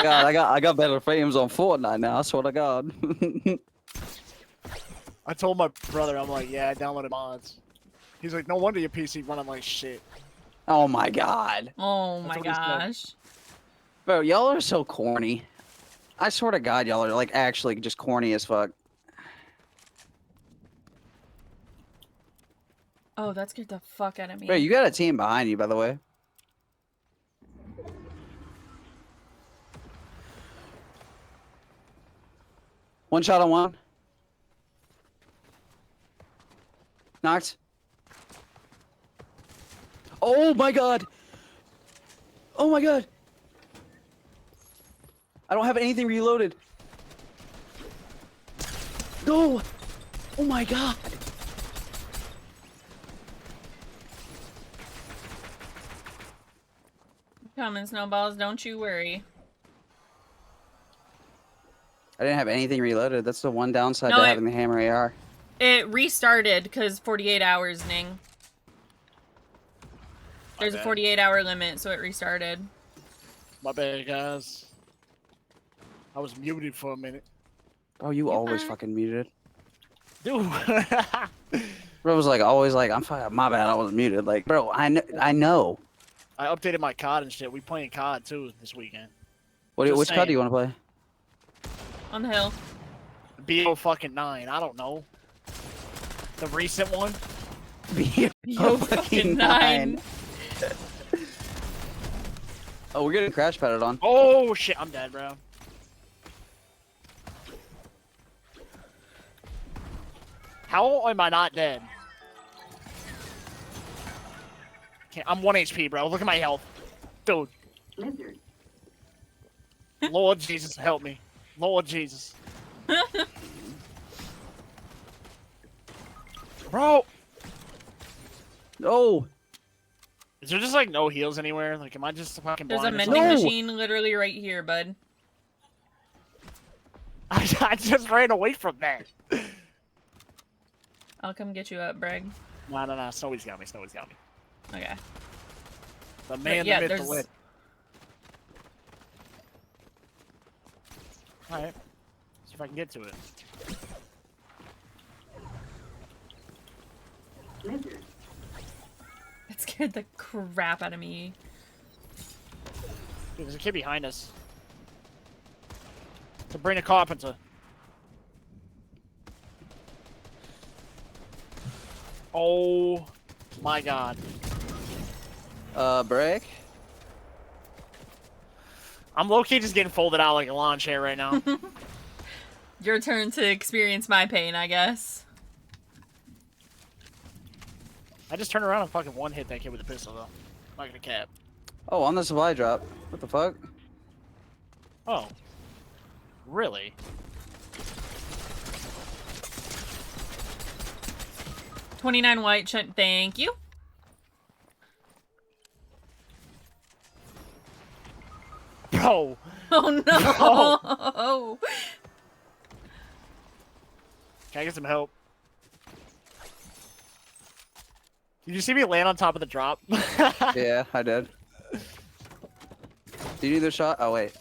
to God, I got better frames on Fortnite now. I swear to God. I told my brother, I'm like, yeah, I downloaded mods. He's like, no wonder your PC running like shit. Oh my God. Oh That's my what he said. gosh. Bro, y'all are so corny. I swear to God, y'all are like actually just corny as fuck. Oh, that scared the fuck out of me. Bro, you got a team behind you, by the way. One shot on one. Knocked. Oh my God. Oh my God. I don't have anything reloaded. No. Oh my God. Coming, snowballs, don't you worry. I didn't have anything reloaded. That's the one downside No, to having the hammer AR. It restarted because 48 hours, Ning. There's a 48-hour limit, so it restarted. My bad, guys. I was muted for a minute. Oh, you You're always fine. fucking muted. Dude. Bro was like always like, I'm fucking, my bad, I was muted. Like, bro, I know. I updated my COD and shit. We playing COD too this weekend. Which Just COD do you saying. want to On the hill. BO fucking 9. I don't know. The recent one. play? Yo, fucking 9. Oh, we're getting crash padded on. Oh shit, I'm dead, bro. How am I not dead? I'm 1 HP, bro. Look at my health. Dude. Lord Jesus, help me. Lord Jesus. Bro! No. Is there just like no heals anywhere? Like, am I just fucking There's a blind? or mending something? machine literally right here, bud. I just ran away from that. I'll come get you up, Bragg. No. Snowy's got me. Snowy's got me. Okay. The man, yeah, the myth, the there's- wit. Alright. See if I can get to it. That scared the crap out of me. Dude, there's a kid behind us. Sabrina Carpenter. Oh my god. Break. I'm low-key just getting folded out like a lawn chair right now. Your turn to experience my pain, I guess. I just turned around and fucking one-hit that kid with a pistol, though. I'm not gonna cap. Oh, on the supply drop. What the fuck? Oh. Really? $29 white, thank you. Bro! Oh no! Can I get some help? Did you see me land on top of the drop? Yeah, I did. Do you need the shot? Oh, wait.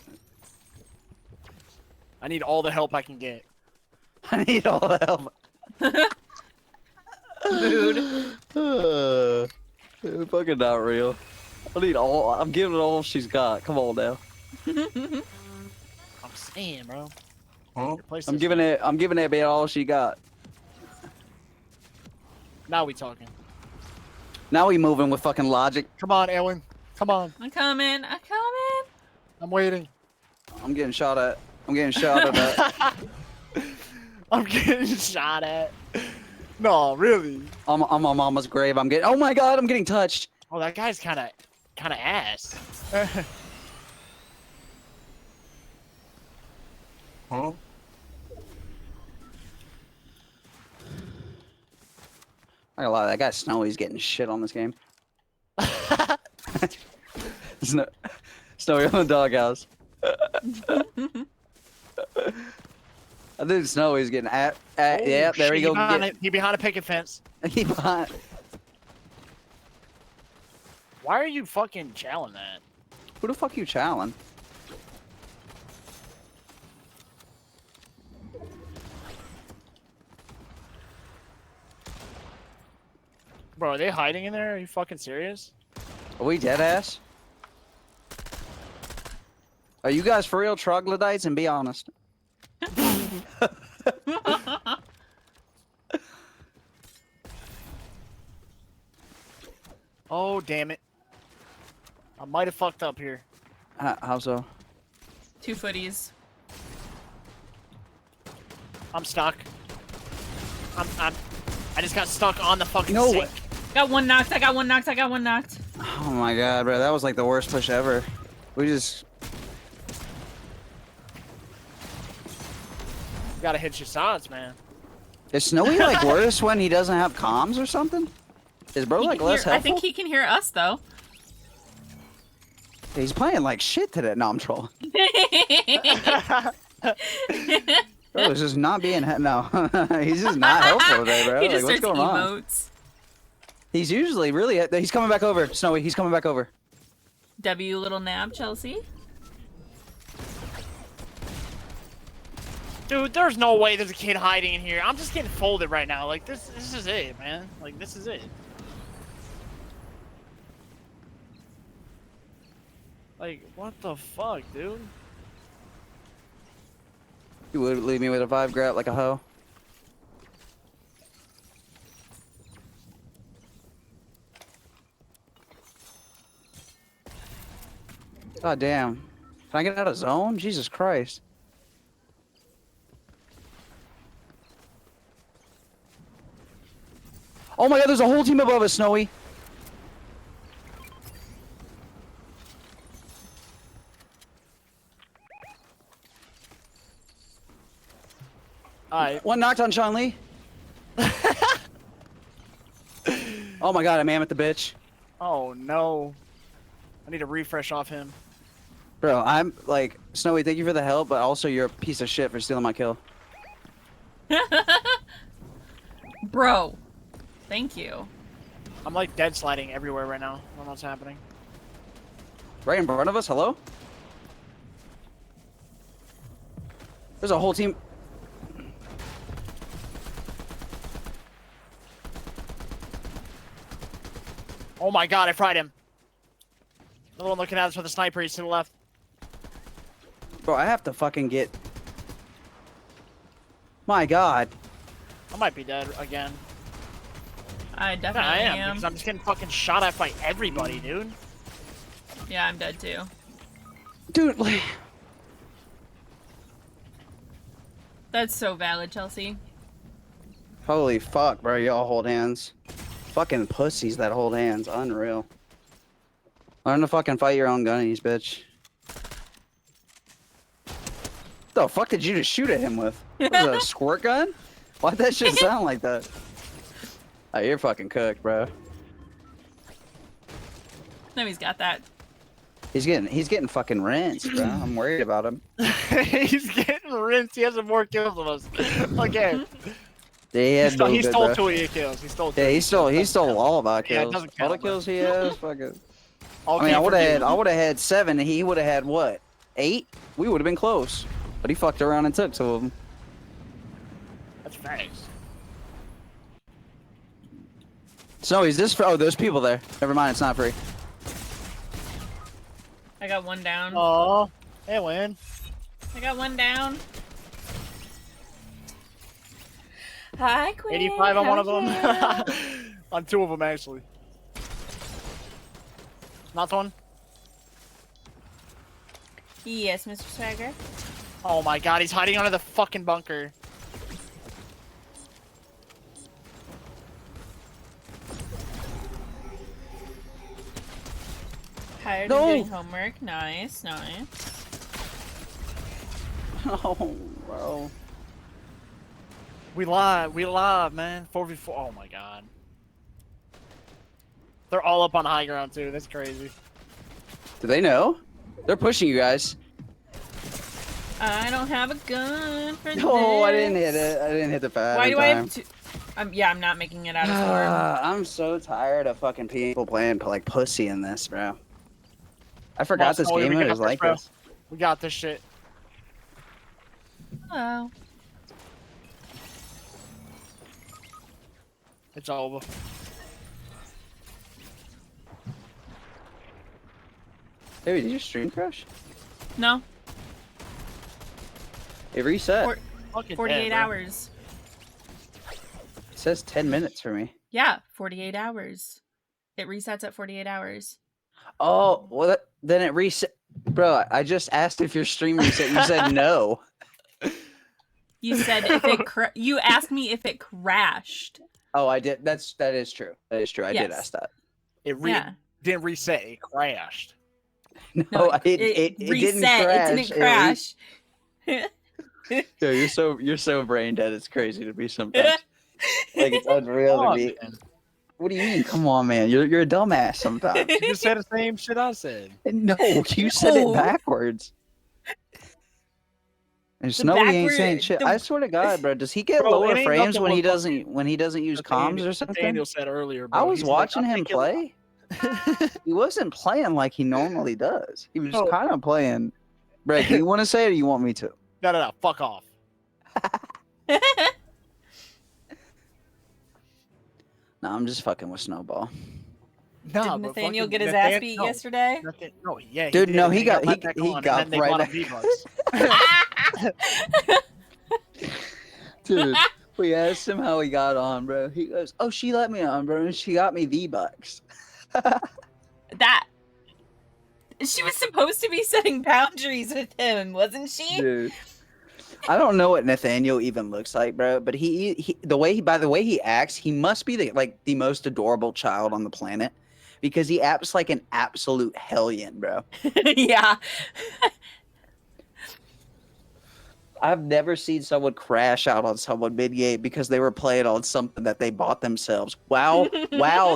I need all the help I can get. I need all the help. Dude. Fucking not real. I need all. I'm giving it all she's got. Come on now. I'm saying, bro. I'm giving it babe all she got. Now we talking. Now we moving with fucking logic. Come on, Ellen. Come on. I'm coming. I'm coming. I'm waiting. I'm getting shot at. I'm getting shot at. I'm getting shot at. No, really. I'm on my mama's grave. I'm getting. Oh my god! I'm getting touched. Oh, that guy's kind of ass. Huh? I gotta lie, that guy Snowy's getting shit on this game. Snowy on the doghouse. I think Snowy's getting at yeah, there we go. He behind a picket fence. He behind. Why are you fucking challenging that? Who the fuck you challenging? Bro, are they hiding in there? Are you fucking serious? Are we dead ass? Are you guys for real troglodytes? And be honest. Oh, damn it. I might have fucked up here. How so? 2 footies. I'm stuck. I just got stuck on the fucking No sink. way. Got one knocked. I got one knocked. I got one knocked. Oh my god, bro. That was like the worst push ever. We just... You gotta hit your shots, man. Is Snowy like worse when he doesn't have comms or something? Is bro He like can less hear, helpful? I think he can hear us though. He's playing like shit today. No, I'm trolling. Bro, he's just not being no. He's just not helpful today, bro. He Like, just what's starts going on? emotes. He's usually really. He's coming back over. Snowy, he's coming back over. W little nab, Chelsea. Dude, there's no way there's a kid hiding in here. I'm just getting folded right now. Like, this is it, man. Like, this is it. Like, what the fuck, dude? You would leave me with a 5 grab like a hoe. God damn. Can I get out of zone? Jesus Christ. Oh my god, there's a whole team above us, Snowy. Alright. One knocked on Sean Lee. Oh my god, I'm at the bitch. Oh, no. I need a refresh off him. Bro, I'm like, Snowy, thank you for the help, but also you're a piece of shit for stealing my kill. Bro, thank you. I'm like dead sliding everywhere right now. I don't know what's happening. Right in front of us, hello? There's a whole team. Oh my god, I fried him. The one looking at us with a sniper, he's to the left. Bro, I have to fucking get... My god. I might be dead again. I Yeah, definitely I am, am. because I'm just getting fucking shot at by everybody, dude. Yeah, I'm dead too. Dude, like... That's so valid, Chelsea. Holy fuck, bro, y'all hold hands. Fucking pussies that hold hands. Unreal. Learn to fucking fight your own gunnies, bitch. The fuck did you just shoot at him with? Was it a squirt gun? Why'd that shit sound like that? Oh, you're fucking cooked, bro. No, he's got that. He's getting fucking rinsed, bro. I'm worried about him. He's getting rinsed. He has more kills than us. Okay. Yeah, He stole 2 of your kills. He stole 2. Yeah, he stole all of our Yeah, it kills. doesn't All count, the kills he has, fucking. All I mean, came from you. I would have had 7, and he would have had what? 8? We would have been close. But he fucked around and took 2 of them. That's facts. So is this? Oh, there's people there. Never mind, it's not free. I got one down. Oh, hey, win. I got one down. Hi, Quinn. 85 on How one of are them. you? On 2 of them, actually. Not one. Yes, Mr. Swagger. Oh my god, he's hiding under the fucking bunker. Hired No. and doing homework. Nice, nice. Oh, bro. We live, man. 4v4. Oh my god. They're all up on high ground, too. That's crazy. Do they know? They're pushing you guys. I don't have a gun for this. No, I didn't hit it. I didn't hit the pad. Why in do I time. have to? Yeah, I'm not making it out of storm. I'm so tired of fucking people playing like pussy in this, bro. I forgot this Snowy, game we got was this, like bro. this. We got this shit. Hello. It's over. Hey, did your stream crash? No. It reset. Four- Fucking 48 dead, bro. hours. It says 10 minutes for me. Yeah, 48 hours. It resets at 48 hours. Oh, well, then it reset. Bro, I just asked if your stream reset. You said no. You said if it you asked me if it crashed. Oh, I did. That is true. That is true. I did Yes. ask that. It Yeah. didn't reset. It crashed. No, it didn't reset. crash. It didn't crash. Yo, you're so brain dead. It's crazy to be sometimes. Like it's unreal Come to on, me. man. What do you mean? Come on, man. You're a dumbass sometimes. You just said the same shit I said. No, you said it No. backwards. And The Snowy ain't saying backward- shit. the- I swear to God, bro. Does he get Bro, lower it ain't frames nothing when he but doesn't use comms or something? Daniel said earlier, bro. I was He's like, watching I'm him thinking- play. He wasn't playing like he normally does. He was No. kind of playing. Brett, do you want to say it or you want me to? No. Fuck off. No, I'm just fucking with Snowball. No, Did Nathaniel get his ass beat yesterday? No, yeah. Dude, did, no, and he then got back he on, and got then they right bought back. him V-Bucks. Dude, we asked him how he got on, bro. He goes, "Oh, she let me on, bro, and she got me V-Bucks." That she was supposed to be setting boundaries with him, wasn't she? Dude, I don't know what Nathaniel even looks like, bro. But by the way he acts, he must be the most adorable child on the planet, because he acts like an absolute hellion, bro. Yeah. I've never seen someone crash out on someone mid-game because they were playing on something that they bought themselves. Wow,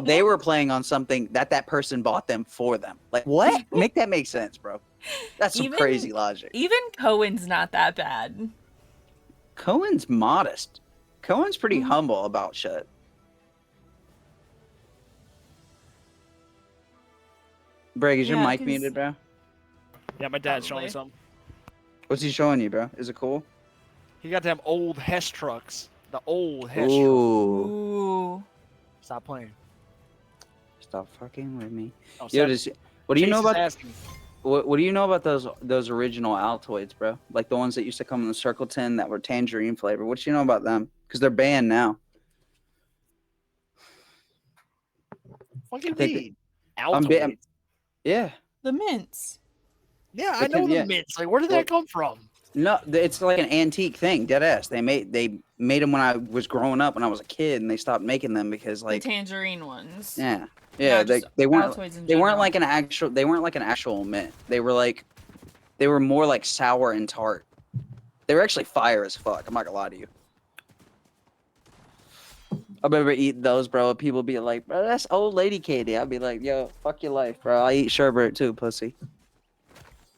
they were playing on something that person bought them for them. Like, what? Make that make sense, bro. That's some crazy logic. Even Cohen's not that bad. Cohen's modest. Cohen's pretty humble about shit. Brig, is your Yeah, mic 'cause- muted, bro? Yeah, my dad's showing Probably. me something. What's he showing you, bro? Is it cool? He got them old Hess trucks. The old Hess trucks. Ooh. Ooh. Stop playing. Stop fucking with me. Oh, Yo, Seth, what do you Chase know is about asking. what do you know about those original Altoids, bro? Like the ones that used to come in the circle tin that were tangerine flavor. What do you know about them? Because they're banned now. Fucking I think weed. I'm Altoids. Yeah. The mints. Yeah, I know yeah. the mints. Like, where did that come from? No, it's like an antique thing, dead ass. They made them when I was growing up when I was a kid, and they stopped making them because The like tangerine ones. yeah, Not they just weren't Altoids in they weren't general. like an actual mint. They were more like sour and tart. They were actually fire as fuck. I'm not gonna lie to you. I remember eating those, bro. People be like, bro, that's old lady candy. I'd be like, yo, fuck your life, bro. I eat sherbet too, pussy.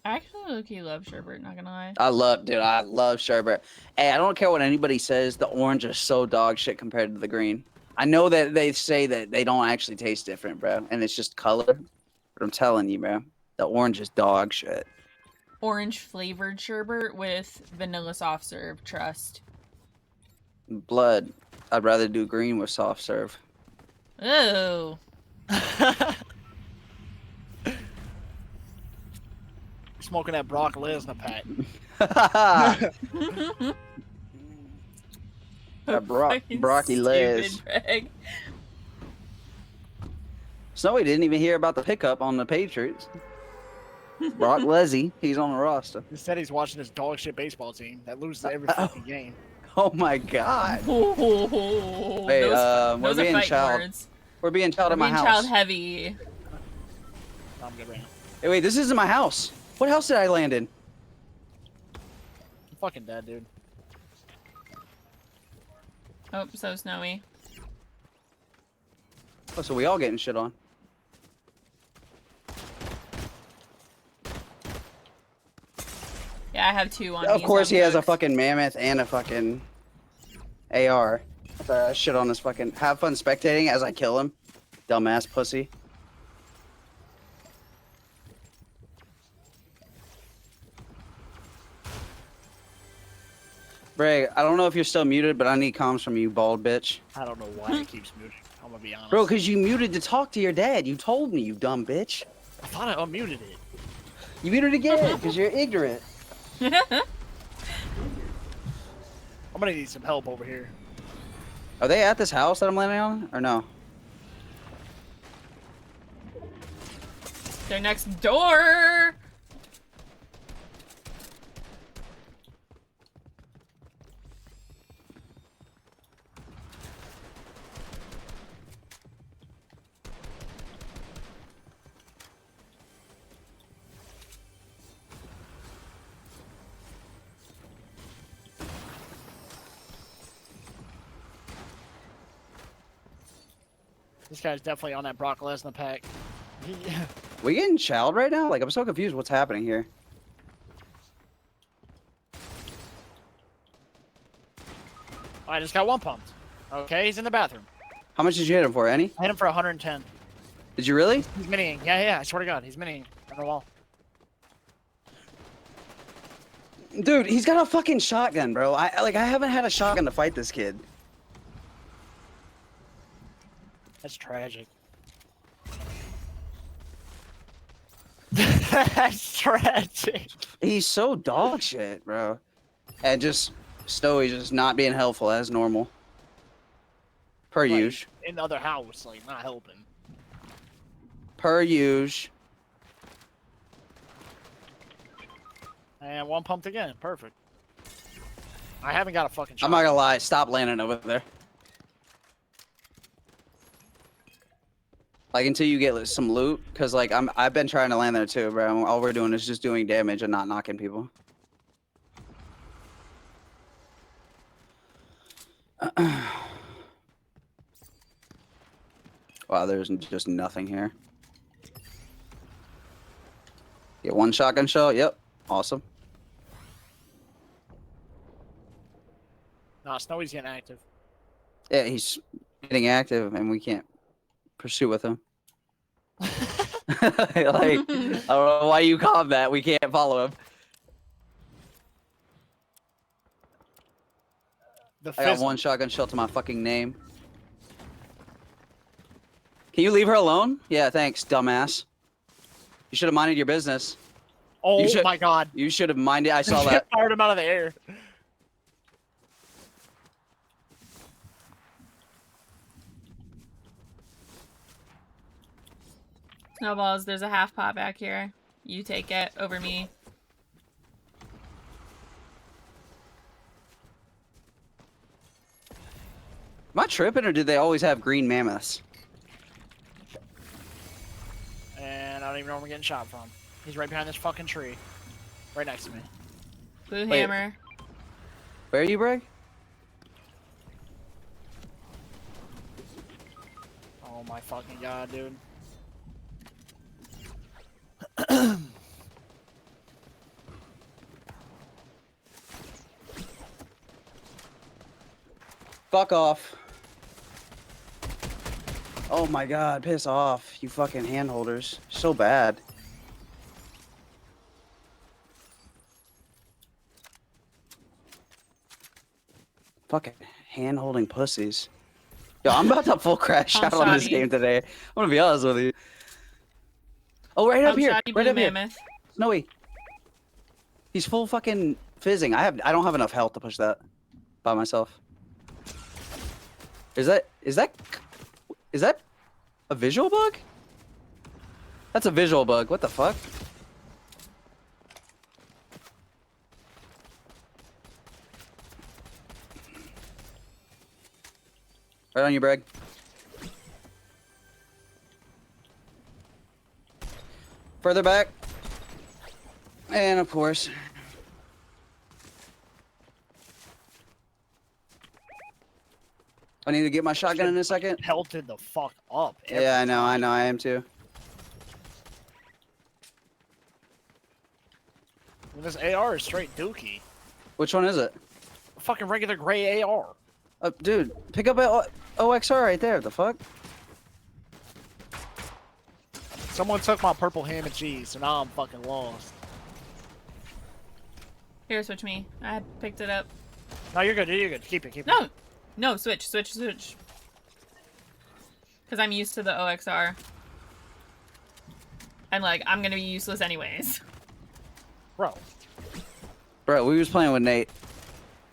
I actually low-key love sherbet, not gonna lie. I love sherbet. Hey, I don't care what anybody says. The orange is so dog shit compared to the green. I know that they say that they don't actually taste different, bro, and it's just color. But I'm telling you, bro, the orange is dog shit. Orange flavored sherbet with vanilla soft serve, trust. Blood. I'd rather do green with soft serve. Oh. Smoking that Brock Lesnar pack. Fucking Brocky Les. stupid, Greg. Snowy didn't even hear about the pickup on the Patriots. Brock Leslie, he's on the roster. He said he's watching this dog shit baseball team that loses every fucking game. Oh my god. Oh, Hey, those we're are being fighting child. words. We're being child We're at my being house. child heavy. I'm good right now. Hey, wait, this isn't my house. What house did I land in? I'm fucking dead, dude. Oh, so snowy. Oh, so we all getting shit on. Yeah, I have two on me. Of course, so he I'm has a cooked. fucking mammoth and a fucking AR. Shit on his fucking. Have fun spectating as I kill him, dumbass pussy. Bray, I don't know if you're still muted, but I need comms from you, bald bitch. I don't know why it keeps muting. I'm gonna be honest. Bro, because you muted to talk to your dad. You told me, you dumb bitch. I thought I unmuted it. You muted again because you're ignorant. I'm gonna need some help over here. Are they at this house that I'm landing on, or no? They're next door. This guy's definitely on that Brock Lesnar pack. We getting chowed right now? Like, I'm so confused what's happening here. I just got one pumped. Okay, he's in the bathroom. How much did you hit him for, Any? I hit him for 110. Did you really? He's miniing. Yeah, I swear to God, he's miniing on the wall. Dude, he's got a fucking shotgun, bro. I haven't had a shotgun to fight this kid. That's tragic. That's tragic. He's so dog shit, bro. And just Snowy just not being helpful as normal. Per Like, usual. in the other house, like, not helping. Per usual. And one pumped again. Perfect. I haven't got a fucking shot. I'm not gonna lie, stop landing over there. Like, until you get some loot, because like I've been trying to land there too, bro. All we're doing is just doing damage and not knocking people. Wow, there's just nothing here. Get one shotgun shell. Yep, awesome. Nah, Snowy's getting active. Yeah, he's getting active, and we can't pursue with him. Like, I don't know why you call him that. We can't follow him. The I got fizzle. one shotgun shell to my fucking name. Can you leave her alone? Yeah, thanks, dumbass. You should have minded your business. Oh You should- my God. You should have minded. I saw that. Fired him out of the air. Snowballs, there's a half pot back here. You take it over me. Am I tripping, or did they always have green mammoths? And I don't even know where I'm getting shot from. He's right behind this fucking tree. Right next to me. Blue Wait. hammer. Where are you, Brig? Oh my fucking God, dude. Fuck off. Oh my god, piss off, you fucking handholders. So bad. Fucking hand-holding pussies. Yo, I'm about to full crash I'm out on this shoddy. game today. I'm gonna be honest with you. Oh, right up I'm here. shoddy Right blue up here. mammoth. Snowy. He's full fucking fizzing. I don't have enough health to push that by myself. Is that a visual bug? That's a visual bug. What the fuck? Right on you, Bragg. Further back. And of course. I need to get my shotgun in a second. Pelted the fuck up. Yeah, I know, I am too. This AR is straight dookie. Which one is it? A fucking regular gray AR. Dude, pick up a OXR right there. The fuck? Someone took my purple ham and cheese, so now I'm fucking lost. Here, switch me. I picked it up. No, you're good. You're good. Keep it. Keep it. No! No, switch. Because I'm used to the OXR. And, like, I'm gonna be useless anyways. Bro, Bro, we was playing with Nate.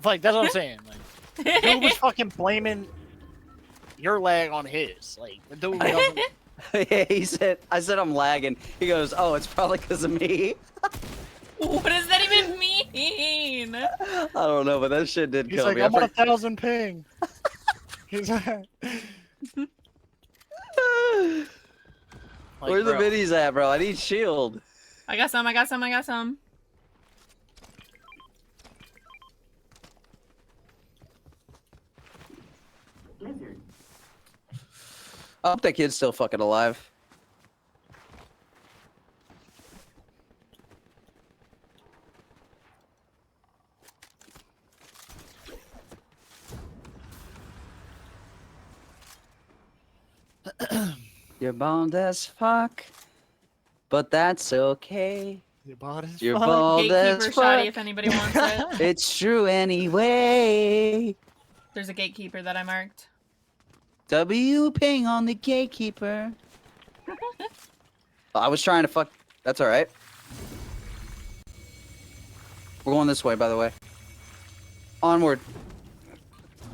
like that's what I'm saying. Like, dude was fucking blaming your lag on his. Like the dude doesn't. Yeah, he said, I said I'm lagging. He goes, oh, it's probably because of me. What does that even mean? I don't know, but that shit did He's kill like, me. I'm on 1,000 ping. He's like, Where the bro, minis at, bro? I need shield. I got some, I got some, I got some. I hope that kid's still fucking alive. You're bald as fuck, but that's okay. Your body's You're fucked. bald Gatekeeper as shoddy if fuck. anybody wants it. It's true anyway. There's a gatekeeper that I marked. W ping on the gatekeeper. I was trying to fuck. That's all right. We're going this way, by the way. Onward.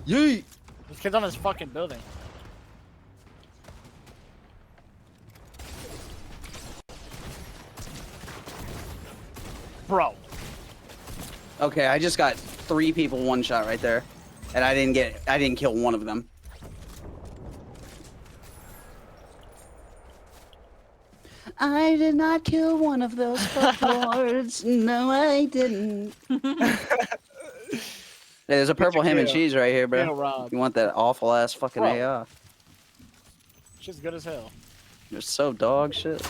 Yeet. This kid's on his fucking building. Bro. Okay, I just got 3 people one shot right there, and I didn't kill one of them. I did not kill one of those fucklords. No, I didn't. Hey, there's a purple ham and kill. cheese right here, Yeah, bro. Rob. You want that awful ass fucking Bro. AR? Shit's good as hell. You're so dog shit.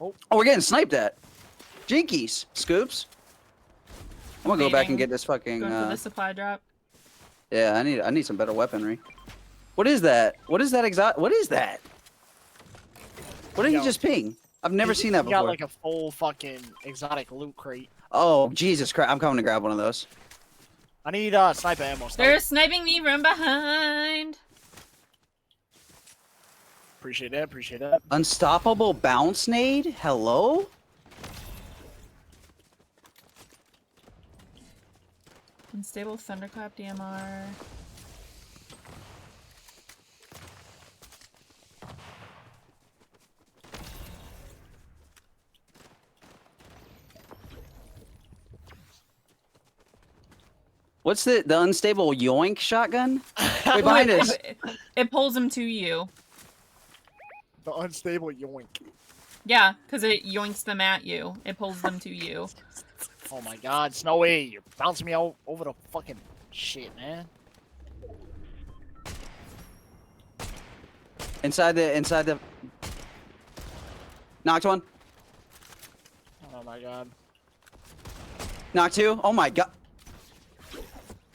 Oh. Oh, we're getting sniped at. Jinkies, scoops. I'm gonna go back and get this fucking. Going for the supply drop. Yeah, I need some better weaponry. What is that? What is that What is that? What did he Yo. just ping? I've never seen that He got before. like a full fucking exotic loot crate. Oh, Jesus Christ. I'm coming to grab one of those. I need sniper ammo. They're sniping me from behind. Appreciate that. Appreciate that. Unstoppable bounce nade? Hello? Unstable thunderclap DMR. What's the unstable yoink shotgun? Wait, behind us. It pulls him to you. The unstable yoink. Yeah, because it yoinks them at you. It pulls them to you. Oh my god, Snowy, you're bouncing me all over the fucking shit, man. Inside the. Knocked one. Oh my god. Knocked 2. Oh my god.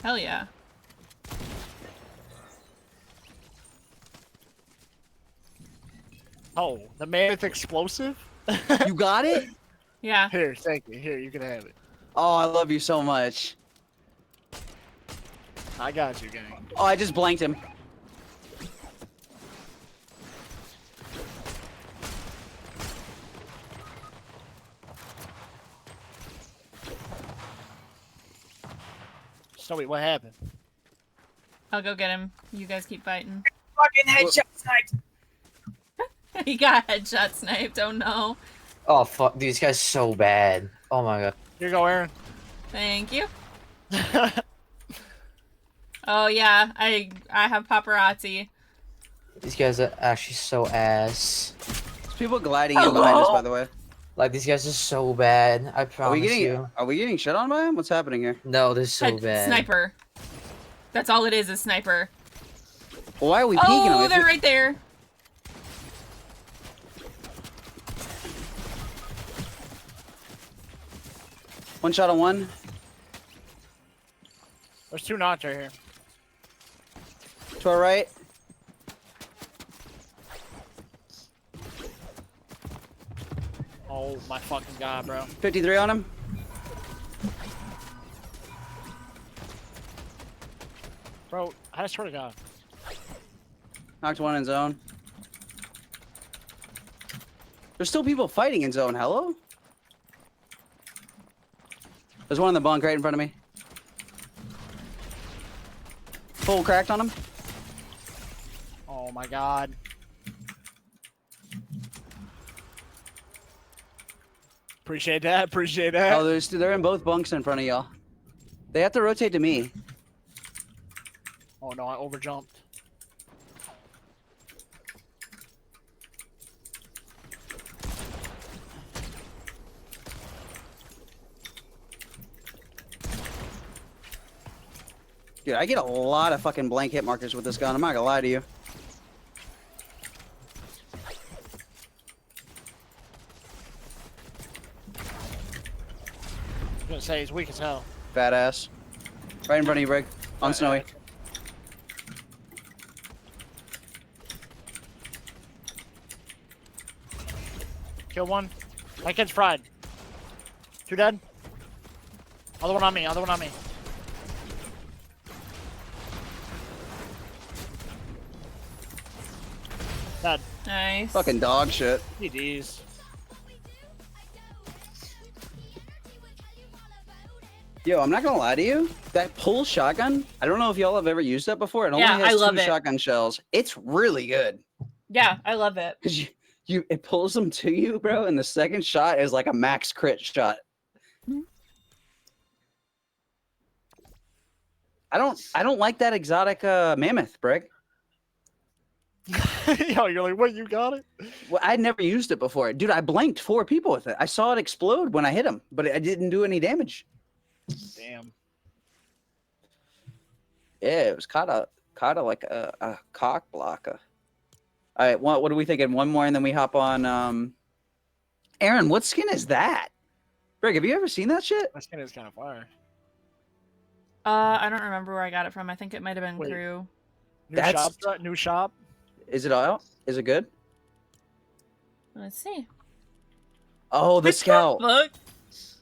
Hell yeah. Oh, the mammoth explosive? You got it? Yeah. Here, thank you. Here, you can have it. Oh, I love you so much. I got you, gang. Oh, I just blanked him. Snowy, what happened? I'll go get him. You guys keep fighting. Fucking headshot sniped. He got headshot sniped. Oh no. Oh fuck, these guys so bad. Oh my god. Here you go, Aaron. Thank you. Oh yeah, I have paparazzi. These guys are actually so ass. There's people gliding in behind us, by the way. Like these guys are so bad. I promise you. Are we getting shit on by him? What's happening here? No, they're so bad. Sniper. That's all it is sniper. Well, why are we peeking Oh, him? they're right there. One shot on one. There's 2 knots right here. To our right. Oh my fucking god, bro. 53 on him. Bro, I swear to god. Knocked one in zone. There's still people fighting in zone. Hello? There's one in the bunk right in front of me. Full cracked on him. Oh my god. Appreciate that. Appreciate that. Oh, they're in both bunks in front of y'all. They have to rotate to me. Oh no, I overjumped. Dude, I get a lot of fucking blank hit markers with this gun. I'm not gonna lie to you. I was gonna say he's weak as hell. Fat ass. Right in front of you, Brig. On Snowy. Kill one. My kid's fried. Two dead. Other one on me. Other one on me. Dead. Nice. Fucking dog shit. GG's. Yo, I'm not gonna lie to you. That pull shotgun, I don't know if y'all have ever used that before. It only Yeah, I has love two it. shotgun shells. It's really good. Yeah, I love it. Cause it pulls them to you, bro, and the second shot is like a max crit shot. Mhm. I don't like that exotic mammoth, Brig. Yo, you're like, what? You got it? Well, I'd never used it before. Dude, I blanked 4 people with it. I saw it explode when I hit him, but I didn't do any damage. Damn. Yeah, it was kind of like a cock blocker. All right, what are we thinking? One more, and then we hop on. Aaron, what skin is that? Brig, have you ever seen that shit? My skin is kind of fire. I don't remember where I got it from. I think it might have been Wait. Crew. New That's- shop. New shop. Is it out? Is it good? Let's see. Oh, the scout. Look.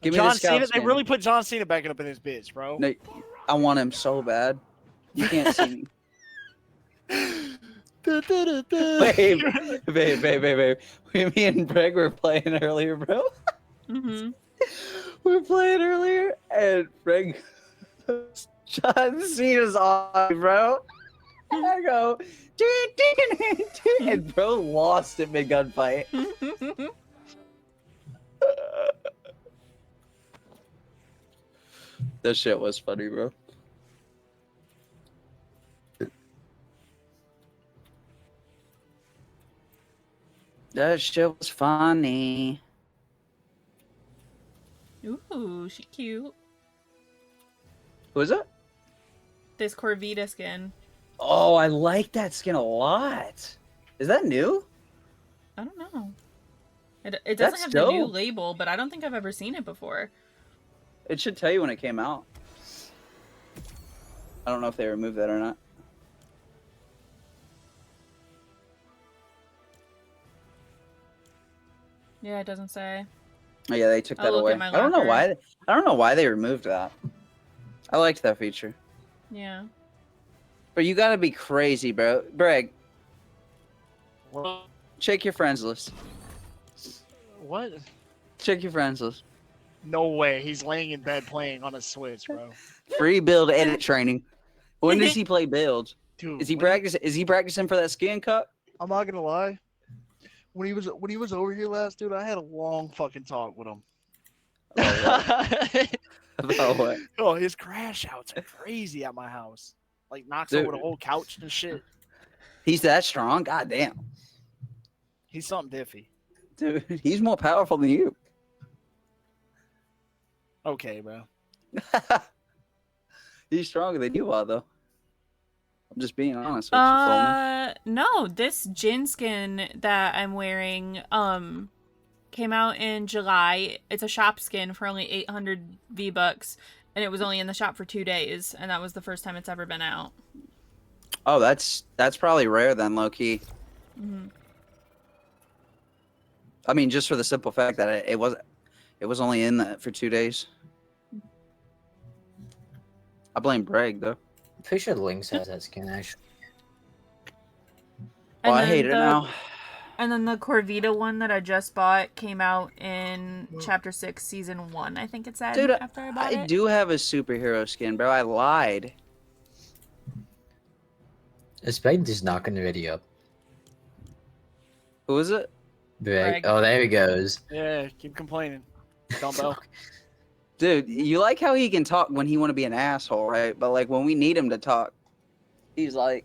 Give me John the scout Cena. skin. They really put John Cena back up in his bits, bro. No, I want him so bad. You can't see me. Babe. Me and Greg were playing earlier, bro. Mm-hmm. We were playing earlier, and Greg, John Cena's on, bro. And I go, and bro lost it mid gunfight. That shit was funny, bro. That shit was funny. Ooh, she cute. Who is it? This Corvita skin. Oh, I like that skin a lot. Is that new? I don't know. It doesn't That's have the new dope. label, but I don't think I've ever seen it before. It should tell you when it came out. I don't know if they removed that or not. Yeah, it doesn't say. Oh yeah, they took I'll that look away. at my I don't know locker. why. I don't know why they removed that. I liked that feature. Yeah. But you gotta be crazy, bro. Breg, What? check your friends list. What? Check your friends list. No way. He's laying in bed playing on a Switch, bro. Free build edit training. When does he play builds? Dude, Is he when practicing? Is he practicing for that skin cut? I'm not gonna lie. When he was over here last, dude, I had a long fucking talk with him. About what? Oh, his crash outs are crazy at my house. Like knocks Dude. over the whole couch and shit. He's that strong? God damn. He's something diffy. Dude, he's more powerful than you. Okay, bro. He's stronger than you are, though. I'm just being honest with you, Fulman. No, this Jin skin that I'm wearing, came out in July. It's a shop skin for only 800 V-Bucks, and it was only in the shop for 2 days, and that was the first time it's ever been out. Oh, that's probably rare then, low key. Mm-hmm. I mean, just for the simple fact that it was only in that for 2 days. I blame Breg though. I'm pretty sure Lynx has that skin actually. Oh, I hate it now. And then the Corvita one that I just bought came out in Chapter 6, Season 1. I think it said Dude, after I bought I it. do have a superhero skin, bro. I lied. Is Beg just knocking the video up? Who is it? Beg. Greg. Oh, there he goes. Yeah, keep complaining. Dumbo. Dude, you like how he can talk when he want to be an asshole, right? But like when we need him to talk, he's like,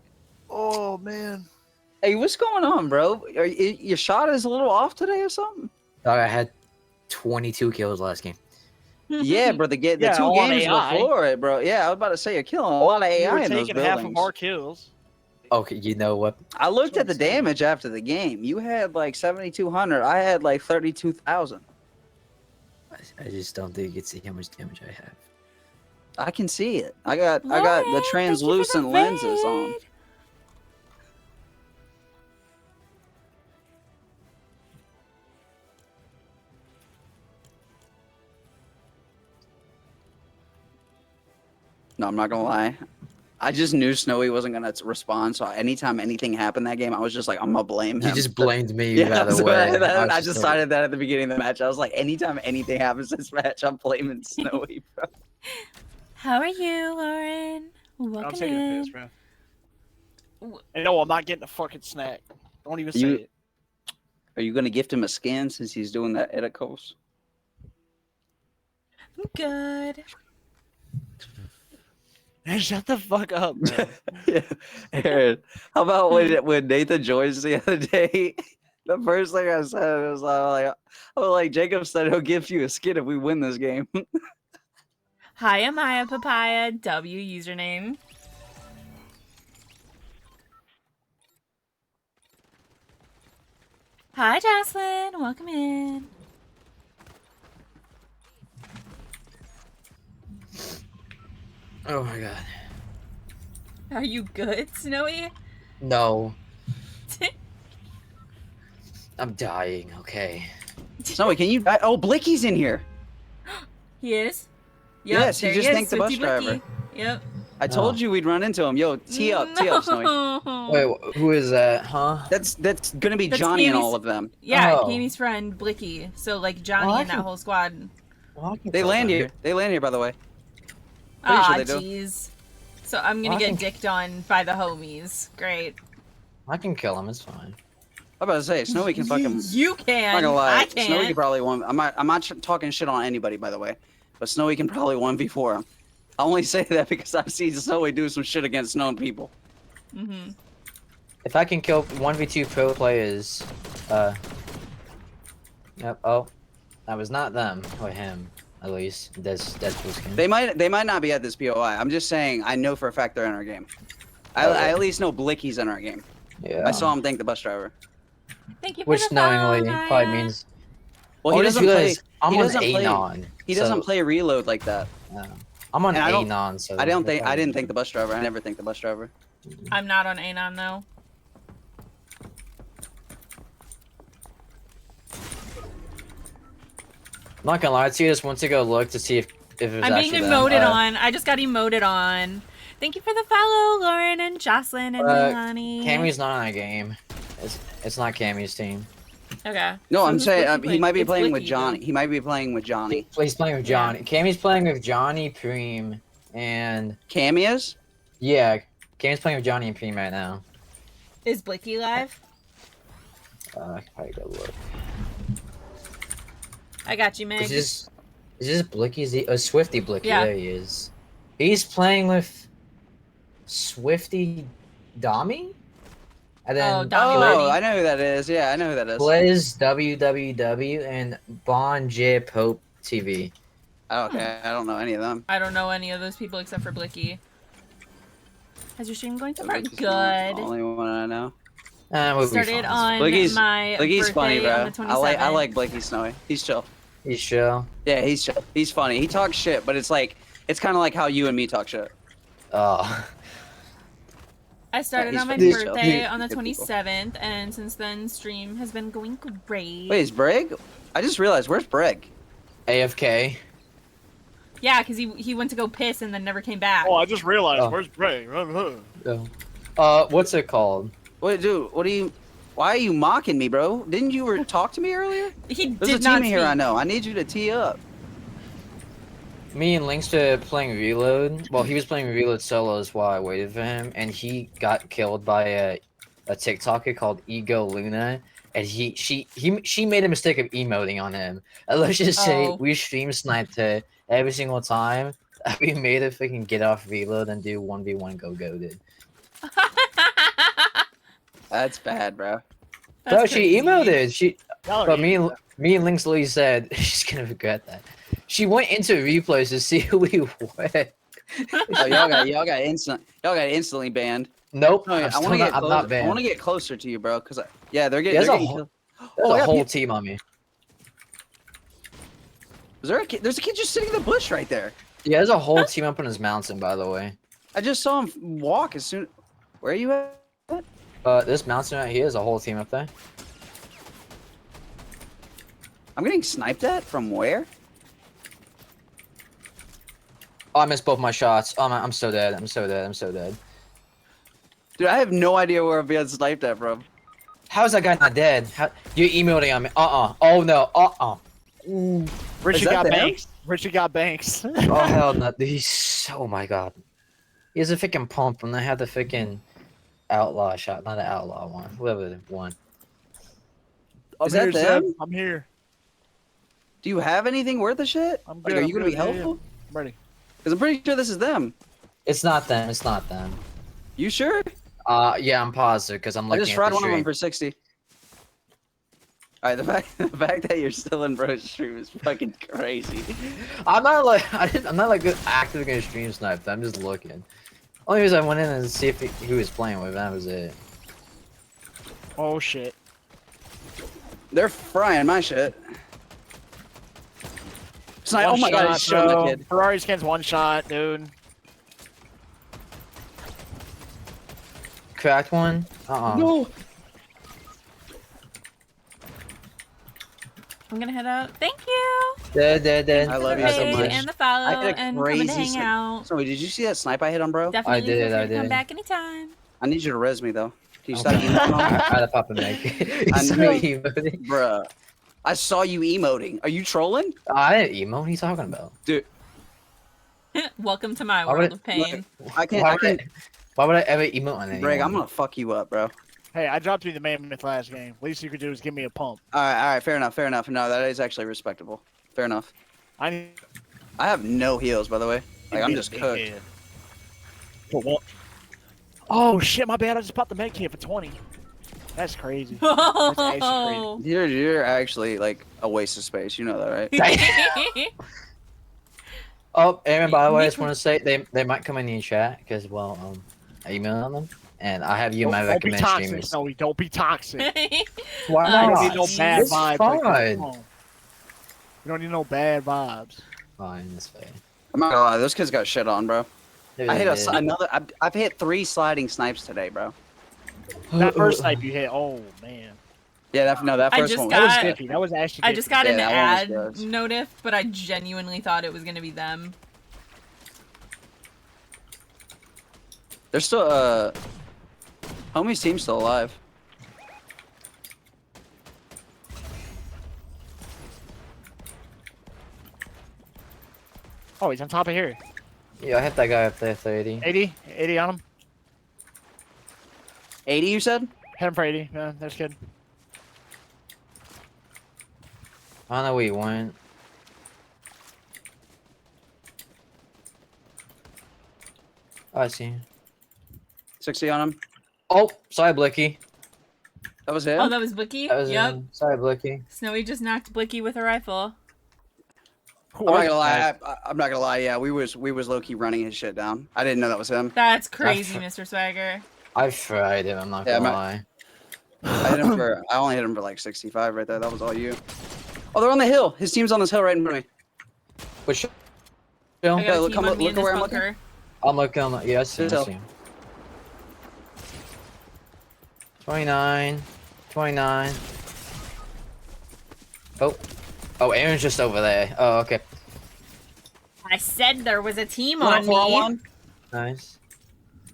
Oh man. "Hey, what's going on, bro? Your shot is a little off today or something?" Dog, I had 22 kills last game. Yeah, bro. The Yeah, two all on games AI. before it, bro. Yeah, I was about to say you're killing a lot of You AI were in those taking half of buildings. our kills. Okay, you know what? I looked That's at the what I'm saying. damage after the game. You had like 7,200. I had like 32,000. I just don't think you can see how much damage I have. I can see it. I got the Lauren, thank you for the translucent lenses on. raid. No, I'm not gonna lie. I just knew Snowy wasn't gonna respond, so anytime anything happened that game, I was just like, I'm gonna blame him. You just blamed me Yeah, by the so way. I was just decided that at the beginning of the match. I was like, anytime anything happens this match, I'm blaming Snowy, bro. How are you, Lauren? I'm Welcome taking a in. piss, bro. And no, I'm not getting a fucking snack. Don't even say You- it. Are you gonna gift him a skin since he's doing that edicos? I'm good. Man, shut the fuck up, bro. Yeah. Aaron, how about when Nathan joins the other day? The first thing I said was like Jacob said he'll give you a skin if we win this game. Hi, Amaya Papaya. W username. Hi, Jocelyn. Welcome in. Oh my god. Are you good, Snowy? No. I'm dying, okay. Snowy, can you? Oh, Blicky's in here. He is? Yes, he there just is, thanked the bus Swifty Blicky. driver. Yep. I told Oh. you we'd run into him. Yo, tee up, Snowy. No. Wait, who is that, huh? That's gonna be That's Johnny and Amy's- all of them. Yeah, Oh. Amy's friend Blicky. So like Johnny Oh, I and that can- whole squad. Well, I can They kill land them. here. They land here, by the way. Pretty Ah, sure they do. jeez. So I'm gonna Well, I get think- dicked on by the homies. Great. I can kill him, it's fine. I'm about to say Snowy can fucking. You I'm can. not gonna lie. I can't. Snowy can probably one. I'm not talking shit on anybody, by the way, but Snowy can probably 1v4 him. I only say that because I've seen Snowy do some shit against known people. Mm-hmm. If I can kill 1v2 pro players, Yep, oh. That was not them, or him, at least. That's what's They might not be at this POI. I'm just saying I know for a fact they're in our game. I at least know Blicky's in our game. Yeah. I saw him thank the bus driver. Thank you for Which the follow, knowingly Maya. probably means. Well, he I just doesn't play. realized I'm he on doesn't play- Anon. He so- doesn't play reload like that. I'm on and I don't- Anon, so. I didn't think the bus driver. I never think the bus driver. I'm not on Anon though. I'm not gonna lie to you, I just want to go look to see if it was I'm being actually them. emoted on. I just got emoted on. Thank you for the follow, Lauren and Jocelyn and Milani. Cammy's not on a game. It's not Cammy's team. Okay. No, So I'm who's saying Blicky he might be It's playing with Blicky, Johnny. though. He might be playing with Johnny. He's playing with Johnny. Cammy's playing with Johnny, Preem, and Cameos? yeah, Cammy's playing with Johnny and Preem right now. Is Blicky live? I can probably go look. I got you, Meg. Is this Blicky's? Swifty Blicky. Yeah. There he is. He's playing with Swifty Dami, and then Oh, Dami Oh, Money. I know who that is. Yeah, I know who that is. Blaze WWW and Bon J Pope TV. Okay, I don't know any of them. I don't know any of those people except for Blicky. How's your stream going so far? Blicky's Good. the only one I know. We'll be Started fine. on Blicky's- my Blicky's birthday funny, bro. on the 27th. I like Blakey Snowy. He's chill. He's chill. Yeah, he's chill. He's funny. He talks shit, but it's kind of like how you and me talk shit. Oh. I started he's on my funny. He's birthday chill. on the Good people. 27th, and since then, stream has been going great. Wait, is Brig? I just realized, where's Brig? AFK. Yeah, because he went to go piss and then never came back. Oh, I just realized. Oh. Where's Bray? What's it called? Wait, dude, what do you Why are you mocking me, bro? Didn't you talk to me earlier? He There's a did not team here I speak. know. I need you to tee up. Me and Lynx were playing Reload. Well, he was playing Reload solos while I waited for him, and he got killed by a TikToker called Ego Luna, and she made a mistake of emoting on him. And let's just say Oh. we stream sniped her every single time. We made her freaking get off Reload and do 1v1 go, dude. That's bad, bro. Bro, That's she crazy. emoted. Y'all are But idiots. me and Lynx literally said she's gonna regret that. She went into replays to see who we were. Oh, y'all got instantly banned. Nope. No, I'm want to get I'm closer. not I banned. want to get closer to you, bro. Cause yeah, they're There's getting a killed. There's Oh, a yeah, whole team on me. Is there a kid? There's a kid just sitting in the bush right there. Yeah, there's a whole team up on his mountain, by the way. I just saw him walk as soon. Where are you at? This mountain right here is a whole team up there. I'm getting sniped at from where? Oh, I missed both my shots. Oh, man, I'm so dead. I'm so dead. I'm so dead. Dude, I have no idea where I'm being sniped at from. How is that guy not dead? How you're emoting on me? Oh no. Richie that got them? Banks. Richie got Banks. Oh hell no. He's oh my god. He has a freaking pump and I had the freaking outlaw shot, not an outlaw one. Whoever won. Is that here, them? Seb. I'm here. Do you have anything worth a shit? I'm Like, good. are I'm you gonna be good. Yeah, yeah. helpful? I'm ready. Because I'm pretty sure this is them. It's not them. It's not them. You sure? Yeah, I'm positive because I'm I looking just at fried the one of them stream. for 60. Alright, the fact that you're still in bro's stream is fucking crazy. I'm not like I'm not like actively gonna stream snipe. I'm just looking. Only reason I went in and see if he was playing with. That was it. Oh shit. They're frying my shit. Snipe, oh One my god, he's shot, showing that bro. kid. Ferrari skins one shot, dude. Cracked one. No! I'm gonna head out. Thank you. Dead. I love for you the so raid much. and the follow I had a and coming to crazy hang out. Sorry, did you see that snipe I hit on bro? Definitely did, feel free I to come did. back anytime. I need you to res me though. Can you Okay. stop emoting on me? I had a pop and make. I I know. emoting. Bruh. I saw you emoting. Are you trolling? I didn't emo. What are you talking about? Dude, Welcome to my Why would world it- of pain. I can't. Why I would can't. why would I ever emote on anyone? Greg, I'm gonna fuck you up, bro. Hey, I dropped you the mammoth last game. Least you could do is give me a pump. All right, fair enough. No, that is actually respectable. Fair enough. I need. I have no heals, by the way. Like, I'm just cooked. Yeah. For what? Oh shit, my bad. I just popped the med kit for 20. That's crazy. That's actually crazy. You're actually like a waste of space. You know that, right? Oh, Aaron, by the way, I just want to say they might come in the chat because, well, I emailed them and I have you in my Don't be recommend toxic, streamers. Snowy. Don't be toxic. Why Oh, You don't not? need no jeez. bad It's vibes. Like that. fine. Come on. You don't need no bad vibes. Fine, that's fair. I'm not gonna lie. Those kids got shit on, bro. They I hit did. another. I've hit 3 sliding snipes today, bro. That first snipe you hit, oh man. Yeah, that I first just one. That was got- iffy. That was actually I just iffy. got Yeah, an that ad one was gross. notif, but I genuinely thought it was gonna be them. They're still. Homie's team's still alive. Oh, he's on top of here. Yeah, I hit that guy up there, 30. 80 on him. 80, you said? Hit him for 80. Yeah, that's good. I don't know where he went. Oh, I see him. 60 on him. Oh, sorry, Blicky. That was it. Oh, that was Blicky? That was Yep. him. Sorry, Blicky. Snowy just knocked Blicky with a rifle. I'm not gonna lie. I'm not gonna lie. Yeah, we was low key running his shit down. I didn't know that was him. That's crazy, Mr. Swagger. I fried him, I'm not Yeah, gonna I'm lie. I only hit him for like 65 right there. That was all you. Oh, they're on the hill. His team's on this hill right in front of me. Which I Phil? got Yeah, a look, team come on look me in where this I'm looking. bunker. I'm looking, yeah, I see him, I Tell. see him. 29. 29. Oh. Oh, Aaron's just over there. Oh, okay. I said there was a team One on on four on me. one. Nice.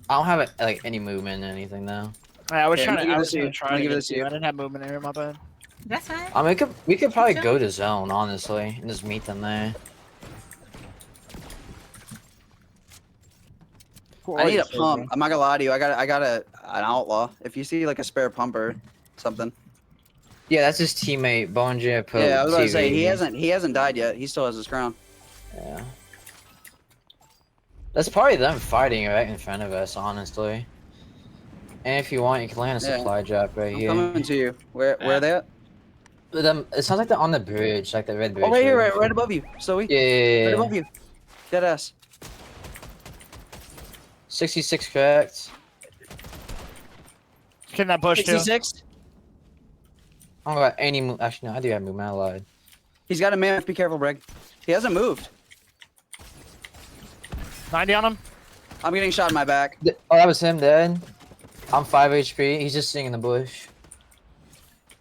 I don't have like any movement or anything though. I was Here, trying I'm to. gonna I give was this to gonna you. try I'm gonna to give get this to you. I didn't have movement area. My bad. That's fine. I mean, we could probably Chill. go to zone, honestly, and just meet them there. I need a pump. I'm not gonna lie to you. I got an outlaw. If you see like a spare pump or something. Yeah, that's his teammate, Bonja Pope. Yeah, I was about to say TV. he hasn't died yet. He still has his crown. Yeah. That's probably them fighting right in front of us, honestly. And if you want, you can land a Yeah. supply drop right I'm here. coming to you. Where are they at? It sounds like they're on the bridge, like the red bridge. Oh, right here, bridge. right above you. Zoe. Yeah. Right above you. Dead ass. 66 correct. Get in that bush too. 66. I don't got any move. Actually, no, I do have movement. I lied. He's got a mammoth. Be careful, Brig. He hasn't moved. 90 on him. I'm getting shot in my back. Oh, that was him dead. I'm 5 HP. He's just sitting in the bush.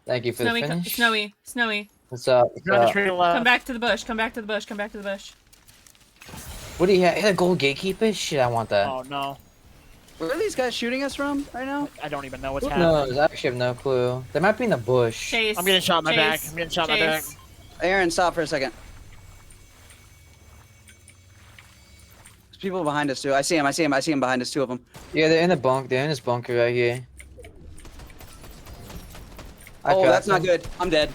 Thank you for Snowy, the finish. Snowy. What's up? What's You're on the up? tree to the left. Come back to the bush. Come back to the bush. Come back to the bush. What do you have? He had a gold gatekeeper? Shit, I want that. Oh no. Where are these guys shooting us from right now? I don't even know what's Who happening. knows? I actually have no clue. They might be in the bush. Chase. I'm getting shot in my back. Chase, I'm getting shot in my back. Chase. Aaron, stop for a second. There's people behind us too. I see him behind us, two of them. Yeah, they're in the bunk. They're in this bunker right here. I Oh, cracked that's not him. good. I'm dead.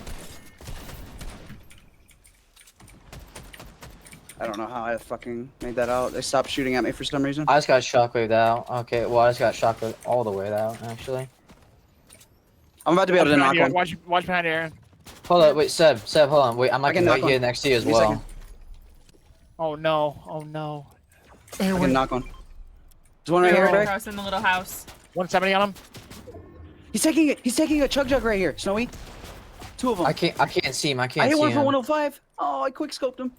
I don't know how I fucking made that out. They stopped shooting at me for some reason. I just got shockwaved out. Okay, well, I just got shockwaved all the way out, actually. I'm about to be able to knock one. Watch behind you, Aaron. Hold up, wait, Seb, hold on. Wait, I'm I like can right knock one. here next to you as Give me a well. second. Oh no. Oh no. I can knock one. There's one right They're here, Greg. across in the little house. 170 on him. He's taking it. He's taking a chug jug right here. Snowy. Two of them. I can't see him. I can't I hit see one him. for 105. Oh, I quick scoped him.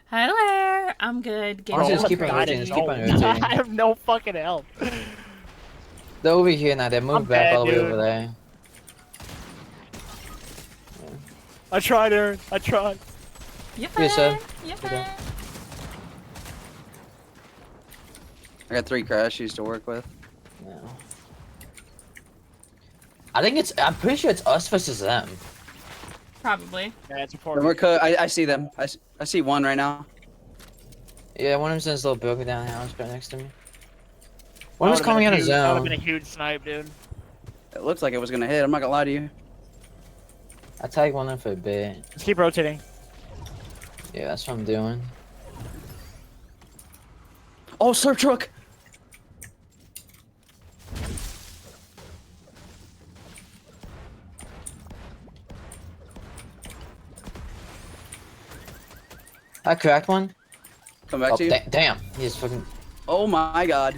Hi there. I'm good. Get Honestly, out. just keep on God, rotating, I just keep on don't- rotating. I have no fucking help. They're over here now. They're moving I'm back dead, all the way dude. over there. I tried, Aaron. I tried. You're Here, sir. fine. You're Okay. fine. I got 3 crashies to work with. No. I'm pretty sure it's us versus them. Probably. Yeah, it's And important. we're I see them. I see one right now. Yeah, one of them's in this little broken down house right next to me. One was coming out of That would have zone. been a huge snipe, dude. It looks like it was gonna hit. I'm not gonna lie to you. I tagged one of them for a bit. Let's keep rotating. Yeah, that's what I'm doing. Oh, surf truck. I cracked one. Come back Oh, to you. damn. He's fucking. Oh my god.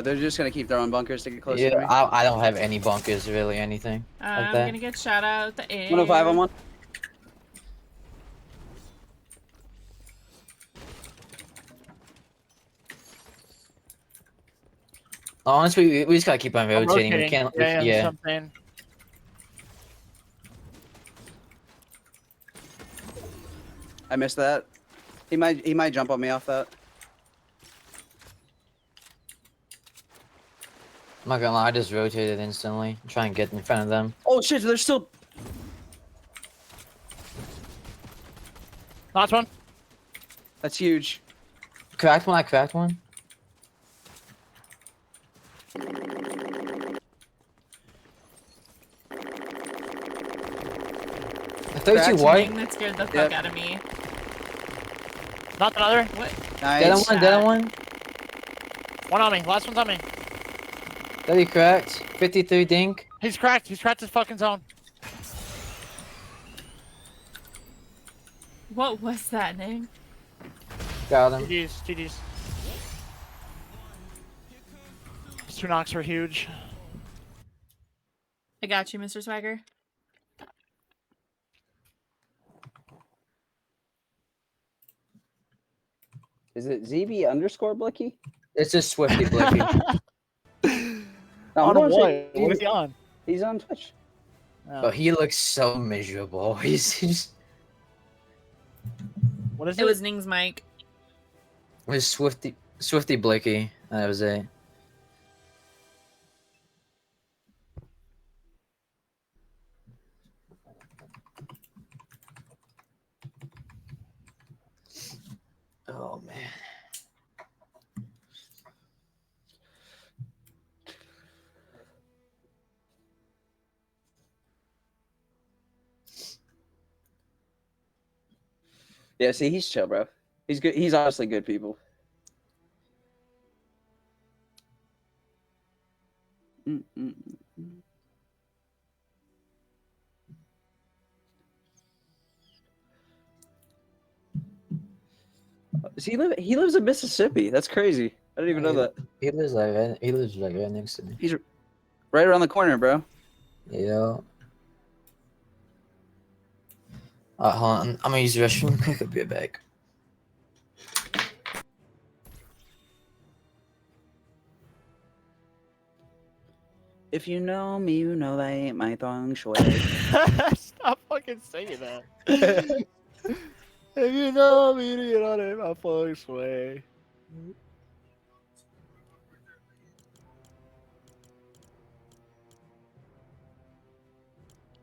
They're just gonna keep throwing bunkers to get closer to me. Yeah, I don't have any bunkers, really, anything. I'm that. gonna get shot out the air. 105 on one. Honestly, we just gotta keep on I'm rotating. We can't. Yeah. Something. I missed that. He might jump on me off that. I'm not gonna lie, I just rotated instantly. Try and get in front of them. Oh shit, there's still. Last one. That's huge. Cracked one. I cracked one. The 32 Cracked white. Thing that scared the fuck Yep. out of me. Not another. What? Dead on Nice. one. Dead on one. One on me. Last one's on me. 30 cracked. 53 dink. He's cracked. He's cracked his fucking zone. What was that name? Got him. GG's. GG's. These 2 knocks were huge. I got you, Mr. Swagger. Is it ZB underscore Blicky? It's just Swifty Blicky. No, I'm On going what? straight- What is he on? He's on Twitch. Oh. But he looks so miserable. He's just What is It was Ning's mic. with Swifty Swifty Blicky. That was it. Oh man. Yeah, see, he's chill, bro. He's good. He's honestly good people. Does he live? He lives in Mississippi. That's crazy. I didn't even know that. He lives like right next to me. He's right around the corner, bro. Yeah. Hold on. I'm gonna use the restroom. Quick, I'll be right back. If you know me, you know that ain't my thong shui. Stop fucking saying that. If you know me, you know that my feng shui.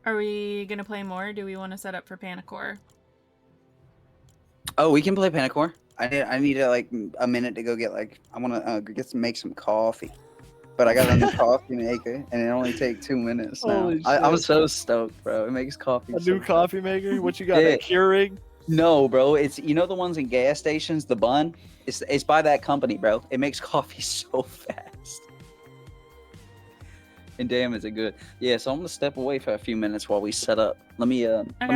Are we gonna play more? Or do we want to set up for Panicore? Oh, we can play Panicore. I need like a minute to go get I want to make some coffee. But I got a new coffee maker, and it only takes 2 minutes now. Holy I'm shit. so stoked, bro. It makes coffee. A so new good. coffee maker? What you got? Yeah. That Keurig? No, bro. It's the ones in gas stations. The bun. It's by that company, bro. It makes coffee so fast. And damn, is it good? Yeah. So I'm gonna step away for a few minutes while we set up. Let me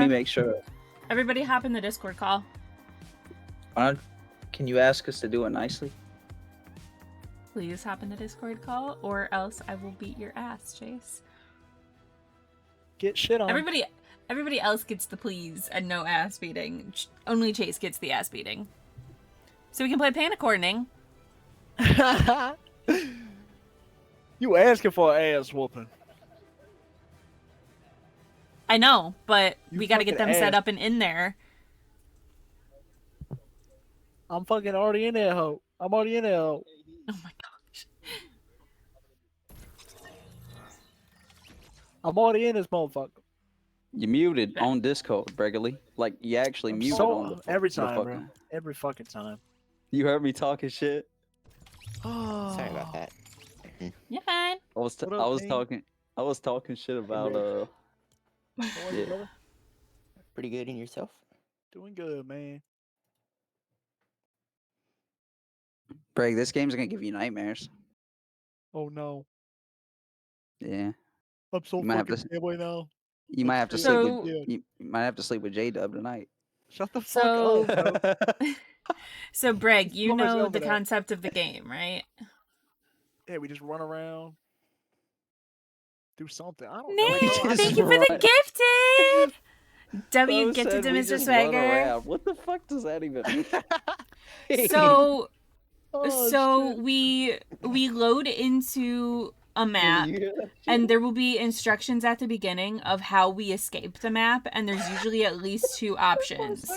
make sure. Everybody hop in the Discord call. Can you ask us to do it nicely? Please hop in the Discord call, or else I will beat your ass, Chase. Get shit on. Everybody else gets the please and no ass beating. Only Chase gets the ass beating. So we can play Panicore, Ning. You asking for an ass whooping. I know, but You we gotta get them fucking set ass. up and in there. I'm fucking already in there, ho. I'm already in there, ho. Oh my gosh. I'm already in this motherfucker. You muted on Discord, Bregley. Like you actually muted on the every the time, bro. fucking- Every fucking time. You heard me talking shit. Sorry about that. You're fine. What up, Ning? I was talking shit about How are you, Yeah. brother? Pretty good in yourself? Doing good, man. Breg, this game's gonna give you nightmares. Oh no. Yeah. I'm so You might have fucking away now. You might have to So- sleep with Yeah. you might have to sleep with J-Dub tonight. Shut the fuck So- up, bro. So, Breg, you What was know over the there? concept of the game, right? Yeah, we just run around. Do something. I don't Nick, know. bro. I just thank you for the gifted! W gifted to Mr. Swagger. What the fuck does that even mean? So, Oh, so shit. we load into a map, and there will be instructions at the beginning of how we escape the map, and there's usually at least 2 options.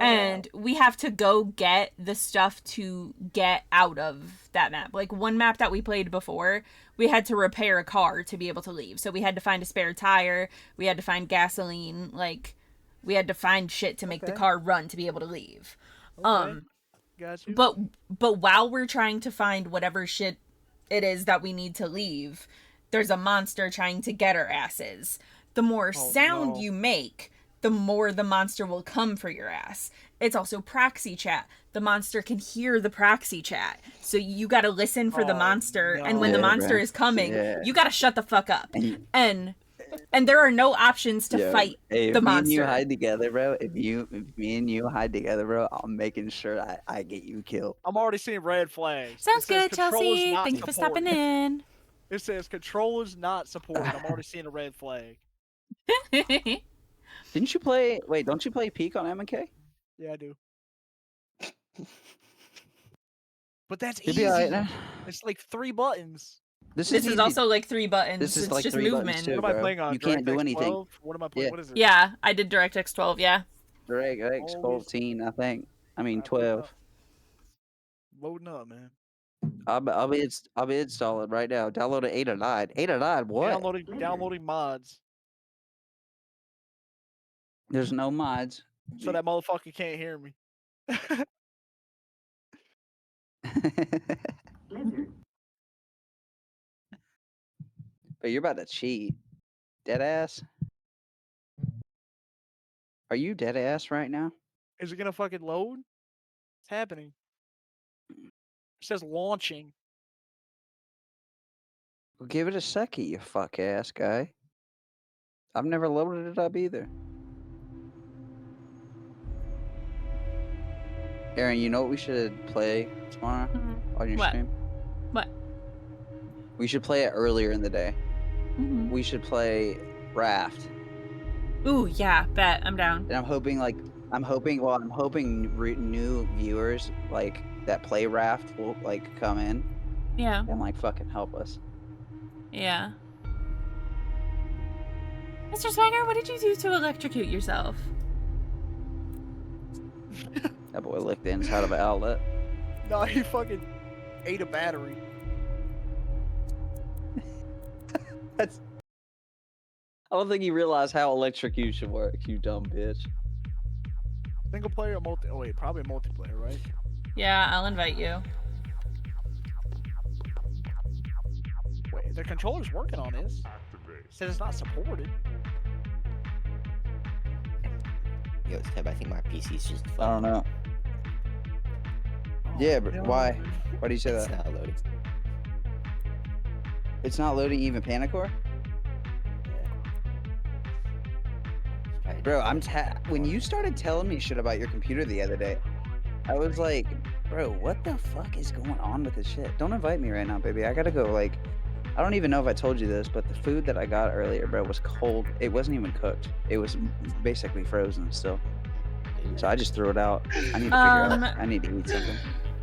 And we have to go get the stuff to get out of that map. Like one map that we played before, we had to repair a car to be able to leave. So we had to find a spare tire, we had to find gasoline, like we had to find shit to make the Okay. car run to be able to leave. Okay. Got you. But while we're trying to find whatever shit it is that we need to leave, there's a monster trying to get our asses. The more sound no. you make, the more the monster will come for your ass. It's also proxy chat. The monster can hear the proxy chat. So you gotta listen for the Oh, monster, and when no. the Yeah, monster bro. is coming, Yeah. you gotta shut the fuck up. And And there are no options to fight hey, if the me and you monster. hide together, bro. If me and you hide together, bro, I'm making sure I get you killed. I'm already seeing red flags. Sounds It says good, controllers Chelsea. not Thank you for stopping supported. in. It says controllers not supported. I'm already seeing a red flag. Didn't you play? Wait, don't you play Peak on MK? Yeah, I do. But that's You'll easy. be alright now. It's like 3 buttons. This easy. is also like 3 buttons. This is it's like just 3 buttons, movement. too. What am I bro. playing on? You can't do DirectX anything. 12? What am I playing? Yeah. What is it? Yeah, I did DirectX 12, yeah. DirectX Always- 14, I think. I mean I put it 12. up. loading up, man. I'll be installing right now. Download 809. 809. What? Downloading mods. There's no mods. So that motherfucker can't hear me. But you're about to cheat. Dead ass. Are you dead ass right now? Is it gonna fucking load? It's happening. It says launching. Well, give it a second, you fuck ass guy. I've never loaded it up either. Aaron, you know what we should play tomorrow on your What? stream? What? We should play it earlier in the day. Mhm. We should play Raft. Ooh, yeah, bet. I'm down. And I'm hoping new viewers like that play Raft will like come in Yeah. and like fucking help us. Yeah. Mr. Swagger, what did you do to electrocute yourself? That boy licked the inside of an outlet. No, he fucking ate a battery. That's. I don't think you realize how electrocution works, you dumb bitch. Single player or multi? Oh wait, probably multiplayer, right? Yeah, I'll invite you. Wait, the controller's working on this. Said it's not supported. Yo, Steb, I think my PC's just. I don't know. Oh, Yeah, but hell why? no. Why do you say It's that? not loading. It's not loading even Panicore? Yeah. Bro, when you started telling me shit about your computer the other day, I was like, bro, what the fuck is going on with this shit? Don't invite me right now, baby. I gotta go, like, I don't even know if I told you this, but the food that I got earlier, bro, was cold. It wasn't even cooked. It was basically frozen still. So I just threw it out. I need to figure out. I need to eat something.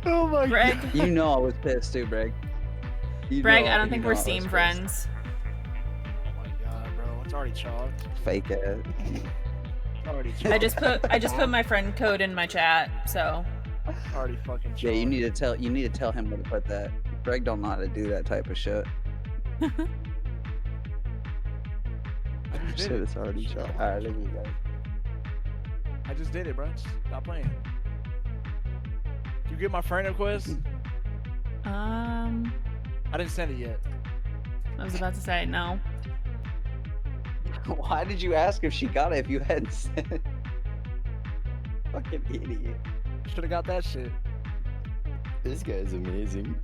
Oh my Greg, god. You know I was pissed too, Greg. Greg, I don't think we're Steam friends. Oh my god, bro. It's already chalked. Fake ass. It's already chalked. I just put my friend code in my chat, so Already fucking chalked. Yeah, you need to tell him where to put that. Greg don't know how to do that type of shit. I I just said did it. it's already shot. Alright, there we go. I just did it, bro. Stop playing. Did you get my friend request? I didn't send it yet. I was about to say no. Why did you ask if she got it if you hadn't sent it? Fucking idiot. Should have got that shit. This guy's amazing.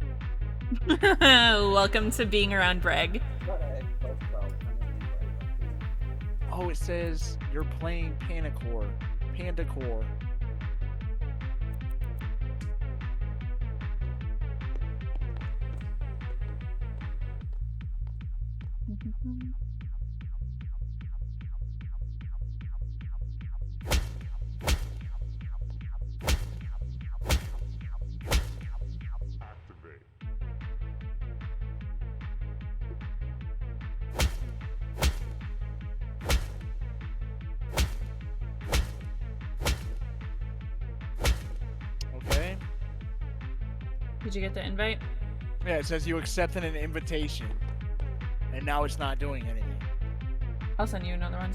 Welcome to being around Greg. Oh, it says you're playing Panicore. Pandacore. Okay. Did you get the invite? Yeah, it says you accepted an invitation. And now it's not doing anything. I'll send you another one.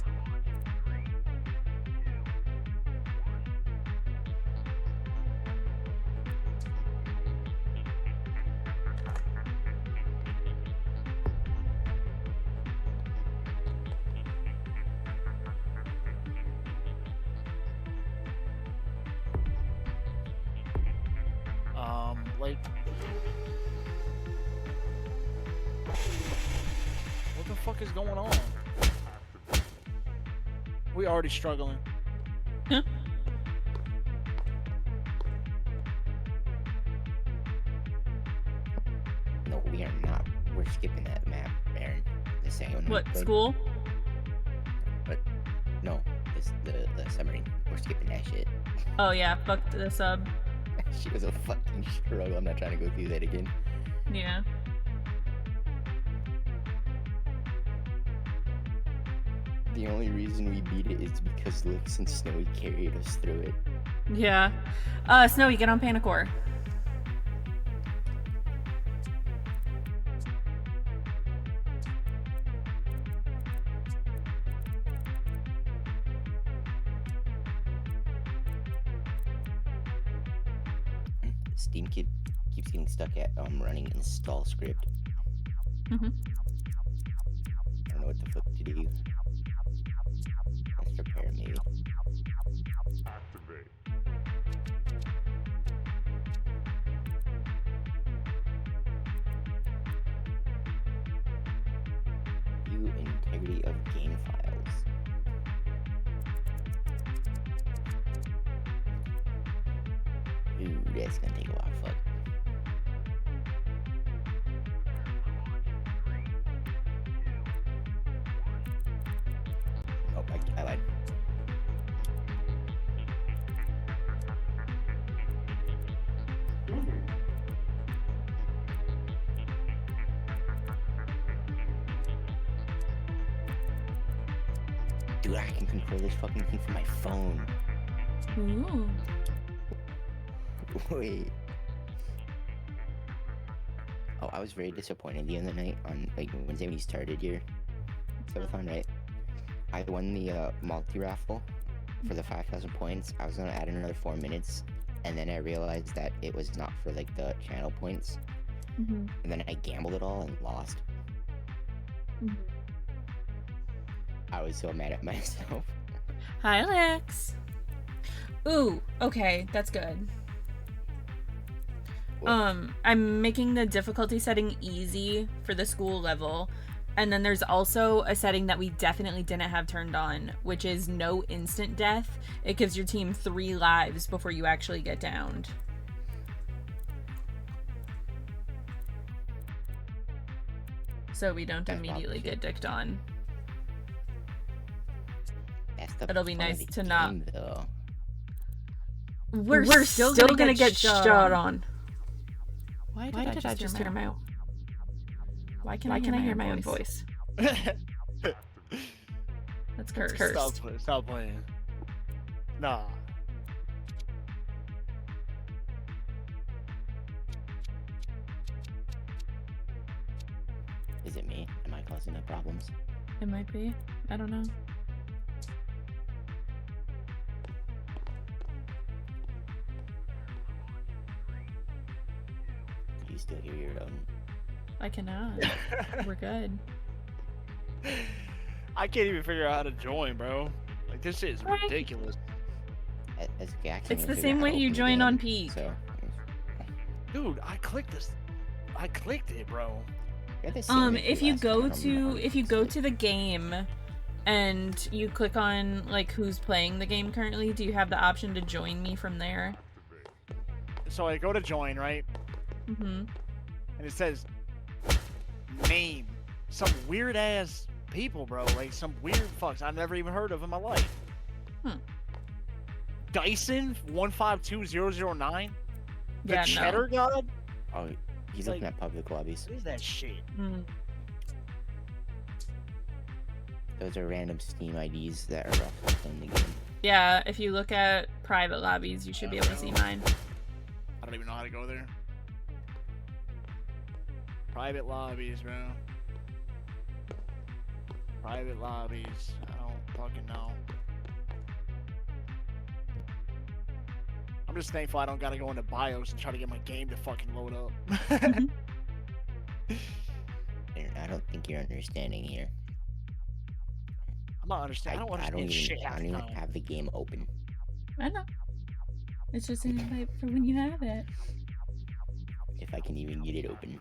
Like, what the fuck is going on? We already struggling. Huh? No, we are not. We're skipping that map, Aaron. The second What, one. school? But no, it's the submarine. We're skipping that shit. Oh yeah, fuck the sub. She was a fucking struggle. I'm not trying to go through that again. Yeah. The only reason we beat it is because Lix and Snowy carried us through it. Yeah. Snowy, get on Panicore. Steam keeps getting stuck at running install script. Mhm. I don't know what the fuck to do. Let's prepare maybe. View integrity of game files. Ooh, that's gonna take a while. Fuck. Oh, I lied. Dude, I can control this fucking thing from my phone. Ooh. Wait. Oh, I was very disappointed the other night on like Wednesday when you started your subathon, right? I won the multi-raffle for the 5,000 points. I was gonna add another 4 minutes, and then I realized that it was not for like the channel points. Mhm. And then I gambled it all and lost. Mhm. I was so mad at myself. Hi, Lex. Ooh, okay, that's good. What? I'm making the difficulty setting easy for the school level. And then there's also a setting that we definitely didn't have turned on, which is no instant death. It gives your team 3 lives before you actually get downed. So we don't That's immediately probably get dicked on. That's the It'll be fun of nice the to not- game, though. We're still gonna get shot on. Why did I just hear my own? Why can I hear my own voice? That's cursed. Stop playing. Nah. Is it me? Am I causing the problems? It might be. I don't know. Do you still hear your own? I cannot. We're good. I can't even figure out how to join, bro. Like, this shit is Right. ridiculous. It's It's the same way you join on Peak. So, Dude, I clicked this. I clicked it, bro. yeah, the same issue If you last go time to on the game and you click on like who's playing the game currently, do you have the option to join me from there? So I go to join, right? Mm-hmm. And it says name. Some weird ass people, bro. Like some weird fucks I've never even heard of in my life. Hmm. Dyson 152009? The Yeah, Cheddar God? Oh, he's Like- looking at public lobbies. What is that shit? no. Mm. Those are random Steam IDs that are also in the game. Yeah, if you look at private lobbies, you should be able to see mine. I don't even know how to go there. Private lobbies, bro. Private lobbies. I don't fucking know. I'm just thankful I don't gotta go into BIOS and try to get my game to fucking load up. I don't think you're understanding here. I'm not understanding. I don't understand shit I half don't the even time. have the game open. I know. It's just an invite for when you have it. If I can even get it open.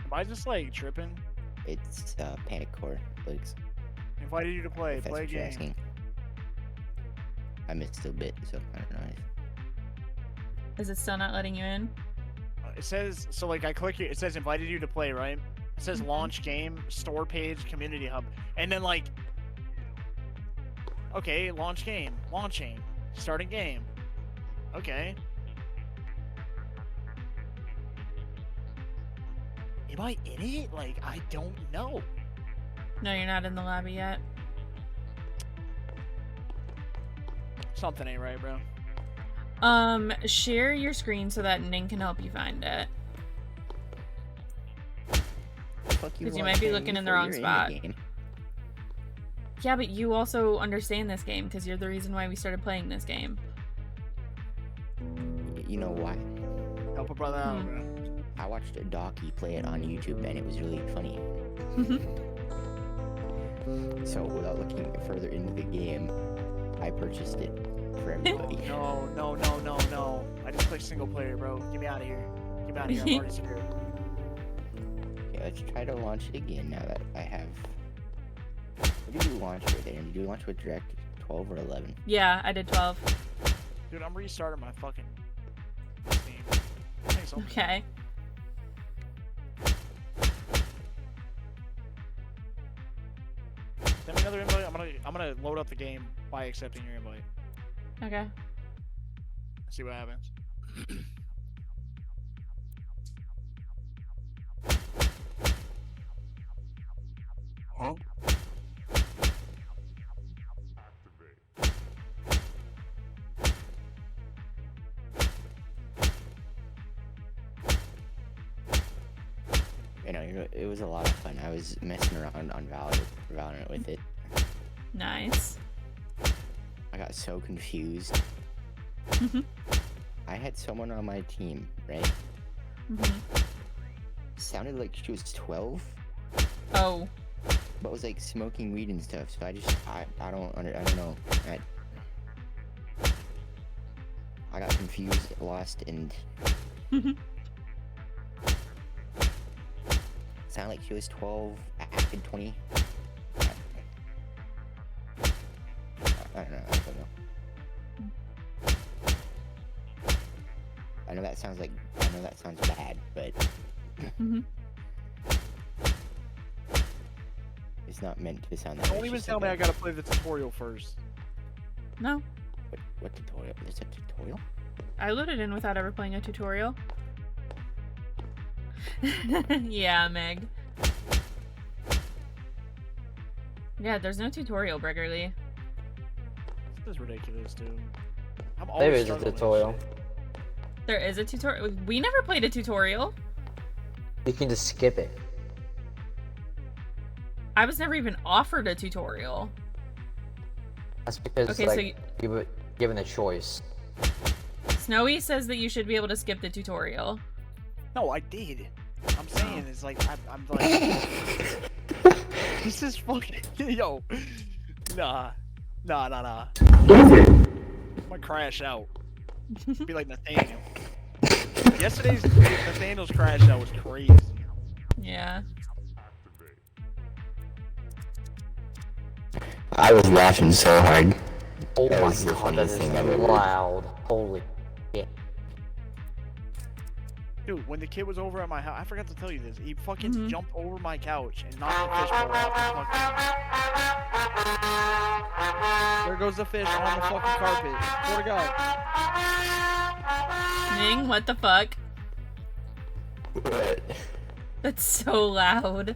Am I just like tripping? It's Panic Core, Luke's. Invited you to play. If that's Play a what you're game. asking. I missed a bit, so I don't know. Is it still not letting you in? It says so. Like I click it. It says invited you to play. Right. It says launch game, store page, community hub, and then like. Okay, launch game, launching, starting game. Okay. Am I in it? Like, I don't know. No, you're not in the lobby yet. Something ain't right, bro. Share your screen so that Ning can help you find it. Because you might be looking in the wrong spot. Yeah, but you also understand this game because you're the reason why we started playing this game. You know why? Help a brother out, bro. I watched a docu play it on YouTube and it was really funny. So without looking further into the game, I purchased it for everybody. No. I just clicked single player, bro. Get me out of here. Get me out of here. I'm already scared. Okay, let's try to launch it again now that I have. What did you launch with, Aaron? Did you launch with Direct 12 or 11? Yeah, I did 12. Dude, I'm restarting my fucking Steam. Thanks, I'll- Okay. Send me another invite. I'm gonna load up the game by accepting your invite. Okay. See what happens. Huh? You know, it was a lot of fun. I was messing around on Valorant with it. Nice. I got so confused. I had someone on my team, right? Sounded like she was 12, Oh. but was like smoking weed and stuff. So I don't know. I got confused, lost, and sounded like she was 12, acted 20. I don't know. I know that sounds bad, but it's not meant to sound that way. Don't even tell me I gotta play the tutorial first. No. What tutorial? There's a tutorial? I loaded in without ever playing a tutorial. Yeah, Meg. Yeah, there's no tutorial, Breggerly. This is ridiculous, dude. I'm There always is a struggling with tutorial. shit. There is a tutorial. We never played a tutorial. You can just skip it. I was never even offered a tutorial. That's because Okay, like you were given a choice. Snowy says that you should be able to skip the tutorial. No, I did. I'm saying it's like I'm like this is fucking yo. Nah. I'm gonna crash out. Be like Nathaniel. Yesterday's Nathaniel's crash out was crazy. Yeah. I was laughing so hard. Oh That my was the god, that funniest is thing I've ever- loud. Holy shit. Dude, when the kid was over at my house, I forgot to tell you this. He fucking Mhm. jumped over my couch and knocked the fishbowl off the fucking... There goes the fish on the fucking carpet. Swear to God. Ning, what the fuck? What? That's so loud.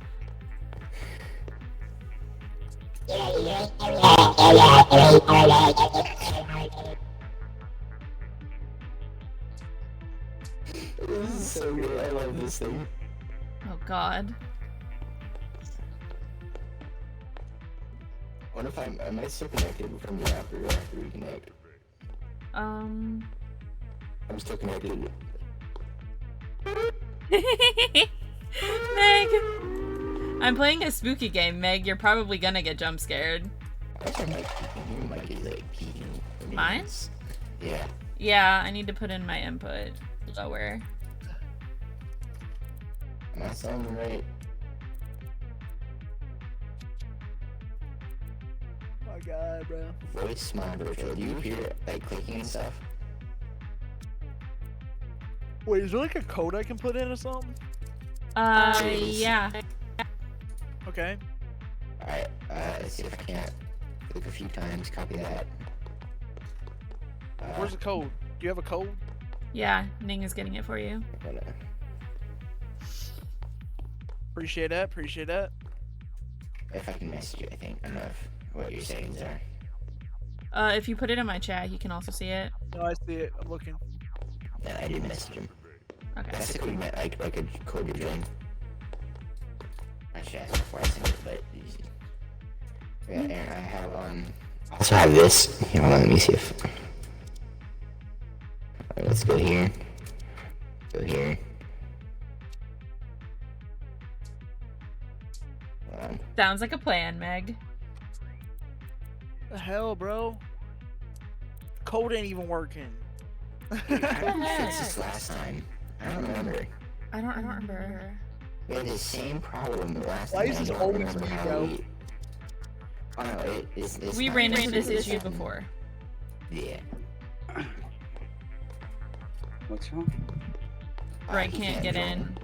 This is so good. I love this thing. Oh god. I wonder if am I still connected from the app or after we connect? I'm still connected. Meg! I'm playing a spooky game, Meg. You're probably gonna get jump scared. I think you might be like peeking. Mine? Yeah. Yeah, I need to put in my input lower. Am I sounding right? Oh my God, bro. Voice monitor. Do you hear like clicking and stuff? Wait, is there like a code I can put in or something? Jeez. Yeah. Okay. Alright, let's see if I can't click a few times, copy that. Where's the code? Do you have a code? Yeah, Ning is getting it for you. I'm gonna- Appreciate that. Appreciate that. If I can message you, I think. I don't know if what your settings are. If you put it in my chat, he can also see it. No, I see it. I'm looking. No, I didn't message him. Okay. That's the code you meant, like a code to join. I should ask before I send it, but yeah, and I have I also have this. Hold on, let me see if let's go here. Go here. Hold on. Sounds like a plan, Meg. The hell, bro? Code ain't even working. How did we fix this last time? I don't remember. I don't remember. We had the same problem last Why time. is I this don't always remember me, how bro? Oh no, it's We not ran an into this issue. issue before. Yeah. What's wrong? Greg He can't get join. in.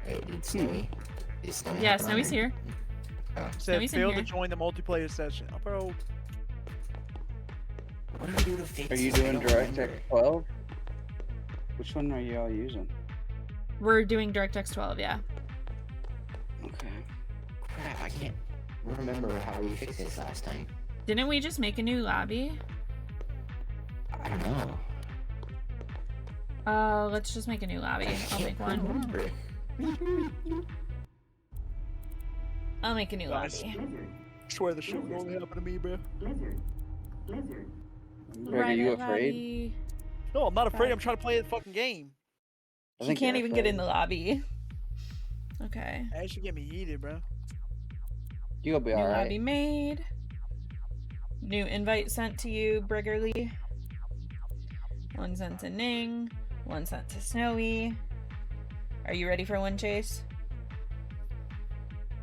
Wait, did Snowy? Is Snowy Yeah, hopping on Snowy's there? here. Said Snowy's in failed to here. join the multiplayer session. Oh, bro, What do we do to fix Are you this? I doing don't DirectX remember. 12? Which one are you all using? We're doing DirectX 12, yeah. Okay. Crap, I can't remember how we fixed this last time. Didn't we just make a new lobby? I don't know. Let's just make a new lobby. I I'll make can't one. remember. I'll make a new Nice. lobby. I swear this shit would only happen to me, bro. Greg, are you afraid? Lobby. No, I'm not afraid. I'm trying to play the fucking game. I He think can't you're even get in afraid. the lobby. Okay. That should get me heated, bro. You'll be New alright. lobby made. New invite sent to you, Briggerly. One sent to Ning. One sent to Snowy. Are you ready for one, Chase?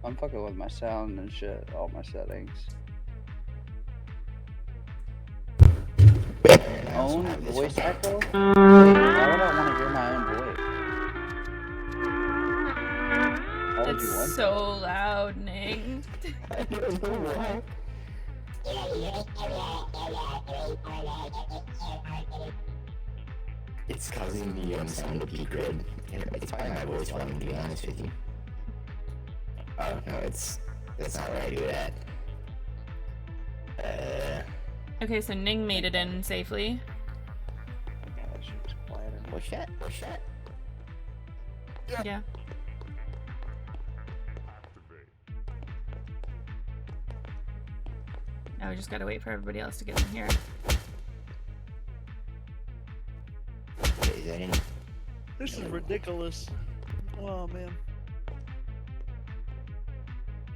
I'm fucking with my sound and shit, all my settings. Own voice echo? Wait, why would I want to hear my own voice? Why would It's you want so loud, Ning. I don't know why. It's causing the sound to peak red. It's probably my voice volume, to be honest with you. Oh, no, that's not where I do it at. Okay, so Ning made it in safely. Yeah, that shit was quieter. What's that? What's that? Yeah. Now we just gotta wait for everybody else to get in here. Wait, is that any? This is ridiculous. Oh, man.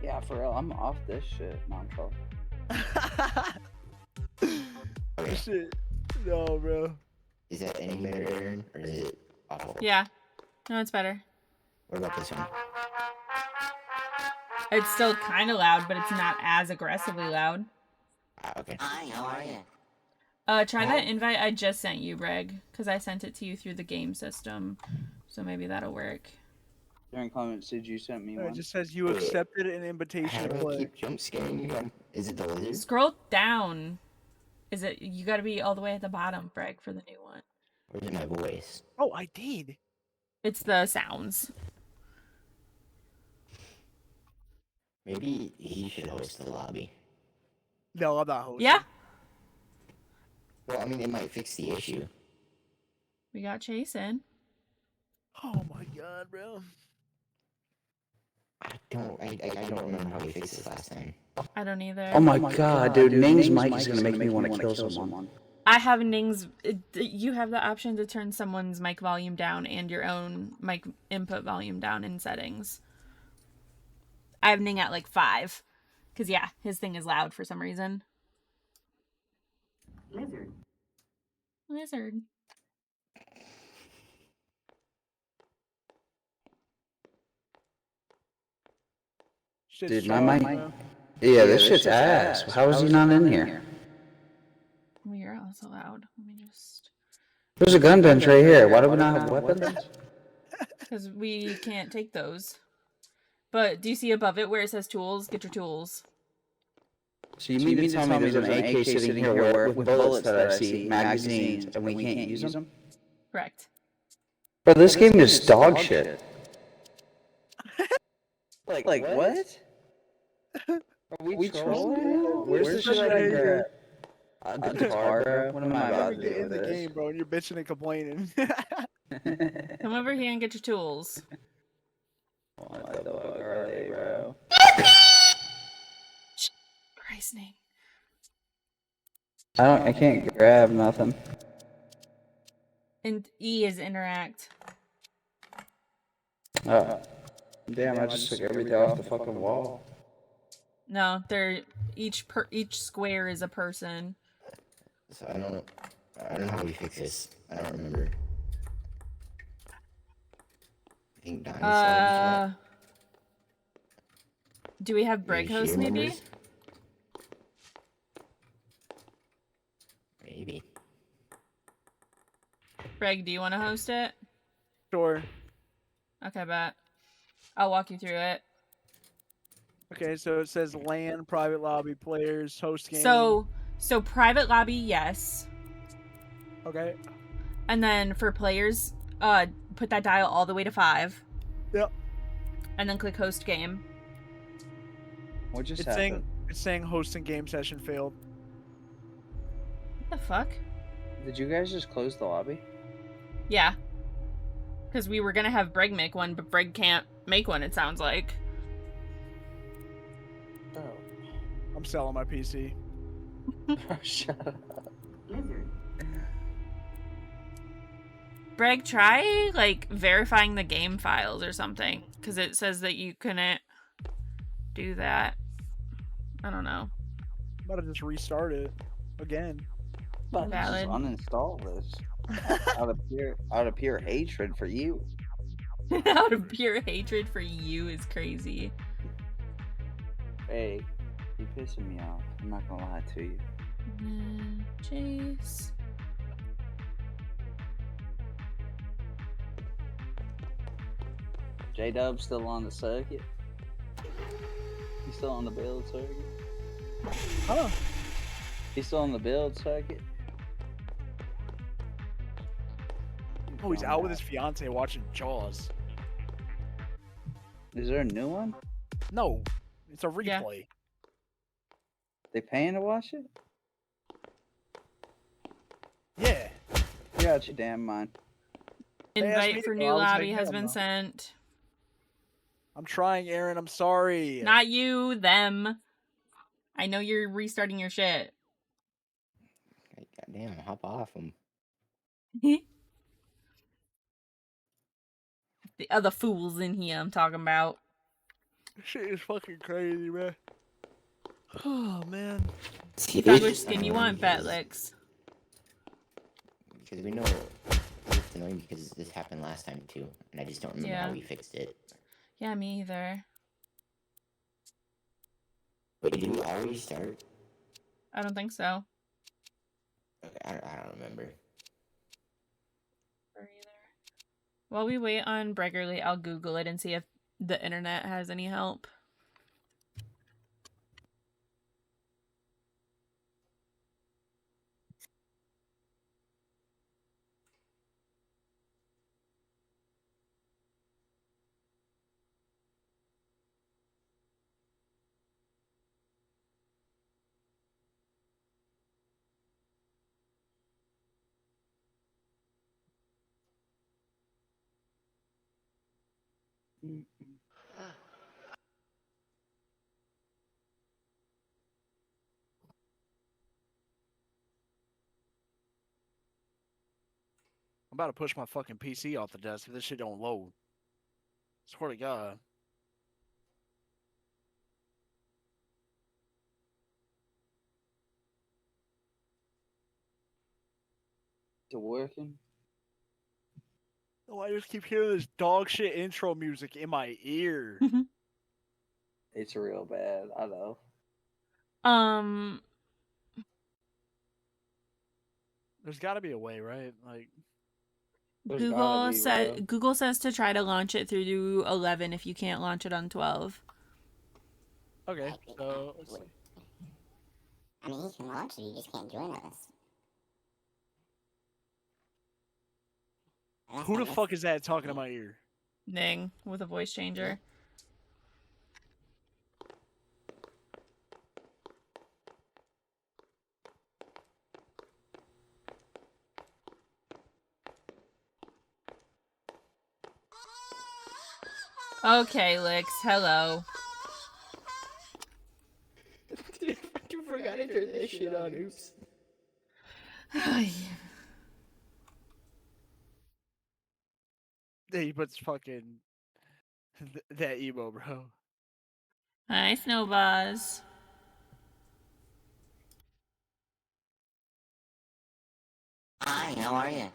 Yeah, for real, I'm off this shit. No, I'm trouble. Okay, Shit. No, bro. is that any better, Aaron? Or is it awful? Yeah. No, it's better. What about this one? It's still kind of loud, but it's not as aggressively loud. Okay. Hi, how are you? Try that invite I just sent you, Breg, because I sent it to you through the game system. So maybe that'll work. During comments, did you send me It one? just says you accepted an invitation How to do I play. keep jump scaring you? Is it the lizard? Scroll down. Is it? You gotta be all the way at the bottom, Breg, for the new one. Or is it my voice? Oh, I did. It's the sounds. Maybe he should host the lobby. No, I'm not hosting. Yeah. Well, I mean, it might fix the issue. We got Chase in. Oh my god, bro. I don't remember how we fixed this last time. I don't either. Oh my god, dude, Ning's mic is gonna make me want to kill someone. I have Ning's. You have the option to turn someone's mic volume down and your own mic input volume down in settings. I have Ning at like 5. Because, yeah, his thing is loud for some reason. Lizard. Shit's Dude, my strong, mic- bro. Yeah, this shit's ass. How is he not in here? Oh, you're also loud. Let me just... There's a gun bench right here. Why do we not have weapons? Because we can't take those. But do you see above it where it says tools? Get your tools. So you mean to tell me there's an AK sitting here where, with bullets that I see, magazines, and we can't use them? Correct. Bro, this game is dog shit. Like what? Are we trolling? Where's the shit I can grab? A guitar, bro? What am I about to Get do in with the this? game, bro, and you're bitching and complaining. Come over here and get your tools. What the fuck are they, bro? Christ name. I can't grab nothing. And E is interact. Oh. Damn, I just took everything off the fucking wall. No, they're each square is a person. So I don't know how we fix this. I don't remember. I think Donnie's still in the chat. Do we have break Maybe she host maybe? remembers. Maybe. Greg, do you want to host it? Sure. Okay, bet. I'll walk you through it. Okay, so it says LAN, private lobby, players, host game. So private lobby, yes. Okay. And then for players, put that dial all the way to 5. Yep. And then click host game. What just It's happened? saying hosting game session failed. What the fuck? Did you guys just close the lobby? Yeah. Because we were gonna have Breg make one, but Breg can't make one, it sounds like. Oh. I'm selling my PC. Shut up. Breg, try, like, verifying the game files or something. Because it says that you couldn't do that. I don't know. I'm about to just restart it again. But Valid. just uninstall this. out of pure hatred for you. Out of pure hatred for you is crazy. Hey, you're pissing me off. I'm not gonna lie to you. Chase. J-Dub's still on the circuit. He's still on the build circuit. Huh? He's still on the build circuit. Oh, he's out with his fiance watching Jaws. Is there a new one? No, it's a replay. They paying to watch it? Yeah. You got your damn mind. They asked me Invite to for go, new I was like, lobby has hell been no. sent. I'm trying, Aaron. I'm sorry. Not you, them. I know you're restarting your shit. Goddamn, hop off him. The other fools in here I'm talking about. Shit is fucking crazy, man. Oh, man. See, Which skin you want, Betlix? Because we know it's annoying because this happened last time too, and I just don't remember how we fixed it. Yeah, me either. But did we already start? I don't think so. Okay, I don't remember. While we wait on Breggerly, I'll Google it and see if the internet has any help. I'm about to push my fucking PC off the desk if this shit don't load. Swear to God. Is it working? Oh, I just keep hearing this dog shit intro music in my ear. It's real bad. I know. There's got to be a way, right? Like, Google says to try to launch it through 11 if you can't launch it on 12. okay, so let's see. I mean, he can launch it, he just can't join us. Who the fuck is that talking in my ear? Ning with a voice changer. Okay, Lix, hello. I fucking forgot to turn this shit on. Oops. He puts fucking that emo, bro. Hi, Snowbuzz. Hi, how are you?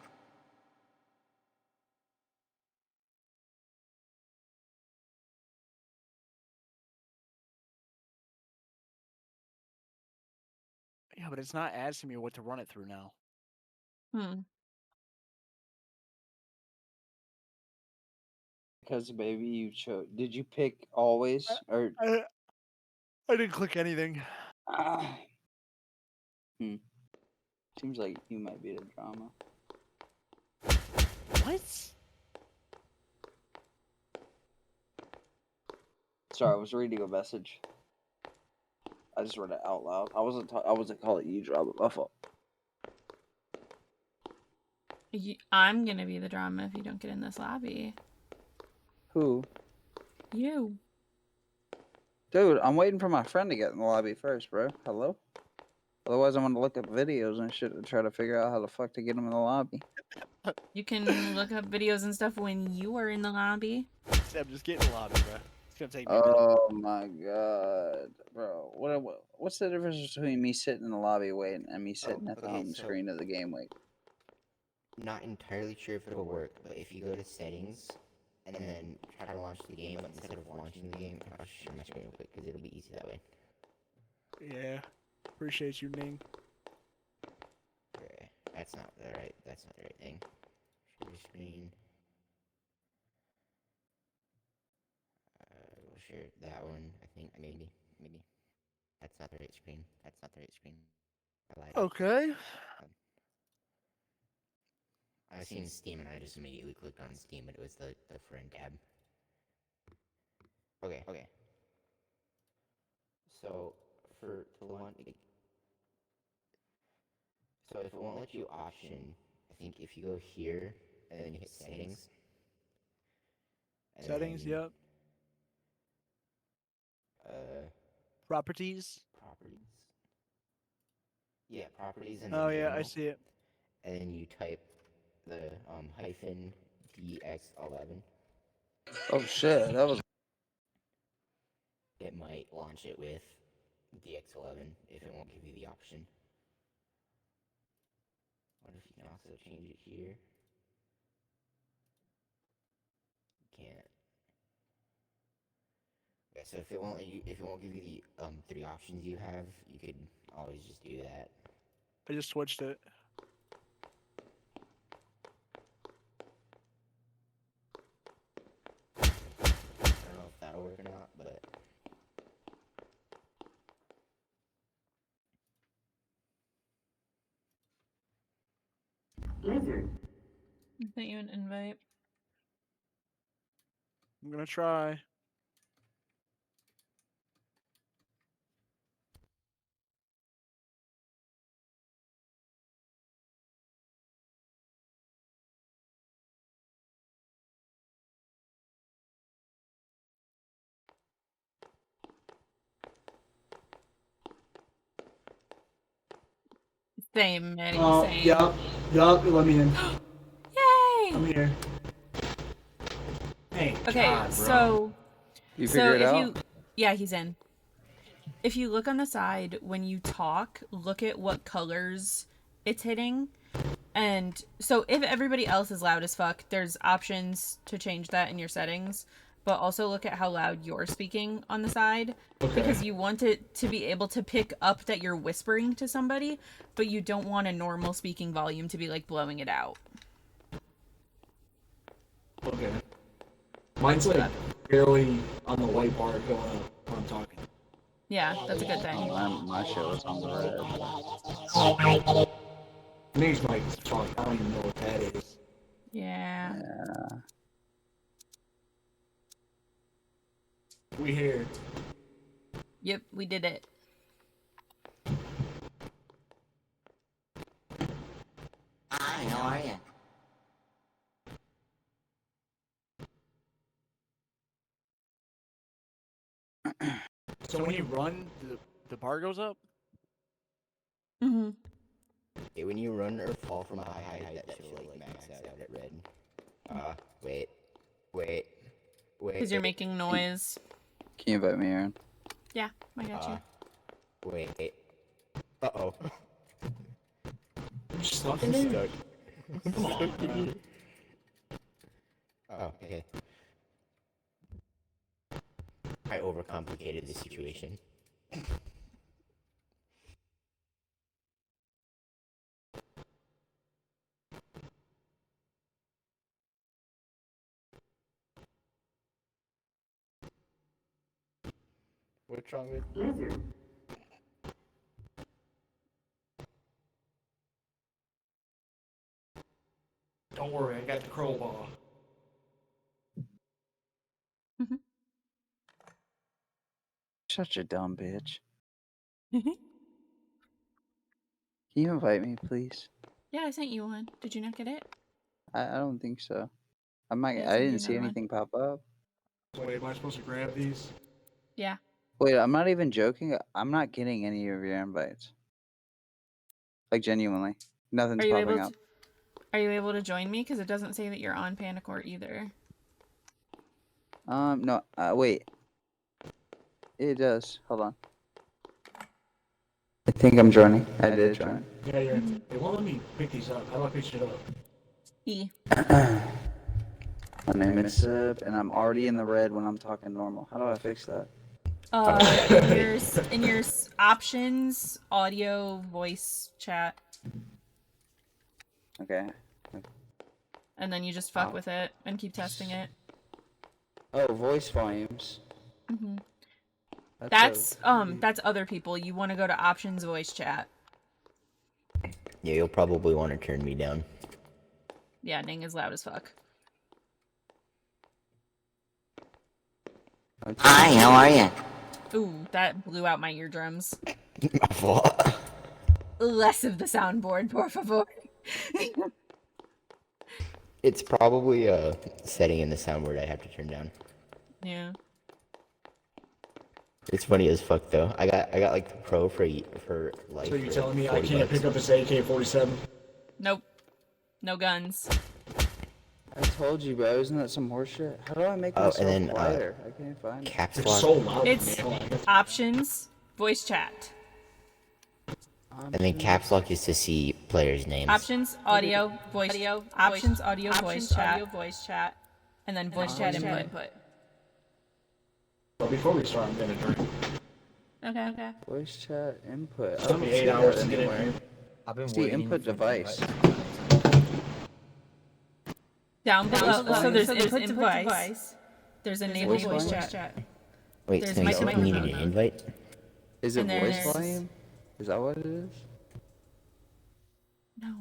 Yeah, but it's not asking me what to run it through now. Hmm. Because baby, you chose. Did you pick always or? I didn't click anything. Ah. Seems like you might be the drama. What? Sorry, I was reading a message. I just read it out loud. I wasn't calling you drama. My fault. I'm gonna be the drama if you don't get in this lobby. Who? You. Dude, I'm waiting for my friend to get in the lobby first, bro. Hello? Otherwise, I'm gonna look up videos and shit to try to figure out how the fuck to get him in the lobby. You can look up videos and stuff when you are in the lobby. Sam, just get in the lobby, bro. It's gonna take me a minute. Oh my god, bro. What's the difference between me sitting in the lobby waiting and me sitting at the okay, home so- screen of the game waiting? Not entirely sure if it'll work, but if you go to settings and then try to launch the game, but instead of launching the game, I'll share my screen real quick because it'll be easy that way. Yeah. Appreciate you, Ning. Okay, that's not the right thing. Share screen. We'll share that one. I think maybe. That's not the right screen. I lied. Okay. I seen Steam and I just immediately clicked on Steam, but it was the friend tab. Okay. So to launch, so if it won't let you option, I think if you go here and then you hit settings. and Settings, then, yep. Properties. Properties. Yeah, properties and Oh then yeah, I general. see it. And then you type the hyphen DX11. Oh shit, that was. It might launch it with DX11 if it won't give you the option. What if you can also change it here? You can't. Okay, so if it won't give you the 3 options you have, you could always just do that. I just switched it. I don't know if that'll work or not, but Lizard. I sent you an invite. I'm gonna try. Same, Eddie, Oh, same. yup, let me in. I'm Yay! here. Hey, Okay, God, bro. so You so figure it if out? you yeah, he's in. If you look on the side when you talk, look at what colors it's hitting. And so if everybody else is loud as fuck, there's options to change that in your settings. But also look at how loud you're speaking on the side. Okay. Because you want it to be able to pick up that you're whispering to somebody, but you don't want a normal speaking volume to be like blowing it out. Okay. Mine's like barely on the white bar going up when I'm talking. Yeah, that's a good thing. My show is on the red. Name's Mike is fuck. I don't even know what that is. Yeah. We here. Yep, we did it. Hi, how are you? So when you run, the bar goes up? Mm-hmm. when you run or fall from a high height, that should like max out at red. Wait. Wait. Because you're making noise. Can you invite me, Aaron? Yeah, I got you. Wait. Uh-oh. I'm stuck I'm in there. stuck. Come on, man. Oh, okay. I overcomplicated the situation. What's wrong with you? Don't worry, I got the crowbar. Such a dumb bitch. Yeah, Can you invite me, please? I sent you one. Did you not get it? I don't think so. I might. Yeah, I I sent you didn't see another one. anything pop up. Wait, am I supposed to grab these? Yeah. Wait, I'm not even joking. I'm not getting any of your invites. Like genuinely, nothing's Are you popping able up. to? Are you able to join me? Because it doesn't say that you're on Panicore either. No. Wait. It does. Hold on. I think I'm joining. I did join. Yeah, you're. They won't let me pick these up. How do I pick shit up? E. My name is Seb, and I'm already in the red when I'm talking normal. How do I fix that? In your options, audio, voice, chat, Okay. and then you just fuck with it and keep testing it. Oh, voice volumes. hmm That's That's other people. You want to go to options, voice, chat. Yeah, you'll probably want to turn me down. Yeah, Ning is loud as fuck. Hi, how are you? Ooh, that blew out my eardrums. My fault. Less of the soundboard, por favor. It's probably a setting in the soundboard I have to turn down. Yeah. It's funny as fuck though. I got like the pro for like. So you're for telling me I 40 can't bucks. pick up this AK-47? Nope. No guns. I told you, bro. Isn't that some horseshit? How do I make Oh, myself and then quieter? I can't find it. caps It's lock, so loud. It's man. options, voice, chat. and then caps lock is to see players' names. Options, audio, voice, options, audio, voice, chat, and then voice chat input. But before we start, I'm gonna drink. Okay. Voice chat input. I Took don't me see 8 that hours to get in anywhere. here. I've been See waiting input for the device. Down below. Voice So there's volume? input device. There's enable Voice voice volume? chat. Wait, There's so you microphone. need an invite? Is it And voice there's- volume? Is that what it is? No.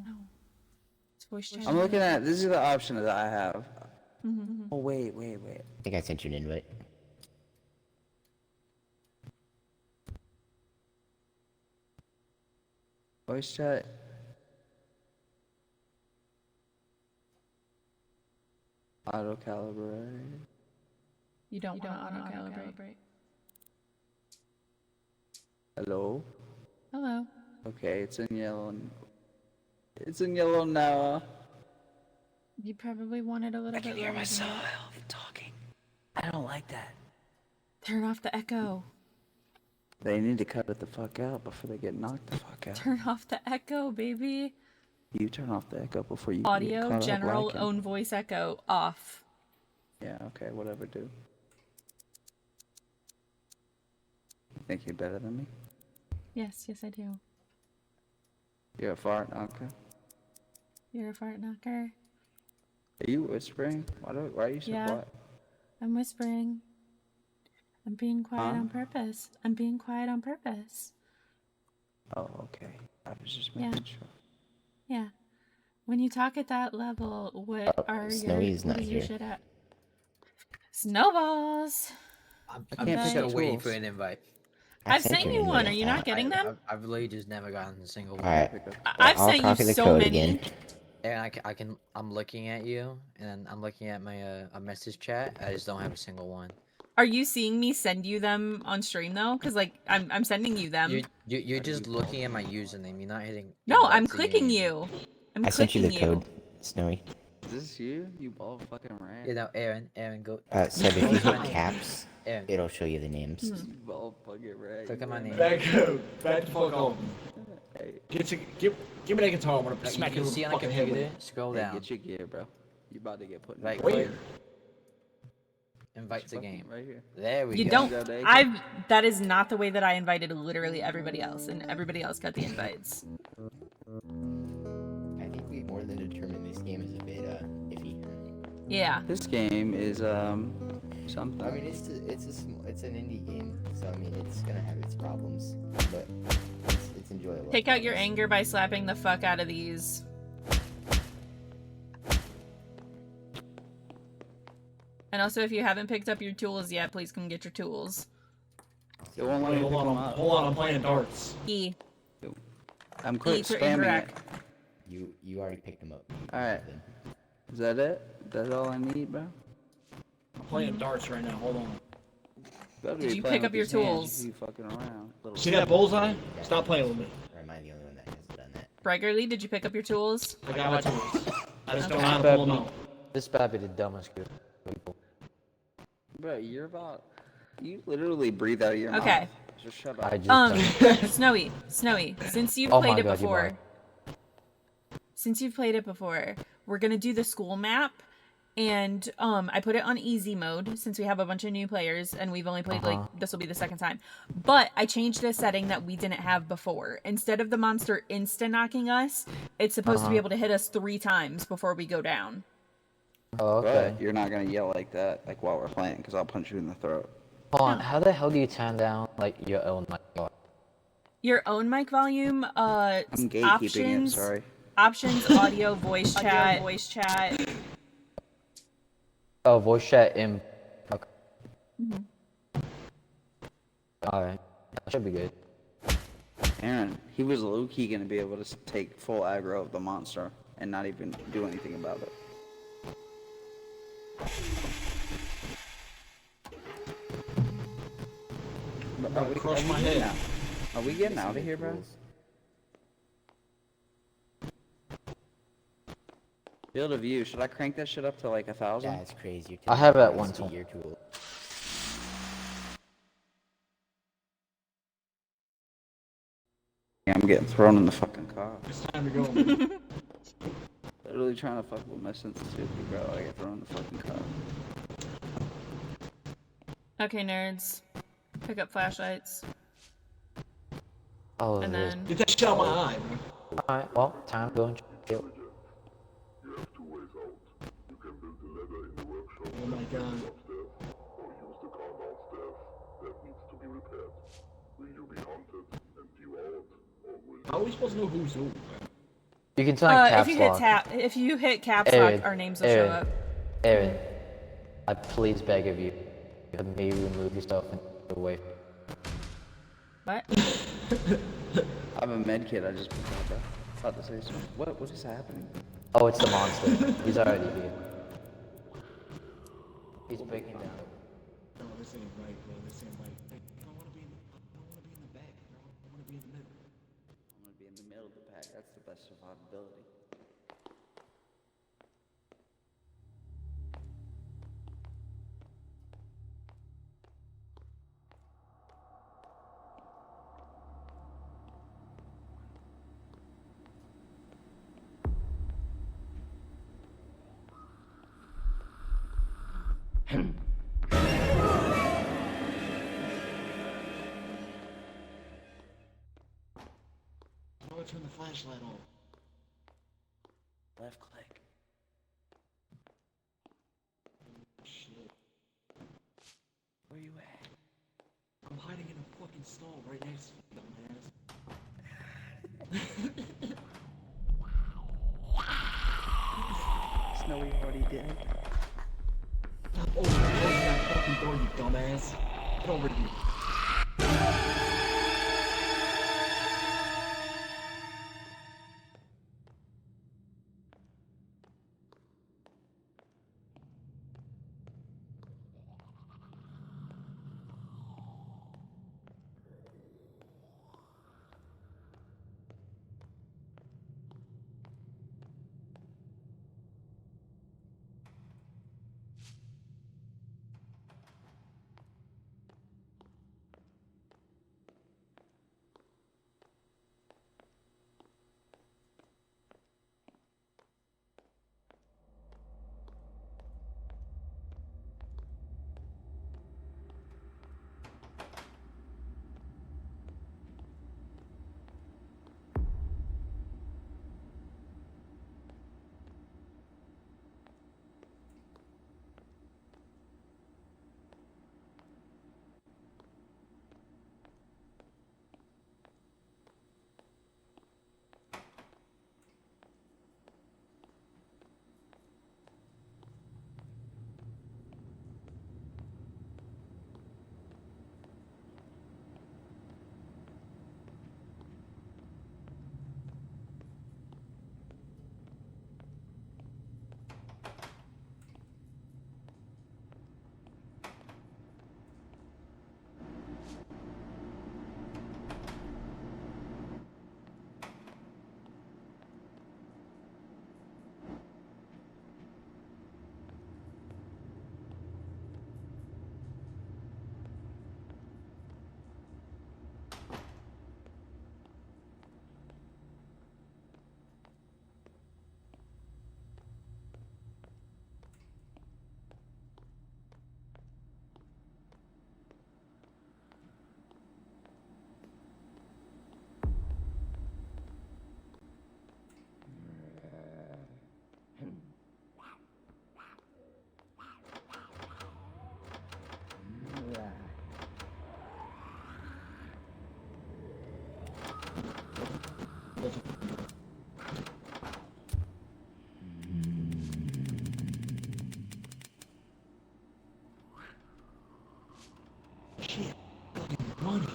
It's voice chat. I'm looking at. This is the option that I have. Mm-hmm. Oh wait. I think I sent you an invite. Voice chat. Auto calibrate. You don't want to auto calibrate. Hello. Hello. Okay, it's in yellow. It's in yellow now. You probably want it a little bit lower than that. Talking. I don't like that. Turn off the echo. They need to cut it the fuck out before they get knocked the fuck out. Turn off the echo, baby. You turn off the echo before you get Audio, caught up general, liking. own voice echo, off. Yeah, okay, whatever, dude. You think you're better than me? Yes, I do. You're a fart knocker. You're a fart knocker. Are you whispering? Why are you so Yeah. quiet? I'm whispering. I'm being quiet Huh? on purpose. I'm being quiet on purpose. Oh, okay. I was just Yeah. making sure. Yeah. When you talk at that level, what are Snowy's your not your here. shit at? Snowballs. I'm can't just pick up still waiting for tools. an invite. I've sent you one. Are you not getting them? I've really just never gotten a single one. Alright. I've I'll sent copy you the so code many. again. And I'm looking at you, and I'm looking at my a message chat. I just don't have a single one. Are you seeing me send you them on stream though? Because like I'm sending you them. You're just looking at my username. You're not hitting. No, invite I'm to clicking game. you. I'm I sent you clicking the code, Snowy. Is this you? You bald fucking rat. You know, Aaron, go. Seb, if you Go hit to my caps, Aaron, it'll show you the names. Hmm. You bald fucking rat. Click you on my ran name. Back the fuck on. Hey, Give me that guitar. I'm gonna no, smack you you see over on the the fucking head with computer, it. scroll hey, down. get your gear, bro. You about to get put in Right the click. Where? Invite to fucking game. right here. There we You go. don't. Go to AK. That is not the way that I invited literally everybody else, and everybody else got the invites. I think we more than determined this game is a bit iffy. Yeah. This game is something. I mean, it's an indie game, so I mean, it's gonna have its problems, but it's enjoyable. Take out your anger by slapping the fuck out of these. And also, if you haven't picked up your tools yet, please come get your tools. It won't let Wait, me hold pick them on. up. Hold on. I'm playing darts. E. I'm E quit for spamming indirect. it. You already picked them up. Alright. Is that it? That's all I need, bro? I'm playing darts right now. Hold on. Better Did be you playing pick up with your these hands, tools? You fucking around. Little See that bullseye? Stop playing with me. Or am I the only one that hasn't done that? Regularly, did you pick up your tools? I got my tools. I just don't know Okay. how to pull them out. This better be the dumbest group of people. Bro, you're about. You literally breathe out of your Okay. mouth. Just shut up. I just Snowy, since you've Oh played my it God, you before, lied. we're gonna do the school map, and I put it on easy mode since we have a bunch of new players and we've only played like this will be the second time. But I changed a setting that we didn't have before. Instead of the monster insta knocking us, it's supposed to be able to hit us 3 times before we go down. Oh, okay. But you're not gonna yell like that, like while we're playing, because I'll punch you in the throat. Hold on, No. how the hell do you turn down like your own mic? Your own mic volume, I'm gatekeeping options, it. Sorry. options, audio, voice chat. Oh, voice chat in. Okay. Alright, that should be good. Aaron, he was low-key gonna be able to take full aggro of the monster and not even do anything about it. Bro, crush my head. Are we getting out of here, bro? Field of view. Should I crank that shit up to like 1,000? That's crazy. I have it at Must be 120. your tool. Yeah, I'm getting thrown in the fucking car. It's time to go, man. Literally trying to fuck with my sensitivity, bro. I get thrown in the fucking car. Okay, nerds. Pick up flashlights. Oh, And this. then Get that shit out of my eye, man. Alright, well, time to go and chill. Oh my god. How are we supposed to know who's who? You can turn caps lock. if you hit caps Aaron, lock, our names will Aaron. show up. Aaron, I please beg of you, maybe remove yourself and go away. What? I have a med kit. I just picked up, bro. About to say something. What is happening? Oh, it's the monster. He's already here. He's breaking down. No, this ain't right, bro. This ain't right. Hey, I don't wanna be in the back, bro. I wanna be in the middle. I'm gonna be in the middle of the pack. That's the best survivability. How do I turn the flashlight on? Left click. Shit. Where you at? I'm hiding in a fucking stall right next to you, dumbass. Snowy already dead. Stop closing that fucking door, you dumbass. Get over here. Shit, fucking money.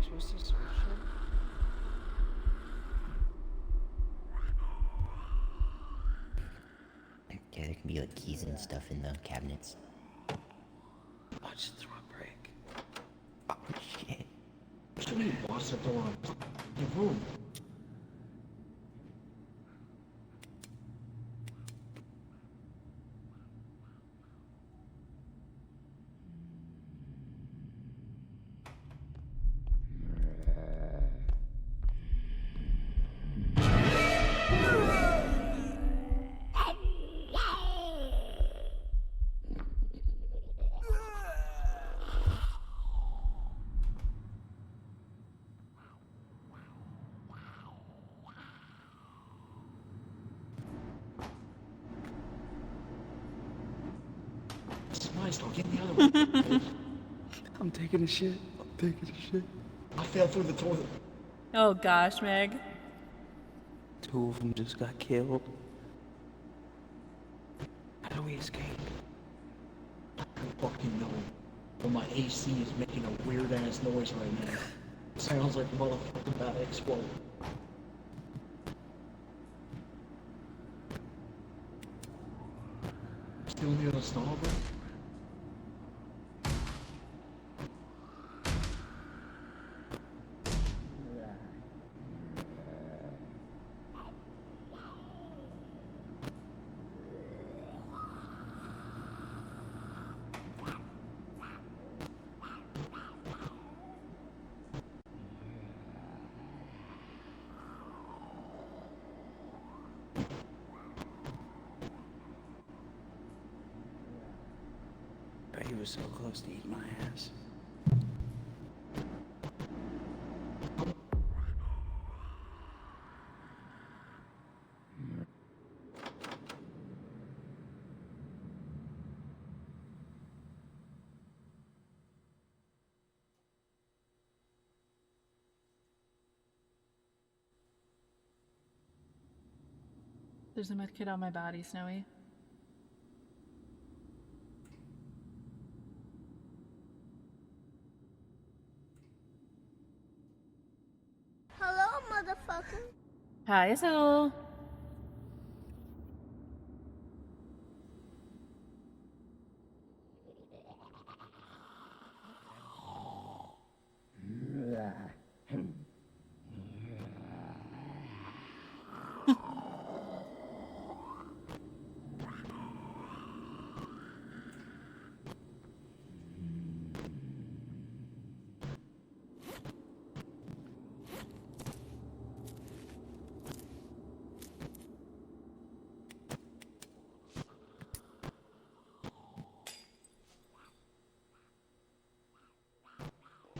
Supposed to search it? Yeah, there can be like keys and stuff in the cabinets. I just threw a brick. Oh shit. Somebody lost the door on the room. This is my store. Get in the other one. I'm taking a shit. I'm taking a shit. I fell through the toilet. Oh gosh, Meg. 2 of them just got killed. How do we escape? I don't fucking know. But my AC is making a weird ass noise right now. It sounds like the motherfucker about to explode. Still near the stall, bro? But he was so close to eating my ass. There's a medkit on my body, Snowy. Hello, motherfucker. Hi, Isel.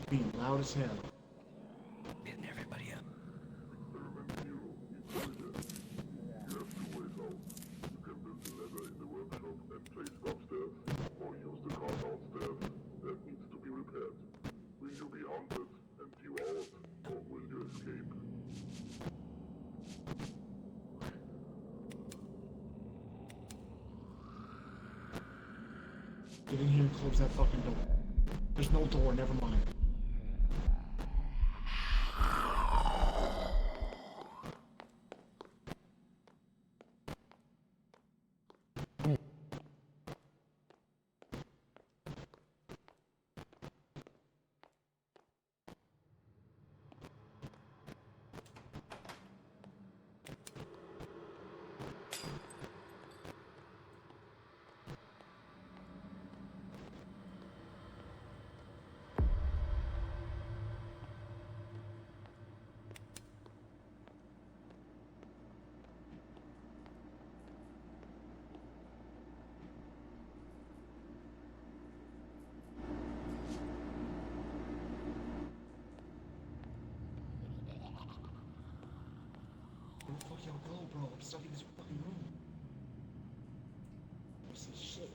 Being loud as hell. Getting everybody up. Get in here and close that fucking door. There's no door, never mind. Where the fuck y'all go, bro? I'm stuck in this fucking room. What's this shit?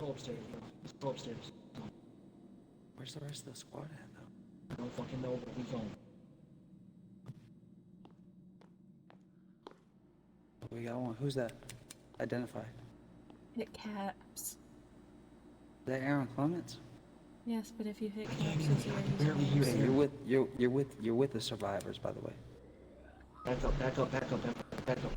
go upstairs, bro. Let's go upstairs. Where's the rest of the squad at, though? I don't fucking know, but we going. We got one. Who's that? Identify. Hit caps. Is that Aaron Clements? Yes, but if you hit I caps, can't you'll even see our barely hear usernames. Aaron. You're with the survivors, by the way. Back up, back up, back up, back up, back up.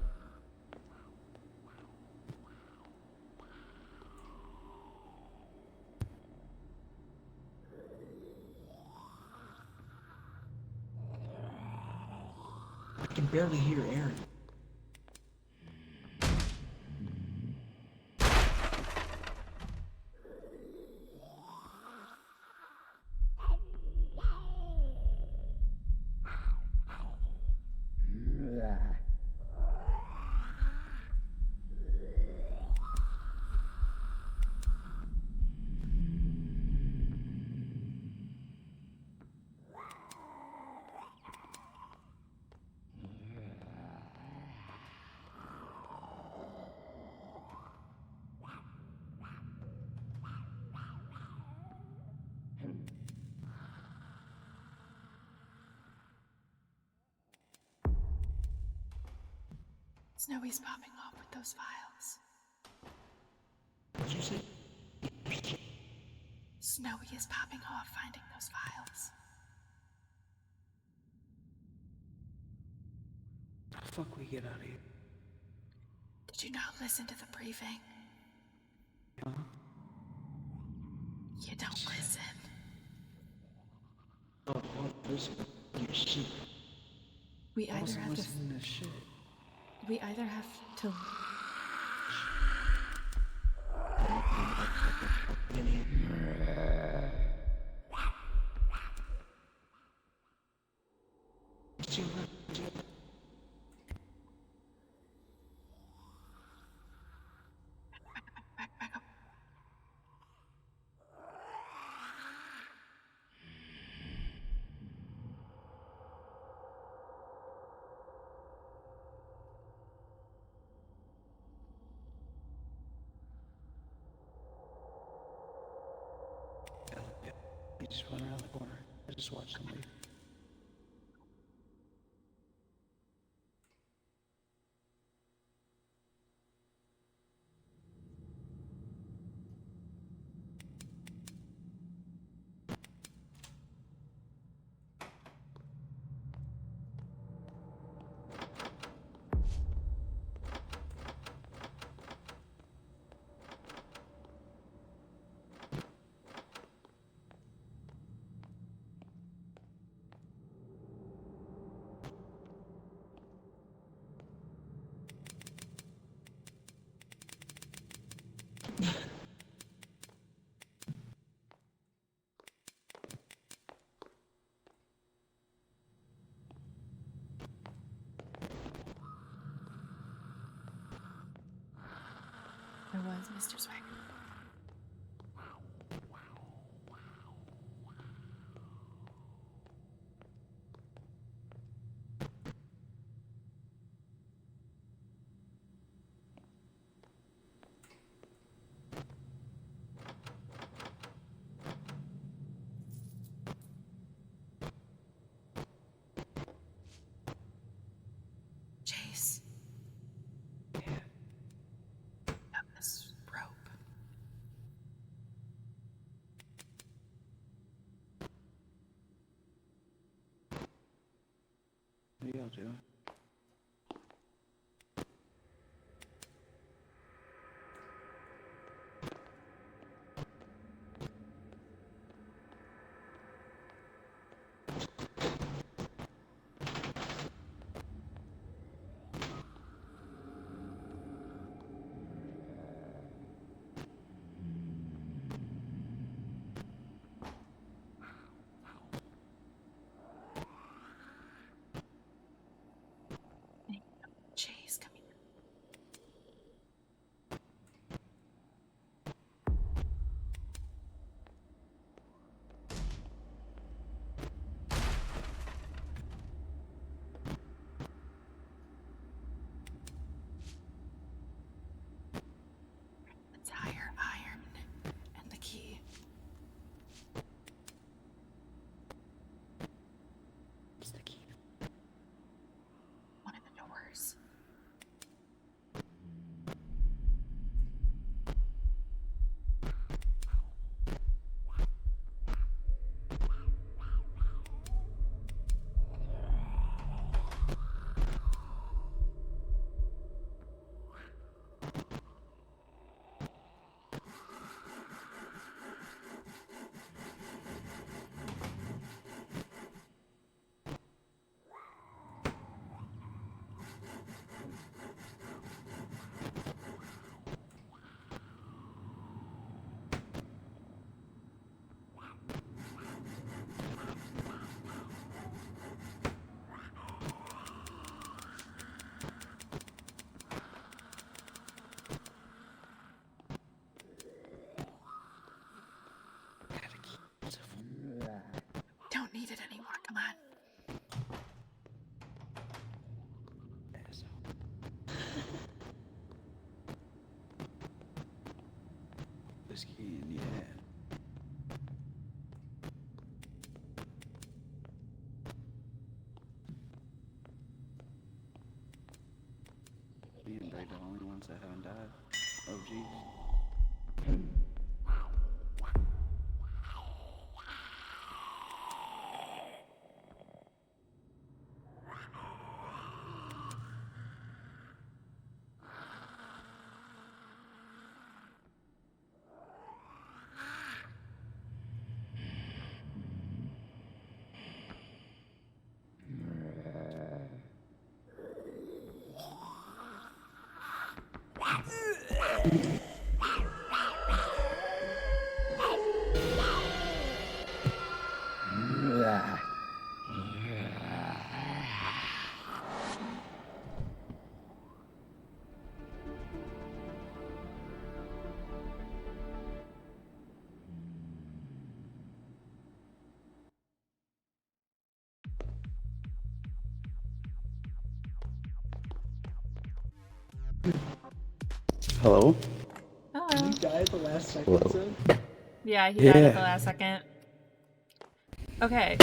I can barely hear Aaron. Snowy's popping off with those files. What'd you say? Snowy is popping off finding those files. How the fuck we get out of here? Did you not listen to the briefing? Huh? You don't listen. Oh, listen. Your shit. We I either wasn't have to. listening to shit. We either have to. In here. To your left, to your left. Back up. Yeah. He just went around the corner. I just watched him leave. There was Mr. Swagger. Chase. Up this rope. What are y'all doing? this key in, yeah. Me and Bray the only ones that haven't died. Oh, jeez. Hello? Hello. You died at the last second, Whoa. son? Yeah, he died at the last second. Okay,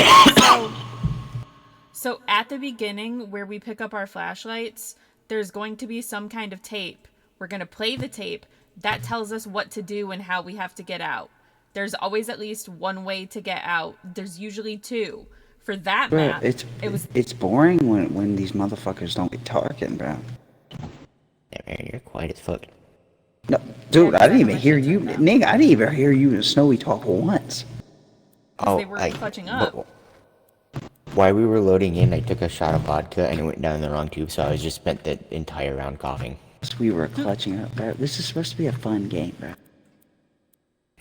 so at the beginning where we pick up our flashlights, there's going to be some kind of tape. We're going to play the tape. That tells us what to do and how we have to get out. There's always at least one way to get out. There's usually two. For that Bro, map, it's boring when these motherfuckers don't be talking, bro. Yeah, man, you're quiet as fuck. No, dude, Yeah, I didn't I even know hear my shit's you, turned down. nigga. I didn't even hear you and Snowy talk once. because they weren't clutching up. While we were loading in, I took a shot of vodka and it went down the wrong tube, so I just spent the entire round coughing. We were clutching up, bro. This is supposed to be a fun game, bro.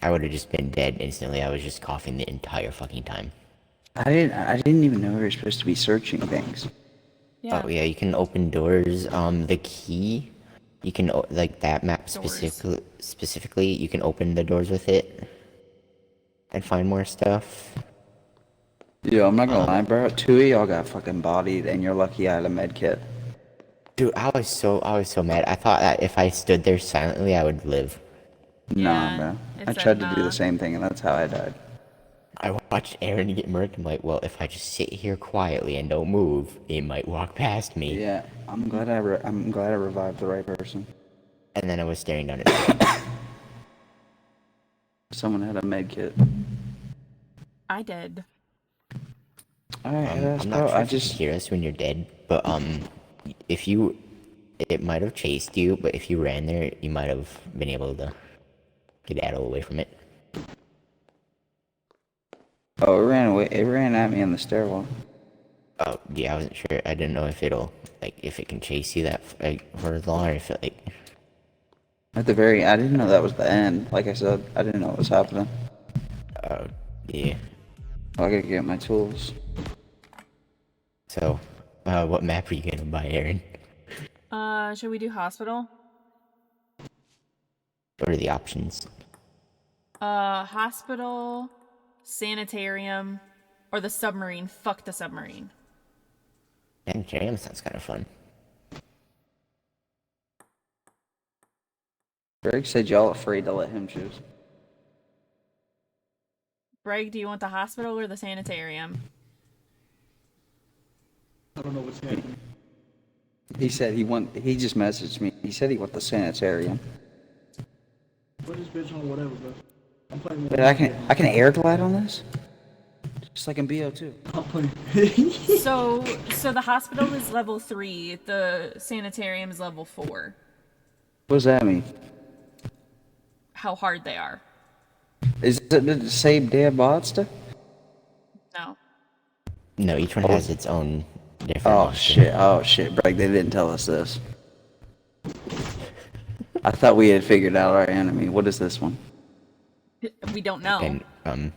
I would have just been dead instantly. I was just coughing the entire fucking time. I didn't even know we were supposed to be searching things. Yeah. Oh yeah, you can open doors. The key, you can like that map specifically. You can open the doors with it and find more stuff. Yo, I'm not gonna lie, bro. Two of y'all got fucking bodied, and you're lucky I had a med kit. Dude, I was so mad. I thought that if I stood there silently, I would live. Nah, Yeah, bro. it I said tried to do nah. the same thing, and that's how I died. I watched Aaron get murked. I'm like, well, if I just sit here quietly and don't move, it might walk past me. Yeah, I'm glad I revived the right person. And then I was staring down at him. Someone had a med kit. I did. All right, I'm not sure if you can hear us when you're dead, but if you, it might have chased you, but if you ran there, you might have been able to get away from it. Oh, it ran away. It ran at me in the stairwell. Oh, yeah, I wasn't sure. I didn't know if it'll, like, if it can chase you that for long, or if it, like... At the very, I didn't know that was the end. Like I said, I didn't know what was happening. Oh, yeah. I gotta get my tools. So, what map are you gonna buy, Aaron? Should we do hospital? What are the options? Hospital, sanitarium, or the submarine. Fuck the submarine. Sanitarium sounds kind of fun. Greg said y'all afraid to let him choose. Greg, do you want the hospital or the sanitarium? I don't know what's happening. He said he just messaged me. He said he want the sanitarium. Put this bitch on whatever, bro. I'm playing But I can air glide on this? Just like in BO2. I'm playing. So the hospital is level 3. The sanitarium is level 4. What does that mean? How hard they are. Is it the same damn monster? No. No, each one has its own different Oh monster. shit, Greg, they didn't tell us this. I thought we had figured out our enemy. What is this one? We don't know. And,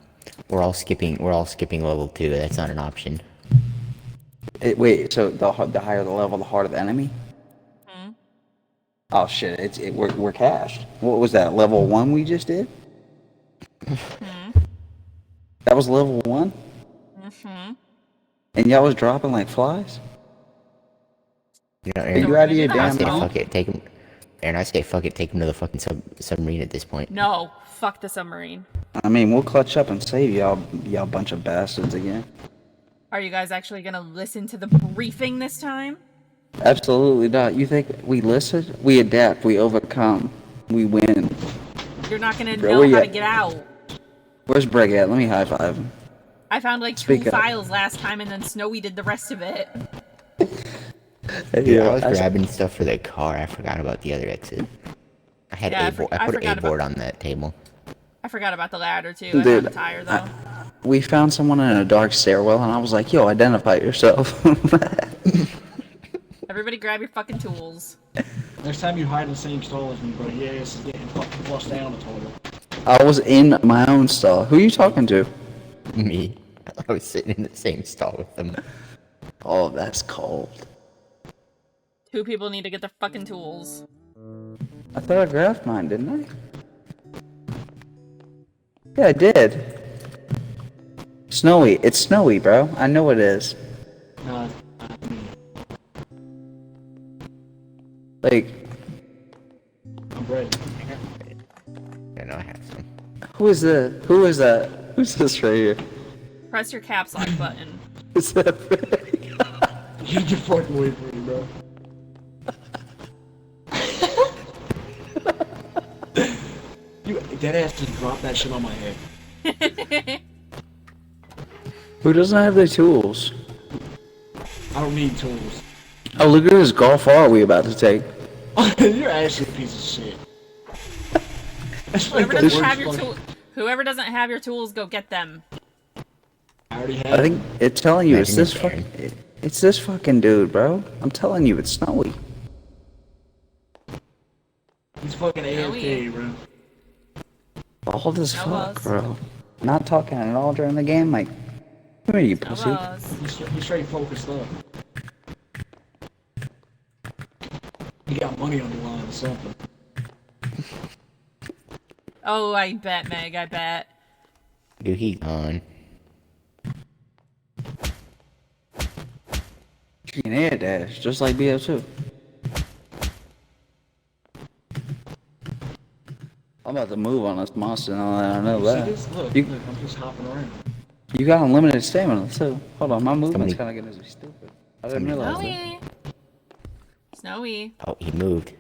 we're all skipping level 2, that's not an option. Wait, so the higher the level, the harder the enemy? Oh shit, we're cashed. What was that, level 1 we just did? That was level 1? And y'all was dropping like flies? You know, So Aaron, we're out of gonna your do damn I say hospital. fuck it, take him. And I say, fuck it, take him to the fucking submarine at this point. No, fuck the submarine. I mean, we'll clutch up and save y'all bunch of bastards again. Are you guys actually gonna listen to the briefing this time? Absolutely not. You think we listen? We adapt. We overcome. We win. You're not gonna Bro, know where you how to at? get out. Where's Brig at? Let me high five him. I found like Speak two up. files last time, and then Snowy did the rest of it. Dude, I was grabbing stuff for the car. I forgot about the other exit. I had Yeah, I put I a forgot board on that table. I forgot about the ladder too. I Dude, found the tire though. We found someone in a dark stairwell, and I was like, "Yo, identify yourself." Everybody grab your fucking tools. Next time you hide in the same stall as me, bro, your ass is getting fucking flushed down the toilet. I was in my own stall. Who are you talking to? Me. I was sitting in the same stall with them. Oh, that's cold. Two people need to get their fucking tools. I thought I grabbed mine, didn't I? Yeah, I did. Snowy. It's snowy, bro. I know it is. Nah, Like, I'm ready. I know I have some. who is that? Who's this right here? Press your caps lock button. Is that Get your fucking away from me, bro. You dead ass just dropped that shit on my head. Who doesn't have their tools? I don't need tools. Oh, look at this golf R we about to take. You're actually a piece of shit. That's like Whoever the doesn't have worst your fucking- whoever doesn't have your tools, go get them. I already have. I think it's telling you it's Imagine this it's fucking. It's this fucking dude, bro. I'm telling you, it's snowy. He's fucking AFK, bro. All this No fuck, was. bro. Not talking at all during the game. Like, come here, you No pussy. was. He's straight focused up. He got money on the line or something. Oh, I bet, Meg. I bet. Dude, he gone. You can air dash, just like BO2. I'm about to move on this monster now that I know See that. this? Look, You- look, I'm just hopping around. You got unlimited stamina too. Hold on, my movement's Somebody- kind of getting stupid. I didn't realize that. Snowy. Snowy. Oh, he moved.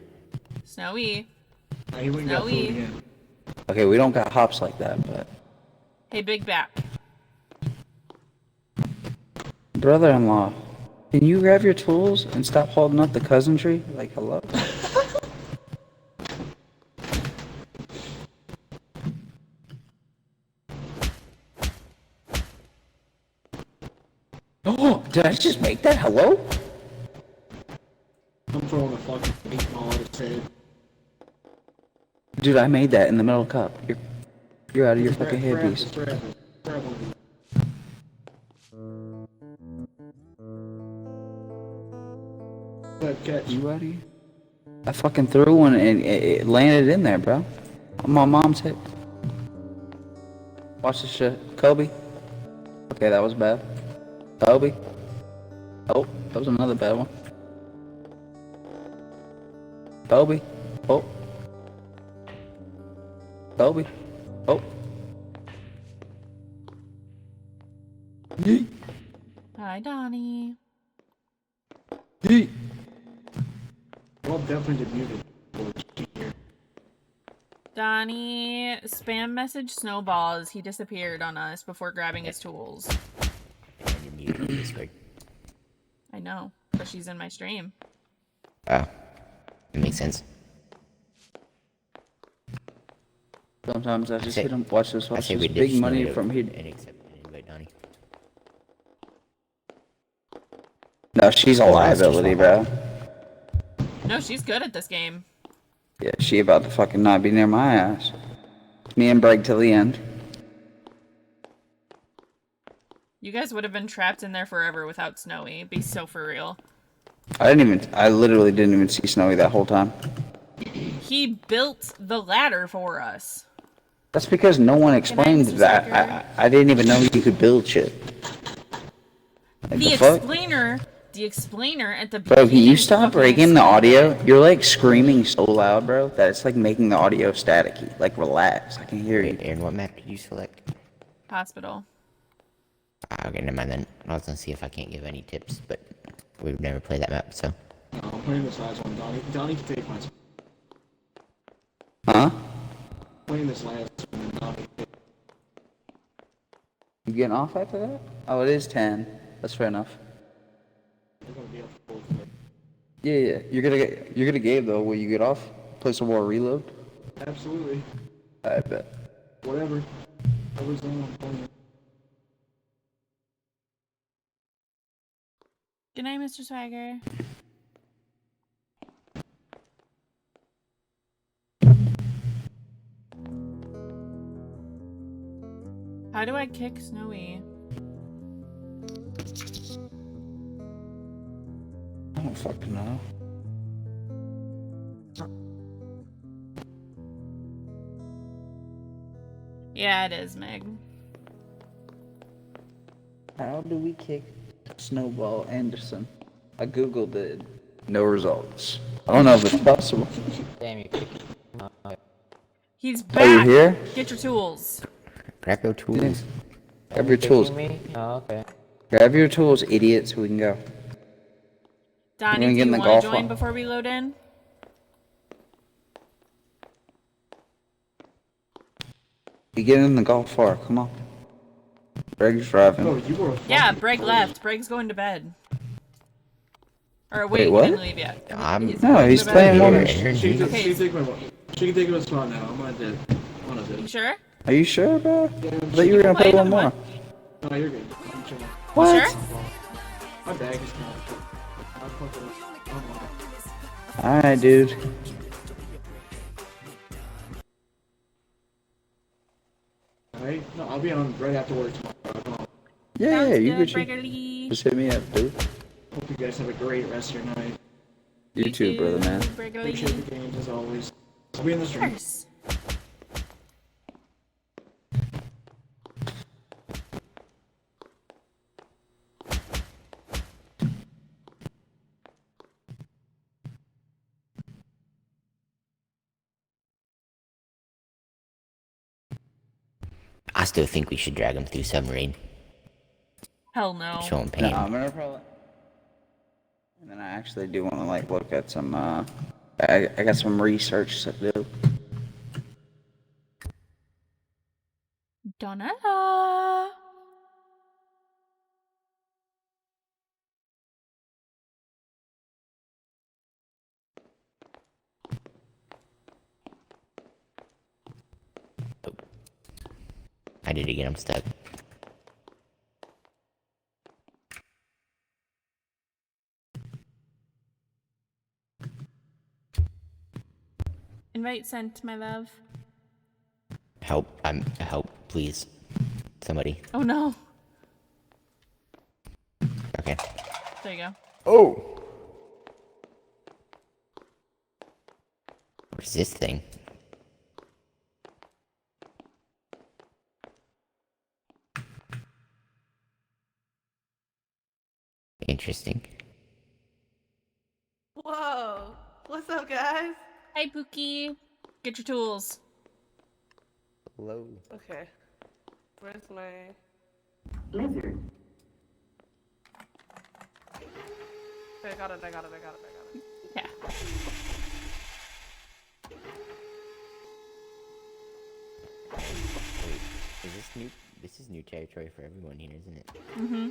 Snowy. Nah, he went and got food Snowy. again. Okay, we don't got hops like that, but Hey, Big Back. brother-in-law, can you grab your tools and stop holding up the cousin tree? Like, hello? Oh, did I just make that? Hello? I'm throwing a fucking meatball at his head. Dude, I made that in the middle cup. You're out of your Grab- fucking grab headpiece. it, grab it, grab it. Good catch. You out of here? I fucking threw one and it landed in there, bro. On my mom's hip. Watch this shit. Kobe. Okay, that was bad. Kobe. Oh, that was another bad one. Kobe. Oh. Kobe. Oh. Yeet. Hi, Donnie. Yeet. Well, definitely muted. Here. Donnie, spam message Snowballs. He disappeared on us before grabbing his tools. And you're muted on Discord. I know, but she's in my stream. Oh, that makes sense. Sometimes I just say- hit him. Watch this. I Watch say this. we Big ditch money Snowy from here. and accept an invite, Donnie. No, she's a Oh, that's just liability, fine. bro. No, she's good at this game. Yeah, she about to fucking not be near my ass. Me and Breg till the end. You guys would have been trapped in there forever without Snowy. Be so for real. I literally didn't even see Snowy that whole time. He built the ladder for us. That's because no one explained Mr. that. Sucker? I didn't even know you could build shit. Like The the fuck? explainer the explainer at the Bro, beginning. can you stop fucking breaking the explained audio? it. You're like screaming so loud, bro, that it's like making the audio staticky. Like, relax. I can hear you. Wait, Aaron, what map did you select? Hospital. Okay, never mind then. I was gonna see if I can't give any tips, but we've never played that map, so. No, I'm playing this last one. Donnie can take my spot. Huh? Playing this last one, and Donnie can You getting off after that? Oh, it is 10. That's fair enough. They're gonna be up for both. Yeah. You're gonna game though. Will you get off? Play some more reload. Absolutely. I bet. Whatever. Whatever's on, I'm playing. Good night, Mr. Swagger. How do I kick Snowy? I don't fucking know. Yeah, it is, Meg. How do we kick Snowball Anderson? I googled it. No results. I don't know if it's possible. Damn you. He's Oh, you're back! here? Get your tools. Grab your tools. Grab your tools. Me? Oh, okay. Grab your tools, idiot, so we can go. Donnie, gonna do get in you the want golf to join one. before we load in? You get in the golf car. Come on. Greg's driving. Oh, you were a Yeah, fucking Breg fool. left. Breg's going to bed. Or Wait, wait, what? he didn't leave yet. No, he's playing more. more. She matches. can Okay. she can take my spot now. I'm gonna dip. I'm gonna You dip. sure? Are you sure, bro? Yeah, I thought you were gonna Play play one another more. one. No, you're good. I'm chilling. What? You sure? My bag is kind of. I'm fucking. Alright, dude. Alright? No, I'll be on right after work tomorrow. Come on. Yeah, Sounds you good, could Breggerly. just hit me up, dude. Hope you guys have a great rest of your night. You too, brother, man. Appreciate Breggerly. the games as always. I'll be in the Of stream. course. I still think we should drag him through submarine. Hell no. Show him No, pain. I'm gonna probably. And then I actually do want to like look at some. I got some research to do. Donella. I did it again, I'm stuck. Invite sent, my love. Help, help, please. Somebody. Oh no. Okay. There you go. Oh! What is this thing? Interesting. Whoa. What's up, guys? Hi, Pookie. Get your tools. Hello. Okay. Where's my... Lizard. Okay, I got it. Yeah. Wait, is this new? This is new territory for everyone here, isn't it? Mm-hmm.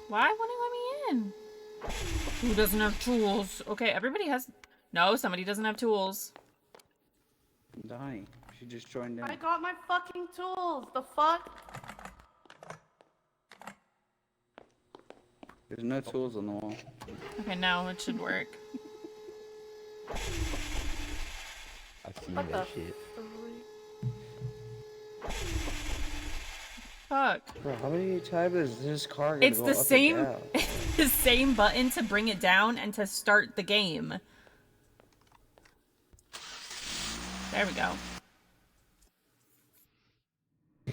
Why won't it let me in? Who doesn't have tools? Okay, everybody has... No, somebody doesn't have tools. Donnie, she just joined in. I got my fucking tools. The fuck? There's no tools on the wall. Okay, now it should work. I see What that the shit. Fuck. Bro, how many times is this car gonna It's go the up and same... down? the same button to bring it down and to start the game. There we go.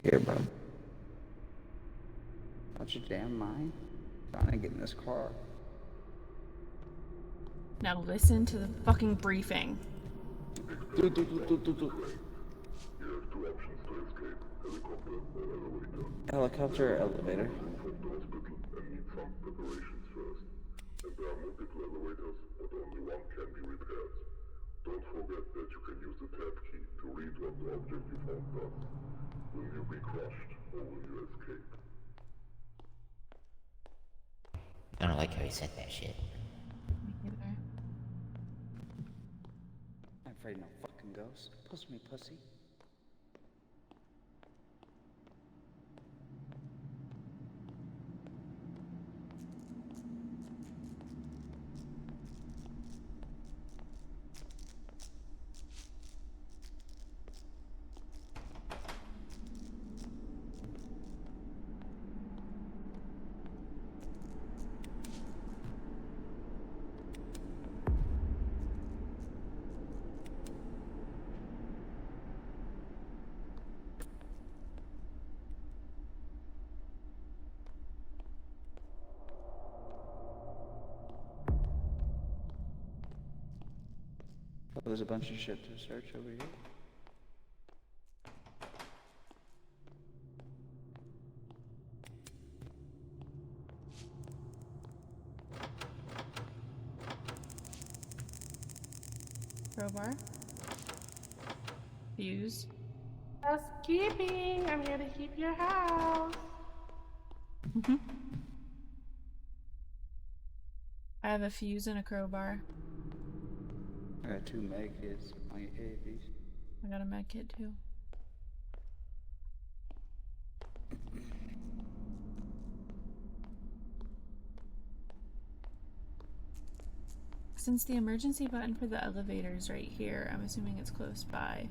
Here, bro. Watch your damn mind. Trying to get in this car. Now listen to the fucking briefing. Helicopter or elevator? I don't like how he said that shit. I'm afraid no fucking ghost. Puss me, pussy. Oh, there's a bunch of shit to search over here. Crowbar. Fuse. Housekeeping. I'm here to keep your house. I have a fuse and a crowbar. I got 2 med kits. I hate these. I got a med kit too. Since the emergency button for the elevator is right here, I'm assuming it's close by.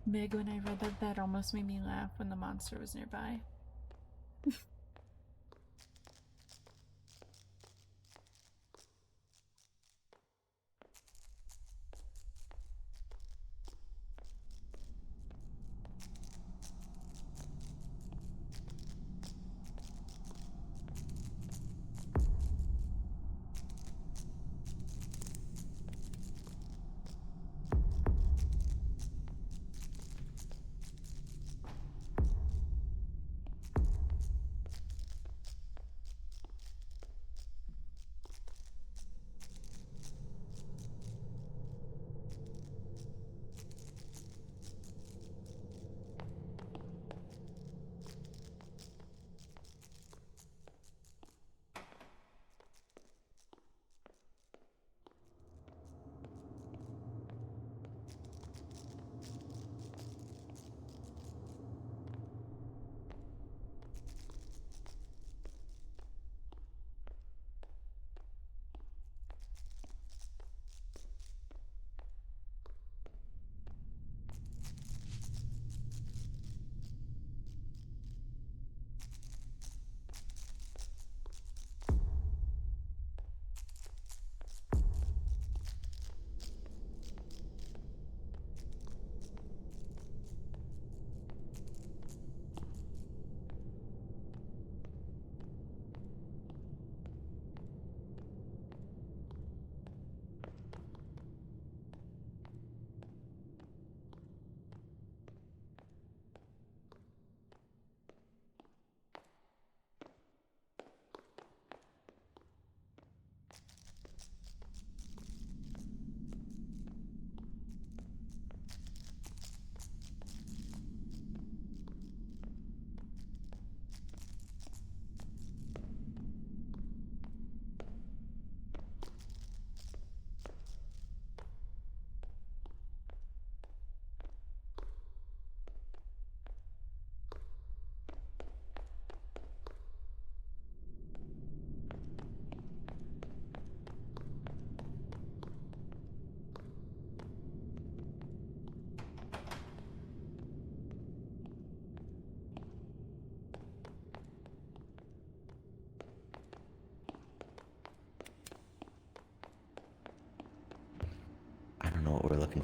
Meg, when I read that almost made me laugh when the monster was nearby.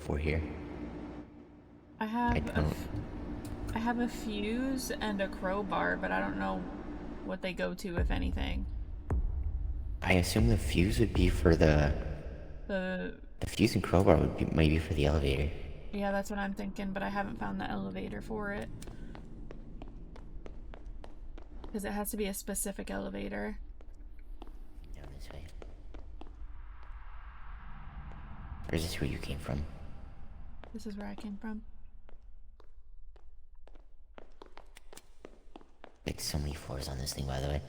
for here? I have I don't. I have a fuse and a crowbar, but I don't know what they go to, if anything. I assume the fuse would be for the The fuse and crowbar would be maybe for the elevator. Yeah, that's what I'm thinking, but I haven't found the elevator for it. Because it has to be a specific elevator. Down this way. Or is this where you came from? This is where I came from. Like so many floors on this thing, by the way.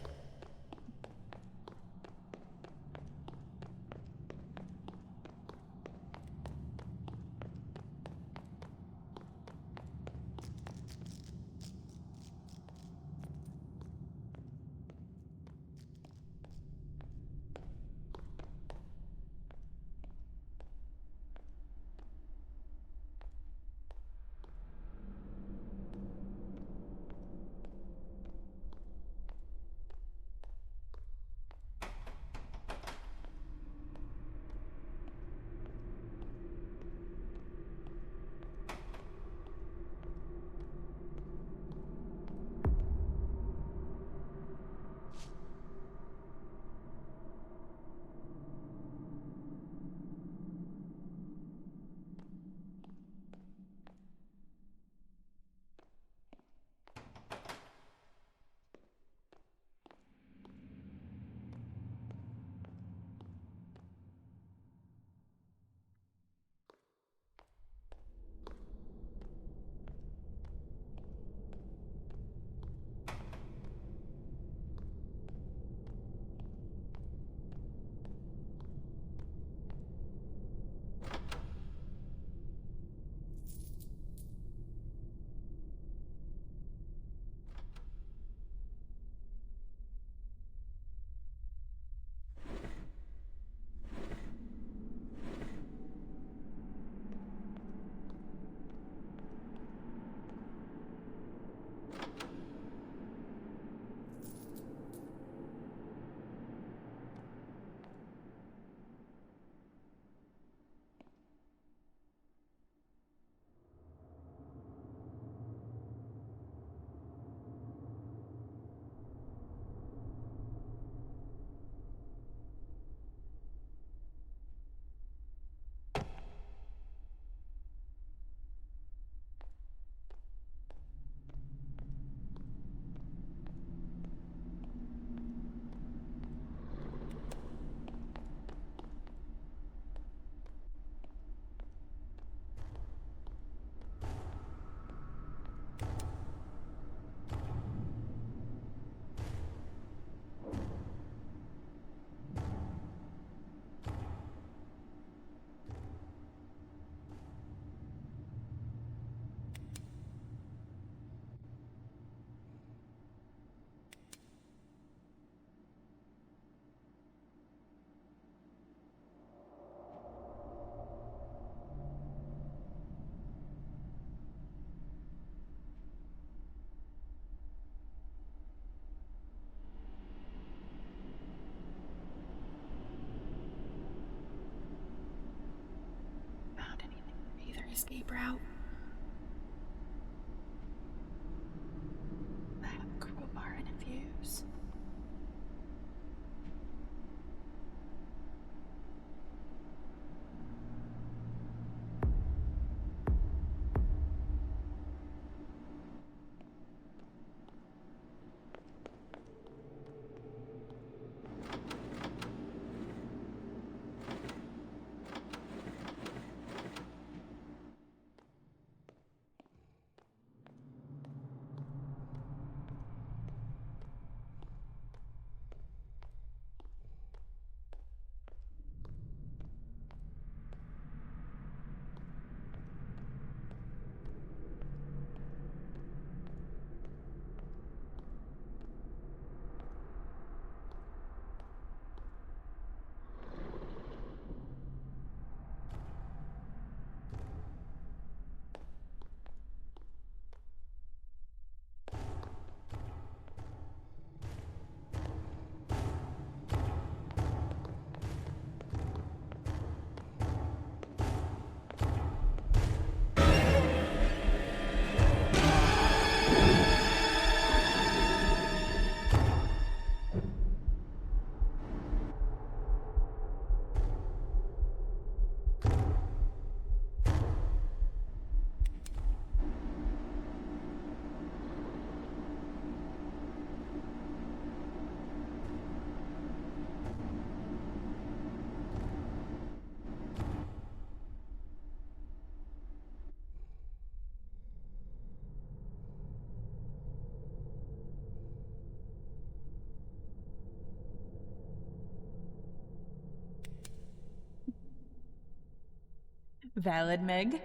Found anything for either escape route? I have a crowbar and a fuse. Valid, Meg.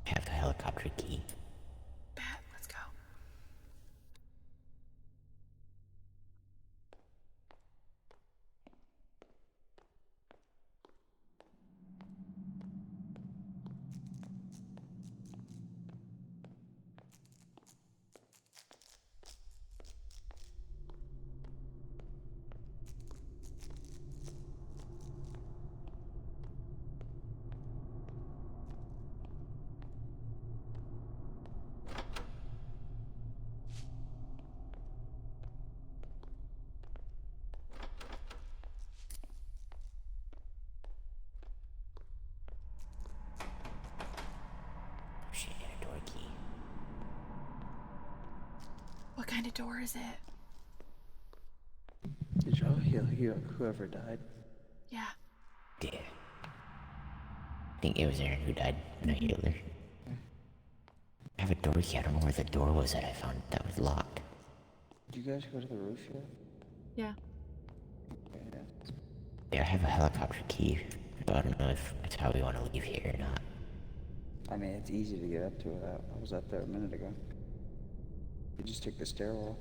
I have a helicopter key. Bet, let's go. Shit, a door key. What kind of door is it? Did y'all heal whoever died? Yeah. Yeah. I think it was Aaron who died, and I healed her. I have a door key. I don't know where the door was that I found that was locked. Did you guys go to the roof yet? Yeah. Yeah, I have a helicopter key, but I don't know if that's how we want to leave here or not. I mean, it's easy to get up to it. I was up there a minute ago. You just take the stairwell.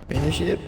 Finish it.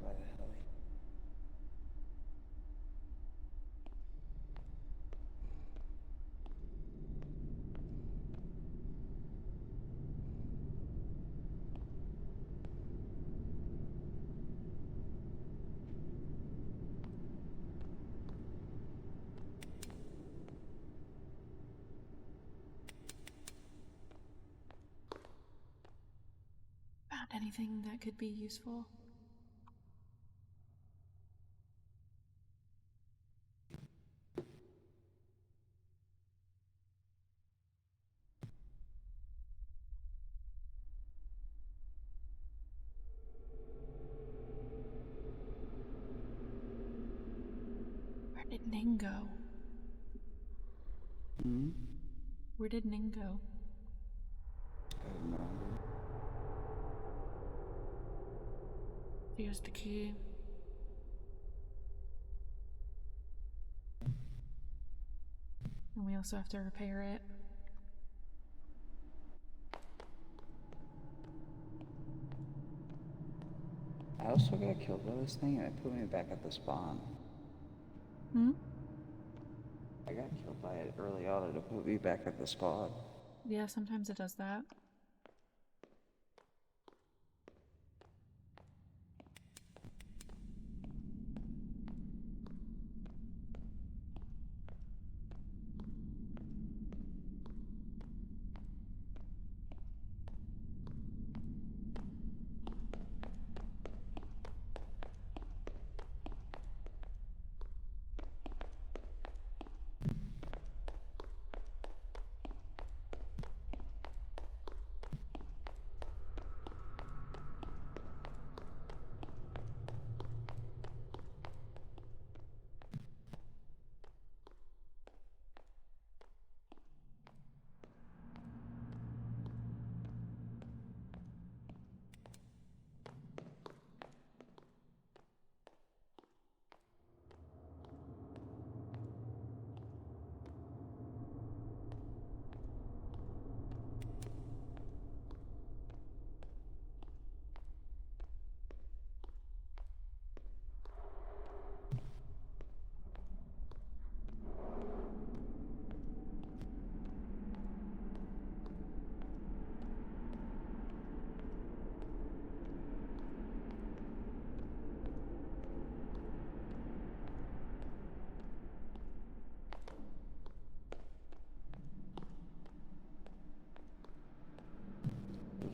By the hell? Found anything that could be useful? Where did Ning go? Hmm? Where did Ning go? I have no idea. Here's the key. And we also have to repair it. I also got killed by this thing and it put me back at the spawn. Hmm? I got killed by it early on and it put me back at the spawn. Yeah, sometimes it does that.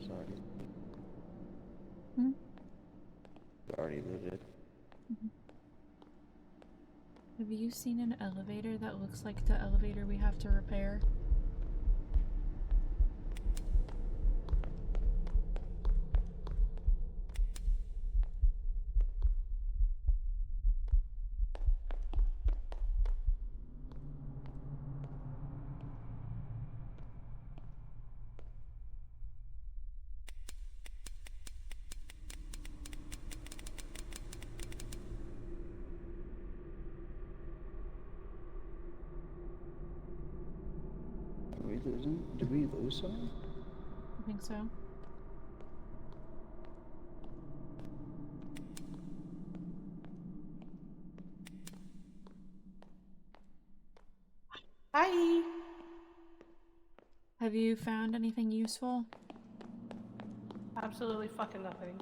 It's already, Hmm? already looted. Have you seen an elevator that looks like the elevator we have to repair? Are we losing? Did we lose someone? I think so. Hi. Have you found anything useful? Absolutely fucking nothing.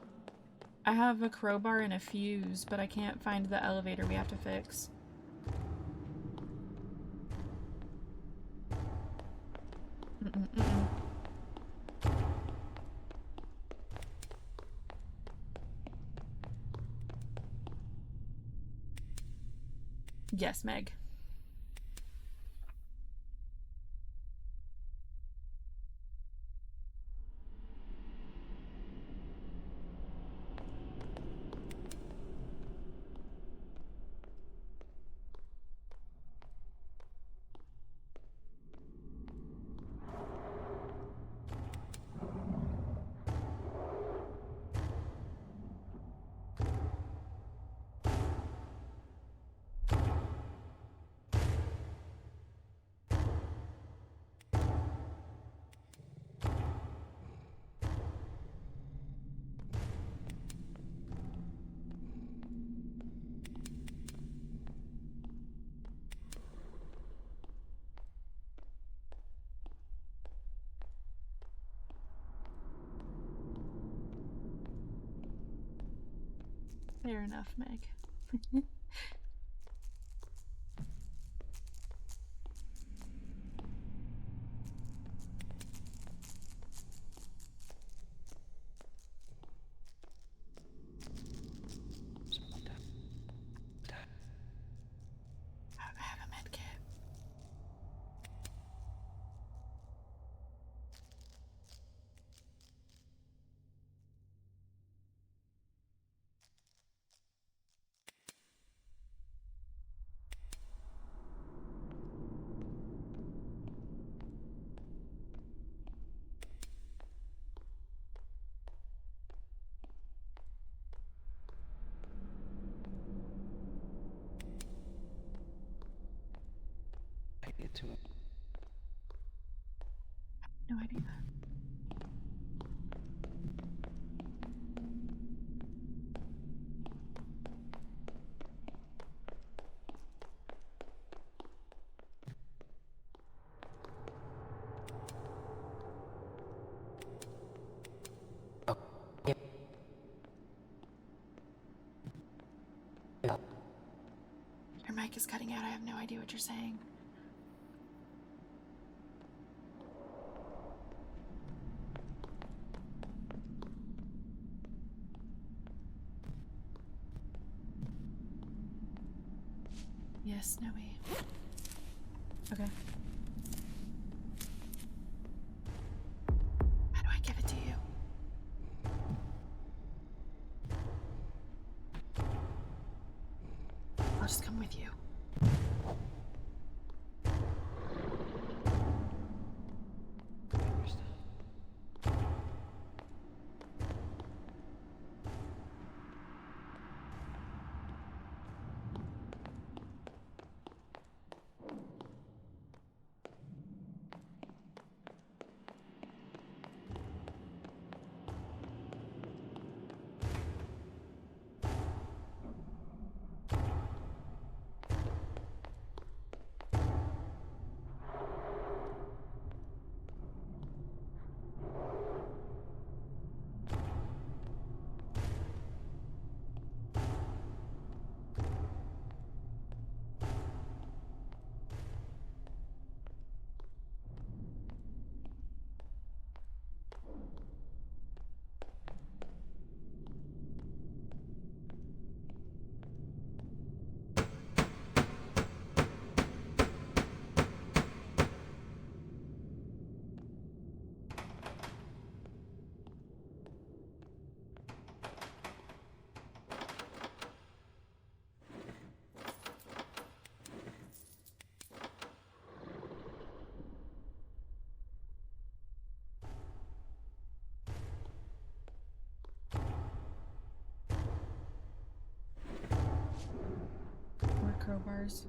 I have a crowbar and a fuse, but I can't find the elevator we have to fix. Mm-mm-mm-mm. Yes, Meg. Fair enough, Meg. I have a med kit. I get to it. no idea. Your mic is cutting out. I have no idea what you're saying. Yes, Snowy. Okay. How do I give it to you? I'll just come with you. More crowbars.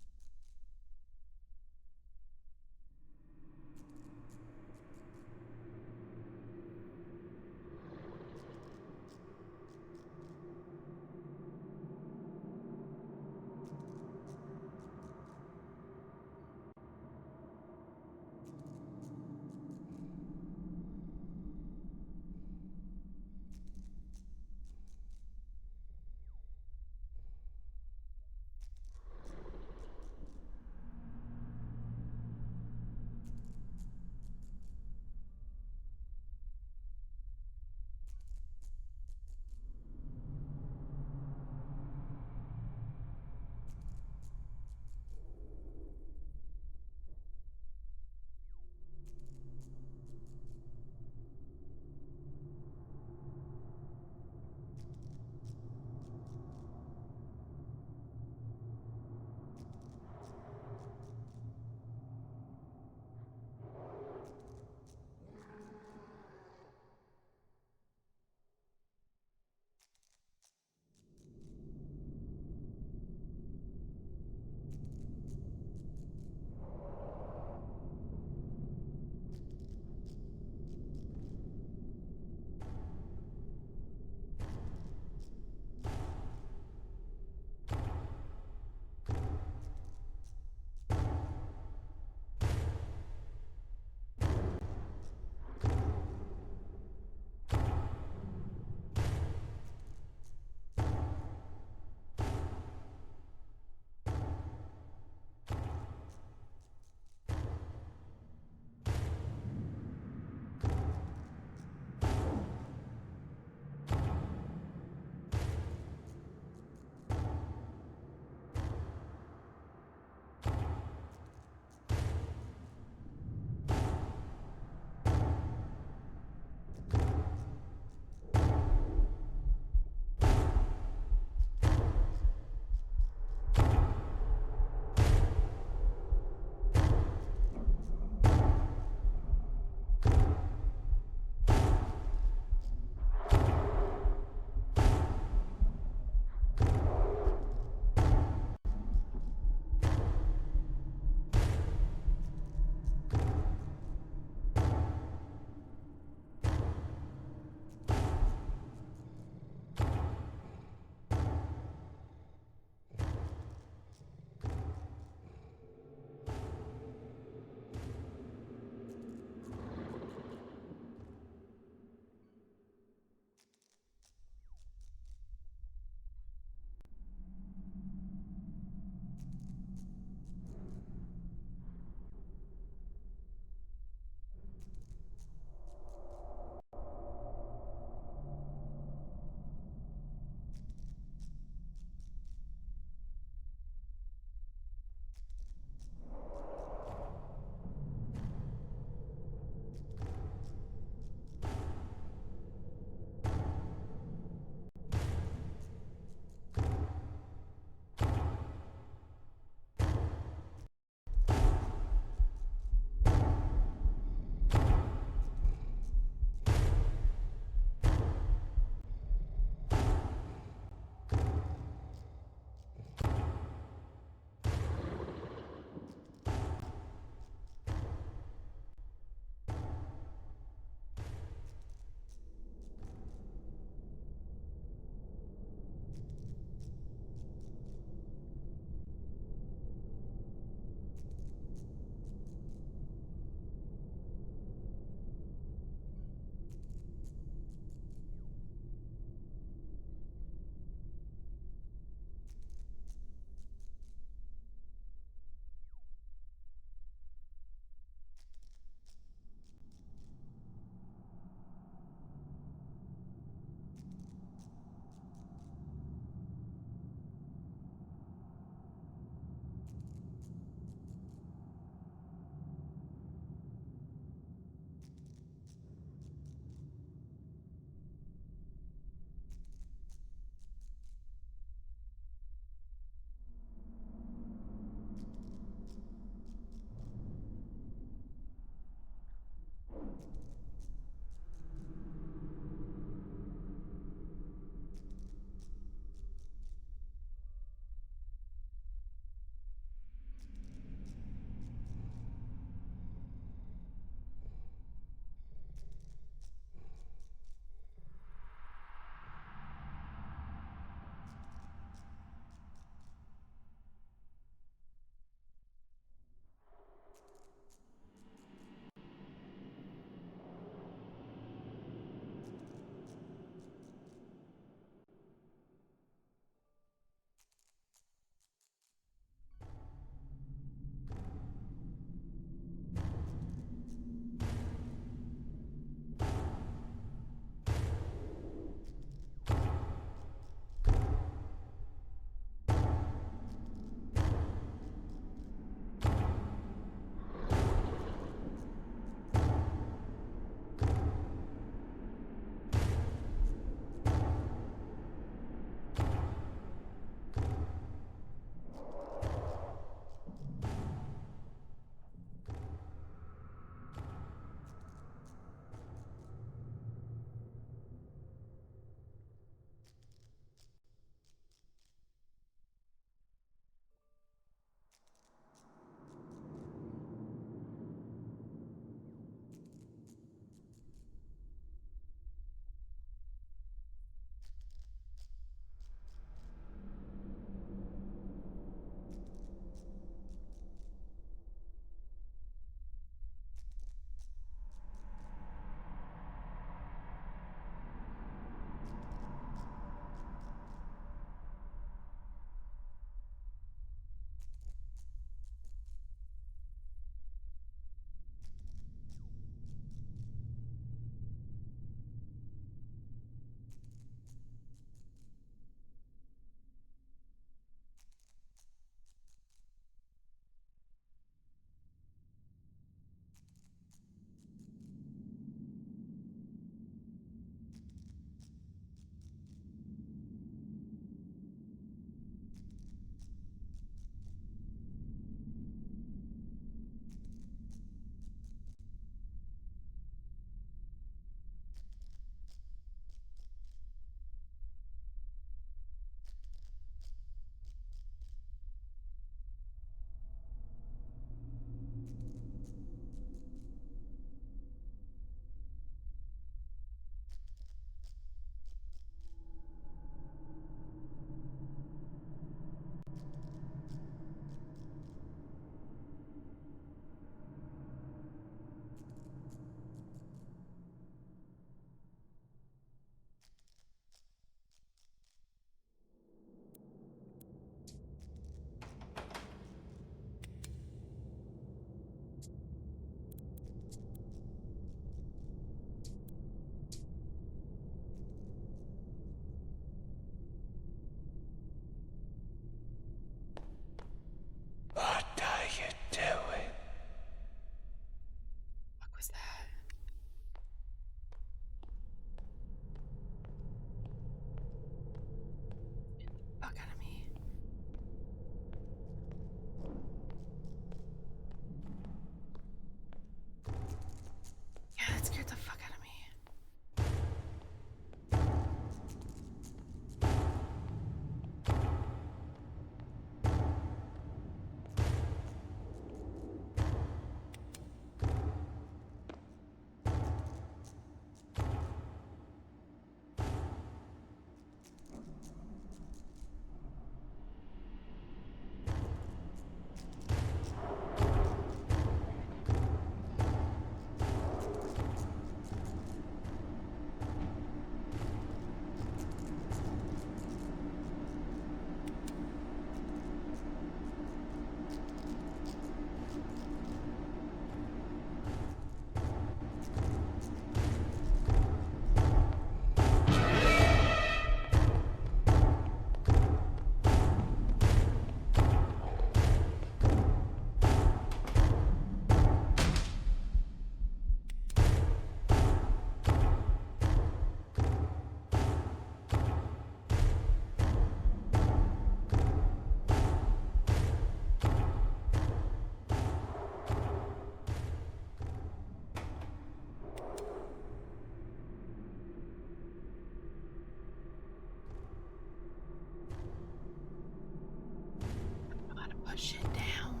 put shit down.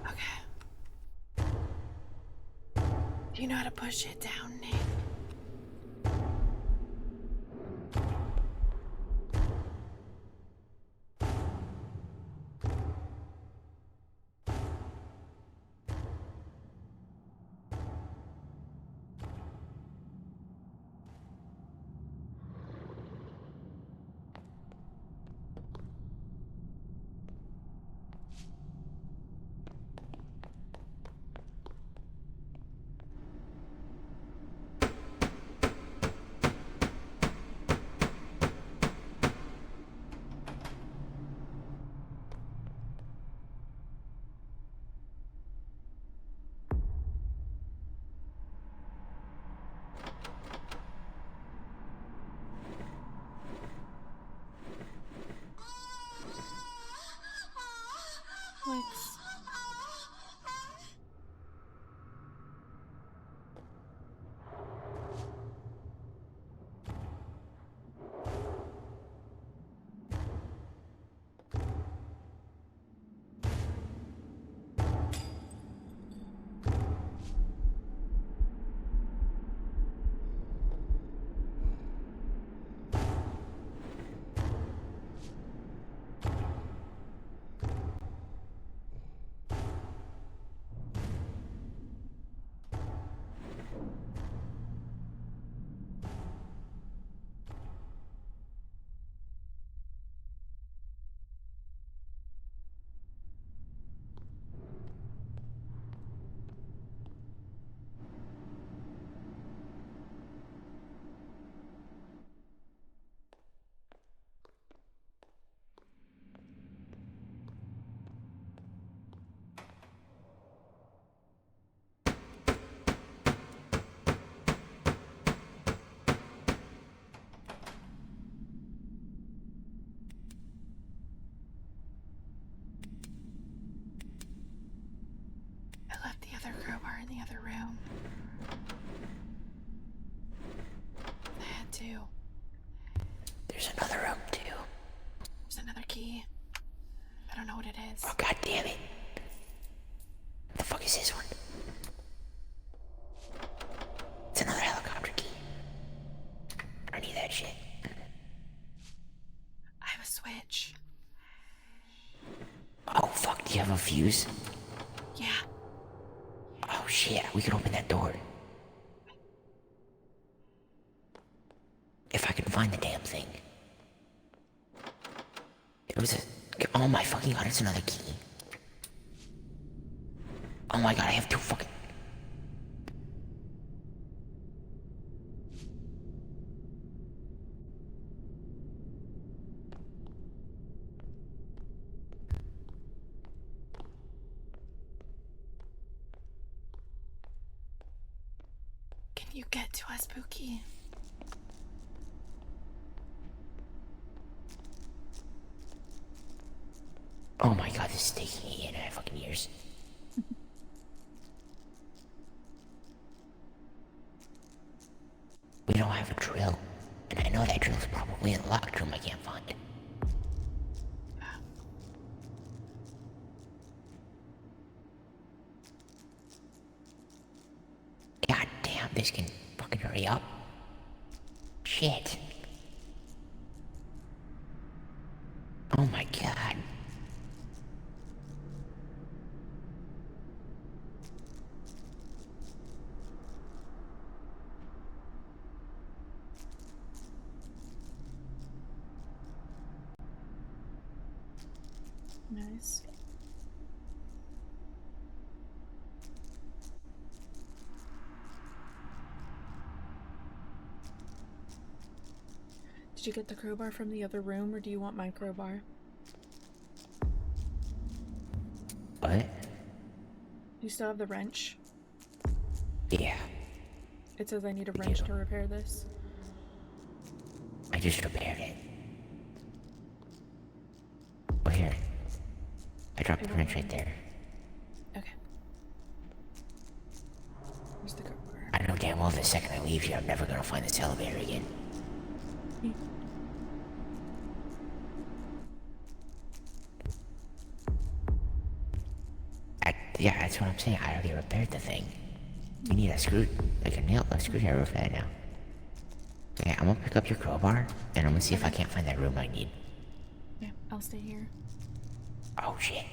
Okay. Do you know how to push it down, Nate? Lex. I left the other crowbar in the other room. I had to. There's another room too. There's another key. I don't know what it is. Oh god damn it. The fuck is this one? It's another helicopter key. I need that shit. I have a switch. Oh fuck, do you have a fuse? Yeah. Oh shit, we can open that door. If I can find the damn thing. It was a... Oh my fucking god, it's another key. Oh my god, I have two fucking... Can you get to us, Pookie? Oh my god, this is taking me in fucking years. We don't have a drill. And I know that drill's probably in the locked room I can't find. God damn, this can fucking hurry up. Shit. Oh my god. Nice. Did you get the crowbar from the other room, or do you want my crowbar? What? You still have the wrench? Yeah, It says I need a wrench to repair this. I just repaired it. Oh, here. I dropped the wrench right there. Okay. know the second I leave here, I'm never gonna find this elevator again. Yeah, that's what I'm saying. I already repaired the thing. You need a screwdriver for that now. Okay, I'm gonna pick up your crowbar, and I'm gonna see if I can't find that room I need. Okay, I'll stay here. Oh shit.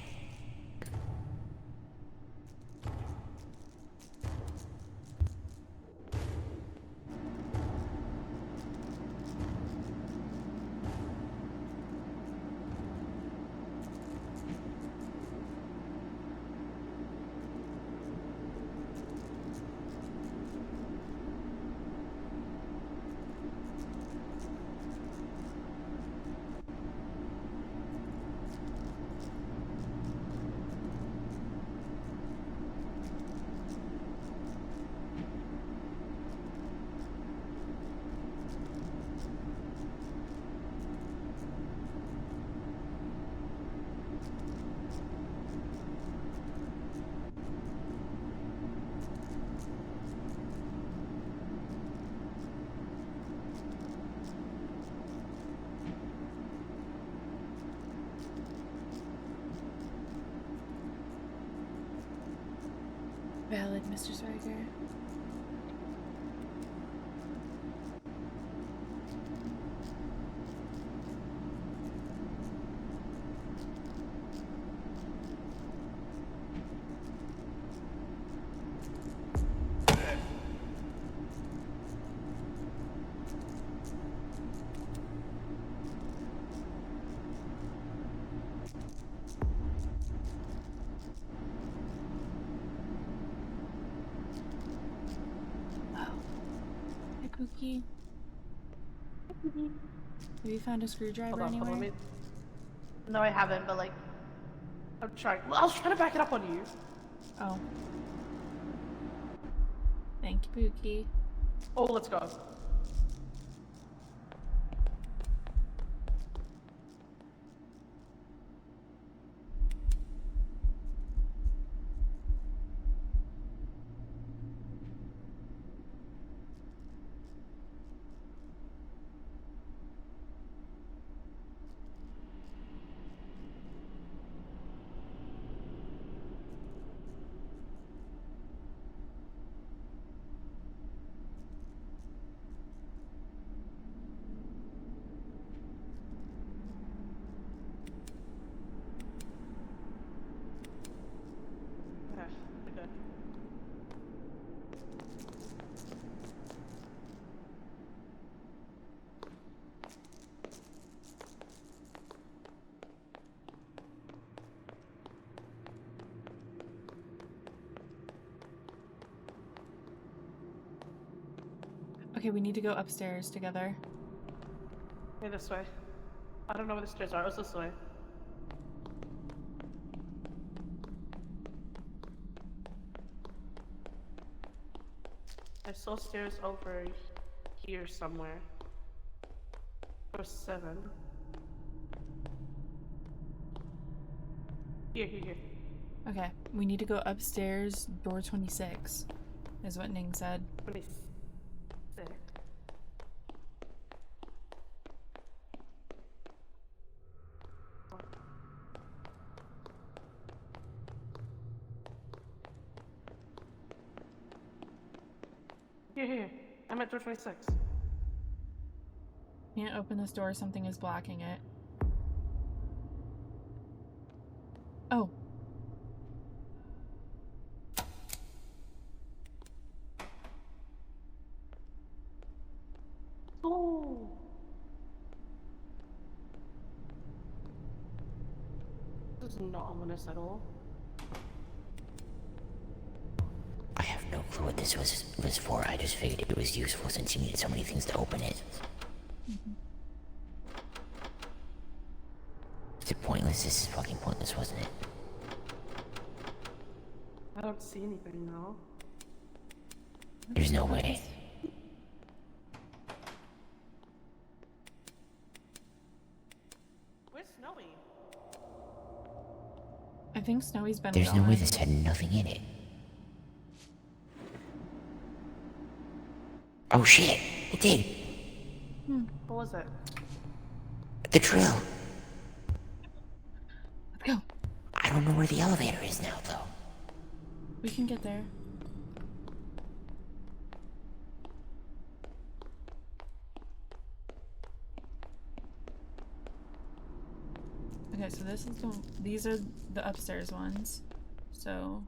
Valid, Mr. Stryker. Cookie. Have you found a screwdriver anywhere? No, I haven't, but like, I'm trying. I was trying to back it up on you. Oh. Thank you, Pookie. Oh, let's go. Okay, we need to go upstairs together. Okay, this way. I don't know where the stairs are. It's this way. I saw stairs over here somewhere. Or 7. Here. Okay, we need to go upstairs, door 26, is what Ning said. 26. Here. I'm at door 26. Can't open this door, something is blocking it. Oh. Oh. This is not ominous at all. I have no clue what this was for. I just figured it was useful since you needed so many things to open it. Is it pointless? This is fucking pointless, wasn't it? I don't see anything now. There's no way. Where's Snowy? I think Snowy's been There's gone. no way this had nothing in it. Oh shit! It did. What was it? The drill. Let's go. I don't know where the elevator is now, though. We can get there. Okay, so this is these are the upstairs ones. So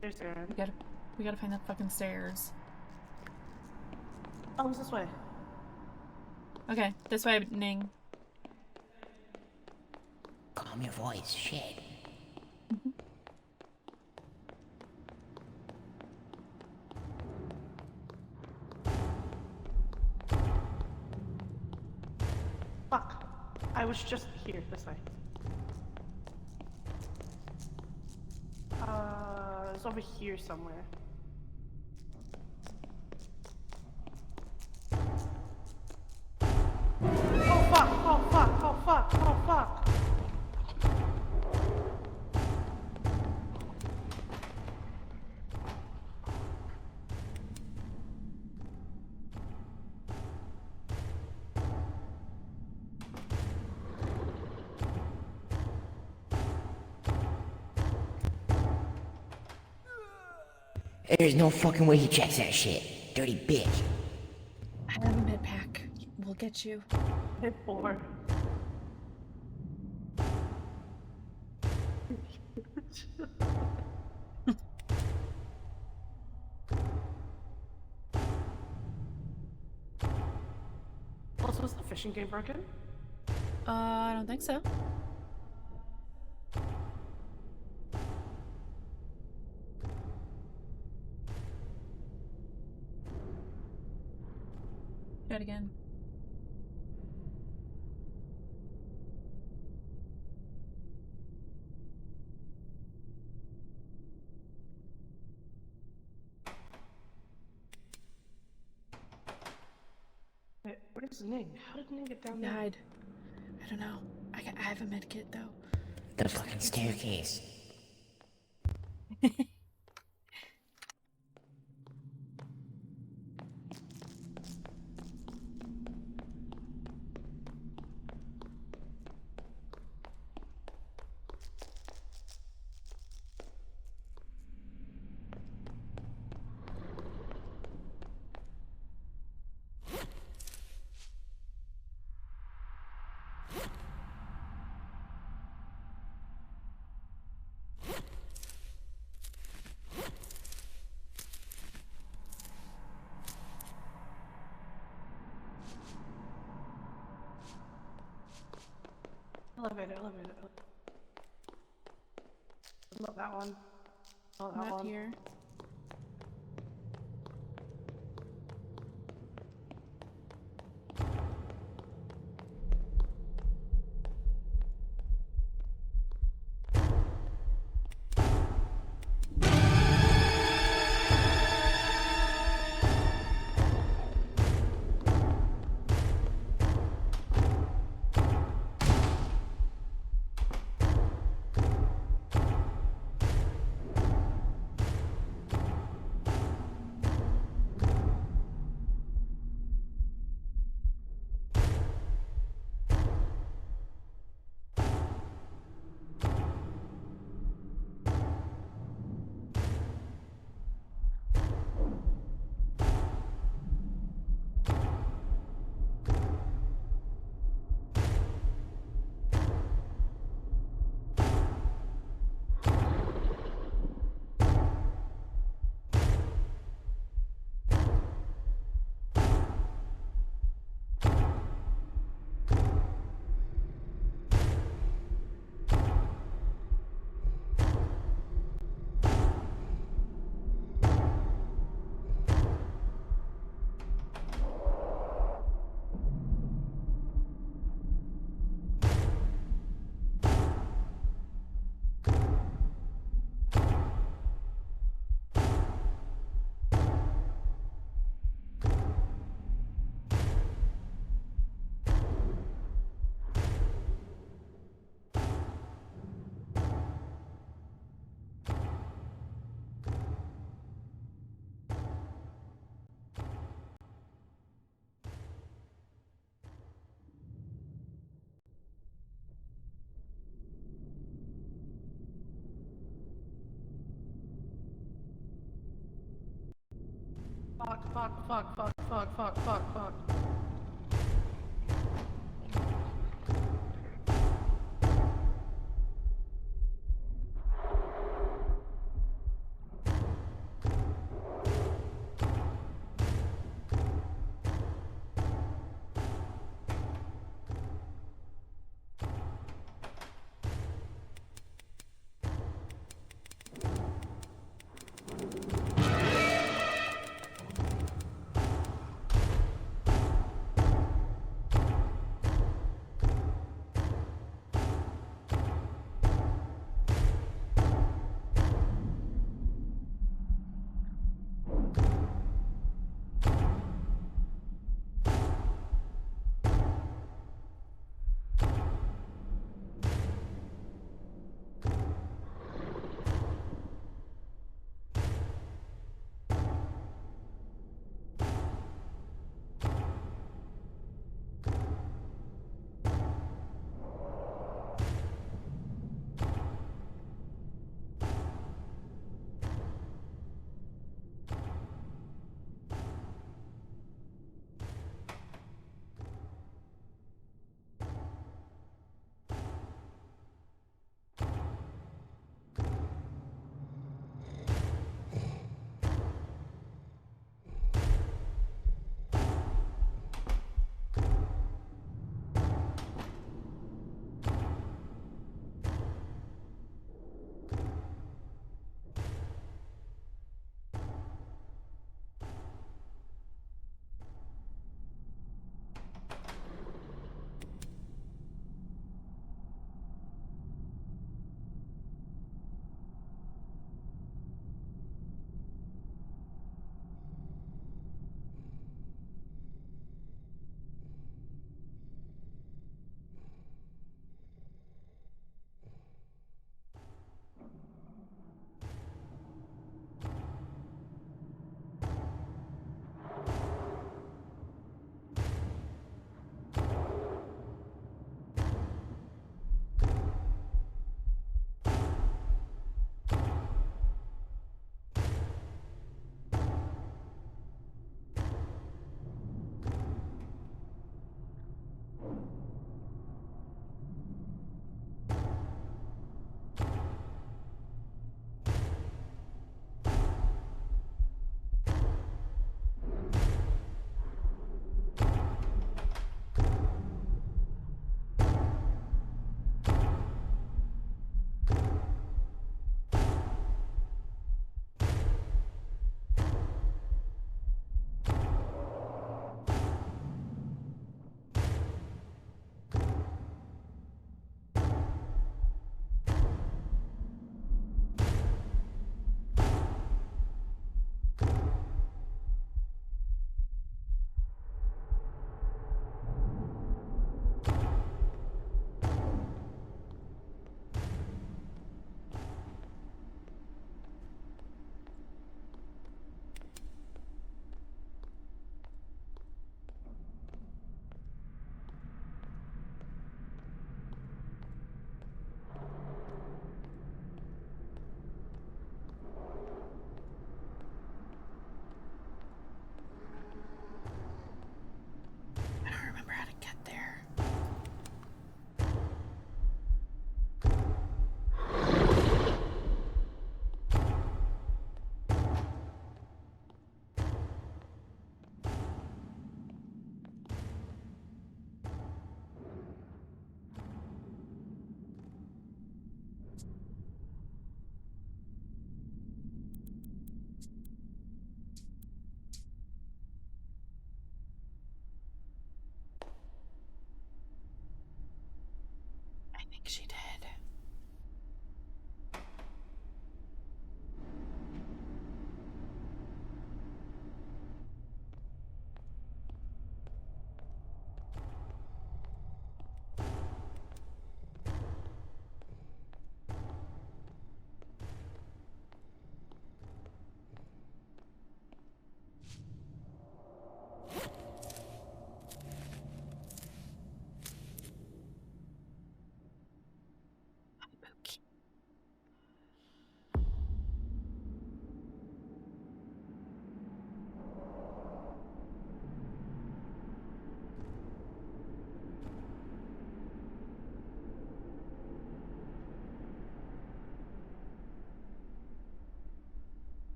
There's Aaron. we gotta find the fucking stairs. Oh, it's this way. Okay, this way, Ning. Calm your voice, shit. Fuck. I was just here, this way. It's over here somewhere. Oh fuck, oh fuck, oh fuck, oh fuck. There's no fucking way he checks that shit. Dirty bitch. I have a med pack. We'll get you. Hit 4. Also, was the fishing game broken? I don't think so. Try it again. Wait, where's Ning? How did Ning get down He there? died. I don't know. I have a med kit though. The fucking staircase. Elevator. Not that one. Not that Not one. here. Fuck. I don't remember how to get there. I think she did.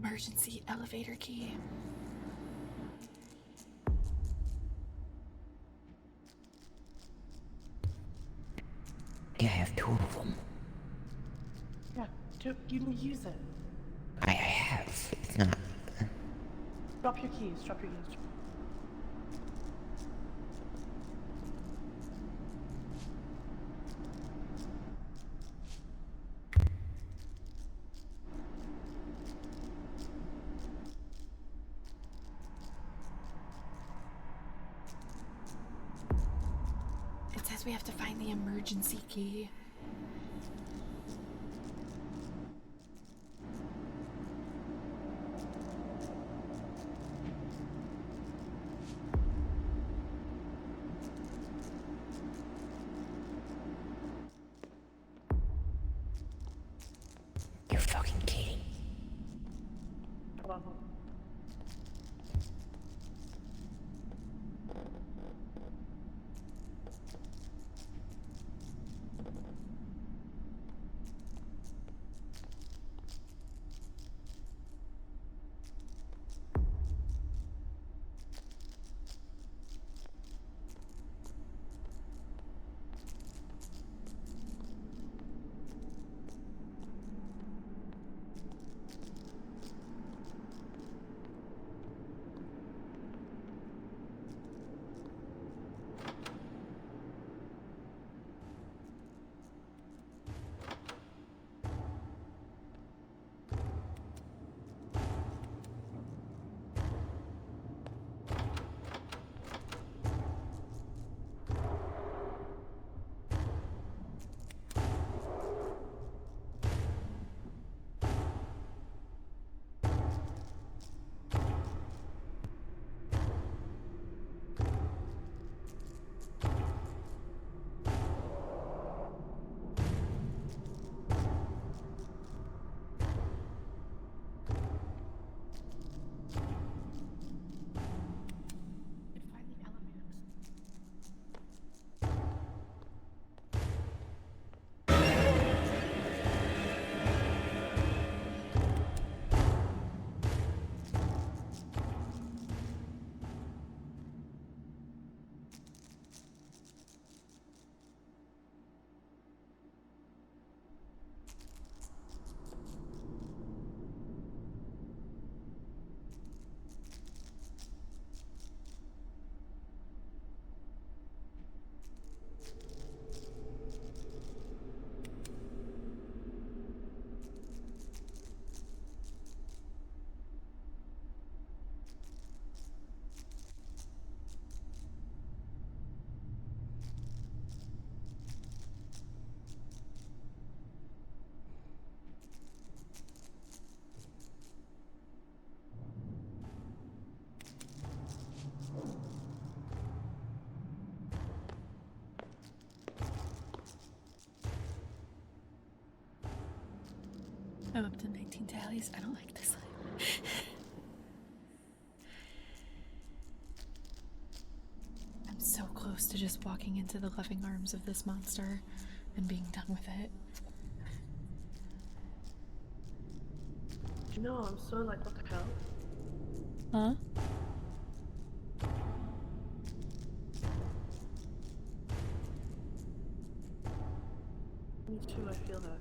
Emergency elevator key. Yeah, I have 2 of them. Yeah, you can use it. I have. It's not. Drop your keys, drop your keys. It says we have to find the emergency key. You're fucking kidding. Hold on, hold on. Find the elevators. I'm up to 19 tallies. I don't like this. I'm so close to just walking into the loving arms of this monster and being done with it. You know, I'm so like, what the hell? Huh? Me too, I feel that.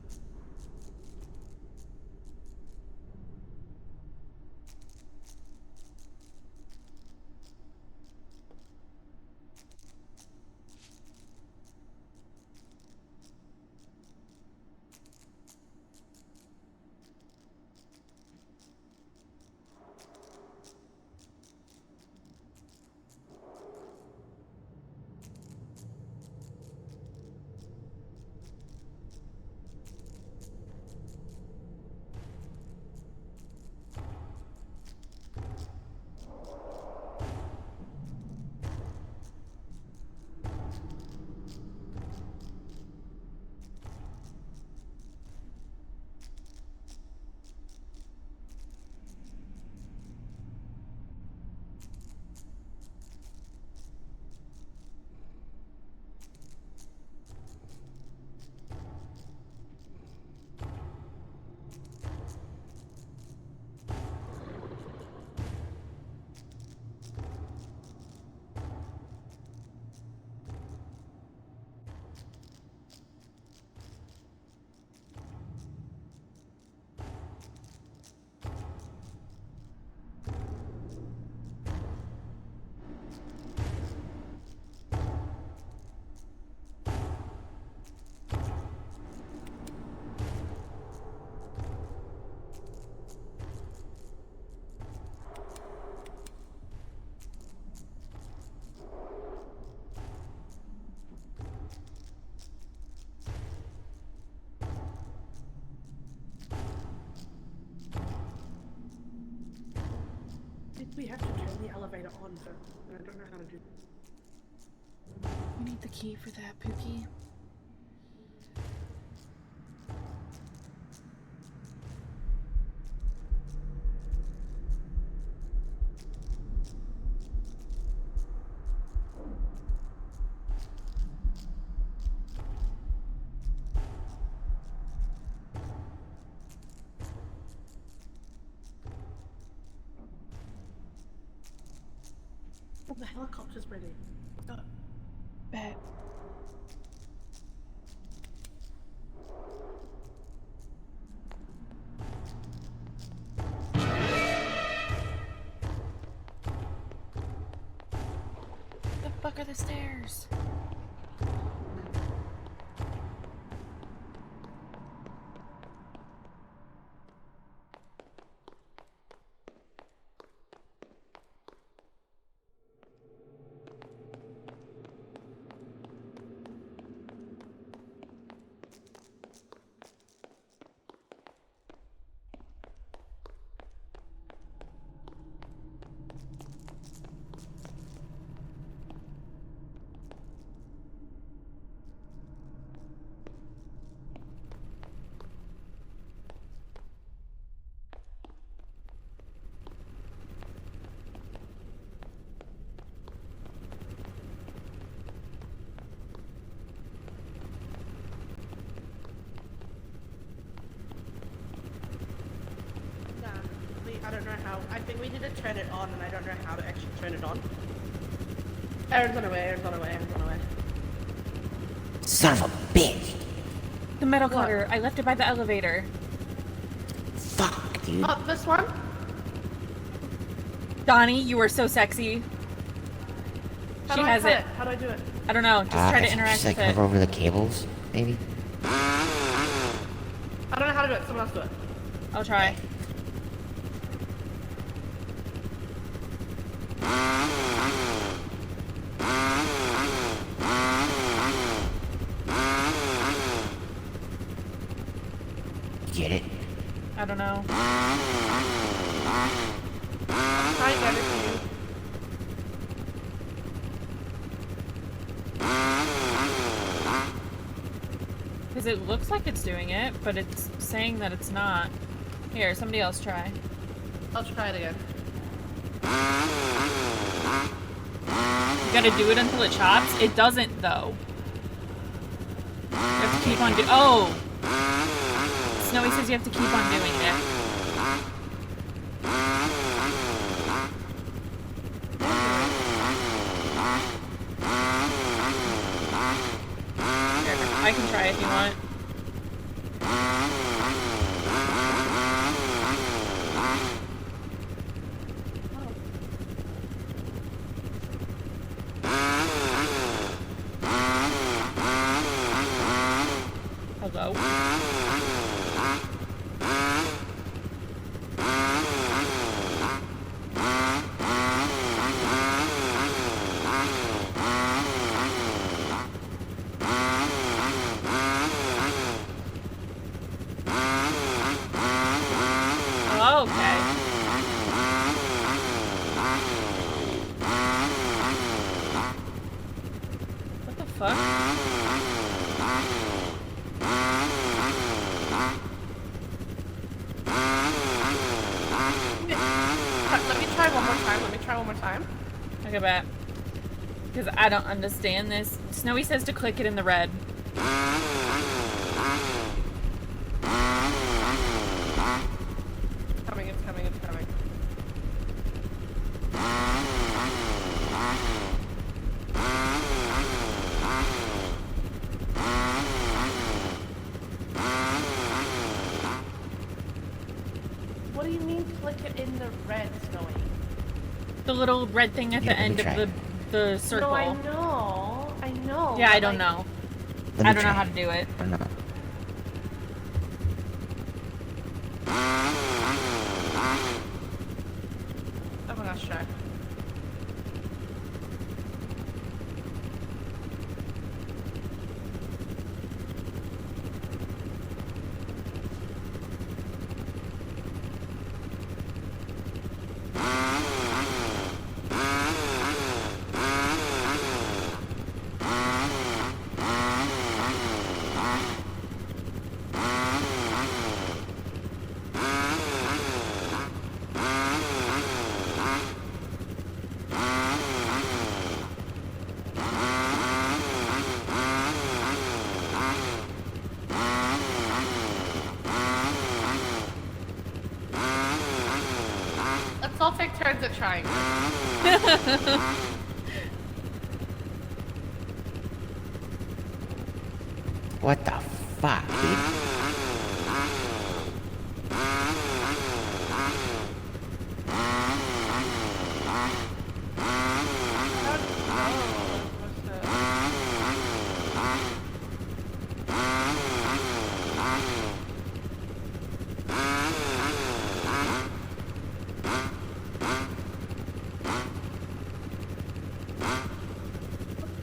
We have to turn the elevator on, so I don't know how to do. We need the key for that, Pookie. Oh, the helicopter's ready. Bet. The fuck are the stairs? Nah, I don't know how. I think we need to turn it on, and I don't know how to actually turn it on. Aaron's on the way, Aaron's on the way, Aaron's on the way. Son of a bitch! The metal What? cutter. I left it by the elevator. Fuck, dude. Oh, this one? Donnie, you are so sexy. How She do I has cut it. it? How do I do it? I don't know. Just try to Just interact like with it. hover over the cables, maybe? I don't know how to do it. Someone else do it. I'll try. Get it? I don't know. Try again if you. Because it looks like it's doing it, but it's saying that it's not. Here, somebody else try. I'll try it again. You gotta do it until it chops. It doesn't, though. You have to keep on oh! Snowy says you have to keep on doing it. Here, I can try if you want. Hello? Oh, okay. What the fuck? Let me try one more time. Let me try one more time. Okay, bet. Because I don't understand this. Snowy says to click it in the red. It's coming, it's coming, it's coming. What do you mean click it in the red, Snowy? The little red thing at Yeah, the let me end try. of the circle. No, I know. I know. Yeah, I but, don't like, know. Let me I don't know try. how to do it. Or not. Oh my gosh, try. all take turns at trying. What the fuck, dude?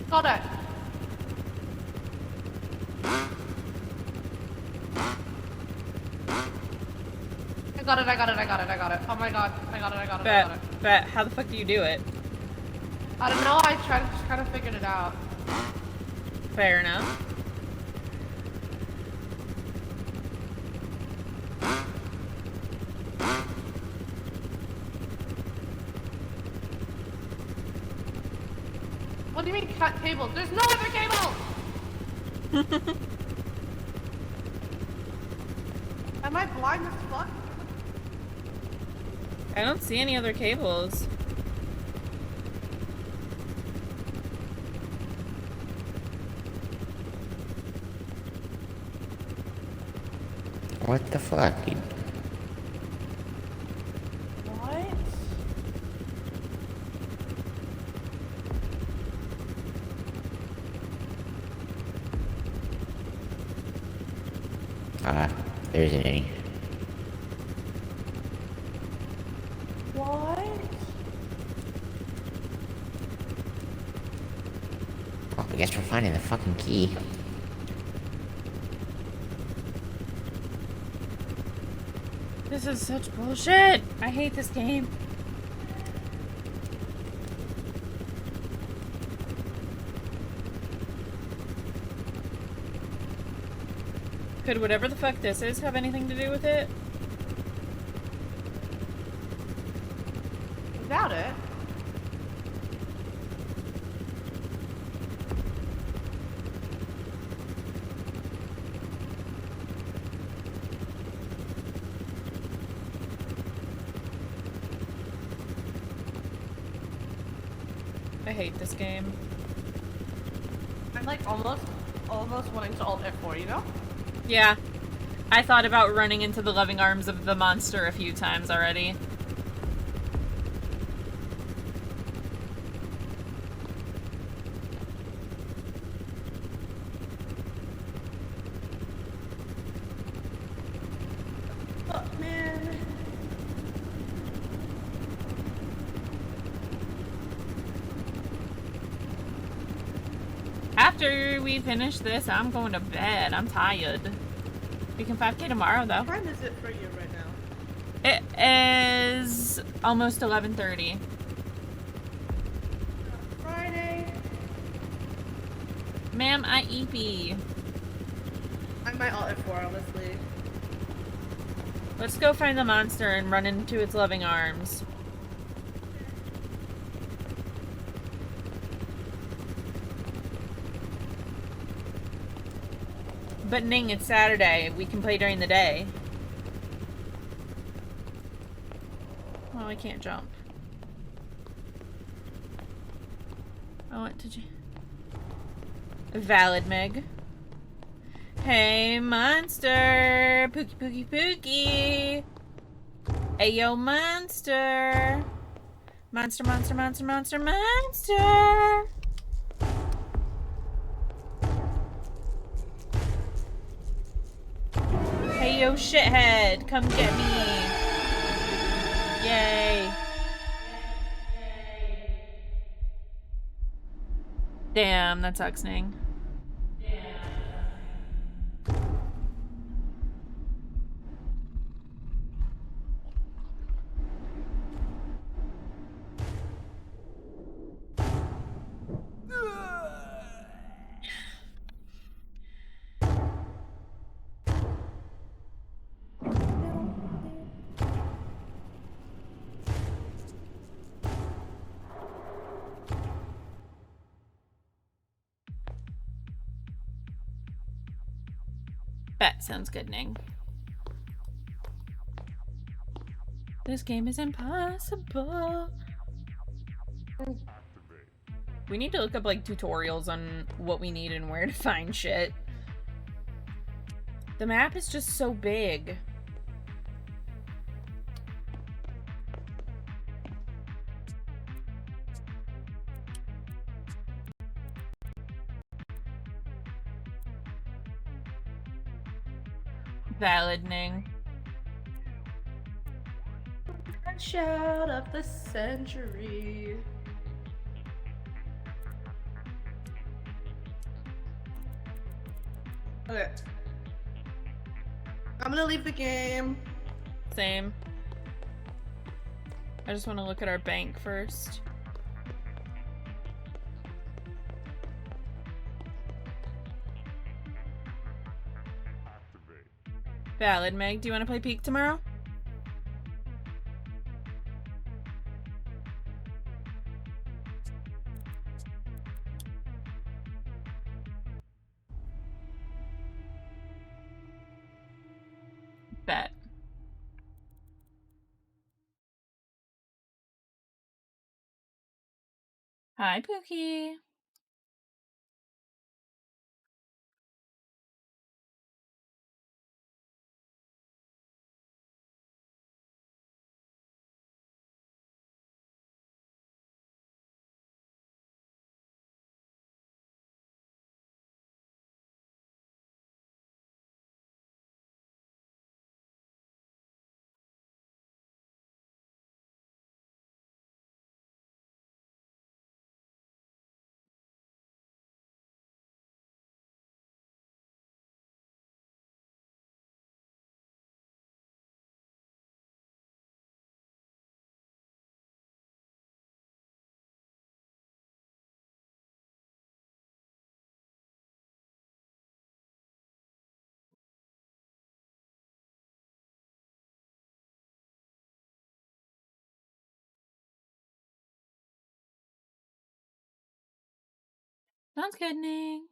Got it. I got it, I got it, I got it, I got it. Oh my god, I got it, I got it, I got it. Bet. How the fuck do you do it? I don't know, I tried to just kind of figured it out. Fair enough. What do you mean cut cables? There's no other cable! Am I blind as fuck? I don't see any other cables. What the fuck, dude? What? There isn't any. What? Well, I guess we're finding the fucking key. This is such bullshit. I hate this game. Could whatever the fuck this is have anything to do with it? I doubt it. I hate this game. I'm like almost wanting to alt F4, you know? Yeah. I thought about running into the loving arms of the monster a few times already. Oh, man. After we finish this, I'm going to bed. I'm tired. We can 5K tomorrow, though. What time is it for you right now? It is almost 11:30. Friday. Ma'am, I EP. I might alt F4, honestly. Let's go find the monster and run into its loving arms. But Ning, it's Saturday. We can play during the day. Oh, I can't jump. Oh, what did you... Valid, Meg. Hey, monster! Pookie, pookie, pookie! Hey, yo, monster! Monster, monster, monster, monster, monster! Hey, yo, shithead! Come get me! Yay! Damn, that sucks, Ning. That sounds good, Ning. This game is impossible. We need to look up like tutorials on what we need and where to find shit. The map is just so big. Valid, Ning. Shout of the century. Okay. I'm gonna leave the game. Same. I just want to look at our bank first. Valid, Meg. Do you want to play Peak tomorrow? Bet. Hi, Pookie. Sounds good, Ning.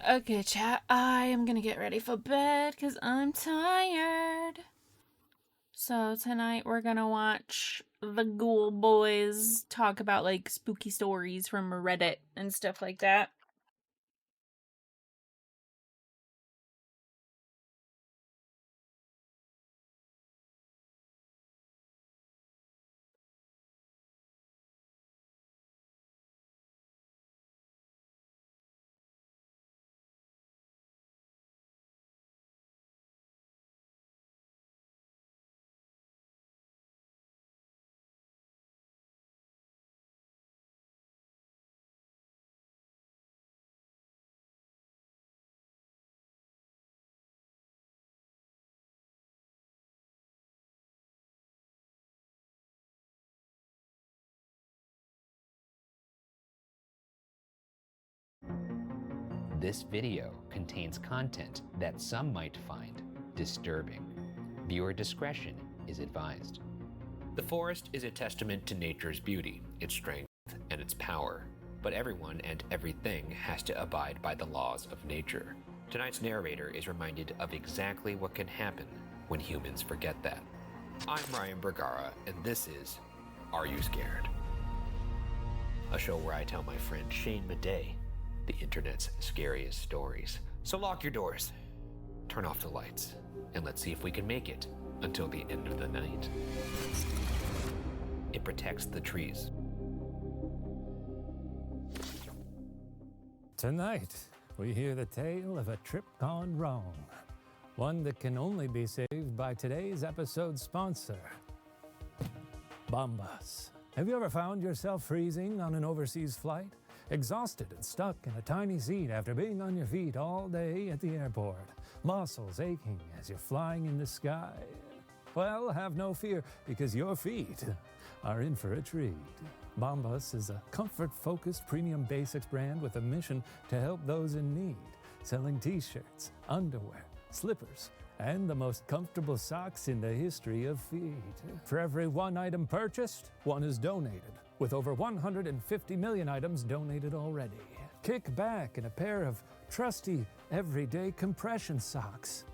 Okay, chat. I am gonna get ready for bed because I'm tired. So tonight we're gonna watch the Ghoul Boys talk about like spooky stories from Reddit and stuff like that. This video contains content that some might find disturbing. Viewer discretion is advised. The forest is a testament to nature's beauty, its strength, and its power. But everyone and everything has to abide by the laws of nature. Tonight's narrator is reminded of exactly what can happen when humans forget that. I'm Ryan Bergara, and this is Are You Scared? A show where I tell my friend Shane Madej the internet's scariest stories. So lock your doors, turn off the lights, and let's see if we can make it until the end of the night. It protects the trees. Tonight, we hear the tale of a trip gone wrong. One that can only be saved by today's episode's sponsor, Bombas. Have you ever found yourself freezing on an overseas flight? Exhausted and stuck in a tiny seat after being on your feet all day at the airport. Muscles aching as you're flying in the sky. Well, have no fear, because your feet are in for a treat. Bombas is a comfort-focused premium basics brand with a mission to help those in need, selling t-shirts, underwear, slippers, and the most comfortable socks in the history of feet. For every one item purchased, one is donated, with over 150 million items donated already. Kick back in a pair of trusty, everyday compression socks.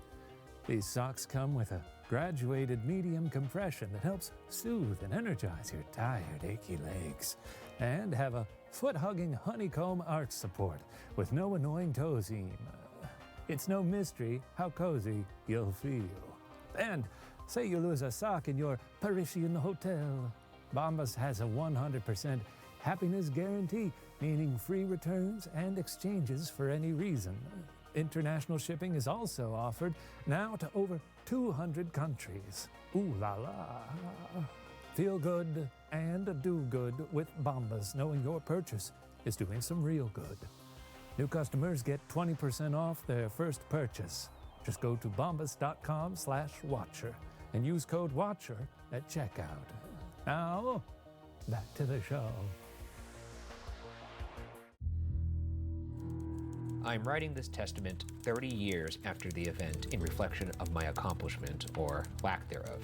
These socks come with a graduated medium compression that helps soothe and energize your tired, achy legs, and have a foot-hugging honeycomb arch support with no annoying toe seam. It's no mystery how cozy you'll feel. And say you lose a sock in your Parisian hotel. Bombas has a 100% happiness guarantee, meaning free returns and exchanges for any reason. International shipping is also offered now to over 200 countries. Ooh la la. Feel good and do good with Bombas, knowing your purchase is doing some real good. New customers get 20% off their first purchase. Just go to bombas.com/watcher and use code WATCHER at checkout. Now, back to the show. I'm writing this testament 30 years after the event in reflection of my accomplishment, or lack thereof.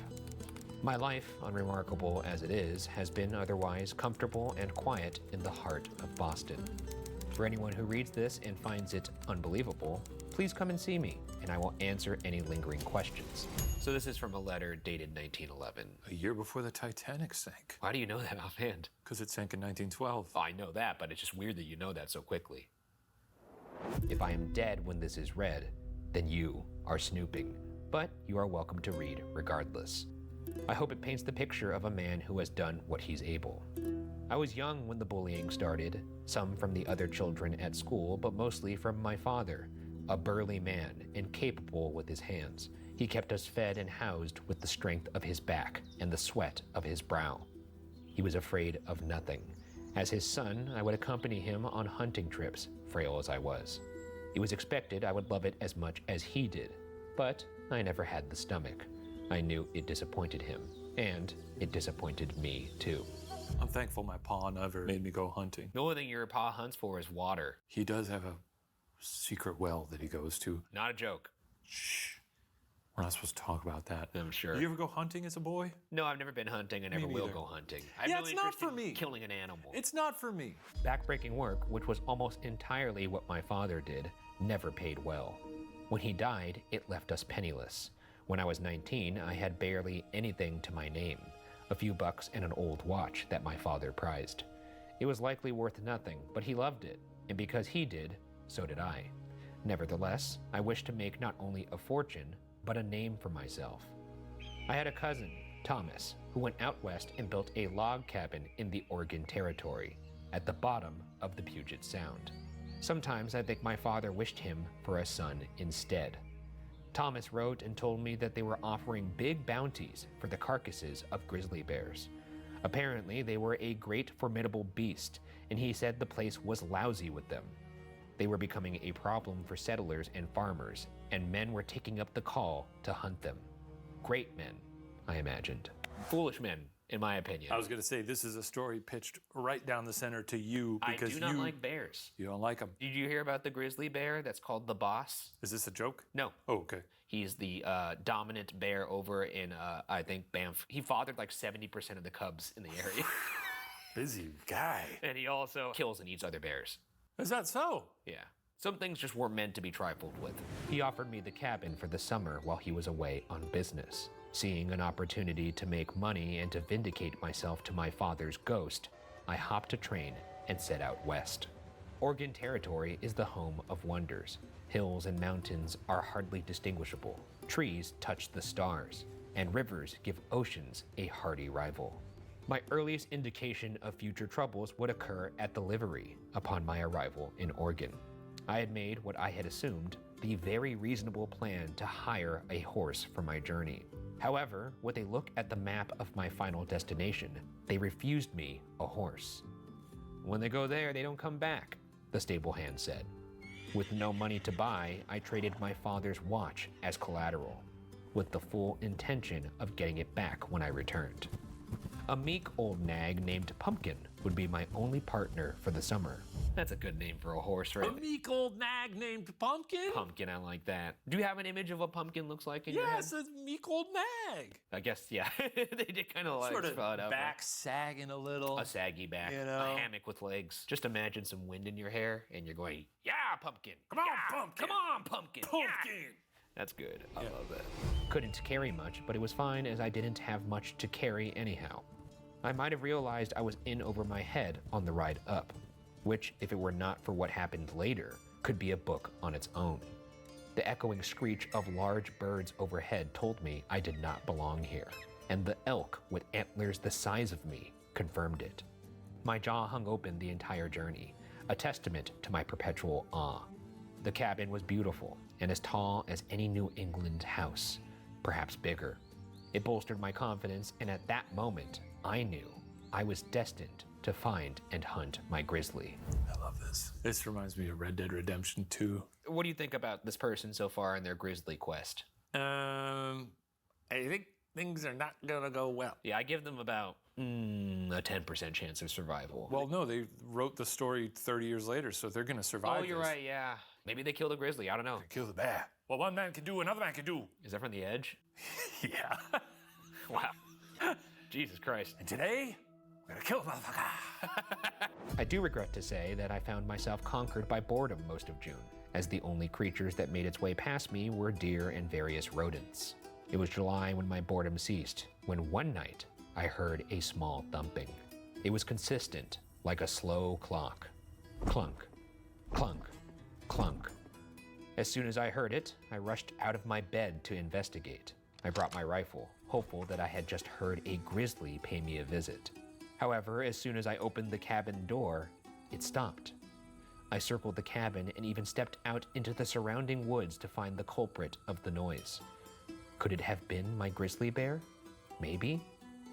My life, unremarkable as it is, has been otherwise comfortable and quiet in the heart of Boston. For anyone who reads this and finds it unbelievable, please come and see me, and I will answer any lingering questions. So this is from a letter dated 1911. A year before the Titanic sank. Why do you know that offhand? Because it sank in 1912. I know that, but it's just weird that you know that so quickly. If I am dead when this is read, then you are snooping, but you are welcome to read regardless. I hope it paints the picture of a man who has done what he's able. I was young when the bullying started, some from the other children at school, but mostly from my father, a burly man and capable with his hands. He kept us fed and housed with the strength of his back and the sweat of his brow. He was afraid of nothing. As his son, I would accompany him on hunting trips, frail as I was. It was expected I would love it as much as he did, but I never had the stomach. I knew it disappointed him, and it disappointed me too. I'm thankful my pa never made me go hunting. The only thing your pa hunts for is water. He does have a secret well that he goes to. Not a joke. Shh. We're not supposed to talk about that. I'm sure. You ever go hunting as a boy? No, I've never been hunting. I never will go hunting. I'm it's not for me. Killing an animal. It's not for me. Backbreaking work, which was almost entirely what my father did, never paid well. When he died, it left us penniless. When I was 19, I had barely anything to my name. A few bucks and an old watch that my father prized. It was likely worth nothing, but he loved it, and because he did, so did I. Nevertheless, I wished to make not only a fortune, but a name for myself. I had a cousin, Thomas, who went out west and built a log cabin in the Oregon Territory, at the bottom of the Puget Sound. Sometimes I think my father wished him for a son instead. Thomas wrote and told me that they were offering big bounties for the carcasses of grizzly bears. Apparently, they were a great formidable beast, and he said the place was lousy with them. They were becoming a problem for settlers and farmers, and men were taking up the call to hunt them. Great men, I imagined. Foolish men, in my opinion. I was going to say, this is a story pitched right down the center to you because I do not like bears. You don't like them. Did you hear about the grizzly bear that's called the Boss? Is this a joke? No. Oh, okay. He's the dominant bear over in, I think, Banff. He fathered like 70% of the cubs in the area. Busy guy. And he also kills and eats other bears. Is that so? Yeah. Some things just weren't meant to be trifled with. He offered me the cabin for the summer while he was away on business. Seeing an opportunity to make money and to vindicate myself to my father's ghost, I hopped a train and set out west. Oregon Territory is the home of wonders. Hills and mountains are hardly distinguishable. Trees touch the stars, and rivers give oceans a hardy rival. My earliest indication of future troubles would occur at the livery upon my arrival in Oregon. I had made what I had assumed the very reasonable plan to hire a horse for my journey. However, with a look at the map of my final destination, they refused me a horse. When they go there, they don't come back, the stable hand said. With no money to buy, I traded my father's watch as collateral, with the full intention of getting it back when I returned. A meek old nag named Pumpkin would be my only partner for the summer. That's a good name for a horse, right? A meek old nag named Pumpkin? Pumpkin, I like that. Do you have an image of what Pumpkin looks like in your head? Yes, a meek old nag. I guess, yeah. They did kind of like Sort of spell it out, back right? sagging a little. A saggy back, You know? a hammock with legs. Just imagine some wind in your hair, and you're going, yeah, Pumpkin. Come on, yeah, Pumpkin. Come on, Pumpkin. Pumpkin. Yeah. That's good. I love that. Couldn't carry much, but it was fine as I didn't have much to carry anyhow. I might have realized I was in over my head on the ride up, which, if it were not for what happened later, could be a book on its own. The echoing screech of large birds overhead told me I did not belong here, and the elk with antlers the size of me confirmed it. My jaw hung open the entire journey, a testament to my perpetual awe. The cabin was beautiful and as tall as any New England house, perhaps bigger. It bolstered my confidence, and at that moment, I knew I was destined to find and hunt my grizzly. I love this. This reminds me of Red Dead Redemption 2. What do you think about this person so far in their grizzly quest? I think things are not gonna go well. Yeah, I give them about a 10% chance of survival. Well, no, they wrote the story 30 years later, so they're gonna survive. Oh, you're this. right, yeah. Maybe they killed a grizzly, I don't know. Kill the bear. What one man can do, another man can do. Is that from The Edge? Yeah. Wow. Jesus Christ. And today, we're gonna kill a motherfucker. I do regret to say that I found myself conquered by boredom most of June, as the only creatures that made its way past me were deer and various rodents. It was July when my boredom ceased, when one night I heard a small thumping. It was consistent, like a slow clock. Clunk, clunk, clunk. As soon as I heard it, I rushed out of my bed to investigate. I brought my rifle, hopeful that I had just heard a grizzly pay me a visit. However, as soon as I opened the cabin door, it stopped. I circled the cabin and even stepped out into the surrounding woods to find the culprit of the noise. Could it have been my grizzly bear? Maybe.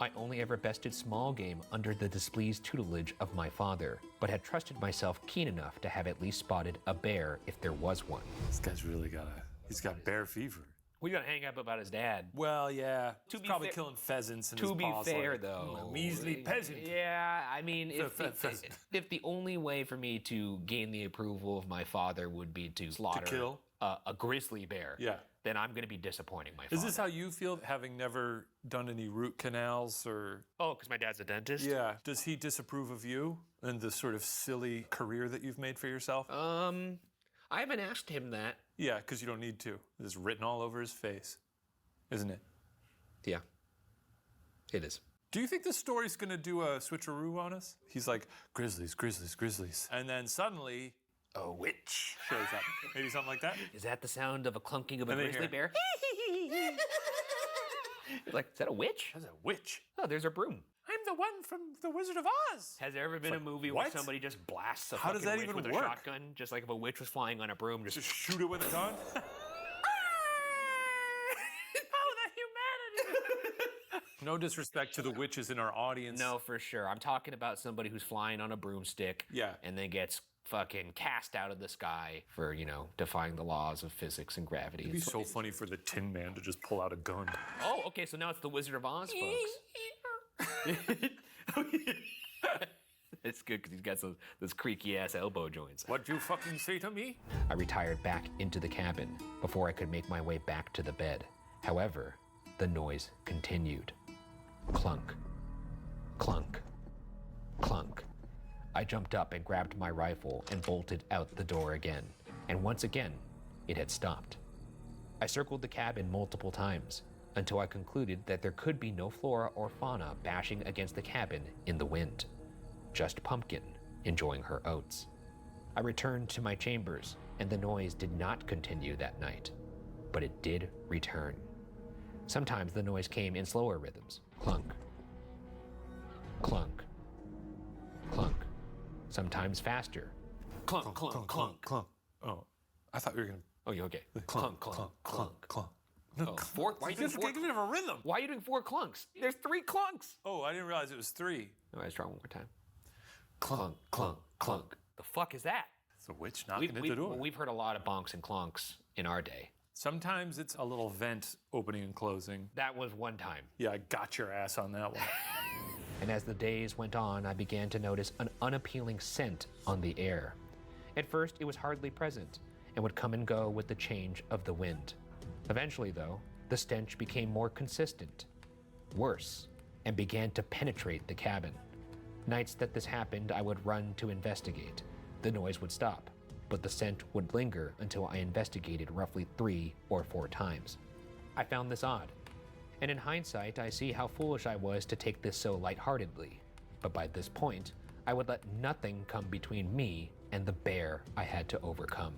I only ever bested small game under the displeased tutelage of my father, but had trusted myself keen enough to have at least spotted a bear if there was one. This guy's really he's got bear fever. We gotta hang up about his dad. Well, yeah. To He's be probably fair- killing pheasants in To his be paws fair, like, though, a measly peasant. Yeah, I mean, Pheasant. if the only way for me to gain the approval of my father would be to slaughter kill? a grizzly bear, Yeah. then I'm gonna be disappointing my father. Is this how you feel, having never done any root canals or? Oh, because my dad's a dentist? Yeah. Does he disapprove of you and the sort of silly career that you've made for yourself? I haven't asked him that. Yeah, because you don't need to. It's written all over his face, isn't it? Yeah, it is. Do you think the story's going to do a switcheroo on us? He's like, grizzlies, grizzlies, grizzlies. And then suddenly, a witch shows up. Maybe something like that? Is that the sound of a clunking of a And then grizzly here- bear? Like, is that a witch? That's a witch. Oh, there's a broom. I'm the one from The Wizard of Oz. Has there ever been like, a movie where what? somebody just blasts a How does fucking that witch even with work? a shotgun? Just like if a witch was flying on a broom, just Just shoot it with a gun? No disrespect to the witches in our audience. No, for sure. I'm talking about somebody who's flying on a broomstick. Yeah. And then gets fucking cast out of the sky for, defying the laws of physics and gravity. It'd be so funny for the Tin Man to just pull out a gun. Oh, okay, so now it's the Wizard of Oz, folks. It's good because he's got those creaky ass elbow joints. What'd you fucking say to me? I retired back into the cabin before I could make my way back to the bed. However, the noise continued. Clunk, clunk, clunk. I jumped up and grabbed my rifle and bolted out the door again. And once again, it had stopped. I circled the cabin multiple times until I concluded that there could be no flora or fauna bashing against the cabin in the wind. Just Pumpkin enjoying her oats. I returned to my chambers, and the noise did not continue that night, but it did return. Sometimes the noise came in slower rhythms. Clunk, clunk, clunk. Sometimes faster. Clunk, clunk, clunk. Clunk. Oh, I thought you were gonna. Oh, you okay? Clunk, clunk, clunk, clunk. No, Four? Why are you doing four? Give it a rhythm. Why are you doing 4 clunks? There's 3 clunks. Oh, I didn't realize it was 3. All right, let's try one more time. Clunk, clunk, clunk. The fuck is that? It's a witch knocking at the door. We've heard a lot of bonks and clonks in our day. Sometimes it's a little vent opening and closing. That was one time. Yeah, I got your ass on that one. And as the days went on, I began to notice an unappealing scent on the air. At first, it was hardly present and would come and go with the change of the wind. Eventually, though, the stench became more consistent, worse, and began to penetrate the cabin. Nights that this happened, I would run to investigate. The noise would stop, but the scent would linger until I investigated roughly 3 or 4 times. I found this odd, and in hindsight, I see how foolish I was to take this so lightheartedly. But by this point, I would let nothing come between me and the bear I had to overcome.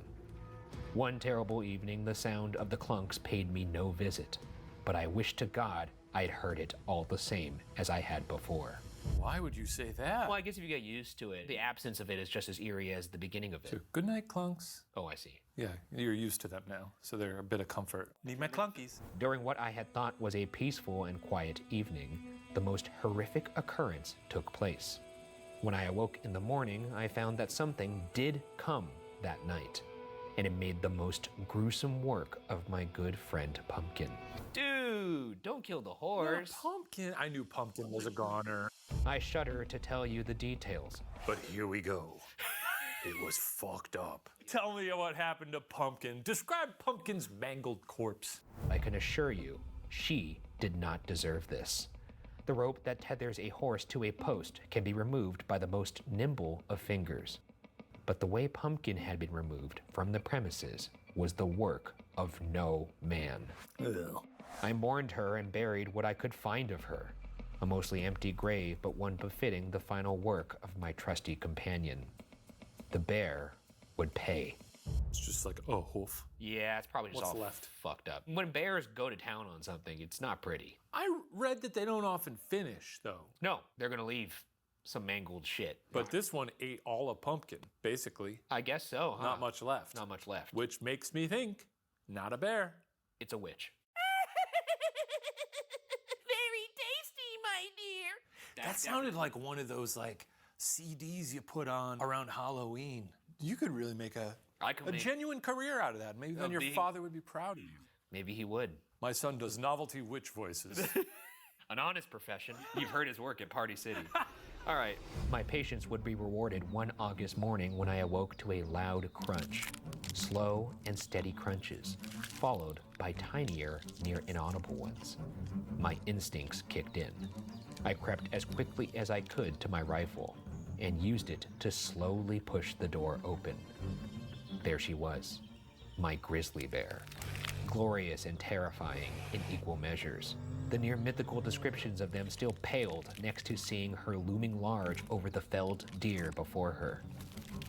One terrible evening, the sound of the clunks paid me no visit, but I wish to God I had heard it all the same as I had before. Why would you say that? Well, I guess if you get used to it, the absence of it is just as eerie as the beginning of it. So, good night, clunks. Oh, I see. Yeah, you're used to them now, so they're a bit of comfort. Need my clunkies. During what I had thought was a peaceful and quiet evening, the most horrific occurrence took place. When I awoke in the morning, I found that something did come that night, and it made the most gruesome work of my good friend Pumpkin. Dude, don't kill the horse. Yeah, Pumpkin. I knew Pumpkin was a goner. I shudder to tell you the details. But here we go. It was fucked up. Tell me what happened to Pumpkin. Describe Pumpkin's mangled corpse. I can assure you, she did not deserve this. The rope that tethers a horse to a post can be removed by the most nimble of fingers. But the way Pumpkin had been removed from the premises was the work of no man. Ugh. I mourned her and buried what I could find of her. A mostly empty grave, but one befitting the final work of my trusty companion. The bear would pay. It's just like, oh, hoof. Yeah, it's probably just What's all left? fucked up. When bears go to town on something, it's not pretty. I read that they don't often finish, though. No, they're gonna leave some mangled shit. But this one ate all of Pumpkin, basically. I guess so, huh? Not much left. Not much left. Which makes me think, not a bear. It's a witch. Very tasty, my dear. That sounded like one of those like CDs you put on around Halloween. You could really make a genuine career out of that. Maybe then your father would be proud of you. Maybe he would. My son does novelty witch voices. An honest profession. You've heard his work at Party City. All right. My patience would be rewarded one August morning when I awoke to a loud crunch. Slow and steady crunches, followed by tinier, near inaudible ones. My instincts kicked in. I crept as quickly as I could to my rifle and used it to slowly push the door open. There she was, my grizzly bear. Glorious and terrifying in equal measures. The near mythical descriptions of them still paled next to seeing her looming large over the felled deer before her.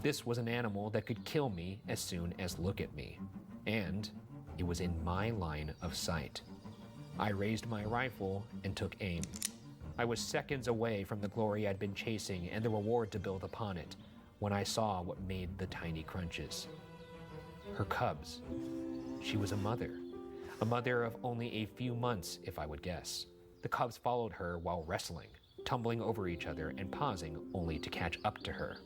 This was an animal that could kill me as soon as look at me, and it was in my line of sight. I raised my rifle and took aim. I was seconds away from the glory I'd been chasing and the reward to build upon it when I saw what made the tiny crunches. Her cubs. She was a mother of only a few months, if I would guess. The cubs followed her while wrestling, tumbling over each other and pausing only to catch up to her.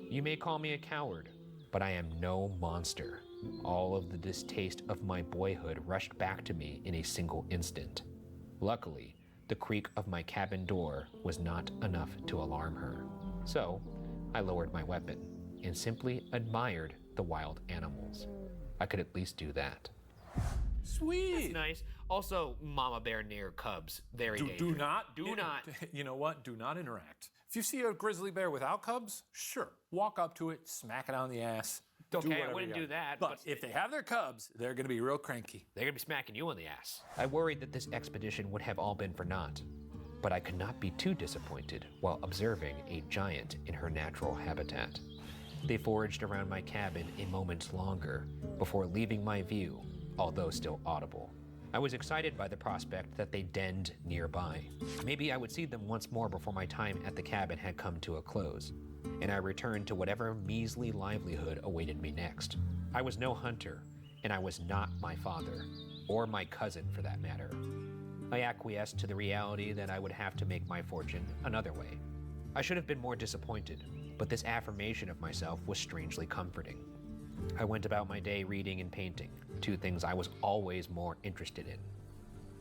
You may call me a coward, but I am no monster. All of the distaste of my boyhood rushed back to me in a single instant. Luckily, the creak of my cabin door was not enough to alarm her. So, I lowered my weapon and simply admired the wild animals. I could at least do that. Sweet. That's nice. Also, mama bear near cubs. Very dangerous. Do not. Do not. You know what? Do not interact. If you see a grizzly bear without cubs, sure. Walk up to it, smack it on the ass. Okay, I wouldn't do that. But if they have their cubs, they're going to be real cranky. They're going to be smacking you on the ass. I worried that this expedition would have all been for naught. But I could not be too disappointed while observing a giant in her natural habitat. They foraged around my cabin a moment longer before leaving my view, although still audible. I was excited by the prospect that they denned nearby. Maybe I would see them once more before my time at the cabin had come to a close, and I returned to whatever measly livelihood awaited me next. I was no hunter, and I was not my father, or my cousin for that matter. I acquiesced to the reality that I would have to make my fortune another way. I should have been more disappointed, but this affirmation of myself was strangely comforting. I went about my day reading and painting, two things I was always more interested in.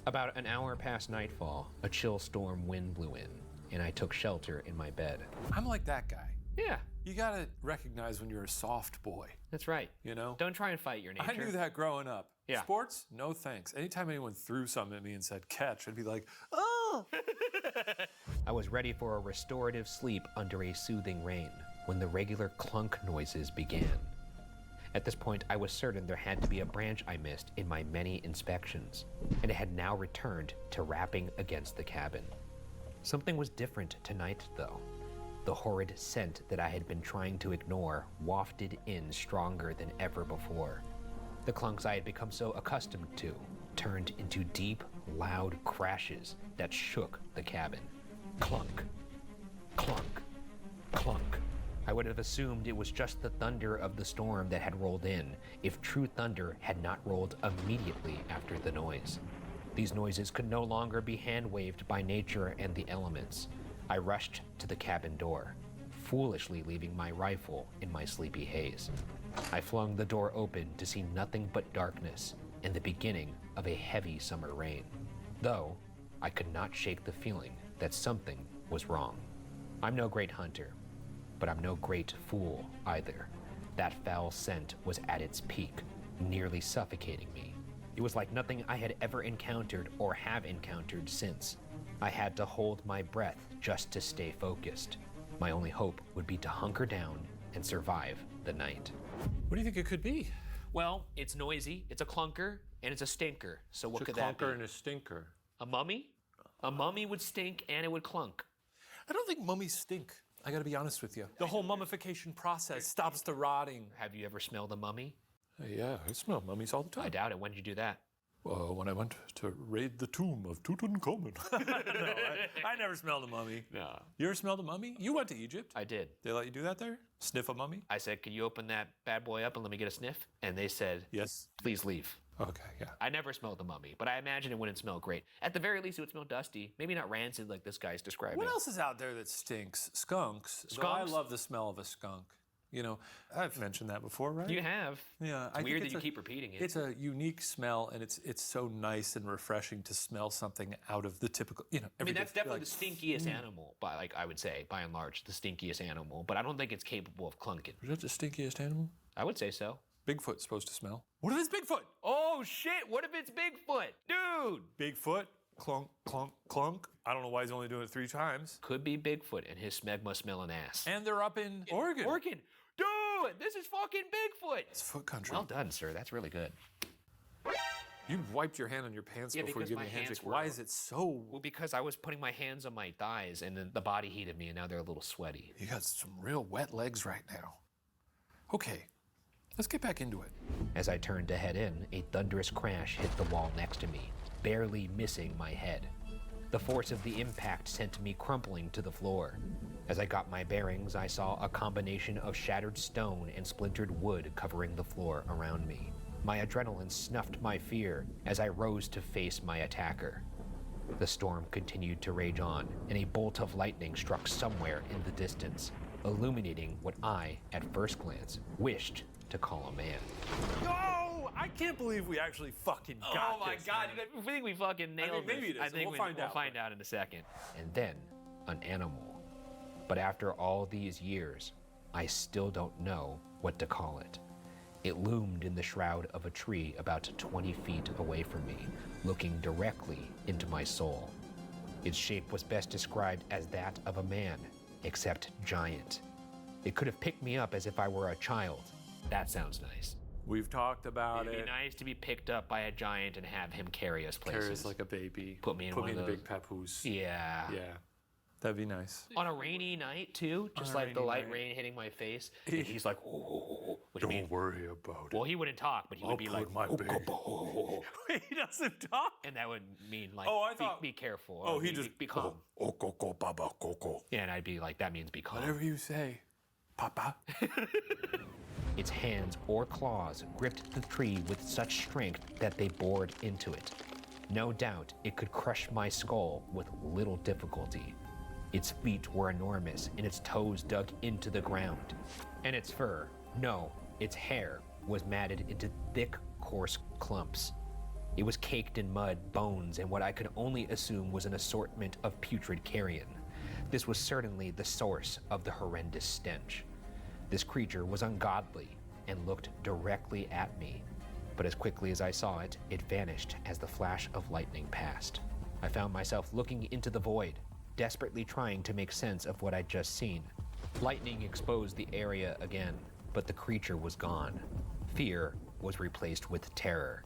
About an hour past nightfall, a chill storm wind blew in, and I took shelter in my bed. I'm like that guy. Yeah. You gotta recognize when you're a soft boy. That's right. You know? Don't try and fight your nature. I knew that growing up. Yeah. Sports? No thanks. Anytime anyone threw something at me and said catch, I'd be like, oh! I was ready for a restorative sleep under a soothing rain when the regular clunk noises began. At this point, I was certain there had to be a branch I missed in my many inspections, and it had now returned to rapping against the cabin. Something was different tonight, though. The horrid scent that I had been trying to ignore wafted in stronger than ever before. The clunks I had become so accustomed to turned into deep, loud crashes that shook the cabin. Clunk, clunk, clunk. I would have assumed it was just the thunder of the storm that had rolled in if true thunder had not rolled immediately after the noise. These noises could no longer be hand-waved by nature and the elements. I rushed to the cabin door, foolishly leaving my rifle in my sleepy haze. I flung the door open to see nothing but darkness and the beginning of a heavy summer rain, though I could not shake the feeling that something was wrong. I'm no great hunter, but I'm no great fool either. That foul scent was at its peak, nearly suffocating me. It was like nothing I had ever encountered or have encountered since. I had to hold my breath just to stay focused. My only hope would be to hunker down and survive the night. What do you think it could be? Well, it's noisy, it's a clunker, and it's a stinker. So what could that be? A clunker and a stinker. A mummy? A mummy would stink and it would clunk. I don't think mummies stink. I gotta be honest with you. The whole mummification process stops the rotting. Have you ever smelled a mummy? Yeah, I smell mummies all the time. I doubt it. When did you do that? Well, when I went to raid the tomb of Tutankhamun. No, I never smelled a mummy. No. You ever smelled a mummy? You went to Egypt. I did. They let you do that there? Sniff a mummy? I said, can you open that bad boy up and let me get a sniff? And they said, yes. Please leave. Okay, yeah. I never smelled the mummy, but I imagine it wouldn't smell great. At the very least, it would smell dusty. Maybe not rancid like this guy's describing. What else is out there that stinks? Skunks. Skunks? Though I love the smell of a skunk. You know, I've mentioned that before, right? You have. Yeah. It's weird that you keep repeating it. It's a unique smell, and it's so nice and refreshing to smell something out of the typical, you know. I mean, that's definitely the stinkiest animal, I would say, by and large, the stinkiest animal. But I don't think it's capable of clunking. Is that the stinkiest animal? I would say so. Bigfoot's supposed to smell. What if it's Bigfoot? Oh, shit. What if it's Bigfoot? Dude. Bigfoot, clunk, clunk, clunk. I don't know why he's only doing it 3 times. Could be Bigfoot and his smegma smelling ass. And they're up in Oregon. Oregon. Dude, this is fucking Bigfoot. It's foot country. Well done, sir. That's really good. You wiped your hand on your pants before you gave me a handshake. Were... Why is it so... Well, because I was putting my hands on my thighs and then the body heated me and now they're a little sweaty. You got some real wet legs right now. Okay, let's get back into it. As I turned to head in, a thunderous crash hit the wall next to me, barely missing my head. The force of the impact sent me crumpling to the floor. As I got my bearings, I saw a combination of shattered stone and splintered wood covering the floor around me. My adrenaline snuffed my fear as I rose to face my attacker. The storm continued to rage on, and a bolt of lightning struck somewhere in the distance, illuminating what I, at first glance, wished to call a man. No! I can't believe we actually fucking got this. Oh my god, I think we fucking nailed maybe this. it is. We'll find out in a second. And then, an animal. But after all these years, I still don't know what to call it. It loomed in the shroud of a tree about 20 feet away from me, looking directly into my soul. Its shape was best described as that of a man, except giant. It could have picked me up as if I were a child. That sounds nice. We've talked about It'd be nice to be picked up by a giant and have him carry us places. Carry us like a baby. Put me in one of those. the big papoose. Yeah. Yeah. That'd be nice. On a rainy night, too, just like the light rain hitting my face. And he's like, oh, don't worry about it. Well, he wouldn't talk, but he would be like, my baby. He doesn't talk? And that would mean, like, be careful. Oh, he just, be calm. Coco, baba, coco. Yeah, and I'd be like, that means be calm. Whatever you say, Papa. Its hands or claws gripped the tree with such strength that they bored into it. No doubt it could crush my skull with little difficulty. Its feet were enormous and its toes dug into the ground. And its fur, no, its hair, was matted into thick, coarse clumps. It was caked in mud, bones, and what I could only assume was an assortment of putrid carrion. This was certainly the source of the horrendous stench. This creature was ungodly and looked directly at me, but as quickly as I saw it, it vanished as the flash of lightning passed. I found myself looking into the void, desperately trying to make sense of what I'd just seen. Lightning exposed the area again, but the creature was gone. Fear was replaced with terror.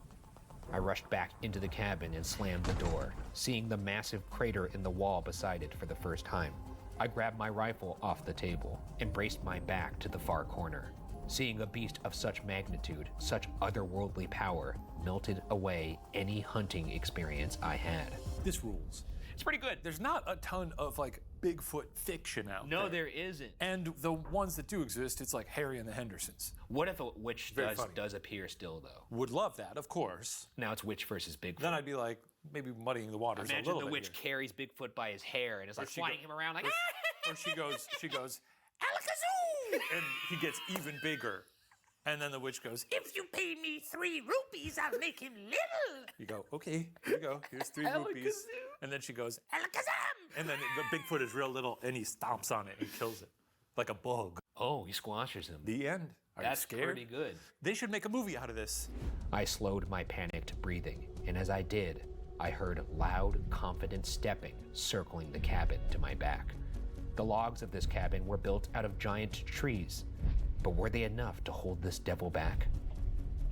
I rushed back into the cabin and slammed the door, seeing the massive crater in the wall beside it for the first time. I grabbed my rifle off the table and braced my back to the far corner. Seeing a beast of such magnitude, such otherworldly power, melted away any hunting experience I had. This rules. It's pretty good. There's not a ton of like Bigfoot fiction out there. No, there isn't. And the ones that do exist, it's like Harry and the Hendersons. What if a witch does appear still, though? Would love that, of course. Now it's witch versus Bigfoot. Then I'd be like, maybe muddying the waters a little bit. Imagine the witch carries Bigfoot by his hair and is like flying him around like, or she goes, Alakazoo! And he gets even bigger. And then the witch goes, If you pay me 3 rupees, I'll make him little. You go, okay, here you go. Here's 3 rupees. And then she goes, Alakazam! And then the Bigfoot is real little, and he stomps on it and kills it. Like a bug. Oh, he squashes him. The end. Are That's you scared? pretty good. They should make a movie out of this. I slowed my panicked breathing, and as I did, I heard loud, confident stepping circling the cabin to my back. The logs of this cabin were built out of giant trees, but were they enough to hold this devil back?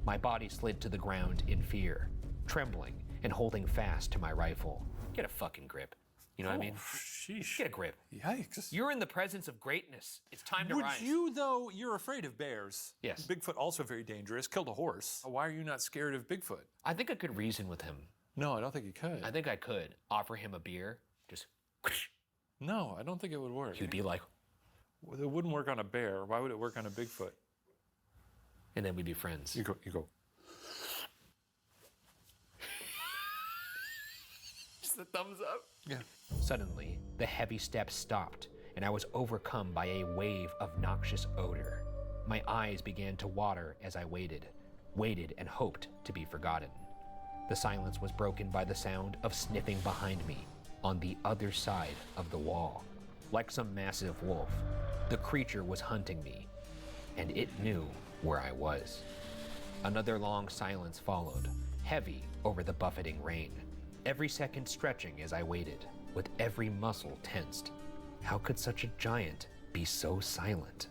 My body slid to the ground in fear, trembling and holding fast to my rifle. Get a fucking grip. You know what I mean? Sheesh. Get a grip. Yikes. You're in the presence of greatness. It's time to rise. Would you, though, you're afraid of bears. Yes. Bigfoot also very dangerous, killed a horse. Why are you not scared of Bigfoot? I think I could reason with him. No, I don't think you could. I think I could. Offer him a beer, just whoosh. No, I don't think it would work. He'd be like, well, it wouldn't work on a bear. Why would it work on a Bigfoot? And then we'd be friends. You go. Just the thumbs up? Yeah. Suddenly, the heavy steps stopped, and I was overcome by a wave of noxious odor. My eyes began to water as I waited and hoped to be forgotten. The silence was broken by the sound of sniffing behind me, on the other side of the wall. Like some massive wolf, the creature was hunting me, and it knew where I was. Another long silence followed, heavy over the buffeting rain, every second stretching as I waited, with every muscle tensed. How could such a giant be so silent?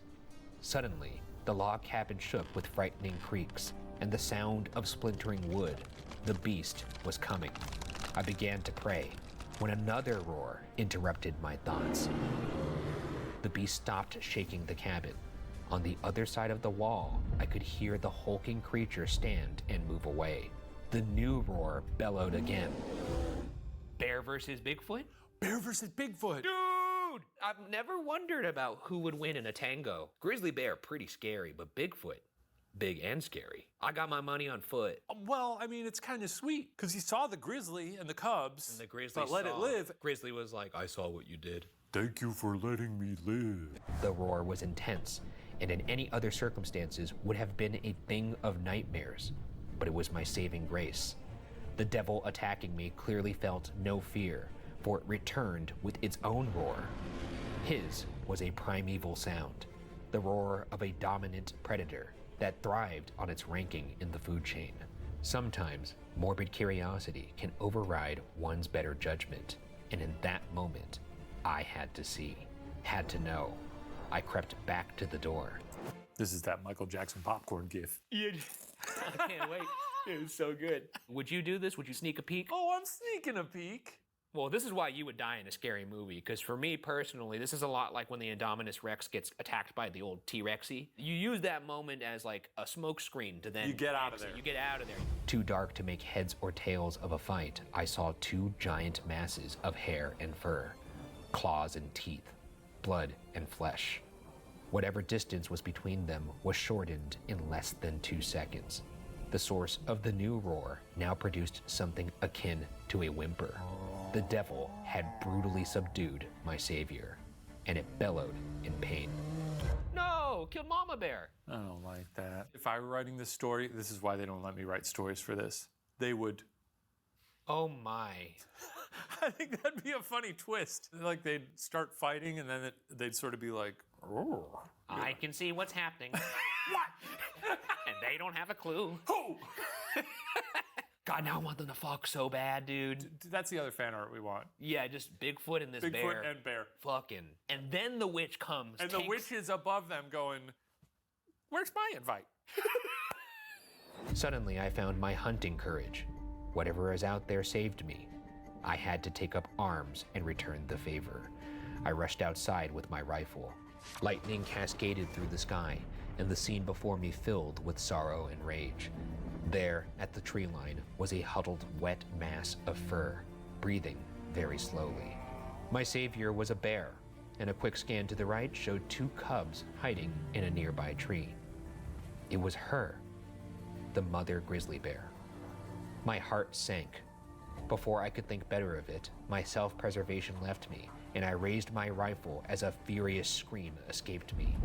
Suddenly, the log cabin shook with frightening creaks, and the sound of splintering wood. The beast was coming. I began to pray, when another roar interrupted my thoughts. The beast stopped shaking the cabin. On the other side of the wall, I could hear the hulking creature stand and move away. The new roar bellowed again. Bear versus Bigfoot? Bear versus Bigfoot. Dude! I've never wondered about who would win in a tango. Grizzly bear, pretty scary, but Bigfoot, big and scary. I got my money on foot. Well, I mean, it's kind of sweet, because he saw the grizzly and the cubs, And the grizzly but let it live. Grizzly was like, I saw what you did. Thank you for letting me live. The roar was intense, and in any other circumstances would have been a thing of nightmares. But it was my saving grace. The devil attacking me clearly felt no fear, for it returned with its own roar. His was a primeval sound, the roar of a dominant predator that thrived on its ranking in the food chain. Sometimes, morbid curiosity can override one's better judgment, and in that moment, I had to see, had to know. I crept back to the door. This is that Michael Jackson popcorn gif. Yeah, I can't wait. It was so good. Would you do this? Would you sneak a peek? Oh, I'm sneaking a peek. Well, this is why you would die in a scary movie, because for me personally, this is a lot like when the Indominus Rex gets attacked by the old T-Rexy. You use that moment as like a smoke screen to then You get out of there. You get out of there. Too dark to make heads or tails of a fight, I saw 2 giant masses of hair and fur, claws and teeth, blood and flesh. Whatever distance was between them was shortened in less than 2 seconds. The source of the new roar now produced something akin to a whimper. The devil had brutally subdued my savior, and it bellowed in pain. No, killed Mama Bear. I don't like that. If I were writing this story, this is why they don't let me write stories for this. They would. Oh my. I think that'd be a funny twist. Like they'd start fighting and then they'd sort of be like, oh. I can see what's happening. What? And they don't have a clue. Who? God, now I want them to fuck so bad, dude. That's the other fan art we want. Yeah, just Bigfoot and this bear. Bigfoot and bear. Fucking. And then the witch comes. And the witch is above them going, where's my invite? Suddenly, I found my hunting courage. Whatever is out there saved me. I had to take up arms and return the favor. I rushed outside with my rifle. Lightning cascaded through the sky, and the scene before me filled with sorrow and rage. There, at the tree line, was a huddled, wet mass of fur, breathing very slowly. My savior was a bear, and a quick scan to the right showed 2 cubs hiding in a nearby tree. It was her, the mother grizzly bear. My heart sank. Before I could think better of it, my self-preservation left me, and I raised my rifle as a furious scream escaped me.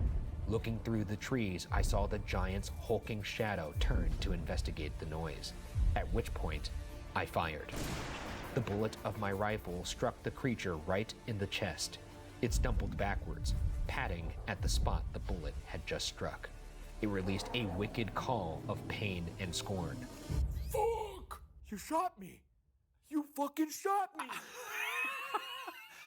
Looking through the trees, I saw the giant's hulking shadow turn to investigate the noise, at which point I fired. The bullet of my rifle struck the creature right in the chest. It stumbled backwards, patting at the spot the bullet had just struck. It released a wicked call of pain and scorn. Fuck! You shot me! You fucking shot me!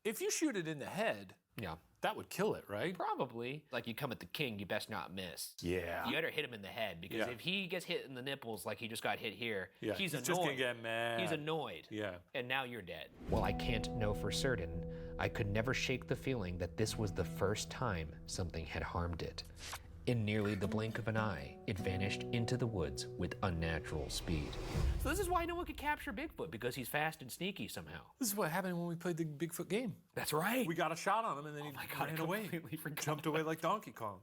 If you shoot it in the head, yeah, that would kill it, right? Probably. Like you come at the king, you best not miss. Yeah. You better hit him in the head because if he gets hit in the nipples like he just got hit here, he's annoyed. Just gonna get mad. He's annoyed. Yeah. And now you're dead. While I can't know for certain, I could never shake the feeling that this was the first time something had harmed it. In nearly the blink of an eye, it vanished into the woods with unnatural speed. So this is why no one could capture Bigfoot, because he's fast and sneaky somehow. This is what happened when we played the Bigfoot game. That's right. We got a shot on him and then he ran away. Jumped away like Donkey Kong.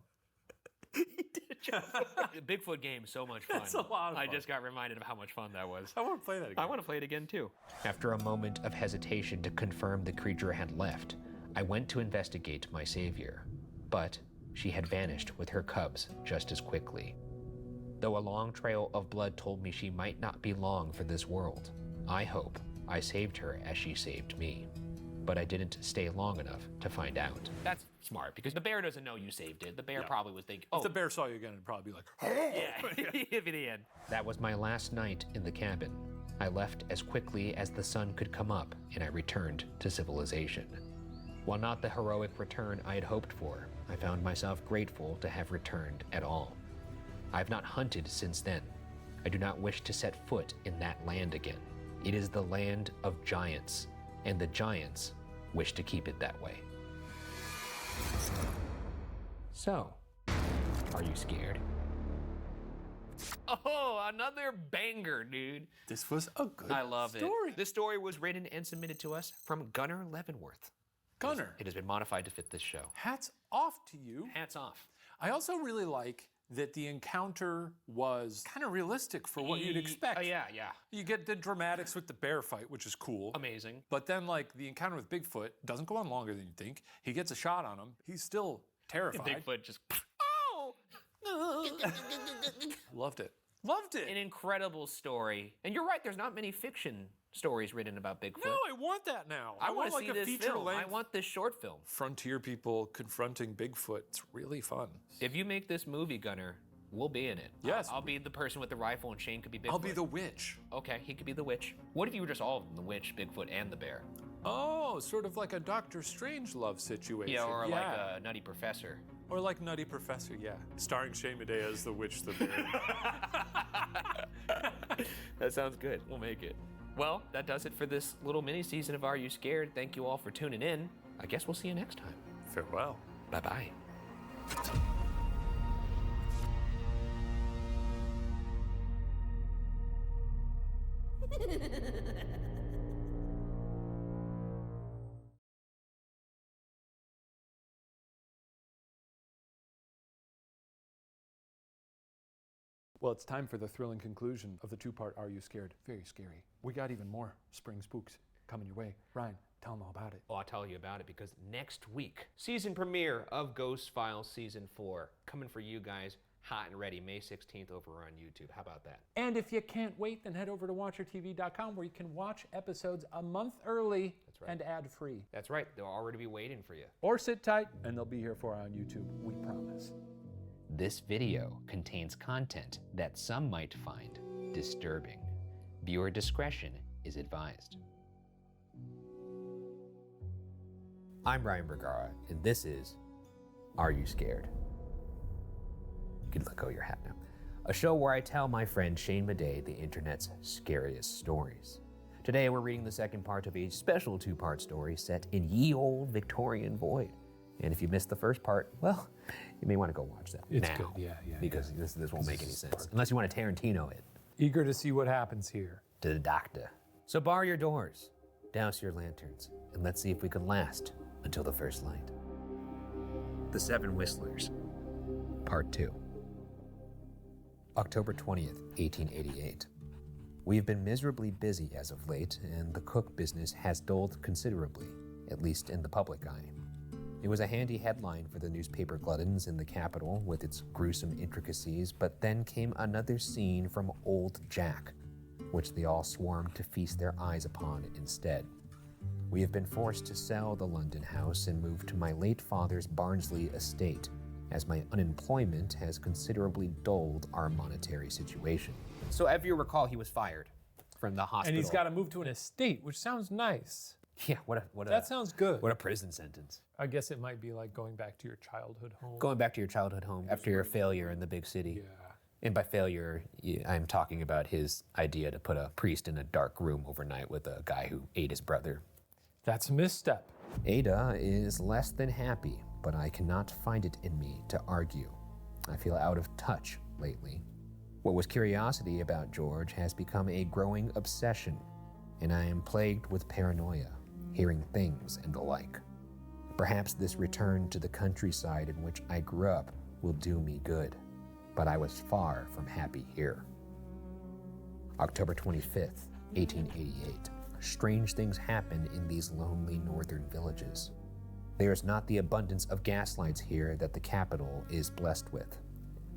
The Bigfoot game, so much fun. That's a lot of fun. I just got reminded of how much fun that was. I want to play that again. I want to play it again too. After a moment of hesitation to confirm the creature had left, I went to investigate my savior. But she had vanished with her cubs just as quickly. Though a long trail of blood told me she might not be long for this world, I hope I saved her as she saved me. But I didn't stay long enough to find out. That's smart, because the bear doesn't know you saved it. The bear probably would think, oh. If the bear saw you again, it'd probably be like, yeah, if it end. That was my last night in the cabin. I left as quickly as the sun could come up, and I returned to civilization. While not the heroic return I had hoped for, I found myself grateful to have returned at all. I have not hunted since then. I do not wish to set foot in that land again. It is the land of giants, and the giants wish to keep it that way. So, are you scared? Oh, another banger, dude. This was a good I love story. it. This story was written and submitted to us from Gunnar Leavenworth. Gunnar. It has been modified to fit this show. Hats off to you. Hats off. I also really like that the encounter was kind of realistic for what you'd expect. Oh, yeah. You get the dramatics with the bear fight, which is cool. Amazing. But then, like, the encounter with Bigfoot doesn't go on longer than you think. He gets a shot on him. He's still terrified. Bigfoot just, oh! Loved it. Loved it. An incredible story. And you're right, there's not many fiction stories written about Bigfoot. No, I want that now. I want to like see a this feature film. length. I want this short film. Frontier people confronting Bigfoot. It's really fun. If you make this movie, Gunnar, we'll be in it. Yes. I'll be the person with the rifle and Shane could be Bigfoot. I'll be the witch. Okay, he could be the witch. What if you were just all of them, the witch, Bigfoot, and the bear? Oh, sort of like a Doctor Strangelove situation. Yeah, or like a Nutty Professor. Or like Nutty Professor, yeah. Starring Shane Medea as the witch, the bear. That sounds good. We'll make it. Well, that does it for this little mini season of Are You Scared? Thank you all for tuning in. I guess we'll see you next time. Farewell. Bye-bye. Well, it's time for the thrilling conclusion of the two-part Are You Scared? Very scary. We got even more spring spooks coming your way. Ryan, tell them all about it. Well, I'll tell you about it because next week, season premiere of Ghost Files Season 4, coming for you guys hot and ready, May 16th over on YouTube. How about that? And if you can't wait, then head over to WatcherTV.com where you can watch episodes a month early and ad-free. That's right. They'll already be waiting for you. Or sit tight, and they'll be here for you on YouTube, we promise. This video contains content that some might find disturbing. Viewer discretion is advised. I'm Brian Bergara, and this is Are You Scared? You can let go of your hat now. A show where I tell my friend Shane Madej the internet's scariest stories. Today we're reading the second part of a special two-part story set in ye old Victorian void. And if you missed the first part, well, you may want to go watch that It's now. good, yeah. Because this won't make any sense. Unless you want to Tarantino it. Eager to see what happens here. To the doctor. So bar your doors, douse your lanterns, and let's see if we can last until the first light. The Seven Whistlers, Part 2. October 20th, 1888. We've been miserably busy as of late, and the cook business has dulled considerably, at least in the public eye. It was a handy headline for the newspaper gluttons in the capital with its gruesome intricacies, but then came another scene from Old Jack, which they all swarmed to feast their eyes upon instead. We have been forced to sell the London house and move to my late father's Barnsley estate, as my unemployment has considerably dulled our monetary situation. So if you recall, he was fired from the hospital. And he's got to move to an estate, which sounds nice. Yeah, that sounds good. What a prison sentence. I guess it might be like going back to your childhood home. Going back to your childhood home after your failure in the big city. Yeah. And by failure, I'm talking about his idea to put a priest in a dark room overnight with a guy who ate his brother. That's a misstep. Ada is less than happy, but I cannot find it in me to argue. I feel out of touch lately. What was curiosity about George has become a growing obsession, and I am plagued with paranoia, hearing things and the like. Perhaps this return to the countryside in which I grew up will do me good, but I was far from happy here. October 25th, 1888. Strange things happen in these lonely northern villages. There is not the abundance of gaslights here that the capital is blessed with,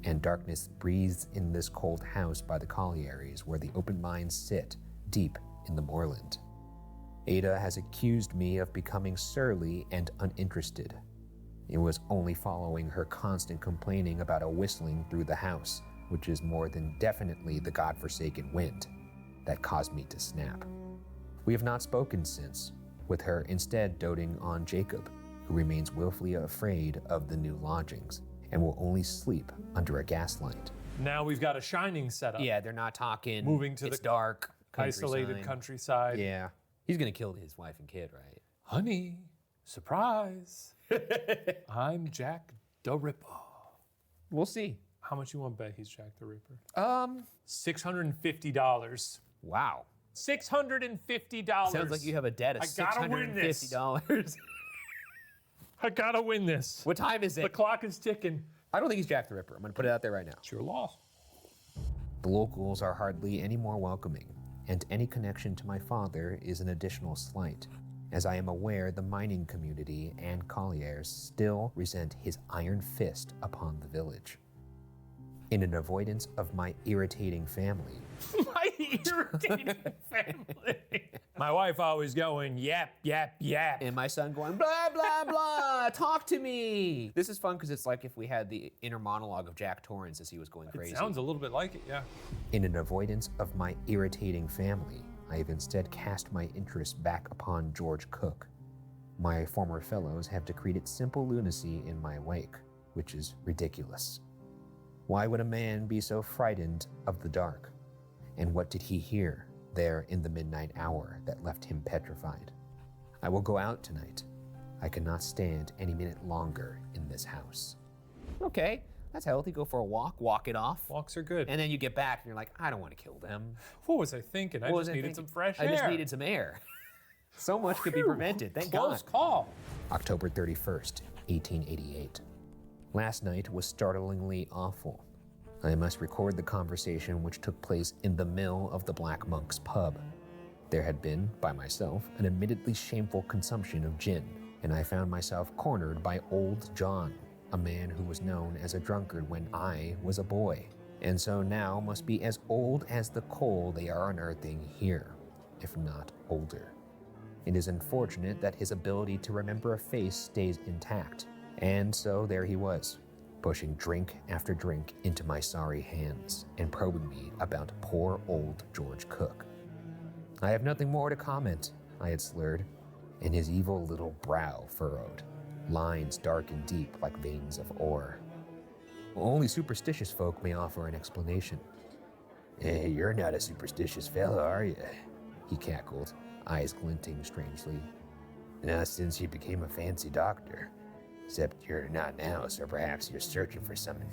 and darkness breathes in this cold house by the collieries where the open mines sit deep in the moorland. Ada has accused me of becoming surly and uninterested. It was only following her constant complaining about a whistling through the house, which is more than definitely the godforsaken wind, that caused me to snap. We have not spoken since, with her instead doting on Jacob, who remains willfully afraid of the new lodgings and will only sleep under a gaslight. Now we've got a shining setup. Yeah, they're not talking. Moving to it's the dark, isolated countryside. Yeah. He's gonna kill his wife and kid, right? Honey, surprise. I'm Jack the Ripper. We'll see. How much you want to bet he's Jack the Ripper? $650. Wow. $650. Sounds like you have a debt of $650. I gotta win this. What time is it? The clock is ticking. I don't think he's Jack the Ripper. I'm gonna put it out there right now. It's your loss. The locals are hardly any more welcoming, and any connection to my father is an additional slight, as I am aware the mining community and colliers still resent his iron fist upon the village. In an avoidance of my irritating family. My irritating family. My wife always going, yap, yap, yap. And my son going, blah, blah, blah, talk to me. This is fun because it's like if we had the inner monologue of Jack Torrance as he was going crazy. It sounds a little bit like it, yeah. In an avoidance of my irritating family, I have instead cast my interest back upon George Cook. My former fellows have decreed simple lunacy in my wake, which is ridiculous. Why would a man be so frightened of the dark? And what did he hear there in the midnight hour that left him petrified? I will go out tonight. I cannot stand any minute longer in this house. Okay, that's healthy. Go for a walk, walk it off. Walks are good. And then you get back and you're like, I don't want to kill them. What was I thinking? I just needed some fresh air. I just needed some air. So much could be prevented, thank God. Close call. October 31st, 1888. Last night was startlingly awful. I must record the conversation which took place in the mill of the Black Monk's pub. There had been, by myself, an admittedly shameful consumption of gin, and I found myself cornered by Old John, a man who was known as a drunkard when I was a boy, and so now must be as old as the coal they are unearthing here, if not older. It is unfortunate that his ability to remember a face stays intact, and so there he was, pushing drink after drink into my sorry hands and probing me about poor old George Cook. I have nothing more to comment, I had slurred, and his evil little brow furrowed, lines dark and deep like veins of ore. Only superstitious folk may offer an explanation. You're not a superstitious fellow, are you? He cackled, eyes glinting strangely. Not since you became a fancy doctor. Except you're not now, so perhaps you're searching for something.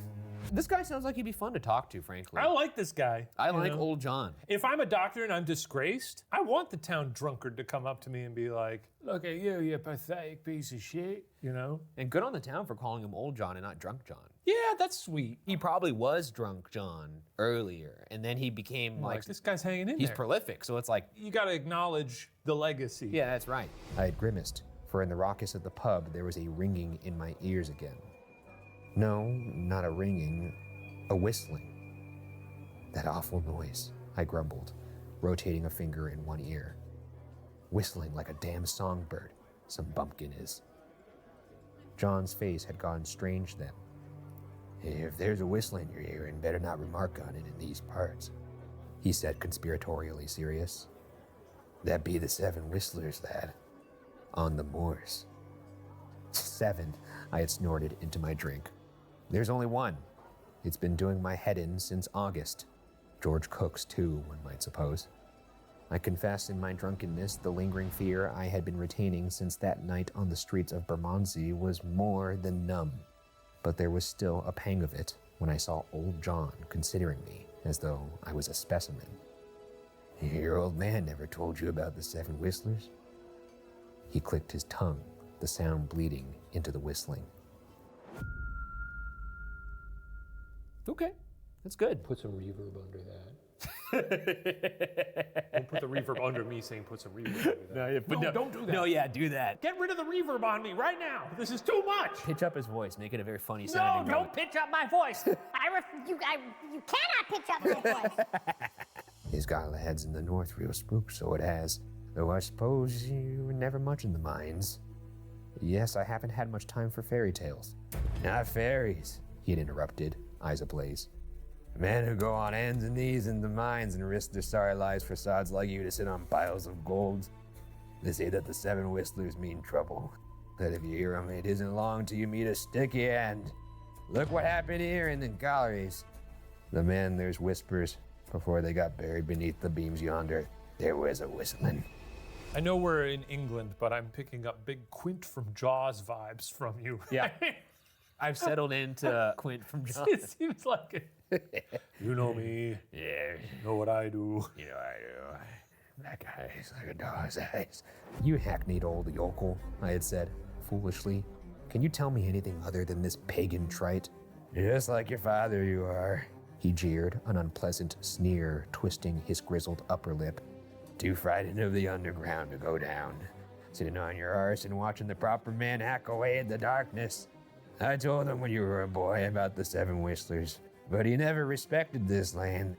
This guy sounds like he'd be fun to talk to, frankly. I like this guy. I like Old John. If I'm a doctor and I'm disgraced, I want the town drunkard to come up to me and be like, look at you, you pathetic piece of shit, you know? And good on the town for calling him Old John and not Drunk John. Yeah, that's sweet. He probably was Drunk John earlier, and then he became like this guy's hanging in he's there. prolific, so it's like... You gotta acknowledge the legacy. Yeah, that's right. I had grimaced, for in the raucous of the pub there was a ringing in my ears again. No, not a ringing, a whistling. That awful noise, I grumbled, rotating a finger in one ear. Whistling like a damn songbird, some bumpkin is. John's face had gone strange then. If there's a whistle in your ear, better not remark on it in these parts, he said, conspiratorially serious. That be the 7 whistlers, lad, on the moors. 7, I had snorted into my drink. There's only one. It's been doing my head in since August. George Cook's too, one might suppose. I confess in my drunkenness the lingering fear I had been retaining since that night on the streets of Bermondsey was more than numb. But there was still a pang of it when I saw Old John considering me as though I was a specimen. Your old man never told you about the 7 whistlers? He clicked his tongue, the sound bleeding into the whistling. Okay, that's good. Put some reverb under that. Don't put the reverb under me saying put some reverb under that. No, don't do that. No, yeah, do that. Get rid of the reverb on me right now. This is too much. Pitch up his voice, make it a very funny No, sounding don't pitch up my voice. You cannot pitch up my voice. His got lads in the north real spooked, so it has. Though I suppose you were never much in the mines. Yes, I haven't had much time for fairy tales. Not fairies, he had interrupted, eyes ablaze. Men who go on hands and knees in the mines and risk their sorry lives for sods like you to sit on piles of gold. They say that the 7 whistlers mean trouble. That if you hear 'em, it isn't long till you meet a sticky end. Look what happened here in the galleries. The men, there's whispers. Before they got buried beneath the beams yonder, there was a whistling. I know we're in England, but I'm picking up big Quint from Jaws vibes from you. Yeah. I've settled into Quint from Jaws. It seems like it. You know me. Yeah. You know what I do. You know I do. Black eyes like a dog's eyes. You hackneyed old yokel, I had said, foolishly. Can you tell me anything other than this pagan trite? Just like your father you are, he jeered, an unpleasant sneer twisting his grizzled upper lip. Too frightened of the underground to go down, sitting on your arse and watching the proper man hack away at the darkness. I told him when you were a boy about the 7 whistlers, but he never respected this land.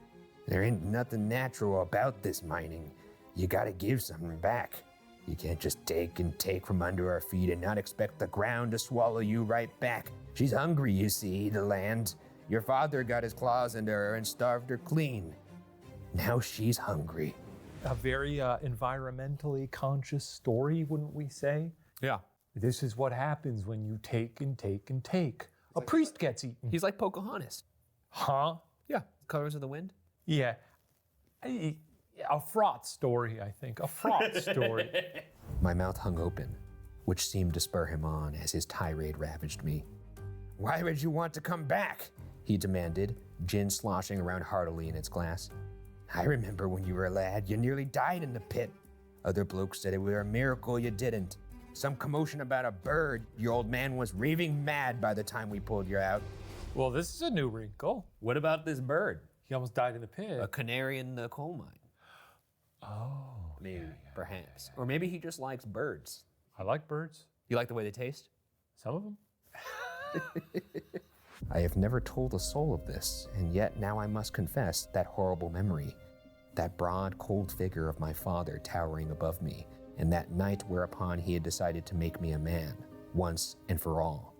There ain't nothing natural about this mining. You gotta give something back. You can't just take and take from under our feet and not expect the ground to swallow you right back. She's hungry, you see, the land. Your father got his claws into her and starved her clean. Now she's hungry. A very environmentally conscious story, wouldn't we say? Yeah. This is what happens when you take and take and take. A priest gets eaten. He's like Pocahontas. Huh? Yeah. Colors of the Wind? Yeah. A fraught story, I think. A fraught story. My mouth hung open, which seemed to spur him on as his tirade ravaged me. Why would you want to come back? He demanded, gin sloshing around heartily in its glass. I remember when you were a lad, you nearly died in the pit. Other blokes said it was a miracle you didn't. Some commotion about a bird. Your old man was raving mad by the time we pulled you out. Well, this is a new wrinkle. What about this bird? He almost died in the pit. A canary in the coal mine. Oh. Maybe, perhaps. Or maybe he just likes birds. I like birds. You like the way they taste? Some of them. I have never told a soul of this, and yet now I must confess that horrible memory. That broad, cold figure of my father towering above me, and that night whereupon he had decided to make me a man, once and for all.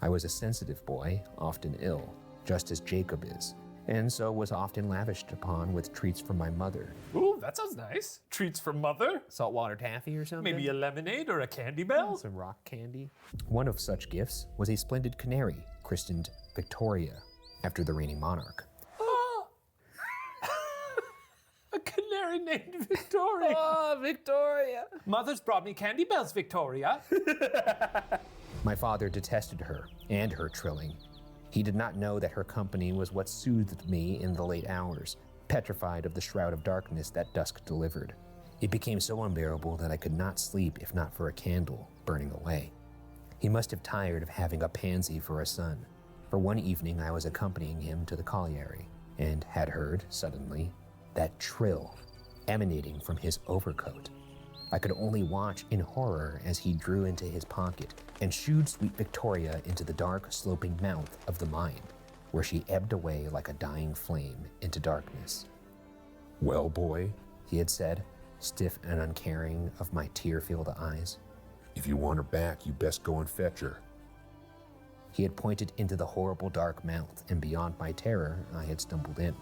I was a sensitive boy, often ill, just as Jacob is, and so was often lavished upon with treats from my mother. Ooh, that sounds nice. Treats from mother. Saltwater taffy or something? Maybe a lemonade or a candy bell. Some rock candy. One of such gifts was a splendid canary christened Victoria, after the reigning monarch. Oh. A canary named Victoria. Oh, Victoria. Mother's brought me candy bells, Victoria. My father detested her and her trilling. He did not know that her company was what soothed me in the late hours, petrified of the shroud of darkness that dusk delivered. It became so unbearable that I could not sleep if not for a candle burning away. He must have tired of having a pansy for a son, for one evening I was accompanying him to the colliery and had heard, suddenly, that trill emanating from his overcoat. I could only watch in horror as he drew into his pocket and shooed sweet Victoria into the dark, sloping mouth of the mine, where she ebbed away like a dying flame into darkness. "Well, boy," he had said, stiff and uncaring of my tear-filled eyes. "If you want her back, you best go and fetch her." He had pointed into the horrible dark mouth, and beyond my terror, I had stumbled in.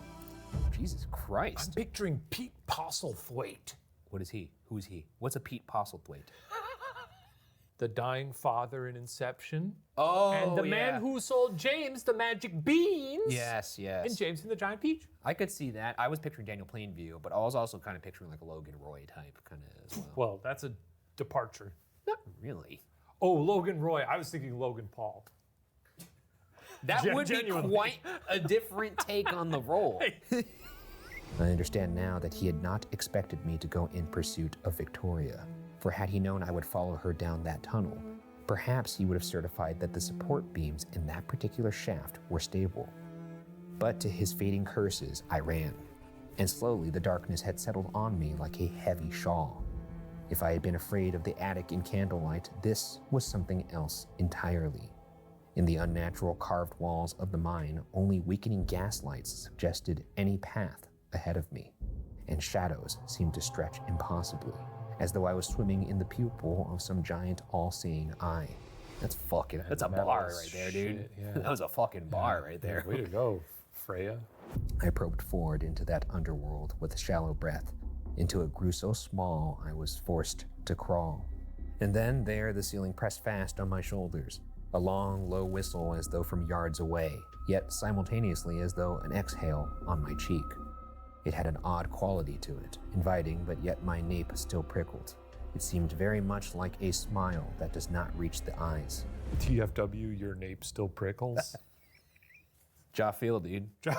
Jesus Christ. I'm picturing Pete Postlethwaite. What is he? Who is he? What's a Pete Postlethwaite? The dying father in Inception. Oh, and the man who sold James the magic beans. Yes, yes. And James and the Giant Peach. I could see that. I was picturing Daniel Plainview, but I was also kind of picturing like a Logan Roy type kind of as well. Well, that's a departure. Not really. Oh, Logan Roy. I was thinking Logan Paul. That would be quite a different take on the role. I understand now that he had not expected me to go in pursuit of Victoria, for had he known I would follow her down that tunnel, perhaps he would have certified that the support beams in that particular shaft were stable. But to his fading curses, I ran, and slowly the darkness had settled on me like a heavy shawl. If I had been afraid of the attic in candlelight, this was something else entirely. In the unnatural carved walls of the mine, only weakening gaslights suggested any path ahead of me, and shadows seemed to stretch impossibly, as though I was swimming in the pupil of some giant all-seeing eye. That's a bar right there, dude. Shit, yeah. That was a fucking bar right there. Way to go, Freya. I probed forward into that underworld with shallow breath, into a grew so small I was forced to crawl. And then there the ceiling pressed fast on my shoulders, a long, low whistle as though from yards away, yet simultaneously as though an exhale on my cheek. It had an odd quality to it, inviting, but yet my nape still prickled. It seemed very much like a smile that does not reach the eyes. TFW, your nape still prickles? Jaw feel, dude. Jaw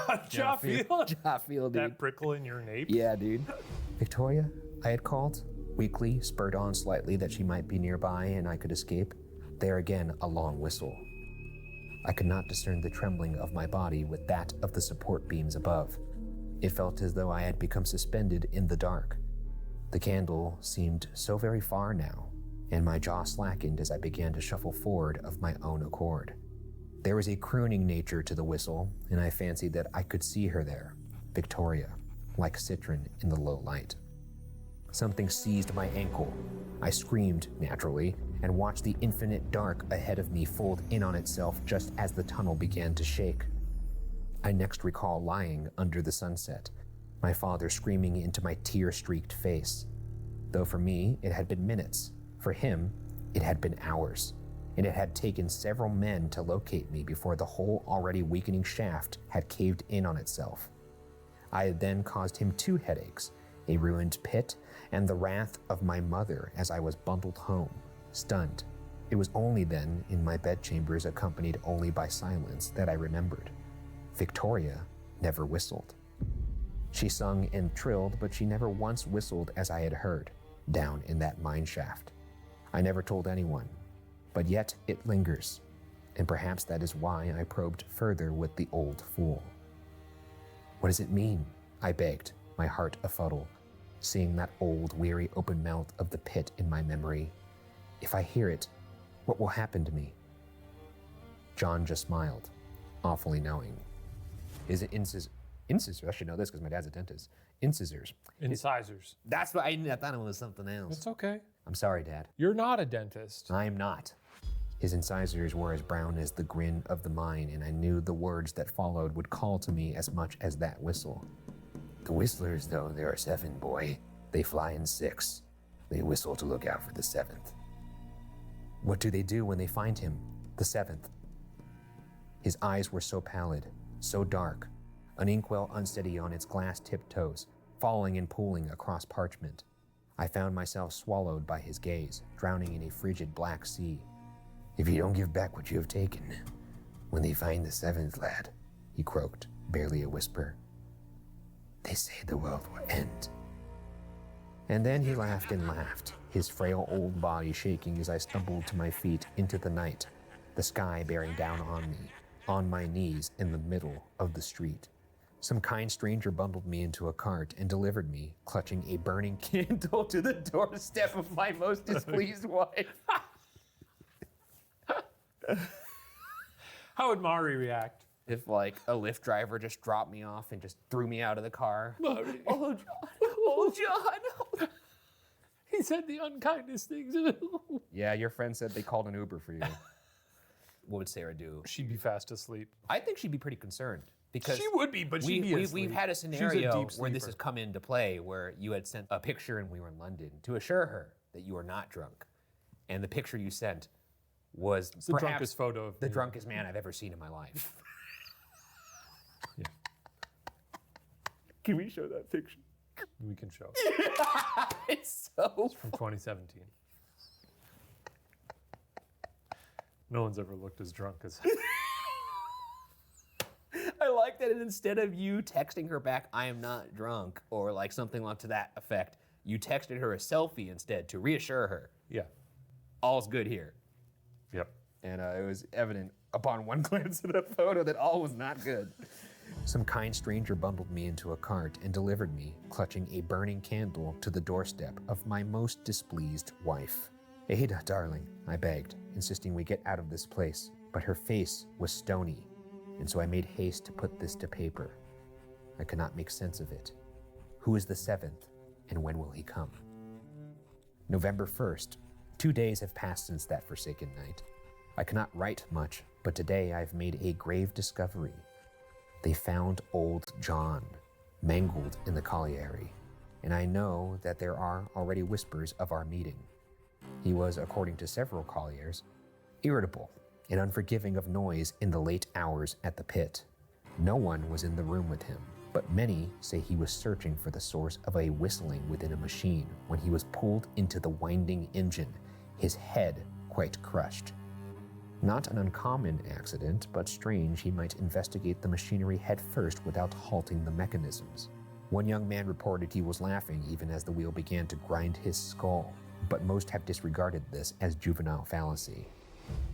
feel? Jaw feel, dude. That prickle in your nape? Yeah, dude. Victoria, I had called, weakly, spurred on slightly that she might be nearby and I could escape. There again, a long whistle. I could not discern the trembling of my body with that of the support beams above. It felt as though I had become suspended in the dark. The candle seemed so very far now, and my jaw slackened as I began to shuffle forward of my own accord. There was a crooning nature to the whistle, and I fancied that I could see her there, Victoria, like citron in the low light. Something seized my ankle. I screamed, naturally, and watched the infinite dark ahead of me fold in on itself just as the tunnel began to shake. I next recall lying under the sunset, my father screaming into my tear-streaked face. Though for me, it had been minutes. For him, it had been hours, and it had taken several men to locate me before the whole already weakening shaft had caved in on itself. I had then caused him 2 headaches, a ruined pit, and the wrath of my mother as I was bundled home, stunned. It was only then, in my bedchambers accompanied only by silence, that I remembered. Victoria never whistled. She sung and trilled, but she never once whistled as I had heard, down in that mine shaft. I never told anyone, but yet it lingers, and perhaps that is why I probed further with the old fool. What does it mean? I begged, my heart afuddle. seeing that old, weary open mouth of the pit in my memory. If I hear it, what will happen to me? John just smiled, awfully knowing. Is it incisors? I should know this because my dad's a dentist. Incisors. Incisors. That's what I thought it was something else. It's okay. I'm sorry, Dad. You're not a dentist. I'm not. His incisors were as brown as the grin of the mine, and I knew the words that followed would call to me as much as that whistle. The whistlers, though, there are 7, boy. They fly in 6. They whistle to look out for the 7th. What do they do when they find him, the 7th? His eyes were so pallid, so dark, an inkwell unsteady on its glass-tipped toes, falling and pooling across parchment. I found myself swallowed by his gaze, drowning in a frigid black sea. If you don't give back what you have taken, when they find the 7th, lad, he croaked, barely a whisper, they say the world will end. And then he laughed and laughed, his frail old body shaking as I stumbled to my feet into the night, the sky bearing down on me, on my knees in the middle of the street. Some kind stranger bundled me into a cart and delivered me, clutching a burning candle, to the doorstep of my most displeased wife. How would Mari react? If, like, a Lyft driver just dropped me off and just threw me out of the car. Mari. Oh, John. Oh, John. He said the unkindest things. Yeah, your friend said they called an Uber for you. What would Sarah do? She'd be fast asleep. I think she'd be pretty concerned. Because she would be, but she'd be asleep. We've had a She's a scenario deep where this sleeper. has come into play, where you had sent a picture and we were in London to assure her that you were not drunk. And the picture you sent was It's the perhaps drunkest photo of the me. drunkest man I've ever seen in my life. Yeah. Can we show that picture? We can show. It's so It's from 2017. No one's ever looked as drunk as I like that instead of you texting her back, I am not drunk, or like something like to that effect, you texted her a selfie instead to reassure her. Yeah. All's good here. Yep. And it was evident upon one glance at the photo that all was not good. Some kind stranger bundled me into a cart and delivered me, clutching a burning candle, to the doorstep of my most displeased wife. Ada, darling, I begged, insisting we get out of this place, but her face was stony, and so I made haste to put this to paper. I could not make sense of it. Who is the 7th, and when will he come? November 1st. 2 days have passed since that forsaken night. I cannot write much, but today I've made a grave discovery. They found old John, mangled in the colliery, and I know that there are already whispers of our meeting. He was, according to several colliers, irritable and unforgiving of noise in the late hours at the pit. No one was in the room with him, but many say he was searching for the source of a whistling within a machine when he was pulled into the winding engine, his head quite crushed. Not an uncommon accident, but strange he might investigate the machinery head first without halting the mechanisms. One young man reported he was laughing even as the wheel began to grind his skull, but most have disregarded this as juvenile fallacy.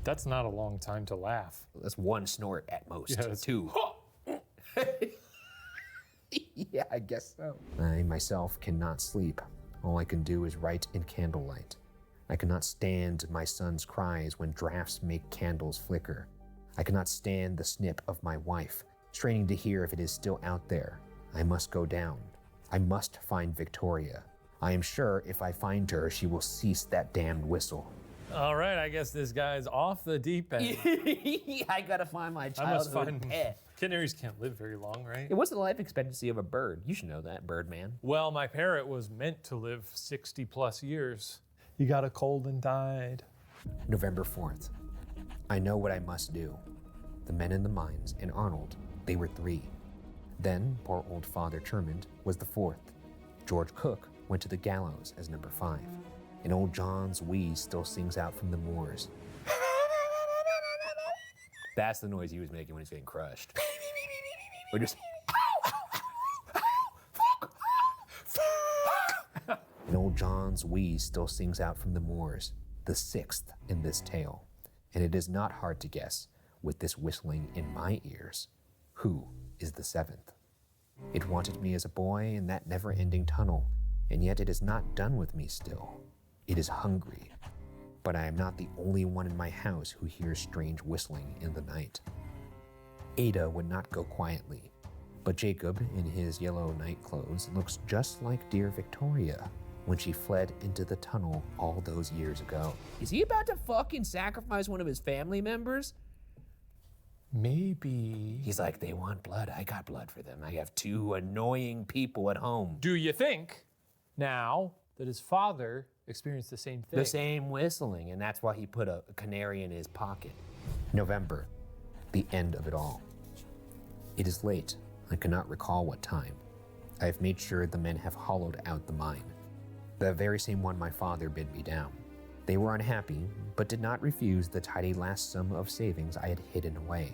That's not a long time to laugh. That's one snort at most. Yeah, it's- 2. Yeah, I guess so. I myself cannot sleep. All I can do is write in candlelight. I cannot stand my son's cries when drafts make candles flicker. I cannot stand the snip of my wife, straining to hear if it is still out there. I must go down. I must find Victoria. I am sure if I find her, she will cease that damned whistle. All right, I guess this guy's off the deep end. I gotta find my I must childhood find pet. Canaries can't live very long, right? Hey, what's the life expectancy of a bird? You should know that, Birdman. Well, my parrot was meant to live 60 plus years. He got a cold and died. November 4th. I know what I must do. The men in the mines and Arnold, they were 3. Then, poor old Father Chermond was the 4th. George Cook went to the gallows as number 5. And old John's wheeze still sings out from the moors. That's the noise he was making when he's getting crushed. Or just... And old John's wheeze still sings out from the moors, the 6th in this tale. And it is not hard to guess, with this whistling in my ears, who is the 7th. It wanted me as a boy in that never-ending tunnel, and yet it is not done with me still. It is hungry, but I am not the only one in my house who hears strange whistling in the night. Ada would not go quietly, but Jacob, in his yellow night clothes, looks just like dear Victoria when she fled into the tunnel all those years ago. Is he about to fucking sacrifice one of his family members? Maybe. He's like, they want blood. I got blood for them. I have 2 annoying people at home. Do you think now that his father experienced the same thing? The same whistling, and that's why he put a canary in his pocket. November, the end of it all. It is late. I cannot recall what time. I have made sure the men have hollowed out the mine, the very same one my father bid me down. They were unhappy, but did not refuse the tidy last sum of savings I had hidden away.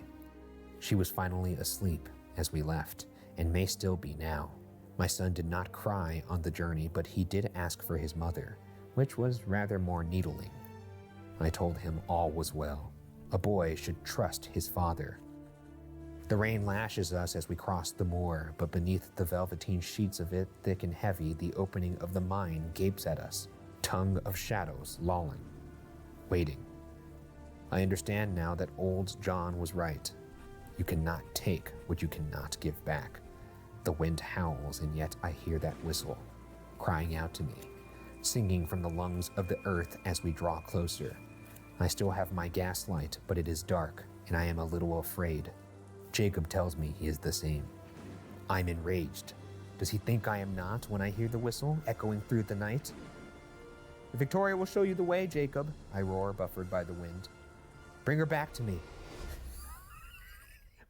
She was finally asleep as we left, and may still be now. My son did not cry on the journey, but he did ask for his mother, which was rather more needling. I told him all was well. A boy should trust his father. The rain lashes us as we cross the moor, but beneath the velveteen sheets of it, thick and heavy, the opening of the mine gapes at us, tongue of shadows lolling, waiting. I understand now that old John was right. You cannot take what you cannot give back. The wind howls, and yet I hear that whistle, crying out to me, singing from the lungs of the earth as we draw closer. I still have my gas light, but it is dark, and I am a little afraid. Jacob tells me he is the same. I'm enraged. Does he think I am not when I hear the whistle echoing through the night? Victoria will show you the way, Jacob, I roar, buffered by the wind. Bring her back to me.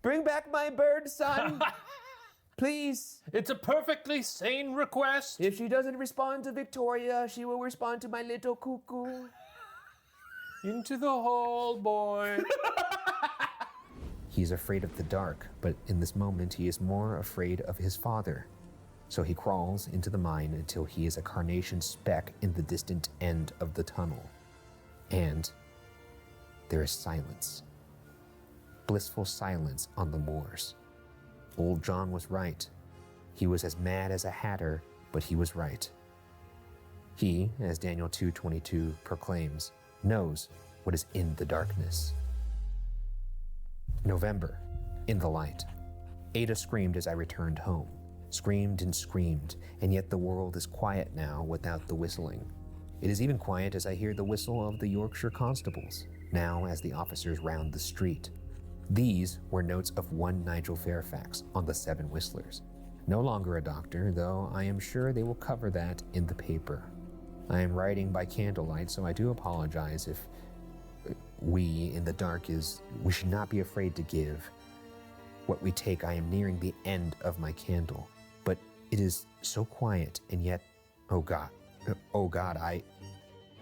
Bring back my bird, son! Please. It's a perfectly sane request. If she doesn't respond to Victoria, she will respond to my little cuckoo. Into the hole, boy. He's afraid of the dark, but in this moment he is more afraid of his father. So he crawls into the mine until he is a carnation speck in the distant end of the tunnel. And there is silence. Blissful silence on the moors. Old John was right. He was as mad as a hatter, but he was right. He, as Daniel 2:22 proclaims, knows what is in the darkness. November, in the light. Ada screamed as I returned home. Screamed and screamed, and yet the world is quiet now without the whistling. It is even quiet as I hear the whistle of the Yorkshire constables, now as the officers round the street. These were notes of one Nigel Fairfax on the 7 whistlers. No longer a doctor, though I am sure they will cover that in the paper. I am writing by candlelight, so I do apologize if we in the dark we should not be afraid to give. What we take, I am nearing the end of my candle, but it is so quiet, and yet, oh God,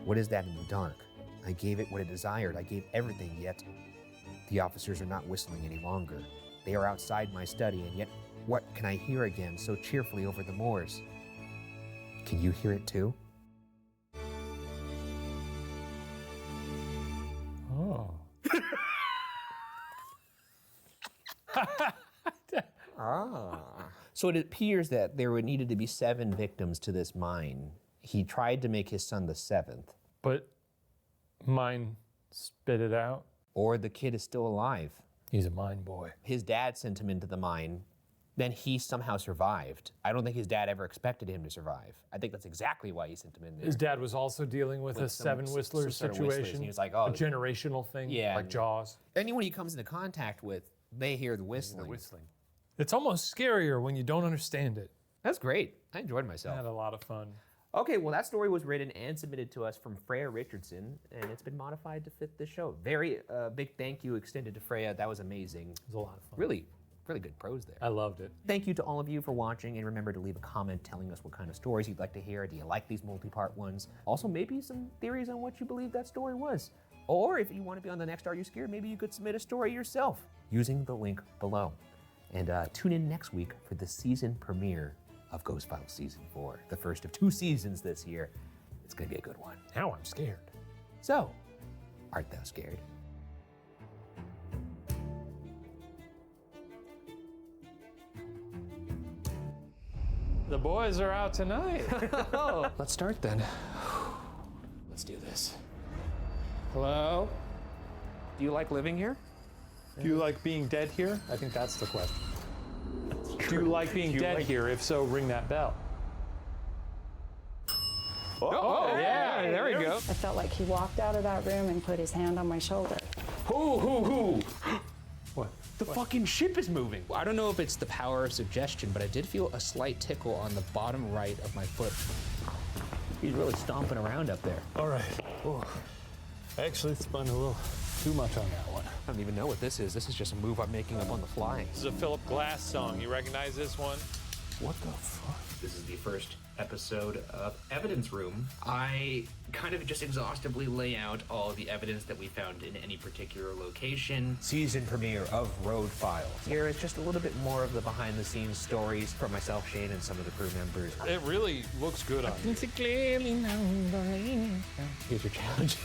what is that in the dark? I gave it what it desired, I gave everything, yet the officers are not whistling any longer. They are outside my study, and yet what can I hear again so cheerfully over the moors? Can you hear it too? Oh. So it appears that there needed to be 7 victims to this mine. He tried to make his son the 7th. But mine spit it out. Or the kid is still alive. He's a mine boy. His dad sent him into the mine. Then he somehow survived. I don't think his dad ever expected him to survive. I think that's exactly why he sent him in there. His dad was also dealing with a 7 whistlers situation. He was like, oh, a generational thing, yeah, like Jaws. Anyone he comes into contact with, they hear the whistling. It's almost scarier when you don't understand it. That's great. I enjoyed myself. I had a lot of fun. Okay, well, that story was written and submitted to us from Freya Richardson, and it's been modified to fit this show. Very big thank you extended to Freya. That was amazing. It was a lot of fun. Really good prose there. I loved it. Thank you to all of you for watching, and remember to leave a comment telling us what kind of stories you'd like to hear. Do you like these multi-part ones? Also, maybe some theories on what you believe that story was. Or if you want to be on the next Are You Scared, maybe you could submit a story yourself using the link below. And tune in next week for the season premiere of Ghost Files Season 4, the first of 2 seasons this year. It's going to be a good one. Now I'm scared. So, art thou scared? The boys are out tonight. Let's start then. Let's do this. Hello? Do you like living here? Do you like being dead here? I think that's the question. Do you like being dead here? If so, ring that bell. Oh, yeah, there we go. I felt like he walked out of that room and put his hand on my shoulder. Who? What? The fucking ship is moving. I don't know if it's the power of suggestion, but I did feel a slight tickle on the bottom right of my foot. He's really stomping around up there. All right. Oh. I actually spun a little too much on that one. I don't even know what this is. This is just a move I'm making up on the fly. This is a Philip Glass song. You recognize this one? What the fuck? This is the first episode of Evidence Room. I kind of just exhaustively lay out all the evidence that we found in any particular location. Season premiere of Road Files. Here is just a little bit more of the behind-the-scenes stories from myself, Shane, and some of the crew members. It really looks good on you. Here's your challenge.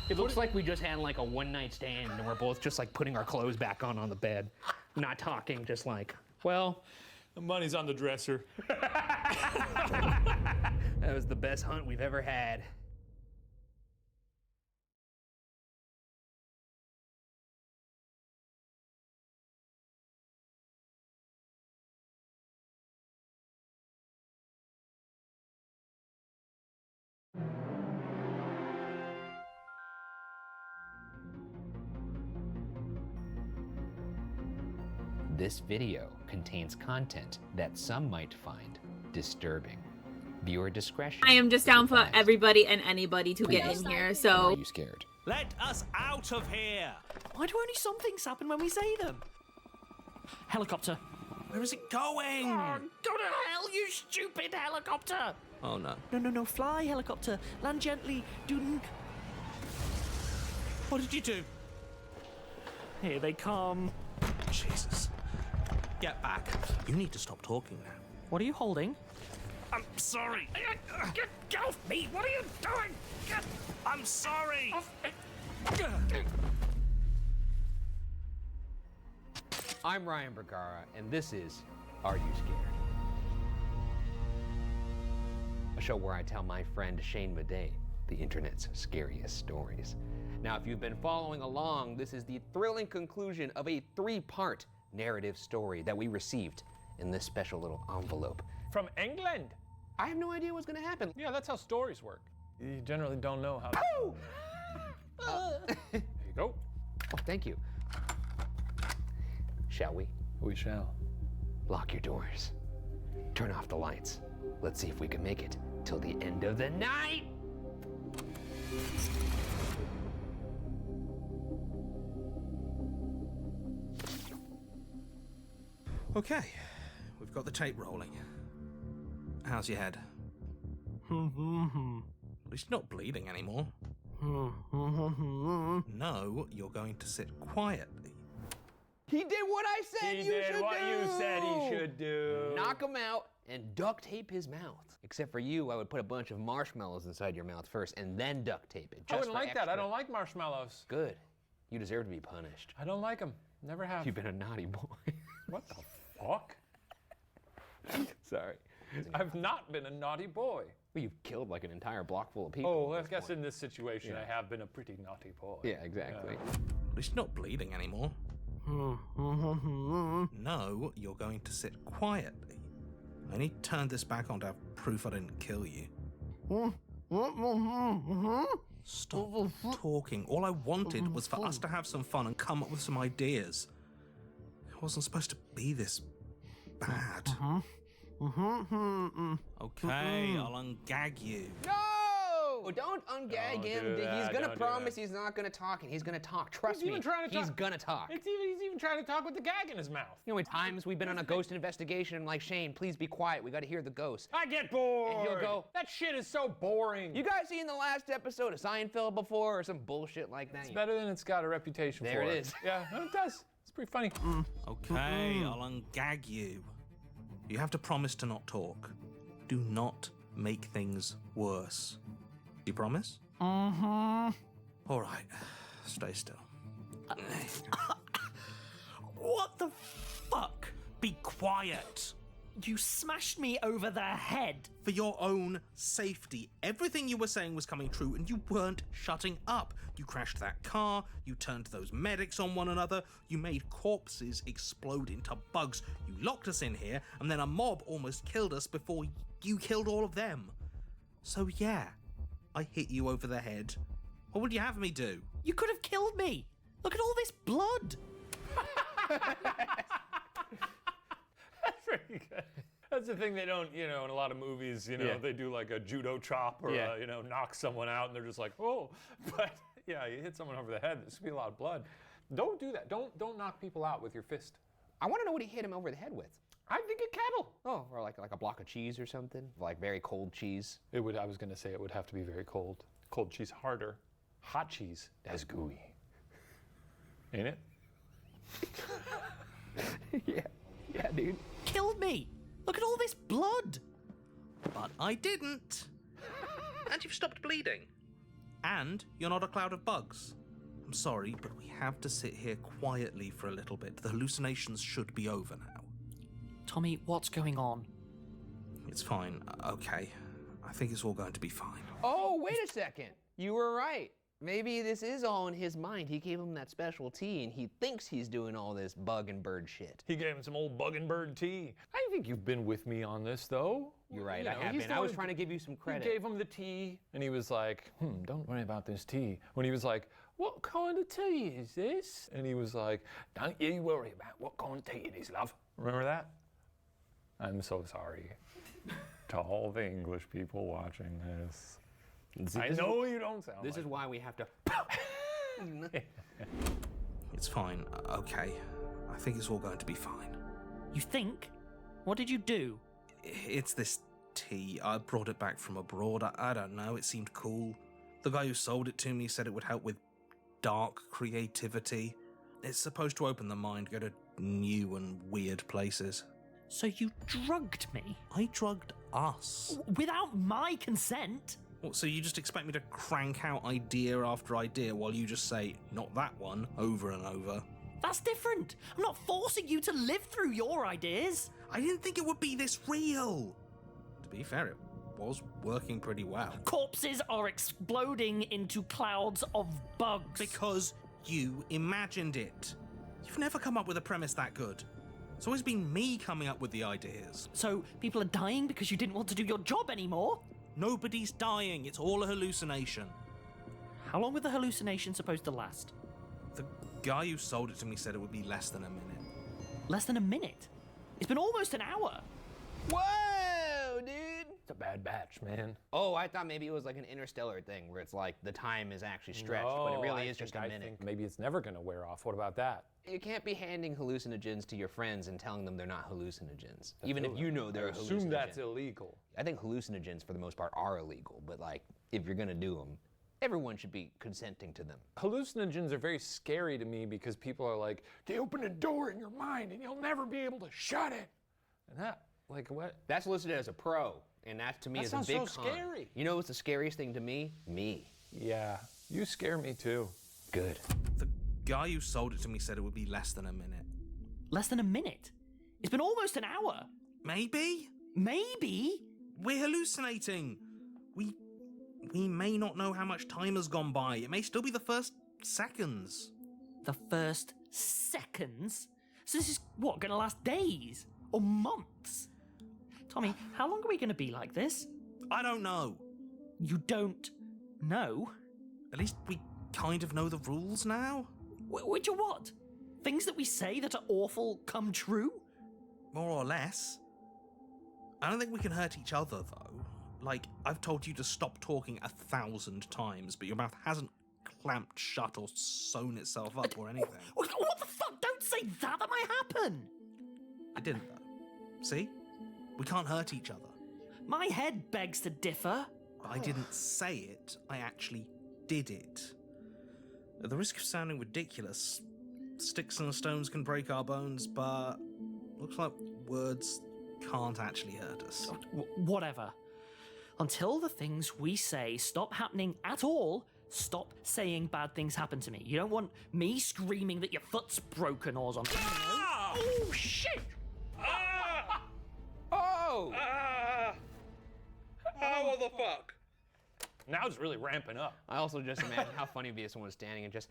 It looks like we just had like a one-night stand and we're both just like putting our clothes back on the bed. Not talking, just like, well, the money's on the dresser. That was the best hunt we've ever had. This video contains content that some might find disturbing. Viewer discretion. I am just down for everybody and anybody to get in here, so. Are you scared? Let us out of here! Why do only some things happen when we say them? Helicopter. Where is it going? Oh, go to hell, you stupid helicopter! Oh no. No, fly, helicopter. Land gently. What did you do? Here they come. Jesus. Get back. You need to stop talking now. What are you holding? I'm sorry. Get off me! What are you doing? I'm sorry. I'm Ryan Bergara, and this is Are You Scared? A show where I tell my friend Shane Madej the internet's scariest stories. Now, if you've been following along, this is the thrilling conclusion of a 3-part narrative story that we received in this special little envelope. From England? I have no idea what's gonna happen. Yeah, that's how stories work. You generally don't know how. There you go. Oh, thank you. Shall we? We shall. Lock your doors. Turn off the lights. Let's see if we can make it till the end of the night. Okay, we've got the tape rolling. How's your head? At least you're not bleeding anymore. No, you're going to sit quietly. He did what I said He you did should what do! you said he should do. Knock him out and duct tape his mouth. Except for you, I would put a bunch of marshmallows inside your mouth first and then duct tape it. I wouldn't like that. I don't like marshmallows. Good. You deserve to be punished. I don't like them. Never have. You've been a naughty boy. What the fuck? Sorry. I've not been a naughty boy. Well, you've killed like an entire block full of people. Oh, I guess in this situation, I have been a pretty naughty boy. Yeah, exactly. At least you're not bleeding anymore. No, you're going to sit quietly. I only turned this back on to have proof I didn't kill you. Stop talking. All I wanted was for us to have some fun and come up with some ideas. It wasn't supposed to be this bad. Okay, I'll ungag you. No! Don't ungag him. He's gonna promise he's not gonna talk, and he's gonna talk. Trust me, he's gonna talk. He's even trying to talk with the gag in his mouth. You know, at times we've been on a ghost investigation, and like, Shane, please be quiet. We gotta hear the ghost. I get bored. And he'll go, that shit is so boring. You guys seen the last episode of Seinfeld before, or some bullshit like that? It's better than it's got a reputation there for. There it is. Yeah, no, it does. It's pretty funny. Okay, I'll ungag you. You have to promise to not talk. Do not make things worse. You promise? All right, stay still. What the fuck? Be quiet. You smashed me over the head. For your own safety. Everything you were saying was coming true and you weren't shutting up. You crashed that car, you turned those medics on one another, you made corpses explode into bugs, you locked us in here, and then a mob almost killed us before you killed all of them. So yeah, I hit you over the head. What would you have me do? You could have killed me. Look at all this blood. That's pretty good. That's the thing they don't, in a lot of movies, they do like a judo chop or, knock someone out and they're just like, oh. But yeah, you hit someone over the head, there's gonna be a lot of blood. Don't do that. Don't knock people out with your fist. I want to know what he hit him over the head with. I think a kettle. Oh, or like a block of cheese or something, like very cold cheese. I was gonna say it would have to be very cold. Cold cheese harder. Hot cheese as gooey. Ain't it? Yeah, dude. Killed me. Look at all this blood. But I didn't. And you've stopped bleeding. And you're not a cloud of bugs. I'm sorry, but we have to sit here quietly for a little bit. The hallucinations should be over now. Tommy, what's going on? It's fine. Okay. I think it's all going to be fine. Oh, wait a second. You were right. Maybe this is all in his mind. He gave him that special tea, and he thinks he's doing all this bug and bird shit. He gave him some old bug and bird tea. I think you've been with me on this, though. You're right, I have been. I was trying to give you some credit. He gave him the tea, and he was like, don't worry about this tea. When he was like, what kind of tea is this? And he was like, don't you worry about what kind of tea it is, love. Remember that? I'm so sorry to all the English people watching this. I know you don't sound This is why we have to... It's fine. Okay. I think it's all going to be fine. You think? What did you do? It's this tea. I brought it back from abroad. I don't know. It seemed cool. The guy who sold it to me said it would help with dark creativity. It's supposed to open the mind, go to new and weird places. So you drugged me? I drugged us. Without my consent? What, so you just expect me to crank out idea after idea while you just say, not that one, over and over? That's different. I'm not forcing you to live through your ideas. I didn't think it would be this real. To be fair, it was working pretty well. Corpses are exploding into clouds of bugs. Because you imagined it. You've never come up with a premise that good. It's always been me coming up with the ideas. So people are dying because you didn't want to do your job anymore? Nobody's dying. It's all a hallucination. How long were the hallucinations supposed to last? The guy who sold it to me said it would be less than a minute. Less than a minute? It's been almost an hour. Whoa, dude! It's a bad batch, man. Oh, I thought maybe it was like an Interstellar thing where it's like the time is actually stretched, but it really is just a minute. I think maybe it's never going to wear off. What about that? You can't be handing hallucinogens to your friends and telling them they're not hallucinogens. Even if you know they're a hallucinogen. Assume that's illegal. I think hallucinogens, for the most part, are illegal, but like, if you're gonna do them, everyone should be consenting to them. Hallucinogens are very scary to me because people are like, they open a door in your mind and you'll never be able to shut it. And that, like, what? That's listed as a pro, and that to me is a big con. That sounds so scary. You know what's the scariest thing to me? Me. Yeah, you scare me too. Good. The guy who sold it to me said it would be less than a minute. Less than a minute? It's been almost an hour. Maybe? Maybe? We're hallucinating. We may not know how much time has gone by. It may still be the first seconds. The first seconds? So this is, what, gonna last days? Or months? Tommy, how long are we gonna be like this? I don't know. You don't know? At least we kind of know the rules now. Which are what? Things that we say that are awful come true? More or less. I don't think we can hurt each other, though. Like, I've told you to stop talking 1,000 times, but your mouth hasn't clamped shut or sewn itself up or anything. What the fuck? Don't say that! That might happen! It didn't, though. See? We can't hurt each other. My head begs to differ. I didn't say it. I actually did it. At the risk of sounding ridiculous, sticks and stones can break our bones, but looks like words can't actually hurt us. Whatever. Until the things we say stop happening at all, stop saying bad things happen to me. You don't want me screaming that your foot's broken or something. You know? Oh, shit! Oh! What the fuck? Now it's really ramping up. I also just imagine how funny it'd be if someone was standing and just,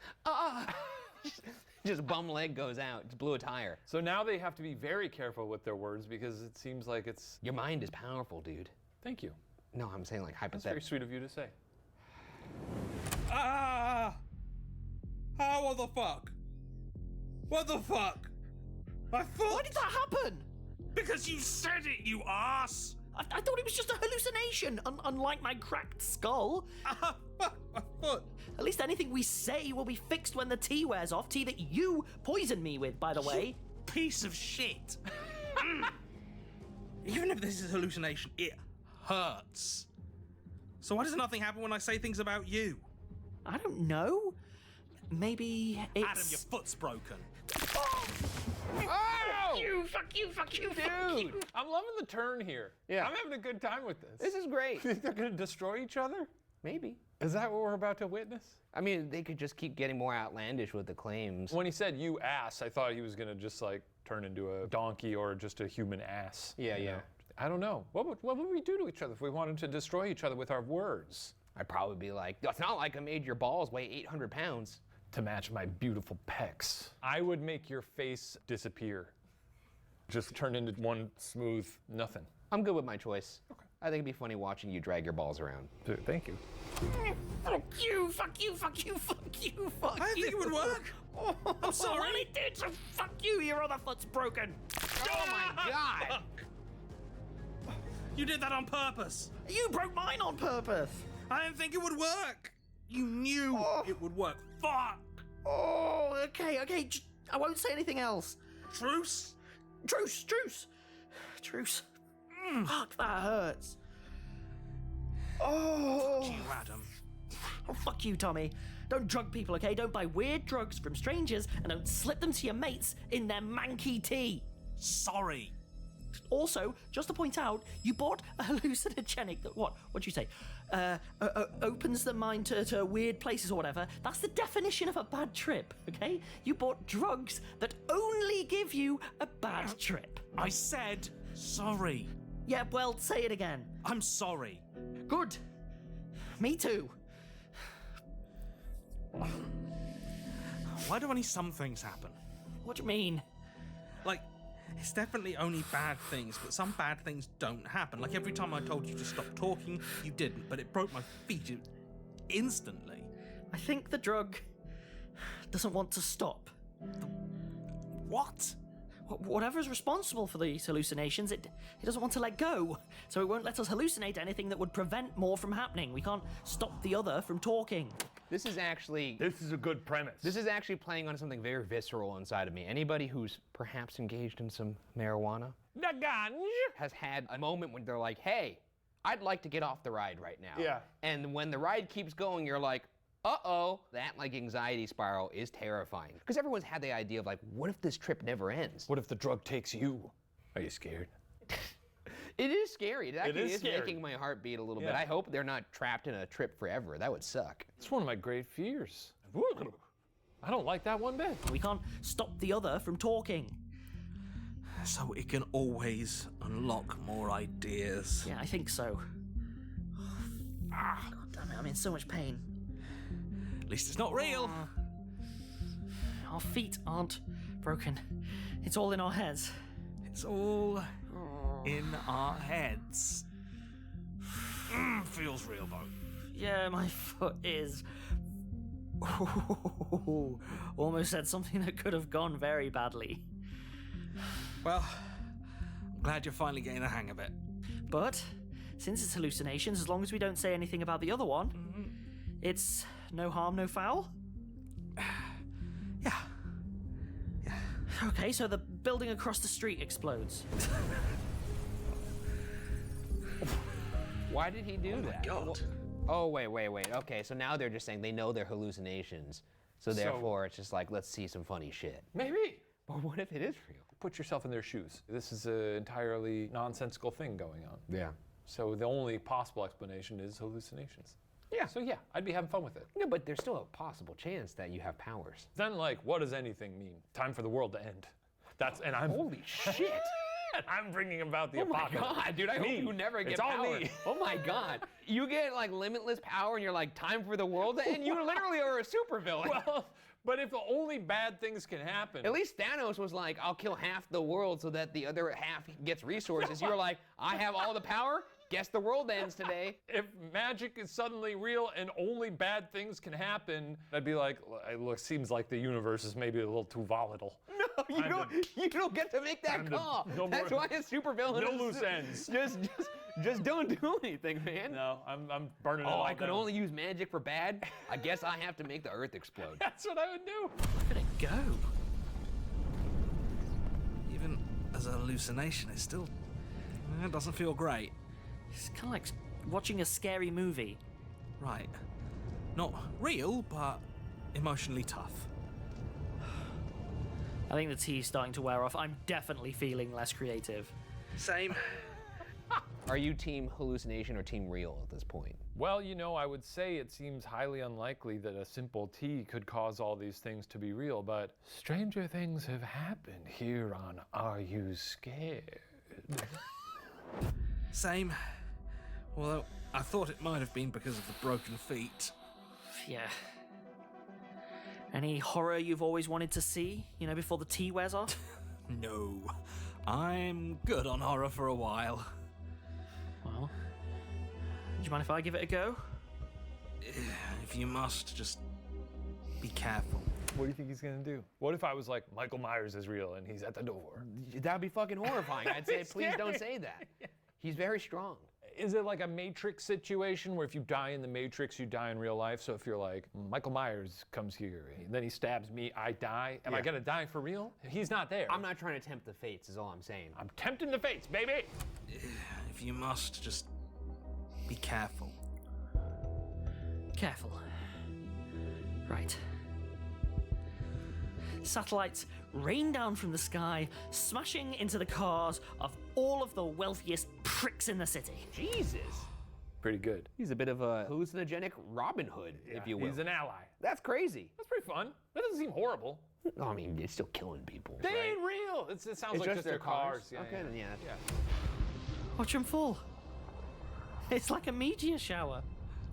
just bum leg goes out, just blew a tire. So now they have to be very careful with their words because it seems like it's... Your mind is powerful, dude. Thank you. No, I'm saying like That's hypothetically. very sweet of you to say. What the fuck? What the fuck? My foot! Why did that happen? Because you said it, you ass! I thought it was just a hallucination, unlike my cracked skull. My foot! At least anything we say will be fixed when the tea wears off. Tea that you poisoned me with, by the way. Piece of shit. Even if this is a hallucination, it hurts. So why does nothing happen when I say things about you? I don't know. Maybe it's... Adam, your foot's broken. Oh! Fuck you, Dude, I'm loving the turn here. Yeah. I'm having a good time with this. This is great. Think they're gonna destroy each other? Maybe. Is that what we're about to witness? I mean, they could just keep getting more outlandish with the claims. When he said you ass, I thought he was gonna just like turn into a donkey or just a human ass. Yeah, you yeah. know? I don't know. What would we do to each other if we wanted to destroy each other with our words? I'd probably be like, it's not like I made your balls weigh 800 pounds. To match my beautiful pecs. I would make your face disappear. Just turn into one smooth nothing. I'm good with my choice. Okay. I think it'd be funny watching you drag your balls around. Dude, thank you. Fuck you. I think it would work. I'm sorry. Well, it did, so fuck you. Your other foot's broken. Oh my God. You did that on purpose. You broke mine on purpose. I didn't think it would work. You knew it would work. Fuck. Oh, okay. I won't say anything else. Truce? Truce. Fuck, that hurts. Oh. Fuck you, Adam. Oh, fuck you, Tommy. Don't drug people, okay? Don't buy weird drugs from strangers and don't slip them to your mates in their manky tea. Sorry. Also, just to point out, you bought a hallucinogenic that, what'd you say? Opens the mind to weird places or whatever. That's the definition of a bad trip, okay? You bought drugs that only give you a bad trip. I said sorry. Yeah, well, say it again. I'm sorry. Good. Me too. Why do only some things happen? What do you mean? Like, it's definitely only bad things, but some bad things don't happen. Like every time I told you to stop talking, you didn't, but it broke my feet instantly. I think the drug doesn't want to stop. What? Whatever's responsible for these hallucinations, it doesn't want to let go. So it won't let us hallucinate anything that would prevent more from happening. We can't stop the other from talking. This is a good premise. This is actually playing on something very visceral inside of me. Anybody who's perhaps engaged in some marijuana has had a moment when they're like, hey, I'd like to get off the ride right now. Yeah. And when the ride keeps going, you're like, uh-oh. That like anxiety spiral is terrifying. Because everyone's had the idea of like, what if this trip never ends? What if the drug takes you? Are you scared? It is scary. It actually is scary. making my heart beat a little Yeah. bit. I hope they're not trapped in a trip forever. That would suck. It's one of my great fears. I don't like that one bit. We can't stop the other from talking. So it can always unlock more ideas. Yeah, I think so. God damn it, I'm in so much pain. At least it's not real. Our feet aren't broken. It's all in our heads. It's all in our heads. Feels real though. Yeah, my foot is. Almost said something that could have gone very badly. Well, I'm glad you're finally getting the hang of it. But, since it's hallucinations, as long as we don't say anything about the other one, it's no harm, no foul? Yeah. Okay, so the building across the street explodes. Why did he do that? God. Oh, wait. Okay, so now they're just saying they know they're hallucinations. So therefore, it's just like, let's see some funny shit. Maybe. But what if it is real? Put yourself in their shoes. This is an entirely nonsensical thing going on. Yeah. So the only possible explanation is hallucinations. Yeah. So yeah, I'd be having fun with it. No, but there's still a possible chance that you have powers. Then like, what does anything mean? Time for the world to end. And I'm holy shit. And I'm bringing about the apocalypse. Oh my god, dude! I hope you never get it's power. all me. Oh my god, you get like limitless power, and you're like, time for the world to end. You literally are a supervillain. Well, but if only bad things can happen. At least Thanos was like, I'll kill half the world so that the other half gets resources. You're like, I have all the power. Guess the world ends today. If magic is suddenly real and only bad things can happen, I'd be like, it seems like the universe is maybe a little too volatile. No, you don't get to make that call. That's why a supervillain no is loose ends. Just don't do anything, man. No, I'm burning it all I could down. only use magic for bad? I guess I have to make the earth explode. That's what I would do. Look at it go. Even as a hallucination, it still doesn't feel great. It's kind of like watching a scary movie. Right. Not real, but emotionally tough. I think the tea's starting to wear off. I'm definitely feeling less creative. Same. Are you team hallucination or team real at this point? Well, I would say it seems highly unlikely that a simple tea could cause all these things to be real, but stranger things have happened here on Are You Scared? Same. Although I thought it might have been because of the broken feet. Yeah. Any horror you've always wanted to see, before the tea wears off? No. I'm good on horror for a while. Well, do you mind if I give it a go? If you must, just be careful. What do you think he's gonna do? What if I was like, Michael Myers is real and he's at the door? That'd be fucking horrifying. I'd say, please don't say that. He's very strong. Is it like a Matrix situation where if you die in the Matrix, you die in real life? So if you're like, Michael Myers comes here, and then he stabs me, I die. Am I gonna die for real? He's not there. I'm not trying to tempt the fates, is all I'm saying. I'm tempting the fates, baby! If you must, just be careful. Careful. Right. Satellites rain down from the sky, smashing into the cars of all of the wealthiest pricks in the city. Jesus. Pretty good. He's a bit of a hallucinogenic Robin Hood, if you will. He's an ally. That's crazy. That's pretty fun. That doesn't seem horrible. I mean, it's still killing people. They right? ain't real. It sounds like just their cars. Yeah, okay, then yeah. Watch them fall. It's like a meteor shower.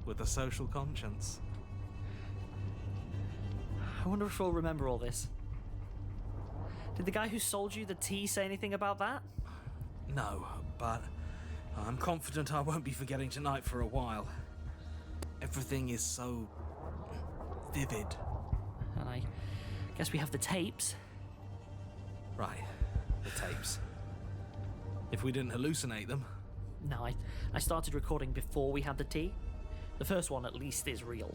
With a social conscience. I wonder if we'll remember all this. Did the guy who sold you the tea say anything about that? No, but I'm confident I won't be forgetting tonight for a while. Everything is so vivid. And I guess we have the tapes. Right, the tapes. If we didn't hallucinate them. No, I started recording before we had the tea. The first one, at least, is real.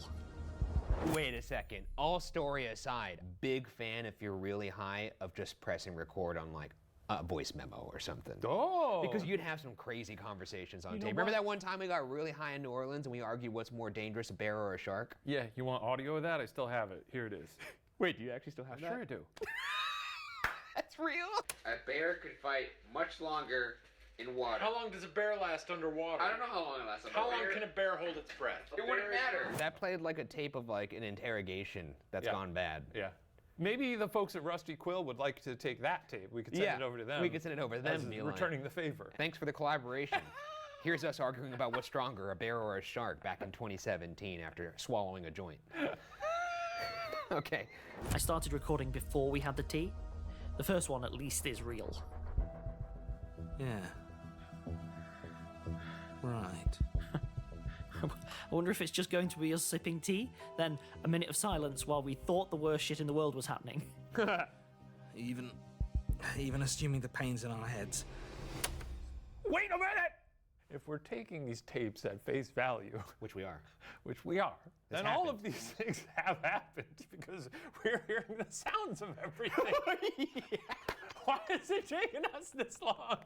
Wait a second. All story aside, big fan if you're really high of just pressing record on like a voice memo or something. Oh! Because you'd have some crazy conversations on You know tape. Remember what? that one time we got really high in New Orleans and we argued what's more dangerous, a bear or a shark? Yeah, you want audio of that? I still have it. Here it is. Wait, do you actually still have that? Sure I do. That's real? A bear could fight much longer in water. How long does a bear last underwater? I don't know how long it lasts. How long can a bear hold its breath? It wouldn't matter. That played like a tape of like an interrogation that's gone bad. Yeah. Maybe the folks at Rusty Quill would like to take that tape. We could send it over to them. We could send it over to them. as Neil. returning the favor. Thanks for the collaboration. Here's us arguing about what's stronger, a bear or a shark, back in 2017 after swallowing a joint. Okay. I started recording before we had the tea. The first one, at least, is real. Yeah. Right. I wonder if it's just going to be us sipping tea, then a minute of silence while we thought the worst shit in the world was happening. Even assuming the pain's in our heads. Wait a minute! If we're taking these tapes at face value, which we are, then all of these things have happened because we're hearing the sounds of everything. Yeah. Why is it taking us this long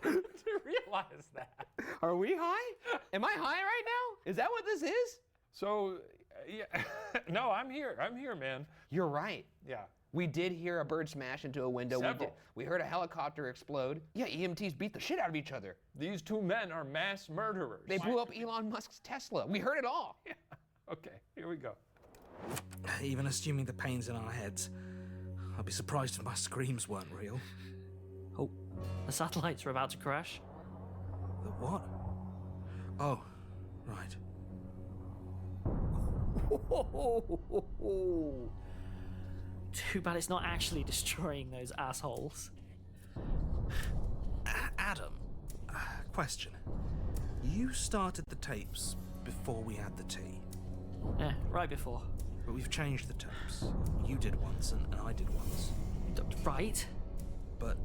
to realize that? Are we high? Am I high right now? Is that what this is? So, yeah. No, I'm here. I'm here, man. You're right. Yeah. We did hear a bird smash into a window. Several. We heard a helicopter explode. Yeah, EMTs beat the shit out of each other. These two men are mass murderers. They blew up Elon Musk's Tesla. We heard it all. Yeah. Okay, here we go. Even assuming the pain's in our heads, I'd be surprised if my screams weren't real. Oh, the satellites are about to crash. The what? Oh, right. Too bad it's not actually destroying those assholes. Adam, question. You started the tapes before we had the tea. Yeah, right before. But we've changed the tapes. You did once and I did once. Right. But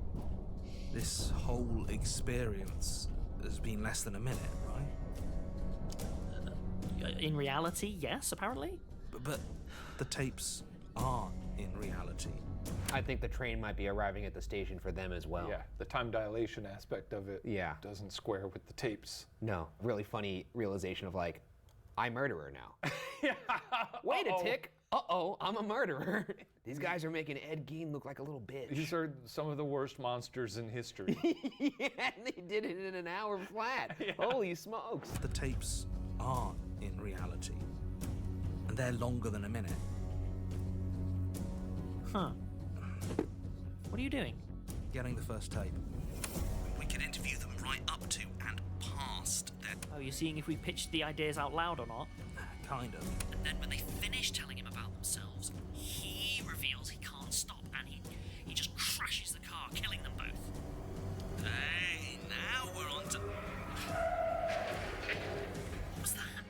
this whole experience has been less than a minute, right? In reality, yes, apparently. But the tapes aren't in reality. I think the train might be arriving at the station for them as well. Yeah, the time dilation aspect of it doesn't square with the tapes. No, really funny realization of like, I'm murderer now. Wait a tick. Uh-oh, I'm a murderer. These guys are making Ed Gein look like a little bitch. These are some of the worst monsters in history. Yeah, and they did it in an hour flat. Yeah. Holy smokes. The tapes aren't in reality. And they're longer than a minute. Huh. What are you doing? Getting the first tape. We could interview them right up to and past their... Oh, you're seeing if we pitched the ideas out loud or not? Kind of. And then when they finish telling him about themselves, he reveals he can't stop and he just crashes the car, killing them both. Hey, now we're on to... What was that?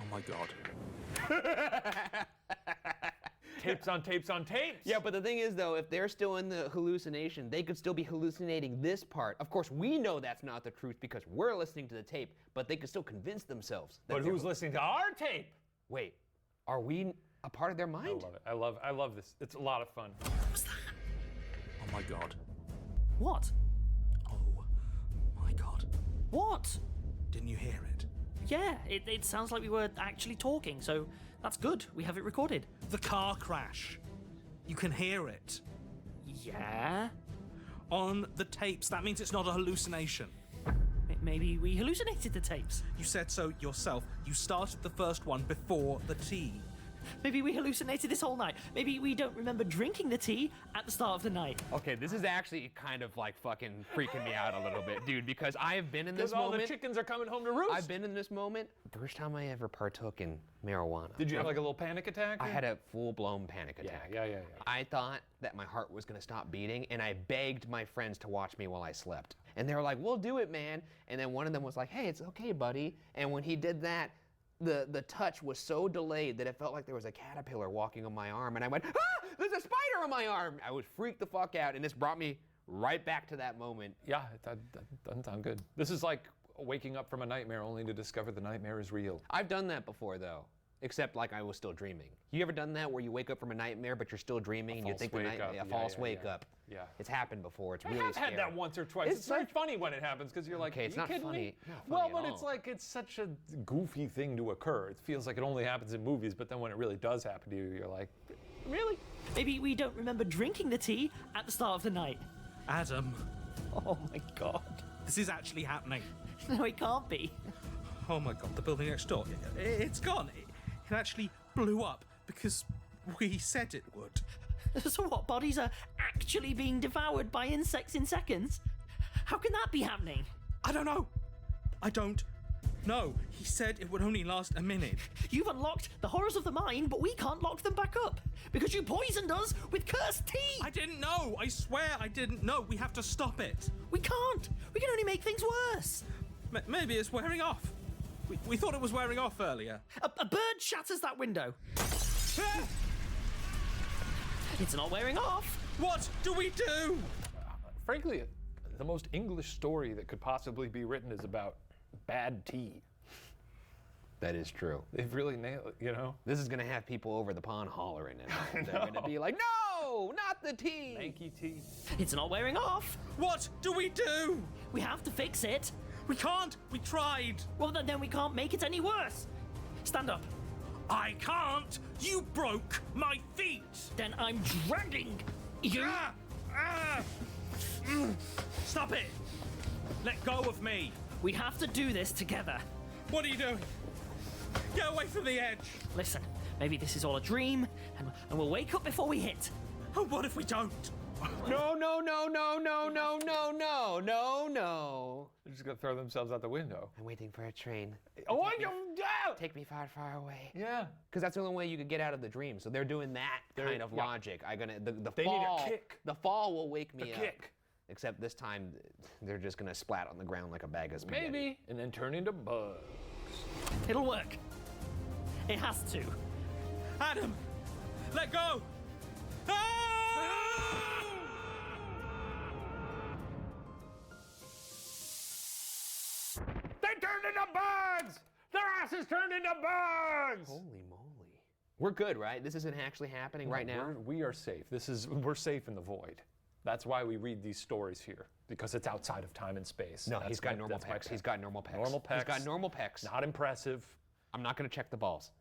Oh my god. Tapes on tapes on tapes. Yeah, but the thing is, though, if they're still in the hallucination, they could still be hallucinating this part. Of course, we know that's not the truth because we're listening to the tape, but they could still convince themselves. That But who's listening to our tape? Wait, are we a part of their mind? I love it. I love this. It's a lot of fun. What was that? Oh my god. What? Oh my god. What? Didn't you hear it? Yeah, it sounds like we were actually talking, so that's good. We have it recorded. The car crash. You can hear it. Yeah? On the tapes. That means it's not a hallucination. Maybe we hallucinated the tapes. You said so yourself. You started the first one before the tea. Maybe we hallucinated this whole night. Maybe we don't remember drinking the tea at the start of the night. Okay, this is actually kind of like fucking freaking me out a little bit, dude, because I have been in this moment. All the chickens are coming home to roost. I've been in this moment. First time I ever partook in marijuana. Did you have like a little panic attack? I had a full-blown panic attack. Yeah. I thought that my heart was gonna stop beating, and I begged my friends to watch me while I slept. And they were like, "We'll do it, man." And then one of them was like, "Hey, it's okay, buddy." And when he did that, the touch was so delayed that it felt like there was a caterpillar walking on my arm, and I went, "Ah! There's a spider on my arm!" I was freaked the fuck out, and this brought me right back to that moment. Yeah, that doesn't sound good. This is like waking up from a nightmare only to discover the nightmare is real. I've done that before, though. Except like I was still dreaming. You ever done that where you wake up from a nightmare but you're still dreaming and you think a false wake up? Yeah. It's happened before. It's I really have scary. had that once or twice. It's very funny when it happens because you're like, okay, it's are you not kidding funny. me? Not funny Well, at but all. it's like it's such a goofy thing to occur. It feels like it only happens in movies, but then when it really does happen to you, you're like, really? Maybe we don't remember drinking the tea at the start of the night. Adam. Oh my god. This is actually happening. No, it can't be. Oh my god, the building next door. It's gone. It actually blew up because we said it would. So what, bodies are actually being devoured by insects in seconds? How can that be happening? I don't know. I don't know. He said it would only last a minute. You've unlocked the horrors of the mind, but we can't lock them back up. Because you poisoned us with cursed tea! I didn't know! I swear I didn't know! We have to stop it! We can't! We can only make things worse! Maybe it's wearing off. We thought it was wearing off earlier. A bird shatters that window. It's not wearing off. What do we do? Frankly, the most English story that could possibly be written is about bad tea. That is true. They've really nailed it, you know? This is gonna have people over the pond hollering and they're gonna be like, "No, not the tea!" Yankee tea. It's not wearing off. What do we do? We have to fix it. We can't. We tried. Well, then we can't make it any worse. Stand up. I can't! You broke my feet! Then I'm dragging you. Stop it! Let go of me! We have to do this together. What are you doing? Get away from the edge! Listen, maybe this is all a dream, and we'll wake up before we hit. Oh, what if we don't? No, no, no, no, no, no, no, no, no, no. They're just gonna throw themselves out the window. I'm waiting for a train. Oh, I don't doubt! Take me far, far away. Yeah. Because that's the only way you could get out of the dream. So they're doing that kind of logic. They need a kick. The fall will wake me A up. kick. Except this time, they're just gonna splat on the ground like a bag of spaghetti. Maybe. And then turn into bugs. It'll work. It has to. Adam! Let go! They turned into bugs! Their asses turned into bugs! Holy moly. We're good, right? This isn't actually happening right now? We are safe. We're safe in the void. That's why we read these stories here, because it's outside of time and space. No, he's got normal pecs. He's got normal pecs. Normal pecs. He's got normal pecs. Not impressive. I'm not gonna check the balls.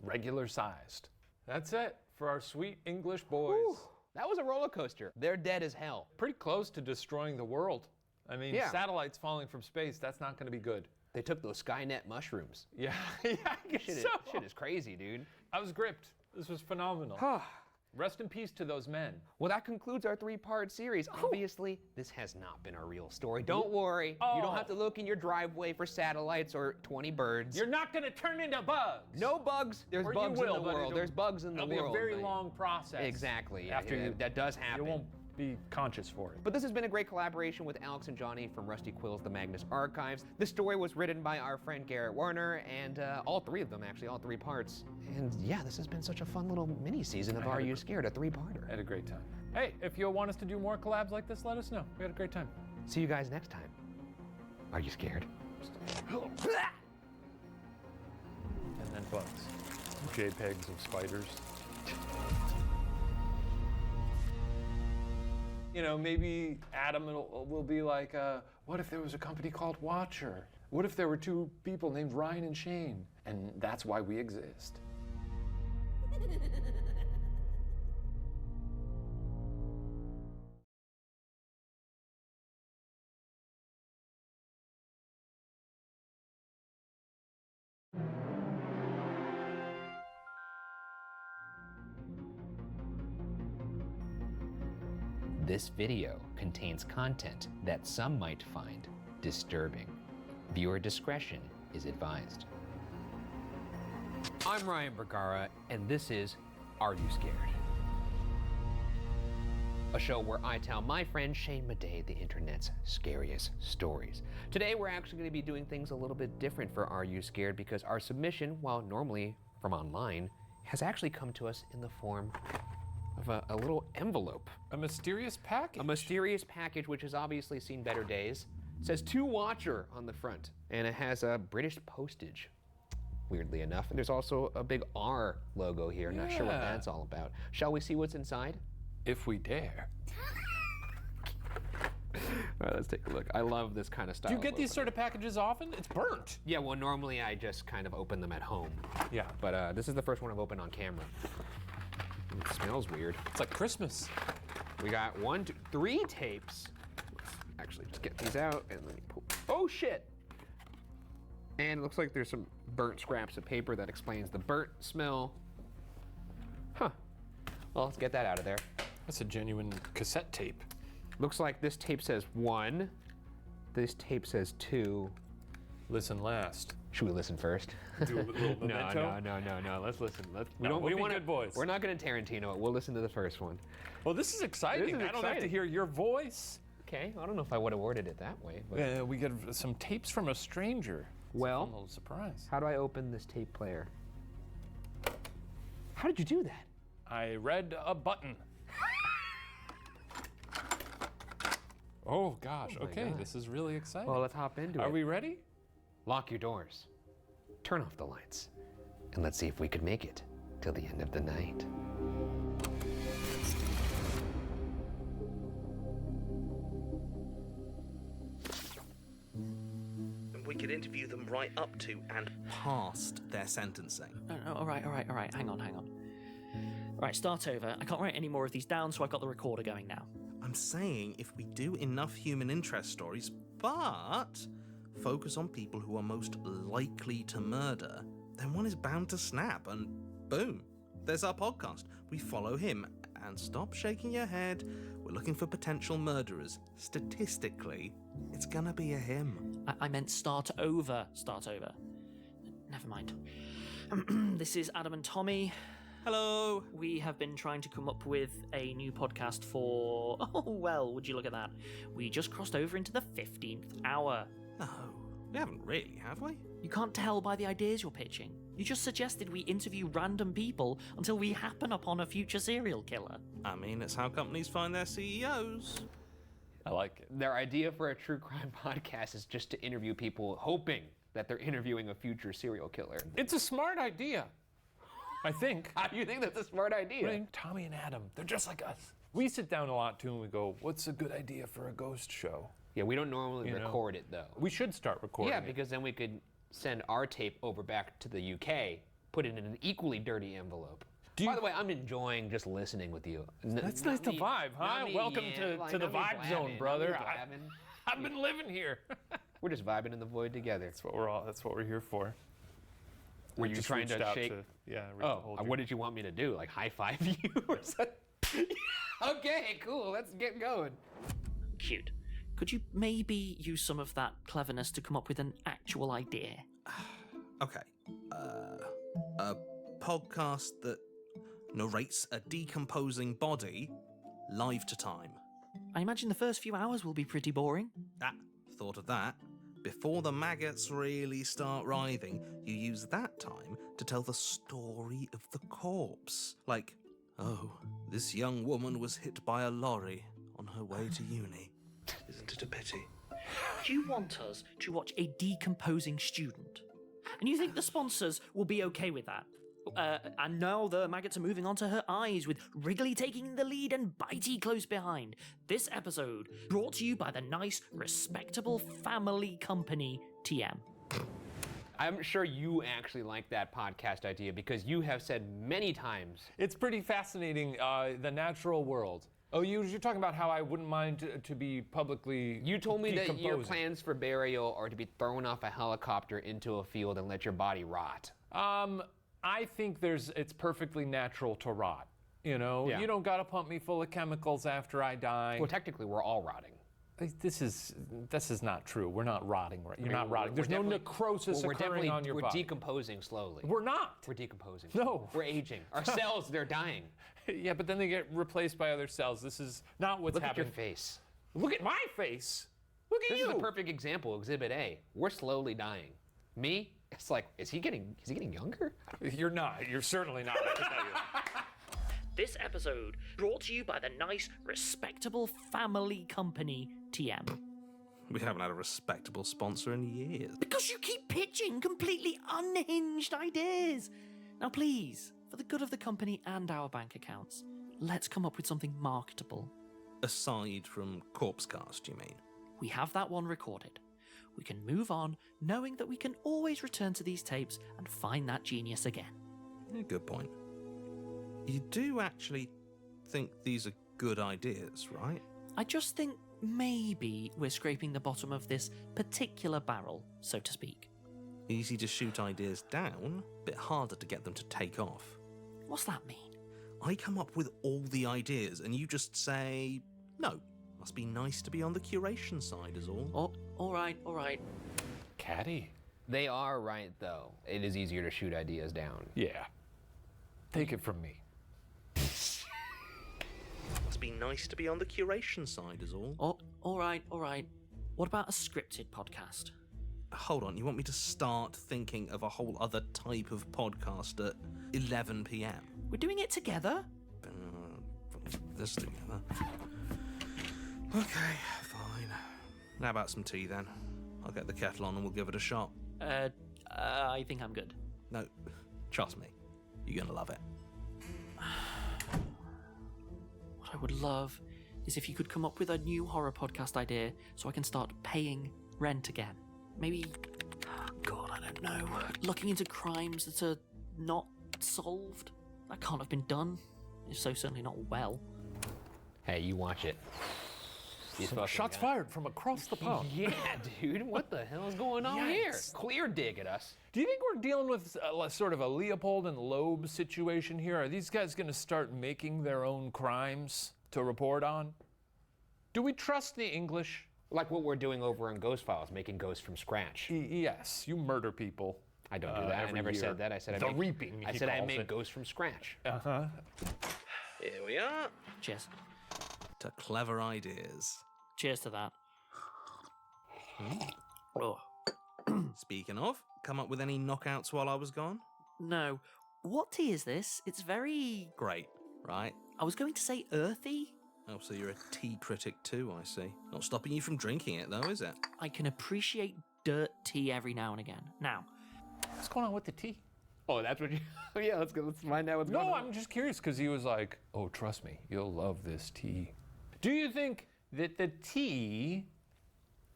Regular sized. That's it for our sweet English boys. Whew. That was a roller coaster. They're dead as hell. Pretty close to destroying the world. I mean, Yeah. satellites falling from space, that's not going to be good. They took those Skynet mushrooms. Yeah, yeah, I guess Shit, so. shit is crazy, dude. I was gripped. This was phenomenal. Rest in peace to those men. Well, that concludes our 3-part series. Obviously, this has not been our real story. Don't worry. You don't have to look in your driveway for satellites or 20 birds. You're not going to turn into bugs. No bugs. There's Or bugs you will, in the but world. There's bugs in the it'll world. be a very mate. long process. Exactly. After you, that does happen. You won't be conscious for it. But this has been a great collaboration with Alex and Johnny from Rusty Quill's The Magnus Archives. The story was written by our friend Garrett Warner, and all 3 of them, actually, all 3 parts. And yeah, this has been such a fun little mini season of Are You Scared, a 3-parter. I had a great time. Hey, if you want us to do more collabs like this, let us know. We had a great time. See you guys next time. Are you scared? And then bugs. JPEGs of spiders. You know, maybe Adam will be like, what if there was a company called Watcher? What if there were 2 people named Ryan and Shane? And that's why we exist. This video contains content that some might find disturbing. Viewer discretion is advised. I'm Ryan Bergara, and this is Are You Scared? A show where I tell my friend Shane Madej the internet's scariest stories. Today we're actually going to be doing things a little bit different for Are You Scared, because our submission, while normally from online, has actually come to us in the form of a little envelope. A mysterious package? A mysterious package which has obviously seen better days. It says To Watcher on the front, and it has a British postage, weirdly enough. And there's also a big R logo here. Not sure what that's all about. Shall we see what's inside? If we dare. All right, let's take a look. I love this kind of style. Do you get these sort of packages often? It's burnt. Yeah, well, normally I just kind of open them at home. Yeah. But this is the first one I've opened on camera. It smells weird. It's like Christmas. We got 1, 2, 3 tapes. Let's actually just get these out and then you pull. Oh shit! And it looks like there's some burnt scraps of paper that explains the burnt smell. Huh. Well, let's get that out of there. That's a genuine cassette tape. Looks like this tape says 1. This tape says 2. Listen last. Should we listen first? Do a little memento? No. Let's listen. We don't be good boys. We're not going to Tarantino it. We'll listen to the first one. Well, this is exciting. I don't have to hear your voice. Okay, I don't know if I would have worded it that way. But we get some tapes from a stranger. It's a fun little surprise. How do I open this tape player? How did you do that? I read a button. Oh gosh, okay, God. this is really exciting. Well, let's hop into it. Are we ready? Lock your doors, turn off the lights, and let's see if we could make it till the end of the night. We could interview them right up to and past their sentencing. No, all right. Hang on. Right, start over. I can't write any more of these down, so I've got the recorder going now. I'm saying if we do enough human interest stories, but focus on people who are most likely to murder, then one is bound to snap, and boom, there's our podcast. We follow him, and stop shaking your head. We're looking for potential murderers. Statistically, it's gonna be a him. I meant start over. Never mind. This is Adam and Tommy. Hello. We have been trying to come up with a new podcast for... Oh, well, would you look at that. We just crossed over into the 15th hour. No, we haven't really, have we? You can't tell by the ideas you're pitching. You just suggested we interview random people until we happen upon a future serial killer. I mean, it's how companies find their CEOs. I like it. Their idea for a true crime podcast is just to interview people hoping that they're interviewing a future serial killer. It's a smart idea. I think. How do you think that's a smart idea? I mean, Tommy and Adam, they're just like us. We sit down a lot too and we go, what's a good idea for a ghost show? Yeah, we don't normally record it though. We should start recording it. Because then we could send our tape over back to the UK, put it in an equally dirty envelope. By the way, I'm enjoying just listening with you. That's nice to vibe, huh? Welcome to the vibe zone, brother. I've been living here. We're just vibing in the void together. That's what we're here for. Were you trying to shake? Hold what did you want me to do? Like high five you or something? Okay, cool. Let's get going. Cute. Could you maybe use some of that cleverness to come up with an actual idea? Okay. A podcast that narrates a decomposing body live to time. I imagine the first few hours will be pretty boring. Thought of that. Before the maggots really start writhing, you use that time to tell the story of the corpse. Like, oh, this young woman was hit by a lorry on her way to uni. Isn't it a pity? Do you want us to watch a decomposing student? And you think the sponsors will be okay with that? And now the maggots are moving on to her eyes, with Wrigley taking the lead and Bitey close behind. This episode brought to you by the nice, respectable family company, TM. I'm sure you actually like that podcast idea because you have said many times. It's pretty fascinating, the natural world. Oh, you're talking about how I wouldn't mind to be publicly You told me that your plans for burial are to be thrown off a helicopter into a field and let your body rot. I think it's perfectly natural to rot. You know, you don't gotta pump me full of chemicals after I die. Well, technically, we're all rotting. This is not true. We're not rotting. You're not rotting. There's no necrosis occurring on your body. We're decomposing slowly. We're not. We're decomposing. No. We're aging. Our cells, they're dying. Yeah, but then they get replaced by other cells. This is not what's happening. Look at your face. Look at my face. Look at you. This is a perfect example. Exhibit A. We're slowly dying. Me, it's like, is he getting younger? You're not. You're certainly not. I can tell you. This episode brought to you by the nice, respectable family company, TM. We haven't had a respectable sponsor in years. Because you keep pitching completely unhinged ideas. Now please, for the good of the company and our bank accounts, let's come up with something marketable. Aside from Corpse Cast, you mean? We have that one recorded. We can move on, knowing that we can always return to these tapes and find that genius again. Good point. You do actually think these are good ideas, right? I just think maybe we're scraping the bottom of this particular barrel, so to speak. Easy to shoot ideas down, bit harder to get them to take off. What's that mean? I come up with all the ideas and you just say, no, must be nice to be on the curation side is all. Oh, all right. Caddy. They are right, though. It is easier to shoot ideas down. Yeah. Take it from me. Must be nice to be on the curation side is all. Oh, all right. What about a scripted podcast? Hold on, you want me to start thinking of a whole other type of podcast at 11 p.m? We're doing it together. This together. Okay, fine. How about some tea then? I'll get the kettle on and we'll give it a shot. I think I'm good. No, trust me. You're gonna love it. What I would love is if you could come up with a new horror podcast idea so I can start paying rent again. Maybe God, I don't know. Looking into crimes that are not solved? That can't have been done. If so, certainly not well. Hey, you watch it. Shots fired from across the pond. Yeah, dude, what the hell is going on here? Clear dig at us. Do you think we're dealing with sort of a Leopold and Loeb situation here? Are these guys going to start making their own crimes to report on? Do we trust the English? Like what we're doing over in Ghost Files, making ghosts from scratch. Yes, you murder people. I don't do that. I never said that. I said the reaping. I said I made ghosts from scratch. Uh-huh. Here we are. Cheers. To clever ideas. Cheers to that. Oh. Speaking of, come up with any knockouts while I was gone? No. What tea is this? It's very... Great, right? I was going to say earthy. Oh, so you're a tea critic too, I see. Not stopping you from drinking it, though, is it? I can appreciate dirt tea every now and again. Now, what's going on with the tea? Oh, that's what you... yeah, let's find out what's going on. No, I'm just curious because he was like, oh, trust me, you'll love this tea. Do you think that the tea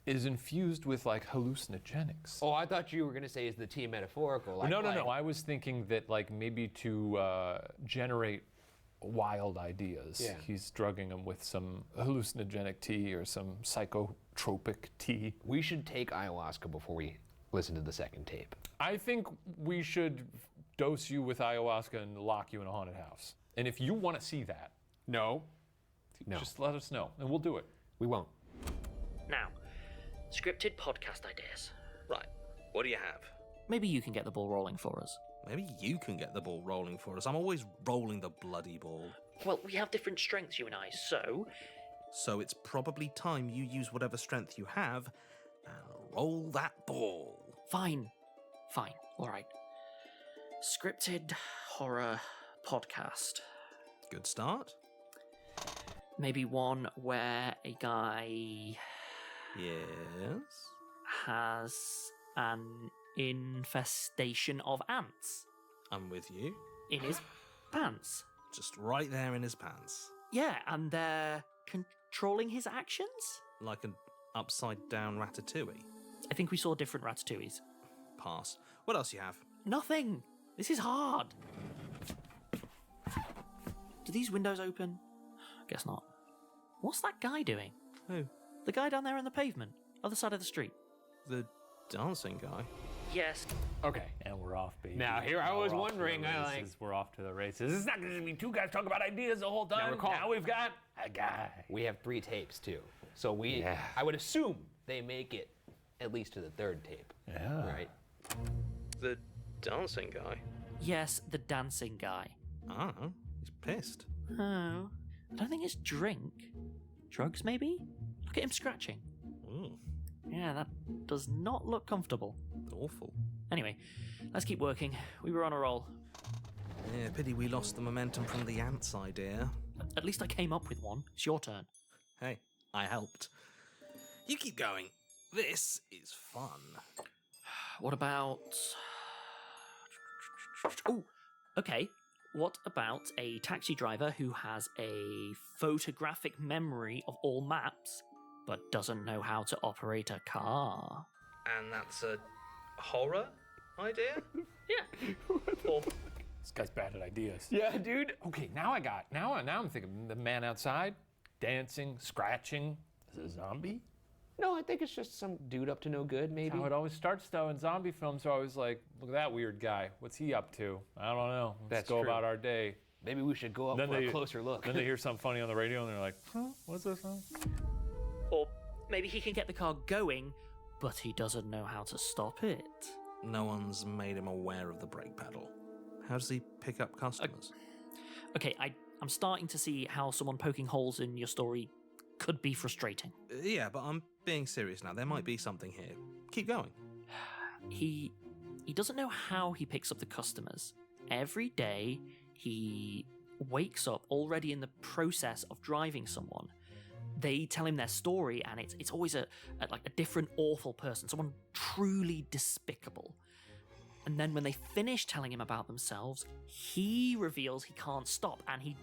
is infused with like hallucinogenics? Oh, I thought you were going to say is the tea metaphorical. Like, no. I was thinking that like maybe to generate wild ideas. Yeah. He's drugging them with some hallucinogenic tea or some psychotropic tea. We should take ayahuasca before we listen to the second tape. I think we should dose you with ayahuasca and lock you in a haunted house. And if you want to see that, no. Just let us know, and we'll do it. We won't. Now, scripted podcast ideas. Right. What do you have? Maybe you can get the ball rolling for us. Maybe you can get the ball rolling for us. I'm always rolling the bloody ball. Well, we have different strengths, you and I, so... So it's probably time you use whatever strength you have and roll that ball. Fine. All right. Scripted horror podcast. Good start. Maybe one where a guy... Yes? ...has an infestation of ants. I'm with you. In his pants. Just right there in his pants. Yeah, and they're controlling his actions? Like an upside-down ratatouille. I think we saw different ratatouilles. Pass. What else you have? Nothing! This is hard! Do these windows open? Guess not. What's that guy doing? Who? The guy down there on the pavement, other side of the street. The dancing guy? Yes. Okay, and we're off, baby. Now, here I was wondering, we're off to the races. It's not going to be two guys talking about ideas the whole time. Now we've got a guy. We have 3 tapes, too. So I would assume they make it at least to the 3rd tape. Yeah. Right? The dancing guy? Yes, the dancing guy. Oh, he's pissed. Oh, I don't think it's drink. Drugs, maybe? Look at him scratching. Ooh. Yeah, that does not look comfortable. Awful. Anyway, let's keep working. We were on a roll. Yeah, pity we lost the momentum from the ants idea. At least I came up with one. It's your turn. Hey, I helped. You keep going. This is fun. What about... Oh, okay. What about a taxi driver who has a photographic memory of all maps, but doesn't know how to operate a car? And that's a horror idea? Yeah. This guy's bad at ideas. Yeah, dude. Okay, now I'm thinking the man outside, dancing, scratching. Is it a zombie? No, I think it's just some dude up to no good, maybe. That's how it always starts, though. In zombie films, they're always like, look at that weird guy. What's he up to? I don't know. Let's go about our day. Maybe we should go up for a closer look. Then they hear something funny on the radio, and they're like, huh? What's this? Or maybe he can get the car going, but he doesn't know how to stop it. No one's made him aware of the brake pedal. How does he pick up customers? Okay, I'm starting to see how someone poking holes in your story could be frustrating. Yeah, but I'm being serious now. There might be something here. Keep going. He doesn't know how he picks up the customers. Every day, he wakes up already in the process of driving someone. They tell him their story, and it's always a different awful person, someone truly despicable. And then when they finish telling him about themselves, he reveals he can't stop, and he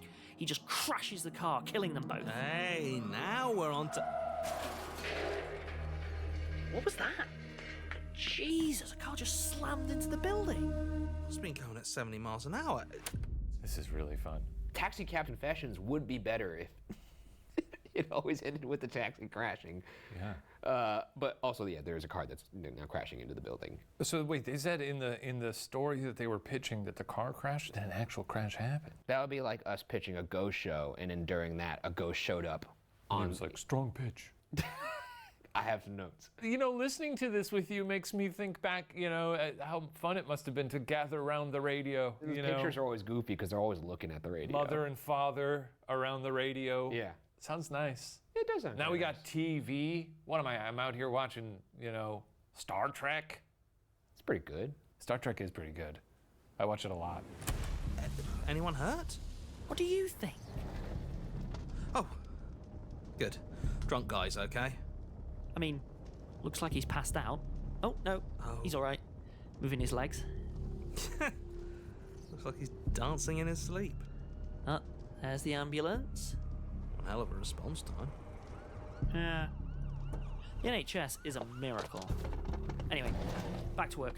just crashes the car, killing them both. Hey, now we're on to... What was that? Jesus, a car just slammed into the building. It's been going at 70 miles an hour. This is really fun. Taxi cab confessions would be better if it always ended with the taxi crashing. Yeah. But also, yeah, there's a car that's now crashing into the building. So wait, is that in the story that they were pitching that the car crashed? Did an actual crash happen? That would be like us pitching a ghost show, and then during that, a ghost showed up. It was like, strong pitch. I have some notes. You know, listening to this with you makes me think back, you know, at how fun it must have been to gather around the radio. Those pictures are always goofy because they're always looking at the radio. Mother and father around the radio. Yeah. Sounds nice. It does sound Now very we got TV. What am I? I'm out here watching, you know, Star Trek. It's pretty good. Star Trek is pretty good. I watch it a lot. Anyone hurt? What do you think? Oh, good. Drunk guy's okay. I mean, looks like he's passed out. Oh, no, he's all right. Moving his legs. Looks like he's dancing in his sleep. There's the ambulance. One hell of a response time. Yeah. The NHS is a miracle. Anyway, back to work.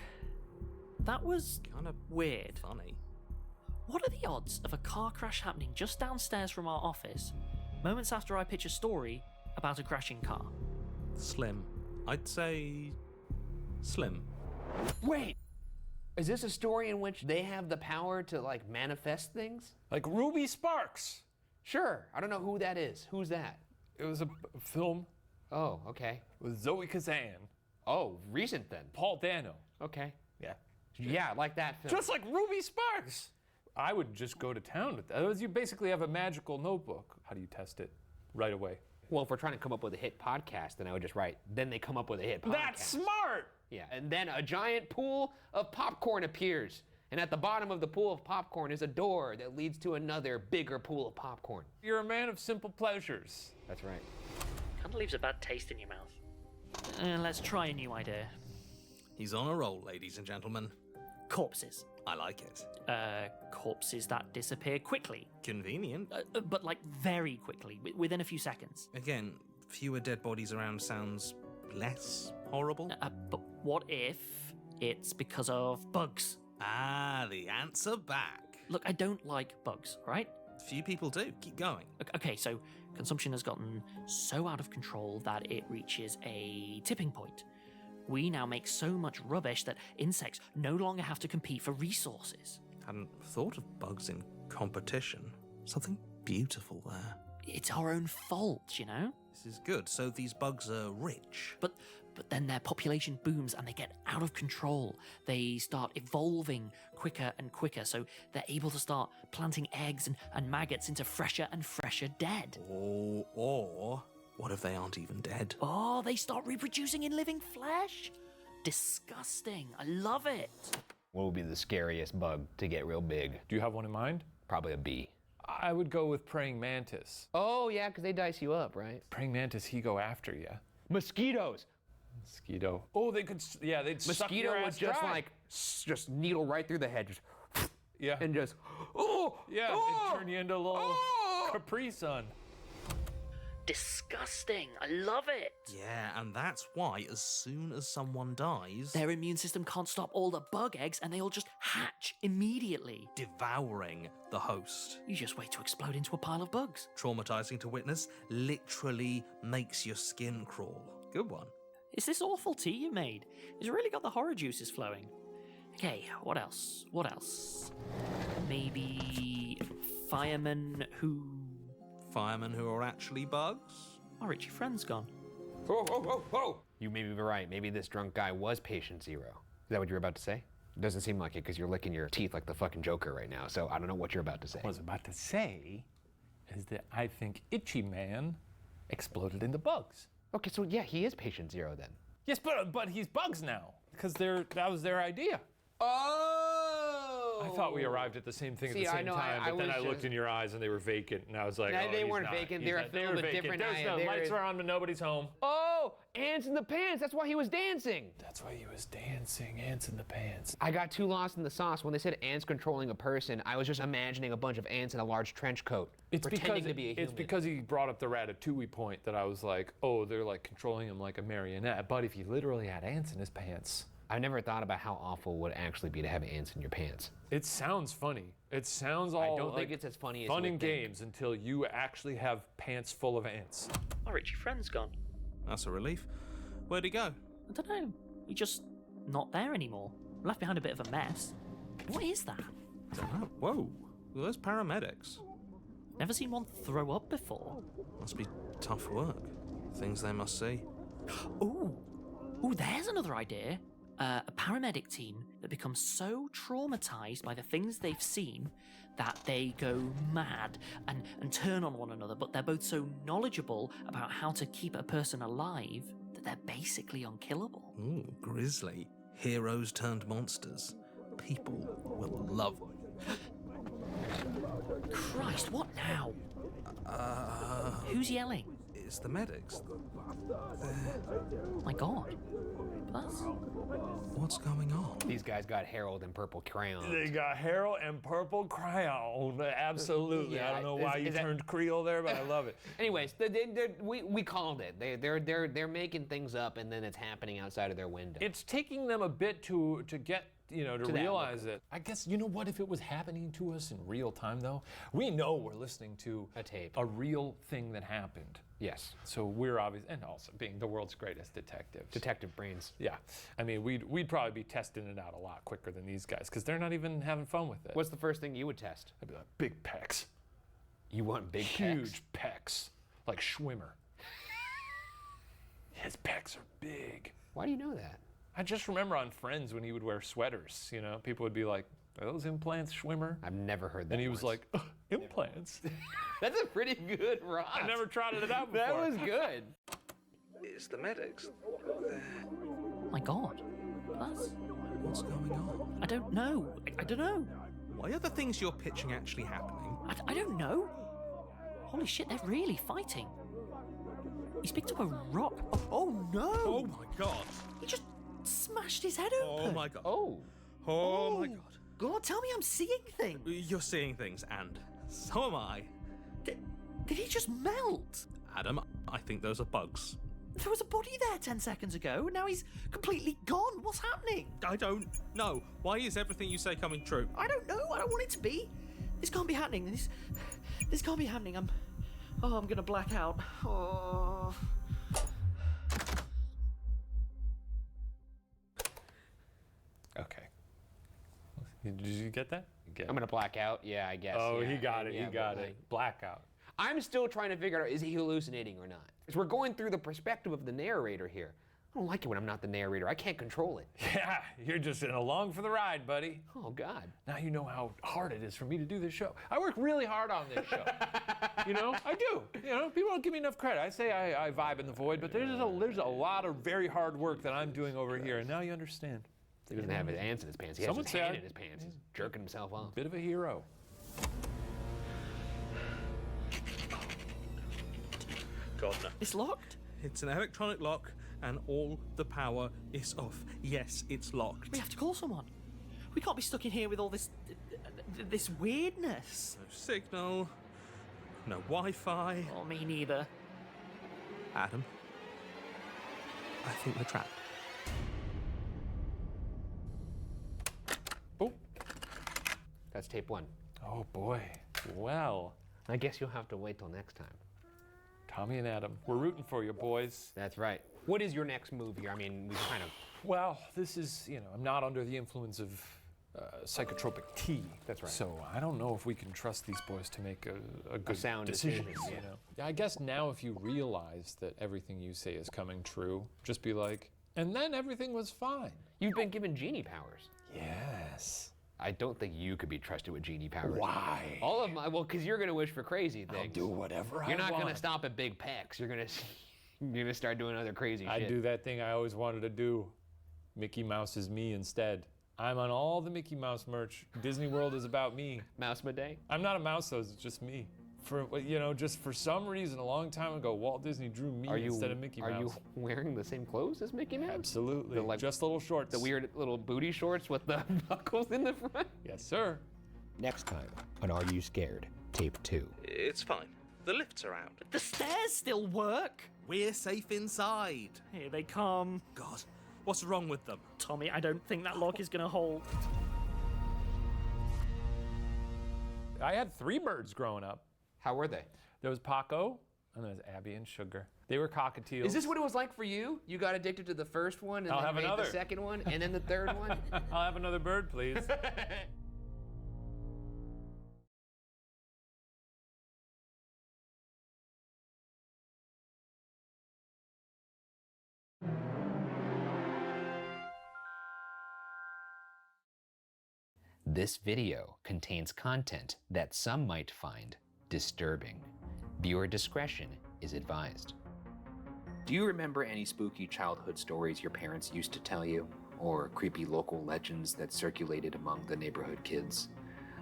That was kind of weird. Funny. What are the odds of a car crash happening just downstairs from our office, moments after I pitch a story about a crashing car? Slim. I'd say slim. Wait! Is this a story in which they have the power to, like, manifest things? Like Ruby Sparks. Sure. I don't know who that is. Who's that? It was a film. Oh, okay. With Zoe Kazan. Oh, recent then. Paul Dano. Okay. Yeah. Yeah, like that film. Just like Ruby Sparks. I would just go to town with that. Otherwise, you basically have a magical notebook. How do you test it? Right away. Well, if we're trying to come up with a hit podcast, then I would just write, then they come up with a hit podcast. That's smart! Yeah, and then a giant pool of popcorn appears. And at the bottom of the pool of popcorn is a door that leads to another bigger pool of popcorn. You're a man of simple pleasures. That's right. Kind of leaves a bad taste in your mouth. Let's try a new idea. He's on a roll, ladies and gentlemen. Corpses. I like it. Corpses that disappear quickly. Convenient. But like very quickly, within a few seconds. Again, fewer dead bodies around sounds less horrible. But what if it's because of bugs? Ah, the ants are back. Look, I don't like bugs, right? Few people do. Keep going. Okay, so consumption has gotten so out of control that it reaches a tipping point. We now make so much rubbish that insects no longer have to compete for resources. Hadn't thought of bugs in competition. Something beautiful there. It's our own fault, you know? This is good. So these bugs are rich. But then their population booms and they get out of control. They start evolving quicker and quicker, so they're able to start planting eggs and maggots into fresher and fresher dead. Or what if they aren't even dead? Oh, they start reproducing in living flesh? Disgusting. I love it. What would be the scariest bug to get real big? Do you have one in mind? Probably a bee. I would go with praying mantis. Oh, yeah, because they dice you up, right? Praying mantis, he go after you. Mosquitoes. Mosquito. Oh, they could, yeah, they'd suck your ass would just dry. like, just needle right through the head, just, yeah. And just, oh! Yeah, oh, it'd turn you into a little Capri Sun. Disgusting. I love it. Yeah, and that's why as soon as someone dies, their immune system can't stop all the bug eggs and they all just hatch immediately, devouring the host. You just wait to explode into a pile of bugs. Traumatizing to witness, literally makes your skin crawl. Good one. Is this awful tea you made? It's really got the horror juices flowing. Okay, what else? What else? Maybe firemen who are actually bugs? Oh, Richie Friend's gone. Whoa. You may be right. Maybe this drunk guy was patient zero. Is that what you're about to say? Doesn't seem like it because you're licking your teeth like the fucking Joker right now, so I don't know what you're about to say. What I was about to say is that I think Itchy Man exploded into bugs. Okay, so yeah, he is patient zero then. Yes, but he's bugs now because that was their idea. Oh! I thought we arrived at the same thing at the same time, but then I looked in your eyes and they were vacant, and I was like, no, oh, they weren't not. vacant. He's They were not. filled with different There's lights are on, but nobody's home. Oh, ants in the pants. That's why he was dancing. That's why he was dancing. Ants in the pants. I got too lost in the sauce. When they said ants controlling a person, I was just imagining a bunch of ants in a large trench coat, pretending to be a human. It's because he brought up the Ratatouille point that I was like, oh, they're like controlling him like a marionette. But if he literally had ants in his pants, I never thought about how awful it would actually be to have ants in your pants. It sounds funny. It sounds all I don't like think it's as funny as fun you and would think. games until you actually have pants full of ants. My Richie friend's gone. That's a relief. Where'd he go? I don't know. He's just not there anymore. Left behind a bit of a mess. What is that? Dunno. Whoa, those paramedics. Never seen one throw up before. Must be tough work. Things they must see. Ooh, there's another idea. A paramedic team that becomes so traumatized by the things they've seen that they go mad and turn on one another, but they're both so knowledgeable about how to keep a person alive that they're basically unkillable. Ooh, grisly. Heroes turned monsters. People will love them. Christ, what now? Who's yelling? It's the medics. My God. That's... What's going on? These guys got Harold and purple crayon. They got Harold and purple crayon. Absolutely. Yeah, I don't know why you turned Creole there, but I love it. Anyways, we called it. They're making things up, and then it's happening outside of their window. It's taking them a bit to get, to that realize level. it. I guess, you know what, if it was happening to us in real time, though, we know we're listening to a tape, a real thing that happened. Yes. So we're obvious, and also being the world's greatest detectives. Detective brains. Yeah. I mean, we'd probably be testing it out a lot quicker than these guys, because they're not even having fun with it. What's the first thing you would test? I'd be like, big pecs. You want big Huge pecs. Like Schwimmer. His pecs are big. Why do you know that? I just remember on Friends when he would wear sweaters, people would be like, are those implants, Schwimmer? I've never heard that. And he was like, implants? That's a pretty good Ross. I never tried it out before. That was good. It's the medics. My God. That's... What's going on? I don't know. I don't know. Why are the things you're pitching actually happening? I don't know. Holy shit, they're really fighting. He's picked up a rock. Oh no! Oh my God. He just smashed his head open. Oh my God. Oh my God. God, tell me I'm seeing things. You're seeing things, and so am I. Did he just melt? Adam, I think those are bugs. There was a body there 10 seconds ago. Now he's completely gone. What's happening? I don't know. Why is everything you say coming true? I don't know. I don't want it to be. This can't be happening. This can't be happening. I'm gonna black out. Oh. Okay. Did you get that? I'm gonna black out. Yeah, I guess. Oh, yeah. he got it. Yeah, he got but, it. Blackout. I'm still trying to figure out, is he hallucinating or not? Because we're going through the perspective of the narrator here. I don't like it when I'm not the narrator. I can't control it. Yeah, you're just along for the ride, buddy. Oh, God. Now you know how hard it is for me to do this show. I work really hard on this show. I do. People don't give me enough credit. I say I vibe in the void, but there's a lot of very hard work that I'm doing over here, and now you understand. He doesn't have his ants in his pants. He has his hand in his pants. He's jerking himself off. Bit of a hero. God, no. It's locked? It's an electronic lock, and all the power is off. Yes, it's locked. We have to call someone. We can't be stuck in here with all this weirdness. No signal, no Wi-Fi. Oh, me neither. Adam, I think we're trapped. Oh. That's tape 1. Oh, boy. Well. I guess you'll have to wait till next time. Tommy and Adam, we're rooting for you, boys. That's right. What is your next move here? I mean, we kind of... Well, this is, I'm not under the influence of psychotropic tea. That's right. So I don't know if we can trust these boys to make a good sound decision. decision, Yeah, I guess now if you realize that everything you say is coming true, just be like, and then everything was fine. You've been given genie powers. Yes. I don't think you could be trusted with genie powers. Why? All of my, because you're gonna wish for crazy things. I'll do whatever I You're not want. gonna stop at big pecs. You're gonna start doing other crazy I shit. do that thing I always wanted to do. Mickey Mouse is me instead. I'm on all the Mickey Mouse merch. Disney World is about me. Mouse Day? I'm not a mouse though, it's just me. Just for some reason, a long time ago, Walt Disney drew me instead of Mickey Mouse. Are you wearing the same clothes as Mickey Mouse? Absolutely. Just little shorts. The weird little booty shorts with the buckles in the front? Yes, sir. Next time on Are You Scared? Tape 2. It's fine. The lifts are out. The stairs still work. We're safe inside. Here they come. God, What's wrong with them? Tommy, I don't think that lock is gonna hold. I had 3 birds growing up. How were they? There was Paco, and there was Abby and Sugar. They were cockatiels. Is this what it was like for you? You got addicted to the first one, and I'll then have you made another. the second one, and then the third one? I'll have another bird, please. This video contains content that some might find disturbing. Viewer discretion is advised. Do you remember any spooky childhood stories your parents used to tell you? Or creepy local legends that circulated among the neighborhood kids?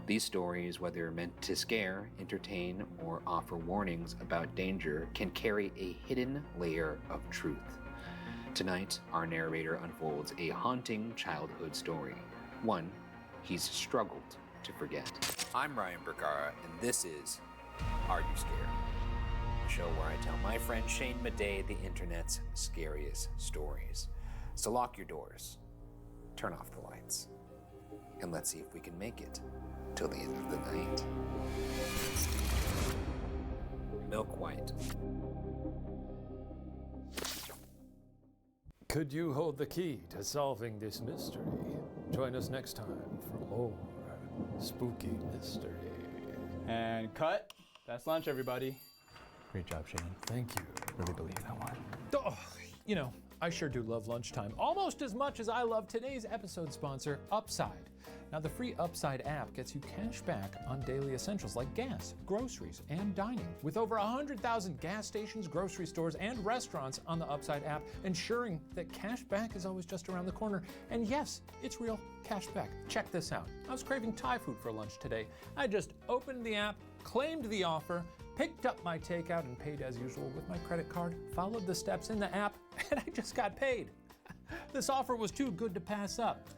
These stories, whether meant to scare, entertain, or offer warnings about danger, can carry a hidden layer of truth. Tonight, our narrator unfolds a haunting childhood story, one he's struggled to forget. I'm Ryan Bergara, and this is Are You Scared? A show where I tell my friend Shane Madej the internet's scariest stories. So lock your doors, turn off the lights, and let's see if we can make it till the end of the night. Milk White. Could you hold the key to solving this mystery? Join us next time for more spooky mystery. And cut. That's lunch, everybody. Great job, Shane. Thank you. Really believe that one. Oh, you know, I sure do love lunchtime almost as much as I love today's episode sponsor, Upside. Now, the free Upside app gets you cash back on daily essentials like gas, groceries, and dining. With over 100,000 gas stations, grocery stores, and restaurants on the Upside app, ensuring that cash back is always just around the corner. And yes, it's real cash back. Check this out. I was craving Thai food for lunch today. I just opened the app, claimed the offer, picked up my takeout, and paid as usual with my credit card, followed the steps in the app, and I just got paid. This offer was too good to pass up.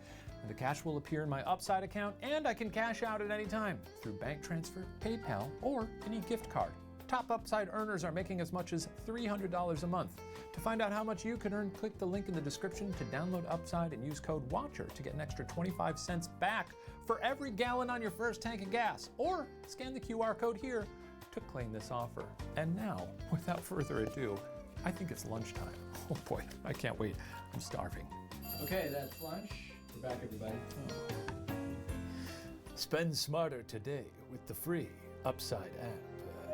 The cash will appear in my Upside account, and I can cash out at any time through bank transfer, PayPal, or any gift card. Top Upside earners are making as much as $300 a month. To find out how much you can earn, click the link in the description to download Upside and use code WATCHER to get an extra 25 cents back for every gallon on your first tank of gas, or scan the QR code here to claim this offer. And now, without further ado, I think it's lunchtime. Oh boy, I can't wait. I'm starving. Okay, that's lunch. We're back, everybody. Spend smarter today with the free Upside app.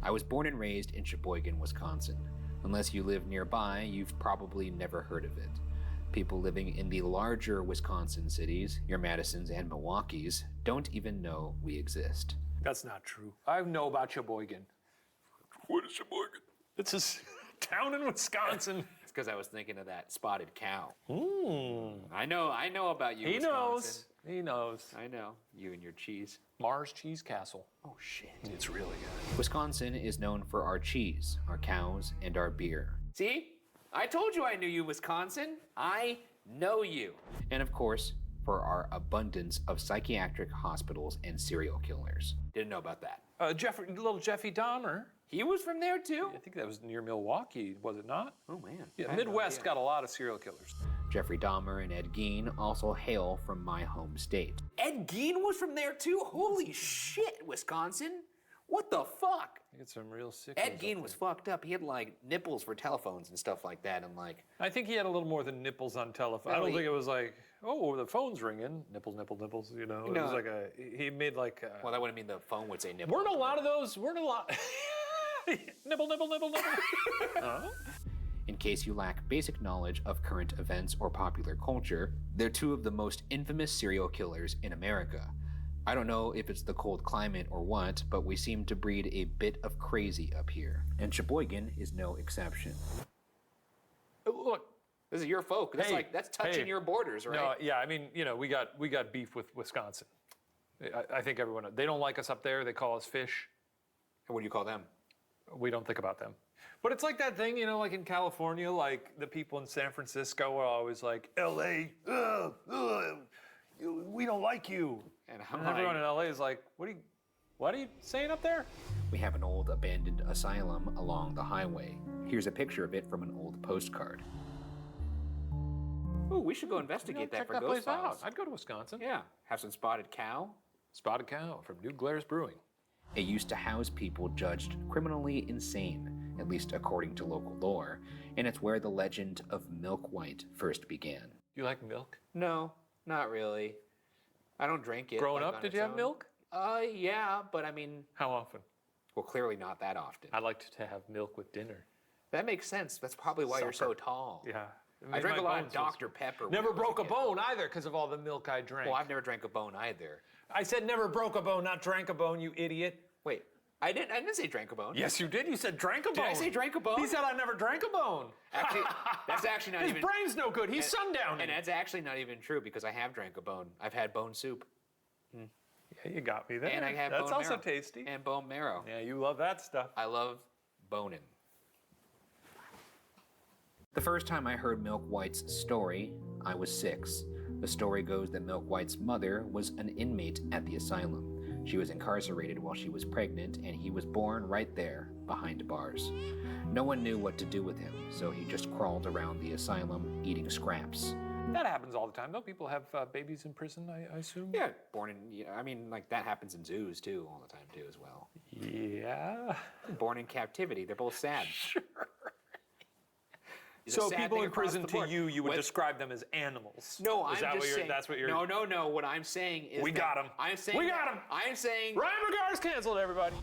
I was born and raised in Sheboygan, Wisconsin. Unless you live nearby, you've probably never heard of it. People living in the larger Wisconsin cities, your Madisons and Milwaukees, don't even know we exist. That's not true. I know about Sheboygan. What is Sheboygan? It's a town in Wisconsin. It's because I was thinking of that spotted cow. I know about you, He Wisconsin. knows. He knows. I know. You and your cheese. Mars Cheese Castle. Oh, shit. It's really good. Wisconsin is known for our cheese, our cows, and our beer. See? I told you I knew you, Wisconsin. I know you. And of course, for our abundance of psychiatric hospitals and serial killers. Didn't know about that. Little Jeffy Dahmer. He was from there too? I think that was near Milwaukee, was it not? Oh, man. Yeah, Midwest got a lot of serial killers. Jeffrey Dahmer and Ed Gein also hail from my home state. Ed Gein was from there too? Holy shit, Wisconsin. What the fuck? I get some real sick. Ed Gein was fucked up. He had like nipples for telephones and stuff like that, and like. I think he had a little more than nipples on telephone. I don't think it was like, oh, the phone's ringing, nipples, nipples. You know, it was like he made like. Well, that wouldn't mean the phone would say nipple. Weren't a lot of those? Weren't a lot. Nibble. In case you lack basic knowledge of current events or popular culture, they're two of the most infamous serial killers in America. I don't know if it's the cold climate or what, but we seem to breed a bit of crazy up here. And Sheboygan is no exception. Look, this is your folk. That's touching your borders, right? No, yeah, I mean, you know, we got beef with Wisconsin. I think everyone, they don't like us up there. They call us fish. And what do you call them? We don't think about them. But it's like that thing, you know, like in California, like the people in San Francisco are always like, LA, we don't like you. And everyone in LA is like, what do What are you saying up there? We have an old abandoned asylum along the highway. Here's a picture of it from an old postcard. Ooh, we should go investigate that Check for that ghost place files. out. I'd go to Wisconsin. Yeah, have some spotted cow. Spotted cow from New Glarus Brewing. It used to house people judged criminally insane, at least according to local lore, and it's where the legend of Milk White first began. You like milk? No, not really. I don't drink it. Growing like, up, on did its you have own. milk? Yeah, but I mean... How often? Well, clearly not that often. I like to have milk with dinner. That makes sense. That's probably why you're so tall. Yeah. I drank a lot of Dr. Pepper. when Never I was broke a kid. bone either because of all the milk I drank. Well, I've never drank a bone either. I said never broke a bone, not drank a bone, you idiot. Wait, I didn't say drank a bone. Yes, you did. You said drank a bone. Did I say drank a bone? He said I never drank a bone. Actually, that's actually not His even... brain's no good. He's sundowning. And that's actually not even true because I have drank a bone. I've had bone soup. Yeah, you got me there. And I have That's bone also marrow. tasty. And bone marrow. Yeah, you love that stuff. I love boning. The first time I heard Milk White's story, I was 6. The story goes that Milk White's mother was an inmate at the asylum. She was incarcerated while she was pregnant, and he was born right there, behind bars. No one knew what to do with him, so he just crawled around the asylum, eating scraps. That happens all the time, though. People have babies in prison, I assume. Yeah, born in, I mean, like, that happens in zoos, too, all the time, too, as well. Yeah. Born in captivity. They're both sad. Sure. It's a So sad people thing in across prison the to board. you would What- describe them as animals. No, Is I'm that just what you're, saying. that's what you're... No. What I'm saying is We got him. I'm saying We got him. I'm saying. Ryan Regar's canceled, everybody.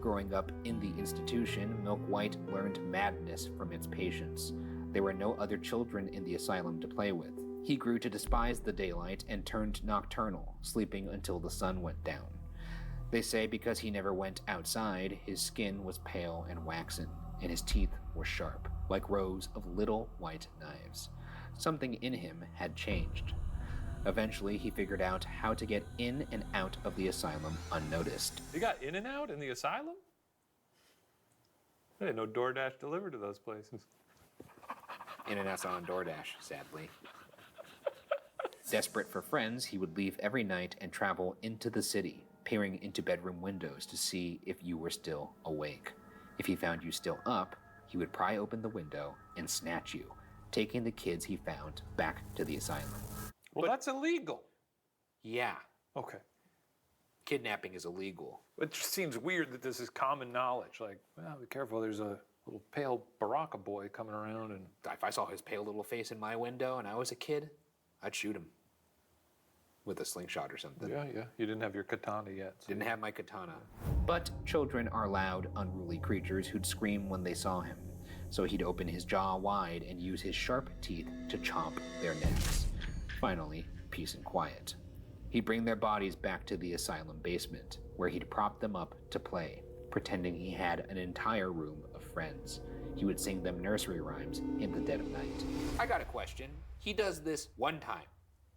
Growing up in the institution, Milk White learned madness from its patients. There were no other children in the asylum to play with. He grew to despise the daylight and turned nocturnal, sleeping until the sun went down. They say because he never went outside, his skin was pale and waxen, and his teeth were sharp, like rows of little white knives. Something in him had changed. Eventually, he figured out how to get in and out of the asylum unnoticed. You got in and out in the asylum? I didn't know DoorDash delivered to those places. In and out's on DoorDash, sadly. Desperate for friends, he would leave every night and travel into the city, peering into bedroom windows to see if you were still awake. If he found you still up, he would pry open the window and snatch you, taking the kids he found back to the asylum. Well, that's illegal. Yeah, Okay. kidnapping is illegal. It just seems weird that this is common knowledge. Like, well, be careful, there's a little pale Baraka boy coming around and... If I saw his pale little face in my window and I was a kid, I'd shoot him. With a slingshot or something. Yeah. You didn't have your katana yet. So. Didn't have my katana. But children are loud, unruly creatures who'd scream when they saw him. So he'd open his jaw wide and use his sharp teeth to chomp their necks. Finally, peace and quiet. He'd bring their bodies back to the asylum basement, where he'd prop them up to play, pretending he had an entire room of friends. He would sing them nursery rhymes in the dead of night. I got a question. He does this one time.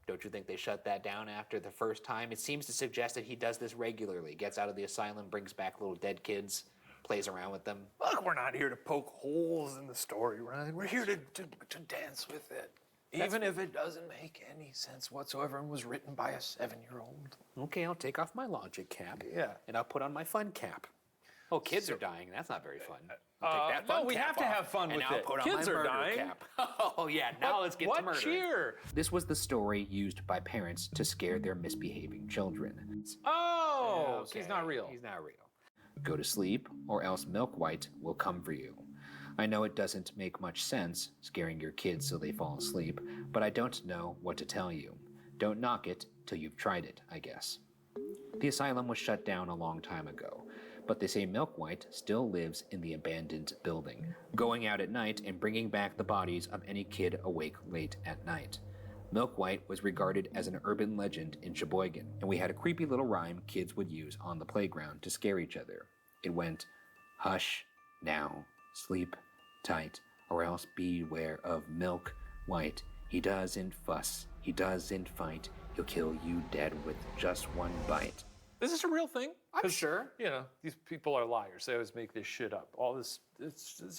Don't you think they shut that down after the first time? It seems to suggest that he does this regularly. Gets out of the asylum, brings back little dead kids, plays around with them. Look, we're not here to poke holes in the story, Ryan. We're here to dance with it. Even if it doesn't make any sense whatsoever and was written by a 7-year-old. Okay, I'll take off my logic cap. Yeah. And I'll put on my fun cap. Oh, kids are dying. That's not very fun. I'll take that fun no, we cap have to off, have fun and with I'll it. put on Kids my are murder dying. cap. Oh, yeah, now let's get to What murdering. cheer? This was the story used by parents to scare their misbehaving children. Oh, so Okay, he's not real. He's not real. Go to sleep, or else Milk White will come for you. I know it doesn't make much sense, scaring your kids so they fall asleep, but I don't know what to tell you. Don't knock it till you've tried it, I guess. The asylum was shut down a long time ago, but they say Milk White still lives in the abandoned building, going out at night and bringing back the bodies of any kid awake late at night. Milk White was regarded as an urban legend in Sheboygan, and we had a creepy little rhyme kids would use on the playground to scare each other. It went, "Hush, now, sleep tight, or else beware of Milk White. He doesn't fuss, he doesn't fight, he'll kill you dead with just one bite." This is a real thing? I'm sure. You know, these people are liars. They always make this shit up. All this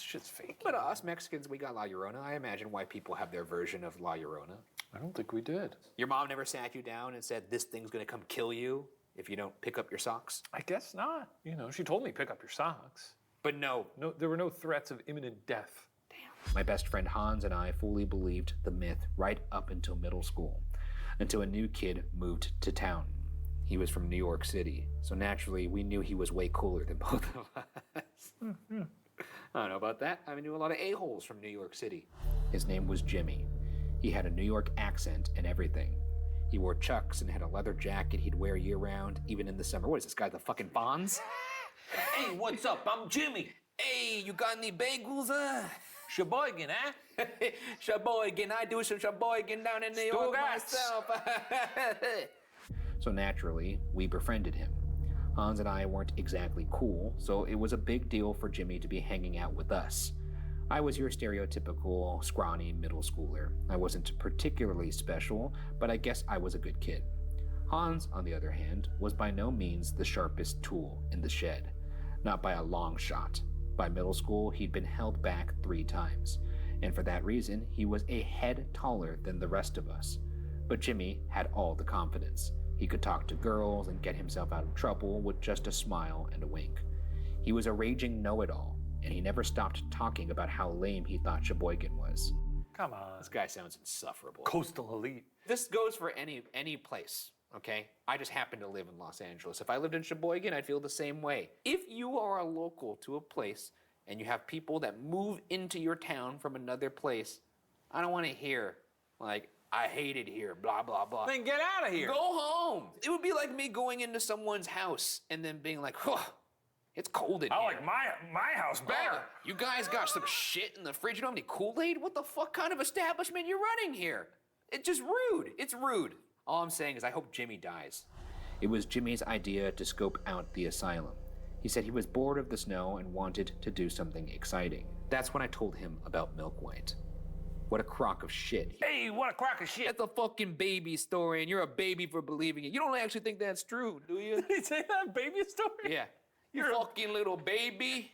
shit's fake. But us Mexicans, we got La Llorona. I imagine white people have their version of La Llorona. I don't think we did. Your mom never sat you down and said, "This thing's gonna come kill you if you don't pick up your socks? I guess not. You know, she told me pick up your socks. But no. No, there were no threats of imminent death. My best friend Hans and I fully believed the myth right up until middle school, until a new kid moved to town. He was from New York City, so naturally we knew he was way cooler than both of us. I don't know about that. I knew a lot of a-holes from New York City. His name was Jimmy. He had a New York accent and everything. He wore chucks and had a leather jacket he'd wear year-round, even in the summer. What is this guy, the fucking Fonz? Hey, what's up? I'm Jimmy. Hey, you got any bagels? Sheboygan, huh? Sheboygan. I do some Sheboygan down in New York myself. So naturally, we befriended him. Hans and I weren't exactly cool, so it was a big deal for Jimmy to be hanging out with us. I was your stereotypical, scrawny middle schooler. I wasn't particularly special, but I guess I was a good kid. Hans, on the other hand, was by no means the sharpest tool in the shed. Not by a long shot. By middle school, he'd been held back 3 times, and for that reason, he was a head taller than the rest of us. But Jimmy had all the confidence. He could talk to girls and get himself out of trouble with just a smile and a wink. He was a raging know-it-all, and he never stopped talking about how lame he thought Sheboygan was. Come on. This guy sounds insufferable. Coastal elite. This goes for any place, okay? I just happen to live in Los Angeles. If I lived in Sheboygan, I'd feel the same way. If you are a local to a place and you have people that move into your town from another place, I don't want to hear, like, I hate it here, blah, blah, blah. Then get out of here. Go home. It would be like me going into someone's house and then being like, it's cold in here. I like my house better. You guys got some shit in the fridge. You don't have any Kool-Aid? What the fuck kind of establishment you're running here? It's just rude. It's rude. All I'm saying is I hope Jimmy dies. It was Jimmy's idea to scope out the asylum. He said he was bored of the snow and wanted to do something exciting. That's when I told him about Milk White. What a crock of shit. Hey, what a crock of shit. That's a fucking baby story, and you're a baby for believing it. You don't actually think that's true, do you? Did he say that baby story? Yeah. You fucking little baby.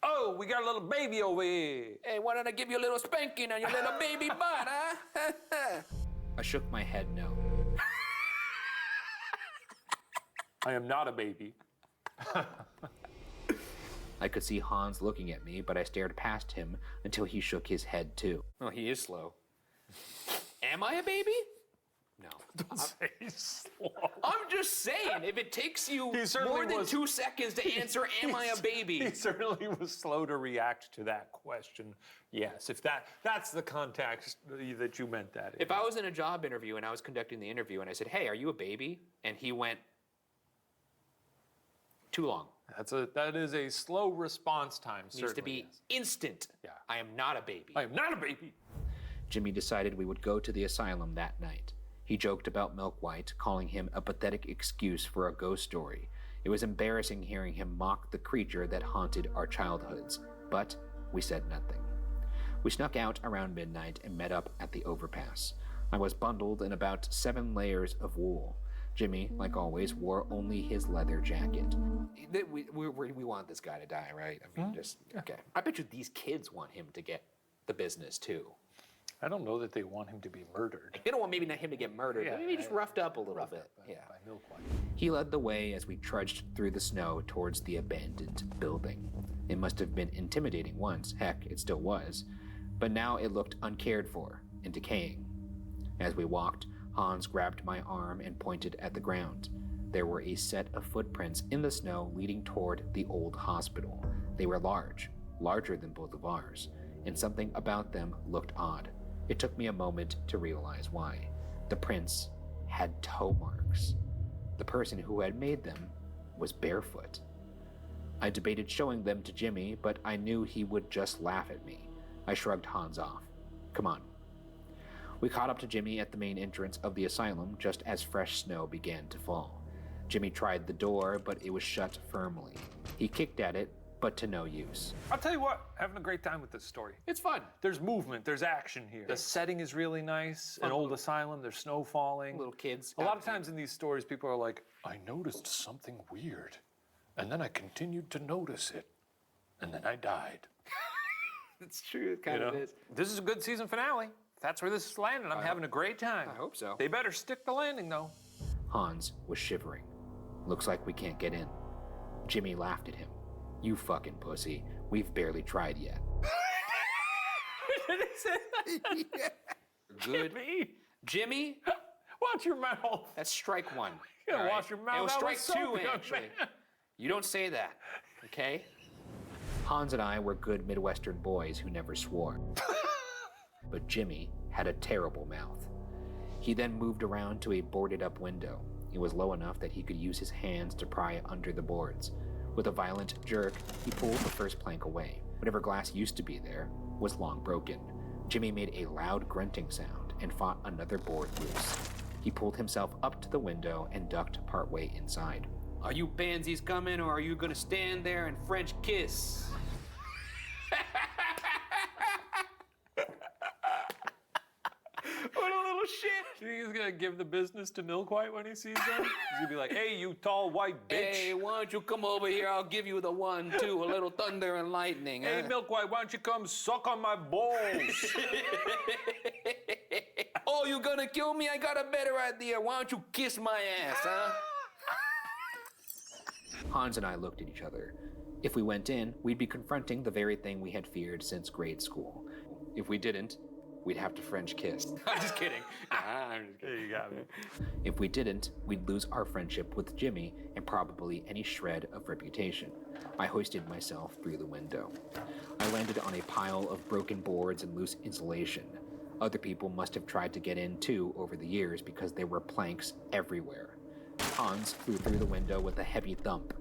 Oh, we got a little baby over here. Hey, why don't I give you a little spanking on your little baby butt, huh? I shook my head no. I am not a baby. I could see Hans looking at me, but I stared past him until he shook his head too. Oh, he is slow. Am I a baby? No. Don't say slow. I'm just saying, if it takes you more than 2 seconds to answer, am I a baby? He certainly was slow to react to that question. Yes, if that's the context that you meant that in. If I was in a job interview and I was conducting the interview and I said, hey, are you a baby? And he went, too long. That is a slow response time, certainly. Needs to be instant. Yeah. I am not a baby. I am not a baby. Jimmy decided we would go to the asylum that night. He joked about Milk White, calling him a pathetic excuse for a ghost story. It was embarrassing hearing him mock the creature that haunted our childhoods, but we said nothing. We snuck out around midnight and met up at the overpass. I was bundled in about 7 layers of wool. Jimmy, like always, wore only his leather jacket. We want this guy to die, right? I mean, okay. I bet you these kids want him to get the business, too. I don't know that they want him to be murdered. They don't want maybe not him to get murdered, but maybe just roughed up a little bit. By Milk White. He led the way as we trudged through the snow towards the abandoned building. It must have been intimidating once, heck, it still was, but now it looked uncared for and decaying. As we walked, Hans grabbed my arm and pointed at the ground. There were a set of footprints in the snow leading toward the old hospital. They were larger than both of ours, and something about them looked odd. It took me a moment to realize why. The prints had toe marks. The person who had made them was barefoot. I debated showing them to Jimmy, but I knew he would just laugh at me. I shrugged Hans off. Come on. We caught up to Jimmy at the main entrance of the asylum just as fresh snow began to fall. Jimmy tried the door, but it was shut firmly. He kicked at it, but to no use. I'll tell you what, having a great time with this story. It's fun. There's movement, there's action here. The setting is really nice. An old asylum, there's snow falling. Little kids. A lot of times in these stories, people are like, I noticed something weird, and then I continued to notice it, and then I died. It's true, it kind of is. This is a good season finale. If that's where this is landing, I'm having a great time. I hope so. They better stick the landing, though. Hans was shivering. Looks like we can't get in. Jimmy laughed at him. You fucking pussy. We've barely tried yet. Yeah. Good. Jimmy? Watch your mouth. That's strike one. Yeah, all right? watch your mouth. It was That strike was so two, good, actually. man. You don't say that, okay? Hans and I were good Midwestern boys who never swore. But Jimmy had a terrible mouth. He then moved around to a boarded up window. It was low enough that he could use his hands to pry under the boards. With a violent jerk, he pulled the first plank away. Whatever glass used to be there was long broken. Jimmy made a loud grunting sound and fought another board loose. He pulled himself up to the window and ducked partway inside. Are you pansies coming, or are you gonna stand there and French kiss? What a little shit. You think he's gonna give the business to Milk White when he sees them? He's gonna be like, hey, you tall white bitch. Hey, why don't you come over here? I'll give you the 1-2, a little thunder and lightning. Hey, Milk White, why don't you come suck on my balls? Oh, you gonna kill me? I got a better idea. Why don't you kiss my ass, huh? Hans and I looked at each other. If we went in, we'd be confronting the very thing we had feared since grade school. If we didn't, we'd have to French kiss. I'm just kidding. I'm just kidding. You got me. If we didn't, we'd lose our friendship with Jimmy and probably any shred of reputation. I hoisted myself through the window. I landed on a pile of broken boards and loose insulation. Other people must have tried to get in too over the years because there were planks everywhere. Hans flew through the window with a heavy thump.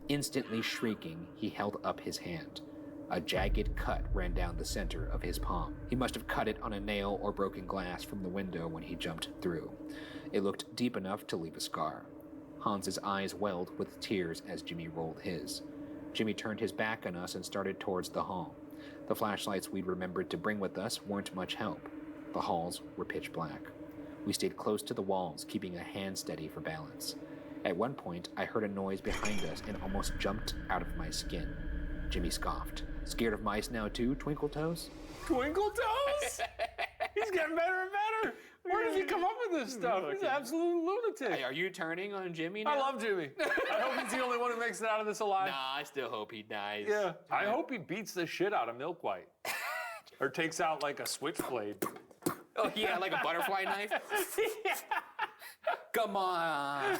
Instantly shrieking, he held up his hand. A jagged cut ran down the center of his palm. He must have cut it on a nail or broken glass from the window when he jumped through. It looked deep enough to leave a scar. Hans's eyes welled with tears as Jimmy rolled his. Jimmy turned his back on us and started towards the hall. The flashlights we'd remembered to bring with us weren't much help. The halls were pitch black. We stayed close to the walls, keeping a hand steady for balance. At one point, I heard a noise behind us and almost jumped out of my skin. Jimmy scoffed. Scared of mice now too, Twinkle Toes? Twinkle Toes? He's getting better and better. Where does he come up with this stuff? He's an absolute lunatic. Hey, are you turning on Jimmy now? I love Jimmy. I hope he's the only one who makes it out of this alive. Nah, I still hope he dies. Yeah. I hope he beats the shit out of Milk White. Or takes out like a switchblade. Oh yeah, like a butterfly knife? Yeah. Come on.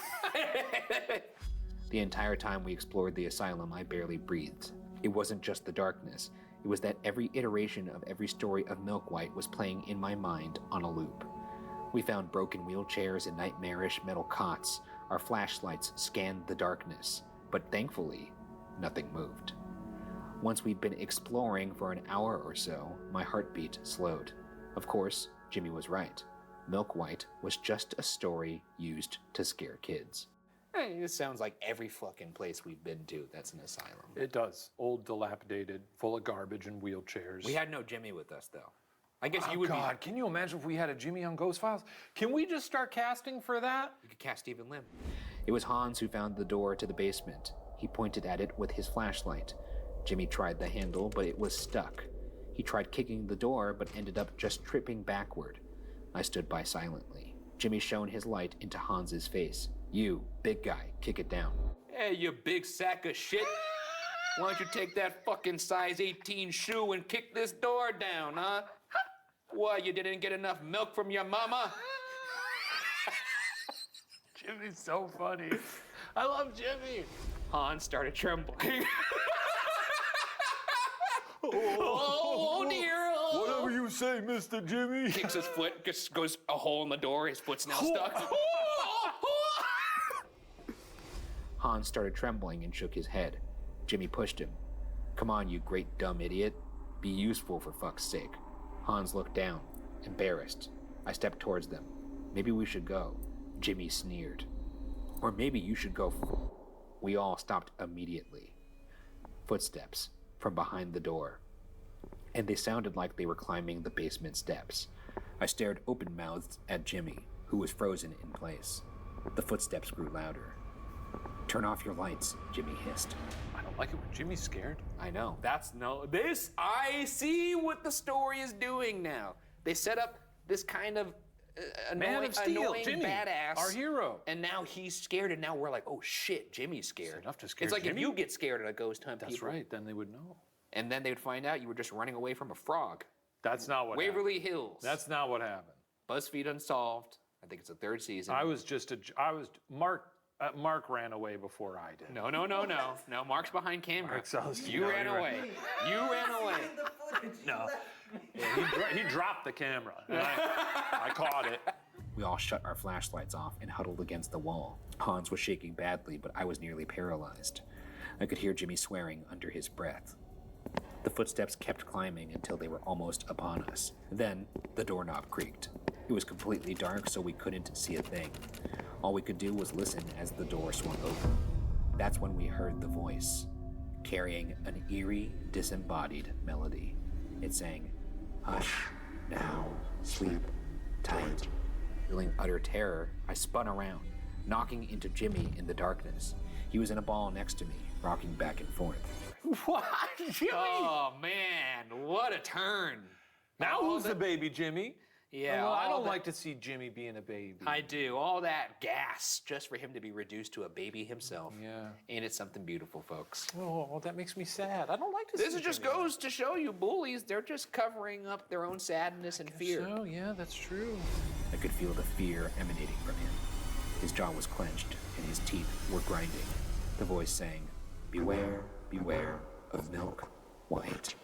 The entire time we explored the asylum, I barely breathed. It wasn't just the darkness. It was that every iteration of every story of Milk White was playing in my mind on a loop. We found broken wheelchairs and nightmarish metal cots. Our flashlights scanned the darkness, but thankfully, nothing moved. Once we'd been exploring for an hour or so, my heartbeat slowed. Of course, Jimmy was right. Milk White was just a story used to scare kids. Hey, this sounds like every fucking place we've been to that's an asylum. It does. Old, dilapidated, full of garbage and wheelchairs. We had no Jimmy with us, though. I guess you Oh would God, can you imagine if we had a Jimmy on Ghost Files? Can we just start casting for that? You could cast Stephen Lim. It was Hans who found the door to the basement. He pointed at it with his flashlight. Jimmy tried the handle, but it was stuck. He tried kicking the door, but ended up just tripping backward. I stood by silently. Jimmy shone his light into Hans's face. You, big guy, kick it down. Hey, you big sack of shit. Why don't you take that fucking size 18 shoe and kick this door down, huh? Why, you didn't get enough milk from your mama? Jimmy's so funny. I love Jimmy. Hans started trembling. Oh dear. Oh. Whatever you say, Mr. Jimmy. Kicks his foot, just goes a hole in the door. His foot's now stuck. Hans started trembling and shook his head. Jimmy pushed him. Come on, you great dumb idiot. Be useful for fuck's sake. Hans looked down, embarrassed. I stepped towards them. Maybe we should go. Jimmy sneered. Or maybe you should go. We all stopped immediately. Footsteps from behind the door. And they sounded like they were climbing the basement steps. I stared open-mouthed at Jimmy, who was frozen in place. The footsteps grew louder. Turn off your lights, Jimmy hissed. I don't like it when Jimmy's scared. I know. I see what the story is doing now. They set up this kind of Man of Steel, annoying Jimmy, badass, our hero. And now he's scared, and now we're like, oh shit, Jimmy's scared. It's enough to scare It's like Jimmy? if you get scared at a ghost hunt, That's people, right, then they would know. and then they'd find out you were just running away from a frog. That's not what Waverly happened. Hills. That's not what happened. BuzzFeed Unsolved. I think it's the 3rd season. Mark ran away before I did. No. No, Mark's behind camera. You No, ran he ran- away. You ran away. No. Yeah, he dropped the camera. And I caught it. We all shut our flashlights off and huddled against the wall. Hans was shaking badly, but I was nearly paralyzed. I could hear Jimmy swearing under his breath. The footsteps kept climbing until they were almost upon us. Then, the doorknob creaked. It was completely dark, so we couldn't see a thing. All we could do was listen as the door swung open. That's when we heard the voice, carrying an eerie, disembodied melody. It sang, "Hush, now, sleep, tight." Feeling utter terror, I spun around, knocking into Jimmy in the darkness. He was in a ball next to me, rocking back and forth. What? Jimmy? Oh, man, what a turn. Now who's the baby, Jimmy? Yeah. Well, I don't that- like to see Jimmy being a baby. I do. All that gas just for him to be reduced to a baby himself. Yeah. Ain't it something beautiful, folks? Oh, that makes me sad. I don't like to This see just Jimmy. goes to show you bullies, they're just covering up their own sadness and fear. Oh, yeah, that's true. I could feel the fear emanating from him. His jaw was clenched, and his teeth were grinding. The voice sang, "Beware, beware of Milk White."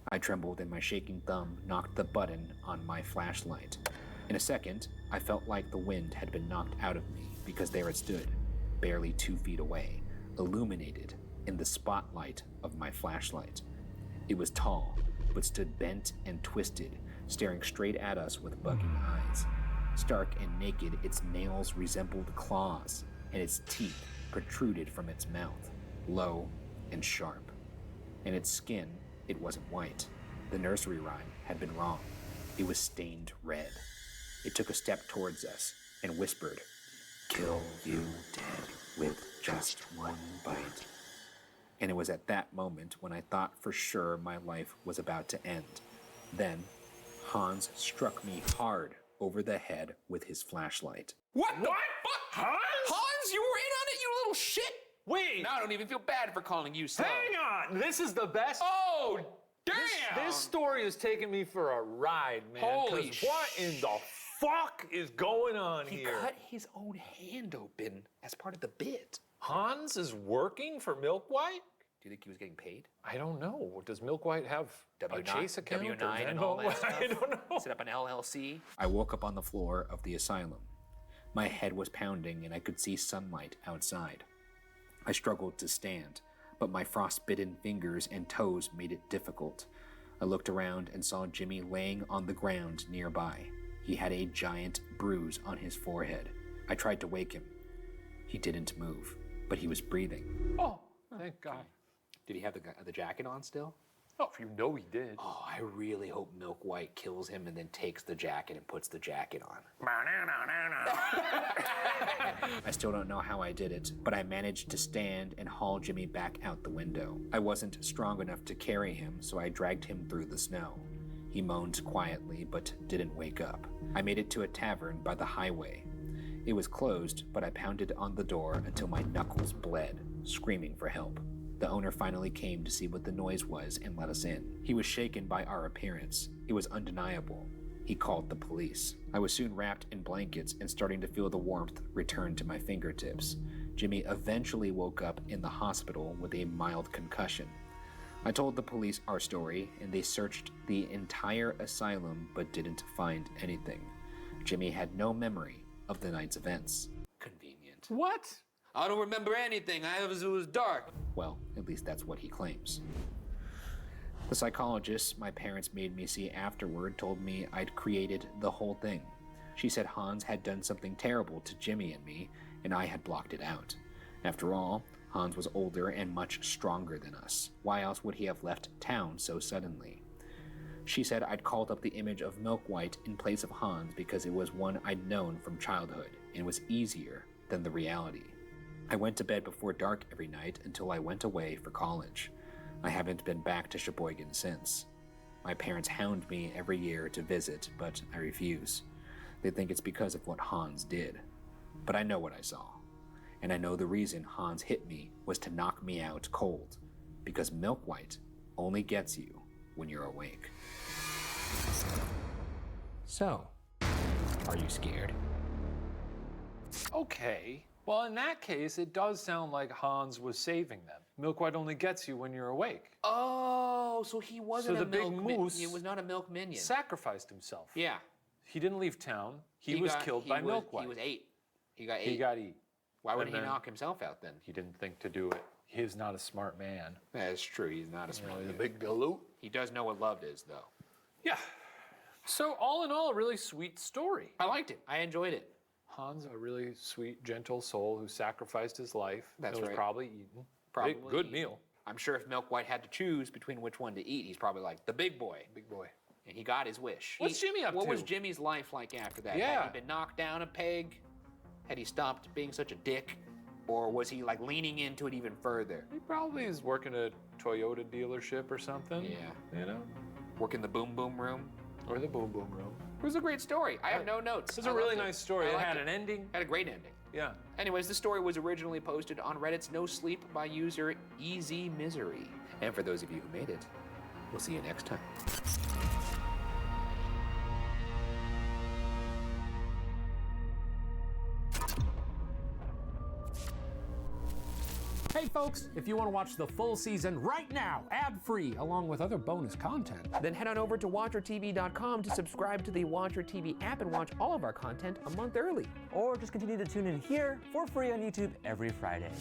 I trembled, and my shaking thumb knocked the button on my flashlight. In a second, I felt like the wind had been knocked out of me, because there it stood, barely 2 feet away, illuminated in the spotlight of my flashlight. It was tall, but stood bent and twisted, staring straight at us with bugging eyes. Stark and naked, its nails resembled claws, and its teeth protruded from its mouth, low and sharp. And its skin, it wasn't white. The nursery rhyme had been wrong. It was stained red. It took a step towards us and whispered, "Kill you dead with just one bite." And it was at that moment when I thought for sure my life was about to end. Then, Hans struck me hard over the head with his flashlight. What the fuck? Hans? Hans, you were in on it, you little shit! Wait! Now I don't even feel bad for calling you slow. Hang on! This is the best. Oh, damn! This story has taken me for a ride, man. Holy 'cause what in the fuck is going on He here? cut his own hand open as part of the bit. Hans is working for Milk White? Do you think he was getting paid? I don't know. Does Milk White have a Chase account? or W9 and all Venmo? that stuff? I don't know. Set up an LLC? I woke up on the floor of the asylum. My head was pounding and I could see sunlight outside. I struggled to stand, but my frostbitten fingers and toes made it difficult. I looked around and saw Jimmy laying on the ground nearby. He had a giant bruise on his forehead. I tried to wake him. He didn't move, but he was breathing. Oh, thank God. Did he have the jacket on still? Oh, you know he did. Oh, I really hope Milk White kills him and then takes the jacket and puts the jacket on. I still don't know how I did it, but I managed to stand and haul Jimmy back out the window. I wasn't strong enough to carry him, so I dragged him through the snow. He moaned quietly, but didn't wake up. I made it to a tavern by the highway. It was closed, but I pounded on the door until my knuckles bled, screaming for help. The owner finally came to see what the noise was and let us in. He was shaken by our appearance. It was undeniable. He called the police. I was soon wrapped in blankets and starting to feel the warmth return to my fingertips. Jimmy eventually woke up in the hospital with a mild concussion. I told the police our story, and they searched the entire asylum but didn't find anything. Jimmy had no memory of the night's events. Convenient. What? I don't remember anything. It was dark. Well, at least that's what he claims. The psychologist my parents made me see afterward told me I'd created the whole thing. She said Hans had done something terrible to Jimmy and me, and I had blocked it out. After all, Hans was older and much stronger than us. Why else would he have left town so suddenly? She said I'd called up the image of Milk White in place of Hans because it was one I'd known from childhood and was easier than the reality. I went to bed before dark every night until I went away for college. I haven't been back to Sheboygan since. My parents hound me every year to visit, but I refuse. They think it's because of what Hans did. But I know what I saw. And I know the reason Hans hit me was to knock me out cold. Because milk white only gets you when you're awake. So, are you scared? Okay. Well, in that case, it does sound like Hans was saving them. Milk white only gets you when you're awake. Oh, so he wasn't So a the big milk moose He was not a milk minion. sacrificed himself. Yeah. He didn't leave town. He was killed by milk white. He was 8. He got 8. He got eat. Why would And he then knock himself out then? He didn't think to do it. He's not a smart man. That's true. He's not a smart He's a man. big galoot. He does know what love is, though. Yeah. So all in all, a really sweet story. I liked it. I enjoyed it. Hans, a really sweet, gentle soul who sacrificed his life. That's It was right. probably eaten. Probably Good eaten. meal. I'm sure if Milk White had to choose between which one to eat, he's probably like, the big boy. Big boy. And he got his wish. What's Jimmy up What to? was Jimmy's life like after that? Yeah. Had he been knocked down a peg? Had he stopped being such a dick? Or was he like leaning into it even further? He probably is working a Toyota dealership or something. Yeah. You know? Working the boom boom room? Or the boom boom room. It was a great story. I have no notes. It was a really nice story. It had an ending. Had a great ending. Yeah. Anyways, the story was originally posted on Reddit's No Sleep by user Easy Misery. And for those of you who made it, we'll see you next time. Hey folks, if you want to watch the full season right now, ad-free, along with other bonus content, Then head on over to WatcherTV.com to subscribe to the Watcher TV app and watch all of our content a month early. Or just continue to tune in here for free on YouTube every Friday.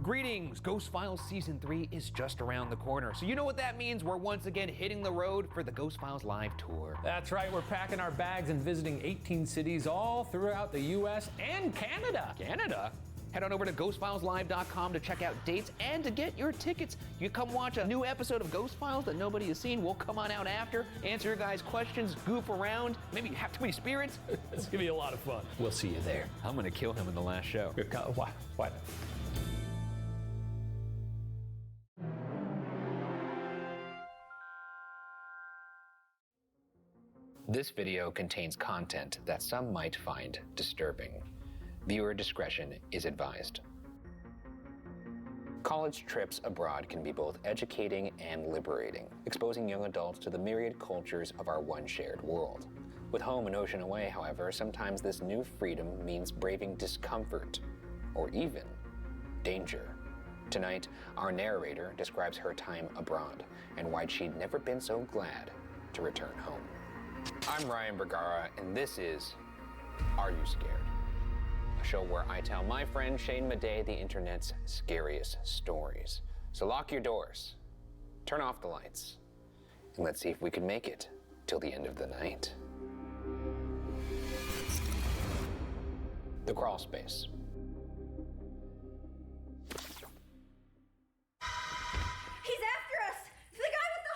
Greetings! Ghost Files Season 3 is just around the corner, so you know what that means. We're once again hitting the road for the Ghost Files Live Tour. that's right, we're packing our bags and visiting 18 cities all throughout the US and Canada. Canada? Head on over to ghostfileslive.com to check out dates and to get your tickets. You come watch a new episode of Ghost Files that nobody has seen. We'll come on out after, answer your guys' questions, goof around, maybe have too many spirits. It's gonna be a lot of fun. We'll see you there. I'm gonna kill him in the last show. Why? This video contains content that some might find disturbing. Viewer discretion is advised. College trips abroad can be both educating and liberating, exposing young adults to the myriad cultures of our one shared world. With home an ocean away, however, sometimes this new freedom means braving discomfort or even danger. Tonight, our narrator describes her time abroad and why she'd never been so glad to return home. I'm Ryan Bergara, and this is Are You Scared? A show where I tell my friend Shane Madej the internet's scariest stories. So lock your doors, turn off the lights, and let's see if we can make it till the end of the night. The crawl space. He's after us! The guy with the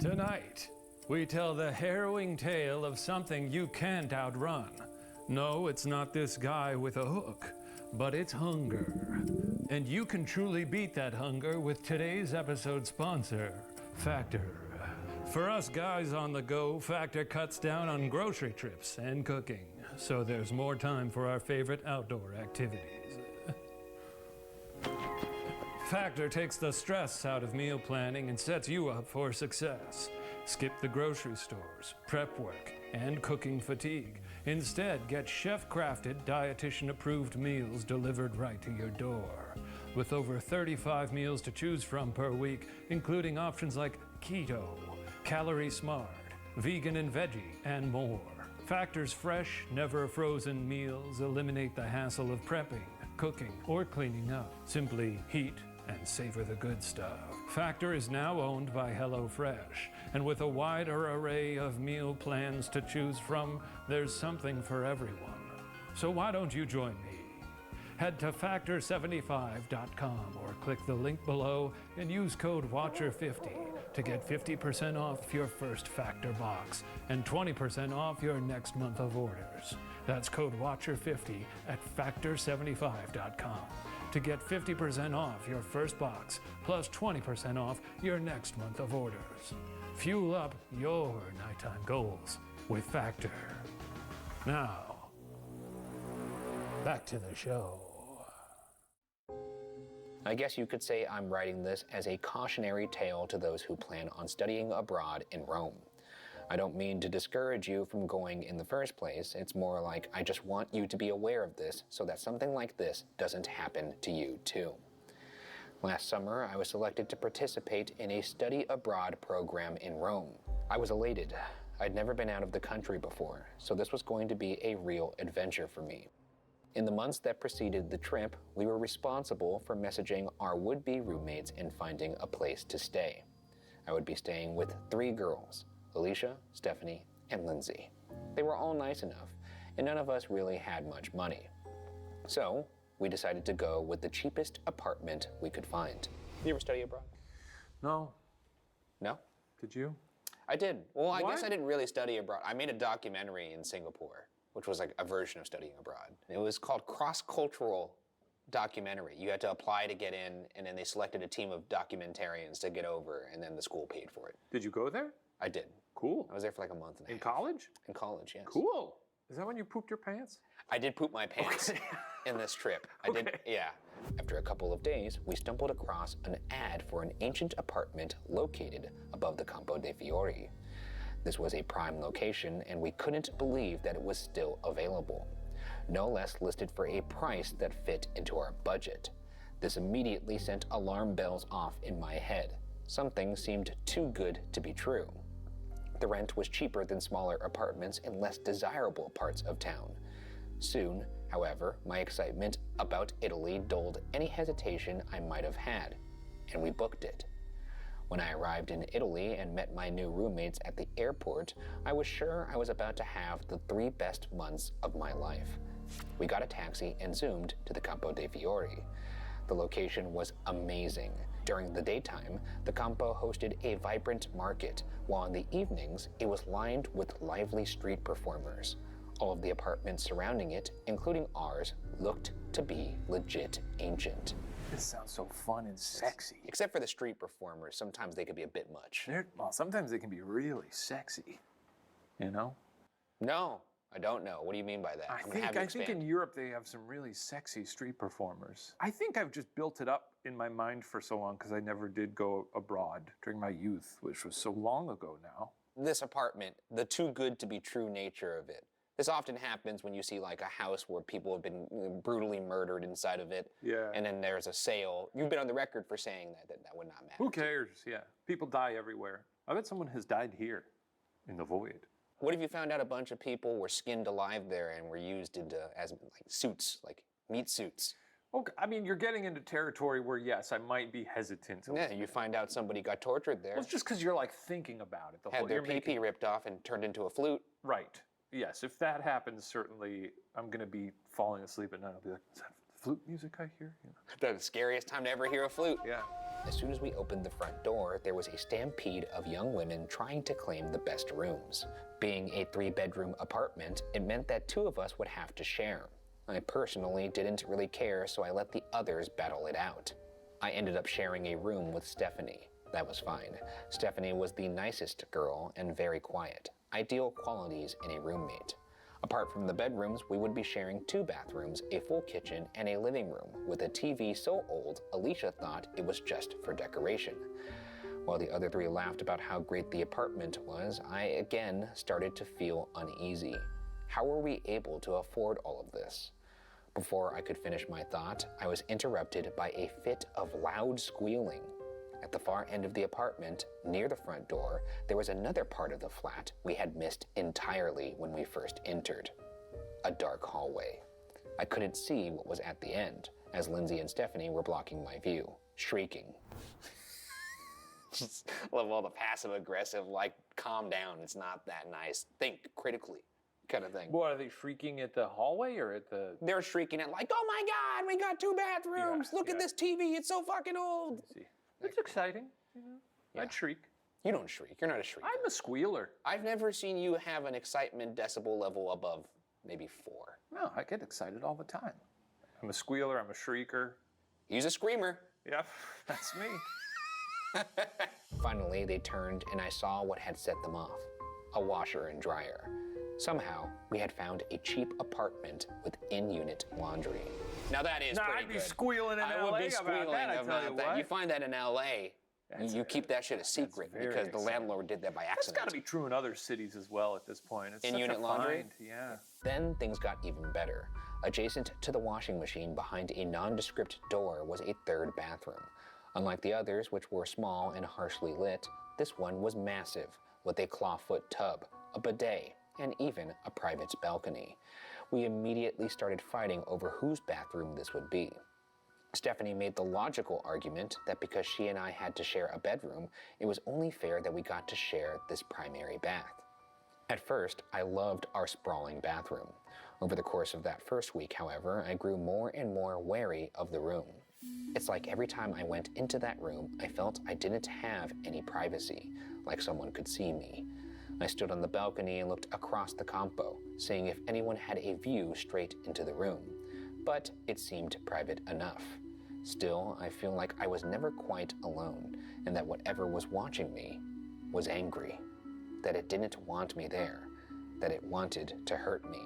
hook! Tonight, we tell the harrowing tale of something you can't outrun. No, it's not this guy with a hook, but it's hunger. And you can truly beat that hunger with today's episode sponsor, Factor. For us guys on the go, Factor cuts down on grocery trips and cooking, so there's more time for our favorite outdoor activities. Factor takes the stress out of meal planning and sets you up for success. Skip the grocery stores, prep work, and cooking fatigue. Instead, get chef-crafted, dietitian-approved meals delivered right to your door. With over 35 meals to choose from per week, including options like keto, calorie smart, vegan and veggie, and more. Factor's fresh, never frozen meals eliminate the hassle of prepping, cooking, or cleaning up. Simply heat and savor the good stuff. Factor is now owned by HelloFresh, and with a wider array of meal plans to choose from, there's something for everyone. So why don't you join me? Head to factor75.com or click the link below and use code WATCHER50 to get 50% off your first Factor box and 20% off your next month of orders. That's code WATCHER50 at factor75.com to get 50% off your first box plus 20% off your next month of orders. Fuel up your nighttime goals with Factor. Now, back to the show. I guess you could say I'm writing this as a cautionary tale to those who plan on studying abroad in Rome. I don't mean to discourage you from going in the first place. It's more like I just want you to be aware of this so that something like this doesn't happen to you too. Last summer, I was selected to participate in a study abroad program in Rome. I was elated. I'd never been out of the country before, so this was going to be a real adventure for me. In the months that preceded the trip, we were responsible for messaging our would-be roommates and finding a place to stay. I would be staying with 3 girls, Alicia, Stephanie, and Lindsay. They were all nice enough, and none of us really had much money. So, we decided to go with the cheapest apartment we could find. You ever study abroad? No. No? Did you? I did. Well, I What? guess I didn't really study abroad. I made a documentary in Singapore, which was like a version of studying abroad. It was called Cross-Cultural Documentary. You had to apply to get in, and then they selected a team of documentarians to get over, and then the school paid for it. Did you go there? I did. Cool. I was there for like a month and a half. In college? In college, yes. Cool. Is that when you pooped your pants? I did poop my pants in this trip. I did, yeah. After a couple of days, we stumbled across an ad for an ancient apartment located above the Campo dei Fiori. This was a prime location, and we couldn't believe that it was still available. No less listed for a price that fit into our budget. This immediately sent alarm bells off in my head. Something seemed too good to be true. The rent was cheaper than smaller apartments in less desirable parts of town. Soon, however, my excitement about Italy dulled any hesitation I might have had, and we booked it. When I arrived in Italy and met my new roommates at the airport, I was sure I was about to have the 3 best months of my life. We got a taxi and zoomed to the Campo dei Fiori. The location was amazing. During the daytime, the Campo hosted a vibrant market, while in the evenings, it was lined with lively street performers. All of the apartments surrounding it, including ours, looked to be legit ancient. This sounds so fun and sexy. Except for the street performers, sometimes they could be a bit much. Well, sometimes they can be really sexy, you know? No, I don't know. What do you mean by that? I think in Europe they have some really sexy street performers. I think I've just built it up in my mind for so long because I never did go abroad during my youth, which was so long ago now. This apartment, the too good to be true nature of it. This often happens when you see like a house where people have been brutally murdered inside of it. Yeah. And then there's a sale. You've been on the record for saying that would not matter. Who cares? Yeah. People die everywhere. I bet someone has died here in the void. What if you found out a bunch of people were skinned alive there and were used as like suits, like meat suits? Okay, I mean, you're getting into territory where, yes, I might be hesitant. Yeah, you find out somebody got tortured there. Well, it's just because you're like thinking about it. Had their pee-pee ripped off and turned into a flute. Right. Yes, if that happens, certainly I'm going to be falling asleep at night. I'll be like, is that flute music I hear? You know? The scariest time to ever hear a flute. Yeah. As soon as we opened the front door, there was a stampede of young women trying to claim the best rooms. Being a 3-bedroom apartment, it meant that 2 of us would have to share. I personally didn't really care, so I let the others battle it out. I ended up sharing a room with Stephanie. That was fine. Stephanie was the nicest girl and very quiet. Ideal qualities in a roommate. Apart from the bedrooms, we would be sharing 2 bathrooms, a full kitchen, and a living room, with a TV so old, Alicia thought it was just for decoration. While the other 3 laughed about how great the apartment was, I again started to feel uneasy. How were we able to afford all of this? Before I could finish my thought, I was interrupted by a fit of loud squealing. At the far end of the apartment, near the front door, there was another part of the flat we had missed entirely when we first entered. A dark hallway. I couldn't see what was at the end, as Lindsay and Stephanie were blocking my view, shrieking. Just love all the passive-aggressive, like, calm down, it's not that nice, think critically, kind of thing. What, are they shrieking at the hallway or at the... They're shrieking at like, oh my God, we got 2 bathrooms, look at this TV, it's so fucking old. See. It's exciting, you know. Yeah. I'd shriek. You don't shriek. You're not a shrieker. I'm a squealer. I've never seen you have an excitement decibel level above maybe 4. No, I get excited all the time. I'm a squealer, I'm a shrieker. He's a screamer. Yep, that's me. Finally, they turned and I saw what had set them off. A washer and dryer. Somehow, we had found a cheap apartment with in-unit laundry. Now that is pretty I'd be good. squealing in I LA would be about squealing that, I tell about you that. what. You find that in LA, you keep that shit a secret very because the exciting. landlord did that by That's accident. got to be true in other cities as well at this point. It's In-unit such a laundry? find, yeah. Then things got even better. Adjacent to the washing machine behind a nondescript door was a third bathroom. Unlike the others, which were small and harshly lit, this one was massive, with a clawfoot tub, a bidet, and even a private balcony. We immediately started fighting over whose bathroom this would be. Stephanie made the logical argument that because she and I had to share a bedroom, it was only fair that we got to share this primary bath. At first, I loved our sprawling bathroom. Over the course of that first week, however, I grew more and more wary of the room. It's like every time I went into that room, I felt I didn't have any privacy, like someone could see me. I stood on the balcony and looked across the compo, seeing if anyone had a view straight into the room. But it seemed private enough. Still, I feel like I was never quite alone, and that whatever was watching me was angry. That it didn't want me there, that it wanted to hurt me.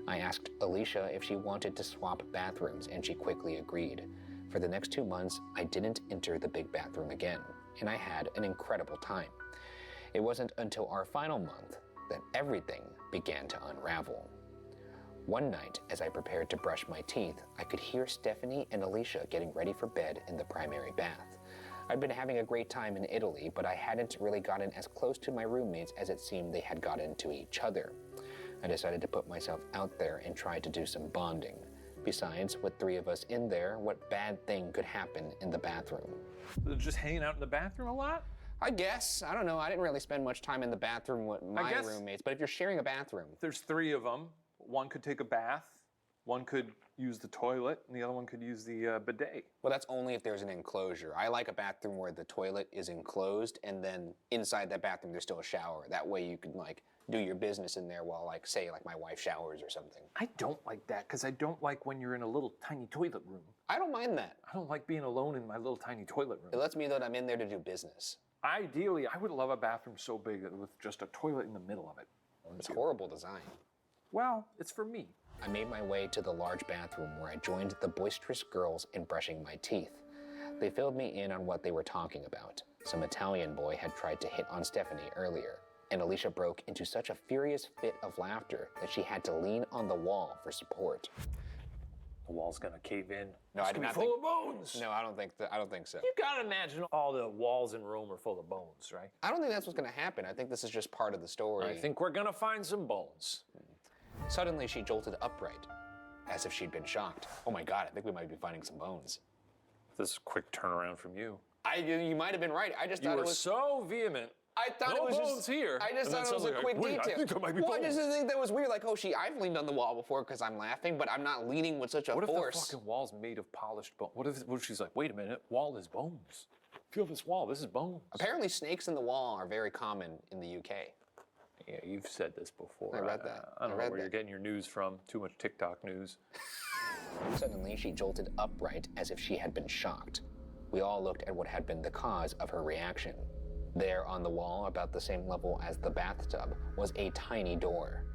I asked Alicia if she wanted to swap bathrooms, and she quickly agreed. For the next 2 months, I didn't enter the big bathroom again, and I had an incredible time. It wasn't until our final month that everything began to unravel. One night, as I prepared to brush my teeth, I could hear Stephanie and Alicia getting ready for bed in the primary bath. I'd been having a great time in Italy, but I hadn't really gotten as close to my roommates as it seemed they had gotten to each other. I decided to put myself out there and try to do some bonding. Besides, with 3 of us in there, what bad thing could happen in the bathroom? Just hanging out in the bathroom a lot? I guess. I don't know. I didn't really spend much time in the bathroom with my roommates, but if you're sharing a bathroom. There's 3 of them. One could take a bath, one could use the toilet, and the other one could use the bidet. Well, that's only if there's an enclosure. I like a bathroom where the toilet is enclosed, and then inside that bathroom there's still a shower. That way you can, like, do your business in there while, like, say, like my wife showers or something. I don't like that, because I don't like when you're in a little tiny toilet room. I don't mind that. I don't like being alone in my little tiny toilet room. It lets me know that I'm in there to do business. Ideally, I would love a bathroom so big with just a toilet in the middle of it. It's horrible design. Well, it's for me. I made my way to the large bathroom where I joined the boisterous girls in brushing my teeth. They filled me in on what they were talking about. Some Italian boy had tried to hit on Stephanie earlier, and Alicia broke into such a furious fit of laughter that she had to lean on the wall for support. The wall's gonna cave in. No, I do not full think. of bones. No, I don't think so. You gotta imagine all the walls in Rome are full of bones, right? I don't think that's what's gonna happen. I think this is just part of the story. I think we're gonna find some bones. Suddenly, she jolted upright, as if she'd been shocked. Oh my God, I think we might be finding some bones. This is a quick turnaround from you. You might have been right. I just You thought were it was so vehement. I thought No it was bones just here. I just And then thought it was a suddenly quick like, wait, I detail. think there might be Well, I just bones. didn't think that was weird. Like, oh, I've leaned on the wall before because I'm laughing, but I'm not leaning with such a What if force. the fucking wall's made of polished bone? What if she's like, wait a minute, wall is bones. Feel this wall, this is bones. Apparently, snakes in the wall are very common in the UK. Yeah, you've said this before. I read that. I don't know read where that. you're getting your news from. Too much TikTok news. Suddenly, she jolted upright as if she had been shocked. We all looked at what had been the cause of her reaction. There on the wall, about the same level as the bathtub, was a tiny door.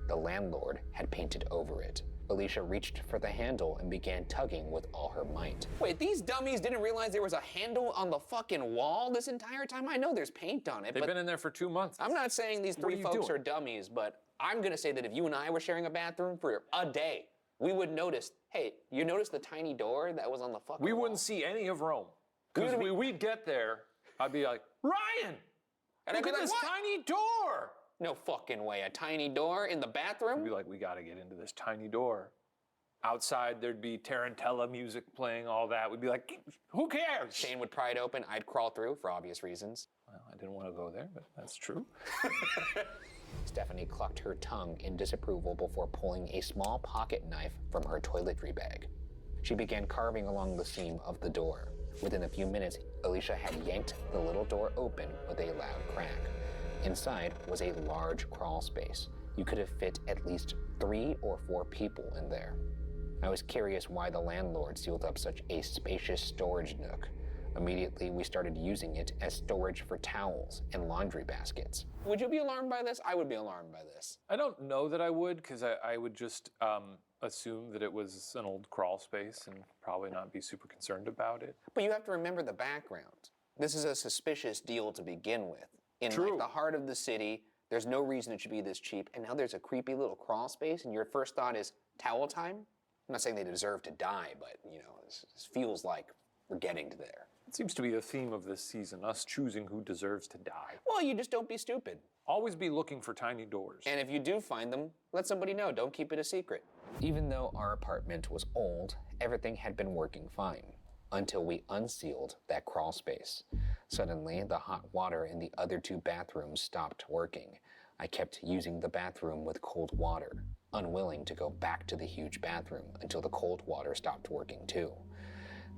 The landlord had painted over it. Alicia reached for the handle and began tugging with all her might. Wait, these dummies didn't realize there was a handle on the fucking wall this entire time? I know there's paint on it, They've been in there for 2 months. I'm not saying these What are 3 you folks doing? are dummies, but I'm gonna say that if you and I were sharing a bathroom for a day, we would notice, hey, you notice the tiny door that was on the fucking We wall? wouldn't see any of Rome. Because we'd get there, I'd be like, Ryan! And I'd look be at like, this what? tiny door! No fucking way, a tiny door in the bathroom? I'd be like, we gotta get into this tiny door. Outside, there'd be Tarantella music playing, all that. We'd be like, who cares? Shane would pry it open, I'd crawl through for obvious reasons. Well, I didn't want to go there, but that's true. Stephanie clucked her tongue in disapproval before pulling a small pocket knife from her toiletry bag. She began carving along the seam of the door. Within a few minutes, Alicia had yanked the little door open with a loud crack. Inside was a large crawl space. You could have fit at least 3 or 4 people in there. I was curious why the landlord sealed up such a spacious storage nook. Immediately, we started using it as storage for towels and laundry baskets. Would you be alarmed by this? I would be alarmed by this. I don't know that I would, because I would just assume that it was an old crawl space and probably not be super concerned about it. But you have to remember the background. This is a suspicious deal to begin with. In like the heart of the city, there's no reason it should be this cheap, and now there's a creepy little crawl space, and your first thought is towel time? I'm not saying they deserve to die, but you know, this feels like we're getting to there. It seems to be a theme of this season, us choosing who deserves to die. Well, you just don't be stupid. Always be looking for tiny doors. And if you do find them, let somebody know. Don't keep it a secret. Even though our apartment was old, everything had been working fine until we unsealed that crawl space. Suddenly, the hot water in the other 2 bathrooms stopped working. I kept using the bathroom with cold water, unwilling to go back to the huge bathroom until the cold water stopped working too.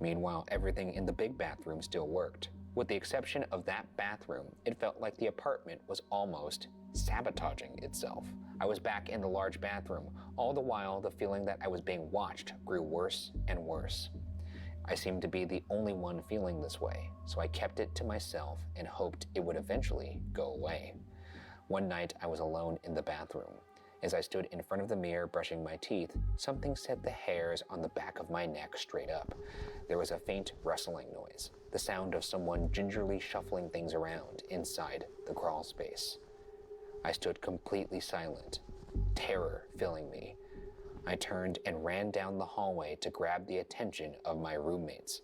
Meanwhile, everything in the big bathroom still worked. With the exception of that bathroom, it felt like the apartment was almost sabotaging itself. I was back in the large bathroom. All the while, the feeling that I was being watched grew worse and worse. I seemed to be the only one feeling this way, so I kept it to myself and hoped it would eventually go away. One night, I was alone in the bathroom. As I stood in front of the mirror brushing my teeth, something set the hairs on the back of my neck straight up. There was a faint rustling noise, the sound of someone gingerly shuffling things around inside the crawl space. I stood completely silent, terror filling me. I turned and ran down the hallway to grab the attention of my roommates.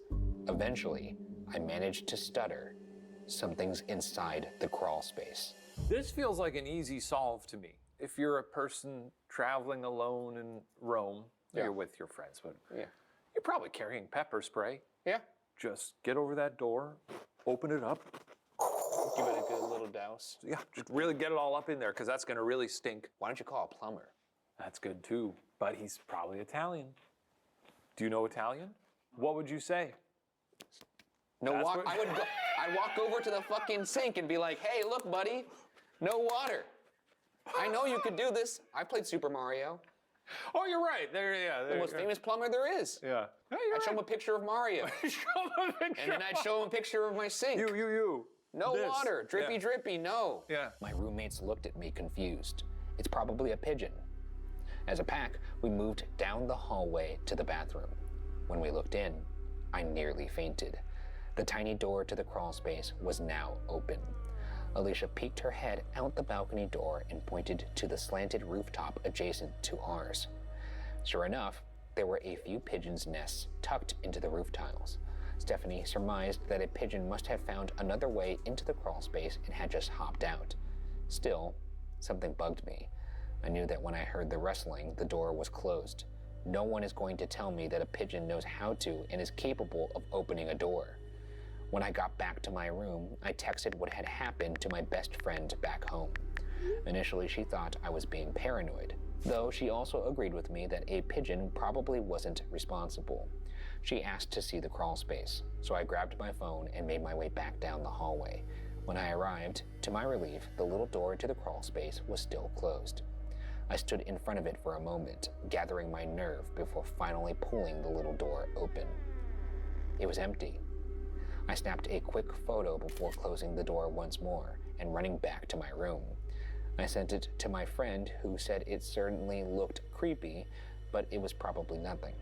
Eventually, I managed to stutter. Something's inside the crawl space. This feels like an easy solve to me. If you're a person traveling alone in Rome, you're with your friends, but you're probably carrying pepper spray. Yeah. Just get over that door, open it up. Give it a good little douse. Yeah, just really get it all up in there, because that's going to really stink. Why don't you call a plumber? That's good too, but he's probably Italian. Do you know Italian? What would you say? I'd walk over to the fucking sink and be like, hey, look, buddy, no water. I know you could do this. I played Super Mario. Oh, you're right. The most famous plumber there is. Yeah. I'd show him a picture of Mario. And then I'd show him a picture of my sink. You. No This. water. Drippy, drippy, no. Yeah. My roommates looked at me confused. It's probably a pigeon. As a pack, we moved down the hallway to the bathroom. When we looked in, I nearly fainted. The tiny door to the crawl space was now open. Alicia peeked her head out the balcony door and pointed to the slanted rooftop adjacent to ours. Sure enough, there were a few pigeons' nests tucked into the roof tiles. Stephanie surmised that a pigeon must have found another way into the crawl space and had just hopped out. Still, something bugged me. I knew that when I heard the rustling, the door was closed. No one is going to tell me that a pigeon knows how to and is capable of opening a door. When I got back to my room, I texted what had happened to my best friend back home. Initially, she thought I was being paranoid, though she also agreed with me that a pigeon probably wasn't responsible. She asked to see the crawl space, so I grabbed my phone and made my way back down the hallway. When I arrived, to my relief, the little door to the crawl space was still closed. I stood in front of it for a moment, gathering my nerve before finally pulling the little door open. It was empty. I snapped a quick photo before closing the door once more and running back to my room. I sent it to my friend, who said it certainly looked creepy, but it was probably nothing.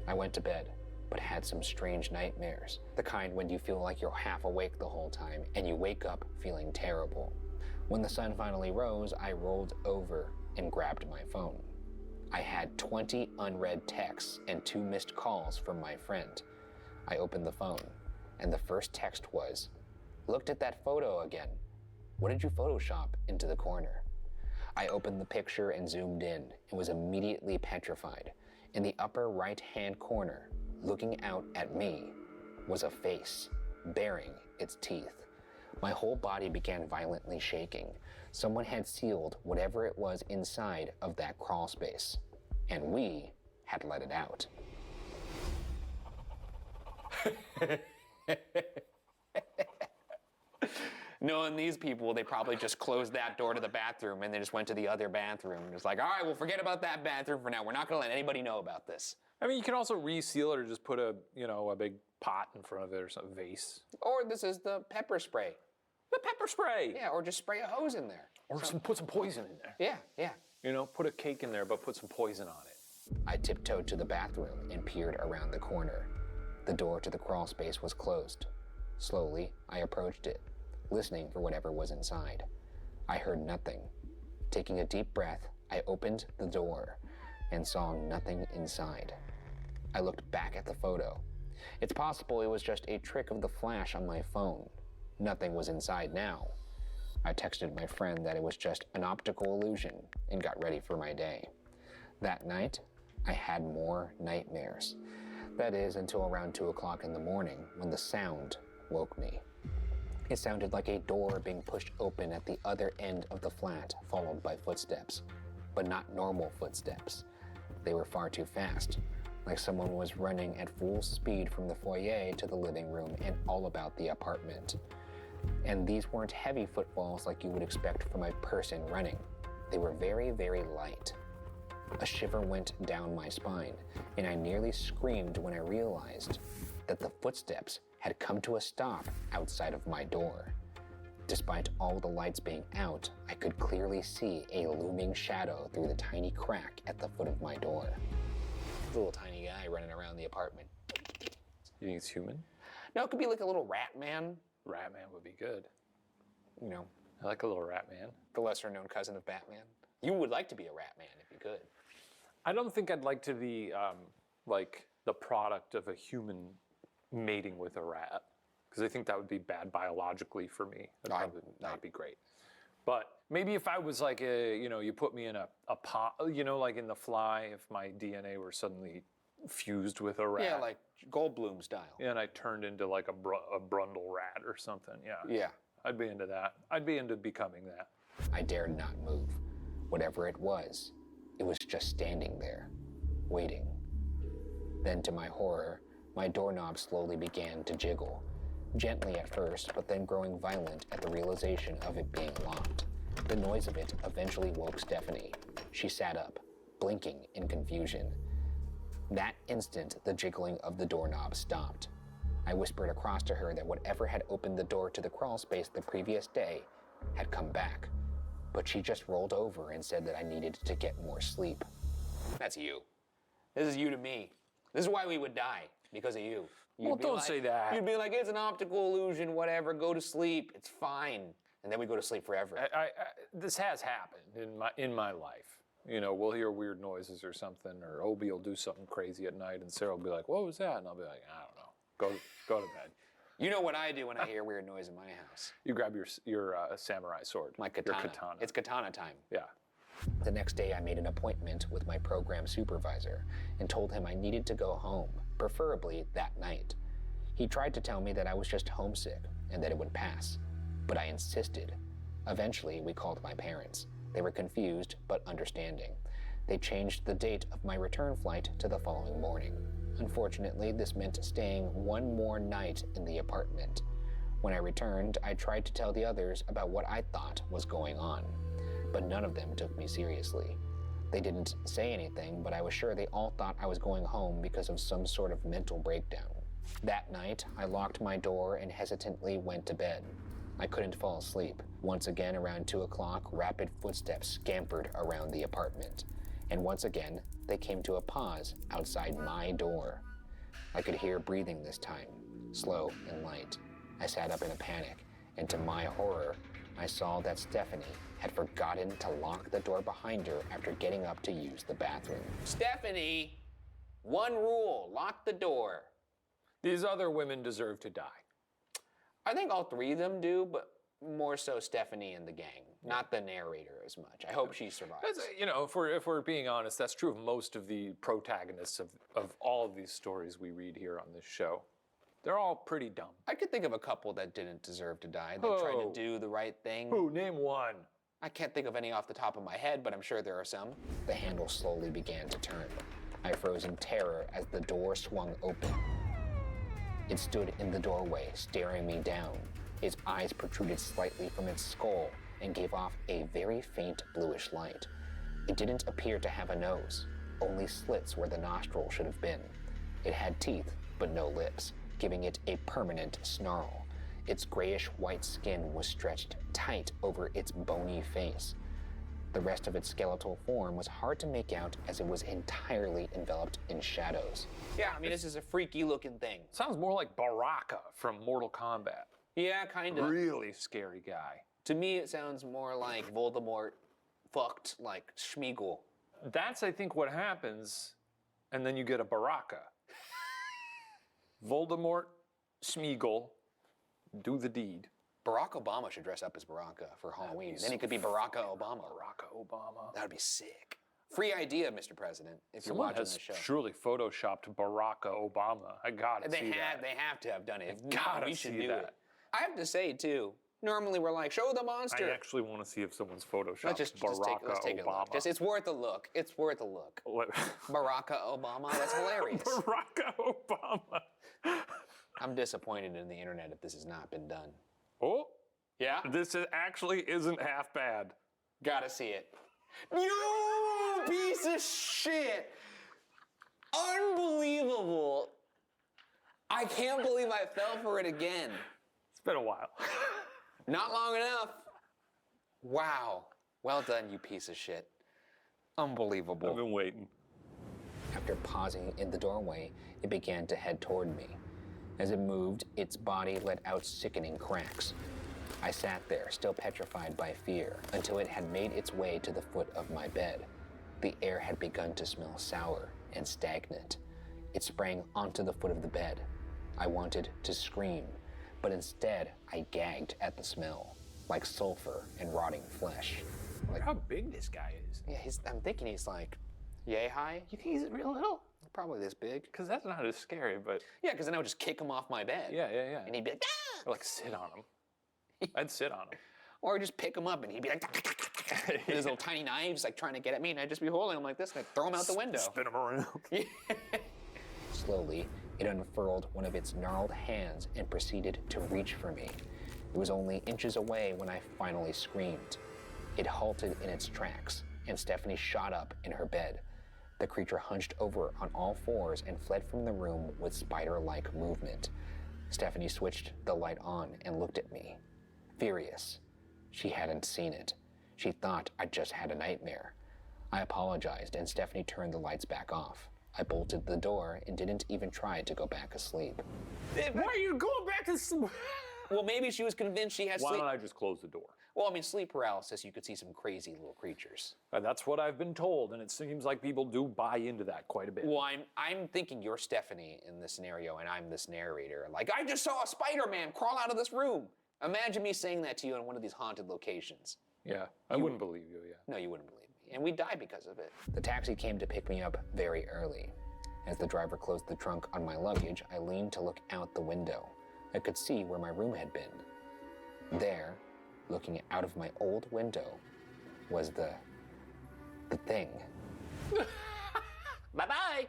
I went to bed, but had some strange nightmares, the kind when you feel like you're half awake the whole time and you wake up feeling terrible. When the sun finally rose, I rolled over and grabbed my phone. I had 20 unread texts and 2 missed calls from my friend. I opened the phone, and the first text was, "Looked at that photo again. What did you Photoshop into the corner?" I opened the picture and zoomed in and was immediately petrified. In the upper right-hand corner, looking out at me, was a face, baring its teeth. My whole body began violently shaking. Someone had sealed whatever it was inside of that crawl space, and we had let it out. Knowing these people, they probably just closed that door to the bathroom and they just went to the other bathroom. It's like, all right, we'll forget about that bathroom for now. We're not going to let anybody know about this. I mean, you can also reseal it or just put a big pot in front of it or some vase. Or this is the pepper spray. The pepper spray. Yeah, or just spray a hose in there. Or put some poison in there. Yeah, yeah. Put a cake in there, but put some poison on it. I tiptoed to the bathroom and peered around the corner. The door to the crawl space was closed. Slowly, I approached it, listening for whatever was inside. I heard nothing. Taking a deep breath, I opened the door and saw nothing inside. I looked back at the photo. It's possible it was just a trick of the flash on my phone. Nothing was inside now. I texted my friend that it was just an optical illusion and got ready for my day. That night, I had more nightmares. That is, until around 2 o'clock in the morning when the sound woke me. It sounded like a door being pushed open at the other end of the flat, followed by footsteps. But not normal footsteps. They were far too fast, like someone was running at full speed from the foyer to the living room and all about the apartment. And these weren't heavy footfalls like you would expect from a person running. They were very, very light. A shiver went down my spine, and I nearly screamed when I realized that the footsteps had come to a stop outside of my door. Despite all the lights being out, I could clearly see a looming shadow through the tiny crack at the foot of my door. A little tiny guy running around the apartment. You think it's human? No, it could be like a little rat man. Rat man would be good. I like a little rat man. The lesser known cousin of Batman. You would like to be a rat man if you could. I don't think I'd like to be like the product of a human mating with a rat, because I think that would be bad biologically for me. That would not be great. But maybe if I was like you put me in a pot, like in The Fly, if my DNA were suddenly fused with a rat. Yeah, like Goldblum style. Yeah, and I turned into like a Brundle rat or something. Yeah. Yeah. I'd be into that. I'd be into becoming that. I dared not move. Whatever it was just standing there, waiting. Then to my horror, my doorknob slowly began to jiggle. Gently at first, but then growing violent at the realization of it being locked. The noise of it eventually woke Stephanie. She sat up, blinking in confusion. That instant, the jiggling of the doorknob stopped. I whispered across to her that whatever had opened the door to the crawl space the previous day had come back. But she just rolled over and said that I needed to get more sleep. That's you. This is you to me. This is why we would die, because of you. Well, don't say that. You'd be like, it's an optical illusion, whatever, go to sleep, it's fine. And then we go to sleep forever. This has happened in my life. We'll hear weird noises or something, or Obi will do something crazy at night, and Sarah will be like, what was that? And I'll be like, I don't know. Go to bed. You know what I do when I hear weird noise in my house? You grab your samurai sword. My katana. Your katana. It's katana time. Yeah. The next day, I made an appointment with my program supervisor and told him I needed to go home, preferably that night. He tried to tell me that I was just homesick and that it would pass, but I insisted. Eventually, we called my parents. They were confused, but understanding. They changed the date of my return flight to the following morning. Unfortunately, this meant staying one more night in the apartment. When I returned, I tried to tell the others about what I thought was going on, but none of them took me seriously. They didn't say anything, but I was sure they all thought I was going home because of some sort of mental breakdown. That night, I locked my door and hesitantly went to bed. I couldn't fall asleep. Once again, around 2 o'clock, rapid footsteps scampered around the apartment. And once again, they came to a pause outside my door. I could hear breathing this time, slow and light. I sat up in a panic, and to my horror, I saw that Stephanie had forgotten to lock the door behind her after getting up to use the bathroom. Stephanie! One rule, lock the door. These other women deserve to die. I think all three of them do, but more so Stephanie and the gang, not the narrator as much. I hope she survives. If we're being honest, that's true of most of the protagonists of all of these stories we read here on this show. They're all pretty dumb. I could think of a couple that didn't deserve to die. They tried to do the right thing. Who? Name one. I can't think of any off the top of my head, but I'm sure there are some. The handle slowly began to turn. I froze in terror as the door swung open. It stood in the doorway, staring me down. Its eyes protruded slightly from its skull and gave off a very faint bluish light. It didn't appear to have a nose, only slits where the nostril should have been. It had teeth, but no lips, giving it a permanent snarl. Its grayish-white skin was stretched tight over its bony face. The rest of its skeletal form was hard to make out as it was entirely enveloped in shadows. Yeah, I mean, this is a freaky looking thing. Sounds more like Baraka from Mortal Kombat. Yeah, kind of. Really scary guy. To me, it sounds more like Voldemort fucked like Schmeagol. That's, I think, what happens, and then you get a Baraka. Voldemort, Schmeagol, do the deed. Barack Obama should dress up as Baraka for Halloween. Then he could be Baraka Obama. Baraka Obama. That would be sick. Free idea, Mr. President, if Someone you're watching has this show. surely photoshopped Baraka Obama. I gotta see that. They have to have done it. If Gotta not, we should see do that. it. I have to say, too, normally we're like, show the monster. I actually want to see if someone's photoshopped Let's Baraka take a Obama. look. It's worth a look. It's worth a look. Baraka Obama, that's hilarious. Baraka Obama. I'm disappointed in the internet if this has not been done. Oh, yeah? This actually isn't half bad. Gotta see it. You piece of shit! Unbelievable. I can't believe I fell for it again. It's been a while. Not long enough. Wow. Well done, you piece of shit. Unbelievable. I've been waiting. After pausing in the doorway, it began to head toward me. As it moved, its body let out sickening cracks. I sat there, still petrified by fear, until it had made its way to the foot of my bed. The air had begun to smell sour and stagnant. It sprang onto the foot of the bed. I wanted to scream, but instead I gagged at the smell, like sulfur and rotting flesh. Like how big this guy is. Yeah, I'm thinking he's like, yay high? You think he's real little? Probably this big. Because that's not as scary, but... Yeah, because then I would just kick him off my bed. Yeah. And he'd be like, ah! Or like sit on him. I'd sit on him. Or just pick him up and he'd be like, with his little tiny knives, like trying to get at me, and I'd just be holding him like this and I'd throw him out the window. Spin him around. Slowly, it unfurled one of its gnarled hands and proceeded to reach for me. It was only inches away when I finally screamed. It halted in its tracks, and Stephanie shot up in her bed. The creature hunched over on all fours and fled from the room with spider-like movement. Stephanie switched the light on and looked at me, furious. She hadn't seen it. She thought I just had a nightmare. I apologized, and Stephanie turned the lights back off. I bolted the door and didn't even try to go back asleep. Why are you going back to sleep? Well, maybe she was convinced she had Why sleep. don't I just close the door? Well, I mean, sleep paralysis, you could see some crazy little creatures. That's what I've been told, and it seems like people do buy into that quite a bit. Well, I'm thinking you're Stephanie in this scenario, and I'm this narrator. Like, I just saw a Spider-Man crawl out of this room. Imagine me saying that to you in one of these haunted locations. Yeah, I wouldn't believe you, yeah. No, you wouldn't believe me. And we'd die because of it. The taxi came to pick me up very early. As the driver closed the trunk on my luggage, I leaned to look out the window. I could see where my room had been. There, looking out of my old window, was the thing. Bye-bye.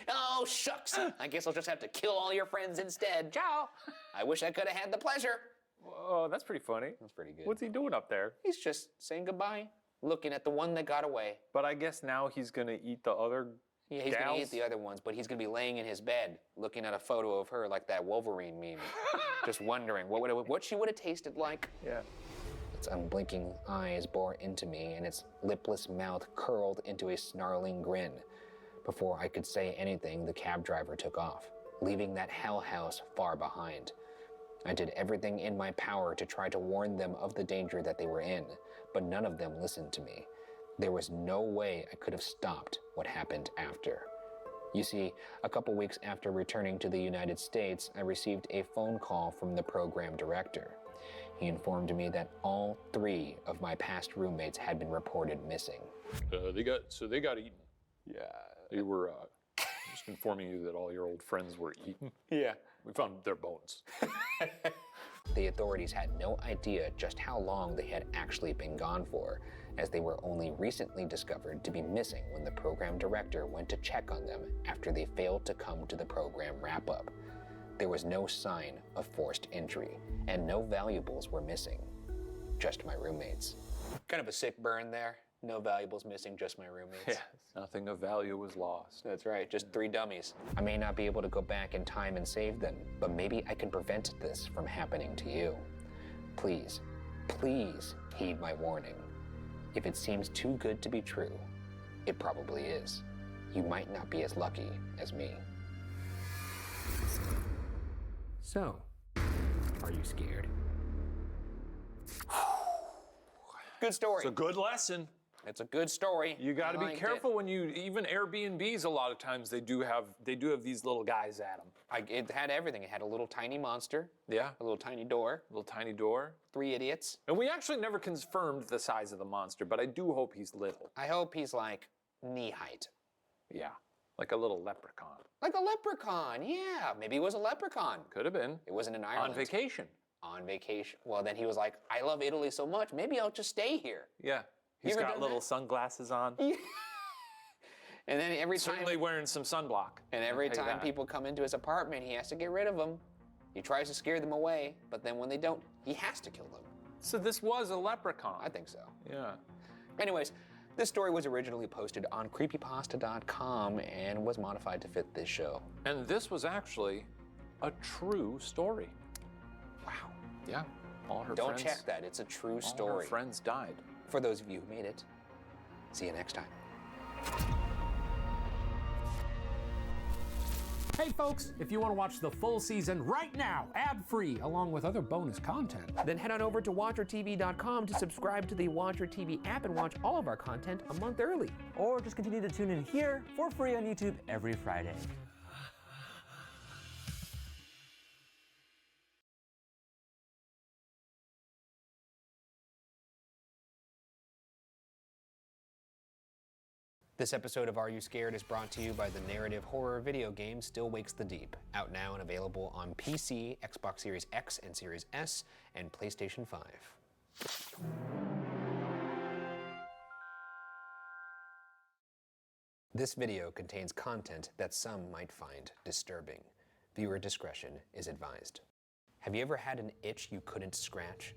Oh, shucks. I guess I'll just have to kill all your friends instead. Ciao. I wish I could have had the pleasure. Oh, that's pretty funny. That's pretty good. What's he doing up there? He's just saying goodbye, looking at the one that got away. But I guess now he's gonna eat the other Yeah, he's gals? gonna eat the other ones, but he's gonna be laying in his bed, looking at a photo of her like that Wolverine meme. Just wondering what she would have tasted like. Yeah. Its unblinking eyes bore into me, and its lipless mouth curled into a snarling grin. Before I could say anything, the cab driver took off, leaving that hell house far behind. I did everything in my power to try to warn them of the danger that they were in, but none of them listened to me. There was no way I could have stopped what happened after. You see, a couple weeks after returning to the United States, I received a phone call from the program director. He informed me that all 3 of my past roommates had been reported missing. They got eaten. Yeah. They were just informing you that all your old friends were eaten. Yeah. We found their bones. The authorities had no idea just how long they had actually been gone for, as they were only recently discovered to be missing when the program director went to check on them after they failed to come to the program wrap-up. There was no sign of forced entry, and no valuables were missing. Just my roommates. Kind of a sick burn there. No valuables missing, just my roommates. Yeah, nothing of value was lost. That's right, just 3 dummies. I may not be able to go back in time and save them, but maybe I can prevent this from happening to you. Please, please heed my warning. If it seems too good to be true, it probably is. You might not be as lucky as me. So, are you scared? Good story. It's a good lesson. It's a good story. You got to be liked careful it. when you, even Airbnbs, a lot of times they do have these little guys at them. It had everything. It had a little tiny monster. Yeah. A little tiny door. 3 idiots. And we actually never confirmed the size of the monster, but I do hope he's little. I hope he's like knee height. Yeah. Like a little leprechaun. Like a leprechaun, yeah. Maybe it was a leprechaun. Could have been. It wasn't in Ireland. On vacation. On vacation. Well, then he was like, I love Italy so much, maybe I'll just stay here. Yeah. He's got little sunglasses on. Yeah. And then every time... Certainly wearing some sunblock. And every time people come into his apartment, he has to get rid of them. He tries to scare them away, but then when they don't, he has to kill them. So this was a leprechaun. I think so. Yeah. Anyways, this story was originally posted on creepypasta.com and was modified to fit this show. And this was actually a true story. Wow. Yeah. All her Don't friends. check that. It's a true All story. her friends died. For those of you who made it, see you next time. Hey folks, if you want to watch the full season right now, ad-free, along with other bonus content, Then head on over to WatcherTV.com to subscribe to the Watcher TV app and watch all of our content a month early. Or just continue to tune in here for free on YouTube every Friday. This episode of Are You Scared is brought to you by the narrative horror video game Still Wakes the Deep, out now and available on PC, Xbox Series X and Series S, and PlayStation 5. This video contains content that some might find disturbing. Viewer discretion is advised. Have you ever had an itch you couldn't scratch?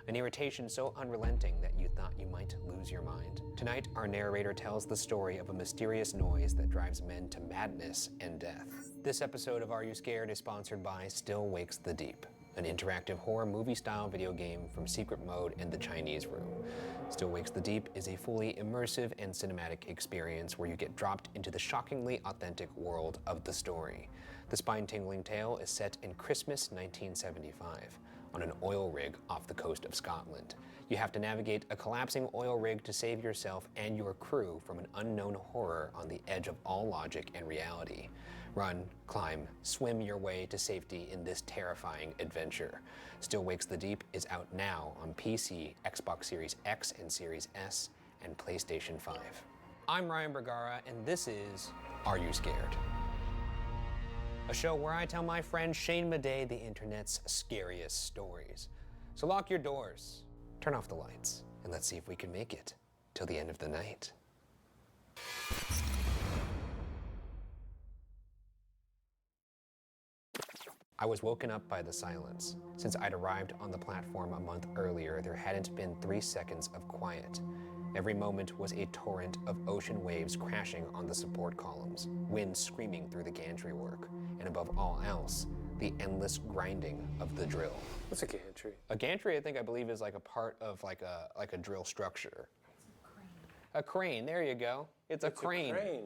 An irritation so unrelenting that you thought you might lose your mind? Tonight, our narrator tells the story of a mysterious noise that drives men to madness and death. This episode of Are You Scared is sponsored by Still Wakes the Deep, an interactive horror movie-style video game from Secret Mode and the Chinese Room. Still Wakes the Deep is a fully immersive and cinematic experience where you get dropped into the shockingly authentic world of the story. The spine-tingling tale is set in Christmas 1975. On an oil rig off the coast of Scotland. You have to navigate a collapsing oil rig to save yourself and your crew from an unknown horror on the edge of all logic and reality. Run, climb, swim your way to safety in this terrifying adventure. Still Wakes the Deep is out now on PC, Xbox Series X and Series S, and PlayStation 5. I'm Ryan Bergara, and this is Are You Scared? A show where I tell my friend Shane Madej the internet's scariest stories. So lock your doors, turn off the lights, and let's see if we can make it till the end of the night. I was woken up by the silence. Since I'd arrived on the platform a month earlier, there hadn't been 3 seconds of quiet. Every moment was a torrent of ocean waves crashing on the support columns, wind screaming through the gantry work, and above all else, the endless grinding of the drill. What's a gantry? A gantry, I believe, is like a part of like a drill structure. A crane, there you go. It's a crane. A crane.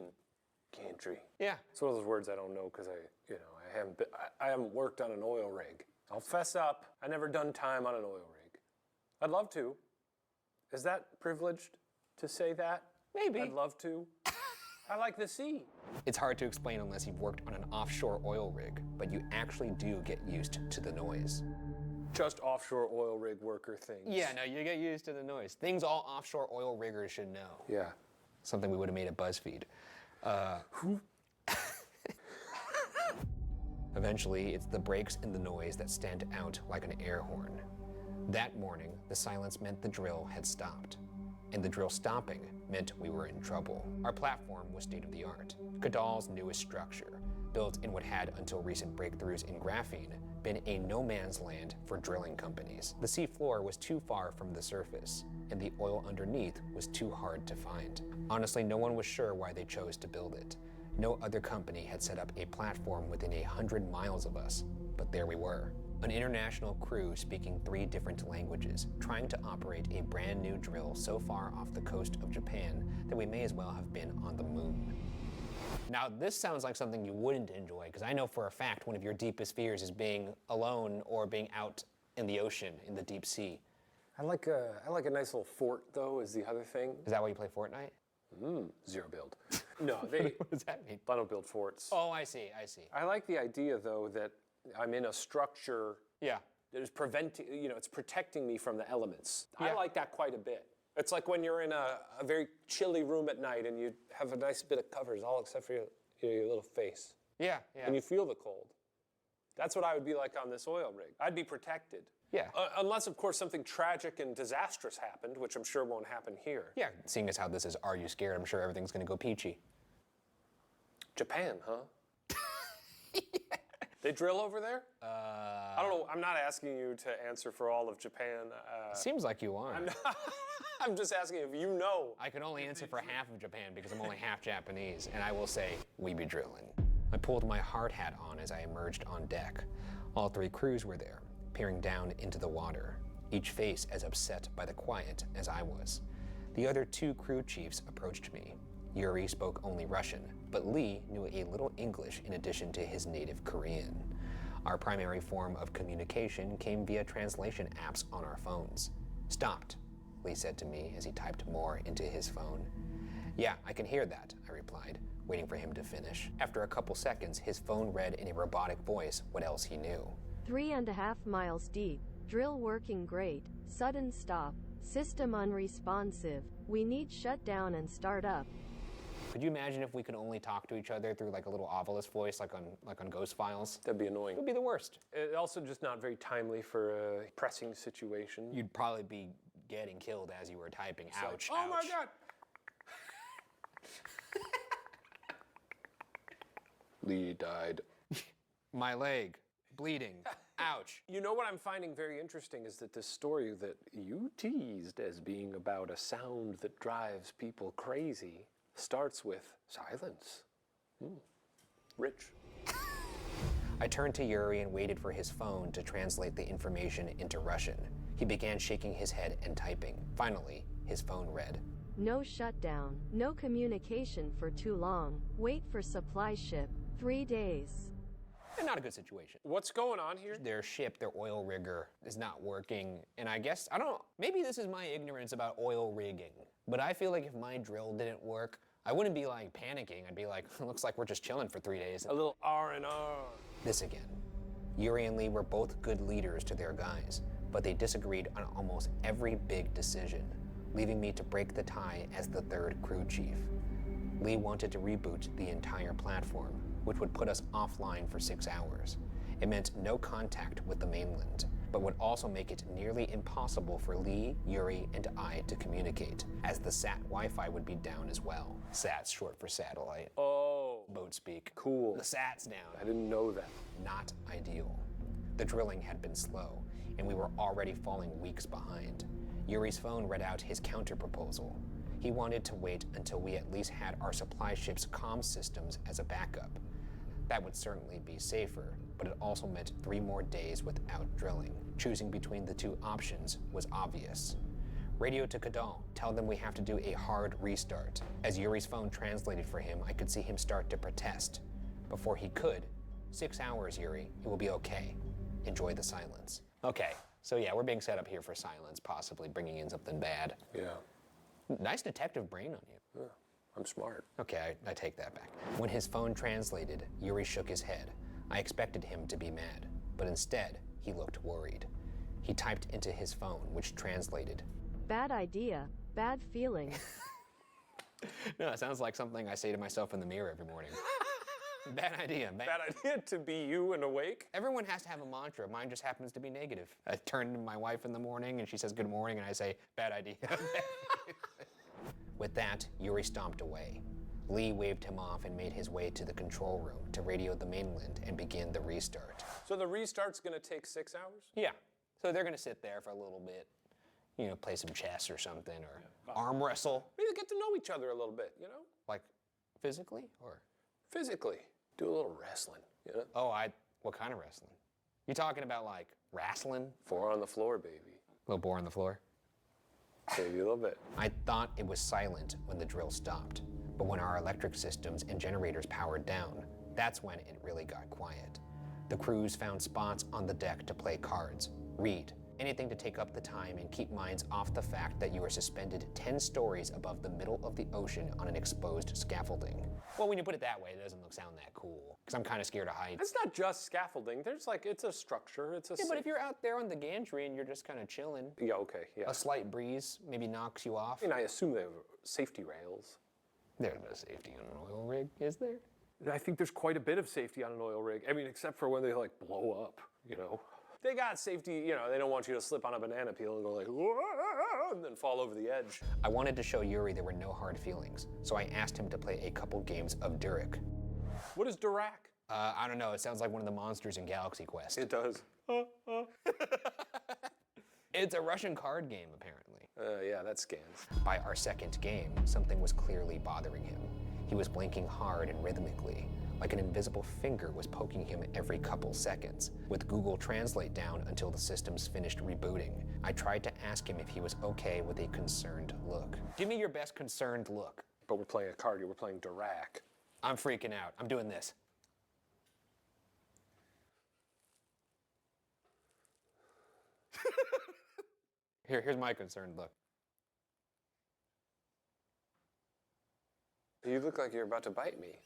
Gantry. Yeah. It's one of those words I don't know because I haven't worked on an oil rig. I'll fess up, I never done time on an oil rig. I'd love to. Is that privileged to say that? Maybe. I'd love to. I like the sea. It's hard to explain unless you've worked on an offshore oil rig, but you actually do get used to the noise. Just offshore oil rig worker things. Yeah, no, you get used to the noise. Things all offshore oil riggers should know. Yeah. Something we would have made at BuzzFeed. Eventually, it's the brakes and the noise that stand out like an air horn. That morning, the silence meant the drill had stopped. And the drill stopping meant we were in trouble. Our platform was state-of-the-art, Cadal's newest structure, built in what had, until recent breakthroughs in graphene, been a no man's land for drilling companies. The sea floor was too far from the surface, and the oil underneath was too hard to find. Honestly, no one was sure why they chose to build it. No other company had set up a platform within 100 miles of us, but there we were. An international crew speaking 3 different languages, trying to operate a brand new drill so far off the coast of Japan that we may as well have been on the moon. Now, this sounds like something you wouldn't enjoy, because I know for a fact one of your deepest fears is being alone or being out in the ocean, in the deep sea. I like a nice little fort, though, is the other thing. Is that why you play Fortnite? Zero build. No, what does that mean? I don't build forts. Oh, I see. I like the idea, though, that I'm in a structure that is preventing, it's protecting me from the elements. Yeah. I like that quite a bit. It's like when you're in a very chilly room at night and you have a nice bit of covers, all except for your little face. Yeah. And you feel the cold. That's what I would be like on this oil rig. I'd be protected. Yeah. Unless, of course, something tragic and disastrous happened, which I'm sure won't happen here. Yeah, seeing as how this is Are You Scared, I'm sure everything's gonna go peachy. Japan, huh? They drill over there? I don't know. I'm not asking you to answer for all of Japan. Seems like you are. I'm just asking if you know. I can only answer for half of Japan because I'm only half Japanese, and I will say, we be drilling. I pulled my hard hat on as I emerged on deck. All 3 crews were there, peering down into the water, each face as upset by the quiet as I was. The other 2 crew chiefs approached me. Yuri spoke only Russian, but Lee knew a little English in addition to his native Korean. Our primary form of communication came via translation apps on our phones. Stopped, Lee said to me as he typed more into his phone. Yeah, I can hear that, I replied, waiting for him to finish. After a couple seconds, his phone read in a robotic voice what else he knew. 3.5 miles deep, drill working great, sudden stop, system unresponsive, we need shut down and start up. Could you imagine if we could only talk to each other through like a little Ovilus voice, like on Ghost Files? That'd be annoying. It would be the worst. It also just not very timely for a pressing situation. You'd probably be getting killed as you were typing. It's Ouch, like, oh my ouch. God. Lee died. My leg, bleeding, ouch. You know what I'm finding very interesting is that this story that you teased as being about a sound that drives people crazy starts with silence. Rich. I turned to Yuri and waited for his phone to translate the information into Russian. He began shaking his head and typing. Finally, his phone read, No shutdown, no communication for too long, wait for supply ship, 3 days. Not a good situation. What's going on here? Their ship, their oil rigger, is not working. And I guess, I don't know, maybe this is my ignorance about oil rigging. But I feel like if my drill didn't work, I wouldn't be like panicking. I'd be like, looks like we're just chilling for 3 days. A little R&R. This again. Yuri and Lee were both good leaders to their guys, but they disagreed on almost every big decision, leaving me to break the tie as the 3rd crew chief. Lee wanted to reboot the entire platform, which would put us offline for 6 hours. It meant no contact with the mainland, but would also make it nearly impossible for Lee, Yuri, and I to communicate, as the SAT Wi-Fi would be down as well. SAT's short for satellite. Oh. Boat speak. Cool. The SAT's down. I didn't know that. Not ideal. The drilling had been slow, and we were already falling weeks behind. Yuri's phone read out his counter-proposal. He wanted to wait until we at least had our supply ship's comm systems as a backup. That would certainly be safer, but it also meant 3 more days without drilling. Choosing between the 2 options was obvious. Radio to Kadal, tell them we have to do a hard restart. As Yuri's phone translated for him, I could see him start to protest. Before he could, 6 hours, Yuri, it will be okay. Enjoy the silence. Okay, so yeah, we're being set up here for silence, possibly bringing in something bad. Yeah. Nice detective brain on you. Yeah. I'm smart. Okay, I take that back. When his phone translated, Yuri shook his head. I expected him to be mad, but instead, he looked worried. He typed into his phone, which translated, Bad idea, bad feeling. No, it sounds like something I say to myself in the mirror every morning. Bad idea. Bad idea to be you and awake? Everyone has to have a mantra. Mine just happens to be negative. I turn to my wife in the morning and she says good morning and I say, bad idea. With that, Yuri stomped away. Lee waved him off and made his way to the control room to radio the mainland and begin the restart. So the restart's gonna take 6 hours? Yeah. So they're gonna sit there for a little bit, you know, play some chess or something, or arm wrestle. Maybe get to know each other a little bit, you know? Like physically or? Physically. Do a little wrestling, you know? Oh, what kind of wrestling? You talking about like wrestling? 4 on the floor, baby. A little bore on the floor? Maybe a little bit. I thought it was silent when the drill stopped, but when our electric systems and generators powered down, that's when it really got quiet. The crews found spots on the deck to play cards, read, anything to take up the time and keep minds off the fact that you are suspended 10 stories above the middle of the ocean on an exposed scaffolding. Well, when you put it that way, it doesn't sound that cool, because I'm kind of scared of heights. It's not just scaffolding. There's like, it's a structure. It's a. Yeah, but if you're out there on the gantry and you're just kind of chilling. Yeah, okay, yeah. A slight breeze maybe knocks you off. I mean, I assume they have safety rails. There's no safety on an oil rig, is there? I think there's quite a bit of safety on an oil rig. I mean, except for when they like blow up, you know. They got safety, you know, they don't want you to slip on a banana peel and go like, whoa, and then fall over the edge. I wanted to show Yuri there were no hard feelings, so I asked him to play a couple games of Durik. What is Durak? I don't know, it sounds like one of the monsters in Galaxy Quest. It does. It's a Russian card game, apparently. Yeah, that scans. By our second game, something was clearly bothering him. He was blinking hard and rhythmically, like an invisible finger was poking him every couple seconds, with Google Translate down until the systems finished rebooting. I tried to ask him if he was okay with a concerned look. Give me your best concerned look. But we're playing a card here, we're playing Durak. I'm freaking out. I'm doing this. Here's my concerned look. You look like you're about to bite me.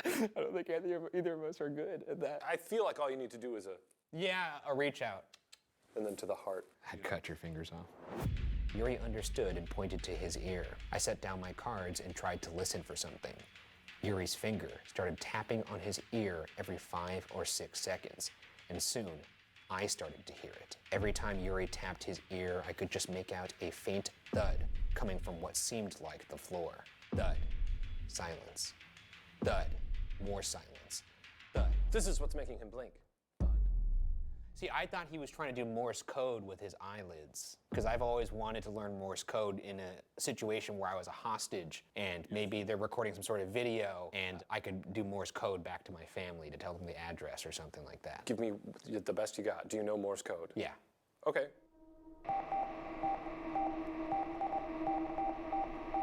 I don't think either of us are good at that. I feel like all you need to do is a reach out. And then to the heart. I'd cut your fingers off. Yuri understood and pointed to his ear. I set down my cards and tried to listen for something. Yuri's finger started tapping on his ear every 5 or 6 seconds, and soon I started to hear it. Every time Yuri tapped his ear, I could just make out a faint thud coming from what seemed like the floor. Thud. Silence. Thud. More silence. Thud. This is what's making him blink. See, I thought he was trying to do Morse code with his eyelids, because I've always wanted to learn Morse code in a situation where I was a hostage, and maybe they're recording some sort of video, and I could do Morse code back to my family to tell them the address or something like that. Give me the best you got. Do you know Morse code? Yeah. Okay.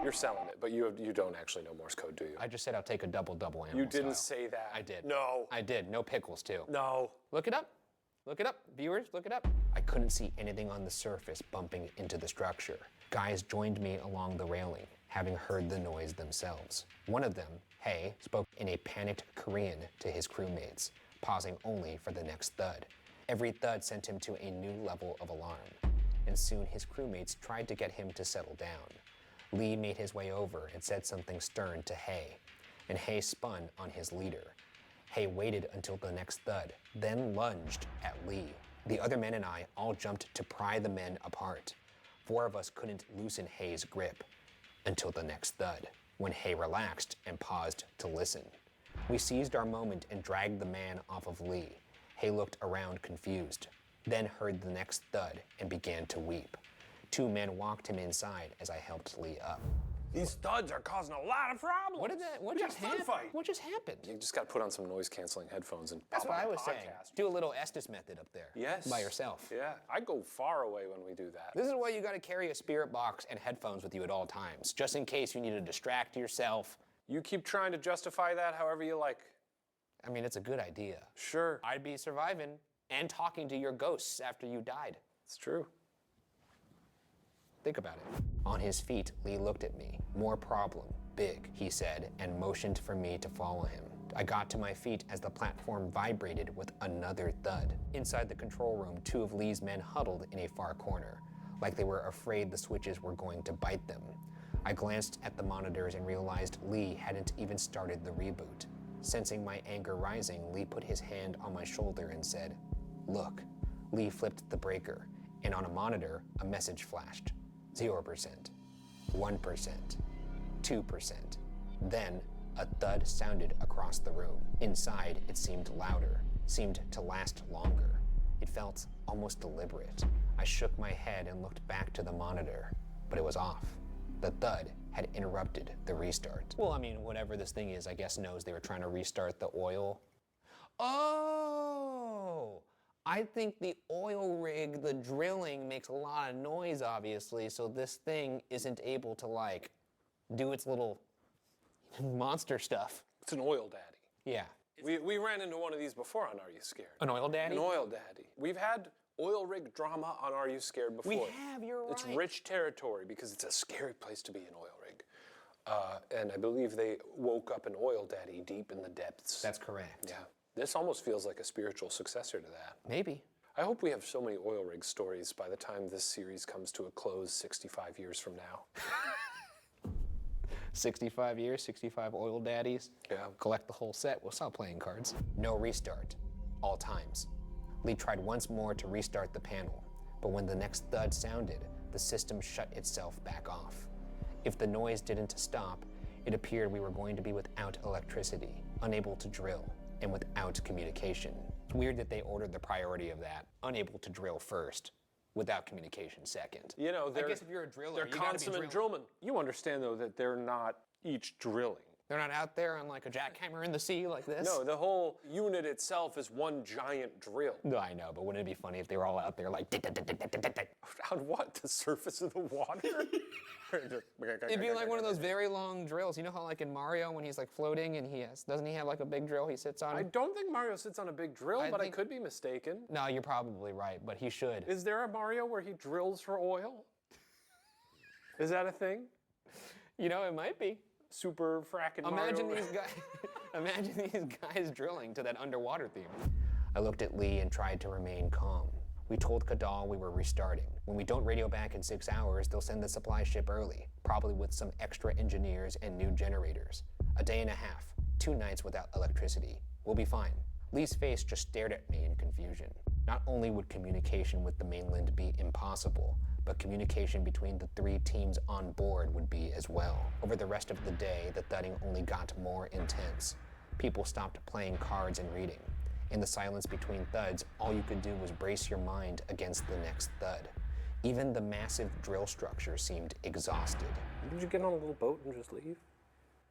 You're selling it, but you don't actually know Morse code, do you? I just said I'll take a double-double animal You didn't style. say that. I did. No. I did. No pickles, too. No. Look it up. Look it up. Viewers, look it up. I couldn't see anything on the surface bumping into the structure. Guys joined me along the railing, having heard the noise themselves. One of them, Hey, spoke in a panicked Korean to his crewmates, pausing only for the next thud. Every thud sent him to a new level of alarm, and soon his crewmates tried to get him to settle down. Lee made his way over and said something stern to Hay, and Hay spun on his leader. Hay waited until the next thud, then lunged at Lee. The other men and I all jumped to pry the men apart. 4 of us couldn't loosen Hay's grip until the next thud, when Hay relaxed and paused to listen. We seized our moment and dragged the man off of Lee. Hay looked around confused, then heard the next thud and began to weep. 2 men walked him inside as I helped Lee up. These thuds are causing a lot of problems. What just happened? You just got to put on some noise-canceling headphones and That's pop what on I a was saying. podcast. Do a little Estes method up there. Yes. By yourself. Yeah, I go far away when we do that. This is why you got to carry a spirit box and headphones with you at all times, just in case you need to distract yourself. You keep trying to justify that however you like. I mean, it's a good idea. Sure. I'd be surviving and talking to your ghosts after you died. It's true. Think about it. On his feet, Lee looked at me. More problem. Big, he said, and motioned for me to follow him. I got to my feet as the platform vibrated with another thud. Inside the control room, 2 of Lee's men huddled in a far corner, like they were afraid the switches were going to bite them. I glanced at the monitors and realized Lee hadn't even started the reboot. Sensing my anger rising, Lee put his hand on my shoulder and said, "Look." Lee flipped the breaker, and on a monitor, a message flashed. 0%, 1%, 2%, Then, a thud sounded across the room. Inside, it seemed louder, seemed to last longer. It felt almost deliberate. I shook my head and looked back to the monitor, but it was off. The thud had interrupted the restart. Well, I mean, whatever this thing is, I guess knows they were trying to restart the oil. Oh! I think the oil rig, the drilling, makes a lot of noise, obviously, so this thing isn't able to, like, do its little monster stuff. It's an oil daddy. Yeah. We ran into one of these before on Are You Scared? An oil daddy? An oil daddy. We've had oil rig drama on Are You Scared before. We have, you're right. It's rich territory because it's a scary place to be an oil rig. And I believe they woke up an oil daddy deep in the depths. That's correct. Yeah. This almost feels like a spiritual successor to that. Maybe. I hope we have so many oil rig stories by the time this series comes to a close 65 years from now. 65 years, 65 oil daddies. Yeah. Collect the whole set, we'll stop playing cards. No restart, all times. Lee tried once more to restart the panel, but when the next thud sounded, the system shut itself back off. If the noise didn't stop, it appeared we were going to be without electricity, unable to drill, and without communication. It's weird that they ordered the priority of that, unable to drill first, without communication second. You know, I guess if you're a driller, they're you gotta be consummate drilling. drillmen. You understand, though, that they're not each drilling. They're not out there on like a jackhammer in the sea like this? No, the whole unit itself is one giant drill. No, I know, but wouldn't it be funny if they were all out there like... On what? The surface of the water? It'd be like one of those very long drills. You know how like in Mario when he's like floating and doesn't he have like a big drill he sits on? I don't think Mario sits on a big drill, but I could be mistaken. No, you're probably right, but he should. Is there a Mario where he drills for oil? Is that a thing? You know, it might be. Super fracking Imagine Mario. these guys. Imagine these guys drilling to that underwater theme. I looked at Lee and tried to remain calm. We told Kadal we were restarting. When we don't radio back in 6 hours, they'll send the supply ship early, probably with some extra engineers and new generators. A day and a half, 2 nights without electricity. We'll be fine. Lee's face just stared at me in confusion. Not only would communication with the mainland be impossible, but communication between the 3 teams on board would be as well. Over the rest of the day, the thudding only got more intense. People stopped playing cards and reading. In the silence between thuds, all you could do was brace your mind against the next thud. Even the massive drill structure seemed exhausted. Would you get on a little boat and just leave?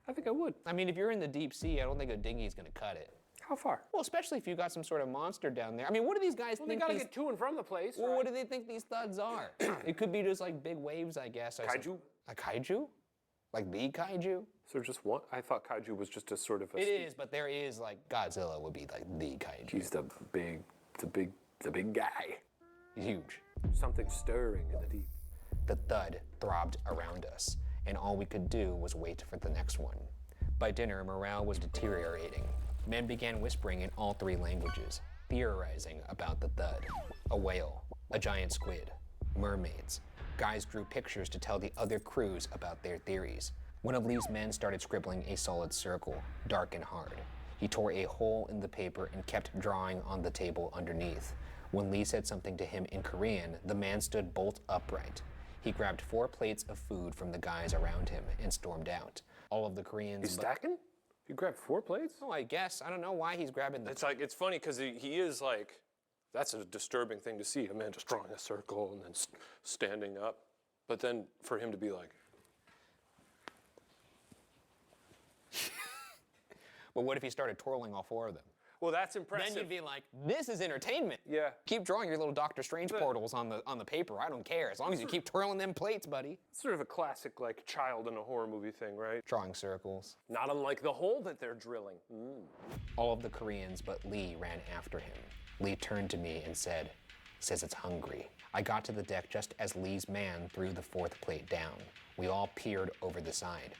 I think I would. I mean, if you're in the deep sea, I don't think a dinghy's gonna cut it. How far? Well, especially if you got some sort of monster down there. I mean, what do these guys Well, think? they gotta get to and from the place. Well, right? what do they think these thuds are? It could be just like big waves, I guess. Kaiju? A kaiju? Like the kaiju? So just one? I thought kaiju was just a sort of a... It is, but there is like Godzilla would be like the kaiju. He's the big guy. He's huge. Something stirring in the deep. The thud throbbed around us, and all we could do was wait for the next one. By dinner, morale was deteriorating. Men began whispering in all 3 languages, theorizing about the thud. A whale, a giant squid, mermaids. Guys drew pictures to tell the other crews about their theories. One of Lee's men started scribbling a solid circle, dark and hard. He tore a hole in the paper and kept drawing on the table underneath. When Lee said something to him in Korean, the man stood bolt upright. He grabbed 4 plates of food from the guys around him and stormed out. All of the Koreans... He's stacking? You grabbed 4 plates? Oh, I guess. I don't know why he's grabbing the... It's funny because he is like, that's a disturbing thing to see, a man just drawing a circle and then standing up. But then for him to be like... But what if he started twirling all 4 of them? Well, that's impressive. Then you'd be like, this is entertainment. Yeah. Keep drawing your little Doctor Strange portals on the paper. I don't care. As long as you keep twirling them plates, buddy. Sort of a classic, like, child in a horror movie thing, right? Drawing circles. Not unlike the hole that they're drilling. All of the Koreans but Lee ran after him. Lee turned to me and says it's hungry. I got to the deck just as Lee's man threw the 4th plate down. We all peered over the side.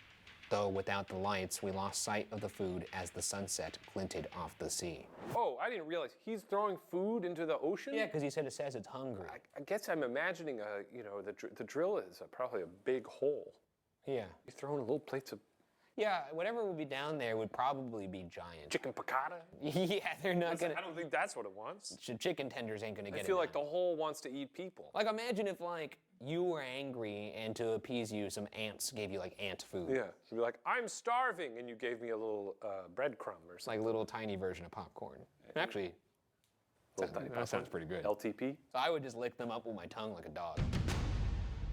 Though without the lights, we lost sight of the food as the sunset glinted off the sea. Oh, I didn't realize he's throwing food into the ocean? Yeah, because he said it says it's hungry. I guess I'm imagining the drill is probably a big hole. Yeah. You're throwing little plates of... Yeah, whatever would be down there would probably be giant. Chicken piccata? Yeah, they're not gonna... I don't think that's what it wants. Chicken tenders ain't gonna get it. I feel like the hole wants to eat people. Like, imagine if, like, you were angry, and to appease you, some ants gave you like ant food. Yeah, you'd be like, I'm starving, and you gave me a little breadcrumb or something. Like a little tiny version of popcorn. Actually, that sounds pretty good. LTP? So I would just lick them up with my tongue like a dog.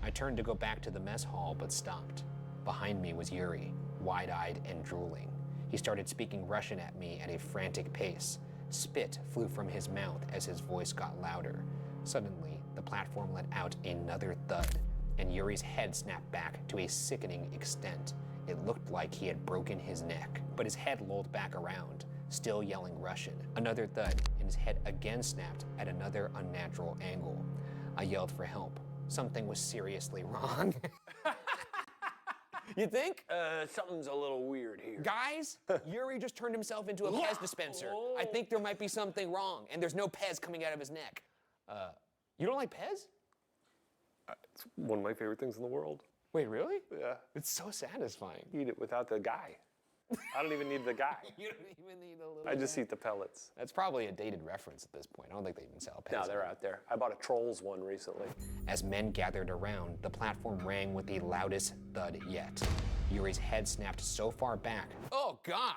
I turned to go back to the mess hall, but stopped. Behind me was Yuri, wide-eyed and drooling. He started speaking Russian at me at a frantic pace. Spit flew from his mouth as his voice got louder. Suddenly, the platform let out another thud, and Yuri's head snapped back to a sickening extent. It looked like he had broken his neck, but his head lolled back around, still yelling Russian. Another thud, and his head again snapped at another unnatural angle. I yelled for help. Something was seriously wrong. You think? Something's a little weird here. Guys, Yuri just turned himself into a Pez dispenser. I think there might be something wrong, and there's no Pez coming out of his neck. You don't like Pez? It's one of my favorite things in the world. Wait, really? Yeah. It's so satisfying. Eat it without the guy. I don't even need the guy. You don't even need a little I just guy? eat the pellets. That's probably a dated reference at this point. I don't think they even sell Pez. No, they're out there. I bought a Trolls one recently. As men gathered around, the platform rang with the loudest thud yet. Yuri's head snapped so far back. Oh, God!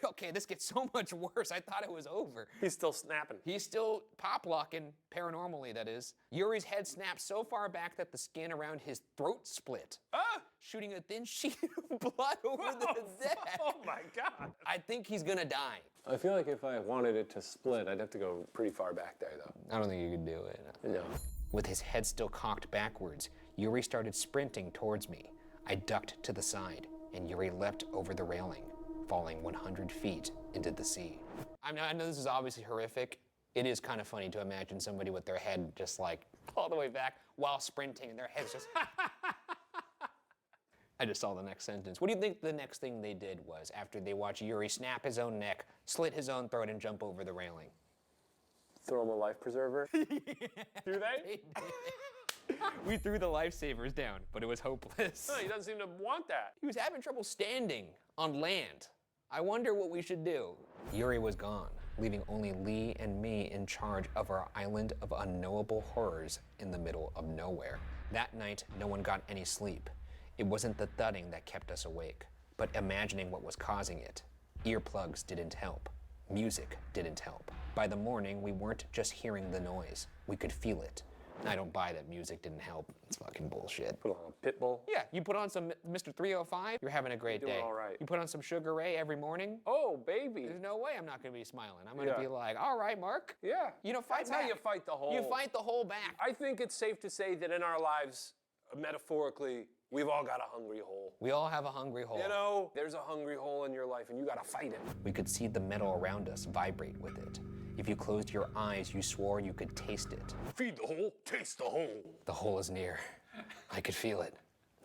Okay, this gets so much worse. I thought it was over. He's still snapping. He's still pop-locking, paranormally, that is. Yuri's head snapped so far back that the skin around his throat split, shooting a thin sheet of blood over the deck. Oh, my God. I think he's gonna die. I feel like if I wanted it to split, I'd have to go pretty far back there, though. I don't think you could do it. No. With his head still cocked backwards, Yuri started sprinting towards me. I ducked to the side, and Yuri leapt over the railing, falling 100 feet into the sea. I know this is obviously horrific. It is kind of funny to imagine somebody with their head just like all the way back while sprinting, and their head's just... I just saw the next sentence. What do you think the next thing they did was after they watched Yuri snap his own neck, slit his own throat, and jump over the railing? Throw him a life preserver? Do they? We threw the lifesavers down, but it was hopeless. No, he doesn't seem to want that. He was having trouble standing on land. I wonder what we should do. Yuri was gone, leaving only Lee and me in charge of our island of unknowable horrors in the middle of nowhere. That night, no one got any sleep. It wasn't the thudding that kept us awake, but imagining what was causing it. Earplugs didn't help. Music didn't help. By the morning, we weren't just hearing the noise. We could feel it. I don't buy that music didn't help. It's fucking bullshit. Put on a Pitbull? Yeah, you put on some Mr. 305, you're having a great You're day. doing all right. You put on some Sugar Ray every morning. Oh, baby. There's no way I'm not gonna be smiling. I'm gonna be like, all right, Mark. Yeah. You know, fight That's back. how you fight the hole. You fight the hole back. I think it's safe to say that in our lives, metaphorically, we've all got a hungry hole. We all have a hungry hole. You know, there's a hungry hole in your life and you gotta fight it. We could see the metal around us vibrate with it. If you closed your eyes, you swore you could taste it. Feed the hole, taste the hole. The hole is near. I could feel it.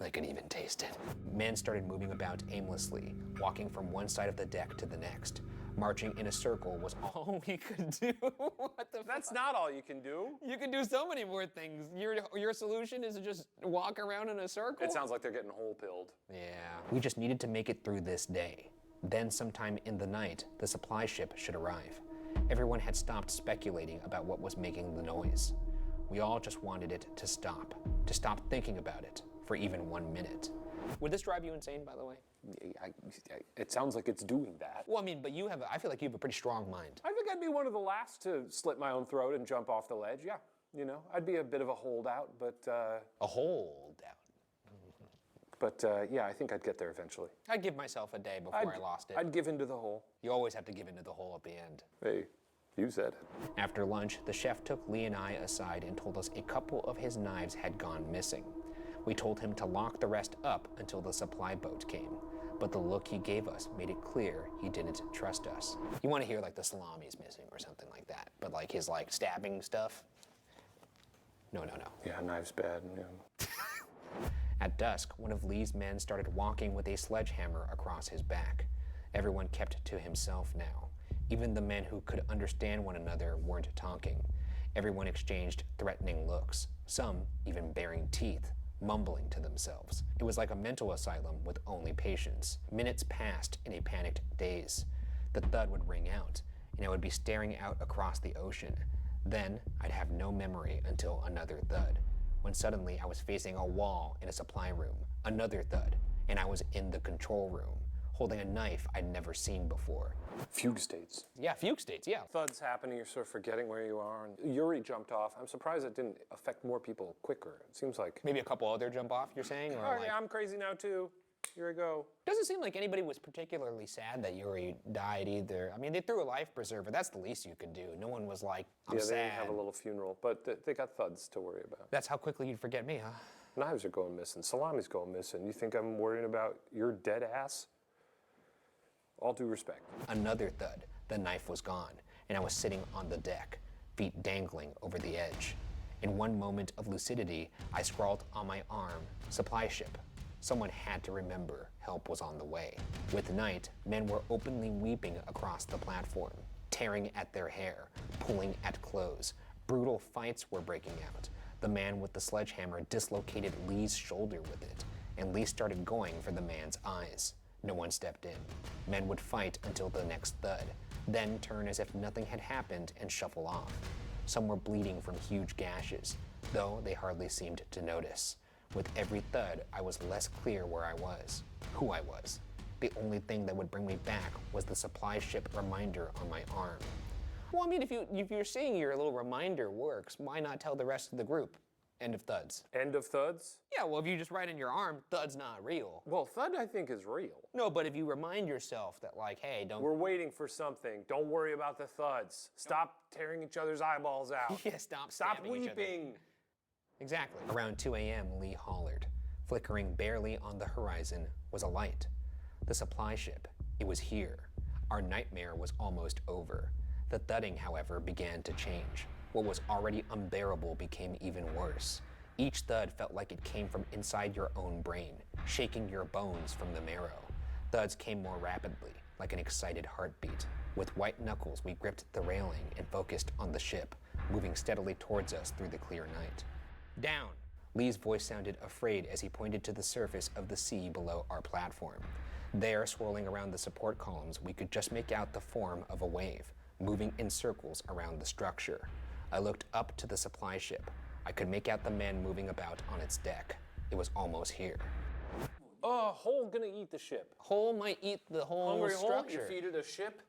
I could even taste it. Men started moving about aimlessly, walking from one side of the deck to the next. Marching in a circle was all we could do. What the That's not all you can do. You can do so many more things. Your solution is to just walk around in a circle? It sounds like they're getting hole-pilled. Yeah. We just needed to make it through this day. Then sometime in the night, the supply ship should arrive. Everyone had stopped speculating about what was making the noise. We all just wanted it to stop thinking about it for even 1 minute. Would this drive you insane, by the way? It sounds like it's doing that. Well, I mean, but I feel like you have a pretty strong mind. I think I'd be one of the last to slit my own throat and jump off the ledge, yeah. You know, I'd be a bit of a holdout, but... A holdout? But yeah, I think I'd get there eventually. I'd give myself a day before I lost it. I'd give into the hole. You always have to give into the hole at the end. Hey, you said it. After lunch, the chef took Lee and I aside and told us a couple of his knives had gone missing. We told him to lock the rest up until the supply boat came, but the look he gave us made it clear he didn't trust us. You want to hear like the salami's missing or something like that, but like his like stabbing stuff? No. Yeah, knives bad. Yeah. At dusk, one of Lee's men started walking with a sledgehammer across his back. Everyone kept to himself now. Even the men who could understand one another weren't talking. Everyone exchanged threatening looks, some even baring teeth, mumbling to themselves. It was like a mental asylum with only patients. Minutes passed in a panicked daze. The thud would ring out, and I would be staring out across the ocean. Then I'd have no memory until another thud. when suddenly I was facing a wall in a supply room, another thud, and I was in the control room, holding a knife I'd never seen before. Fugue states. Yeah, fugue states, yeah. Thuds happening, you're sort of forgetting where you are, and Yuri jumped off. I'm surprised it didn't affect more people quicker. It seems like... Maybe a couple other jump off, you're saying? Or Oh, yeah, I'm crazy now too. Here I go. Doesn't seem like anybody was particularly sad that Yuri died either. I mean, they threw a life preserver. That's the least you could do. No one was like, I'm sad. They didn't have a little funeral, but they got thuds to worry about. That's how quickly you'd forget me, huh? Knives are going missing. Salami's going missing. You think I'm worrying about your dead ass? All due respect. Another thud. The knife was gone, and I was sitting on the deck, feet dangling over the edge. In one moment of lucidity, I scrawled on my arm, supply ship. Someone had to remember help was on the way. With night, men were openly weeping across the platform, tearing at their hair, pulling at clothes. Brutal fights were breaking out. The man with the sledgehammer dislocated Lee's shoulder with it, and Lee started going for the man's eyes. No one stepped in. Men would fight until the next thud, then turn as if nothing had happened and shuffle off. Some were bleeding from huge gashes, though they hardly seemed to notice. With every thud, I was less clear where I was, who I was. The only thing that would bring me back was the supply ship reminder on my arm. Well, I mean, if you're seeing your little reminder works, why not tell the rest of the group? End of thuds. End of thuds? Yeah, well, if you just write in your arm, thud's not real. Well, thud I think is real. No, but if you remind yourself that, like, hey, don't... We're waiting for something. Don't worry about the thuds. Stop tearing each other's eyeballs out. Yeah, stop weeping. Exactly. Around 2 a.m., Lee hollered. Flickering barely on the horizon was a light. The supply ship. It was here. Our nightmare was almost over. The thudding, however, began to change. What was already unbearable became even worse. Each thud felt like it came from inside your own brain, shaking your bones from the marrow. Thuds came more rapidly, like an excited heartbeat. With white knuckles, we gripped the railing and focused on the ship, moving steadily towards us through the clear night. Down! Lee's voice sounded afraid as he pointed to the surface of the sea below our platform. There, swirling around the support columns, we could just make out the form of a wave, moving in circles around the structure. I looked up to the supply ship. I could make out the men moving about on its deck. It was almost here. Hole gonna eat the ship. Hole might eat the whole Hungry structure. Hole, you feed it a ship?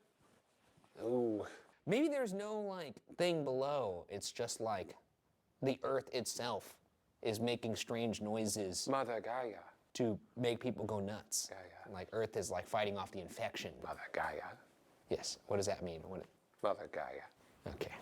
Ooh. Maybe there's no, like, thing below. It's just, like, the earth itself is making strange noises. Mother Gaia. To make people go nuts. Gaia. Like, earth is, like, fighting off the infection. Mother Gaia. Yes. What does that mean? Mother Gaia. Okay.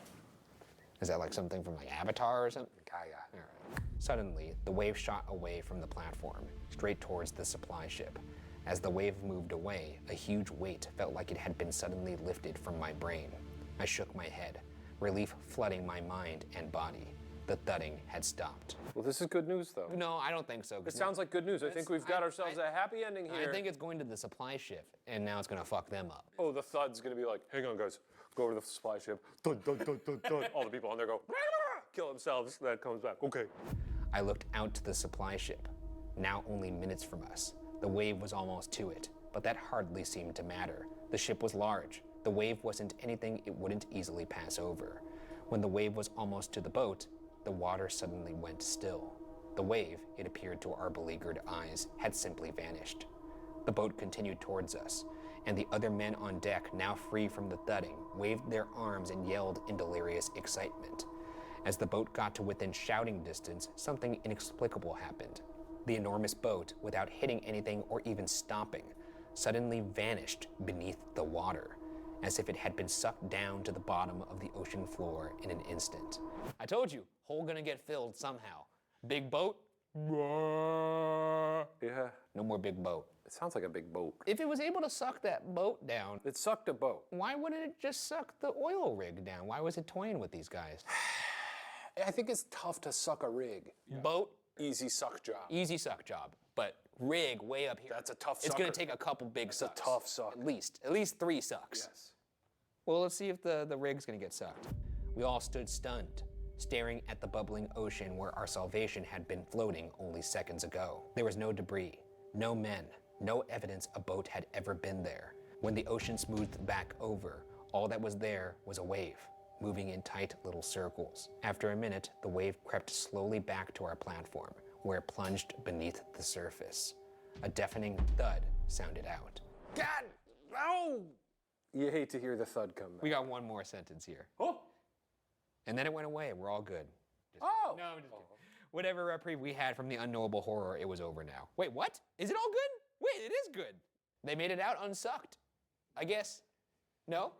Is that like something from like Avatar or something? Gaia. All right. Suddenly, the wave shot away from the platform, straight towards the supply ship. As the wave moved away, a huge weight felt like it had been suddenly lifted from my brain. I shook my head, relief flooding my mind and body. The thudding had stopped. Well, this is good news, though. No, I don't think so. It sounds like good news. I think we've got ourselves a happy ending here. I think it's going to the supply ship, and now it's going to fuck them up. Oh, the thud's going to be like, hang on, guys. Go over to the supply ship. Thud, thud, thud, thud, thud. All the people on there go, kill themselves. That comes back. Okay. I looked out to the supply ship, now only minutes from us. The wave was almost to it, but that hardly seemed to matter. The ship was large. The wave wasn't anything it wouldn't easily pass over. When the wave was almost to the boat, the water suddenly went still. The wave, it appeared to our beleaguered eyes, had simply vanished. The boat continued towards us, and the other men on deck, now free from the thudding, waved their arms and yelled in delirious excitement. As the boat got to within shouting distance, something inexplicable happened. The enormous boat, without hitting anything or even stopping, suddenly vanished beneath the water, as if it had been sucked down to the bottom of the ocean floor in an instant. I told you, hole gonna get filled somehow. Big boat? Yeah. No more big boat. It sounds like a big boat. If it was able to suck that boat down... It sucked a boat. Why wouldn't it just suck the oil rig down? Why was it toying with these guys? I think it's tough to suck a rig. Yeah. Boat? Easy suck job. Easy suck job. But rig way up here. That's a tough sucker. It's gonna take a couple big sucks. A tough suck. At least 3 sucks. Yes. Well, let's see if the rig's gonna get sucked. We all stood stunned, staring at the bubbling ocean where our salvation had been floating only seconds ago. There was no debris, no men, no evidence a boat had ever been there. When the ocean smoothed back over, all that was there was a wave. moving in tight little circles. After a minute, the wave crept slowly back to our platform, where it plunged beneath the surface. A deafening thud sounded out. God, no! You hate to hear the thud come back. We got one more sentence here. Oh! And then it went away. We're all good. Oh! No, I'm just kidding. Whatever reprieve we had from the unknowable horror, it was over now. Wait, what? Is it all good? Wait, it is good. They made it out unsucked. I guess. No?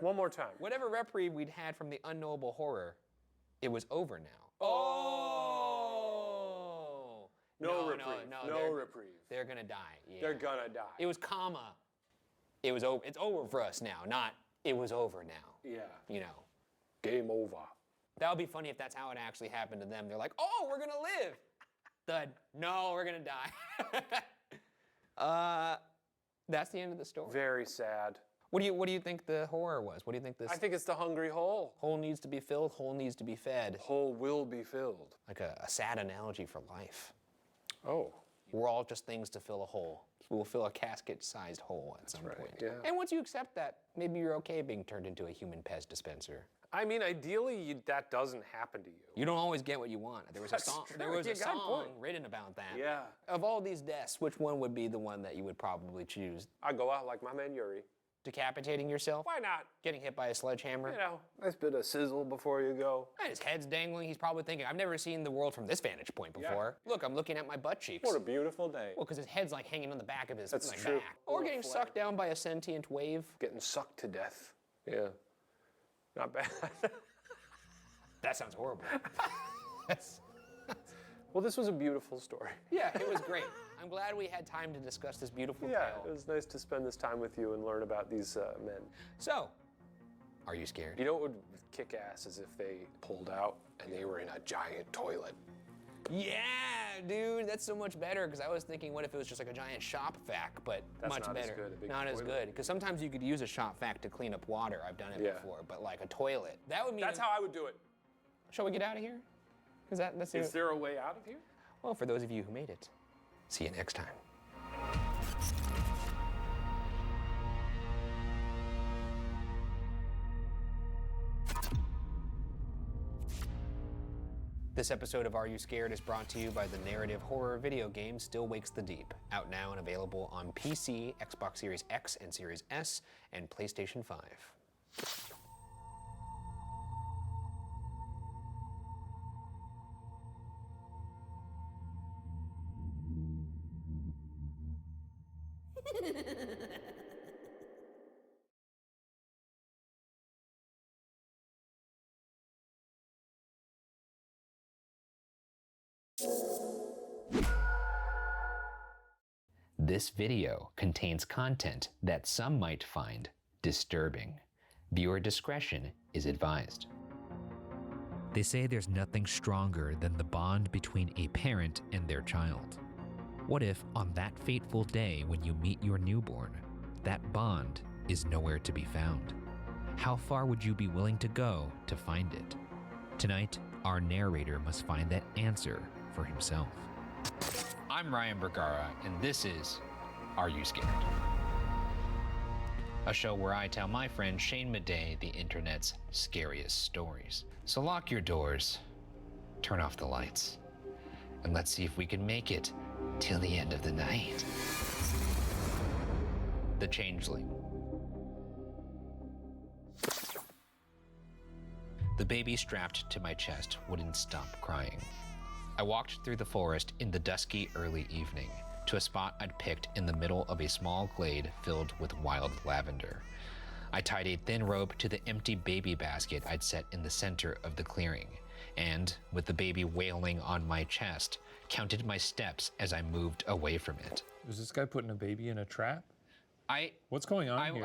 One more time. Whatever reprieve we'd had from the unknowable horror, it was over now. Oh! No reprieve. No reprieve. They're gonna die. Yeah. They're gonna die. It was comma. It was over. It's over for us now, not it was over now. Yeah. You know. Game over. That would be funny if that's how it actually happened to them. They're like, oh, we're gonna live. Thud. No, we're gonna die. That's the end of the story. Very sad. What do you think the horror was? What do you think this? I think it's the hungry hole. Hole needs to be filled. Hole needs to be fed. Hole will be filled. Like a sad analogy for life. Oh. We're all just things to fill a hole. We'll fill a casket-sized hole at some point. Yeah. And once you accept that, maybe you're okay being turned into a human Pez dispenser. I mean, ideally, that doesn't happen to you. You don't always get what you want. There was a That's song. true. There was You a got a song point. written about that. Yeah. Of all these deaths, which one would be the one that you would probably choose? I go out like my man Yuri. Decapitating yourself? Why not? Getting hit by a sledgehammer? You know, nice bit of sizzle before you go. And his head's dangling. He's probably thinking, I've never seen the world from this vantage point before. Yeah. Look, I'm looking at my butt cheeks. What a beautiful day. Well, because his head's like hanging on the back of his That's like, true. back. Or getting sucked down by a sentient wave. Getting sucked to death. Yeah. Not bad. That sounds horrible. Well, this was a beautiful story. Yeah, it was great. I'm glad we had time to discuss this beautiful Yeah, tale. it was nice to spend this time with you and learn about these men. So, are you scared? You know what would kick ass is if they pulled out and they were in a giant toilet. Yeah, dude, that's so much better because I was thinking, what if it was just like a giant shop vac, but That's much not as better. good, a big Not as toilet. good because sometimes you could use a shop vac to clean up water. I've done it Yeah. before, but like a toilet, that would mean. That's how I would do it. Shall we get out of here? Because that's Is there a way out of here? Well, for those of you who made it, see you next time. This episode of Are You Scared is brought to you by the narrative horror video game Still Wakes the Deep, out now and available on PC, Xbox Series X and Series S, and PlayStation 5. This video contains content that some might find disturbing. Viewer discretion is advised. They say there's nothing stronger than the bond between a parent and their child. What if, on that fateful day when you meet your newborn, that bond is nowhere to be found? How far would you be willing to go to find it? Tonight, our narrator must find that answer for himself. I'm Ryan Bergara, and this is Are You Scared? A show where I tell my friend Shane Madej the internet's scariest stories. So lock your doors, turn off the lights, and let's see if we can make it till the end of the night. The Changeling. The baby strapped to my chest wouldn't stop crying. I walked through the forest in the dusky early evening to a spot I'd picked in the middle of a small glade filled with wild lavender. I tied a thin rope to the empty baby basket I'd set in the center of the clearing, and, with the baby wailing on my chest, counted my steps as I moved away from it. Was this guy putting a baby in a trap? What's going on here?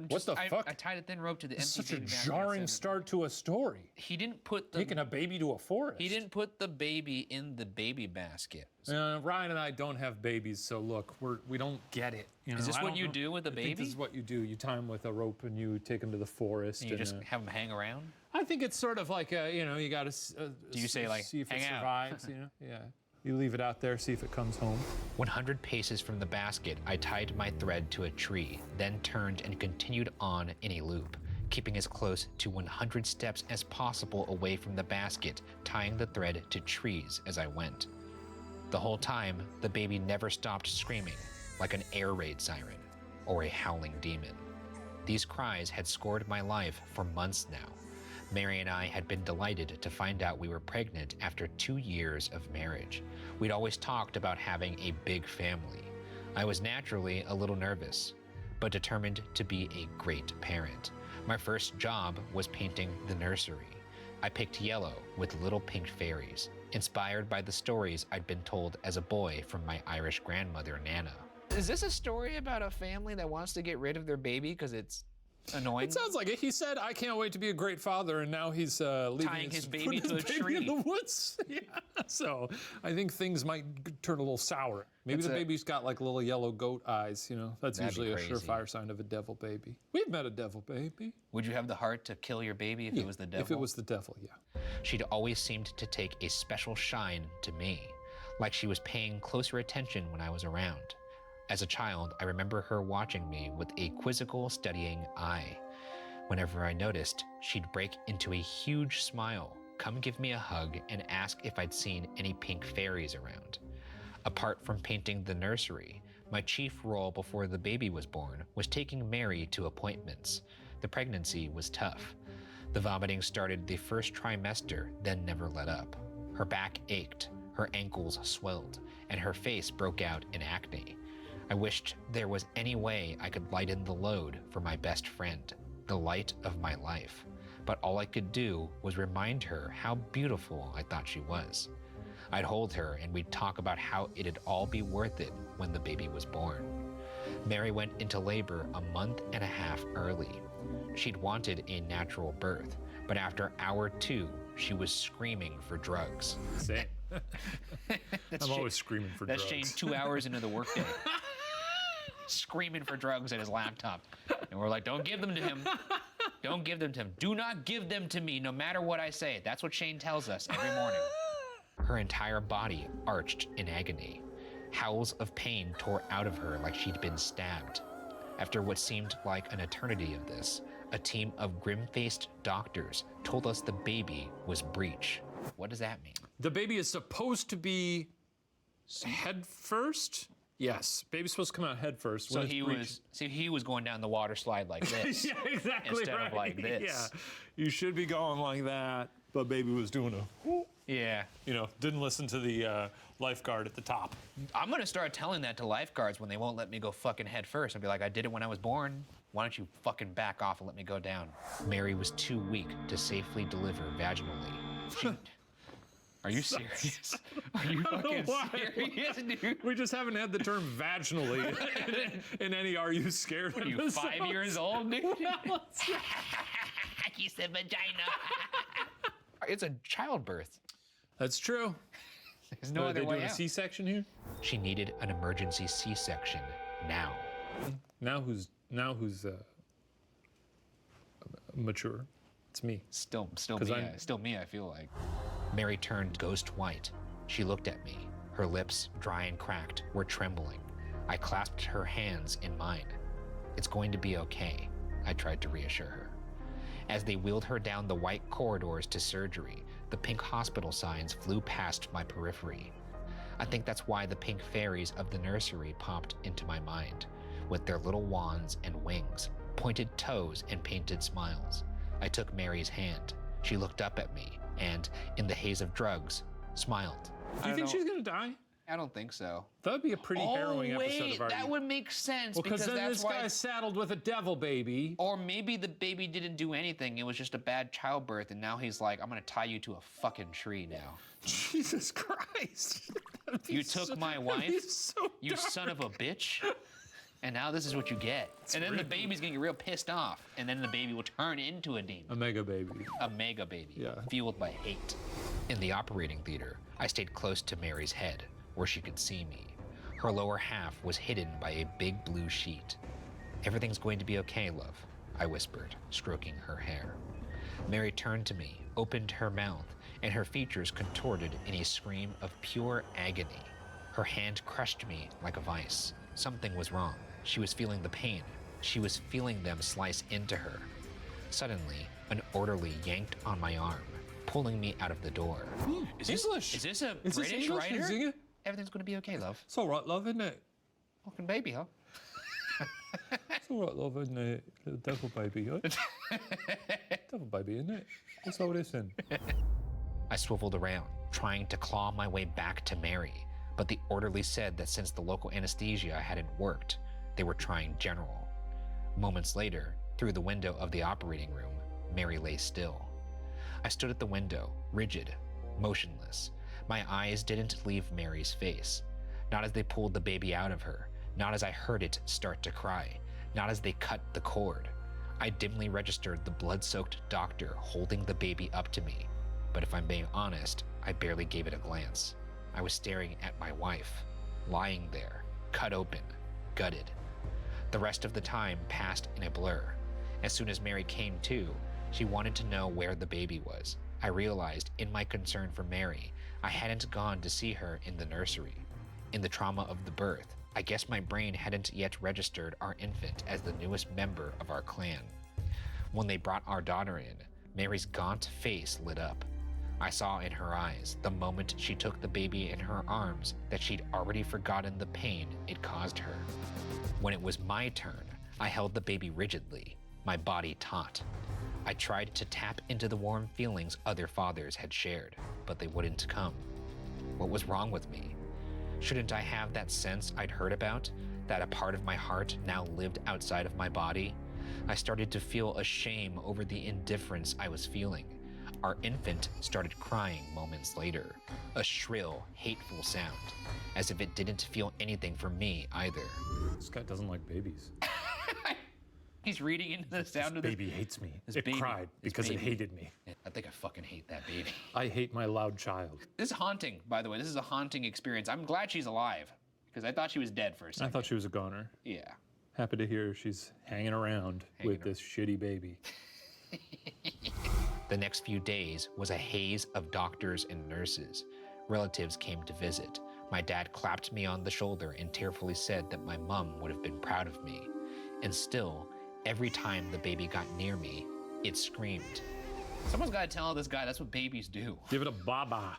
What the fuck? I tied a thin rope to the It's empty such a baby basket. jarring start to a story. He didn't put the Taking a baby to a forest. He didn't put the baby in the baby basket. Ryan and I don't have babies, so look, we don't get it. You know? Is this I what don't you know. do with a I think baby? this is what you do. You tie him with a rope and you take him to the forest. And you just have him hang around? I think it's sort of like you got to. Do you say, like, see if hang it out? survives? Yeah. You leave it out there, see if it comes home. 100 paces from the basket, I tied my thread to a tree, then turned and continued on in a loop, keeping as close to 100 steps as possible away from the basket, tying the thread to trees as I went. The whole time, the baby never stopped screaming, like an air raid siren or a howling demon. These cries had scored my life for months now. Mary and I had been delighted to find out we were pregnant after 2 years of marriage. We'd always talked about having a big family. I was naturally a little nervous, but determined to be a great parent. My first job was painting the nursery. I picked yellow with little pink fairies, inspired by the stories I'd been told as a boy from my Irish grandmother, Nana. Is this a story about a family that wants to get rid of their baby because it's annoying? It sounds like it. He said, "I can't wait to be a great father," and now he's tying his baby to a tree in the woods. Yeah. So I think things might turn a little sour. Maybe the baby's got like little yellow goat eyes. You know, that's That'd be usually a crazy. surefire sign of a devil baby. We've met a devil baby. Would you have the heart to kill your baby if it was the devil? If it was the devil, yeah. She'd always seemed to take a special shine to me, like she was paying closer attention when I was around. As a child, I remember her watching me with a quizzical, studying eye. Whenever I noticed, she'd break into a huge smile, come give me a hug, and ask if I'd seen any pink fairies around. Apart from painting the nursery, my chief role before the baby was born was taking Mary to appointments. The pregnancy was tough. The vomiting started the first trimester, then never let up. Her back ached, her ankles swelled, and her face broke out in acne. I wished there was any way I could lighten the load for my best friend, the light of my life. But all I could do was remind her how beautiful I thought she was. I'd hold her and we'd talk about how it'd all be worth it when the baby was born. Mary went into labor a month and a half early. She'd wanted a natural birth, but after hour 2, she was screaming for drugs. Same. I'm always screaming for drugs. That's Shane 2 hours into the workday. Screaming for drugs at his laptop. And we're like, don't give them to him. Don't give them to him. Do not give them to me, no matter what I say. That's what Shane tells us every morning. Her entire body arched in agony. Howls of pain tore out of her like she'd been stabbed. After what seemed like an eternity of this, a team of grim-faced doctors told us the baby was breech. What does that mean? The baby is supposed to be head first? Yes, baby's supposed to come out head first. So he was going down the water slide like this. Yeah, exactly. Instead of like this. Yeah, you should be going like that, but baby was doing a whoop. Yeah. You know, didn't listen to the lifeguard at the top. I'm gonna start telling that to lifeguards when they won't let me go fucking head first. I'll be like, I did it when I was born. Why don't you fucking back off and let me go down? Mary was too weak to safely deliver vaginally. Are you serious? Are you fucking serious, dude? We just haven't had the term vaginally in any Are You Scared? What are you, 5 years old, dude? You said vagina. It's a childbirth. That's true. There's no other they way doing out. a C-section here? She needed an emergency C-section now. Now who's mature? It's me. Still me, I feel like. Mary turned ghost white. She looked at me. Her lips, dry and cracked, were trembling. I clasped her hands in mine. It's going to be okay, I tried to reassure her. As they wheeled her down the white corridors to surgery, the pink hospital signs flew past my periphery. I think that's why the pink fairies of the nursery popped into my mind, with their little wands and wings, pointed toes and painted smiles. I took Mary's hand. She looked up at me and, in the haze of drugs, smiled. Do you think she's gonna die? I don't think so. That would be a pretty harrowing episode of our. That would make sense. Well, because then that's this guy's saddled with a devil baby. Or maybe the baby didn't do anything. It was just a bad childbirth, and now he's like, I'm gonna tie you to a fucking tree now. Jesus Christ! You took my wife, so you son of a bitch, and now this is what you get. And then the baby's gonna get real pissed off, and then the baby will turn into a demon. A mega baby. A mega baby, yeah. Fueled by hate. In the operating theater, I stayed close to Mary's head, where she could see me. Her lower half was hidden by a big blue sheet. Everything's going to be okay, love, I whispered, stroking her hair. Mary turned to me, opened her mouth, and her features contorted in a scream of pure agony. Her hand crushed me like a vice. Something was wrong. She was feeling the pain. She was feeling them slice into her. Suddenly, an orderly yanked on my arm, pulling me out of the door. Is this English? Is this a Is this British English? writer? Is it? Everything's gonna be okay, love. It's all right, love, isn't it? Fucking baby, huh? It's all right, love, isn't it? Little devil baby, huh? Devil baby, isn't it? What's all this in? I swiveled around, trying to claw my way back to Mary, but the orderly said that since the local anesthesia hadn't worked, they were trying general. Moments later, through the window of the operating room, Mary lay still. I stood at the window, rigid, motionless. My eyes didn't leave Mary's face. Not as they pulled the baby out of her, not as I heard it start to cry, not as they cut the cord. I dimly registered the blood-soaked doctor holding the baby up to me, but if I'm being honest, I barely gave it a glance. I was staring at my wife, lying there, cut open, gutted. The rest of the time passed in a blur. As soon as Mary came to, she wanted to know where the baby was. I realized, in my concern for Mary, I hadn't gone to see her in the nursery. In the trauma of the birth, I guess my brain hadn't yet registered our infant as the newest member of our clan. When they brought our daughter in, Mary's gaunt face lit up. I saw in her eyes, the moment she took the baby in her arms, that she'd already forgotten the pain it caused her. When it was my turn, I held the baby rigidly, my body taut. I tried to tap into the warm feelings other fathers had shared, but they wouldn't come. What was wrong with me? Shouldn't I have that sense I'd heard about, that a part of my heart now lived outside of my body? I started to feel a shame over the indifference I was feeling. Our infant started crying moments later, a shrill, hateful sound, as if it didn't feel anything for me either. This guy doesn't like babies. He's reading into the sound of this baby hates me. This It baby- cried this because it baby. hated me. I think I fucking hate that baby. I hate my loud child. This is haunting, by the way. This is a haunting experience. I'm glad she's alive, because I thought she was dead for a I second. thought she was a goner. Yeah. Happy to hear she's hanging around with this shitty baby. The next few days was a haze of doctors and nurses. Relatives came to visit. My dad clapped me on the shoulder and tearfully said that my mom would have been proud of me. And still, every time the baby got near me, it screamed. Someone's got to tell this guy that's what babies do. Give it a baba.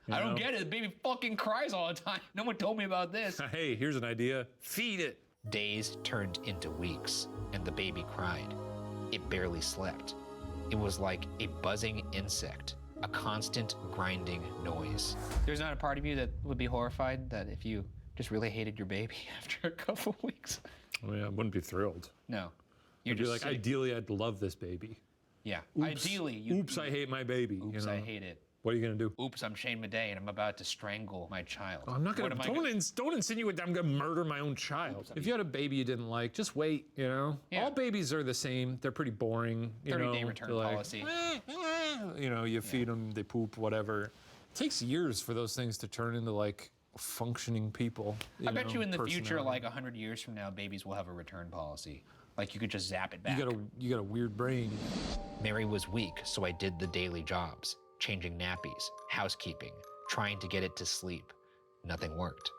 I don't get it. The baby fucking cries all the time. No one told me about this. Hey, here's an idea. Feed it. Days turned into weeks, and the baby cried. It barely slept. It was like a buzzing insect, a constant grinding noise. There's not a part of you that would be horrified that if you just really hated your baby after a couple weeks? I mean, I wouldn't be thrilled. No. You'd be just like, sitting- ideally, I'd love this baby. Yeah. Oops. Ideally, you. Oops, I hate my baby. Oops, you know? I hate it. What are you gonna do? Oops, I'm Shane Madej and I'm about to strangle my child. I'm not gonna. What am I Don't insinuate that I'm gonna murder my own child. If you had a baby you didn't like, just wait. You know, all babies are the same. They're pretty boring. You 30-day know, return They're like, policy. You know, you feed them, they poop, whatever. It takes years for those things to turn into like functioning people. I bet know, you in the future, personality. like 100 years from now, babies will have a return policy. Like you could just zap it back. You got a weird brain. Mary was weak, so I did the daily jobs, changing nappies, housekeeping, trying to get it to sleep. Nothing worked.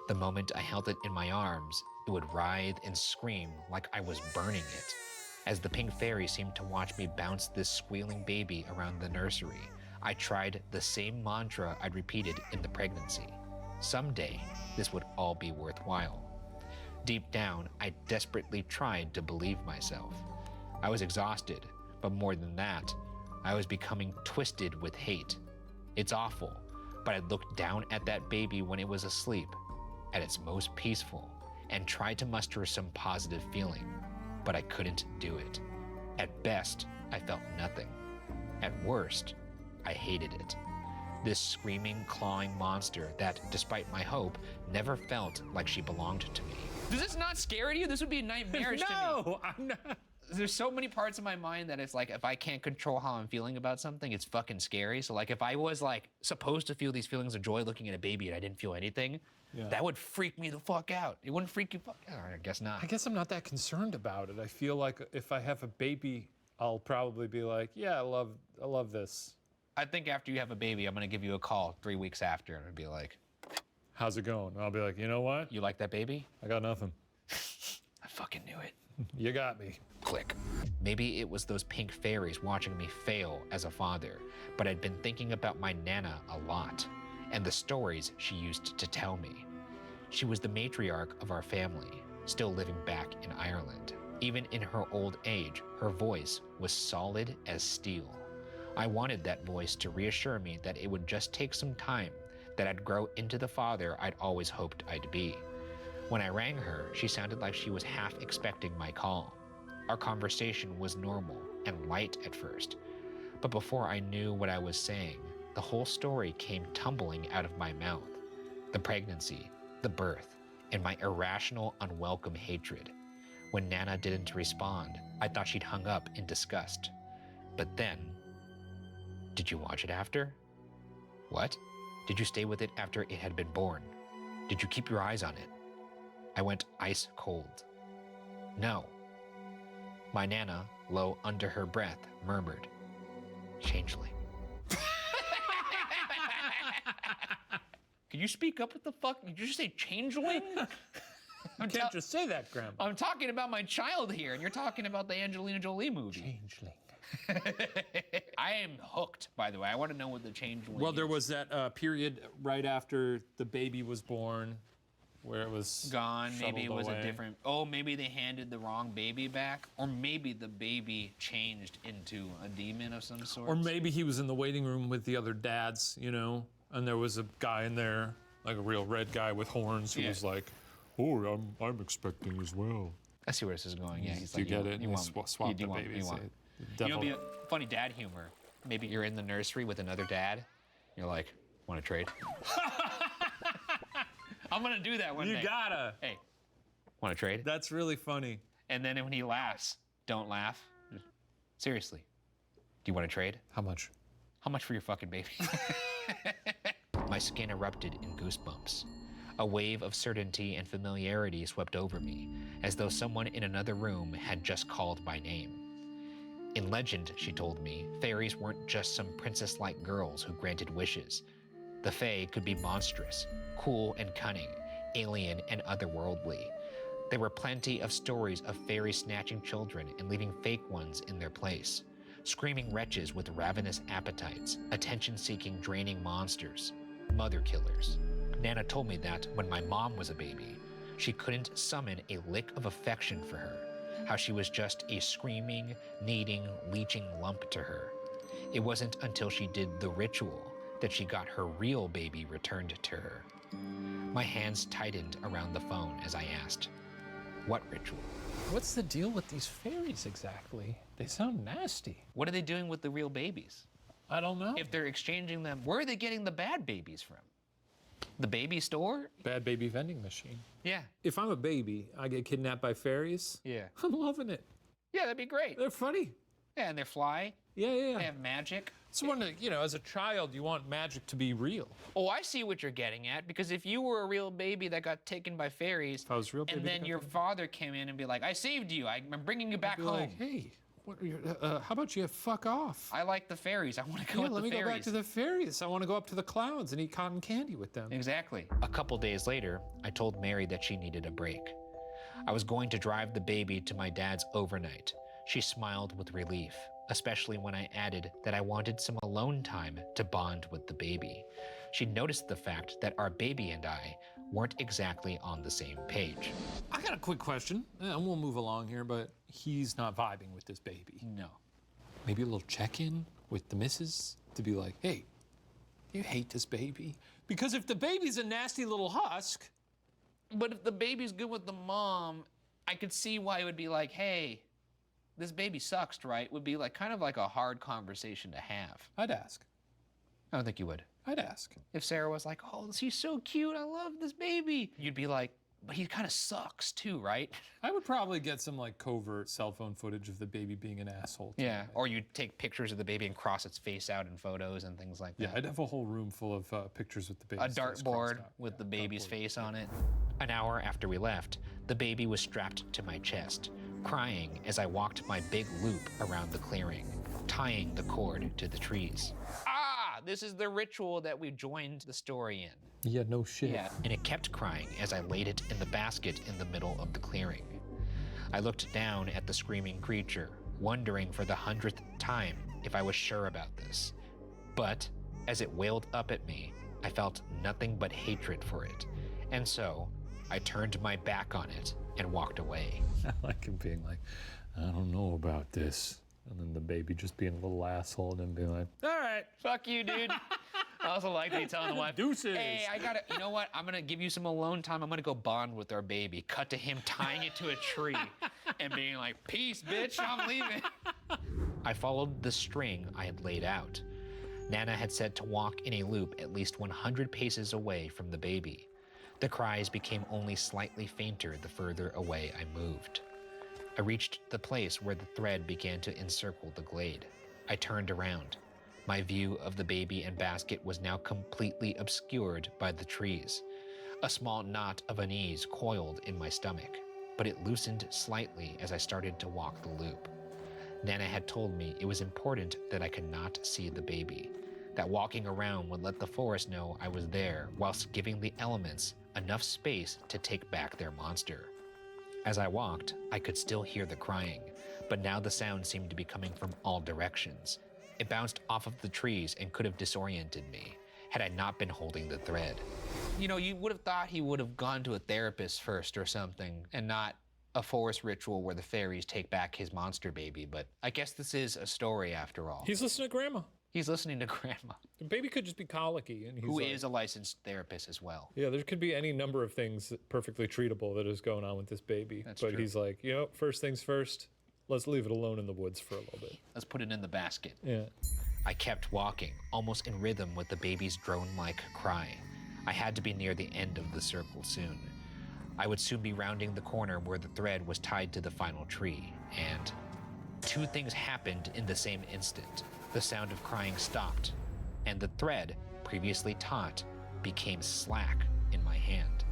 The moment I held it in my arms, it would writhe and scream like I was burning it. As the pink fairy seemed to watch me bounce this squealing baby around the nursery, I tried the same mantra I'd repeated in the pregnancy. Someday, this would all be worthwhile. Deep down, I desperately tried to believe myself. I was exhausted, but more than that, I was becoming twisted with hate. It's awful, but I looked down at that baby when it was asleep, at its most peaceful, and tried to muster some positive feeling, but I couldn't do it. At best, I felt nothing. At worst, I hated it. This screaming, clawing monster that, despite my hope, never felt like she belonged to me. Does this not scare you? This would be nightmarish to me. No, I'm not. There's so many parts of my mind that it's like, if I can't control how I'm feeling about something, it's fucking scary. So like, if I was like supposed to feel these feelings of joy looking at a baby and I didn't feel anything, that would freak me the fuck out. It wouldn't freak you fuck out. I guess not. I guess I'm not that concerned about it. I feel like if I have a baby, I'll probably be like, yeah, I love this. I think after you have a baby, I'm gonna give you a call 3 weeks after and be like, how's it going? And I'll be like, you know what? You like that baby? I got nothing. I fucking knew it. You got me. Click. Maybe it was those pink fairies watching me fail as a father, but I'd been thinking about my Nana a lot, and the stories she used to tell me. She was the matriarch of our family, still living back in Ireland. Even in her old age, her voice was solid as steel. I wanted that voice to reassure me that it would just take some time, that I'd grow into the father I'd always hoped I'd be. When I rang her, she sounded like she was half expecting my call. Our conversation was normal and light at first, but before I knew what I was saying, the whole story came tumbling out of my mouth. The pregnancy, the birth, and my irrational, unwelcome hatred. When Nana didn't respond, I thought she'd hung up in disgust. But then, did you watch it after? What? Did you stay with it after it had been born? Did you keep your eyes on it? I went ice cold. No. My Nana, low under her breath, murmured, "Changeling." Can you speak up? What the fuck? Did you just say changeling? You can't just say that, Grandma. I'm talking about my child here, and you're talking about the Angelina Jolie movie. Changeling. I am hooked, by the way. I want to know what the changeling Well, is. there was that period right after the baby was born where it was gone. Maybe it was away. a different. Oh, maybe they handed the wrong baby back, or maybe the baby changed into a demon of some sort. Or maybe he was in the waiting room with the other dads, you know, and there was a guy in there, like a real red guy with horns, who was like, "Oh, I'm expecting as well." I see where this is going. Yeah, he's Do you like, get it? You And want, swap you the want, baby. you say, want. the You know, devil. be a funny dad humor. Maybe you're in the nursery with another dad. You're like, want to trade? I'm gonna do that one day. You gotta. Hey, want to trade? That's really funny. And then when he laughs, don't laugh. Seriously, do you want to trade? How much? How much for your fucking baby? My skin erupted in goosebumps. A wave of certainty and familiarity swept over me, as though someone in another room had just called my name. In legend, she told me, fairies weren't just some princess-like girls who granted wishes. The fae could be monstrous, cool and cunning, alien and otherworldly. There were plenty of stories of fairies snatching children and leaving fake ones in their place. Screaming wretches with ravenous appetites, attention-seeking, draining monsters, mother killers. Nana told me that when my mom was a baby, she couldn't summon a lick of affection for her, how she was just a screaming, needing, leeching lump to her. It wasn't until she did the ritual that she got her real baby returned to her. My hands tightened around the phone as I asked, "What ritual?" What's the deal with these fairies exactly? They sound nasty. What are they doing with the real babies? I don't know. If they're exchanging them, where are they getting the bad babies from? The baby store? Bad baby vending machine. Yeah. If I'm a baby, I get kidnapped by fairies. Yeah. I'm loving it. Yeah, that'd be great. They're funny. Yeah, and they fly. Yeah. They have magic. So when, you know, as a child, you want magic to be real. Oh, I see what you're getting at, because if you were a real baby that got taken by fairies, If I was a real baby and then that got your taken- father came in and be like, "I saved you. I'm bringing you back I'd be home." like, hey, what are you, how about you fuck off? I like the fairies. I want to go Yeah, with let the me fairies. go back to the fairies. I want to go up to the clouds and eat cotton candy with them. Exactly. A couple days later, I told Mary that she needed a break. I was going to drive the baby to my dad's overnight. She smiled with relief, especially when I added that I wanted some alone time to bond with the baby. She noticed the fact that our baby and I weren't exactly on the same page. I got a quick question, and we'll move along here, but he's not vibing with this baby. No. Maybe a little check-in with the missus to be like, hey, you hate this baby? Because if the baby's a nasty little husk... But if the baby's good with the mom, I could see why it would be like, hey, this baby sucks, right? Would be like kind of like a hard conversation to have. I'd ask. I don't think you would. I'd ask. If Sarah was like, "Oh, she's so cute. I love this baby," you'd be like, "But he kind of sucks too, right?" I would probably get some like covert cell phone footage of the baby being an asshole. Yeah. Or you'd take pictures of the baby and cross its face out in photos and things like that. Yeah, I'd have a whole room full of pictures with the baby. A dartboard with the baby's face on it. An hour after we left, the baby was strapped to my chest, crying as I walked my big loop around the clearing, tying the cord to the trees. Ah, this is the ritual that we joined the story in. Yeah, no shit. Yeah, and it kept crying as I laid it in the basket in the middle of the clearing. I looked down at the screaming creature, wondering for the 100th time if I was sure about this. But as it wailed up at me, I felt nothing but hatred for it. And so I turned my back on it and walked away. I like him being like, I don't know about this. And then the baby just being a little asshole and then being like, all right. Fuck you, dude. I also like that he telling the wife, Deuces. hey, I gotta, you know what? I'm gonna give you some alone time. I'm gonna go bond with our baby. Cut to him tying it to a tree and being like, peace, bitch, I'm leaving. I followed the string I had laid out. Nana had said to walk in a loop at least 100 paces away from the baby. The cries became only slightly fainter the further away I moved. I reached the place where the thread began to encircle the glade. I turned around. My view of the baby and basket was now completely obscured by the trees. A small knot of unease coiled in my stomach, but it loosened slightly as I started to walk the loop. Nana had told me it was important that I could not see the baby, that walking around would let the forest know I was there whilst giving the elements enough space to take back their monster. As I walked, I could still hear the crying, but now the sound seemed to be coming from all directions. It bounced off of the trees and could have disoriented me had I not been holding the thread. You know, you would have thought he would have gone to a therapist first or something and not a forest ritual where the fairies take back his monster baby, but I guess this is a story after all. He's listening to grandma. He's listening to grandma. The baby could just be colicky. And he's who like, is a licensed therapist as well. Yeah, there could be any number of things perfectly treatable that is going on with this baby. That's but true. he's like, you know, first things first, let's leave it alone in the woods for a little bit. Let's put it in the basket. Yeah. I kept walking, almost in rhythm with the baby's drone-like cry. I had to be near the end of the circle soon. I would soon be rounding the corner where the thread was tied to the final tree, and two things happened in the same instant. The sound of crying stopped, and the thread, previously taut, became slack in my hand.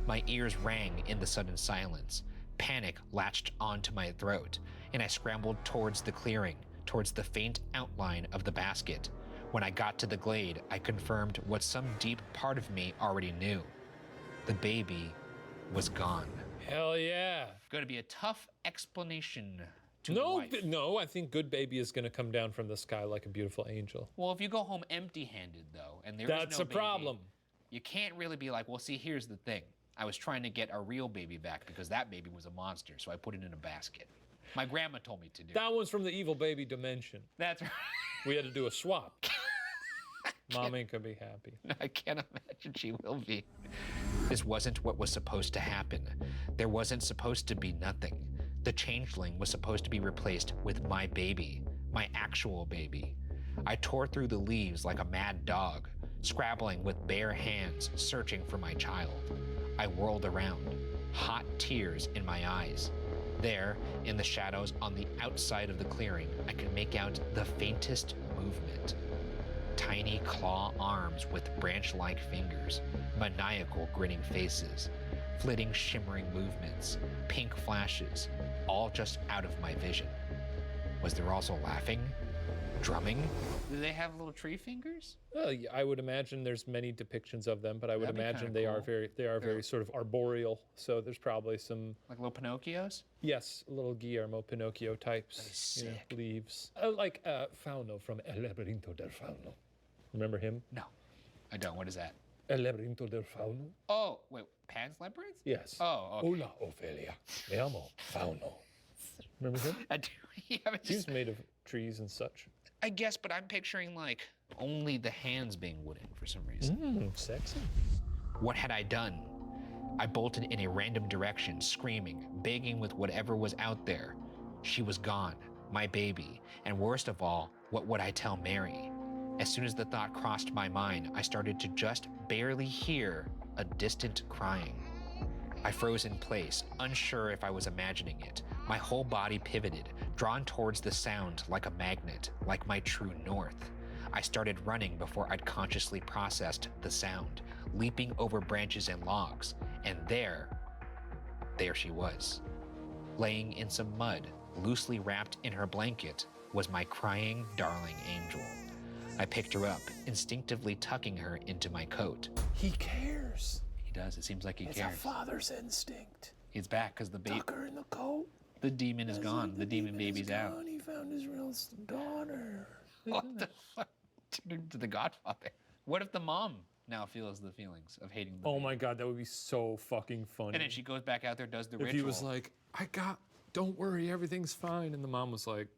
My ears rang in the sudden silence. Panic latched onto my throat, and I scrambled towards the clearing, towards the faint outline of the basket. When I got to the glade, I confirmed what some deep part of me already knew. The baby was gone. Hell yeah. Going to be a tough explanation to No, the wife. no, I think good baby is going to come down from the sky like a beautiful angel. Well, if you go home empty-handed, though, and there That's is no a problem. baby, you can't really be like, well, see, here's the thing. I was trying to get a real baby back because that baby was a monster, so I put it in a basket. My grandma told me to do. That one's from the evil baby dimension. That's right. We had to do a swap. Mom ain't gonna be happy. I can't imagine she will be. This wasn't what was supposed to happen. There wasn't supposed to be nothing. The changeling was supposed to be replaced with my baby, my actual baby. I tore through the leaves like a mad dog, scrabbling with bare hands, searching for my child. I whirled around, hot tears in my eyes. There, in the shadows on the outside of the clearing, I could make out the faintest movement. Tiny claw arms with branch-like fingers, maniacal grinning faces, flitting shimmering movements, pink flashes, all just out of my vision. Was there also laughing? Drumming? Do they have little tree fingers? Yeah, I would imagine there's many depictions of them, but I would That'd be imagine kinda they are cool. very sort of arboreal. So there's probably some Like little Pinocchios? yes, little Guillermo Pinocchio types, you know, leaves. Like Fauno from El Laberinto del Fauno. Remember him? No, I don't. What is that? El Laberinto del Fauno. Oh, wait, Pan's Labyrinth? Yes. Oh, okay. Hola, Ophelia. Me amo Fauno. Remember him? I do. Yeah, but He's made of trees and such. I guess, but I'm picturing like only the hands being wooden for some reason. Sexy. What had I done? I bolted in a random direction, screaming, begging with whatever was out there. She was gone, my baby, and worst of all, what would I tell Mary? As soon as the thought crossed my mind, I started to just barely hear a distant crying. I froze in place, unsure if I was imagining it. My whole body pivoted, drawn towards the sound like a magnet, like my true north. I started running before I'd consciously processed the sound, leaping over branches and logs, and there she was. Laying in some mud, loosely wrapped in her blanket, was my crying, darling angel. I picked her up, instinctively tucking her into my coat. He cares. He does. It seems like he It's cares. a father's instinct. He's back because the baby. Tucker in the coat. The demon is gone. The demon baby's out. He found his real daughter. What the fuck? To the Godfather. What if the mom now feels the feelings of hating the Oh my God, that would be so fucking funny. And then she goes back out there, does the if ritual. he was like, don't worry, everything's fine. And the mom was like,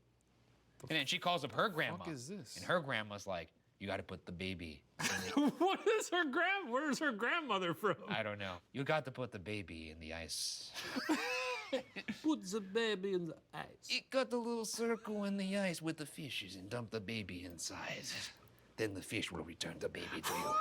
and then she calls up her grandma. What is this? And her grandma's like, you got to put the baby. What is her where's her grandmother from? I don't know. You got to put the baby in the ice. Put the baby in the ice. You cut the little circle in the ice with the fishes and dump the baby inside. Then the fish will return the baby to you.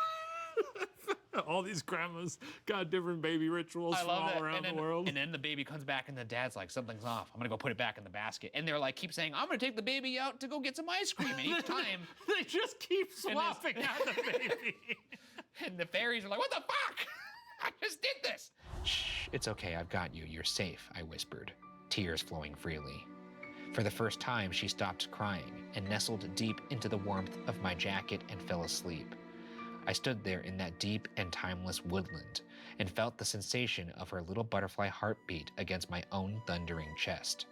All these grandmas got different baby rituals I from love all that. around And the world. And then the baby comes back and the dad's like, something's off. I'm gonna go put it back in the basket. And they're like, keep saying, I'm gonna take the baby out to go get some ice cream. And each time they just keep swapping out the baby. And the fairies are like, what the fuck? I just did this. Shh, it's okay, I've got you. You're safe, I whispered, tears flowing freely. For the first time, she stopped crying and nestled deep into the warmth of my jacket and fell asleep. I stood there in that deep and timeless woodland and felt the sensation of her little butterfly heartbeat against my own thundering chest.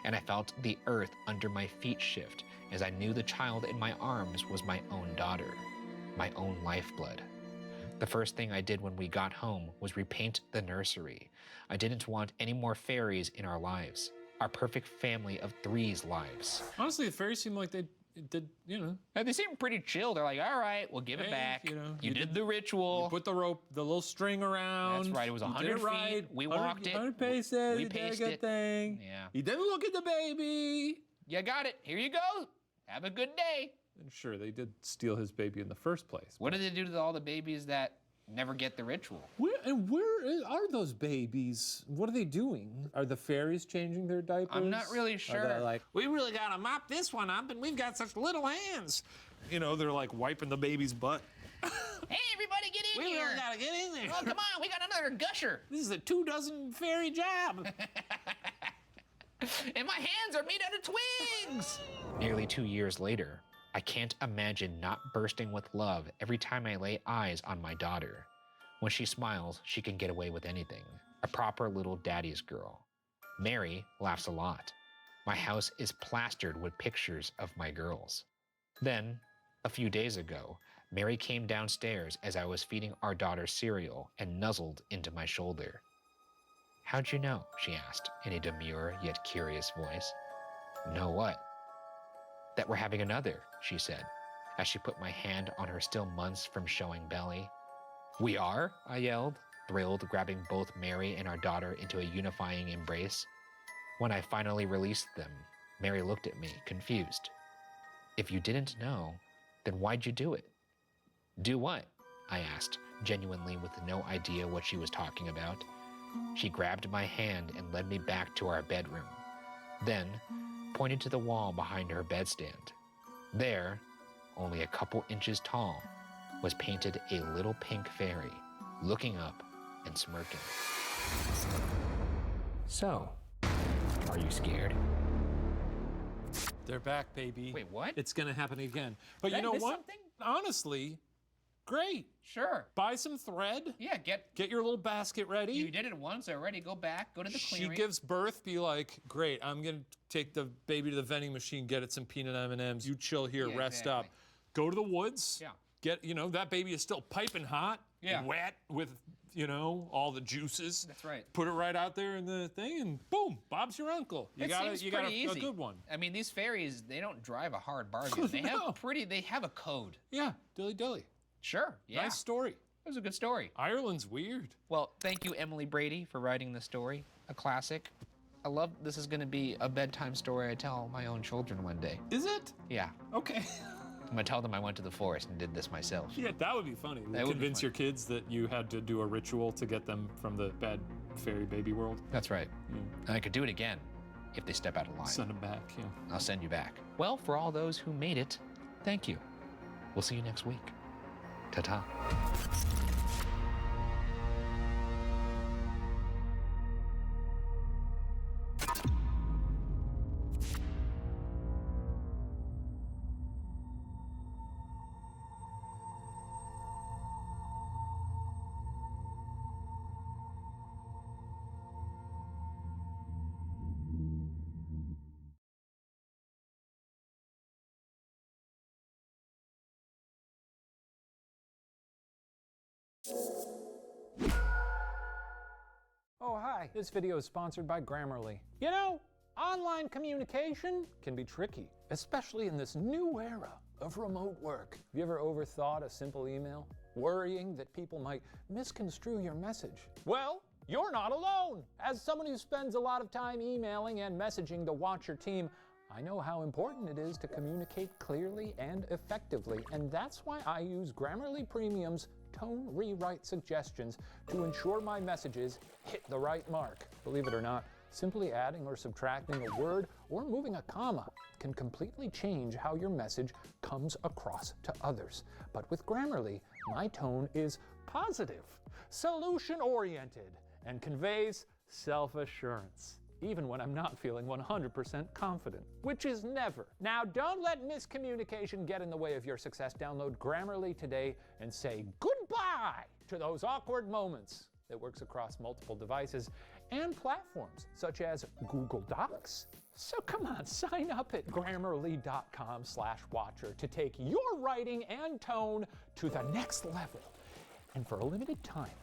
And I felt the earth under my feet shift as I knew the child in my arms was my own daughter, my own lifeblood. The first thing I did when we got home was repaint the nursery. I didn't want any more fairies in our lives, our perfect family of 3's lives. Honestly, the fairies seem like they did, you know. They seem pretty chill. They're like, all right, we'll give it back. You did the ritual. You put the rope, the little string around. That's right. It was 100 feet. Right. We walked it. 100 paces. We You did a paced good it. thing. Yeah. You didn't look at the baby. You got it. Here you go. Have a good day. And sure, they did steal his baby in the first place. What did they do to all the babies that never get the ritual? Where are those babies? What are they doing? Are the fairies changing their diapers? I'm not really sure. Are they like, we really gotta mop this one up, and we've got such little hands. You know, they're like wiping the baby's butt. Hey, everybody, get in We here. really gotta get in there. Oh, come on. We got another gusher. This is a 2 fairy job. And my hands are made out of twigs. Nearly 2 years later, I can't imagine not bursting with love every time I lay eyes on my daughter. When she smiles, she can get away with anything. A proper little daddy's girl. Mary laughs a lot. My house is plastered with pictures of my girls. Then, a few days ago, Mary came downstairs as I was feeding our daughter cereal and nuzzled into my shoulder. How'd you know? She asked in a demure yet curious voice. Know what? That we're having another, she said, as she put my hand on her still months from showing belly. We are? I yelled, thrilled, grabbing both Mary and our daughter into a unifying embrace. When I finally released them, Mary looked at me, confused. If you didn't know, then why'd you do it? Do what? I asked, genuinely with no idea what she was talking about. She grabbed my hand and led me back to our bedroom. Then, pointed to the wall behind her bedstand. There, only a couple inches tall, was painted a little pink fairy, looking up and smirking. So, are you scared? They're back, baby. Wait, what? It's gonna happen again. But Did you I know miss what? something? Honestly, great. Sure. Buy some thread. Yeah, get your little basket ready. You did it once already. Go back. Go to the She clearing. gives birth. Be like, great. I'm gonna take the baby to the vending machine. Get it some peanut M&Ms. You chill here. Yeah, rest exactly. up. Go to the woods. Yeah. Get that baby is still piping hot. Yeah. Wet with all the juices. That's right. Put it right out there in the thing, and boom, Bob's your uncle. You got seems you got pretty a easy. good one. I mean, these fairies, they don't drive a hard bargain. They have a code. Yeah, dilly dilly. Sure. Yeah. Nice story. It was a good story. Ireland's weird. Well, thank you, Emily Brady, for writing the story. A classic. I love this is going to be a bedtime story I tell my own children one day. Is it? Yeah. Okay. I'm going to tell them I went to the forest and did this myself. Yeah, that would be funny. That would be Convince funny. your kids that you had to do a ritual to get them from the bad fairy baby world. That's right. Yeah. And I could do it again if they step out of line. Send them back, yeah. I'll send you back. Well, for all those who made it, thank you. We'll see you next week. Ta-ta. Hi, this video is sponsored by Grammarly. You know, online communication can be tricky, especially in this new era of remote work. Have you ever overthought a simple email, worrying that people might misconstrue your message? Well, you're not alone. As someone who spends a lot of time emailing and messaging the Watcher team, I know how important it is to communicate clearly and effectively, and that's why I use Grammarly Premium's tone rewrite suggestions to ensure my messages hit the right mark. Believe it or not, simply adding or subtracting a word or moving a comma can completely change how your message comes across to others. But with Grammarly, my tone is positive, solution-oriented, and conveys self-assurance, even when I'm not feeling 100% confident, which is never. Now, don't let miscommunication get in the way of your success. Download Grammarly today and say goodbye to those awkward moments. It works across multiple devices and platforms, such as Google Docs. So come on, sign up at Grammarly.com/watcher to take your writing and tone to the next level. And for a limited time,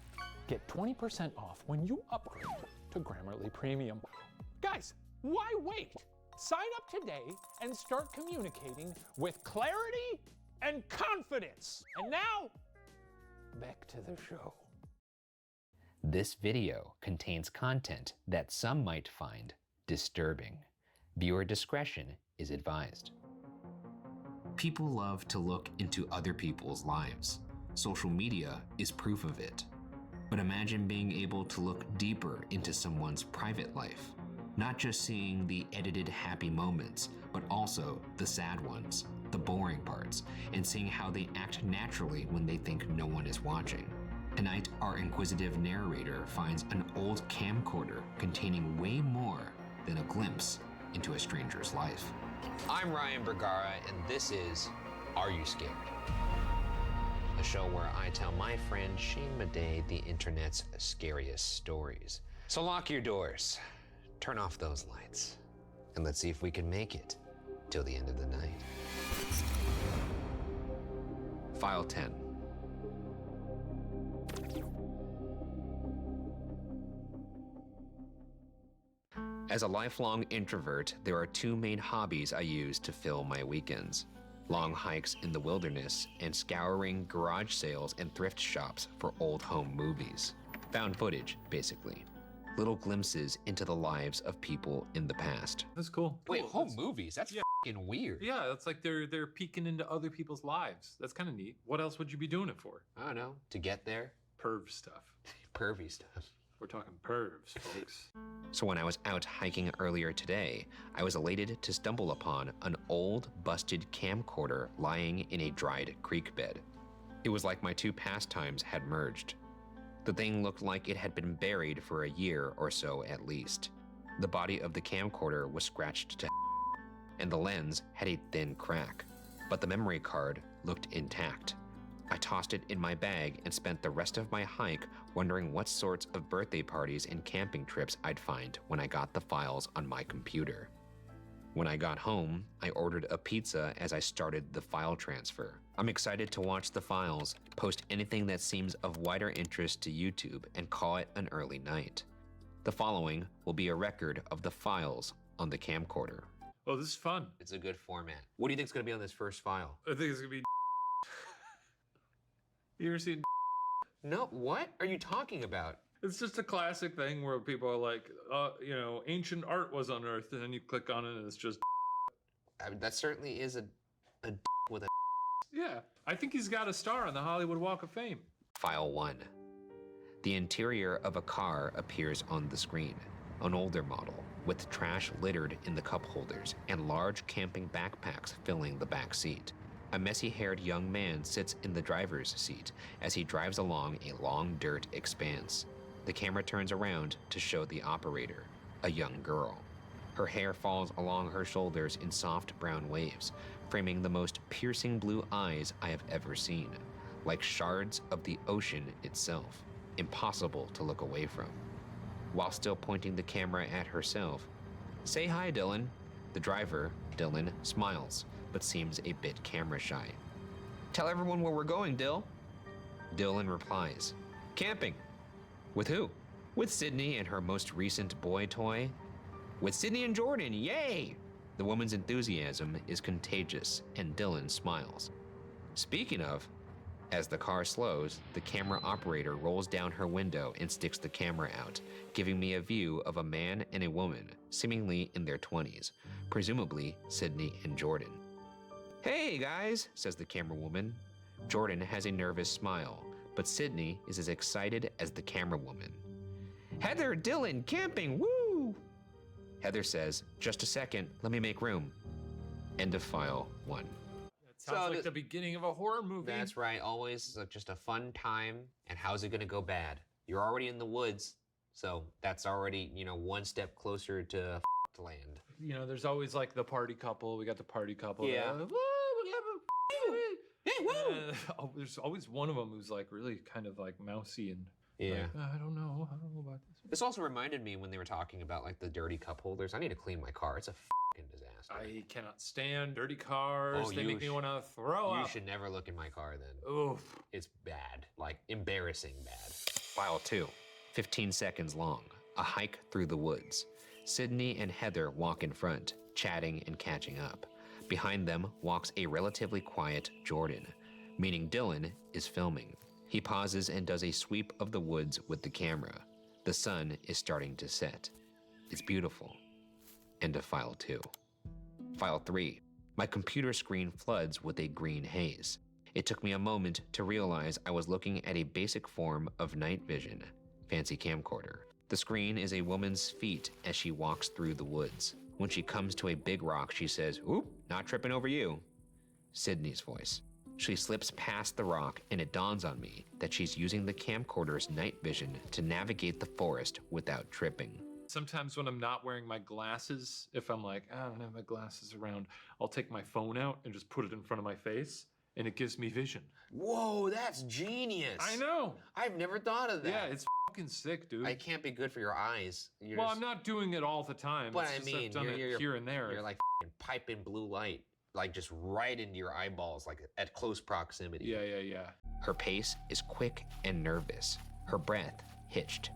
get 20% off when you upgrade to Grammarly Premium. Guys, why wait? Sign up today and start communicating with clarity and confidence. And now, back to the show. This video contains content that some might find disturbing. Viewer discretion is advised. People love to look into other people's lives. Social media is proof of it. But imagine being able to look deeper into someone's private life, not just seeing the edited happy moments, but also the sad ones, the boring parts, and seeing how they act naturally when they think no one is watching. Tonight, our inquisitive narrator finds an old camcorder containing way more than a glimpse into a stranger's life. I'm Ryan Bergara, and this is Are You Scared? A show where I tell my friend Shane Madej the internet's scariest stories. So lock your doors, turn off those lights, and let's see if we can make it till the end of the night. File 10. As a lifelong introvert, there are two main hobbies I use to fill my weekends: long hikes in the wilderness and scouring garage sales and thrift shops for old home movies. Found footage, basically. Little glimpses into the lives of people in the past. That's cool. Wait, Cool. home movies? That's fucking weird. Yeah, that's like they're peeking into other people's lives. That's kind of neat. What else would you be doing it for? I don't know. To get there? Perv stuff. Pervy stuff. We're talking pervs, folks. So when I was out hiking earlier today, I was elated to stumble upon an old, busted camcorder lying in a dried creek bed. It was like my two pastimes had merged. The thing looked like it had been buried for a year or so at least. The body of the camcorder was scratched to and the lens had a thin crack, but the memory card looked intact. I tossed it in my bag and spent the rest of my hike wondering what sorts of birthday parties and camping trips I'd find when I got the files on my computer. When I got home, I ordered a pizza as I started the file transfer. I'm excited to watch the files, post anything that seems of wider interest to YouTube, and call it an early night. The following will be a record of the files on the camcorder. Oh, this is fun. It's a good format. What do you think is going to be on this first file? I think it's gonna be. You ever seen? No, what are you talking about? It's just a classic thing where people are like, ancient art was unearthed, and then you click on it and it's just. I mean, that certainly is a with a. Yeah, I think he's got a star on the Hollywood Walk of Fame. File 1. The interior of a car appears on the screen. An older model, with trash littered in the cup holders and large camping backpacks filling the back seat. A messy-haired young man sits in the driver's seat as he drives along a long dirt expanse. The camera turns around to show the operator, a young girl. Her hair falls along her shoulders in soft brown waves, framing the most piercing blue eyes I have ever seen, like shards of the ocean itself, impossible to look away from. While still pointing the camera at herself, "Say hi, Dylan." The driver, Dylan, smiles, but seems a bit camera shy. "Tell everyone where we're going, Dill." Dylan replies, "Camping." "With who?" With Sydney and her most recent boy toy. With Sydney and Jordan, yay! The woman's enthusiasm is contagious, and Dylan smiles. Speaking of, as the car slows, the camera operator rolls down her window and sticks the camera out, giving me a view of a man and a woman, seemingly in their 20s, presumably Sydney and Jordan. Hey guys, says the camera woman. Jordan has a nervous smile, but Sydney is as excited as the camera woman. Heather, Dylan, camping, woo! Heather says, just a second, let me make room. End of file 1. Sounds like the beginning of a horror movie. That's right. Always just a fun time. And how's it going to go bad? You're already in the woods, so that's already, one step closer to f***ed land. There's always like the party couple. We got the party couple. Yeah. There's always one of them who's like really kind of like mousy and yeah. Like, I don't know about this. This also reminded me when they were talking about like the dirty cup holders. I need to clean my car. It's a fucking disaster. I cannot stand dirty cars. Oh, they make me want to throw up. You should never look in my car then. Oof. It's bad. Like embarrassing bad. File 2, 15 seconds long, a hike through the woods. Sydney and Heather walk in front, chatting and catching up. Behind them walks a relatively quiet Jordan, meaning Dylan is filming. He pauses and does a sweep of the woods with the camera. The sun is starting to set. It's beautiful. End of file 2. File 3. My computer screen floods with a green haze. It took me a moment to realize I was looking at a basic form of night vision, fancy camcorder. The screen is a woman's feet as she walks through the woods. When she comes to a big rock, she says, "Oop, not tripping over you." Sydney's voice. She slips past the rock and it dawns on me that she's using the camcorder's night vision to navigate the forest without tripping. Sometimes when I'm not wearing my glasses, if I'm like, I don't have my glasses around, I'll take my phone out and just put it in front of my face and it gives me vision. Whoa, that's genius. I know. I've never thought of that. Yeah, it's fucking sick, dude. It can't be good for your eyes. Well, I'm not doing it all the time. But It's I just mean, I've done it here and there. You're like piping blue light, like just right into your eyeballs, like at close proximity. Yeah. Her pace is quick and nervous, her breath hitched.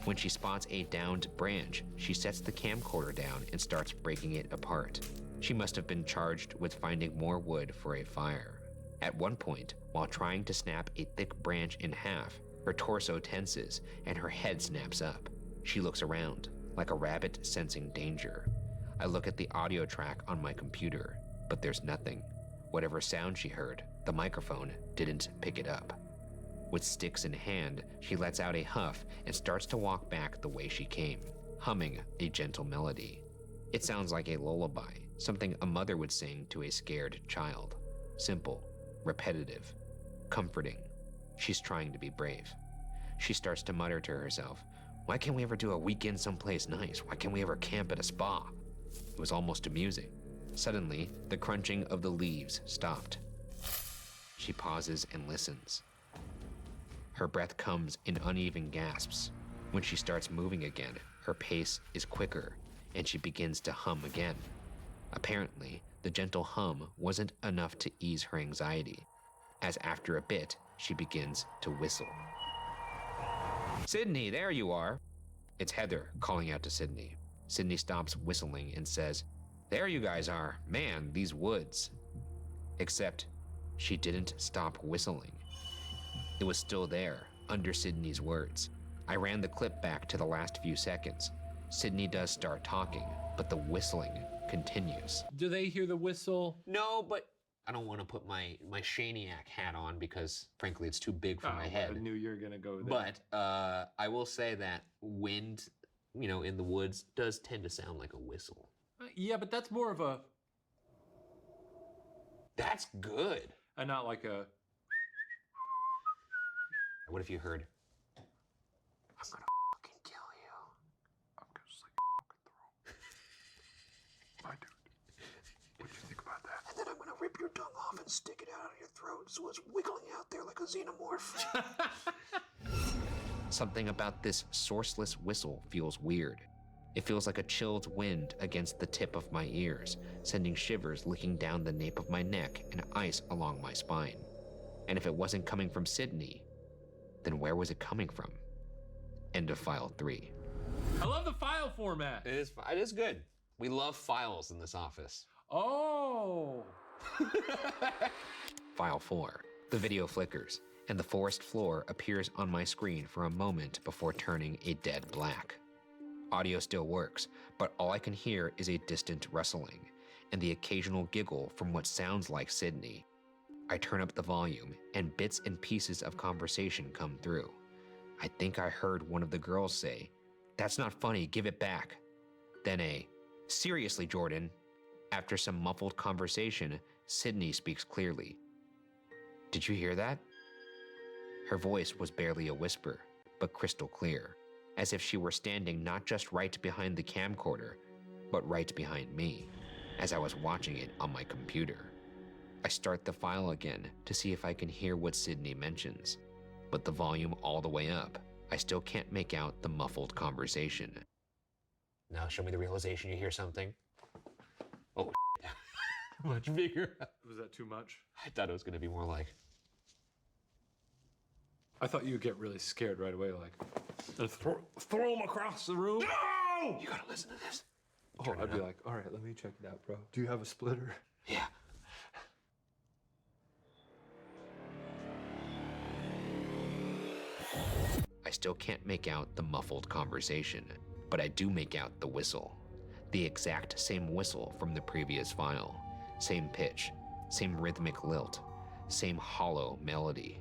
When she spots a downed branch, she sets the camcorder down and starts breaking it apart. She must have been charged with finding more wood for a fire. At one point, while trying to snap a thick branch in half, her torso tenses and her head snaps up. She looks around, like a rabbit sensing danger. I look at the audio track on my computer, but there's nothing. Whatever sound she heard, the microphone didn't pick it up. With sticks in hand, she lets out a huff and starts to walk back the way she came, humming a gentle melody. It sounds like a lullaby, something a mother would sing to a scared child. Simple, repetitive, comforting. She's trying to be brave. She starts to mutter to herself, "Why can't we ever do a weekend someplace nice? Why can't we ever camp at a spa?" It was almost amusing. Suddenly, the crunching of the leaves stopped. She pauses and listens. Her breath comes in uneven gasps. When she starts moving again, her pace is quicker, and she begins to hum again. Apparently, the gentle hum wasn't enough to ease her anxiety, as after a bit, she begins to whistle. "Sydney, there you are." It's Heather calling out to Sydney. Sydney stops whistling and says, "There you guys are. Man, these woods." Except she didn't stop whistling. It was still there, under Sydney's words. I ran the clip back to the last few seconds. Sydney does start talking, but the whistling continues. Do they hear the whistle? No, but I don't want to put my Shaniac hat on because, frankly, it's too big for my head. I knew you were going to go there. But I will say that wind, in the woods does tend to sound like a whistle. Yeah, but that's more of a... That's good. And not like a... What if you heard? I'm gonna fucking kill you. I'm gonna just like fucking throw. My dude. What do you think about that? And then I'm gonna rip your tongue off and stick it out of your throat so it's wiggling out there like a xenomorph. Something about this sourceless whistle feels weird. It feels like a chilled wind against the tip of my ears, sending shivers licking down the nape of my neck and ice along my spine. And if it wasn't coming from Sydney, then where was it coming from? End of file 3. I love the file format. It is good. We love files in this office. Oh. File 4. The video flickers, and the forest floor appears on my screen for a moment before turning a dead black. Audio still works, but all I can hear is a distant rustling and the occasional giggle from what sounds like Sydney. I turn up the volume, and bits and pieces of conversation come through. I think I heard one of the girls say, "That's not funny, give it back." Then "Seriously, Jordan." After some muffled conversation, Sydney speaks clearly. "Did you hear that?" Her voice was barely a whisper, but crystal clear, as if she were standing not just right behind the camcorder, but right behind me, as I was watching it on my computer. I start the file again to see if I can hear what Sydney mentions, but the volume all the way up, I still can't make out the muffled conversation. Now show me the realization you hear something. Oh, much bigger. Was that too much? I thought it was gonna be more like. I thought you'd get really scared right away, like, and throw him across the room. No! You gotta listen to this. Oh, I'd be like, all right, let me check it out, bro. Do you have a splitter? Yeah. I still can't make out the muffled conversation, but I do make out the whistle. The exact same whistle from the previous file. Same pitch, same rhythmic lilt, same hollow melody.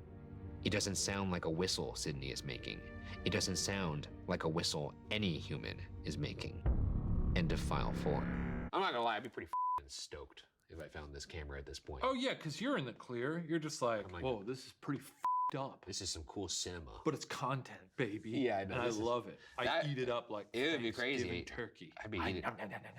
It doesn't sound like a whistle Sydney is making. It doesn't sound like a whistle any human is making. End of file 4. I'm not gonna lie, I'd be pretty stoked if I found this camera at this point. Oh yeah, because you're in the clear. You're just like, whoa, this is pretty up. This is some cool cinema. But it's content, baby. Yeah, I know. And I love it. I eat it up like it would be crazy. Thanksgiving turkey. I'd be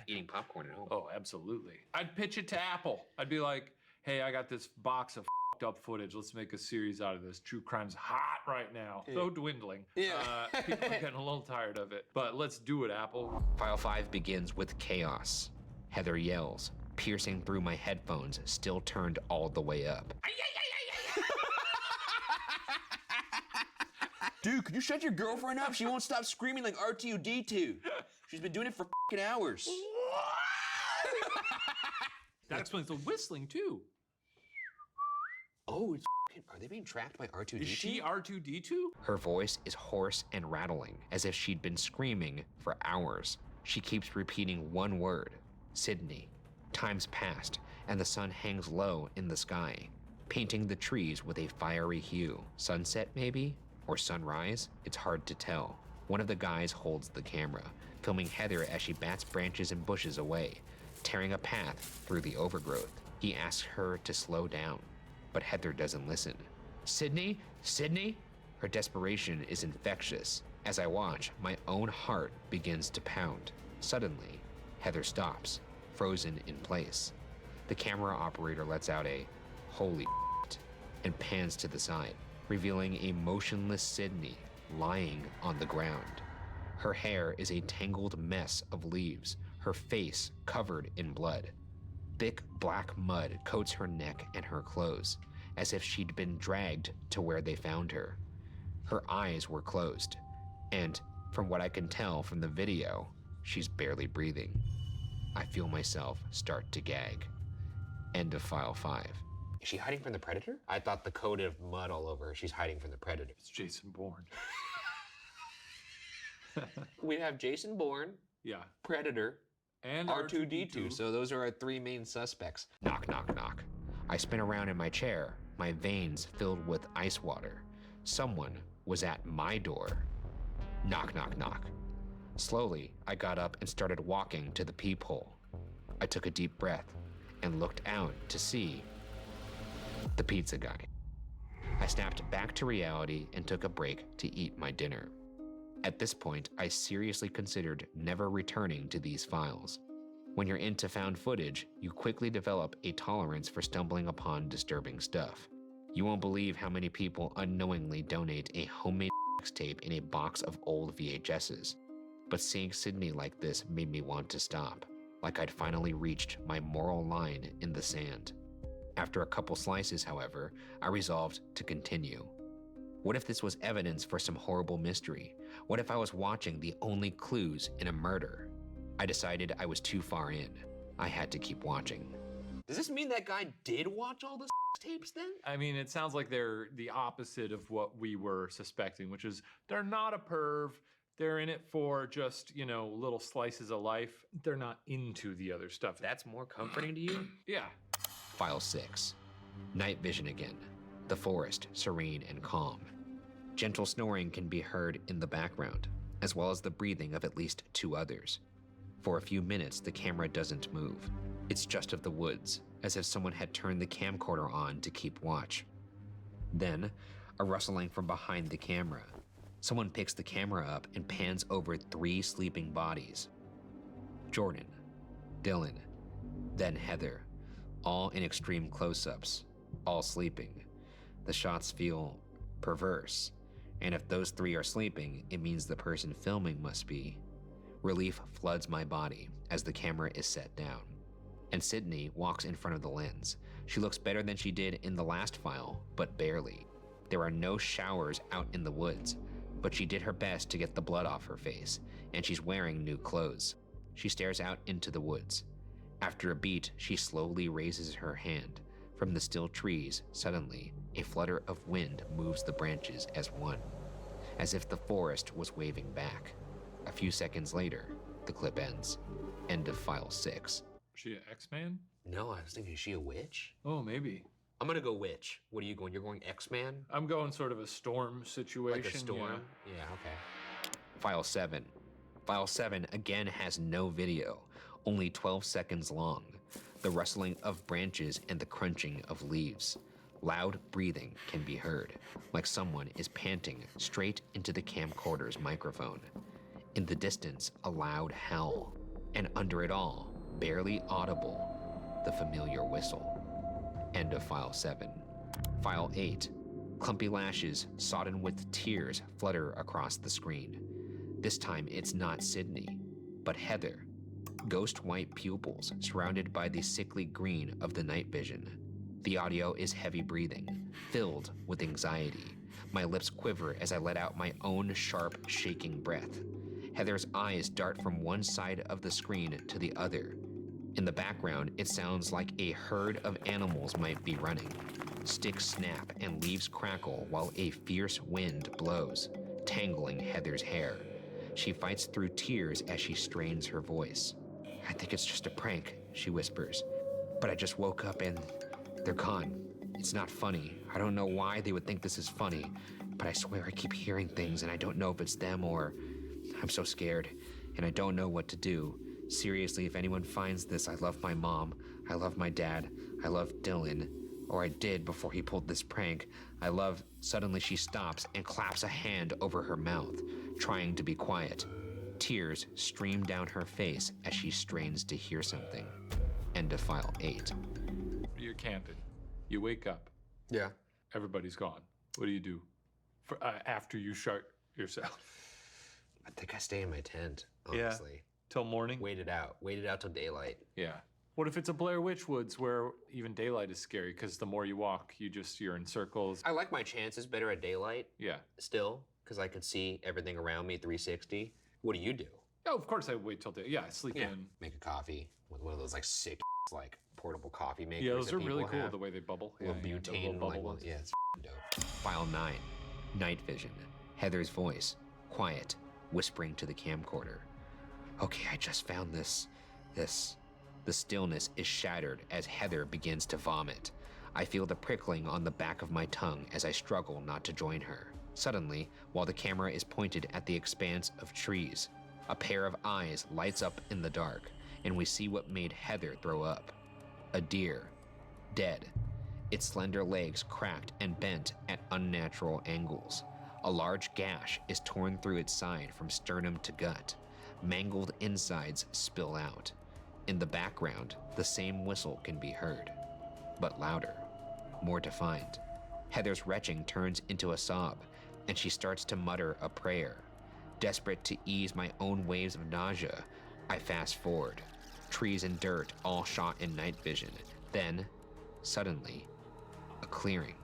eating popcorn at home. Oh, absolutely. I'd pitch it to Apple. I'd be like, hey, I got this box of up footage. Let's make a series out of this. True crime's hot right now. Yeah. So dwindling. Yeah. People are getting a little tired of it. But let's do it, Apple. File 5 begins with chaos. Heather yells, piercing through my headphones, still turned all the way up. Dude, could you shut your girlfriend up? She won't stop screaming like R2-D2. She's been doing it for f***ing hours. That explains the whistling, too. Oh, it's are they being tracked by R2-D2? Is she R2-D2? Her voice is hoarse and rattling, as if she'd been screaming for hours. She keeps repeating one word, Sydney. Time's passed, and the sun hangs low in the sky, painting the trees with a fiery hue. Sunset, maybe? Or sunrise? It's hard to tell. One of the guys holds the camera, filming Heather as she bats branches and bushes away, tearing a path through the overgrowth. He asks her to slow down, but Heather doesn't listen. Sydney? Sydney? Her desperation is infectious. As I watch, my own heart begins to pound. Suddenly, Heather stops, frozen in place. The camera operator lets out a holy and pans to the side, revealing a motionless Sydney lying on the ground. Her hair is a tangled mess of leaves, her face covered in blood. Thick black mud coats her neck and her clothes, as if she'd been dragged to where they found her. Her eyes were closed, and from what I can tell from the video, she's barely breathing. I feel myself start to gag. End of file 5. Is she hiding from the predator? I thought the coat of mud all over her, she's hiding from the predator. It's Jason Bourne. We have Jason Bourne, yeah, Predator, and R2-D2. So those are our 3 main suspects. Knock, knock, knock. I spin around in my chair, my veins filled with ice water. Someone was at my door. Knock, knock, knock. Slowly, I got up and started walking to the peephole. I took a deep breath and looked out to see the pizza guy. I snapped back to reality and took a break to eat my dinner. At this point, I seriously considered never returning to these files. When you're into found footage, you quickly develop a tolerance for stumbling upon disturbing stuff. You won't believe how many people unknowingly donate a homemade tape in a box of old VHSs. But seeing Sydney like this made me want to stop, like I'd finally reached my moral line in the sand. After a couple slices, however, I resolved to continue. What if this was evidence for some horrible mystery? What if I was watching the only clues in a murder? I decided I was too far in. I had to keep watching. Does this mean that guy did watch all the tapes then? I mean, it sounds like they're the opposite of what we were suspecting, which is they're not a perv. They're in it for just, you know, little slices of life. They're not into the other stuff. That's more comforting to you? Yeah. File 6. Night vision again. The forest, serene and calm. Gentle snoring can be heard in the background, as well as the breathing of at least 2 others. For a few minutes, the camera doesn't move. It's just of the woods, as if someone had turned the camcorder on to keep watch. Then, a rustling from behind the camera. Someone picks the camera up and pans over 3 sleeping bodies. Jordan, Dylan, then Heather, all in extreme close-ups, all sleeping. The shots feel perverse, and if those 3 are sleeping, it means the person filming must be. Relief floods my body as the camera is set down. And Sydney walks in front of the lens. She looks better than she did in the last file, but barely. There are no showers out in the woods, but she did her best to get the blood off her face, and she's wearing new clothes. She stares out into the woods. After a beat, she slowly raises her hand. From the still trees, suddenly, a flutter of wind moves the branches as one, as if the forest was waving back. A few seconds later, the clip ends. End of file 6. She an X-Man? No, I was thinking, is she a witch? Oh, maybe. I'm gonna go witch. What are you going? You're going X-Man? I'm going sort of a storm situation. Like a storm? Yeah, okay. File 7. File 7 again has no video, only 12 seconds long. The rustling of branches and the crunching of leaves. Loud breathing can be heard, like someone is panting straight into the camcorder's microphone. In the distance, a loud howl, and under it all, barely audible, the familiar whistle. End of file 7. File 8. Clumpy lashes, sodden with tears, flutter across the screen. This time it's not Sydney, but Heather. Ghost white pupils surrounded by the sickly green of the night vision. The audio is heavy breathing, filled with anxiety. My lips quiver as I let out my own sharp, shaking breath. Heather's eyes dart from one side of the screen to the other. In the background, it sounds like a herd of animals might be running. Sticks snap and leaves crackle while a fierce wind blows, tangling Heather's hair. She fights through tears as she strains her voice. I think it's just a prank, she whispers. But I just woke up and they're gone. It's not funny. I don't know why they would think this is funny, but I swear I keep hearing things and I don't know if it's them or... I'm so scared, and I don't know what to do. Seriously, if anyone finds this, I love my mom, I love my dad, I love Dylan, or I did before he pulled this prank. I love... Suddenly she stops and claps a hand over her mouth, trying to be quiet. Tears stream down her face as she strains to hear something. End of file 8. You're camping. You wake up. Yeah. Everybody's gone. What do you do for, after you shart yourself? I think I stay in my tent, honestly. Yeah. Till morning? Wait it out till daylight. Yeah. What if it's a Blair Witch Woods where even daylight is scary because the more you walk, you're in circles? I like my chances better at daylight. Yeah. Still, because I can see everything around me 360. What do you do? Oh, of course I wait till day. Yeah, I sleep in. Make a coffee with one of those like sick like portable coffee makers. Yeah, those that are really people cool have. the way they bubble. Little Yeah, butane, the little bubble like, ones. yeah, it's dope. File 9. Night vision. Heather's voice. Quiet. Whispering to the camcorder. Okay, I just found this. The stillness is shattered as Heather begins to vomit. I feel the prickling on the back of my tongue as I struggle not to join her. Suddenly, while the camera is pointed at the expanse of trees, a pair of eyes lights up in the dark, and we see what made Heather throw up. A deer. Dead. Its slender legs cracked and bent at unnatural angles. A large gash is torn through its side from sternum to gut. Mangled insides spill out. In the background, the same whistle can be heard, but louder, more defined. Heather's retching turns into a sob, and she starts to mutter a prayer. Desperate to ease my own waves of nausea, I fast forward. Trees and dirt all shot in night vision. Then, suddenly, a clearing.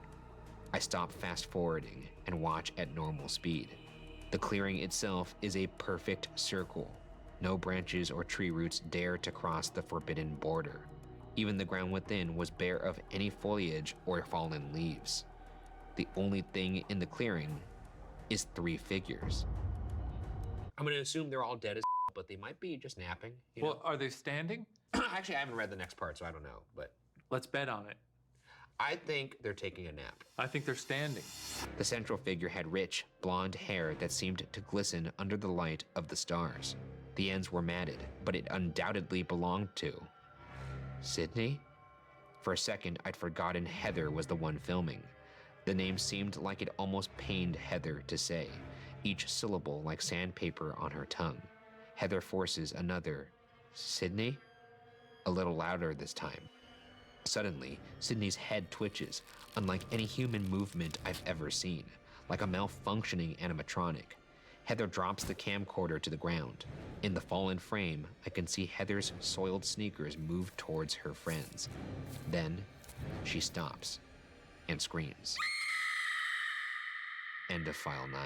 I stop fast forwarding and watch at normal speed. The clearing itself is a perfect circle. No branches or tree roots dare to cross the forbidden border. Even the ground within was bare of any foliage or fallen leaves. The only thing in the clearing is 3 figures. I'm gonna assume they're all dead as but they might be just napping. Well, are they standing? Actually, I haven't read the next part, so I don't know, but let's bet on it. I think they're taking a nap. I think they're standing. The central figure had rich, blonde hair that seemed to glisten under the light of the stars. The ends were matted, but it undoubtedly belonged to Sydney? For a second, I'd forgotten Heather was the one filming. The name seemed like it almost pained Heather to say, each syllable like sandpaper on her tongue. Heather forces another, Sydney? A little louder this time. Suddenly, Sydney's head twitches, unlike any human movement I've ever seen, like a malfunctioning animatronic. Heather drops the camcorder to the ground. In the fallen frame, I can see Heather's soiled sneakers move towards her friends. Then, she stops and screams. End of file 9.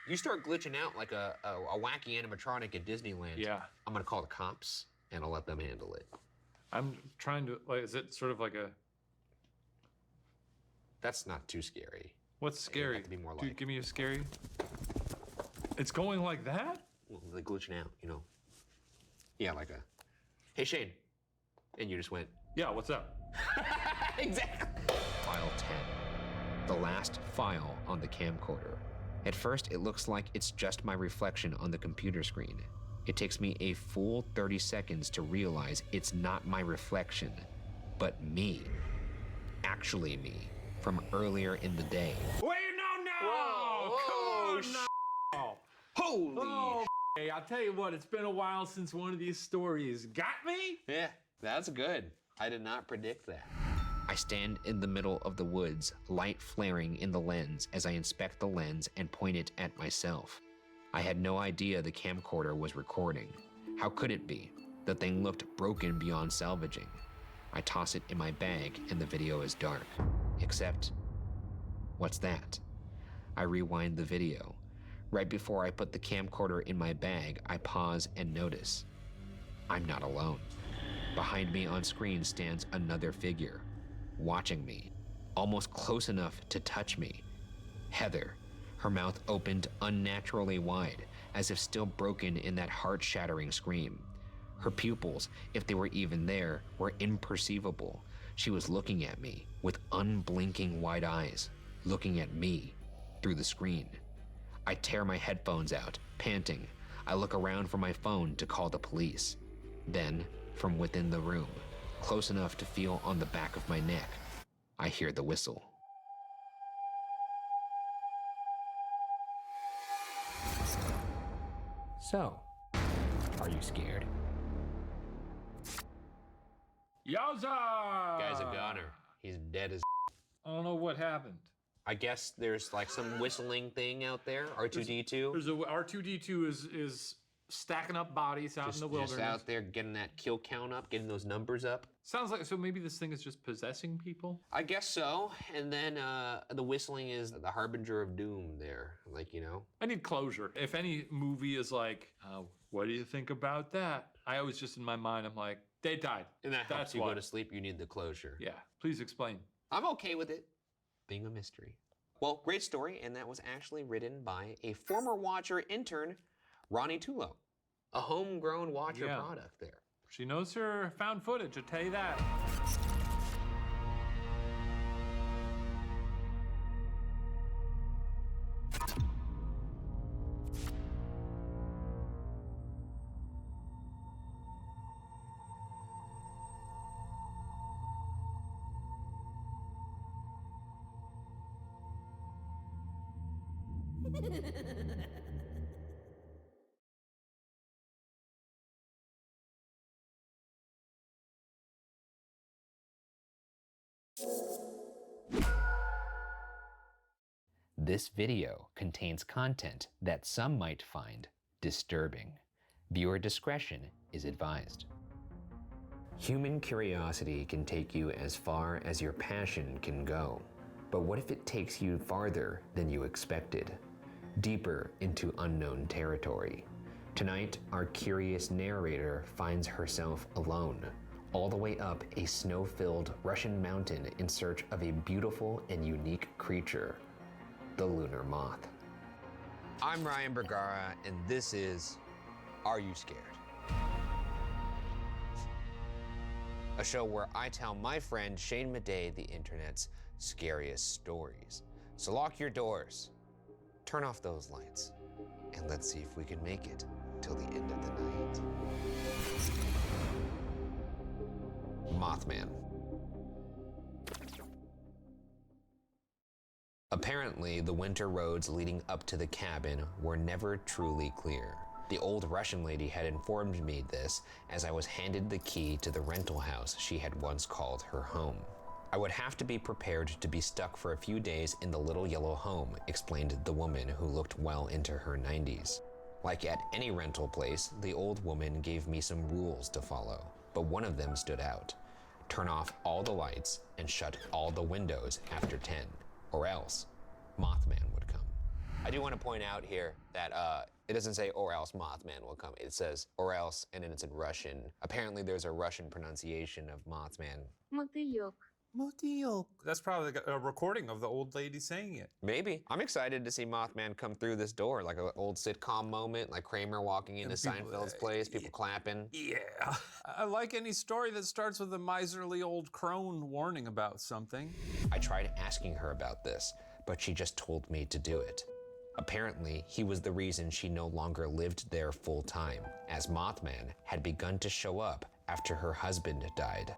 You start glitching out like a wacky animatronic at Disneyland. Yeah. I'm gonna call the cops and I'll let them handle it. I'm trying to, like, is it sort of like a... That's not too scary. What's scary? To be more Dude, give me a scary. It's going like that? Well, like glitching out, you know. Yeah, like a, hey Shane. And you just went, yeah, what's up? Exactly. File 10. The last file on the camcorder. At first, it looks like it's just my reflection on the computer screen. It takes me a full 30 seconds to realize it's not my reflection, but me. Actually me, from earlier in the day. Wait, no! Whoa, Come on, no! Holy oh, hey, I'll tell you what, it's been a while since one of these stories got me. Yeah, that's good. I did not predict that. I stand in the middle of the woods, light flaring in the lens as I inspect the lens and point it at myself. I had no idea the camcorder was recording. How could it be? The thing looked broken beyond salvaging. I toss it in my bag and the video is dark. Except, what's that? I rewind the video. Right before I put the camcorder in my bag, I pause and notice. I'm not alone. Behind me on screen stands another figure, watching me, almost close enough to touch me. Heather, her mouth opened unnaturally wide, as if still broken in that heart-shattering scream. Her pupils, if they were even there, were imperceivable. She was looking at me with unblinking wide eyes, looking at me through the screen. I tear my headphones out, panting. I look around for my phone to call the police. Then, from within the room, close enough to feel on the back of my neck, I hear the whistle. So, are you scared? Yowza! Guy's a goner. He's dead as I don't know what happened. I guess there's like some whistling thing out there, R2-D2. There's a R2-D2 is stacking up bodies out in the wilderness. Just out there getting that kill count up, getting those numbers up. Sounds like, so maybe this thing is just possessing people? I guess so. And then the whistling is the harbinger of doom there, like, you know? I need closure. If any movie is like, what do you think about that? I always just in my mind, I'm like, they died. And that helps That's you why. go to sleep, you need the closure. Yeah, please explain. I'm okay with it being a mystery. Well, great story, and that was actually written by a former Watcher intern, Ronnie Tulo. A homegrown Watcher product there. She knows her found footage, I'll tell you that. This video contains content that some might find disturbing. Viewer discretion is advised. Human curiosity can take you as far as your passion can go. But what if it takes you farther than you expected? Deeper into unknown territory. Tonight, our curious narrator finds herself alone, all the way up a snow-filled Russian mountain in search of a beautiful and unique creature, the lunar moth. I'm Ryan Bergara, and this is Are You Scared? A show where I tell my friend Shane Madej the internet's scariest stories. So lock your doors, turn off those lights, and let's see if we can make it till the end of the night. Mothman. Apparently, the winter roads leading up to the cabin were never truly clear. The old Russian lady had informed me this as I was handed the key to the rental house she had once called her home. I would have to be prepared to be stuck for a few days in the little yellow home, explained the woman who looked well into her 90s. Like at any rental place, the old woman gave me some rules to follow, but one of them stood out. Turn off all the lights and shut all the windows after 10, or else Mothman would come. I do want to point out here that it doesn't say or else Mothman will come. It says or else, and then it's in Russian. Apparently there's a Russian pronunciation of Mothman. Мотылёк. That's probably a recording of the old lady saying it. Maybe. I'm excited to see Mothman come through this door, like an old sitcom moment, like Kramer walking into Seinfeld's place, people clapping. Yeah. I like any story that starts with a miserly old crone warning about something. I tried asking her about this, but she just told me to do it. Apparently, he was the reason she no longer lived there full time, as Mothman had begun to show up after her husband died.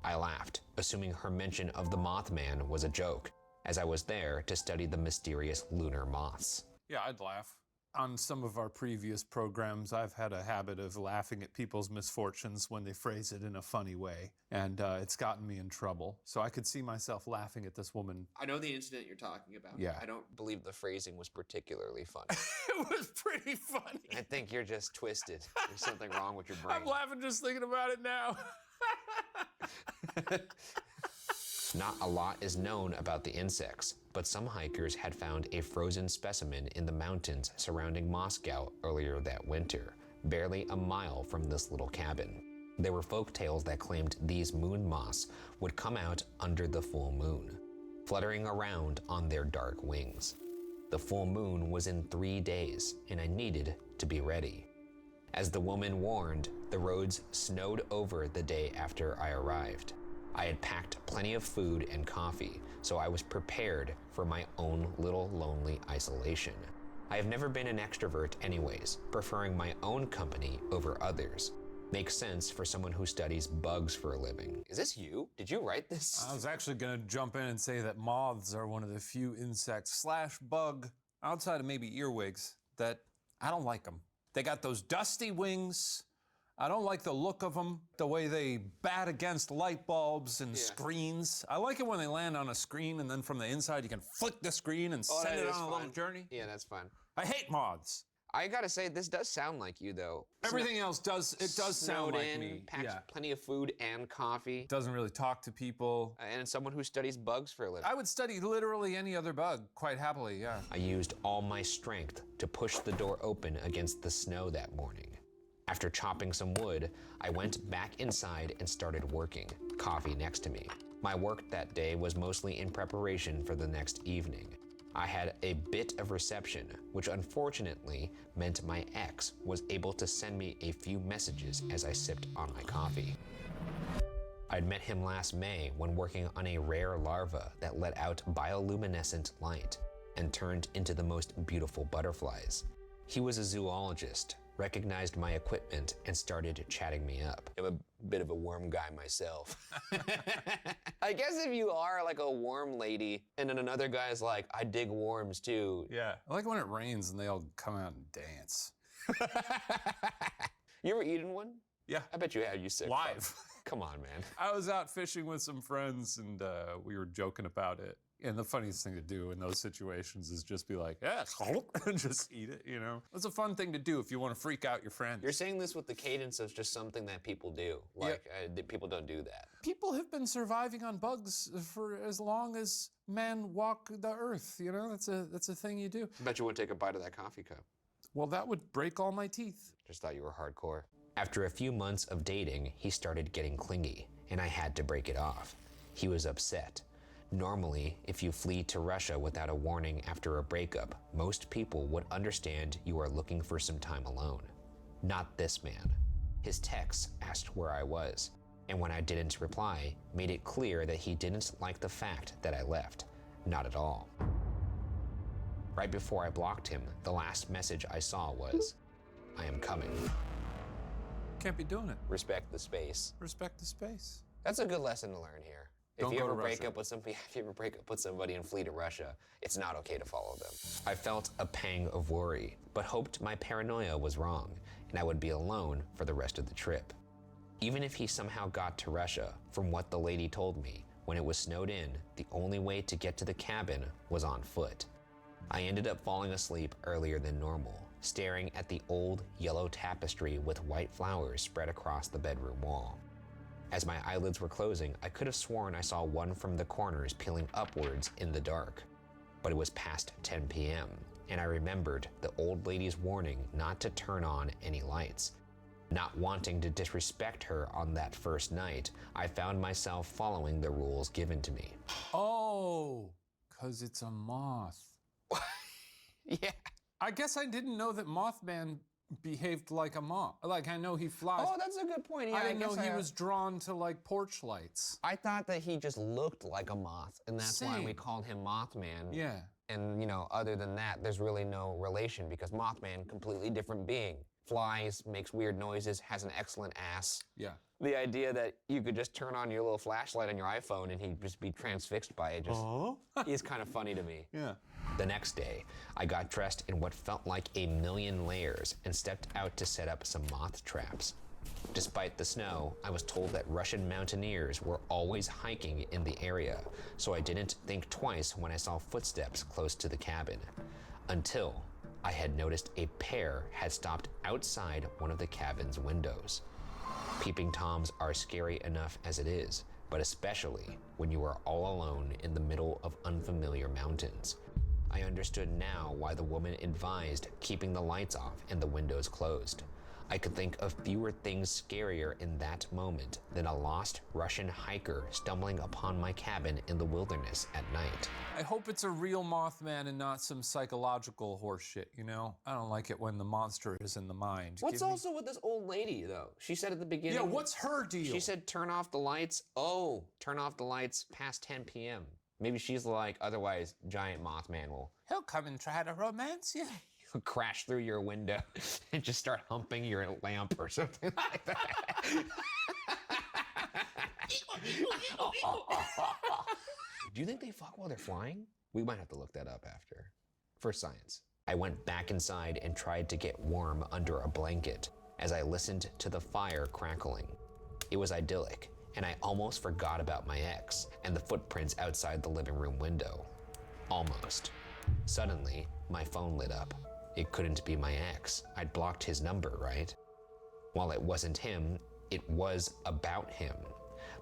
I laughed, assuming her mention of the Mothman was a joke, as I was there to study the mysterious lunar moths. Yeah, I'd laugh. On some of our previous programs, I've had a habit of laughing at people's misfortunes when they phrase it in a funny way, and it's gotten me in trouble. So I could see myself laughing at this woman. I know the incident you're talking about. Yeah. I don't believe the phrasing was particularly funny. It was pretty funny. I think you're just twisted. There's something wrong with your brain. I'm laughing just thinking about it now. Not a lot is known about the insects, but some hikers had found a frozen specimen in the mountains surrounding Moscow earlier that winter, barely a mile from this little cabin. There were folk tales that claimed these moon moths would come out under the full moon, fluttering around on their dark wings. The full moon was in 3 days, and I needed to be ready. As the woman warned, the roads snowed over the day after I arrived. I had packed plenty of food and coffee, so I was prepared for my own little lonely isolation. I have never been an extrovert anyways, preferring my own company over others. Makes sense for someone who studies bugs for a living. Is this you? Did you write this? I was actually gonna jump in and say that moths are one of the few insects / bug, outside of maybe earwigs, that I don't like them. They got those dusty wings. I don't like the look of them, the way they bat against light bulbs and screens. I like it when they land on a screen and then from the inside you can flick the screen and send it on a little journey. Yeah, that's fun. I hate moths. I gotta say, this does sound like you, though. Everything else does sound like me. Packed plenty of food and coffee. Doesn't really talk to people. And someone who studies bugs for a living. I would study literally any other bug, quite happily, yeah. I used all my strength to push the door open against the snow that morning. After chopping some wood, I went back inside and started working, coffee next to me. My work that day was mostly in preparation for the next evening. I had a bit of reception, which unfortunately meant my ex was able to send me a few messages as I sipped on my coffee. I'd met him last May when working on a rare larva that let out bioluminescent light and turned into the most beautiful butterflies. He was a zoologist, recognized my equipment, and started chatting me up. I'm a bit of a worm guy myself. I guess if you are like a worm lady, and then another guy's like, I dig worms too. Yeah. I like when it rains and they all come out and dance. You ever eaten one? Yeah. I bet you have, you sick Live. fuck. Come on, man. I was out fishing with some friends and we were joking about it. And the funniest thing to do in those situations is just be like, yeah, and just eat it, you know? It's a fun thing to do if you want to freak out your friends. You're saying this with the cadence of just something that people do. Like, people don't do that. People have been surviving on bugs for as long as men walk the earth, you know? That's a thing you do. I bet you wouldn't take a bite of that coffee cup. Well, that would break all my teeth. Just thought you were hardcore. After a few months of dating, he started getting clingy, and I had to break it off. He was upset. Normally, if you flee to Russia without a warning after a breakup, most people would understand you are looking for some time alone. Not this man. His texts asked where I was, and when I didn't reply, made it clear that he didn't like the fact that I left. Not at all. Right before I blocked him, the last message I saw was, I am coming. Can't be doing it. Respect the space. Respect the space. That's a good lesson to learn here. Don't If you go ever to break Russia. up with somebody, if you ever break up with somebody and flee to Russia, it's not okay to follow them. I felt a pang of worry, but hoped my paranoia was wrong, and I would be alone for the rest of the trip. Even if he somehow got to Russia, from what the lady told me, when it was snowed in, the only way to get to the cabin was on foot. I ended up falling asleep earlier than normal, staring at the old yellow tapestry with white flowers spread across the bedroom wall. As my eyelids were closing, I could have sworn I saw one from the corners peeling upwards in the dark. But it was past 10 p.m., and I remembered the old lady's warning not to turn on any lights. Not wanting to disrespect her on that first night, I found myself following the rules given to me. Oh, because it's a moth. Yeah. I guess I didn't know that Mothman behaved like a moth. Like, I know he flies. Oh, that's a good point. Yeah, I didn't guess know he was drawn to, like, porch lights. I thought that he just looked like a moth, and that's why we Same. called him Mothman. Yeah. And, you know, other than that, there's really no relation because Mothman, completely different being. Flies, makes weird noises, has an excellent ass. Yeah. The idea that you could just turn on your little flashlight on your iPhone and he'd just be transfixed by it just is kind of funny to me. Yeah. The next day, I got dressed in what felt like a million layers and stepped out to set up some moth traps. Despite the snow, I was told that Russian mountaineers were always hiking in the area, so I didn't think twice when I saw footsteps close to the cabin. Until I had noticed a pair had stopped outside one of the cabin's windows. Peeping Toms are scary enough as it is, but especially when you are all alone in the middle of unfamiliar mountains. I understood now why the woman advised keeping the lights off and the windows closed. I could think of fewer things scarier in that moment than a lost Russian hiker stumbling upon my cabin in the wilderness at night. I hope it's a real Mothman and not some psychological horse shit, you know? I don't like it when the monster is in the mind. What's Give me- also with this old lady, though? She said at the beginning... Yeah, what's her deal? She said turn off the lights. Oh, turn off the lights past 10 p.m. Maybe she's like, otherwise, giant Mothman will He'll come and try to romance you. crash through your window and just start humping your lamp or something like that. Do you think they fuck while they're flying? We might have to look that up after. For science. I went back inside and tried to get warm under a blanket as I listened to the fire crackling. It was idyllic, and I almost forgot about my ex and the footprints outside the living room window. Almost. Suddenly, my phone lit up. It couldn't be my ex. I'd blocked his number, right? While it wasn't him, it was about him.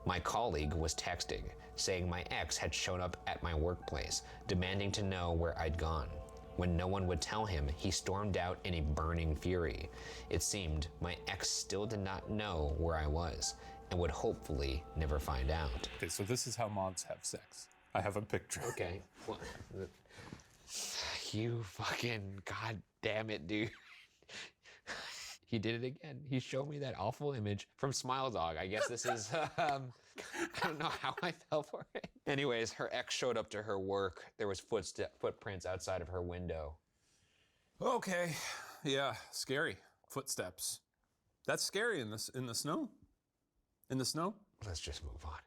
My colleague was texting, saying my ex had shown up at my workplace, demanding to know where I'd gone. When no one would tell him, he stormed out in a burning fury. It seemed my ex still did not know where I was, and would hopefully never find out. Okay, so this is how moths have sex. I have a picture. Okay. Well, you fucking god damn it, dude. He did it again. He showed me that awful image from Smile Dog. I guess this is, I don't know how I fell for it. Anyways, her ex showed up to her work. There was footprints outside of her window. Okay, yeah, scary. Footsteps. That's scary in the snow. In the snow? Let's just move on.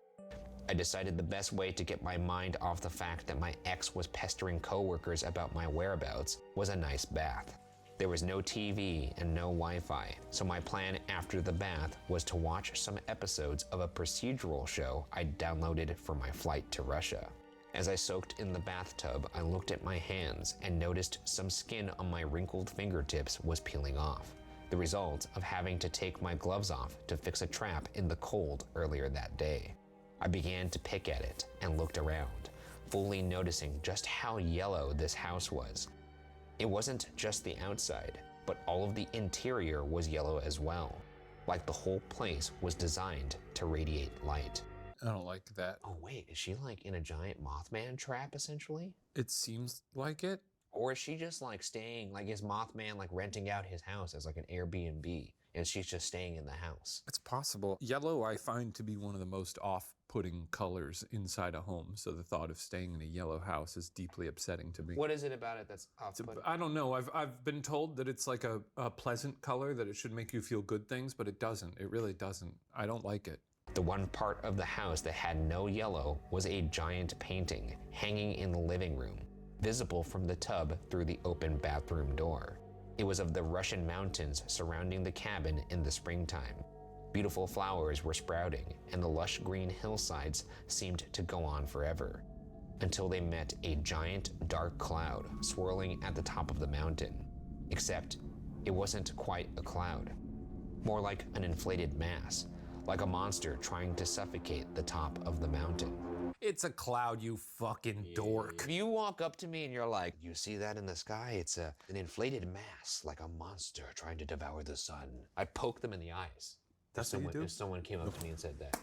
I decided the best way to get my mind off the fact that my ex was pestering coworkers about my whereabouts was a nice bath. There was no TV and no Wi-Fi, so my plan after the bath was to watch some episodes of a procedural show I downloaded for my flight to Russia. As I soaked in the bathtub, I looked at my hands and noticed some skin on my wrinkled fingertips was peeling off, the result of having to take my gloves off to fix a trap in the cold earlier that day. I began to pick at it and looked around, fully noticing just how yellow this house was. It wasn't just the outside, but all of the interior was yellow as well, like the whole place was designed to radiate light. I don't like that. Oh wait, is she like in a giant Mothman trap essentially? It seems like it. Or is she just like staying, like is Mothman like renting out his house as like an Airbnb and she's just staying in the house? It's possible. Yellow I find to be one of the most off-putting colors inside a home, so the thought of staying in a yellow house is deeply upsetting to me. What is it about it that's off-putting? I don't know. I've been told that it's like a pleasant color, that it should make you feel good things, but it doesn't. It really doesn't. I don't like it. The one part of the house that had no yellow was a giant painting hanging in the living room, visible from the tub through the open bathroom door. It was of the Russian mountains surrounding the cabin in the springtime. Beautiful flowers were sprouting, and the lush green hillsides seemed to go on forever, until they met a giant dark cloud swirling at the top of the mountain. Except, it wasn't quite a cloud. More like an inflated mass, like a monster trying to suffocate the top of the mountain. It's a cloud, you fucking dork. If you walk up to me and you're like, you see that in the sky? It's an inflated mass, like a monster trying to devour the sun. I'd poke them in the eyes. That's what you do? If someone came up to me and said that.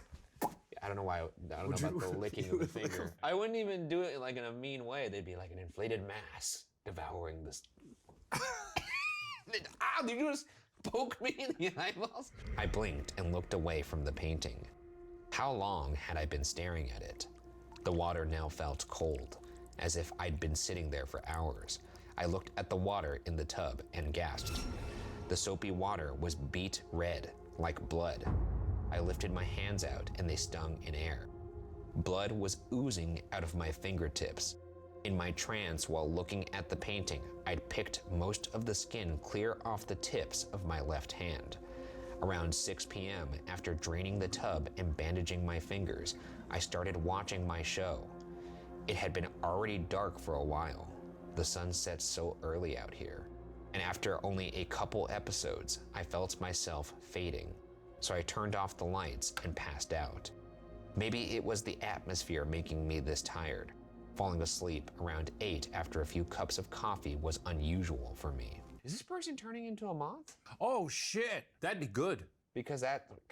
I don't know why, I don't know about the licking of the finger. I wouldn't even do it like in a mean way. They'd be like an inflated mass devouring this. Ow, did you just poke me in the eyeballs? I blinked and looked away from the painting. How long had I been staring at it? The water now felt cold, as if I'd been sitting there for hours. I looked at the water in the tub and gasped. The soapy water was beet red, like blood. I lifted my hands out and they stung in air. Blood was oozing out of my fingertips. In my trance while looking at the painting, I'd picked most of the skin clear off the tips of my left hand. Around 6 p.m., after draining the tub and bandaging my fingers, I started watching my show. It had been already dark for a while. The sun sets so early out here. And after only a couple episodes, I felt myself fading. So I turned off the lights and passed out. Maybe it was the atmosphere making me this tired. Falling asleep around 8 after a few cups of coffee was unusual for me. Is this person turning into a moth? Oh shit, that'd be good. Because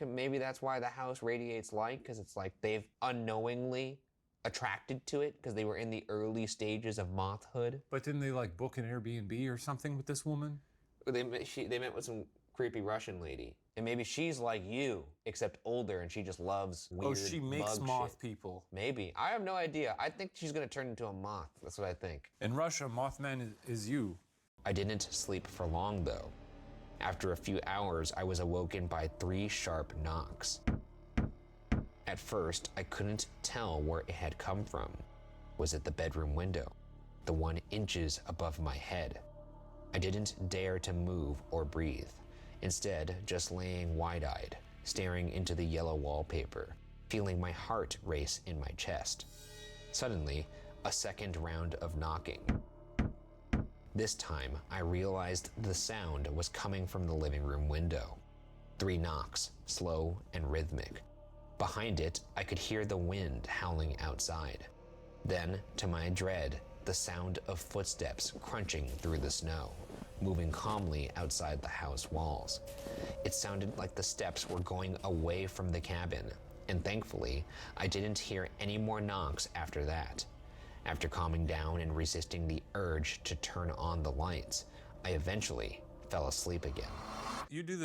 maybe that's why the house radiates light, because it's like they've unknowingly attracted to it because they were in the early stages of mothhood. But didn't they like book an Airbnb or something with this woman? They met with some creepy Russian lady. And maybe she's like you, except older, and she just loves weird she makes bug moth shit. people. Maybe. I have no idea. I think she's gonna turn into a moth. That's what I think. In Russia, Mothman is you. I didn't sleep for long though. After a few hours, I was awoken by 3 sharp knocks. At first, I couldn't tell where it had come from. Was it the bedroom window? The one inches above my head? I didn't dare to move or breathe. Instead, just laying wide-eyed, staring into the yellow wallpaper, feeling my heart race in my chest. Suddenly, a second round of knocking. This time, I realized the sound was coming from the living room window. 3 knocks, slow and rhythmic. Behind it, I could hear the wind howling outside. Then, to my dread, the sound of footsteps crunching through the snow, moving calmly outside the house walls. It sounded like the steps were going away from the cabin, and thankfully, I didn't hear any more knocks after that. After calming down and resisting the urge to turn on the lights, I eventually fell asleep again. You do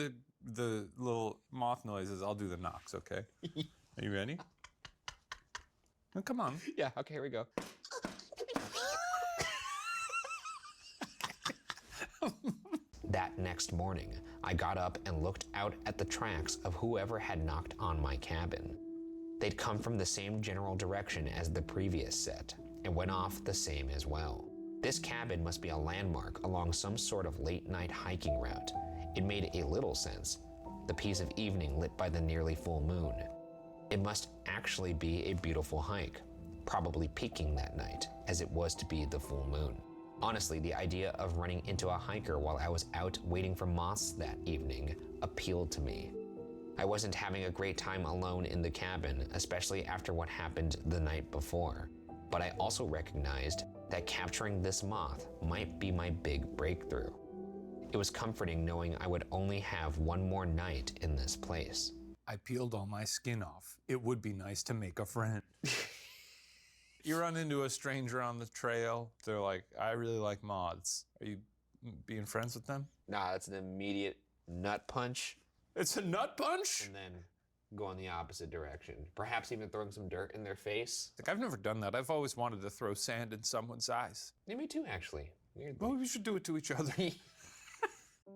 the little moth noises, I'll do the knocks, okay? Are you ready? Oh, come on. Yeah, okay, here we go. That next morning, I got up and looked out at the tracks of whoever had knocked on my cabin. They'd come from the same general direction as the previous set, and went off the same as well. This cabin must be a landmark along some sort of late-night hiking route. It made a little sense. The piece of evening lit by the nearly full moon. It must actually be a beautiful hike. probably peaking that night, as it was to be the full moon. Honestly, the idea of running into a hiker while I was out waiting for moths that evening appealed to me. I wasn't having a great time alone in the cabin, especially after what happened the night before. But I also recognized that capturing this moth might be my big breakthrough. It was comforting knowing I would only have one more night in this place. I peeled all my skin off. It would be nice to make a friend. You run into a stranger on the trail. They're like, I really like moths. Are you being friends with them? Nah, that's an immediate nut punch. It's a nut punch? And then go in the opposite direction. Perhaps even throwing some dirt in their face. Like, I've never done that. I've always wanted to throw sand in someone's eyes. Yeah, me too, actually. Weirdly. Well, we should do it to each other.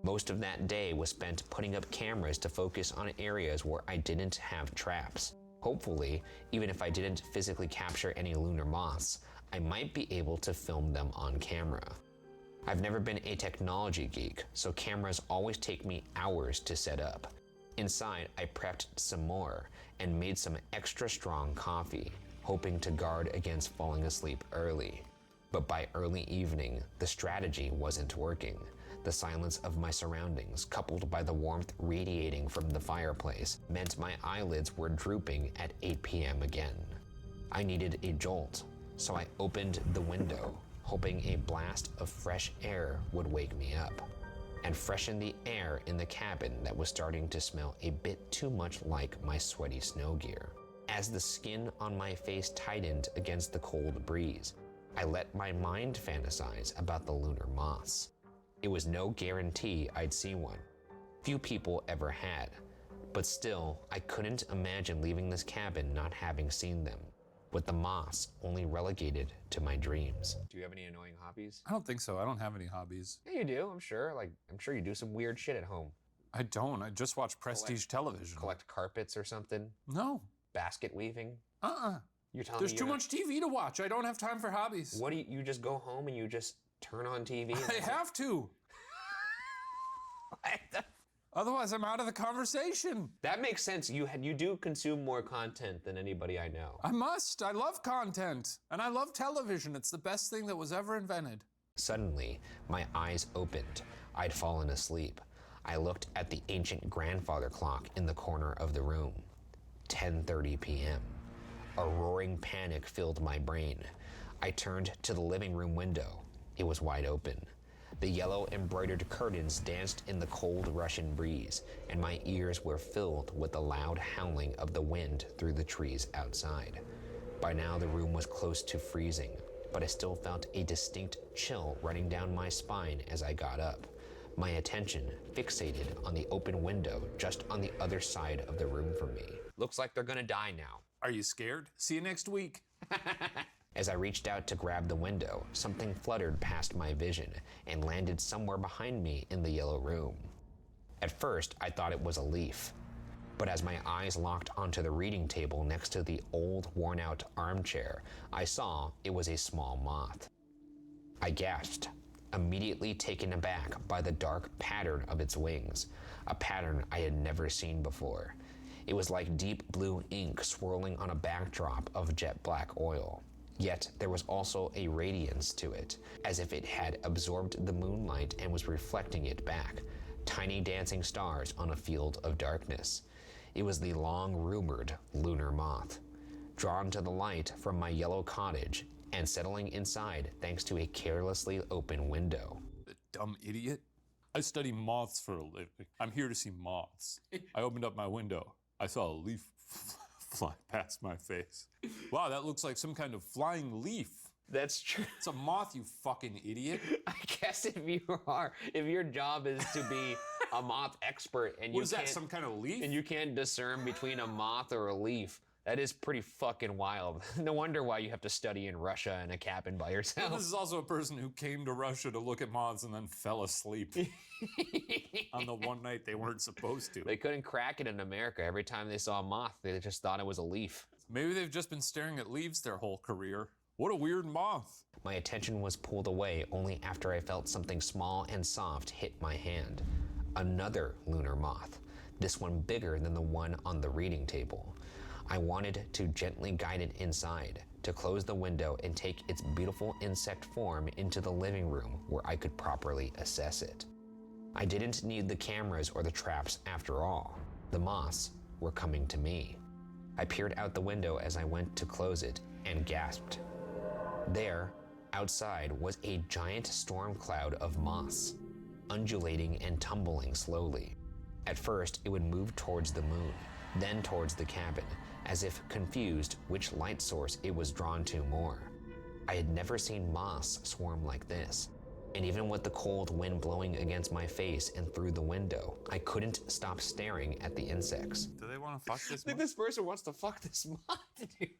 Most of that day was spent putting up cameras to focus on areas where I didn't have traps. Hopefully, even if I didn't physically capture any lunar moths, I might be able to film them on camera. I've never been a technology geek, so cameras always take me hours to set up. Inside, I prepped some more and made some extra strong coffee, hoping to guard against falling asleep early. But by early evening, the strategy wasn't working. The silence of my surroundings, coupled by the warmth radiating from the fireplace, meant my eyelids were drooping at 8 p.m. again. I needed a jolt, so I opened the window, hoping a blast of fresh air would wake me up and freshen the air in the cabin that was starting to smell a bit too much like my sweaty snow gear. As the skin on my face tightened against the cold breeze, I let my mind fantasize about the lunar moths. It was no guarantee I'd see one. Few people ever had, but still, I couldn't imagine leaving this cabin not having seen them, with the moths only relegated to my dreams. Do you have any annoying hobbies? I don't think so. I don't have any hobbies. Yeah, you do, I'm sure. I'm sure you do some weird shit at home. I don't. I just watch prestige television. Collect carpets or something? No. Basket weaving? You're telling There's me too much TV to watch. I don't have time for hobbies. What do you just go home and you just turn on TV? I have to. Otherwise, I'm out of the conversation. That makes sense. You do consume more content than anybody I know. I must. I love content. And I love television. It's the best thing that was ever invented. Suddenly, my eyes opened. I'd fallen asleep. I looked at the ancient grandfather clock in the corner of the room. 10:30 p.m. A roaring panic filled my brain. I turned to the living room window. It was wide open. The yellow embroidered curtains danced in the cold Russian breeze, and my ears were filled with the loud howling of the wind through the trees outside. By now the room was close to freezing, but I still felt a distinct chill running down my spine as I got up, my attention fixated on the open window just on the other side of the room from me. Looks like they're gonna die now. Are you scared? See you next week. As I reached out to grab the window, something fluttered past my vision and landed somewhere behind me in the yellow room. At first, I thought it was a leaf, but as my eyes locked onto the reading table next to the old, worn-out armchair, I saw it was a small moth. I gasped, immediately taken aback by the dark pattern of its wings, a pattern I had never seen before. It was like deep blue ink swirling on a backdrop of jet black oil. Yet there was also a radiance to it, as if it had absorbed the moonlight and was reflecting it back, tiny dancing stars on a field of darkness. It was the long-rumored lunar moth, drawn to the light from my yellow cottage and settling inside thanks to a carelessly open window. Dumb idiot. I study moths for a living. I'm here to see moths. I opened up my window. I saw a leaf fly past my face. Wow, that looks like some kind of flying leaf. That's true. It's a moth, you fucking idiot. I guess if your job is to be a moth expert and what is that, some kind of leaf? And you can't discern between a moth or a leaf, that is pretty fucking wild. No wonder why you have to study in Russia in a cabin by yourself. Well, this is also a person who came to Russia to look at moths and then fell asleep on the one night they weren't supposed to. They couldn't crack it in America. Every time they saw a moth, they just thought it was a leaf. Maybe they've just been staring at leaves their whole career. What a weird moth. My attention was pulled away only after I felt something small and soft hit my hand. Another lunar moth, this one bigger than the one on the reading table. I wanted to gently guide it inside, to close the window and take its beautiful insect form into the living room where I could properly assess it. I didn't need the cameras or the traps after all. The moths were coming to me. I peered out the window as I went to close it and gasped. There, outside, was a giant storm cloud of moths, undulating and tumbling slowly. At first, it would move towards the moon, then towards the cabin, as if confused which light source it was drawn to more. I had never seen moths swarm like this, and even with the cold wind blowing against my face and through the window, I couldn't stop staring at the insects. Do they want to fuck this I think this person wants to fuck this moth, dude.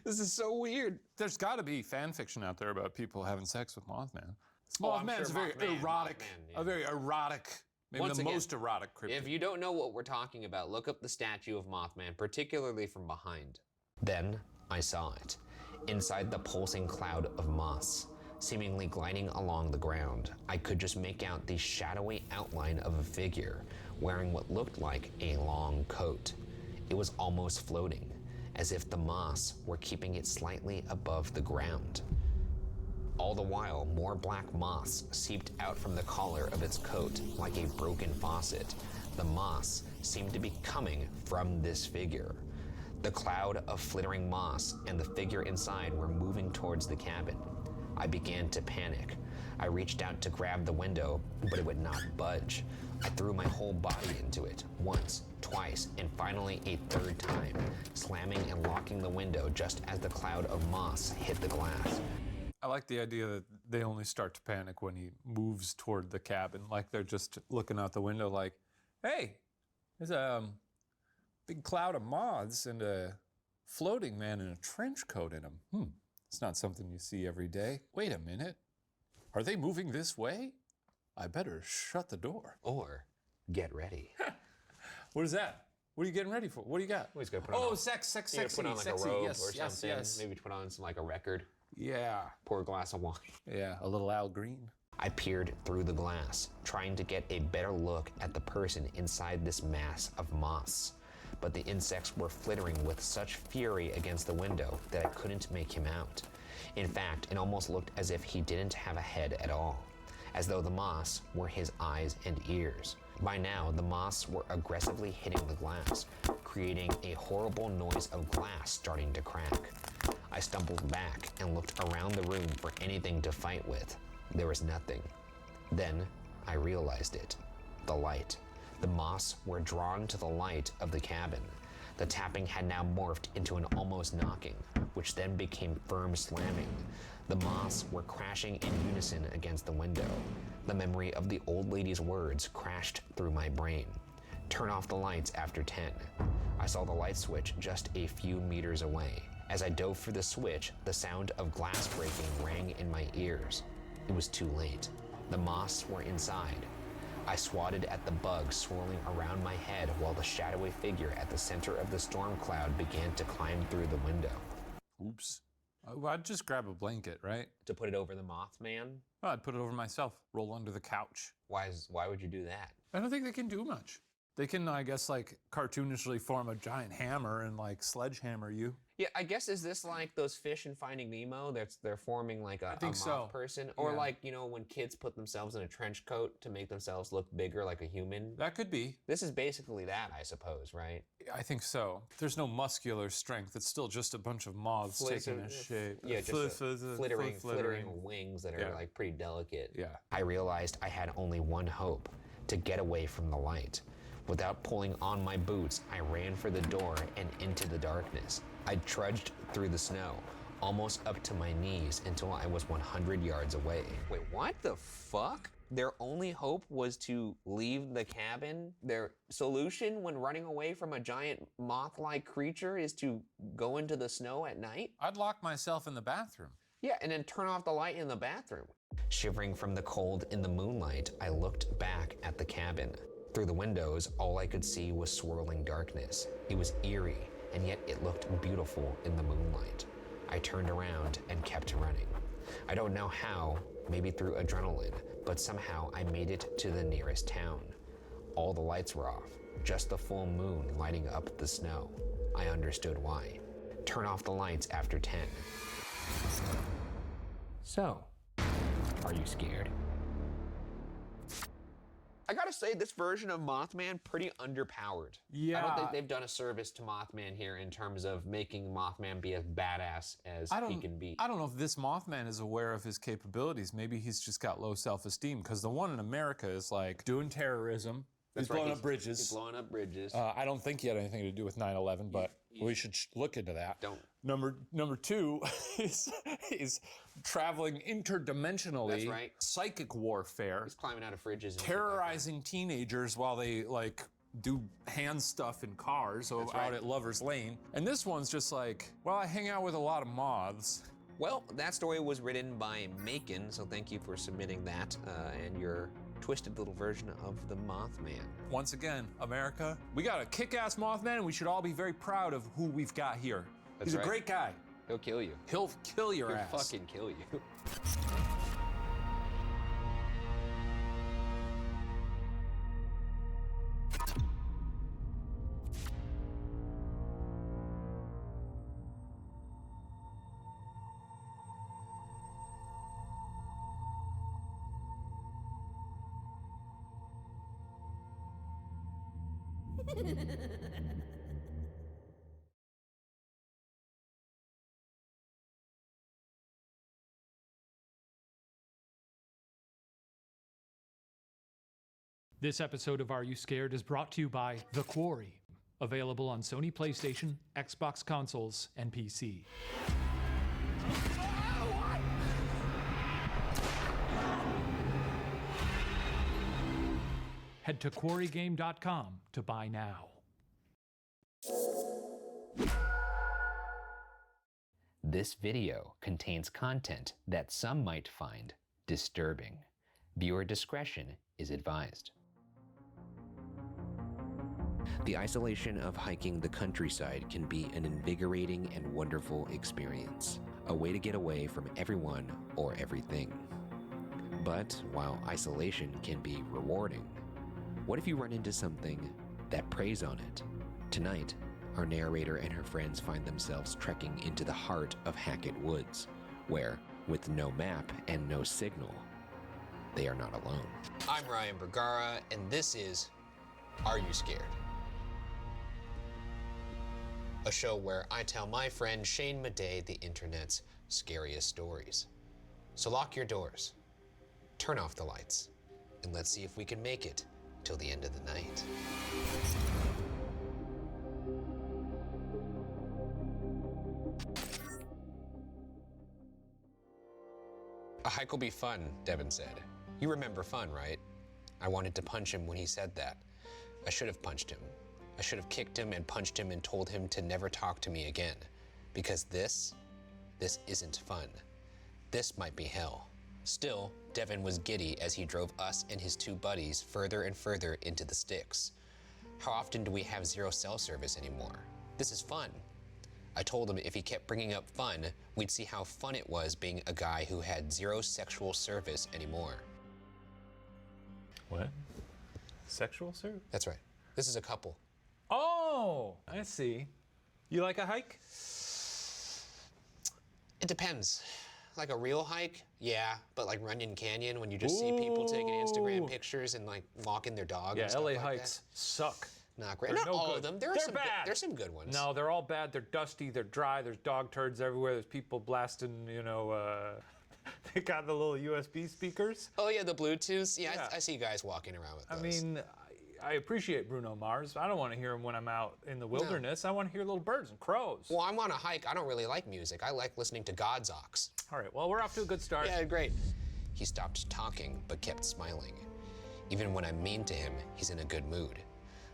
This is so weird. There's got to be fan fiction out there about people having sex with Mothman. Oh, I'm Mothman's sure a very erotic, a very erotic, maybe Once the again, most erotic cryptid. If you don't know what we're talking about, look up the statue of Mothman, particularly from behind. Then I saw it, inside the pulsing cloud of moths, seemingly gliding along the ground. I could just make out the shadowy outline of a figure wearing what looked like a long coat. It was almost floating, as if the moths were keeping it slightly above the ground. All the while, more black moths seeped out from the collar of its coat like a broken faucet. The moths seemed to be coming from this figure. The cloud of flittering moths and the figure inside were moving towards the cabin. I began to panic. I reached out to grab the window, but it would not budge. I threw my whole body into it, once, twice, and finally a third time, slamming and locking the window just as the cloud of moths hit the glass. I like the idea that they only start to panic when he moves toward the cabin, like they're just looking out the window like, hey, there's a big cloud of moths and a floating man in a trench coat in him. It's not something you see every day. Wait a minute. Are they moving this way? I better shut the door. Or get ready. What is that? What are you getting ready for? What do you got? Well, he's gonna put on sex, He's gonna put on like sexy. a robe Yes, or something. yes. Maybe put on some like a record. Yeah. Pour a glass of wine. Yeah, a little Al Green. I peered through the glass, trying to get a better look at the person inside this mass of moths. But the insects were flittering with such fury against the window that I couldn't make him out. In fact, it almost looked as if he didn't have a head at all, as though the moths were his eyes and ears. By now, the moths were aggressively hitting the glass, creating a horrible noise of glass starting to crack. I stumbled back and looked around the room for anything to fight with. There was nothing. Then I realized it. The light. The moths were drawn to the light of the cabin. The tapping had now morphed into an almost knocking, which then became firm slamming. The moths were crashing in unison against the window. The memory of the old lady's words crashed through my brain. Turn off the lights after 10. I saw the light switch just a few meters away. As I dove for the switch, the sound of glass breaking rang in my ears. It was too late. The moths were inside. I swatted at the bugs swirling around my head while the shadowy figure at the center of the storm cloud began to climb through the window. Oops. I'd just grab a blanket, right? To put it over the Mothman? Oh, I'd put it over myself, roll under the couch. Why would you do that? I don't think they can do much. They can, I guess, like cartoonishly form a giant hammer and like sledgehammer you. Yeah, I guess, is this like those fish in Finding Nemo? They're forming like a moth so. person? Or Yeah. like, you know, when kids put themselves in a trench coat to make themselves look bigger like a human? That could be. This is basically that, I suppose, right? I think so. There's no muscular strength. It's still just a bunch of moths taking a shape. Yeah, just flittering wings that are like pretty delicate. Yeah. I realized I had only one hope, to get away from the light. Without pulling on my boots, I ran for the door and into the darkness. I trudged through the snow, almost up to my knees until I was 100 yards away. Wait, what the fuck? Their only hope was to leave the cabin? Their solution when running away from a giant moth-like creature is to go into the snow at night? I'd lock myself in the bathroom. Yeah, and then turn off the light in the bathroom. Shivering from the cold in the moonlight, I looked back at the cabin. Through the windows, all I could see was swirling darkness. It was eerie, and yet it looked beautiful in the moonlight. I turned around and kept running. I don't know how, maybe through adrenaline, but somehow I made it to the nearest town. All the lights were off, just the full moon lighting up the snow. I understood why. Turn off the lights after 10. So, are you scared? I gotta say, this version of Mothman, pretty underpowered. I Yeah. don't think they've done a service to Mothman here in terms of making Mothman be as badass as he can be. I don't know if this Mothman is aware of his capabilities. Maybe he's just got low self-esteem, because the one in America is like doing terrorism. He's blowing up bridges. He's blowing up bridges. I don't think he had anything to do with 9/11, but we should look into that. Don't. Number two is traveling interdimensionally. That's right. Psychic warfare. He's climbing out of fridges. And Terrorizing teenagers while they like do hand stuff in cars out at Lover's Lane. And this one's just like, well, I hang out with a lot of moths. Well, that story was written by Macon, so thank you for submitting that and your twisted little version of the Mothman. Once again, America, we got a kick-ass Mothman, and we should all be very proud of who we've got here. That's He's right. a great guy. He'll kill you. He'll kill your ass. He'll fucking kill you. This episode of Are You Scared is brought to you by The Quarry, available on Sony PlayStation, Xbox consoles, and PC. Head to quarrygame.com to buy now. This video contains content that some might find disturbing. Viewer discretion is advised. The isolation of hiking the countryside can be an invigorating and wonderful experience, a way to get away from everyone or everything. But while isolation can be rewarding, what if you run into something that preys on it? Tonight, our narrator and her friends find themselves trekking into the heart of Hackett Woods, where, with no map and no signal, they are not alone. I'm Ryan Bergara, and this is Are You Scared? A show where I tell my friend Shane Madej the internet's scariest stories. So lock your doors, turn off the lights, and let's see if we can make it till the end of the night. A hike will be fun, Devin said. You remember fun, right? I wanted to punch him when he said that. I should have punched him. I should have kicked him and punched him and told him to never talk to me again. Because this isn't fun. This might be hell. Still, Devin was giddy as he drove us and his two buddies further and further into the sticks. How often do we have zero cell service anymore? This is fun. I told him if he kept bringing up fun, we'd see how fun it was being a guy who had zero sexual service anymore. What? Sexual service? That's right. This is a couple. Oh, I see. You like a hike? It depends. Like a real hike, yeah, but like Runyon Canyon, when you just see people taking Instagram pictures and like walking their dog. Yeah, and stuff LA like hikes suck. Not great. They're Not no all good. of them. They're bad. There's some good ones. No, they're all bad. They're dusty. They're dry. There's dog turds everywhere. There's people blasting, they got the little USB speakers. Oh yeah, the Bluetooths. Yeah. I see guys walking around with those. I mean, I appreciate Bruno Mars. I don't want to hear him when I'm out in the wilderness. I want to hear little birds and crows. Well, I'm on a hike. I don't really like music. I like listening to God's Ox. All right, well, we're off to a good start. Yeah, great. He stopped talking, but kept smiling. Even when I'm mean to him, he's in a good mood.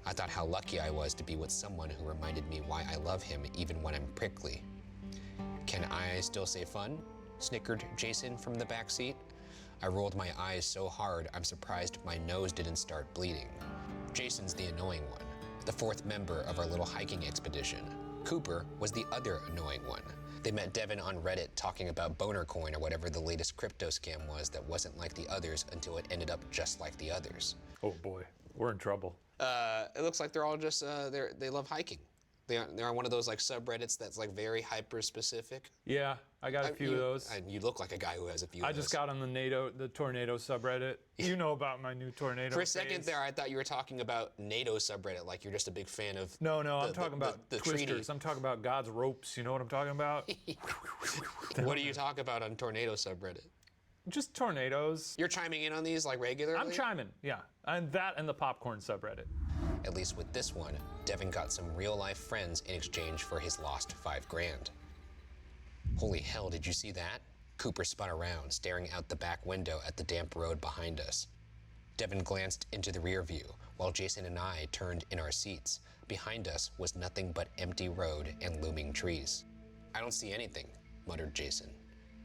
I thought how lucky I was to be with someone who reminded me why I love him even when I'm prickly. Can I still say fun? Snickered Jason from the back seat. I rolled my eyes so hard, I'm surprised my nose didn't start bleeding. Jason's the annoying one, the fourth member of our little hiking expedition. Cooper was the other annoying one. They met Devin on Reddit talking about Boner Coin or whatever the latest crypto scam was that wasn't like the others until it ended up just like the others. Oh boy, we're in trouble. It looks like they're all just, they love hiking. They're on one of those like subreddits that's like very hyper specific. Yeah, I got a few of those. And you look like a guy who has a few I of those. just got on the tornado subreddit. You know about my new tornado. For a second phase. there, I thought you were talking about NATO subreddit, like you're just a big fan of. No, I'm talking about the twisters. treaty. I'm talking about God's ropes. You know what I'm talking about? What do you talk about on tornado subreddit? Just tornadoes. You're chiming in on these like regularly? I'm chiming, yeah. And that and the popcorn subreddit. At least with this one, Devin got some real-life friends in exchange for his lost $5 grand. Holy hell, did you see that? Cooper spun around, staring out the back window at the damp road behind us. Devin glanced into the rear view, while Jason and I turned in our seats. Behind us was nothing but empty road and looming trees. I don't see anything, muttered Jason.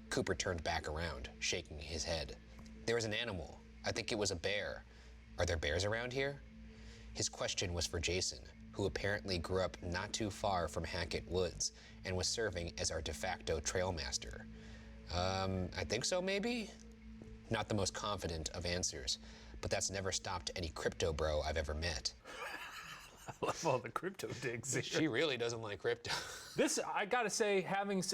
Cooper turned back around, shaking his head. There was an animal. I think it was a bear. Are there bears around here? His question was for Jason, who apparently grew up not too far from Hackett Woods and was serving as our de facto trail master. I think so, maybe? Not the most confident of answers, but that's never stopped any crypto bro I've ever met. I love all the crypto digs here. She really doesn't like crypto. This, I gotta say,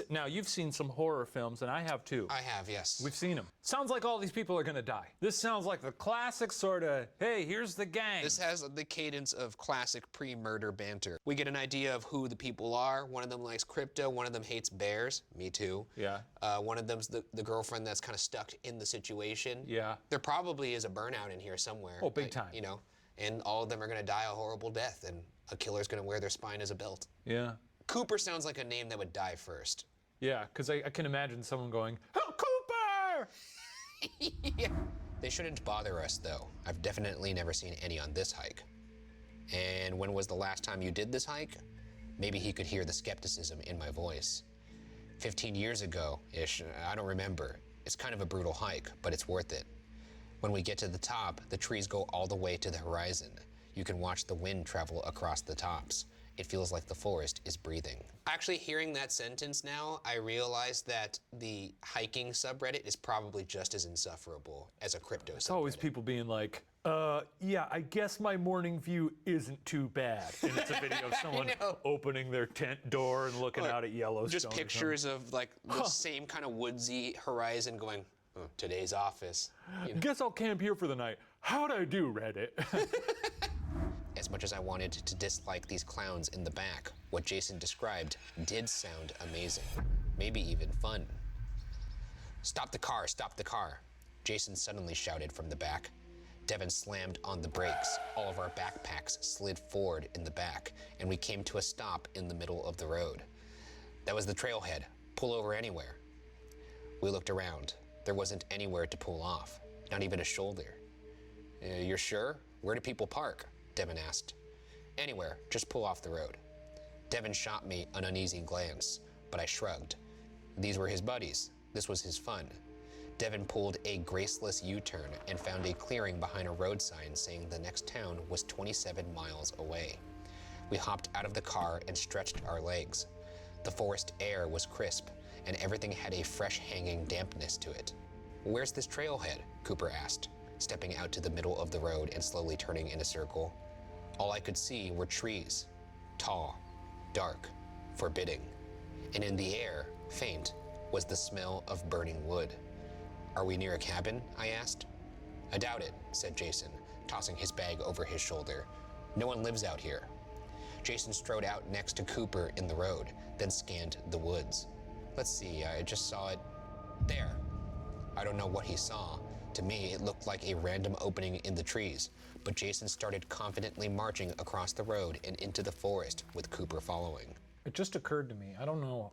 now you've seen some horror films, and I have too. I have, yes. We've seen them. Sounds like all these people are gonna die. This sounds like the classic sort of, hey, here's the gang. This has the cadence of classic pre-murder banter. We get an idea of who the people are. One of them likes crypto, one of them hates bears. Me too. Yeah. One of them's the girlfriend that's kind of stuck in the situation. Yeah. There probably is a burnout in here somewhere. Oh, big time. You know, and all of them are gonna die a horrible death, and a killer's gonna wear their spine as a belt. Yeah. Cooper sounds like a name that would die first. Yeah, because I can imagine someone going, oh, Cooper! Yeah. They shouldn't bother us, though. I've definitely never seen any on this hike. And when was the last time you did this hike? Maybe he could hear the skepticism in my voice. 15 years ago-ish, I don't remember. It's kind of a brutal hike, but it's worth it. When we get to the top, the trees go all the way to the horizon. You can watch the wind travel across the tops. It feels like the forest is breathing. Actually, hearing that sentence now, I realize that the hiking subreddit is probably just as insufferable as a crypto subreddit. It's always people being like, yeah, I guess my morning view isn't too bad. And it's a video of someone opening their tent door and looking out at Yellowstone. Just pictures of like the same kind of woodsy horizon going, oh, today's office. You know? Guess I'll camp here for the night. How'd I do, Reddit? As much as I wanted to dislike these clowns in the back, what Jason described did sound amazing. Maybe even fun. Stop the car, stop the car. Jason suddenly shouted from the back. Devin slammed on the brakes. All of our backpacks slid forward in the back, and we came to a stop in the middle of the road. That was the trailhead. Pull over anywhere. We looked around. There wasn't anywhere to pull off, not even a shoulder. You're sure? Where do people park? Devin asked. Anywhere, just pull off the road. Devin shot me an uneasy glance, but I shrugged. These were his buddies. This was his fun. Devin pulled a graceless U-turn and found a clearing behind a road sign saying the next town was 27 miles away. We hopped out of the car and stretched our legs. The forest air was crisp, and everything had a fresh hanging dampness to it. Where's this trailhead? Cooper asked, stepping out to the middle of the road and slowly turning in a circle. All I could see were trees, tall, dark, forbidding. And in the air, faint, was the smell of burning wood. Are we near a cabin? I asked. I doubt it, said Jason, tossing his bag over his shoulder. No one lives out here. Jason strode out next to Cooper in the road, then scanned the woods. Let's see, I just saw it there. I don't know what he saw. To me, it looked like a random opening in the trees, but Jason started confidently marching across the road and into the forest with Cooper following. It just occurred to me, I don't know,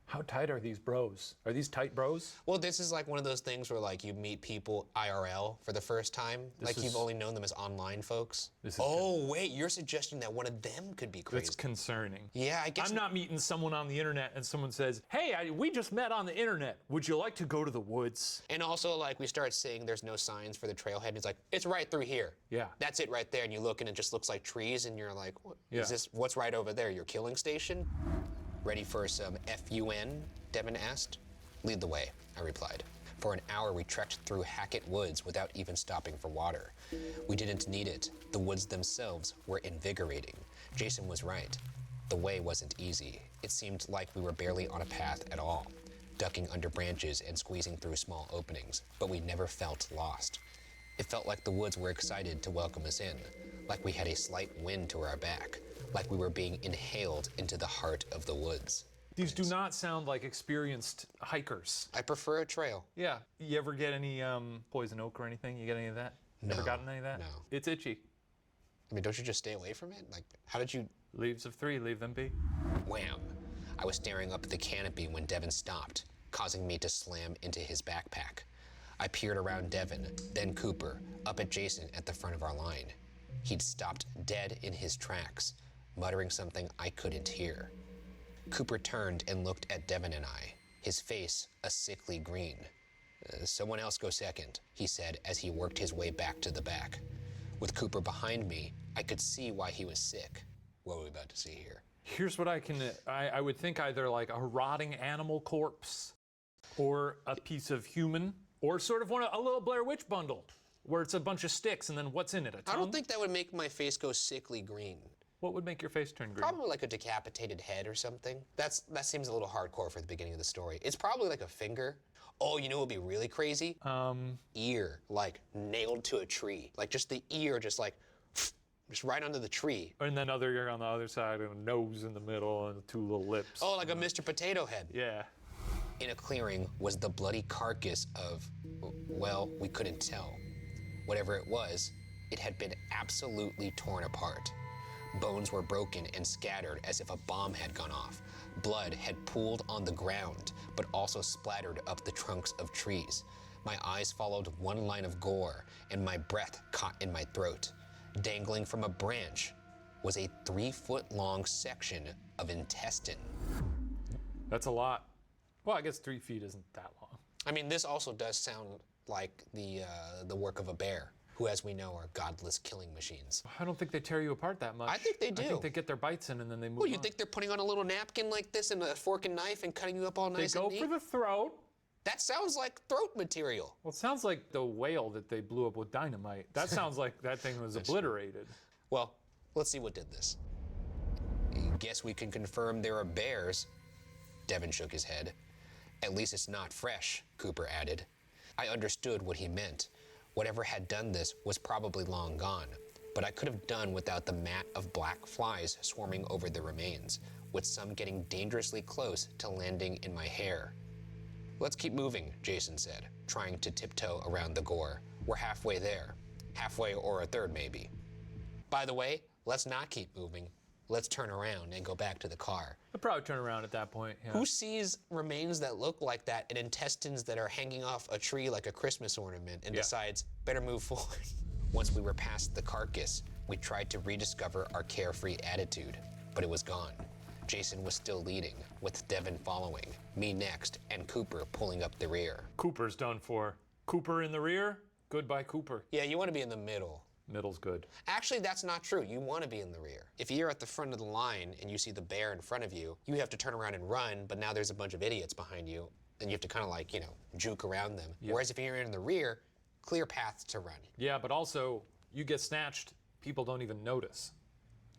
how tight are these bros? Are these tight bros? Well, this is like one of those things where like you meet people IRL for the first time. You've only known them as online folks. Wait, you're suggesting that one of them could be crazy. That's concerning. Yeah, I guess. I'm not meeting someone on the internet and someone says, hey, we just met on the internet. Would you like to go to the woods? And also like we start saying there's no signs for the trailhead and it's like, it's right through here. Yeah. That's it right there. And you look and it just looks like trees and you're like, what Yeah. is this? What's right over there? Your killing station? Ready for some FUN? Devin asked. Lead the way, I replied. For an hour, we trekked through Hackett Woods without even stopping for water. We didn't need it. The woods themselves were invigorating. Jason was right. The way wasn't easy. It seemed like we were barely on a path at all, ducking under branches and squeezing through small openings, but we never felt lost. It felt like the woods were excited to welcome us in, like we had a slight wind to our back, like we were being inhaled into the heart of the woods. These do not sound like experienced hikers. I prefer a trail. Yeah. You ever get any poison oak or anything? You get any of that? No. Ever gotten any of that? No. It's itchy. I mean, don't you just stay away from it? Like, how did you... Leaves of 3, leave them be. Wham! I was staring up at the canopy when Devin stopped, causing me to slam into his backpack. I peered around Devin, then Cooper, up at Jason at the front of our line. He'd stopped dead in his tracks, muttering something I couldn't hear. Cooper turned and looked at Devin and I, his face a sickly green. Someone else go second, he said as he worked his way back to the back. With Cooper behind me, I could see why he was sick. What are we about to see here? Here's what I would think either like a rotting animal corpse or a piece of human or sort of a little Blair Witch bundle where it's a bunch of sticks and then what's in it, a tongue? I don't think that would make my face go sickly green. What would make your face turn green? Probably like a decapitated head or something. That seems a little hardcore for the beginning of the story. It's probably like a finger. Oh, you know what would be really crazy? Ear, like nailed to a tree. Like just the ear, just right under the tree. And then other ear on the other side and a nose in the middle and 2 little lips. Oh, like a Mr. Potato Head. Yeah. In a clearing was the bloody carcass of, well, we couldn't tell. Whatever it was, it had been absolutely torn apart. Bones were broken and scattered as if a bomb had gone off. Blood had pooled on the ground, but also splattered up the trunks of trees. My eyes followed one line of gore, and my breath caught in my throat. Dangling from a branch was a 3-foot-long section of intestine. That's a lot. Well, I guess 3 feet isn't that long. I mean, this also does sound like the work of a bear, who, as we know, are godless killing machines. I don't think they tear you apart that much. I think they do. I think they get their bites in and then they move Well, you on. think they're putting on a little napkin like this and a fork and knife and cutting you up all nice and neat? They go for the throat. That sounds like throat material. Well, it sounds like the whale that they blew up with dynamite. That sounds like that thing was obliterated. Well, let's see what did this. Guess we can confirm there are bears. Devin shook his head. At least it's not fresh, Cooper added. I understood what he meant. Whatever had done this was probably long gone, but I could have done without the mat of black flies swarming over the remains, with some getting dangerously close to landing in my hair. Let's keep moving, Jason said, trying to tiptoe around the gore. We're halfway there. Halfway or a third, maybe. By the way, let's not keep moving. Let's turn around and go back to the car. I'd probably turn around at that point, yeah. Who sees remains that look like that and intestines that are hanging off a tree like a Christmas ornament and decides, better move forward? Once we were past the carcass, we tried to rediscover our carefree attitude, but it was gone. Jason was still leading, with Devin following, me next, and Cooper pulling up the rear. Cooper's done for. Cooper in the rear? Goodbye, Cooper. Yeah, you want to be in the middle. Middle's good. Actually, that's not true. You want to be in the rear. If you're at the front of the line and you see the bear in front of you, you have to turn around and run, but now there's a bunch of idiots behind you, and you have to kind of like, juke around them. Yeah. Whereas if you're in the rear, clear path to run. Yeah, but also, you get snatched, people don't even notice.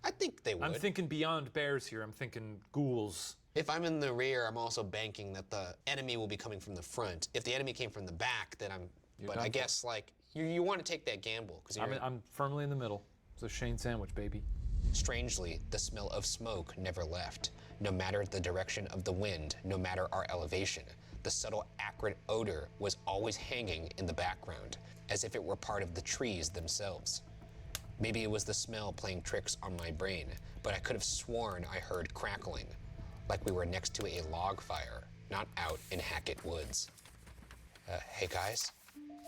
I think they would. I'm thinking beyond bears here. I'm thinking ghouls. If I'm in the rear, I'm also banking that the enemy will be coming from the front. If the enemy came from the back, then but I guess, like, you want to take that gamble. Because I'm firmly in the middle. It's a Shane sandwich, baby. Strangely, the smell of smoke never left. No matter the direction of the wind, no matter our elevation, the subtle acrid odor was always hanging in the background, as if it were part of the trees themselves. Maybe it was the smell playing tricks on my brain, but I could have sworn I heard crackling, like we were next to a log fire, not out in Hackett Woods. Hey guys?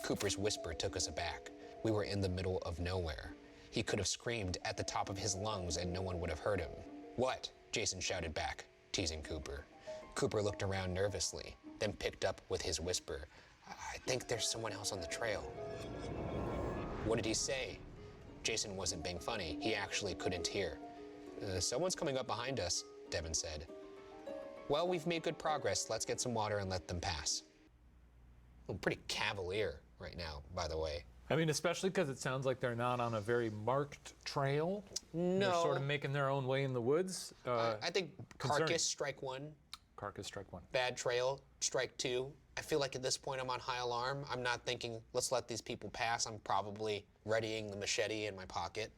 Cooper's whisper took us aback. We were in the middle of nowhere. He could have screamed at the top of his lungs and no one would have heard him. What? Jason shouted back, teasing Cooper. Cooper looked around nervously, then picked up with his whisper. I think there's someone else on the trail. What did he say? Jason wasn't being funny. He actually couldn't hear. Someone's coming up behind us, Devin said. Well, we've made good progress. Let's get some water and let them pass. I'm pretty cavalier right now, by the way. I mean, especially because it sounds like they're not on a very marked trail. No. They're sort of making their own way in the woods. I think concerning. carcass, strike one. Carcass, strike one. Bad trail, strike two. I feel like at this point I'm on high alarm. I'm not thinking, let's let these people pass. I'm probably readying the machete in my pocket.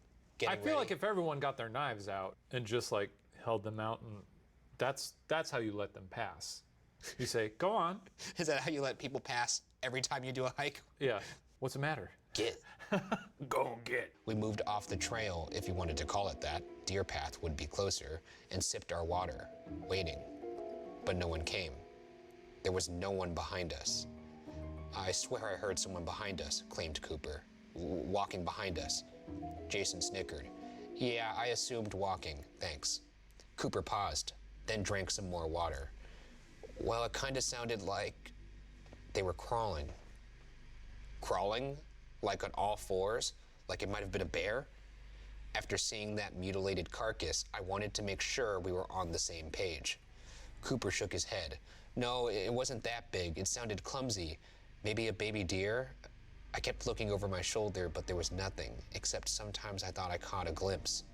I feel like if everyone got their knives out and just like held them out, and that's how you let them pass. You say, go on. Is that how you let people pass every time you do a hike? Yeah. What's the matter? Get. Go get. We moved off the trail, if you wanted to call it that. Deer path would be closer, and sipped our water, waiting. But no one came. There was no one behind us. I swear I heard someone behind us, claimed Cooper. Walking behind us. Jason snickered. Yeah, I assumed walking, thanks. Cooper paused, then drank some more water. Well, it kind of sounded like they were crawling. Crawling? Like on all fours? Like it might have been a bear? After seeing that mutilated carcass, I wanted to make sure we were on the same page. Cooper shook his head. No, it wasn't that big. It sounded clumsy. Maybe a baby deer? I kept looking over my shoulder, but there was nothing, except sometimes I thought I caught a glimpse.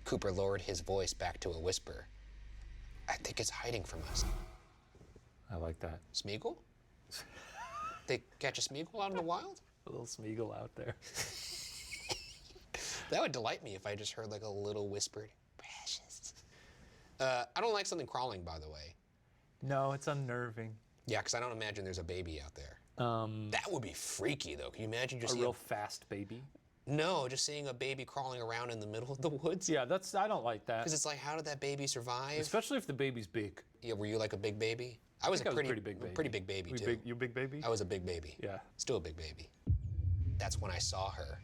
Cooper lowered his voice back to a whisper. I think it's hiding from us. I like that. Smeagol? They catch a Smeagol out in the wild? A little Smeagol out there. That would delight me if I just heard like a little whispered, precious. I don't like something crawling, by the way. No, it's unnerving. Yeah, because I don't imagine there's a baby out there. That would be freaky, though. Can you imagine just a real fast baby? No, just seeing a baby crawling around in the middle of the woods. Yeah, I don't like that. Because it's like, how did that baby survive? Especially if the baby's big. Yeah, were you like a big baby? I was a pretty big baby. Pretty big baby, too. You big baby? I was a big baby. Yeah. Still a big baby. That's when I saw her.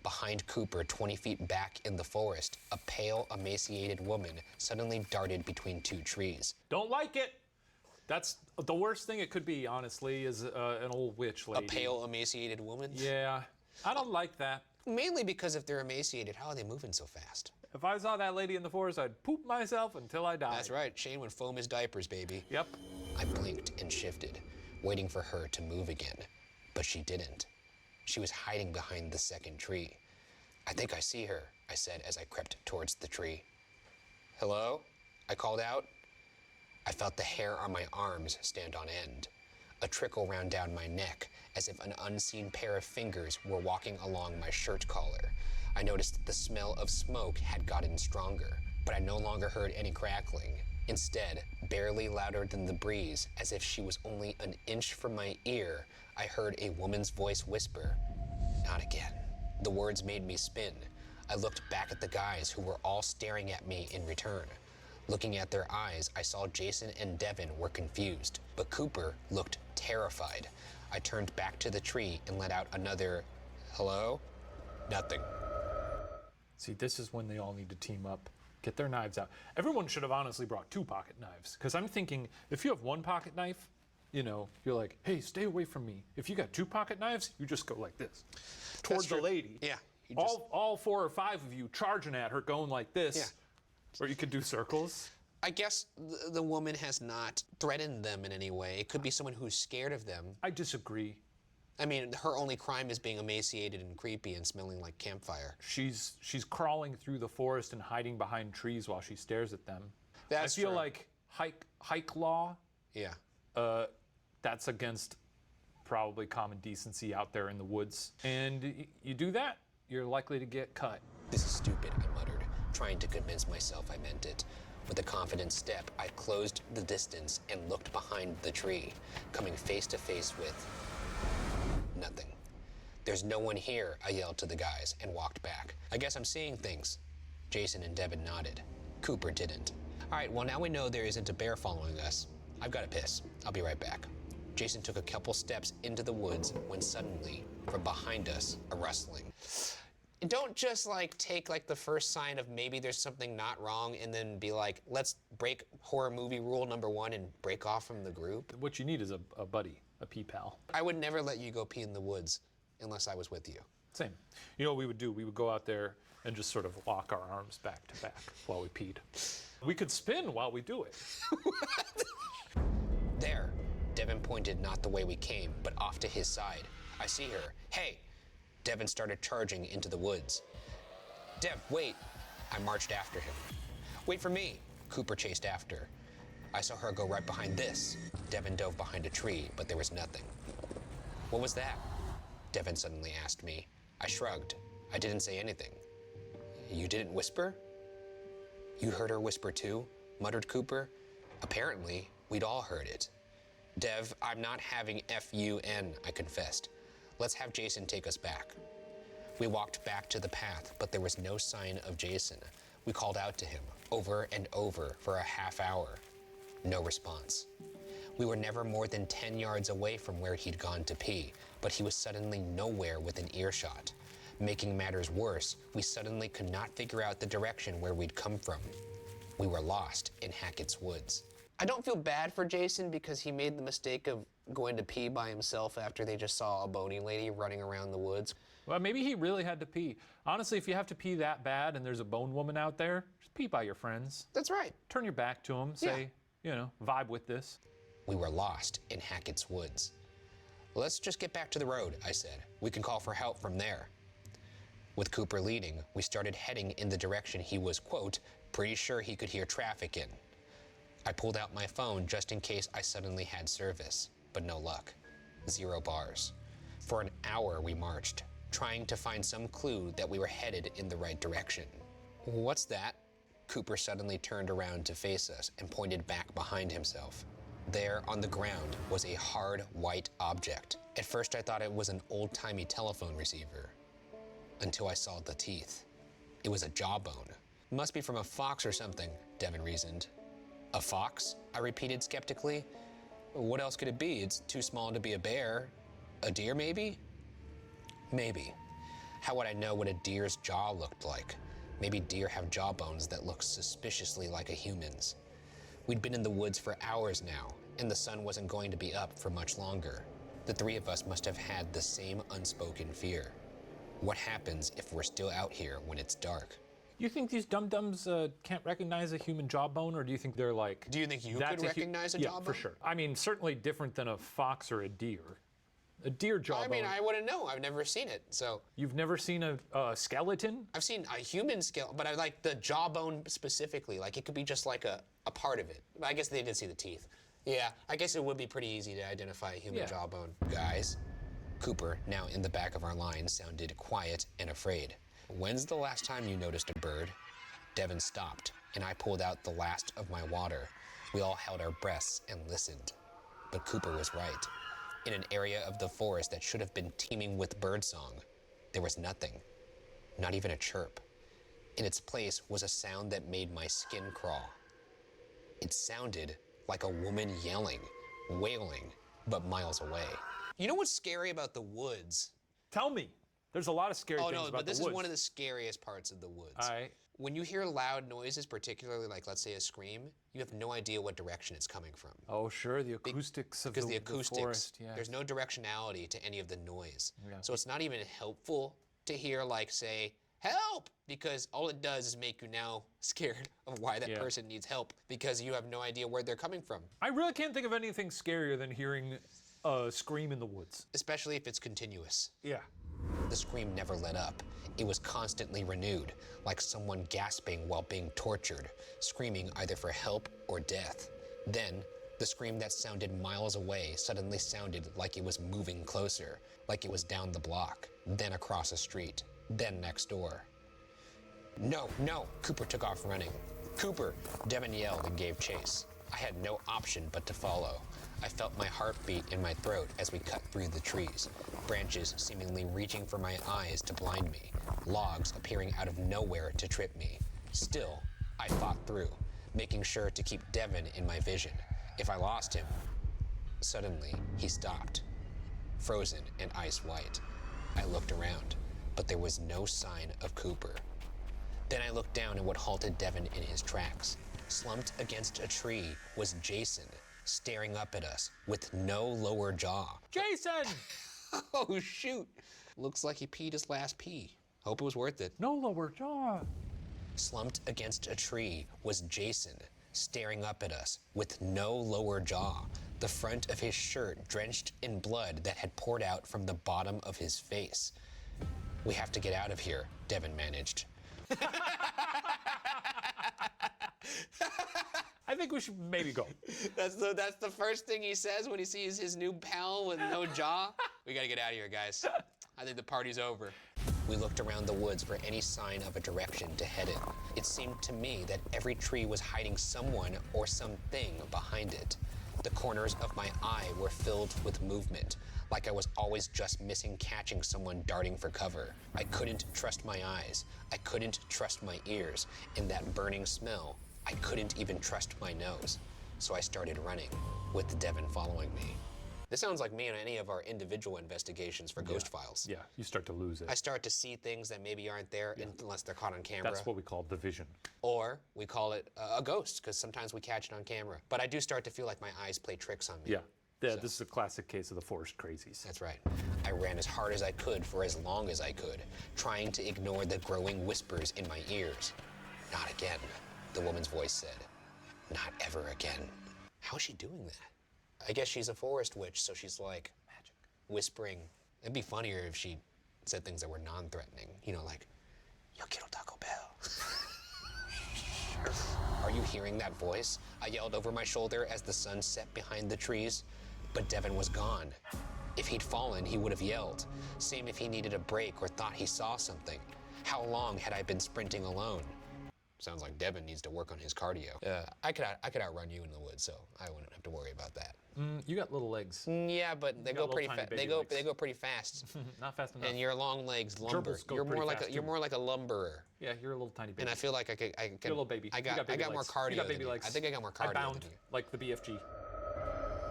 Behind Cooper, 20 feet back in the forest, a pale, emaciated woman suddenly darted between two trees. Don't like it. That's the worst thing it could be, honestly, is an old witch lady. A pale, emaciated woman? Yeah. I don't like that. Mainly because if they're emaciated, how are they moving so fast? If I saw that lady in the forest, I'd poop myself until I died. That's right. Shane would foam his diapers, baby. Yep. I blinked and shifted, waiting for her to move again. But she didn't. She was hiding behind the second tree. I think I see her, I said as I crept towards the tree. Hello? I called out. I felt the hair on my arms stand on end. A trickle ran down my neck, as if an unseen pair of fingers were walking along my shirt collar. I noticed that the smell of smoke had gotten stronger, but I no longer heard any crackling. Instead, barely louder than the breeze, as if she was only an inch from my ear, I heard a woman's voice whisper, "Not again." The words made me spin. I looked back at the guys who were all staring at me in return. Looking at their eyes, I saw Jason and Devin were confused, but Cooper looked terrified. I turned back to the tree and let out another, hello? Nothing. See, this is when they all need to team up, get their knives out. Everyone should have honestly brought 2 pocket knives, because I'm thinking, if you have 1 pocket knife, you know, you're like, hey, stay away from me. If you got 2 pocket knives, you just go like this, towards the lady. Yeah. All 4 or 5 of you charging at her, going like this. Yeah. Or you could do circles. I guess the woman has not threatened them in any way. It could be someone who's scared of them. I disagree. I mean, her only crime is being emaciated and creepy and smelling like campfire. She's crawling through the forest and hiding behind trees while she stares at them. That's I feel true. like hike law. Yeah. That's against probably common decency out there in the woods. And you do that, you're likely to get cut. This is stupid, I muttered, trying to convince myself I meant it. With a confident step, I closed the distance and looked behind the tree, coming face to face with nothing. There's no one here, I yelled to the guys and walked back. I guess I'm seeing things. Jason and Devin nodded. Cooper didn't. All right, well, now we know there isn't a bear following us. I've got to piss. I'll be right back. Jason took a couple steps into the woods when suddenly, from behind us, a rustling. Don't just like take like the first sign of maybe there's something not wrong and then be like, let's break horror movie rule number 1 and break off from the group. What you need is a buddy, a pee pal. I would never let you go pee in the woods unless I was with you. Same. You know what we would do? We would go out there and just sort of lock our arms back to back while we peed. We could spin while we do it. There, Devin pointed not the way we came, but off to his side. I see her. Hey! Devin started charging into the woods. Dev, wait! I marched after him. Wait for me! Cooper chased after. I saw her go right behind this. Devin dove behind a tree, but there was nothing. What was that? Devin suddenly asked me. I shrugged. I didn't say anything. You didn't whisper? You heard her whisper too? Muttered Cooper. Apparently, we'd all heard it. Dev, I'm not having F-U-N, I confessed. Let's have Jason take us back. We walked back to the path, but there was no sign of Jason. We called out to him over and over for a half hour. No response. We were never more than 10 yards away from where he'd gone to pee, but he was suddenly nowhere within earshot. Making matters worse, we suddenly could not figure out the direction where we'd come from. We were lost in Hackett's Woods. I don't feel bad for Jason because he made the mistake of going to pee by himself after they just saw a bony lady running around the woods. Well, maybe he really had to pee. Honestly, if you have to pee that bad and there's a bone woman out there, just pee by your friends. That's right. Turn your back to them, say, you know, vibe with this. We were lost in Hackett's Woods. Let's just get back to the road, I said. We can call for help from there. With Cooper leading, we started heading in the direction he was, quote, pretty sure he could hear traffic in. I pulled out my phone just in case I suddenly had service, but no luck. 0 bars. For an hour we marched, trying to find some clue that we were headed in the right direction. What's that? Cooper suddenly turned around to face us and pointed back behind himself. There on the ground was a hard white object. At first I thought it was an old-timey telephone receiver, until I saw the teeth. It was a jawbone. Must be from a fox or something, Devin reasoned. A fox? I repeated skeptically. What else could it be? It's too small to be a bear. A deer, maybe? Maybe. How would I know what a deer's jaw looked like? Maybe deer have jawbones that look suspiciously like a human's. We'd been in the woods for hours now, and the sun wasn't going to be up for much longer. The three of us must have had the same unspoken fear. What happens if we're still out here when it's dark? You think these dum-dums can't recognize a human jawbone, or do you think they're like... Do you think you could recognize a jawbone? Yeah, for sure. I mean, certainly different than a fox or a deer. A deer jawbone... I mean, I wouldn't know. I've never seen it, so... You've never seen a skeleton? I've seen a human skeleton, but I like the jawbone specifically. Like, it could be just like a part of it. I guess they did see the teeth. Yeah, I guess it would be pretty easy to identify a human jawbone. Guys, Cooper, now in the back of our line, sounded quiet and afraid. When's the last time you noticed a bird? Devin stopped, and I pulled out the last of my water. We all held our breaths and listened. But Cooper was right. In an area of the forest that should have been teeming with birdsong, there was nothing. Not even a chirp. In its place was a sound that made my skin crawl. It sounded like a woman yelling, wailing, but miles away. You know what's scary about the woods? Tell me. There's a lot of scary things about the woods. Oh no, but this is one of the scariest parts of the woods. All right. When you hear loud noises, particularly like, let's say, a scream, you have no idea what direction it's coming from. Oh, sure, the acoustics of the acoustics, forest, yeah. There's no directionality to any of the noise. Yeah. So it's not even helpful to hear, like, say, help, because all it does is make you now scared of why that person needs help, because you have no idea where they're coming from. I really can't think of anything scarier than hearing a scream in the woods. Especially if it's continuous. Yeah. The scream never let up. It was constantly renewed, like someone gasping while being tortured, screaming either for help or death. Then, the scream that sounded miles away suddenly sounded like it was moving closer, like it was down the block, then across a street, then next door. No, no, Cooper took off running. Cooper, Devin yelled and gave chase. I had no option but to follow. I felt my heartbeat in my throat as we cut through the trees, branches seemingly reaching for my eyes to blind me, logs appearing out of nowhere to trip me. Still, I fought through, making sure to keep Devin in my vision. If I lost him, suddenly he stopped, frozen and ice white. I looked around, but there was no sign of Cooper. Then I looked down at what halted Devin in his tracks. Slumped against a tree was Jason, staring up at us with no lower jaw. Jason! Oh, shoot. Looks like he peed his last pee. Hope it was worth it. No lower jaw. Slumped against a tree was Jason, staring up at us with no lower jaw, the front of his shirt drenched in blood that had poured out from the bottom of his face. We have to get out of here, Devin managed. I think we should maybe go. That's the first thing he says when he sees his new pal with no jaw. We gotta get out of here, guys. I think the party's over. We looked around the woods for any sign of a direction to head in. It seemed to me that every tree was hiding someone or something behind it. The corners of my eye were filled with movement, like I was always just missing catching someone darting for cover. I couldn't trust my eyes. I couldn't trust my ears. And that burning smell, I couldn't even trust my nose. So I started running, with Devin following me. This sounds like me in any of our individual investigations for Ghost Files. Yeah, you start to lose it. I start to see things that maybe aren't there unless they're caught on camera. That's what we call the vision. Or we call it a ghost, because sometimes we catch it on camera. But I do start to feel like my eyes play tricks on me. Yeah, this is a classic case of the forest crazies. That's right. I ran as hard as I could for as long as I could, trying to ignore the growing whispers in my ears. Not again, the woman's voice said. Not ever again. How's she doing that? I guess she's a forest witch, so she's like magic, whispering. It'd be funnier if she said things that were non-threatening. You know, like, yo quiero Taco Bell. Are you hearing that voice? I yelled over my shoulder as the sun set behind the trees, but Devin was gone. If he'd fallen, he would have yelled. Same if he needed a break or thought he saw something. How long had I been sprinting alone? Sounds like Devin needs to work on his cardio. I could outrun you in the woods, so I wouldn't have to worry about that. You got little legs. Yeah, but they go pretty fast. They go pretty fast. Not fast enough. And your long legs lumber. Gerbils go You're more pretty like fast, you're too. more like a lumberer. Yeah, you're a little tiny baby. And I feel like I could. You're a little baby. I You got baby more legs. cardio. You got baby than you. legs. I think I got more cardio. I bound than you. like the BFG.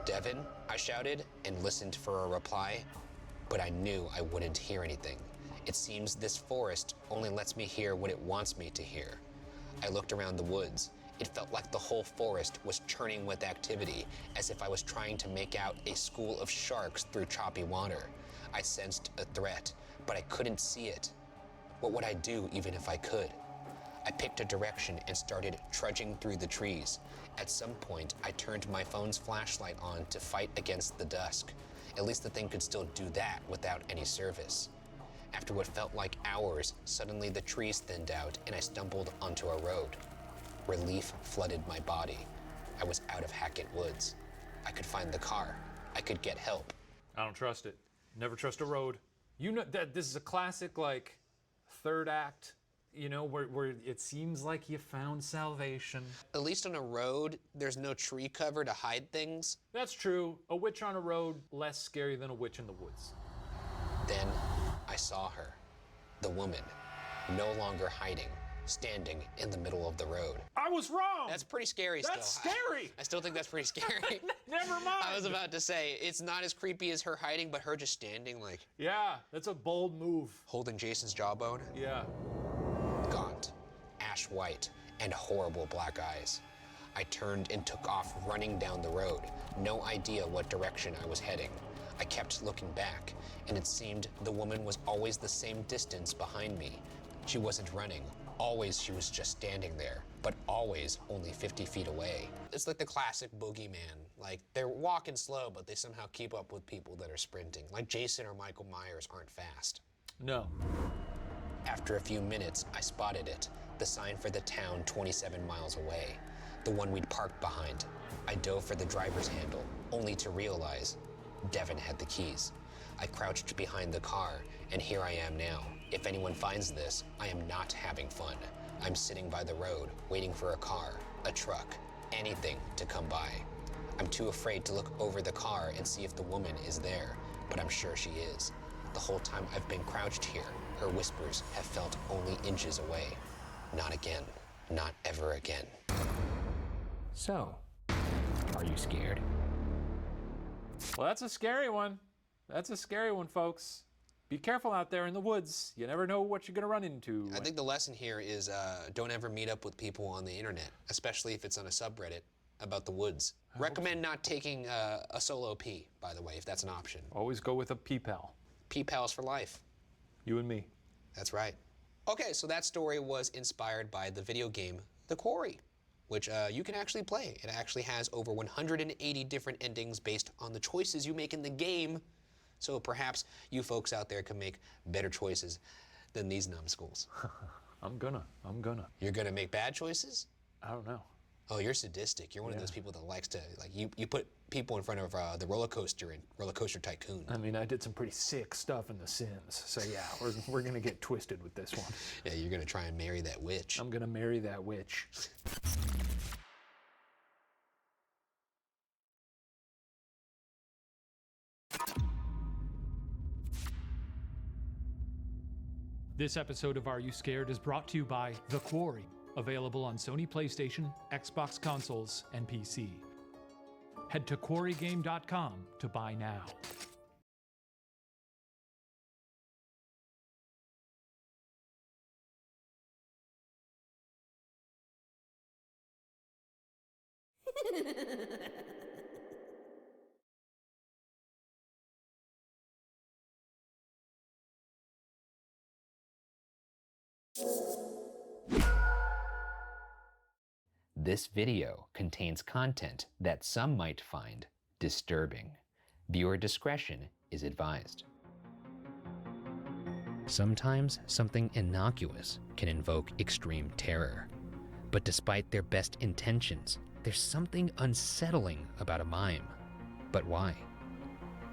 Devin, I shouted and listened for a reply, but I knew I wouldn't hear anything. It seems this forest only lets me hear what it wants me to hear. I looked around the woods. It felt like the whole forest was churning with activity, as if I was trying to make out a school of sharks through choppy water. I sensed a threat, but I couldn't see it. What would I do even if I could? I picked a direction and started trudging through the trees. At some point, I turned my phone's flashlight on to fight against the dusk. At least the thing could still do that without any service. After what felt like hours, suddenly the trees thinned out and I stumbled onto a road. Relief flooded my body. I was out of Hackett Woods. I could find the car. I could get help. I don't trust it. Never trust a road. You know that this is a classic like third act, you know, where it seems like you found salvation. At least on a road, there's no tree cover to hide things. That's true. A witch on a road, less scary than a witch in the woods. Then I saw her, the woman, no longer hiding, standing in the middle of the road. I was wrong! That's pretty scary That's still. scary! I still think that's pretty scary. Never mind! I was about to say, it's not as creepy as her hiding, but her just standing like... Yeah, that's a bold move. Holding Jason's jawbone. Yeah. Gaunt, ash white, and horrible black eyes. I turned and took off running down the road, no idea what direction I was heading. I kept looking back, and it seemed the woman was always the same distance behind me. She wasn't running. Always she was just standing there, but always only 50 feet away. It's like the classic boogeyman. Like, they're walking slow, but they somehow keep up with people that are sprinting. Like Jason or Michael Myers aren't fast. No. After a few minutes, I spotted it, the sign for the town 27 miles away, the one we'd parked behind. I dove for the driver's handle, only to realize Devin had the keys. I crouched behind the car, and here I am now. If anyone finds this, I am not having fun. I'm sitting by the road, waiting for a car, a truck, anything to come by. I'm too afraid to look over the car and see if the woman is there, but I'm sure she is. The whole time I've been crouched here, her whispers have felt only inches away. Not again. Not ever again. So, are you scared? Well, that's a scary one. That's a scary one, folks. Be careful out there in the woods. You never know what you're going to run into. I think the lesson here is don't ever meet up with people on the internet, especially if it's on a subreddit about the woods. Recommend not taking a solo pee, by the way, if that's an option. Always go with a pee pal. Pee pals for life. You and me. That's right. Okay, so that story was inspired by the video game The Quarry, which you can actually play. It actually has over 180 different endings based on the choices you make in the game. So perhaps you folks out there can make better choices than these numbskulls. I'm gonna. You're gonna make bad choices? I don't know. Oh, you're sadistic. You're one of those people that likes to, like, you put people in front of the roller coaster in Roller Coaster Tycoon. I mean, I did some pretty sick stuff in The Sims, so yeah, we're gonna get twisted with this one. Yeah, you're gonna try and marry that witch. I'm gonna marry that witch. This episode of Are You Scared is brought to you by The Quarry, available on Sony PlayStation, Xbox consoles, and PC. Head to quarrygame.com to buy now. This video contains content that some might find disturbing. Viewer discretion is advised. Sometimes something innocuous can invoke extreme terror. But despite their best intentions, there's something unsettling about a mime. But why?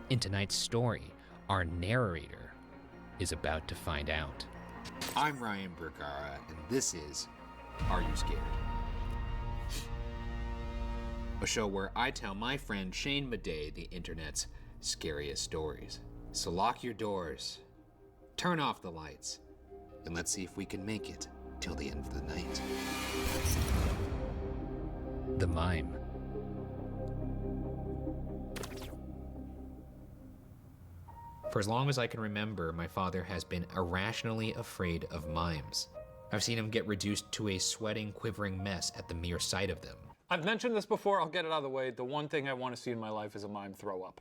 In tonight's story, our narrator is about to find out. I'm Ryan Bergara, and this is Are You Scared? A show where I tell my friend Shane Madej the internet's scariest stories. So lock your doors, turn off the lights, and let's see if we can make it till the end of the night. The Mime. For as long as I can remember, my father has been irrationally afraid of mimes. I've seen him get reduced to a sweating, quivering mess at the mere sight of them. I've mentioned this before, I'll get it out of the way. The one thing I want to see in my life is a mime throw up.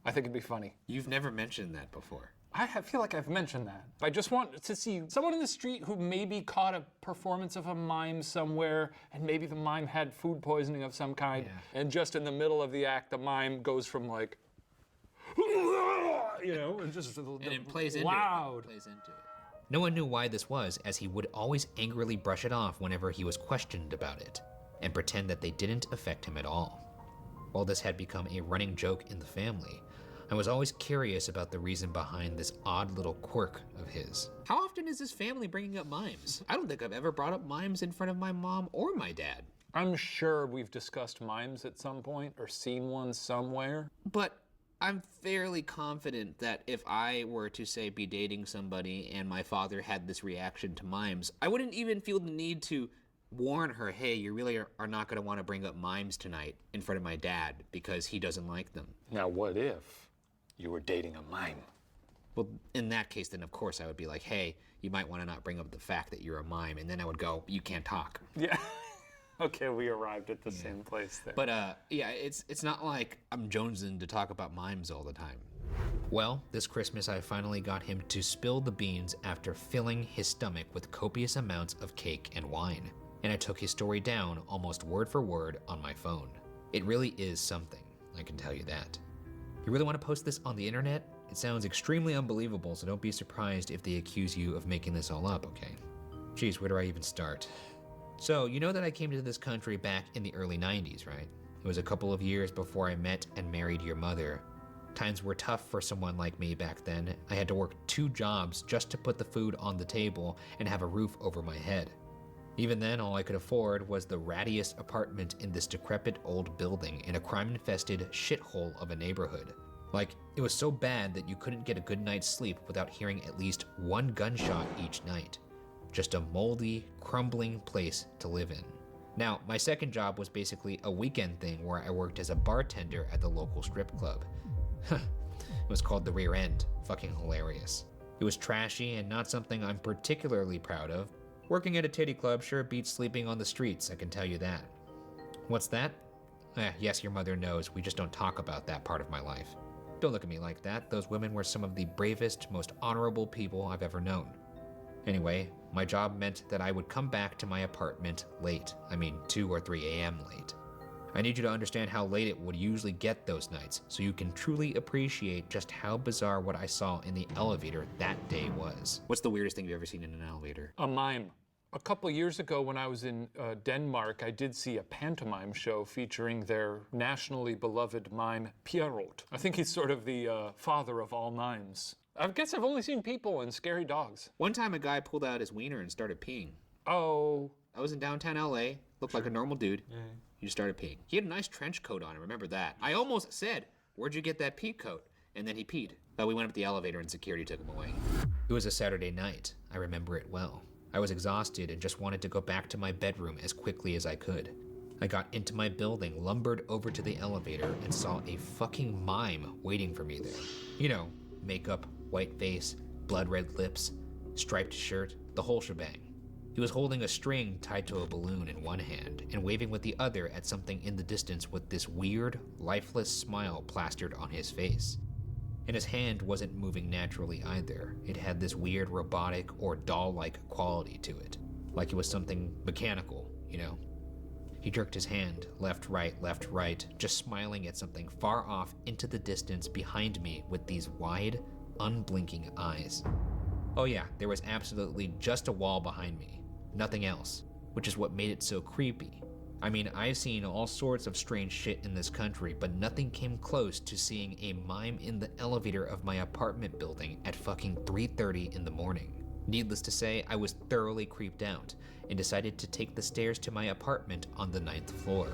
I think it'd be funny. You've never mentioned that before. I feel like I've mentioned that. I just want to see someone in the street who maybe caught a performance of a mime somewhere, and maybe the mime had food poisoning of some kind, and just in the middle of the act, the mime goes from like, you know, and just And it plays into loud. it. It plays into it. No one knew why this was, as he would always angrily brush it off whenever he was questioned about it, and pretend that they didn't affect him at all. While this had become a running joke in the family, I was always curious about the reason behind this odd little quirk of his. How often is this family bringing up mimes? I don't think I've ever brought up mimes in front of my mom or my dad. I'm sure we've discussed mimes at some point, or seen one somewhere. But I'm fairly confident that if I were to, say, be dating somebody and my father had this reaction to mimes, I wouldn't even feel the need to warn her, hey, you really are not going to want to bring up mimes tonight in front of my dad because he doesn't like them. Now, what if you were dating a mime? Well, in that case, then of course I would be like, hey, you might want to not bring up the fact that you're a mime, and then I would go, you can't talk. Yeah. Okay, we arrived at the same place there. But yeah, it's not like I'm jonesing to talk about mimes all the time. Well, this Christmas I finally got him to spill the beans after filling his stomach with copious amounts of cake and wine. And I took his story down almost word for word on my phone. It really is something, I can tell you that. You really want to post this on the internet? It sounds extremely unbelievable, so don't be surprised if they accuse you of making this all up, okay? Geez, where do I even start? So, you know that I came to this country back in the early 90s, right? It was a couple of years before I met and married your mother. Times were tough for someone like me back then. I had to work 2 jobs just to put the food on the table and have a roof over my head. Even then, all I could afford was the rattiest apartment in this decrepit old building in a crime-infested shithole of a neighborhood. Like, it was so bad that you couldn't get a good night's sleep without hearing at least 1 gunshot each night. Just a moldy, crumbling place to live in. Now, my second job was basically a weekend thing where I worked as a bartender at the local strip club. It was called The Rear End. Fucking hilarious. It was trashy and not something I'm particularly proud of. Working at a titty club sure beats sleeping on the streets, I can tell you that. What's that? Yes, your mother knows. We just don't talk about that part of my life. Don't look at me like that. Those women were some of the bravest, most honorable people I've ever known. Anyway, my job meant that I would come back to my apartment late. 2 or 3 a.m. late. I need you to understand how late it would usually get those nights, so you can truly appreciate just how bizarre what I saw in the elevator that day was. What's the weirdest thing you've ever seen in an elevator? A mime. A couple years ago when I was in Denmark, I did see a pantomime show featuring their nationally beloved mime, Pierrot. I think he's sort of the father of all mimes. I guess I've only seen people and scary dogs. One time a guy pulled out his wiener and started peeing. Oh. I was in downtown LA, looked like a normal dude. Yeah. He just started peeing. He had a nice trench coat on, I remember that. I almost said, "Where'd you get that pee coat?" And then he peed. But we went up the elevator and security took him away. It was a Saturday night. I remember it well. I was exhausted and just wanted to go back to my bedroom as quickly as I could. I got into my building, lumbered over to the elevator, and saw a fucking mime waiting for me there. You know, makeup, white face, blood red lips, striped shirt, the whole shebang. He was holding a string tied to a balloon in one hand and waving with the other at something in the distance with this weird, lifeless smile plastered on his face. And his hand wasn't moving naturally either. It had this weird robotic or doll-like quality to it. Like it was something mechanical, you know? He jerked his hand left, right, just smiling at something far off into the distance behind me with these wide, unblinking eyes. Oh yeah, there was absolutely just a wall behind me. Nothing else, which is what made it so creepy. I've seen all sorts of strange shit in this country, but nothing came close to seeing a mime in the elevator of my apartment building at fucking 3:30 in the morning. Needless to say, I was thoroughly creeped out and decided to take the stairs to my apartment on the 9th floor.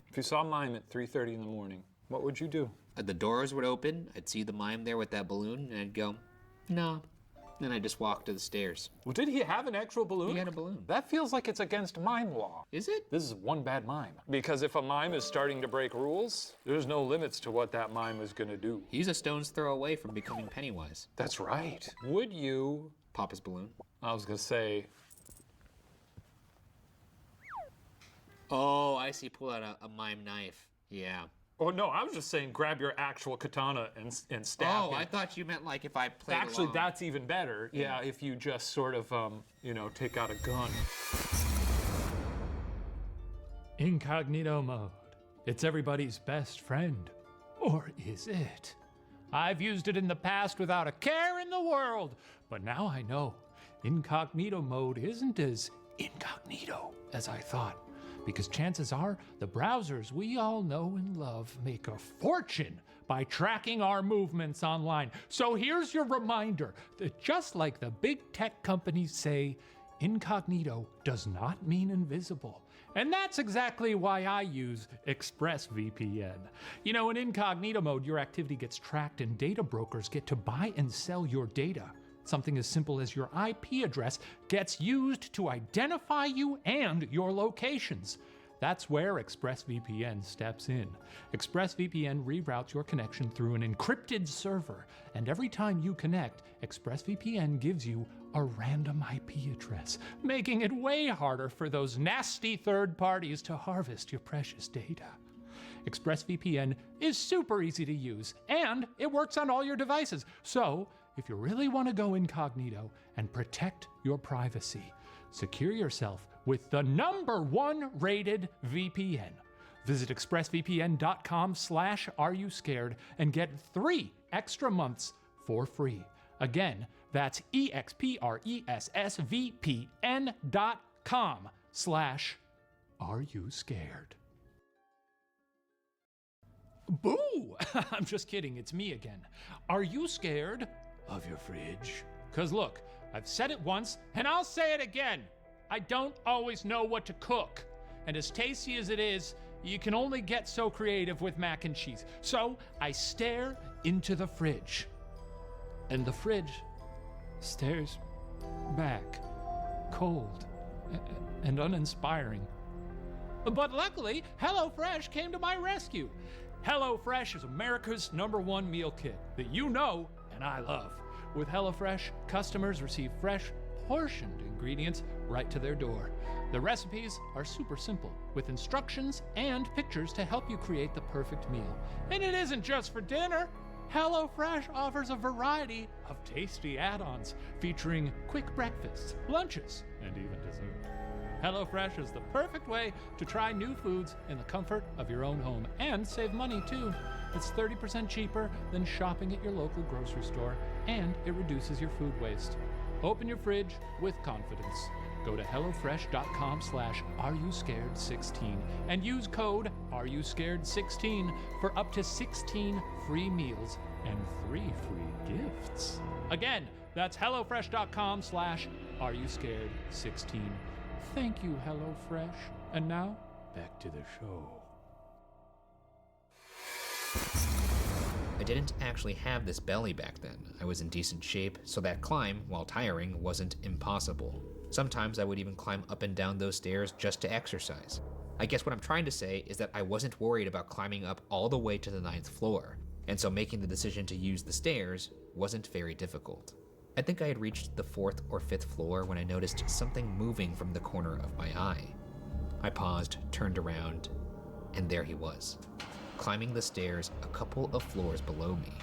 If you saw a mime at 3:30 in the morning, what would you do? The doors would open, I'd see the mime there with that balloon, and I'd go, no. Then I just walked to the stairs. Well, did he have an actual balloon? He had a balloon. That feels like it's against mime law. Is it? This is one bad mime. Because if a mime is starting to break rules, there's no limits to what that mime is gonna do. He's a stone's throw away from becoming Pennywise. That's right. Would you... Pop his balloon? I was gonna say... Oh, I see. Pull out a mime knife. Yeah. Oh, no, I was just saying grab your actual katana and stab him. I thought you meant like if I played Actually, along. that's even better. Yeah, if you just sort of, take out a gun. Incognito mode. It's everybody's best friend. Or is it? I've used it in the past without a care in the world, but now I know incognito mode isn't as incognito as I thought. Because chances are, the browsers we all know and love make a fortune by tracking our movements online. So here's your reminder that just like the big tech companies say, incognito does not mean invisible. And that's exactly why I use ExpressVPN. You know, in incognito mode, your activity gets tracked and data brokers get to buy and sell your data. Something as simple as your IP address gets used to identify you and your locations. That's where ExpressVPN steps in. ExpressVPN reroutes your connection through an encrypted server, and every time you connect, ExpressVPN gives you a random IP address, making it way harder for those nasty third parties to harvest your precious data. ExpressVPN is super easy to use, and it works on all your devices. So, if you really want to go incognito and protect your privacy, secure yourself with the #1 rated VPN. Visit expressvpn.com/areyouscared and get 3 extra months for free. Again, that's expressvpn.com/areyouscared. Boo! I'm just kidding, it's me again. Are you scared of your fridge? Cause look, I've said it once and I'll say it again. I don't always know what to cook. And as tasty as it is, you can only get so creative with mac and cheese. So I stare into the fridge. And the fridge stares back, cold and uninspiring. But luckily, HelloFresh came to my rescue. HelloFresh is America's #1 meal kit that you know and I love. With HelloFresh, customers receive fresh, portioned ingredients right to their door. The recipes are super simple, with instructions and pictures to help you create the perfect meal. And it isn't just for dinner. HelloFresh offers a variety of tasty add-ons featuring quick breakfasts, lunches, and even dessert. HelloFresh is the perfect way to try new foods in the comfort of your own home and save money too. It's 30% cheaper than shopping at your local grocery store, and it reduces your food waste. Open your fridge with confidence. Go to HelloFresh.com/areyouscared16 and use code areyouscared16 for up to 16 free meals and 3 free gifts. Again, that's HelloFresh.com/areyouscared16. Thank you, HelloFresh. And now, back to the show. I didn't actually have this belly back then. I was in decent shape, so that climb, while tiring, wasn't impossible. Sometimes I would even climb up and down those stairs just to exercise. I guess what I'm trying to say is that I wasn't worried about climbing up all the way to the 9th floor, and so making the decision to use the stairs wasn't very difficult. I think I had reached the 4th or 5th floor when I noticed something moving from the corner of my eye. I paused, turned around, and there he was, climbing the stairs a couple of floors below me.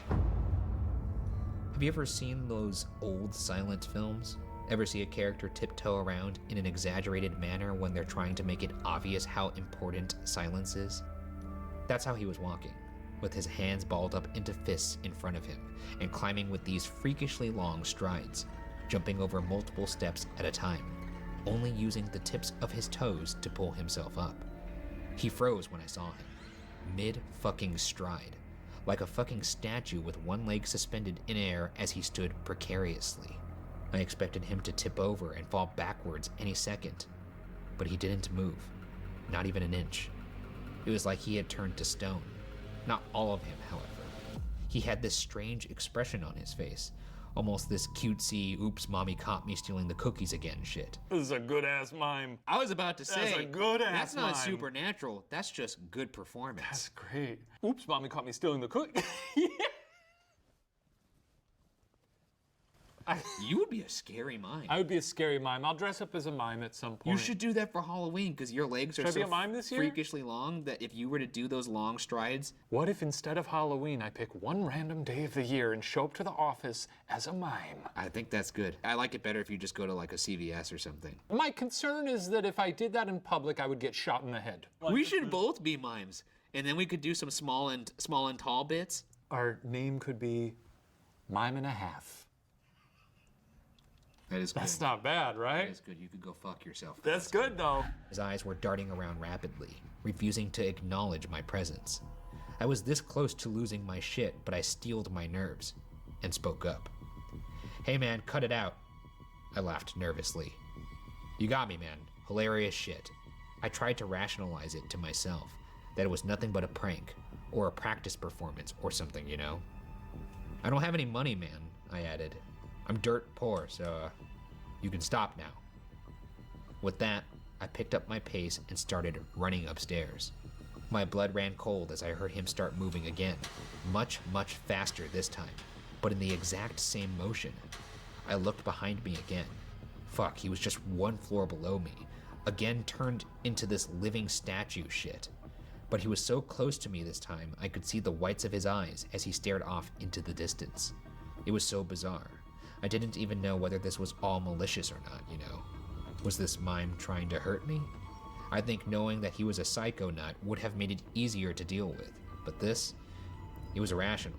Have you ever seen those old silent films? Ever see a character tiptoe around in an exaggerated manner when they're trying to make it obvious how important silence is? That's how he was walking, with his hands balled up into fists in front of him, and climbing with these freakishly long strides, jumping over multiple steps at a time, only using the tips of his toes to pull himself up. He froze when I saw him, mid-fucking stride, like a fucking statue with one leg suspended in air as he stood precariously. I expected him to tip over and fall backwards any second, but he didn't move, not even an inch. It was like he had turned to stone. Not all of him, however. He had this strange expression on his face, almost this cutesy, oops, mommy caught me stealing the cookies again shit. This is a good-ass mime. I was about to say, That's a good-ass that's not mime. supernatural, that's just good performance. That's great. Oops, mommy caught me stealing the cookie. You would be a scary mime. I would be a scary mime. I'll dress up as a mime at some point. You should do that for Halloween, because your legs Should are I be so a mime this year? freakishly long that if you were to do those long strides... What if instead of Halloween, I pick one random day of the year and show up to the office as a mime? I think that's good. I like it better if you just go to like a CVS or something. My concern is that if I did that in public, I would get shot in the head. We should both be mimes, and then we could do some small and tall bits. Our name could be Mime and a Half. That is good. That's not bad, right? That is good. You could go fuck yourself. That's good, though. His eyes were darting around rapidly, refusing to acknowledge my presence. I was this close to losing my shit, but I steeled my nerves and spoke up. Hey man, cut it out. I laughed nervously. You got me, man. Hilarious shit. I tried to rationalize it to myself, that it was nothing but a prank, or a practice performance, or something, you know? I don't have any money, man, I added. I'm dirt poor, so you can stop now. With that, I picked up my pace and started running upstairs. My blood ran cold as I heard him start moving again, much, much faster this time, but in the exact same motion. I looked behind me again. Fuck, he was just one floor below me, again turned into this living statue shit. But he was so close to me this time, I could see the whites of his eyes as he stared off into the distance. It was so bizarre. I didn't even know whether this was all malicious or not, you know. Was this mime trying to hurt me? I think knowing that he was a psycho nut would have made it easier to deal with. But this, it was irrational.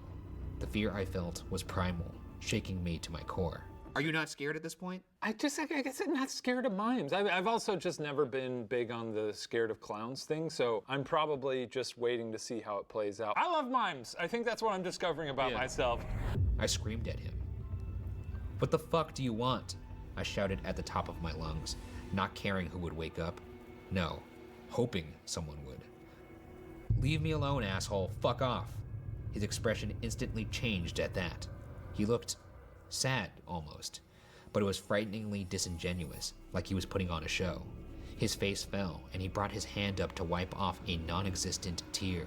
The fear I felt was primal, shaking me to my core. Are you not scared at this point? I guess I'm not scared of mimes. I've also just never been big on the scared of clowns thing, so I'm probably just waiting to see how it plays out. I love mimes. I think that's what I'm discovering about myself. I screamed at him. What the fuck do you want? I shouted at the top of my lungs, not caring who would wake up. No, hoping someone would. Leave me alone, asshole. Fuck off. His expression instantly changed at that. He looked sad, almost, but it was frighteningly disingenuous, like he was putting on a show. His face fell, and he brought his hand up to wipe off a non-existent tear.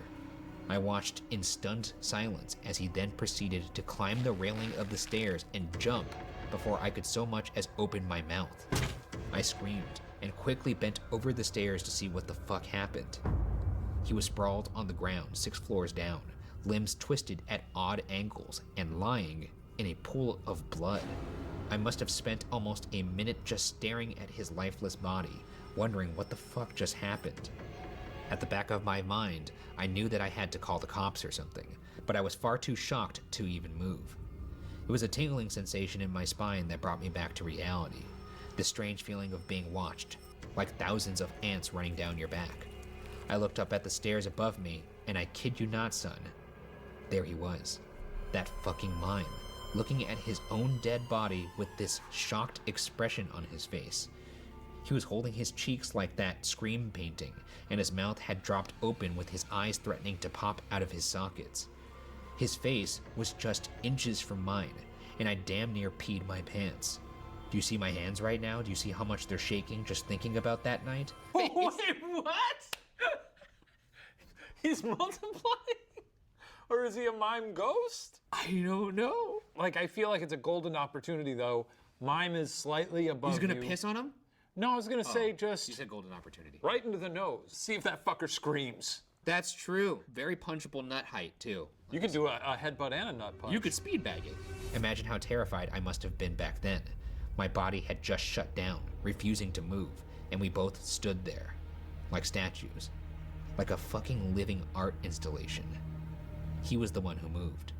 I watched in stunned silence as he then proceeded to climb the railing of the stairs and jump before I could so much as open my mouth. I screamed and quickly bent over the stairs to see what the fuck happened. He was sprawled on the ground 6 floors down, limbs twisted at odd angles and lying in a pool of blood. I must have spent almost a minute just staring at his lifeless body, wondering what the fuck just happened. At the back of my mind, I knew that I had to call the cops or something, but I was far too shocked to even move. It was a tingling sensation in my spine that brought me back to reality. This strange feeling of being watched, like thousands of ants running down your back. I looked up at the stairs above me, and I kid you not, son, there he was. That fucking mime, looking at his own dead body with this shocked expression on his face. He was holding his cheeks like that Scream painting, and his mouth had dropped open with his eyes threatening to pop out of his sockets. His face was just inches from mine, and I damn near peed my pants. Do you see my hands right now? Do you see how much they're shaking just thinking about that night? Wait, what? He's multiplying? Or is he a mime ghost? I don't know. Like, I feel like it's a golden opportunity, though. Mime is slightly above He's gonna you. piss on him? No, I was gonna say just... You said golden opportunity. Right into the nose. See if that fucker screams. That's true. Very punchable nut height, too. You could do a headbutt and a nut punch. You could speed bag it. Imagine how terrified I must have been back then. My body had just shut down, refusing to move, and we both stood there, like statues, like a fucking living art installation. He was the one who moved.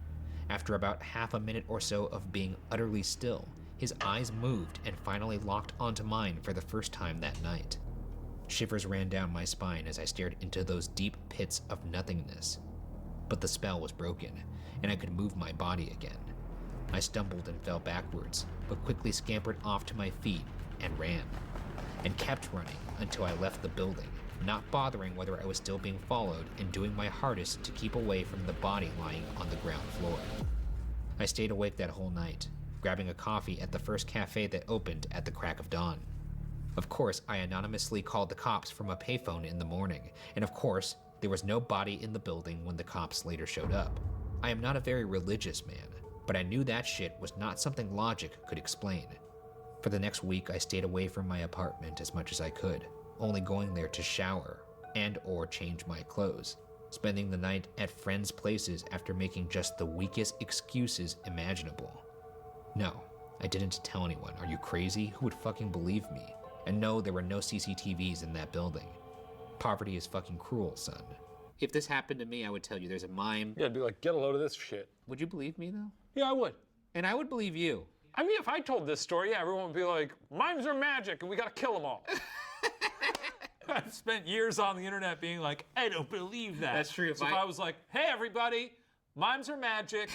After about half a minute or so of being utterly still, his eyes moved and finally locked onto mine for the first time that night. Shivers ran down my spine as I stared into those deep pits of nothingness. But the spell was broken, and I could move my body again. I stumbled and fell backwards, but quickly scampered off to my feet and ran, and kept running until I left the building, not bothering whether I was still being followed and doing my hardest to keep away from the body lying on the ground floor. I stayed awake that whole night, grabbing a coffee at the first cafe that opened at the crack of dawn. Of course, I anonymously called the cops from a payphone in the morning, and of course, there was no body in the building when the cops later showed up. I am not a very religious man, but I knew that shit was not something logic could explain. For the next week, I stayed away from my apartment as much as I could, only going there to shower and or change my clothes, spending the night at friends' places after making just the weakest excuses imaginable. No, I didn't tell anyone. Are you crazy? Who would fucking believe me? And no, there were no CCTVs in that building. Poverty is fucking cruel, son. If this happened to me, I would tell you there's a mime. Yeah, I'd be like, get a load of this shit. Would you believe me, though? Yeah, I would. And I would believe you. I mean, if I told this story, yeah, everyone would be like, mimes are magic and we gotta kill them all. I've spent years on the internet being like, I don't believe that. That's true. So if I was like, hey, everybody, mimes are magic,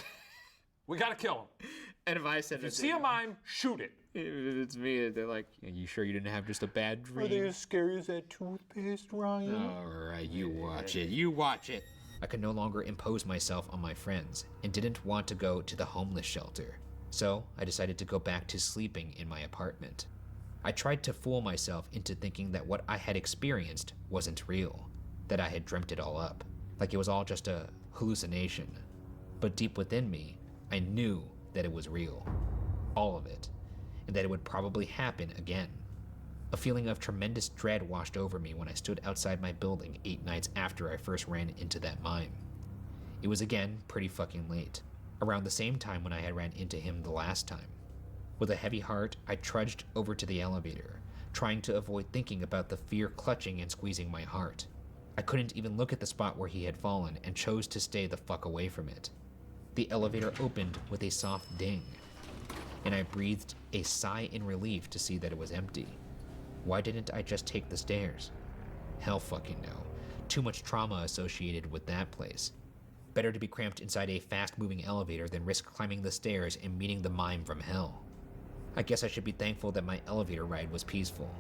we gotta kill them. And if I said, if you see a mime, shoot it. It's me. They're like, are you sure you didn't have just a bad dream? Are they as scary as that toothpaste, Ryan? All right, you watch it. You watch it. I could no longer impose myself on my friends and didn't want to go to the homeless shelter. So I decided to go back to sleeping in my apartment. I tried to fool myself into thinking that what I had experienced wasn't real, that I had dreamt it all up, like it was all just a hallucination. But deep within me, I knew that it was real. All of it. And that it would probably happen again. A feeling of tremendous dread washed over me when I stood outside my building 8 nights after I first ran into that mime. It was again pretty fucking late, around the same time when I had ran into him the last time. With a heavy heart, I trudged over to the elevator, trying to avoid thinking about the fear clutching and squeezing my heart. I couldn't even look at the spot where he had fallen and chose to stay the fuck away from it. The elevator opened with a soft ding, and I breathed a sigh in relief to see that it was empty. Why didn't I just take the stairs? Hell fucking no. Too much trauma associated with that place. Better to be cramped inside a fast-moving elevator than risk climbing the stairs and meeting the mime from hell. I guess I should be thankful that my elevator ride was peaceful.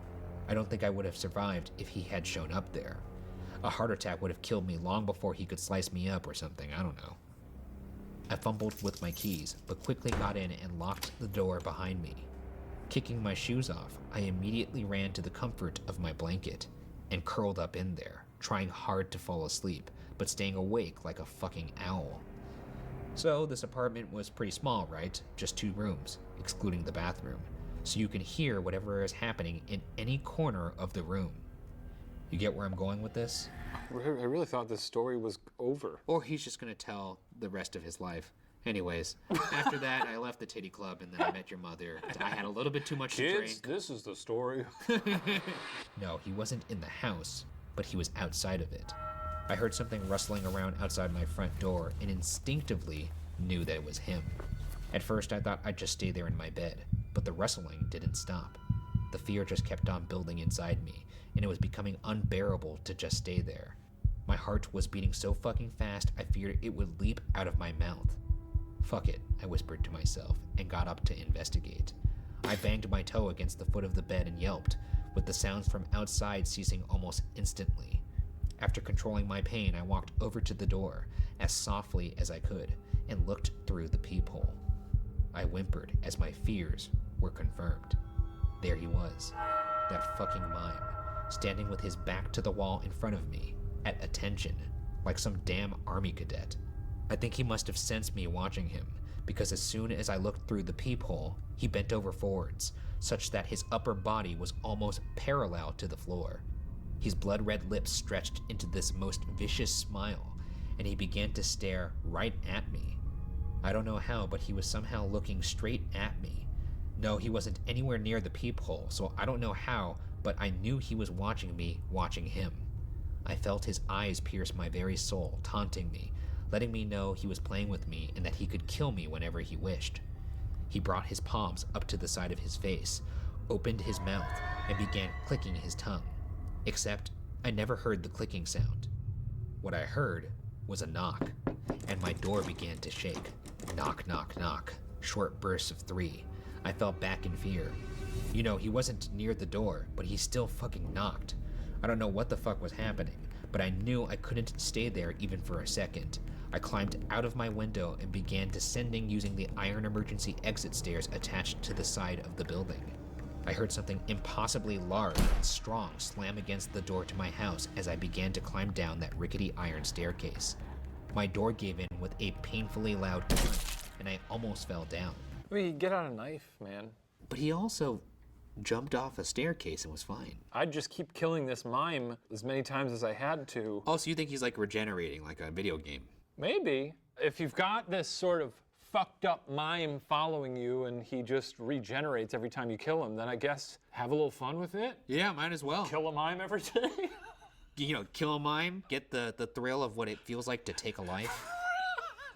I don't think I would have survived if he had shown up there. A heart attack would have killed me long before he could slice me up or something, I don't know. I fumbled with my keys, but quickly got in and locked the door behind me. Kicking my shoes off, I immediately ran to the comfort of my blanket and curled up in there, trying hard to fall asleep, but staying awake like a fucking owl. So this apartment was pretty small, right? Just 2 rooms, excluding the bathroom, so you can hear whatever is happening in any corner of the room. You get where I'm going with this? I really thought this story was over. Or he's just gonna tell the rest of his life. Anyways, after that, I left the titty club and then I met your mother. I had a little bit too much to Kids, drink. this is the story. No, he wasn't in the house, but he was outside of it. I heard something rustling around outside my front door and instinctively knew that it was him. At first, I thought I'd just stay there in my bed, but the rustling didn't stop. The fear just kept on building inside me, and it was becoming unbearable to just stay there. My heart was beating so fucking fast, I feared it would leap out of my mouth. Fuck it, I whispered to myself, and got up to investigate. I banged my toe against the foot of the bed and yelped, with the sounds from outside ceasing almost instantly. After controlling my pain, I walked over to the door, as softly as I could, and looked through the peephole. I whimpered as my fears were confirmed. There he was, that fucking mime, standing with his back to the wall in front of me, at attention, like some damn army cadet. I think he must have sensed me watching him, because as soon as I looked through the peephole, he bent over forwards, such that his upper body was almost parallel to the floor. His blood-red lips stretched into this most vicious smile, and he began to stare right at me. I don't know how, but he was somehow looking straight at me. No, he wasn't anywhere near the peephole, so I don't know how, but I knew he was watching me, watching him. I felt his eyes pierce my very soul, taunting me, letting me know he was playing with me and that he could kill me whenever he wished. He brought his palms up to the side of his face, opened his mouth, and began clicking his tongue. Except, I never heard the clicking sound. What I heard was a knock, and my door began to shake. Knock, knock, knock. Short bursts of 3. I fell back in fear. You know, he wasn't near the door, but he still fucking knocked. I don't know what the fuck was happening, but I knew I couldn't stay there even for a second. I climbed out of my window and began descending using the iron emergency exit stairs attached to the side of the building. I heard something impossibly large and strong slam against the door to my house as I began to climb down that rickety iron staircase. My door gave in with a painfully loud crunch, and I almost fell down. I mean, get out a knife, man. But he also jumped off a staircase and was fine. I'd just keep killing this mime as many times as I had to. Oh, so you think he's like regenerating like a video game? Maybe. If you've got this sort of fucked up mime following you and he just regenerates every time you kill him, then I guess have a little fun with it. Yeah, might as well. Kill a mime every day. You know, kill a mime, get the thrill of what it feels like to take a life.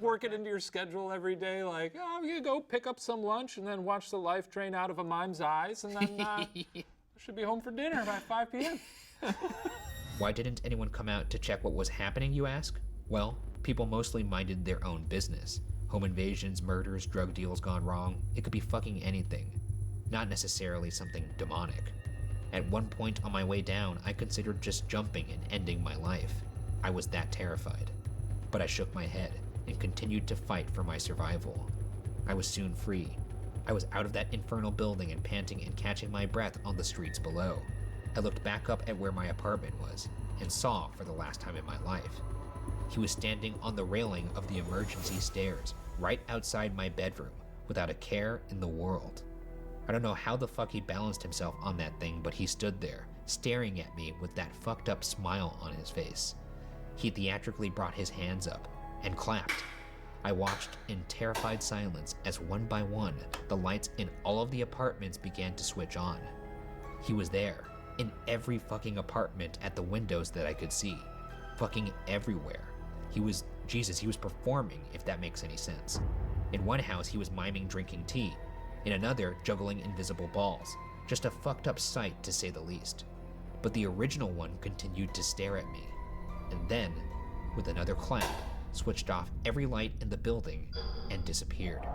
Work it into your schedule every day, like, oh, I'm gonna go pick up some lunch and then watch the life drain out of a mime's eyes, and then I should be home for dinner by 5 p.m. Why didn't anyone come out to check what was happening, you ask? Well, people mostly minded their own business. Home invasions, murders, drug deals gone wrong. It could be fucking anything. Not necessarily something demonic. At one point on my way down, I considered just jumping and ending my life. I was that terrified. But I shook my head and continued to fight for my survival. I was soon free. I was out of that infernal building and panting and catching my breath on the streets below. I looked back up at where my apartment was and saw, for the last time in my life, he was standing on the railing of the emergency stairs right outside my bedroom without a care in the world. I don't know how the fuck he balanced himself on that thing, but he stood there, staring at me with that fucked up smile on his face. He theatrically brought his hands up and clapped. I watched in terrified silence as one by one, the lights in all of the apartments began to switch on. He was there, in every fucking apartment at the windows that I could see. Fucking everywhere. He was performing, if that makes any sense. In one house, he was miming drinking tea. In another, juggling invisible balls. Just a fucked up sight, to say the least. But the original one continued to stare at me. And then, with another clap, switched off every light in the building and disappeared,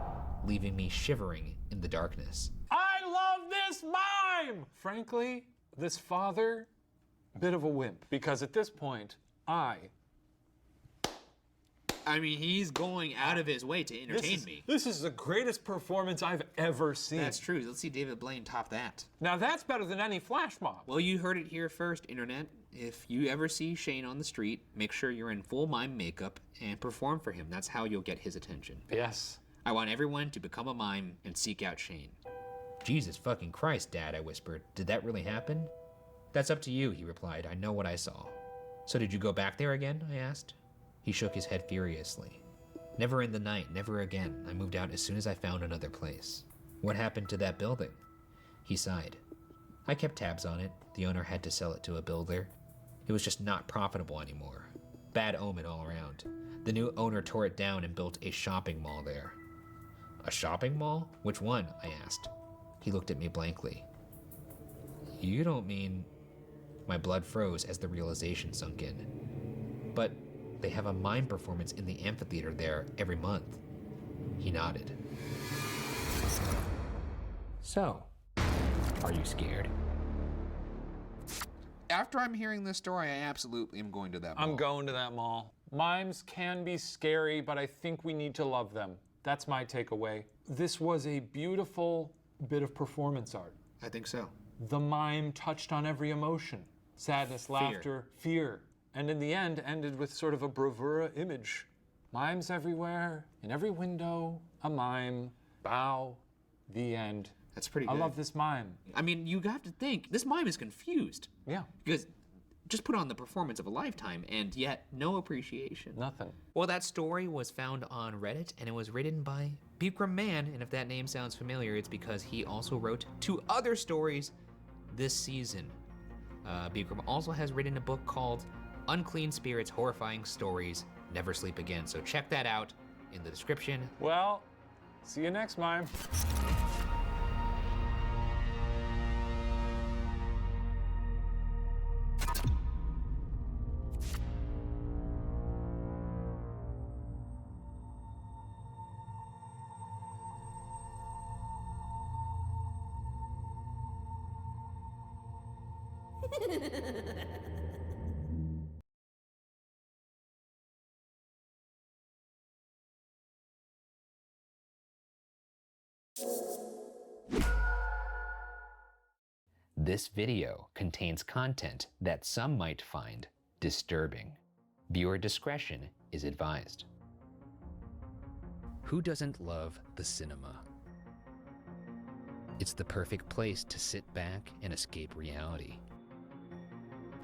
leaving me shivering in the darkness. I love this mime! Frankly, this father, bit of a wimp, because at this point, I mean, he's going out of his way to entertain me. This is the greatest performance I've ever seen. That's true. Let's see David Blaine top that. Now that's better than any flash mob. Well, you heard it here first, Internet. If you ever see Shane on the street, make sure you're in full mime makeup and perform for him. That's how you'll get his attention. Yes. I want everyone to become a mime and seek out Shane. Jesus fucking Christ, Dad, I whispered. Did that really happen? That's up to you, he replied. I know what I saw. So did you go back there again? I asked. He shook his head furiously. Never in the night, never again. I moved out as soon as I found another place. What happened to that building? He sighed. I kept tabs on it. The owner had to sell it to a builder. It was just not profitable anymore. Bad omen all around. The new owner tore it down and built a shopping mall there. A shopping mall? Which one? I asked. He looked at me blankly. You don't mean... My blood froze as the realization sunk in. But they have a mime performance in the amphitheater there every month. He nodded. So, are you scared? After I'm hearing this story, I absolutely am going to that mall. I'm going to that mall. Mimes can be scary, but I think we need to love them. That's my takeaway. This was a beautiful bit of performance art. I think so. The mime touched on every emotion. Sadness, laughter, fear. And in the end, ended with sort of a bravura image. Mimes everywhere, in every window, a mime, bow, the end. That's pretty I good. love this mime. I mean, you have to think, this mime is confused. Yeah. Because just put on the performance of a lifetime, and yet no appreciation. Nothing. Well, that story was found on Reddit, and it was written by Bikram Man, and if that name sounds familiar, it's because he also wrote 2 other stories this season. Bikram also has written a book called Unclean Spirits, Horrifying Stories, Never Sleep Again, so check that out in the description. Well, see you next mime. This video contains content that some might find disturbing. Viewer discretion is advised. Who doesn't love the cinema? It's the perfect place to sit back and escape reality.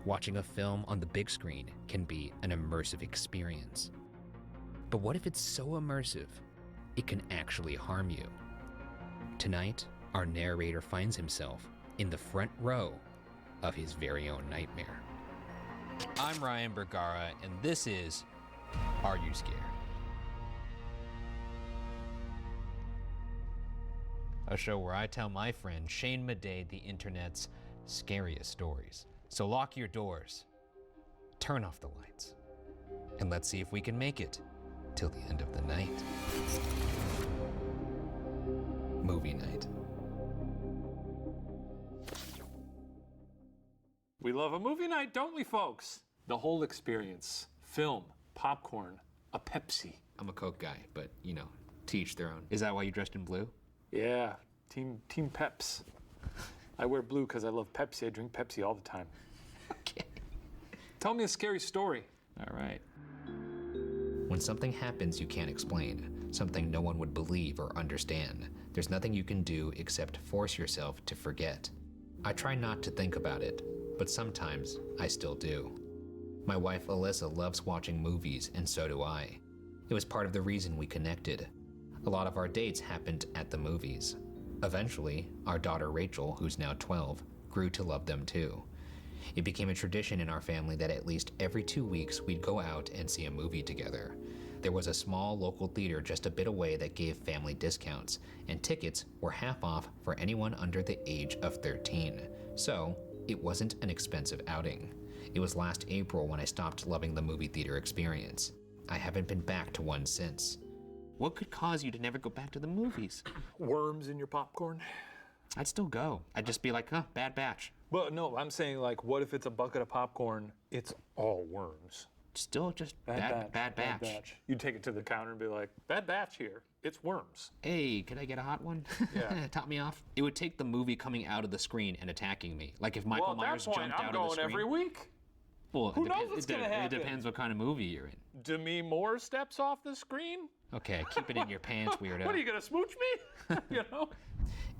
Watching a film on the big screen can be an immersive experience. But what if it's so immersive, it can actually harm you? Tonight, our narrator finds himself in the front row of his very own nightmare. I'm Ryan Bergara, and this is Are You Scared? A show where I tell my friend Shane Madej the internet's scariest stories. So lock your doors, turn off the lights, and let's see if we can make it till the end of the night. Movie night. We love a movie night, don't we, folks? The whole experience. Film, popcorn, a Pepsi. I'm a Coke guy, but you know, to each their own. Is that why you dressed in blue? Yeah, Team Peps. I wear blue because I love Pepsi. I drink Pepsi all the time. Okay. Tell me a scary story. All right. When something happens you can't explain, something no one would believe or understand, there's nothing you can do except force yourself to forget. I try not to think about it, but sometimes I still do. My wife Alyssa loves watching movies, and so do I. It was part of the reason we connected. A lot of our dates happened at the movies. Eventually, our daughter Rachel, who's now 12, grew to love them too. It became a tradition in our family that at least every 2 weeks we'd go out and see a movie together. There was a small local theater just a bit away that gave family discounts, and tickets were half off for anyone under the age of 13. So, it wasn't an expensive outing. It was last April when I stopped loving the movie theater experience. I haven't been back to one since. What could cause you to never go back to the movies? Worms in your popcorn? I'd still go. I'd just be like, huh, bad batch. Well, no, I'm saying like, what if it's a bucket of popcorn, it's all worms? Still just bad batch. You'd take it to the counter and be like, bad batch here, it's worms. Hey, could I get a hot one? Yeah. Top me off. It would take the movie coming out of the screen and attacking me. Like if Michael Myers jumped out of the screen. I'm going every week. Well, Who knows what's gonna happen? It depends what kind of movie you're in. Demi Moore steps off the screen? Okay, keep it in your pants, weirdo. What, are you gonna smooch me? You know?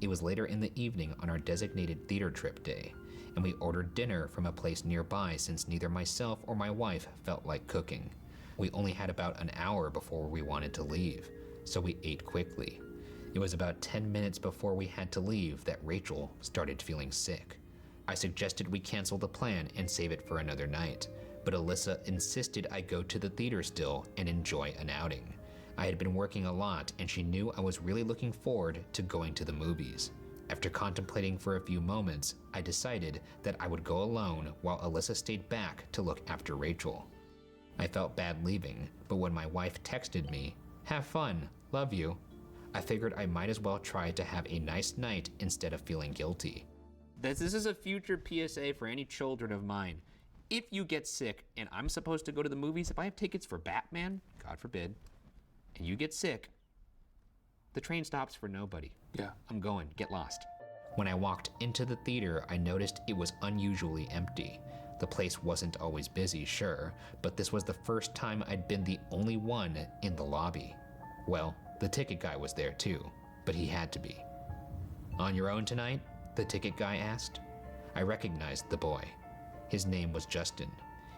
It was later in the evening on our designated theater trip day. and we ordered dinner from a place nearby since neither myself or my wife felt like cooking. We only had about an hour before we wanted to leave, so we ate quickly. It was about 10 minutes before we had to leave that Rachel started feeling sick. I suggested we cancel the plan and save it for another night, but Alyssa insisted I go to the theater still and enjoy an outing. I had been working a lot and she knew I was really looking forward to going to the movies. After contemplating for a few moments, I decided that I would go alone while Alyssa stayed back to look after Rachel. I felt bad leaving, but when my wife texted me, "Have fun, love you," I figured I might as well try to have a nice night instead of feeling guilty. This is a future PSA for any children of mine. If you get sick and I'm supposed to go to the movies, if I have tickets for Batman, God forbid, and you get sick, the train stops for nobody. Yeah. I'm going, get lost. When I walked into the theater, I noticed it was unusually empty. The place wasn't always busy, sure, but this was the first time I'd been the only one in the lobby. Well, the ticket guy was there too, but he had to be. "On your own tonight?" the ticket guy asked. I recognized the boy. His name was Justin.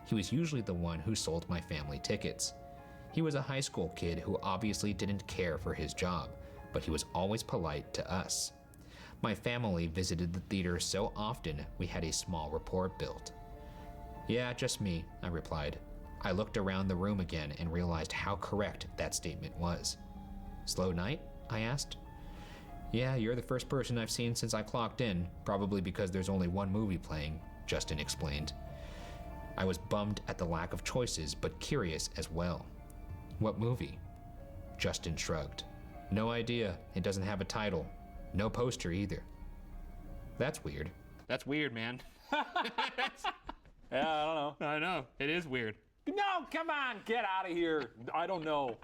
He was usually the one who sold my family tickets. He was a high school kid who obviously didn't care for his job, but he was always polite to us. My family visited the theater so often we had a small rapport built. "Yeah, just me," I replied. I looked around the room again and realized how correct that statement was. "Slow night?" I asked. "Yeah, you're the first person I've seen since I clocked in, probably because there's only one movie playing," Justin explained. I was bummed at the lack of choices, but curious as well. "What movie?" Justin shrugged. "No idea. It doesn't have a title. No poster either." "That's weird." That's weird, man. Yeah, I don't know. I know, it is weird. No, come on, get out of here. I don't know.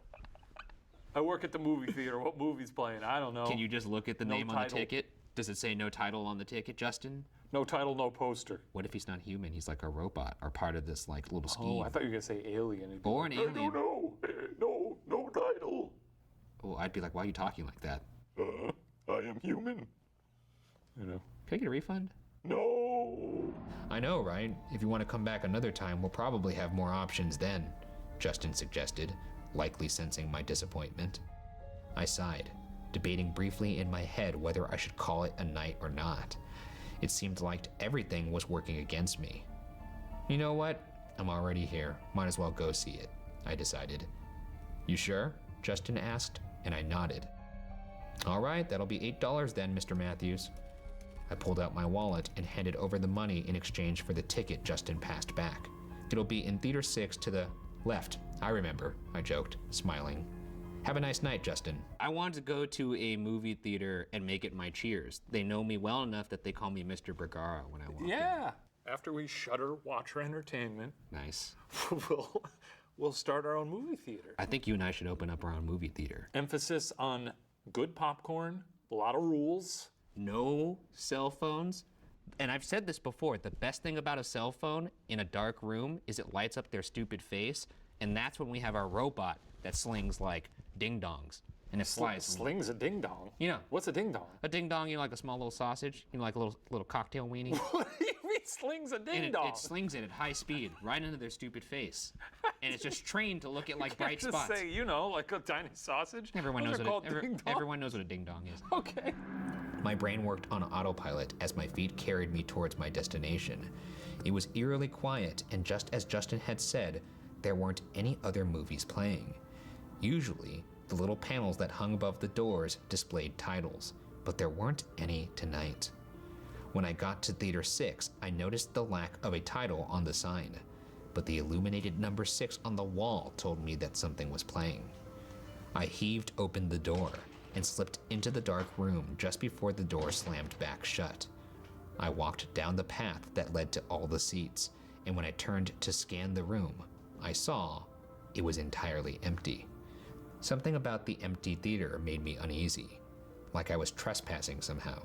I work at the movie theater. What movie's playing? I don't know. Can you just look at the No name on the title. ticket? Does it say no title on the ticket, Justin? No title, no poster. What if he's not human? He's like a robot or part of this like little scheme. Oh, I thought you were gonna say alien. He'd be Or an like, alien. No title. Oh, I'd be like, why are you talking like that? I am human. You know. Can I get a refund? No. I know, right? If you want to come back another time, we'll probably have more options then, Justin suggested, likely sensing my disappointment. I sighed, debating briefly in my head whether I should call it a night or not. It seemed like everything was working against me. "You know what? I'm already here. Might as well go see it," I decided. "You sure?" Justin asked, and I nodded. "All right, that'll be $8 then, Mr. Matthews." I pulled out my wallet and handed over the money in exchange for the ticket Justin passed back. "It'll be in Theater 6 to the left. I remember," I joked, smiling. "Have a nice night, Justin." I wanted to go to a movie theater and make it my Cheers. They know me well enough that they call me Mr. Bergara when I walk Yeah. After we shutter Watcher Entertainment, in. Nice. we'll start our own movie theater. I think you and I should open up our own movie theater. Emphasis on good popcorn, a lot of rules. No cell phones. And I've said this before, the best thing about a cell phone in a dark room is it lights up their stupid face, and that's when we have our robot that slings like ding-dongs. And it flies. Slings a ding-dong? You know. What's a ding-dong? A ding-dong, you know, like a small little sausage? You know, like a little cocktail weenie? What do you mean slings a And ding-dong? it slings it at high speed, right into their stupid face. And it's just trained to look at like bright just spots. say, you know, like a tiny sausage. Everyone Those knows are what called ding-dongs. everyone knows what a ding-dong is. Okay. My brain worked on autopilot as my feet carried me towards my destination. It was eerily quiet, and just as Justin had said, there weren't any other movies playing. Usually, the little panels that hung above the doors displayed titles, but there weren't any tonight. When I got to Theater 6, I noticed the lack of a title on the sign, but the illuminated number 6 on the wall told me that something was playing. I heaved open the door and slipped into the dark room just before the door slammed back shut. I walked down the path that led to all the seats, and when I turned to scan the room, I saw it was entirely empty. Something about the empty theater made me uneasy, like I was trespassing somehow.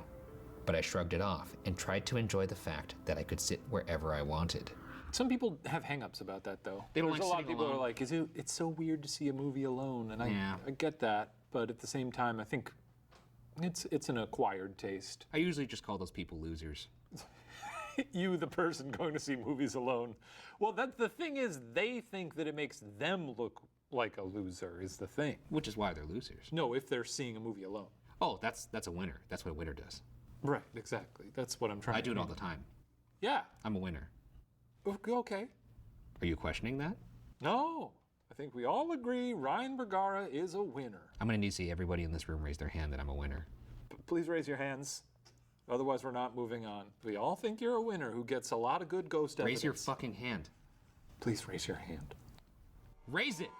But I shrugged it off and tried to enjoy the fact that I could sit wherever I wanted. Some people have hang-ups about that, though. They don't There's like a lot of sitting people who are alone. like, it's so weird to see a movie alone, and Yeah. I get that, but at the same time, I think it's an acquired taste. I usually just call those people losers. You, the person going to see movies alone. Well, that's the thing is, they think that it makes them look like a loser is the thing. Which is why they're losers. No, if they're seeing a movie alone. Oh, that's a winner. That's what a winner does. Right, exactly. That's what I'm trying I to do it all mean. the time. Yeah. I'm a winner. Okay. Are you questioning that? No. I think we all agree Ryan Bergara is a winner. I'm going to need to see everybody in this room raise their hand that I'm a winner. Please raise your hands. Otherwise, we're not moving on. We all think you're a winner who gets a lot of good ghost evidence. Raise your fucking hand. Please raise your hand. Raise it!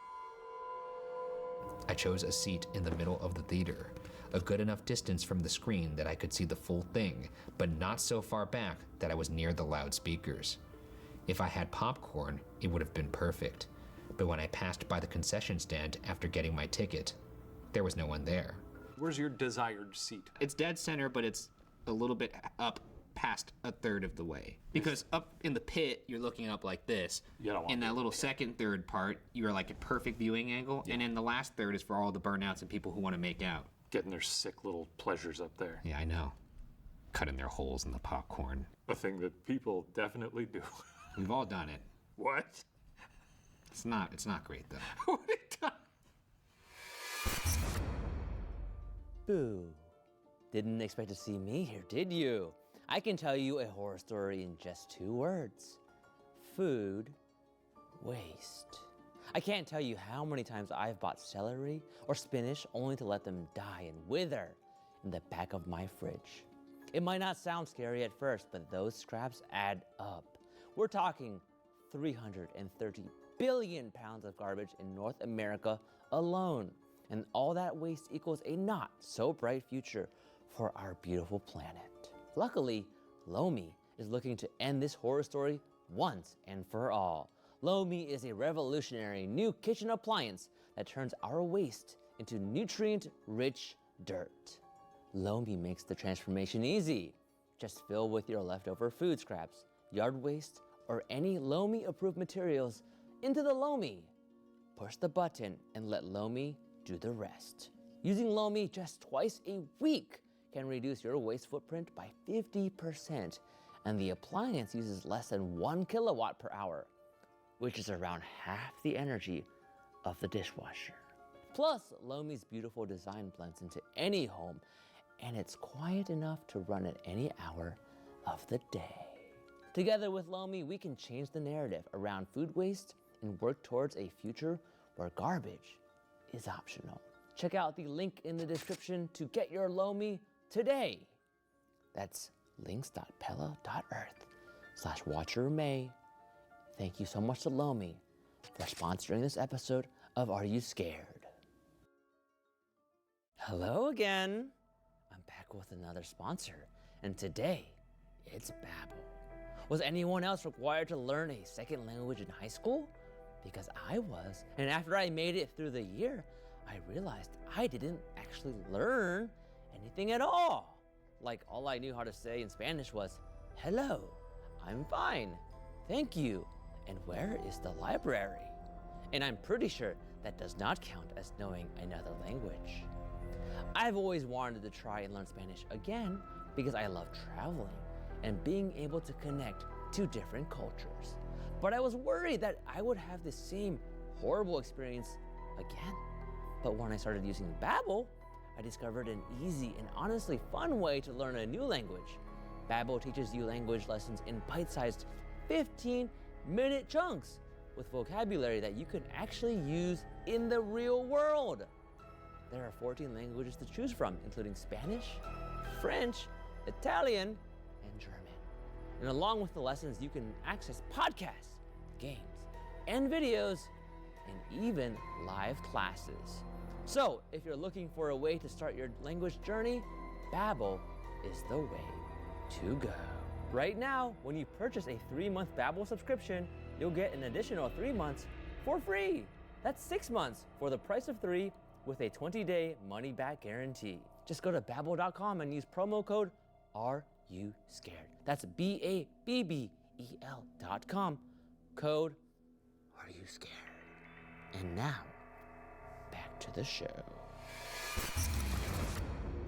I chose a seat in the middle of the theater, a good enough distance from the screen that I could see the full thing, but not so far back that I was near the loudspeakers. If I had popcorn, it would have been perfect. But when I passed by the concession stand after getting my ticket, there was no one there. Where's your desired seat? It's dead center, but it's a little bit up past a third of the way. Because up in the pit, you're looking up like this. In that little second, third part, you're like a perfect viewing angle. Yeah. And then the last third is for all the burnouts and people who want to make out. Getting their sick little pleasures up there. Yeah, I know. Cutting their holes in the popcorn. A thing that people definitely do. We've all done it. What? It's not great though. Boo. Didn't expect to see me here, did you? I can tell you a horror story in just 2 words. Food waste. I can't tell you how many times I've bought celery or spinach only to let them die and wither in the back of my fridge. It might not sound scary at first, but those scraps add up. We're talking 330 billion pounds of garbage in North America alone. And all that waste equals a not so bright future for our beautiful planet. Luckily, Lomi is looking to end this horror story once and for all. Lomi is a revolutionary new kitchen appliance that turns our waste into nutrient-rich dirt. Lomi makes the transformation easy. Just fill with your leftover food scraps, yard waste, or any Lomi-approved materials into the Lomi. Push the button and let Lomi do the rest. Using Lomi just twice a week can reduce your waste footprint by 50%, and the appliance uses less than 1 kilowatt per hour, which is around half the energy of the dishwasher. Plus, Lomi's beautiful design blends into any home, and it's quiet enough to run at any hour of the day. Together with Lomi, we can change the narrative around food waste and work towards a future where garbage is optional. Check out the link in the description to get your Lomi today. That's links.pella.earth/watchermay. Thank you so much to Lomi for sponsoring this episode of Are You Scared? Hello again. I'm back with another sponsor, and today it's Babbel. Was anyone else required to learn a second language in high school? Because I was, and after I made it through the year, I realized I didn't actually learn anything at all. Like, all I knew how to say in Spanish was, hello, I'm fine, thank you, and where is the library? And I'm pretty sure that does not count as knowing another language. I've always wanted to try and learn Spanish again because I love traveling and being able to connect to different cultures. But I was worried that I would have the same horrible experience again. But when I started using Babbel, I discovered an easy and honestly fun way to learn a new language. Babbel teaches you language lessons in bite-sized 15-minute chunks with vocabulary that you can actually use in the real world. There are 14 languages to choose from, including Spanish, French, Italian, and German. And along with the lessons, you can access podcasts, games, and videos, and even live classes. So, if you're looking for a way to start your language journey, Babbel is the way to go. Right now, when you purchase a 3-month Babbel subscription, you'll get an additional 3 months for free. That's 6 months for the price of 3 with a 20-day money-back guarantee. Just go to Babbel.com and use promo code RUSCARED. That's BABBEL.com, code RUSCARED. And now, back to the show.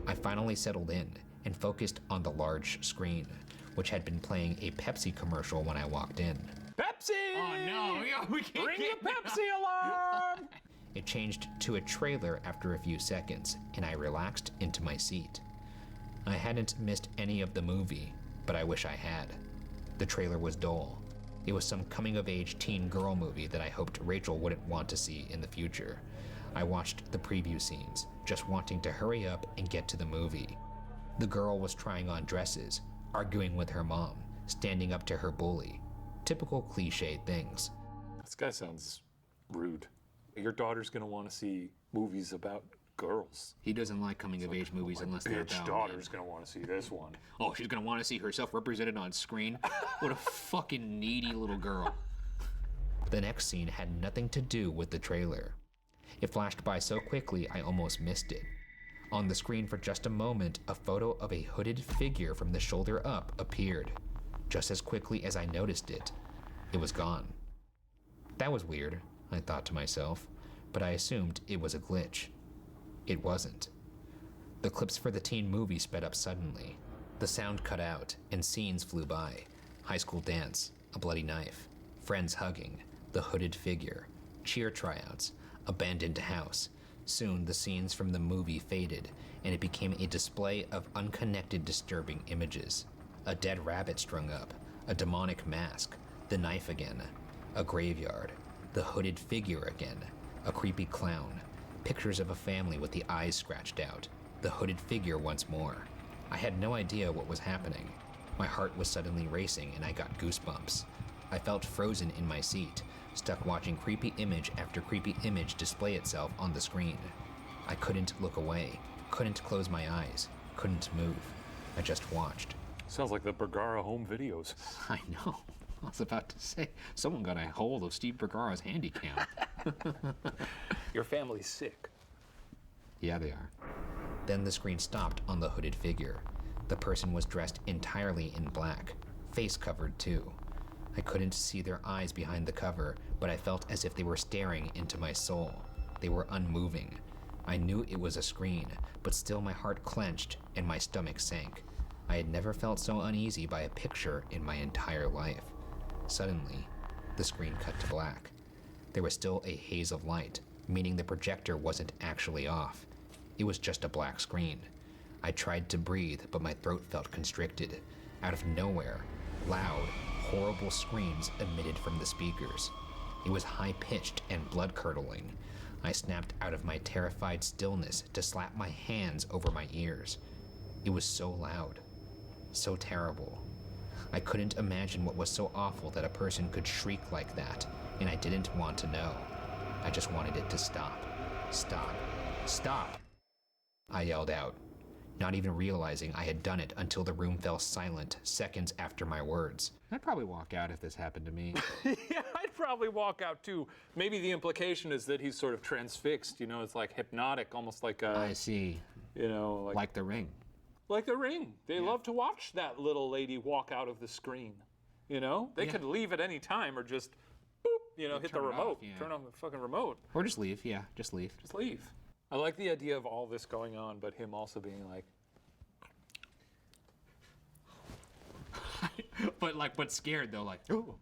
I finally settled in and focused on the large screen. which had been playing a Pepsi commercial when I walked in. Pepsi! Oh no, we can't Bring the Pepsi alarm! It changed to a trailer after a few seconds, and I relaxed into my seat. I hadn't missed any of the movie, but I wish I had. The trailer was dull. It was some coming-of-age teen girl movie that I hoped Rachel wouldn't want to see in the future. I watched the preview scenes, just wanting to hurry up and get to the movie. The girl was trying on dresses, arguing with her mom, standing up to her bully. Typical cliche things. This guy sounds rude. Your daughter's gonna want to see movies about girls. He doesn't like coming-of-age movies unless they're Bitch about daughter's gonna want to see this one. Oh, she's gonna want to see herself represented on screen? What a fucking needy little girl. The next scene had nothing to do with the trailer. It flashed by so quickly I almost missed it. On the screen for just a moment, a photo of a hooded figure from the shoulder up appeared. Just as quickly as I noticed it, it was gone. That was weird, I thought to myself, but I assumed it was a glitch. It wasn't. The clips for the teen movie sped up suddenly. The sound cut out, and scenes flew by. High school dance, a bloody knife, friends hugging, the hooded figure, cheer tryouts, abandoned house. Soon the scenes from the movie faded, and it became a display of unconnected, disturbing images. A dead rabbit strung up, a demonic mask, the knife again, a graveyard, the hooded figure again, a creepy clown, pictures of a family with the eyes scratched out, the hooded figure once more. I had no idea what was happening. My heart was suddenly racing and I got goosebumps. I felt frozen in my seat, stuck watching creepy image after creepy image display itself on the screen. I couldn't look away, couldn't close my eyes, couldn't move. I just watched. Sounds like the Bergara home videos. I know. I was about to say, someone got a hold of Steve Bergara's handy cam. Your family's sick. Yeah, they are. Then the screen stopped on the hooded figure. The person was dressed entirely in black, face covered too. I couldn't see their eyes behind the cover, but I felt as if they were staring into my soul. They were unmoving. I knew it was a screen, but still my heart clenched and my stomach sank. I had never felt so uneasy by a picture in my entire life. Suddenly, the screen cut to black. There was still a haze of light, meaning the projector wasn't actually off. It was just a black screen. I tried to breathe, but my throat felt constricted. Out of nowhere, loud, horrible screams emitted from the speakers. It was high-pitched and blood-curdling. I snapped out of my terrified stillness to slap my hands over my ears. It was so loud, so terrible. I couldn't imagine what was so awful that a person could shriek like that, and I didn't want to know. I just wanted it to stop. Stop. Stop! I yelled out, not even realizing I had done it until the room fell silent seconds after my words. I'd probably walk out if this happened to me. Yeah, I'd probably walk out too. Maybe the implication is that he's sort of transfixed, you know, it's like hypnotic, almost like a... I see. You know, like The Ring. Like The Ring. They love to watch that little lady walk out of the screen. You know? They could leave at any time or just, boop, you know, hit the remote. Turn on the fucking remote. Or just leave, yeah, just leave. Just leave. I like the idea of all this going on, but him also being like... but scared though, like, ooh.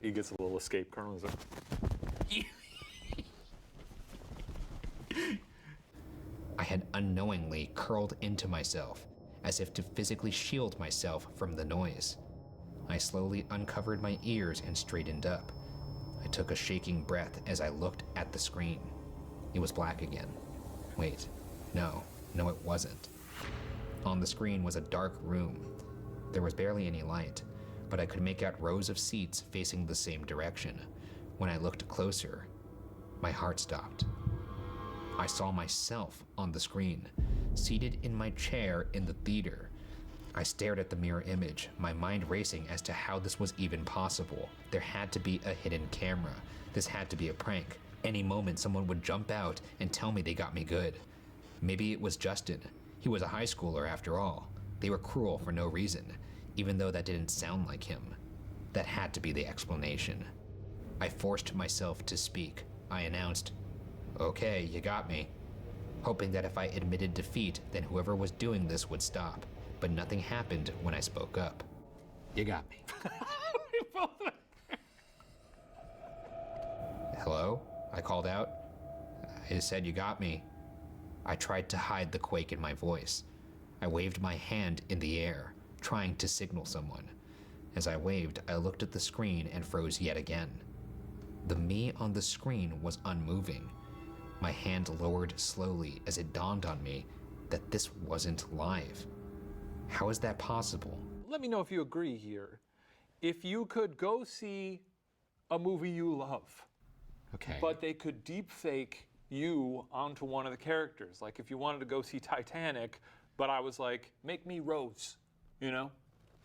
He gets a little escape kernel. He's like... I had unknowingly curled into myself, as if to physically shield myself from the noise. I slowly uncovered my ears and straightened up. I took a shaking breath as I looked at the screen. It was black again. Wait, no, it wasn't. On the screen was a dark room. There was barely any light, but I could make out rows of seats facing the same direction. When I looked closer, my heart stopped. I saw myself on the screen, seated in my chair in the theater. I stared at the mirror image, my mind racing as to how this was even possible. There had to be a hidden camera. This had to be a prank. Any moment someone would jump out and tell me they got me good. Maybe it was Justin. He was a high schooler after all. They were cruel for no reason, even though that didn't sound like him. That had to be the explanation. I forced myself to speak. I announced, "Okay, you got me," hoping that if I admitted defeat, then whoever was doing this would stop. but nothing happened when I spoke up. You got me. Hello? I called out. I said, you got me. I tried to hide the quake in my voice. I waved my hand in the air, trying to signal someone. As I waved, I looked at the screen and froze yet again. The me on the screen was unmoving. My hand lowered slowly as it dawned on me that this wasn't live. How is that possible? Let me know if you agree here. If you could go see a movie you love, okay, but they could deep fake you onto one of the characters. Like if you wanted to go see Titanic, but I was like, make me Rose, you know?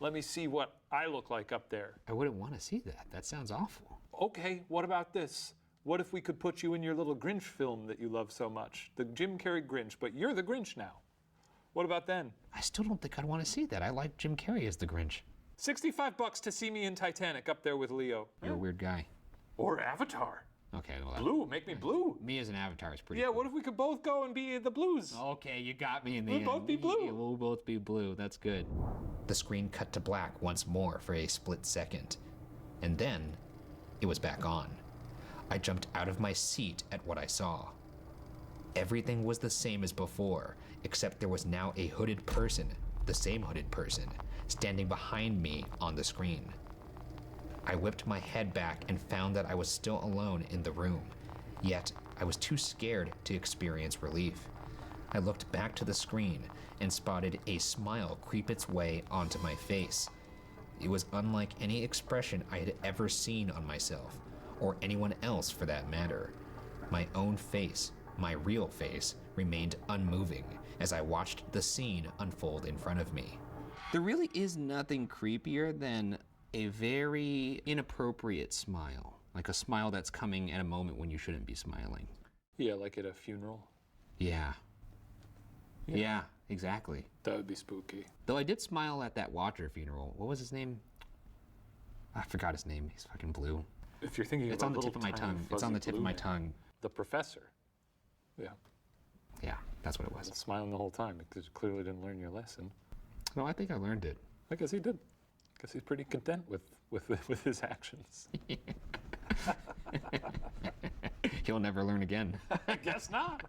Let me see what I look like up there. I wouldn't want to see that. That sounds awful. Okay, what about this? What if we could put you in your little Grinch film that you love so much? The Jim Carrey Grinch, but you're the Grinch now. What about then? I still don't think I'd want to see that. I like Jim Carrey as the Grinch. $65 to see me in Titanic up there with Leo. You're a weird guy. Or Avatar. Okay, well, Blue, make me blue. Me as an Avatar is pretty Yeah, cool. what if we could both go and be the blues? Okay, you got me in the We'll end. both be blue. Yeah, we'll both be blue. That's good. The screen cut to black once more for a split second. And then, it was back on. I jumped out of my seat at what I saw. Everything was the same as before, except there was now a hooded person, the same hooded person, standing behind me on the screen. I whipped my head back and found that I was still alone in the room, yet I was too scared to experience relief. I looked back to the screen and spotted a smile creep its way onto my face. It was unlike any expression I had ever seen on myself, or anyone else for that matter. My own face, my real face, remained unmoving as I watched the scene unfold in front of me. There really is nothing creepier than a very inappropriate smile. Like a smile that's coming at a moment when you shouldn't be smiling. Yeah, like at a funeral. Yeah. Yeah, exactly. That would be spooky. Though I did smile at that Watcher funeral. What was his name? I forgot his name. He's fucking blue. If you're thinking it's about on the little tip of my tiny tongue. It's on the fuzzy tip of my blue tongue. man. The professor. Yeah. Yeah, that's what it was. Smiling the whole time because you clearly didn't learn your lesson. No, I think I learned it. I guess he did. I guess he's pretty content with his actions. He'll never learn again. I guess not.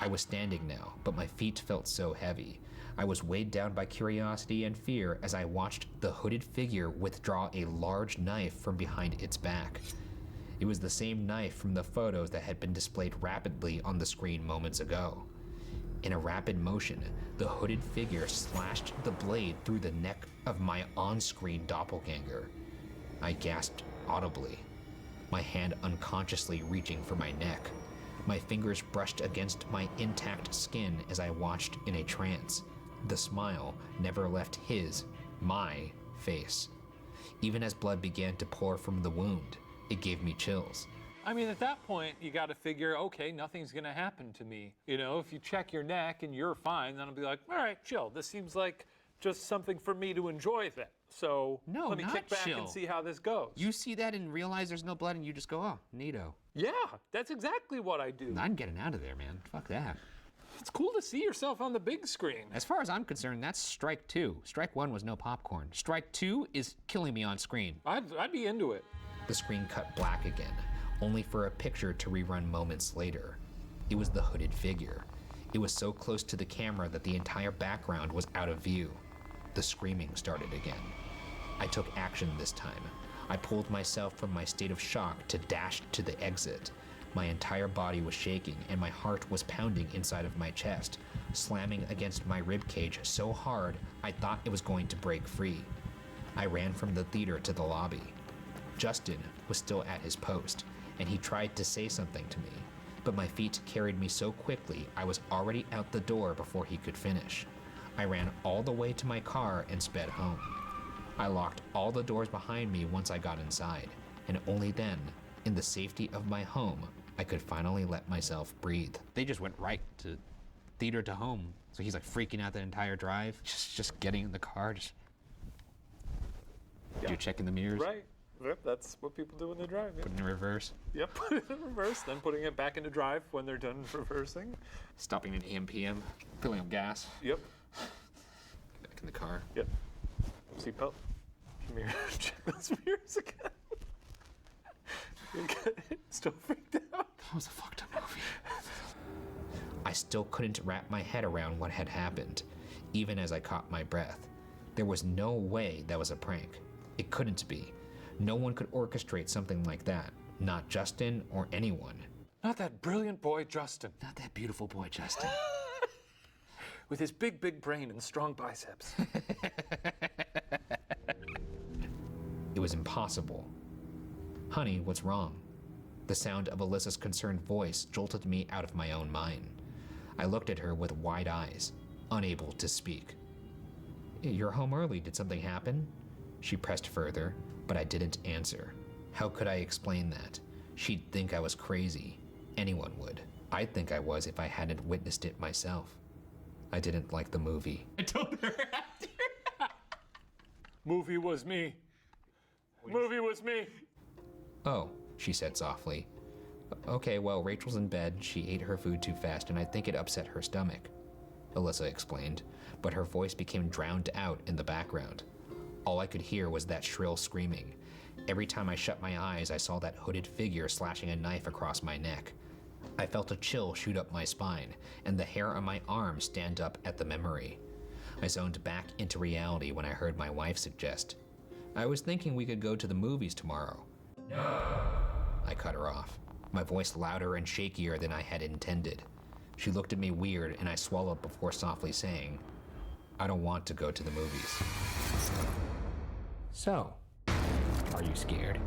I was standing now, but my feet felt so heavy. I was weighed down by curiosity and fear as I watched the hooded figure withdraw a large knife from behind its back. It was the same knife from the photos that had been displayed rapidly on the screen moments ago. In a rapid motion, the hooded figure slashed the blade through the neck of my on-screen doppelganger. I gasped audibly, my hand unconsciously reaching for my neck. My fingers brushed against my intact skin as I watched in a trance. The smile never left my face. Even as blood began to pour from the wound, it gave me chills. I mean, at that point, you got to figure, okay, nothing's going to happen to me. You know, if you check your neck and you're fine, then I'll be like, all right, chill. This seems like just something for me to enjoy then. So No, let me not kick back chill. and see how this goes. You see that and realize there's no blood and you just go, oh, neato. Yeah, that's exactly what I do. I'm getting out of there, man. Fuck that. It's cool to see yourself on the big screen. As far as I'm concerned, that's strike 2. Strike 1 was no popcorn. Strike 2 is killing me on screen. I'd be into it. The screen cut black again, only for a picture to rerun moments later. It was the hooded figure. It was so close to the camera that the entire background was out of view. The screaming started again. I took action this time. I pulled myself from my state of shock to dash to the exit. My entire body was shaking and my heart was pounding inside of my chest, slamming against my ribcage so hard I thought it was going to break free. I ran from the theater to the lobby. Justin was still at his post, and he tried to say something to me, but my feet carried me so quickly I was already out the door before he could finish. I ran all the way to my car and sped home. I locked all the doors behind me once I got inside, and only then, in the safety of my home, I could finally let myself breathe. They just went right to theater to home. So he's like freaking out the entire drive, just getting in the car, just you're checking the mirrors. Right. Yep, that's what people do when they drive. Yep. Put it in reverse. Yep, put it in reverse, then putting it back into drive when they're done reversing. Stopping at AM/PM, filling up gas. Yep. Back in the car. Yep. Seatbelt. Come here. Check those mirrors again. You good? Still freaked out? That was a fucked up movie. I still couldn't wrap my head around what had happened, even as I caught my breath. There was no way that was a prank. It couldn't be. No one could orchestrate something like that. Not Justin or anyone. Not that brilliant boy, Justin. Not that beautiful boy, Justin. With his big, big brain and strong biceps. It was impossible. Honey, what's wrong? The sound of Alyssa's concerned voice jolted me out of my own mind. I looked at her with wide eyes, unable to speak. You're home early. Did something happen? She pressed further, but I didn't answer. How could I explain that? She'd think I was crazy. Anyone would. I'd think I was if I hadn't witnessed it myself. I didn't like the movie. I told her after. Movie was me. Movie was me. Oh, she said softly. Okay, well, Rachel's in bed. She ate her food too fast, and I think it upset her stomach. Alyssa explained, but her voice became drowned out in the background. All I could hear was that shrill screaming. Every time I shut my eyes, I saw that hooded figure slashing a knife across my neck. I felt a chill shoot up my spine, and the hair on my arm stand up at the memory. I zoned back into reality when I heard my wife suggest, I was thinking we could go to the movies tomorrow. No. I cut her off, my voice louder and shakier than I had intended. She looked at me weird, and I swallowed before softly saying, I don't want to go to the movies. So, are you scared?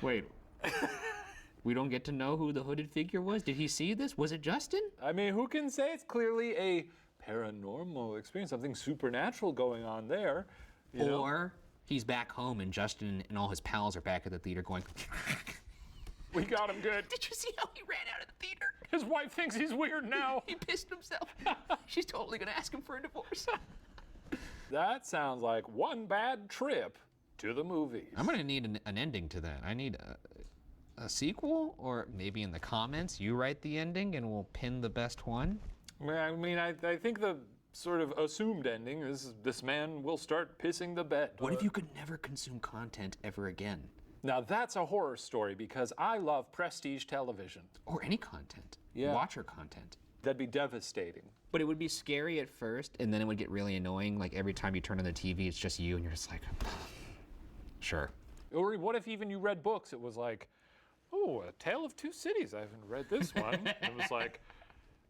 Wait. We don't get to know who the hooded figure was? Did he see this? Was it Justin? I mean, who can say? It's clearly a paranormal experience, something supernatural going on there. You know? He's back home and Justin and all his pals are back at the theater going, we got him good. Did you see how he ran out of the theater? His wife thinks he's weird now. He pissed himself. She's totally gonna ask him for a divorce. That sounds like one bad trip to the movies. I'm gonna need an ending to that. I need a sequel, or maybe in the comments you write the ending and we'll pin the best one. I mean, I think the sort of assumed ending is this man will start pissing the bed. What if you could never consume content ever again? Now that's a horror story because I love prestige television. Or any content. Yeah. Watcher content. That'd be devastating. But it would be scary at first, and then it would get really annoying. Like every time you turn on the TV, it's just you, and you're just like, sure. Or what if even you read books? It was like, oh, A Tale of Two Cities. I haven't read this one. It was like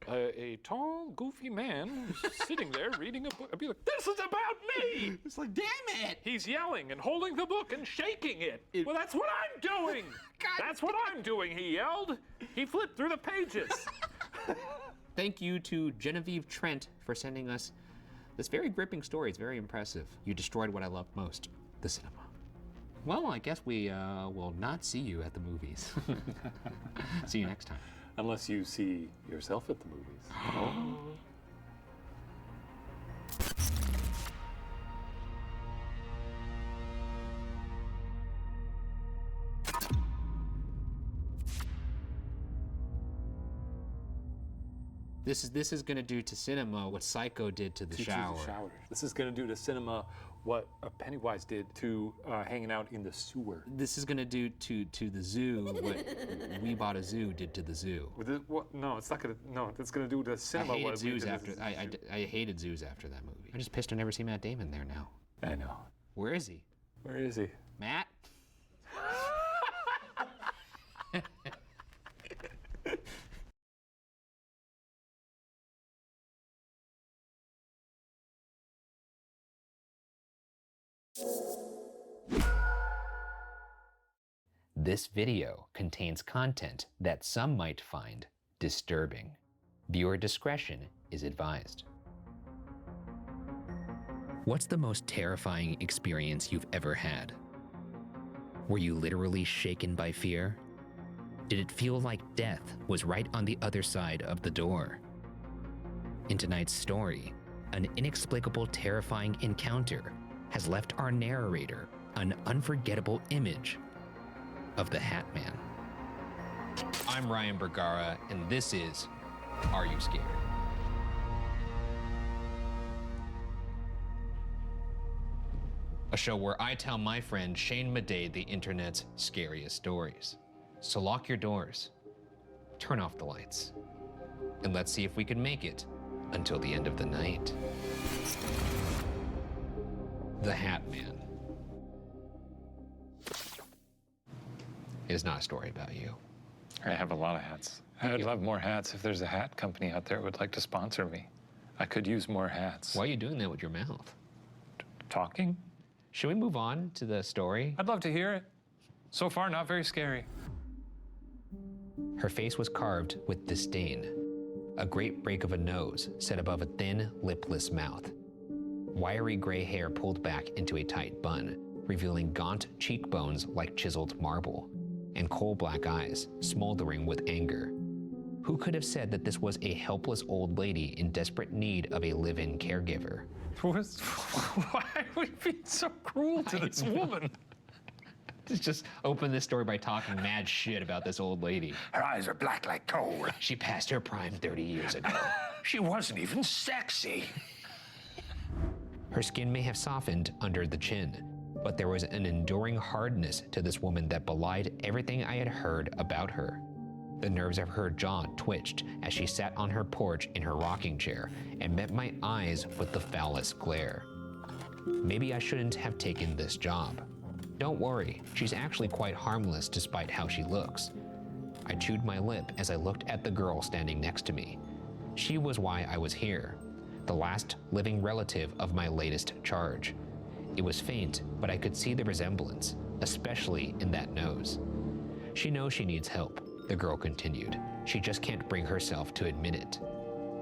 a tall, goofy man sitting there reading a book. I'd be like, this is about me! It's like, damn it! He's yelling and holding the book and shaking it. Well, that's what I'm doing! That's what I'm doing, he yelled. He flipped through the pages. Thank you to Genevieve Trent for sending us this very gripping story. It's very impressive. You destroyed what I loved most, the cinema. Well, I guess we will not see you at the movies. See you next time. Unless you see yourself at the movies. Oh. This is gonna do to cinema what Psycho did to the shower. This is gonna do to cinema what Pennywise did to hanging out in the sewer. This is gonna do to the zoo what We Bought a Zoo did to the zoo. No, it's not gonna. No, it's gonna do to cinema I hated what zoos we did after. I hated zoos after that movie. I'm just pissed I never see Matt Damon there now. I know. Where is he? Where is he? Matt? This video contains content that some might find disturbing. Viewer discretion is advised. What's the most terrifying experience you've ever had? Were you literally shaken by fear? Did it feel like death was right on the other side of the door? In tonight's story, an inexplicable, terrifying encounter has left our narrator an unforgettable image of the Hat Man. I'm Ryan Bergara, and this is Are You Scared? a show where I tell my friend Shane Madej the internet's scariest stories. So lock your doors, turn off the lights, and let's see if we can make it until the end of the night. The Hat Man. It is not a story about you. I have a lot of hats. I'd love more hats. If there's a hat company out there who would like to sponsor me, I could use more hats. Why are you doing that with your mouth? Talking? Should we move on to the story? I'd love to hear it. So far, not very scary. Her face was carved with disdain. A great break of a nose set above a thin, lipless mouth. Wiry gray hair pulled back into a tight bun, revealing gaunt cheekbones like chiseled marble, and coal-black eyes smoldering with anger. Who could have said that this was a helpless old lady in desperate need of a live-in caregiver? Why are we being so cruel to this woman? Just open this story by talking mad shit about this old lady. Her eyes are black like coal. She passed her prime 30 years ago. She wasn't even sexy. Her skin may have softened under the chin, but there was an enduring hardness to this woman that belied everything I had heard about her. The nerves of her jaw twitched as she sat on her porch in her rocking chair and met my eyes with the foulest glare. Maybe I shouldn't have taken this job. Don't worry, she's actually quite harmless despite how she looks. I chewed my lip as I looked at the girl standing next to me. She was why I was here, the last living relative of my latest charge. It was faint, but I could see the resemblance, especially in that nose. She knows she needs help, the girl continued. She just can't bring herself to admit it.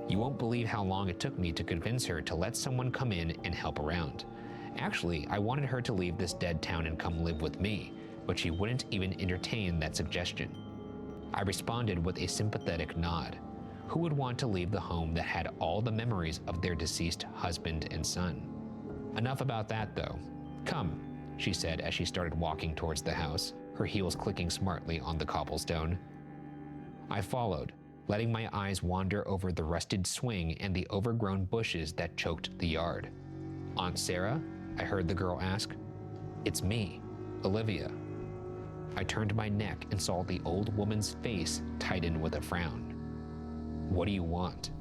You won't believe how long it took me to convince her to let someone come in and help around. Actually, I wanted her to leave this dead town and come live with me, but she wouldn't even entertain that suggestion. I responded with a sympathetic nod. Who would want to leave the home that had all the memories of their deceased husband and son? Enough about that, though. Come, she said as she started walking towards the house, her heels clicking smartly on the cobblestone. I followed, letting my eyes wander over the rusted swing and the overgrown bushes that choked the yard. Aunt Sarah? I heard the girl ask. It's me, Olivia. I turned my neck and saw the old woman's face tighten with a frown. What do you want?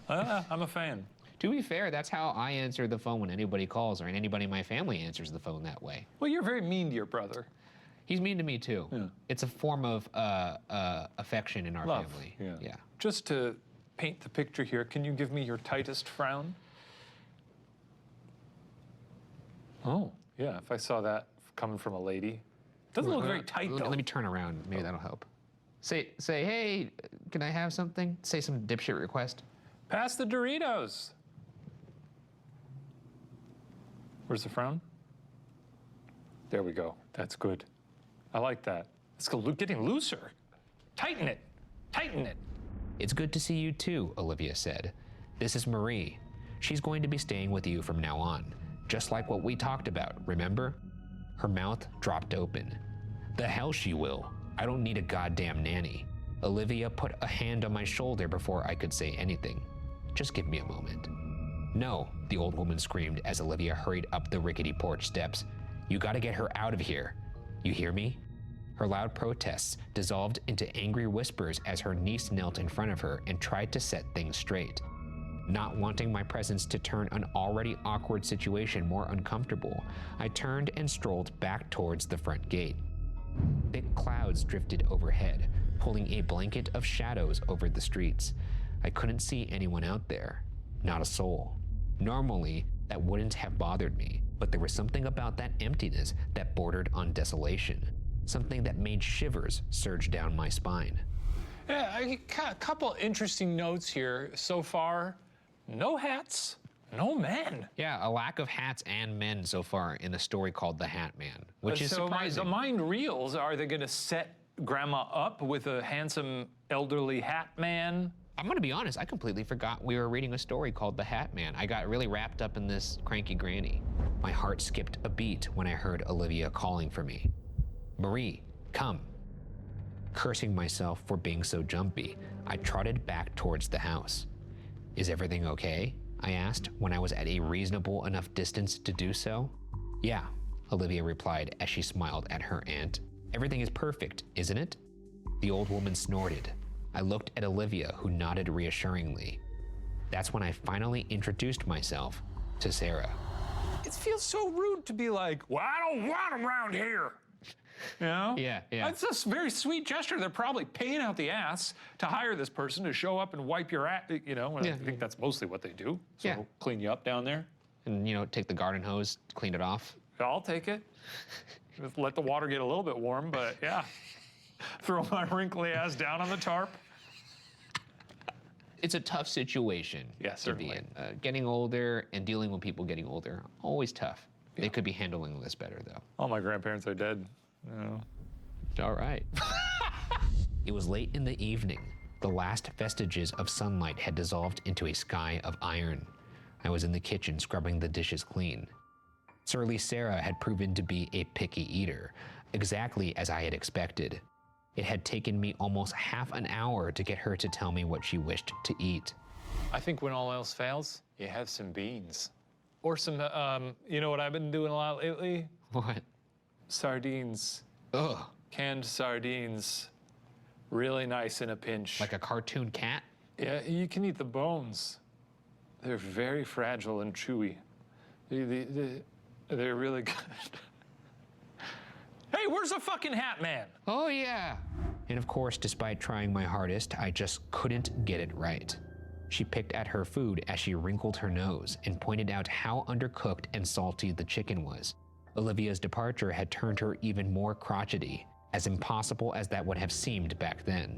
I'm a fan. To be fair, that's how I answer the phone when anybody calls, or anybody in my family answers the phone that way. Well, you're very mean to your brother. He's mean to me too. Yeah. It's a form of affection in our Love. family. Yeah. Just to paint the picture here, can you give me your tightest frown? Oh, yeah, if I saw that coming from a lady. Doesn't look very tight, though. Let me turn around. Maybe that'll help. Say, hey, can I have something? Say some dipshit request. Pass the Doritos. Where's the frown? There we go. That's good. I like that. It's getting looser. Tighten it. Tighten it. It's good to see you too, Olivia said. This is Marie. She's going to be staying with you from now on. Just like what we talked about, remember? Her mouth dropped open. The hell she will. I don't need a goddamn nanny. Olivia put a hand on my shoulder before I could say anything. Just give me a moment. No, the old woman screamed as Olivia hurried up the rickety porch steps. You gotta get her out of here. You hear me? Her loud protests dissolved into angry whispers as her niece knelt in front of her and tried to set things straight. Not wanting my presence to turn an already awkward situation more uncomfortable, I turned and strolled back towards the front gate. Thick clouds drifted overhead, pulling a blanket of shadows over the streets. I couldn't see anyone out there, not a soul. Normally, that wouldn't have bothered me, but there was something about that emptiness that bordered on desolation, something that made shivers surge down my spine. Yeah, a couple interesting notes here so far. No hats, no men. Yeah, a lack of hats and men so far in the story called The Hat Man, which is surprising. The mind reels, are they gonna set Grandma up with a handsome elderly hat man? I'm gonna be honest, I completely forgot we were reading a story called The Hat Man. I got really wrapped up in this cranky granny. My heart skipped a beat when I heard Olivia calling for me. Marie, come. Cursing myself for being so jumpy, I trotted back towards the house. Is everything okay? I asked when I was at a reasonable enough distance to do so. Yeah, Olivia replied as she smiled at her aunt. Everything is perfect, isn't it? The old woman snorted. I looked at Olivia, who nodded reassuringly. That's when I finally introduced myself to Sarah. It feels so rude to be like, well, I don't want them around here. You know? Yeah. It's a very sweet gesture. They're probably paying out the ass to hire this person to show up and wipe your ass, and I think that's mostly what they do. So clean you up down there. And, take the garden hose, clean it off. I'll take it. Just let the water get a little bit warm, but yeah. Throw my wrinkly ass down on the tarp. It's a tough situation to be in. Getting older and dealing with people getting older, always tough. They could be handling this better, though. All my grandparents are dead. All right. It was late in the evening. The last vestiges of sunlight had dissolved into a sky of iron. I was in the kitchen scrubbing the dishes clean. Surly Sarah had proven to be a picky eater, exactly as I had expected. It had taken me almost half an hour to get her to tell me what she wished to eat. I think when all else fails, you have some beans. Or some, you know what I've been doing a lot lately? What? Sardines. Ugh. Canned sardines. Really nice in a pinch. Like a cartoon cat? Yeah, you can eat the bones. They're very fragile and chewy. They're really good. Hey, where's the fucking hat man? Oh, yeah. And of course, despite trying my hardest, I just couldn't get it right. She picked at her food as she wrinkled her nose and pointed out how undercooked and salty the chicken was. Olivia's departure had turned her even more crotchety, as impossible as that would have seemed back then.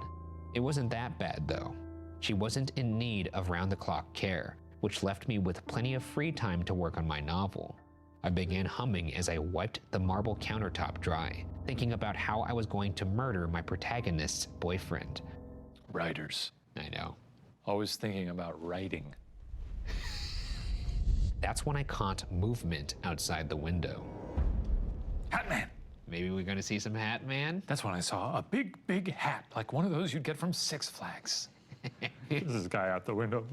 It wasn't that bad, though. She wasn't in need of round-the-clock care, which left me with plenty of free time to work on my novel. I began humming as I wiped the marble countertop dry, thinking about how I was going to murder my protagonist's boyfriend. Writers. I know. Always thinking about writing. That's when I caught movement outside the window. Hat man! Maybe we're gonna see some Hat Man? That's when I saw a big, big hat, like one of those you'd get from Six Flags. This is a guy out the window.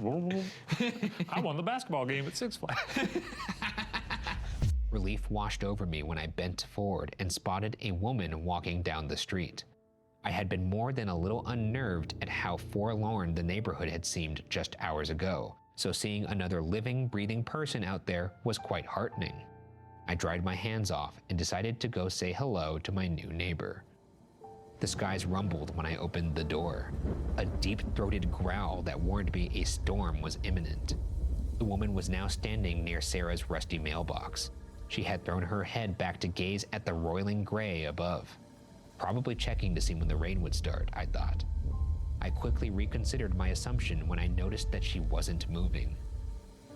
I won the basketball game at Six Flags. Relief washed over me when I bent forward and spotted a woman walking down the street. I had been more than a little unnerved at how forlorn the neighborhood had seemed just hours ago, so seeing another living, breathing person out there was quite heartening. I dried my hands off and decided to go say hello to my new neighbor. The skies rumbled when I opened the door, a deep-throated growl that warned me a storm was imminent. The woman was now standing near Sarah's rusty mailbox. She had thrown her head back to gaze at the roiling gray above. Probably checking to see when the rain would start, I thought. I quickly reconsidered my assumption when I noticed that she wasn't moving.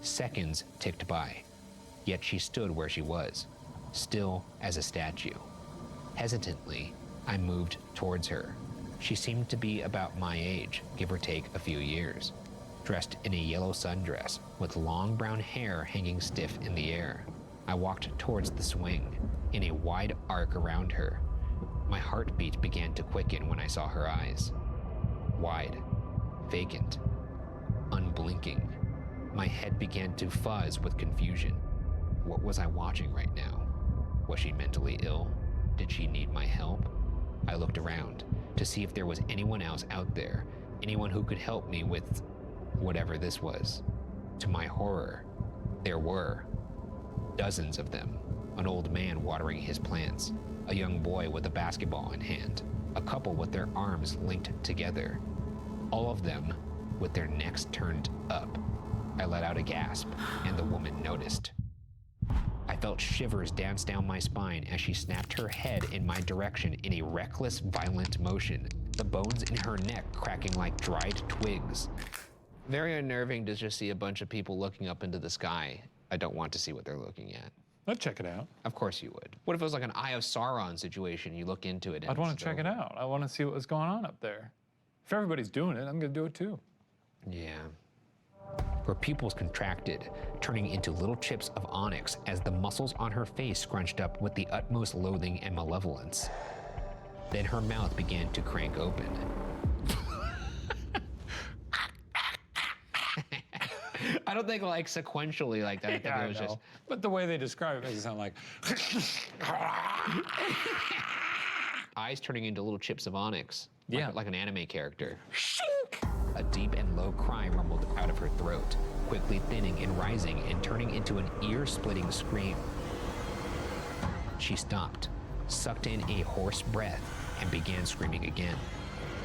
Seconds ticked by, yet she stood where she was, still as a statue. Hesitantly, I moved towards her. She seemed to be about my age, give or take a few years, dressed in a yellow sundress with long brown hair hanging stiff in the air. I walked towards the swing, in a wide arc around her. My heartbeat began to quicken when I saw her eyes. Wide, vacant, unblinking. My head began to fuzz with confusion. What was I watching right now? Was she mentally ill? Did she need my help? I looked around to see if there was anyone else out there, anyone who could help me with whatever this was. To my horror, there were. Dozens of them. An old man watering his plants, a young boy with a basketball in hand, a couple with their arms linked together. All of them with their necks turned up. I let out a gasp, and the woman noticed. I felt shivers dance down my spine as she snapped her head in my direction in a reckless, violent motion, the bones in her neck cracking like dried twigs. Very unnerving to just see a bunch of people looking up into the sky. I don't want to see what they're looking at. I'd check it out. Of course you would. What if it was like an Eye of Sauron situation? You look into it and I'd want to check it out. I want to see what was going on up there. If everybody's doing it, I'm going to do it too. Yeah. Her pupils contracted, turning into little chips of onyx as the muscles on her face scrunched up with the utmost loathing and malevolence. Then her mouth began to crank open. I don't think like sequentially like that. I think Yeah, it was I know. just. But the way they describe it makes it sound like. Eyes turning into little chips of onyx. Yeah. Like an anime character. A deep and low cry rumbled out of her throat, quickly thinning and rising and turning into an ear-splitting scream. She stopped, sucked in a hoarse breath, and began screaming again.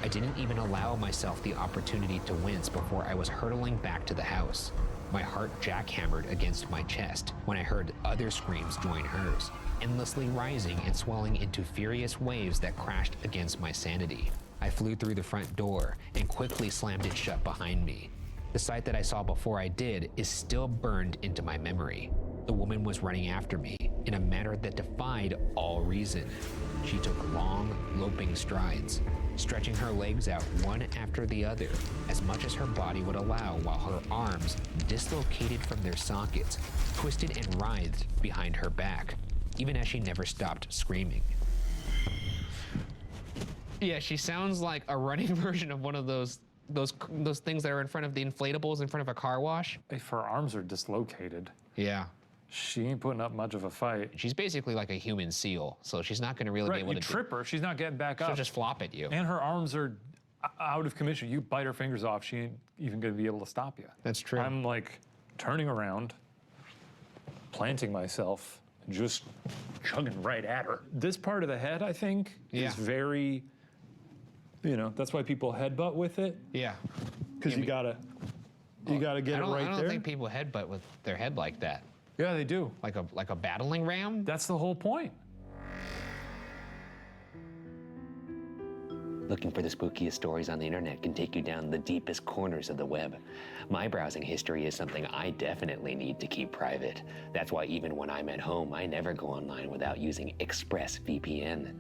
I didn't even allow myself the opportunity to wince before I was hurtling back to the house. My heart jackhammered against my chest when I heard other screams join hers, endlessly rising and swelling into furious waves that crashed against my sanity. I flew through the front door and quickly slammed it shut behind me. The sight that I saw before I did is still burned into my memory. The woman was running after me in a manner that defied all reason. She took long, loping strides, stretching her legs out one after the other, as much as her body would allow, while her arms, dislocated from their sockets, twisted and writhed behind her back, even as she never stopped screaming. Yeah, she sounds like a running version of one of those things that are in front of the inflatables in front of a car wash. If her arms are dislocated. Yeah. She ain't putting up much of a fight. She's basically like a human seal, so she's not gonna really be able to trip her, she's not getting back up. She'll just flop at you. And her arms are out of commission. You bite her fingers off, she ain't even gonna be able to stop you. That's true. I'm like turning around, planting myself, just chugging right at her. This part of the head, I think, is very, that's why people headbutt with it. Yeah. Because you gotta get it right there. I don't think people headbutt with their head like that. Yeah, they do. Like a battling ram? That's the whole point. Looking for the spookiest stories on the internet can take you down the deepest corners of the web. My browsing history is something I definitely need to keep private. That's why even when I'm at home, I never go online without using ExpressVPN.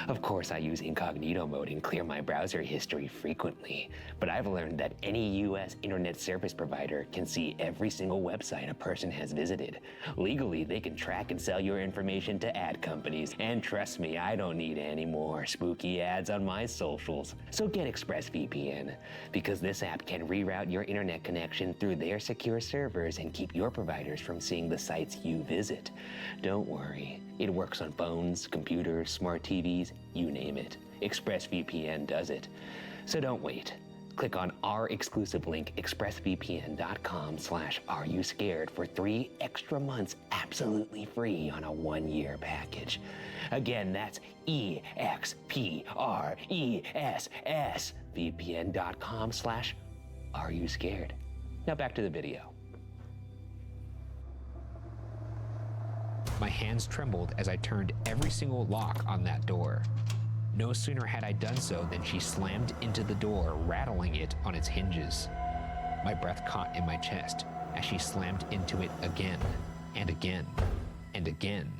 Of course, I use incognito mode and clear my browser history frequently, but I've learned that any US internet service provider can see every single website a person has visited. Legally, they can track and sell your information to ad companies, and trust me, I don't need any more spooky ads on my socials. So get ExpressVPN, because this app can reroute your internet connection through their secure servers and keep your providers from seeing the sites you visit. Don't worry, it works on phones, computers, smart TVs, you name it. ExpressVPN does it. So don't wait. Click on our exclusive link, expressvpn.com/areyouscared for 3 extra months absolutely free on a 1-year package. Again, that's expressvpn.com/areyouscared. Now back to the video. My hands trembled as I turned every single lock on that door. No sooner had I done so than she slammed into the door, rattling it on its hinges. My breath caught in my chest as she slammed into it again and again and again,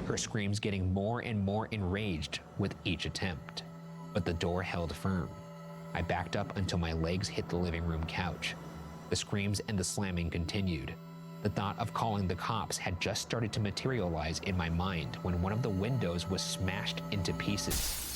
her screams getting more and more enraged with each attempt. But the door held firm. I backed up until my legs hit the living room couch. The screams and the slamming continued. The thought of calling the cops had just started to materialize in my mind when one of the windows was smashed into pieces.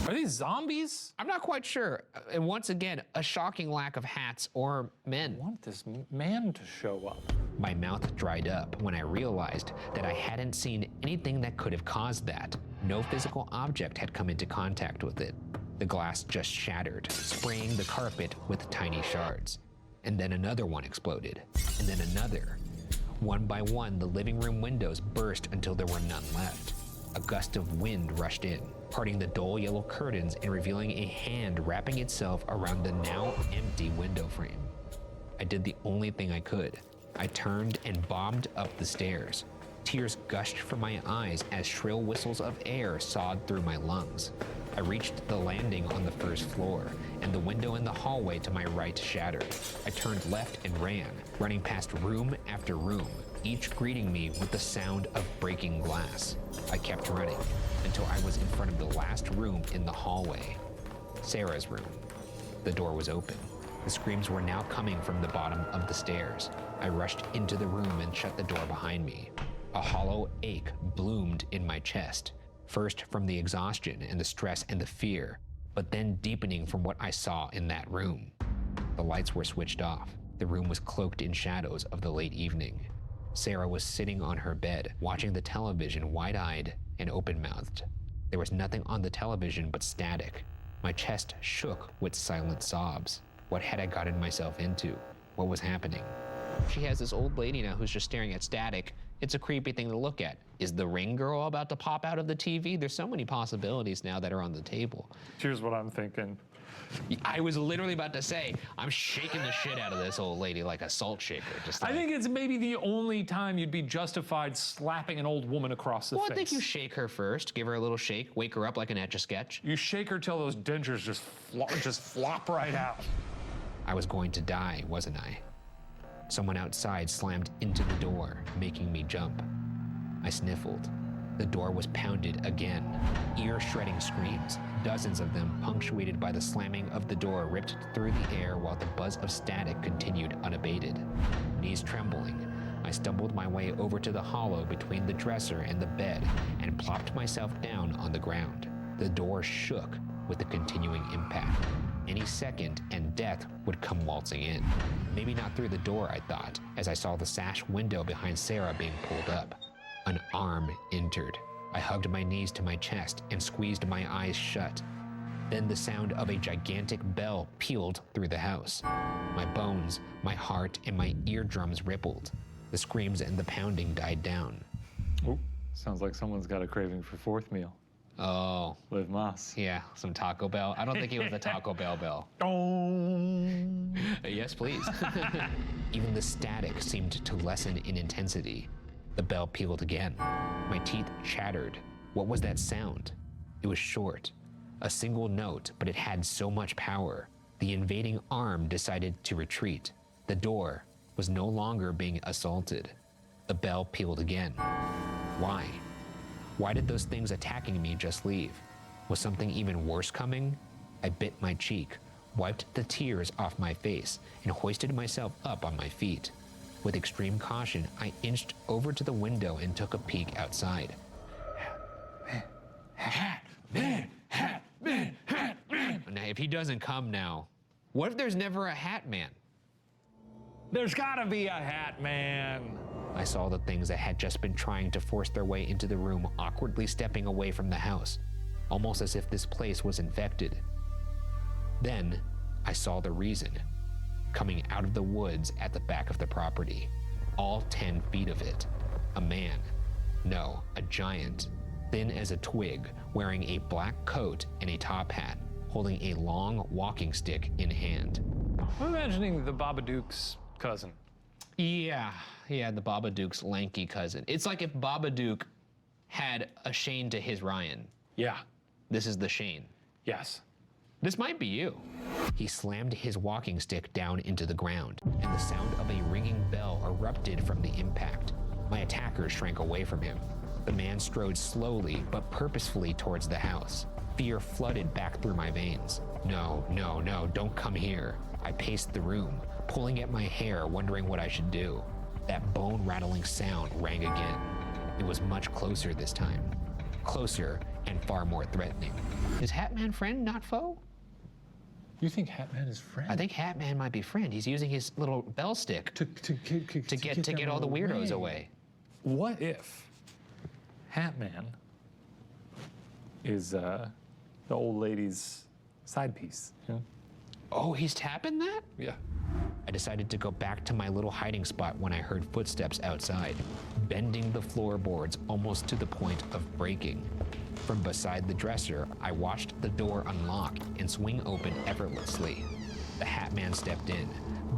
Are these zombies? I'm not quite sure. And once again, a shocking lack of hats or men. I want this man to show up. My mouth dried up when I realized that I hadn't seen anything that could have caused that. No physical object had come into contact with it. The glass just shattered, spraying the carpet with tiny shards. And then another one exploded, and then another. One by one, the living room windows burst until there were none left. A gust of wind rushed in, parting the dull yellow curtains and revealing a hand wrapping itself around the now empty window frame. I did the only thing I could. I turned and bombed up the stairs. Tears gushed from my eyes as shrill whistles of air sawed through my lungs. I reached the landing on the first floor, and the window in the hallway to my right shattered. I turned left and ran, running past room after room, each greeting me with the sound of breaking glass. I kept running until I was in front of the last room in the hallway, Sarah's room. The door was open. The screams were now coming from the bottom of the stairs. I rushed into the room and shut the door behind me. A hollow ache bloomed in my chest, first from the exhaustion and the stress and the fear, but then deepening from what I saw in that room. The lights were switched off. The room was cloaked in shadows of the late evening. Sarah was sitting on her bed, watching the television wide-eyed and open-mouthed. There was nothing on the television but static. My chest shook with silent sobs. What had I gotten myself into? What was happening? She has this old lady now who's just staring at static. It's a creepy thing to look at. Is the ring girl about to pop out of the TV? There's so many possibilities now that are on the table. Here's what I'm thinking. I was literally about to say, I'm shaking the shit out of this old lady like a salt shaker. Just like, I think it's maybe the only time you'd be justified slapping an old woman across the face. I think you shake her first, give her a little shake, wake her up like an Etch-a-Sketch. You shake her till those dentures just flop right out. I was going to die, wasn't I? Someone outside slammed into the door, making me jump. I sniffled. The door was pounded again. Ear-shredding screams, dozens of them punctuated by the slamming of the door, ripped through the air while the buzz of static continued unabated. Knees trembling, I stumbled my way over to the hollow between the dresser and the bed and plopped myself down on the ground. The door shook with the continuing impact. Any second and death would come waltzing in. Maybe not through the door, I thought, as I saw the sash window behind Sarah being pulled up. An arm entered. I hugged my knees to my chest and squeezed my eyes shut. Then the sound of a gigantic bell pealed through the house. My bones, my heart, and my eardrums rippled. The screams and the pounding died down. Oh, sounds like someone's got a craving for fourth meal. Oh. Liv Moss. Yeah, some Taco Bell. I don't think it was a Taco Bell bell. Yes, please. Even the static seemed to lessen in intensity. The bell pealed again. My teeth chattered. What was that sound? It was short. A single note, but it had so much power. The invading arm decided to retreat. The door was no longer being assaulted. The bell pealed again. Why? Why did those things attacking me just leave? Was something even worse coming? I bit my cheek, wiped the tears off my face, and hoisted myself up on my feet. With extreme caution, I inched over to the window and took a peek outside. Hat man. Now, if he doesn't come now, what if there's never a Hat Man? There's gotta be a Hat Man. I saw the things that had just been trying to force their way into the room, awkwardly stepping away from the house, almost as if this place was infected. Then, I saw the reason. Coming out of the woods at the back of the property, all 10 feet of it. A man, no, a giant, thin as a twig, wearing a black coat and a top hat, holding a long walking stick in hand. I'm imagining the Babadook's cousin. Yeah, the Babadook's lanky cousin. It's like if Babadook had a Shane to his Ryan. Yeah. This is the Shane. Yes. This might be you. He slammed his walking stick down into the ground, and the sound of a ringing bell erupted from the impact. My attacker shrank away from him. The man strode slowly but purposefully towards the house. Fear flooded back through my veins. No, don't come here. I paced the room, pulling at my hair, wondering what I should do. That bone-rattling sound rang again. It was much closer this time. Closer and far more threatening. Is Hatman friend, not foe? You think Hatman is friend? I think Hatman might be friend. He's using his little bell stick to get all the weirdos away. What if Hatman is the old lady's side piece? Yeah. Oh, he's tapping that? Yeah. I decided to go back to my little hiding spot when I heard footsteps outside, bending the floorboards almost to the point of breaking. From beside the dresser, I watched the door unlock and swing open effortlessly. The Hat Man stepped in,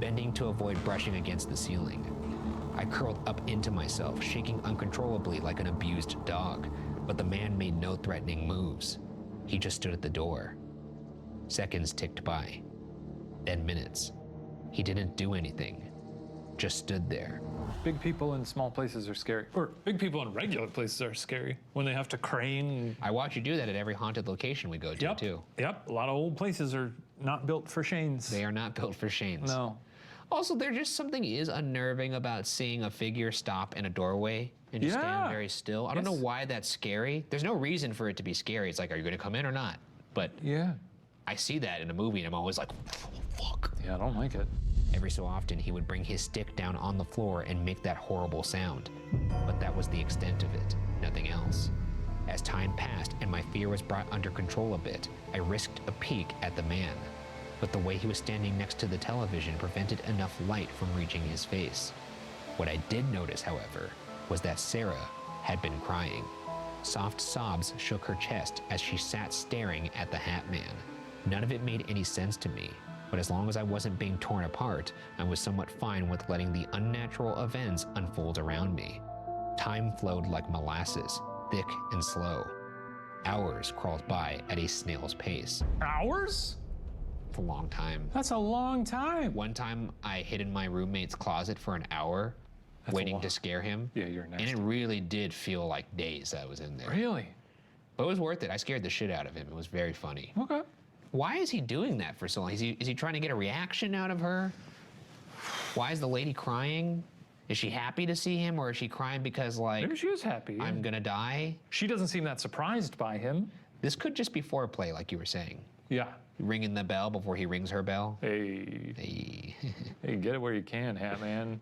bending to avoid brushing against the ceiling. I curled up into myself, shaking uncontrollably like an abused dog, but the man made no threatening moves. He just stood at the door. Seconds ticked by, then minutes. He didn't do anything, just stood there. Big people in small places are scary. Or big people in regular places are scary when they have to crane. I watch you do that at every haunted location we go to, too. Yep, a lot of old places are not built for Shanes. They are not built for Shanes. No. Also, there's just something is unnerving about seeing a figure stop in a doorway and just stand very still. I don't know why that's scary. There's no reason for it to be scary. It's like, are you gonna come in or not? But yeah, I see that in a movie and I'm always like, oh, fuck. Yeah, I don't like it. Every so often, he would bring his stick down on the floor and make that horrible sound. But that was the extent of it, nothing else. As time passed and my fear was brought under control a bit, I risked a peek at the man. But the way he was standing next to the television prevented enough light from reaching his face. What I did notice, however, was that Sarah had been crying. Soft sobs shook her chest as she sat staring at the Hat Man. None of it made any sense to me, but as long as I wasn't being torn apart, I was somewhat fine with letting the unnatural events unfold around me. Time flowed like molasses, thick and slow. Hours crawled by at a snail's pace. Hours? It's a long time. That's a long time. One time I hid in my roommate's closet for an hour, waiting to scare him. Yeah, you're nasty. And it really did feel like days I was in there. Really? But it was worth it. I scared the shit out of him. It was very funny. Okay. Why is he doing that for so long? Is he trying to get a reaction out of her? Why is the lady crying? Is she happy to see him, or is she crying because, like, maybe she is happy. I'm gonna die? She doesn't seem that surprised by him. This could just be foreplay, like you were saying. Yeah. Ringing the bell before he rings her bell. Hey. Hey, get it where you can, Hat Man.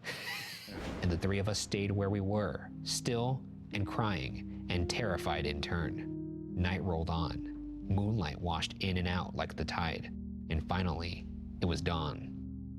And the three of us stayed where we were, still and crying and terrified in turn. Night rolled on. Moonlight washed in and out like the tide. And finally, it was dawn.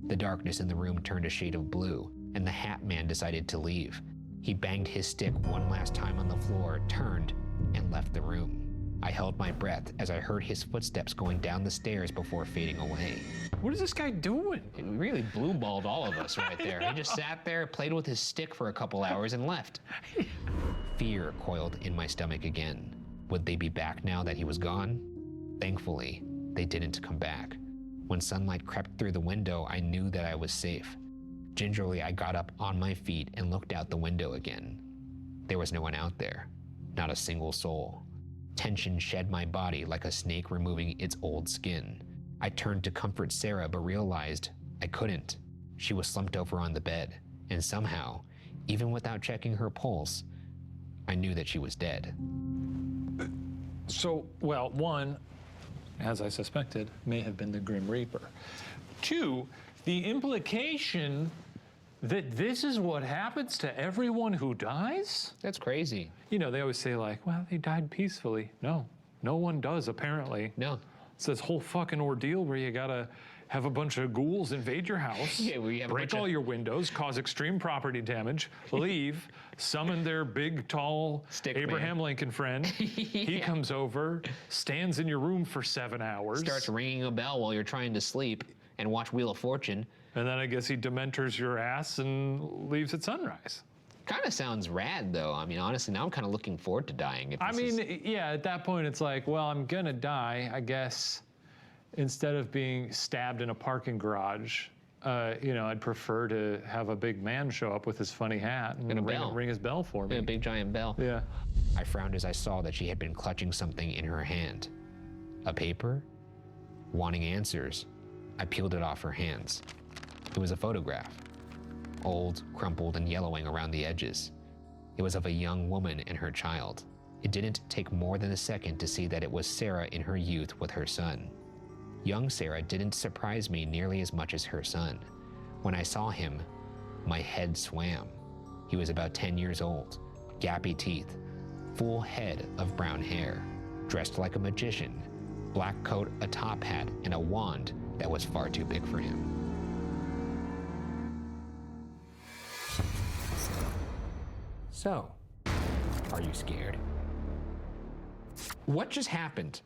The darkness in the room turned a shade of blue, and the Hat Man decided to leave. He banged his stick one last time on the floor, turned, and left the room. I held my breath as I heard his footsteps going down the stairs before fading away. What is this guy doing? It really blue-balled all of us right there. He just sat there, played with his stick for a couple hours, and left. Fear coiled in my stomach again. Would they be back now that he was gone? Thankfully, they didn't come back. When sunlight crept through the window, I knew that I was safe. Gingerly, I got up on my feet and looked out the window again. There was no one out there, not a single soul. Tension shed my body like a snake removing its old skin. I turned to comfort Sarah, but realized I couldn't. She was slumped over on the bed, and somehow, even without checking her pulse, I knew that she was dead. So, well, one, as I suspected, may have been the Grim Reaper. Two, the implication that this is what happens to everyone who dies? That's crazy. You know, they always say, like, well, they died peacefully. No, no one does, apparently. No. It's this whole fucking ordeal where you gotta have a bunch of ghouls invade your house, Yeah, where you have a break bunch all of- your windows, cause extreme property damage, leave, summon their big, tall Stick Abraham man. Lincoln friend. He Yeah. comes over, stands in your room for 7 hours. Starts ringing a bell while you're trying to sleep and watch Wheel of Fortune. And then I guess he dementors your ass and leaves at sunrise. Kind of sounds rad, though. I mean, honestly, now I'm kind of looking forward to dying. If I this is- mean, yeah, at that point, it's like, well, I'm gonna die, I guess. Instead of being stabbed in a parking garage, you know, I'd prefer to have a big man show up with his funny hat and And a bell. ring his bell for me. a big giant bell. Yeah. I frowned as I saw that she had been clutching something in her hand. A paper? Wanting answers, I peeled it off her hands. It was a photograph. Old, crumpled, and yellowing around the edges. It was of a young woman and her child. It didn't take more than a second to see that it was Sarah in her youth with her son. Young Sarah didn't surprise me nearly as much as her son. When I saw him, my head swam. He was about 10 years old, gappy teeth, full head of brown hair, dressed like a magician, black coat, a top hat, and a wand that was far too big for him. So, are you scared? What just happened?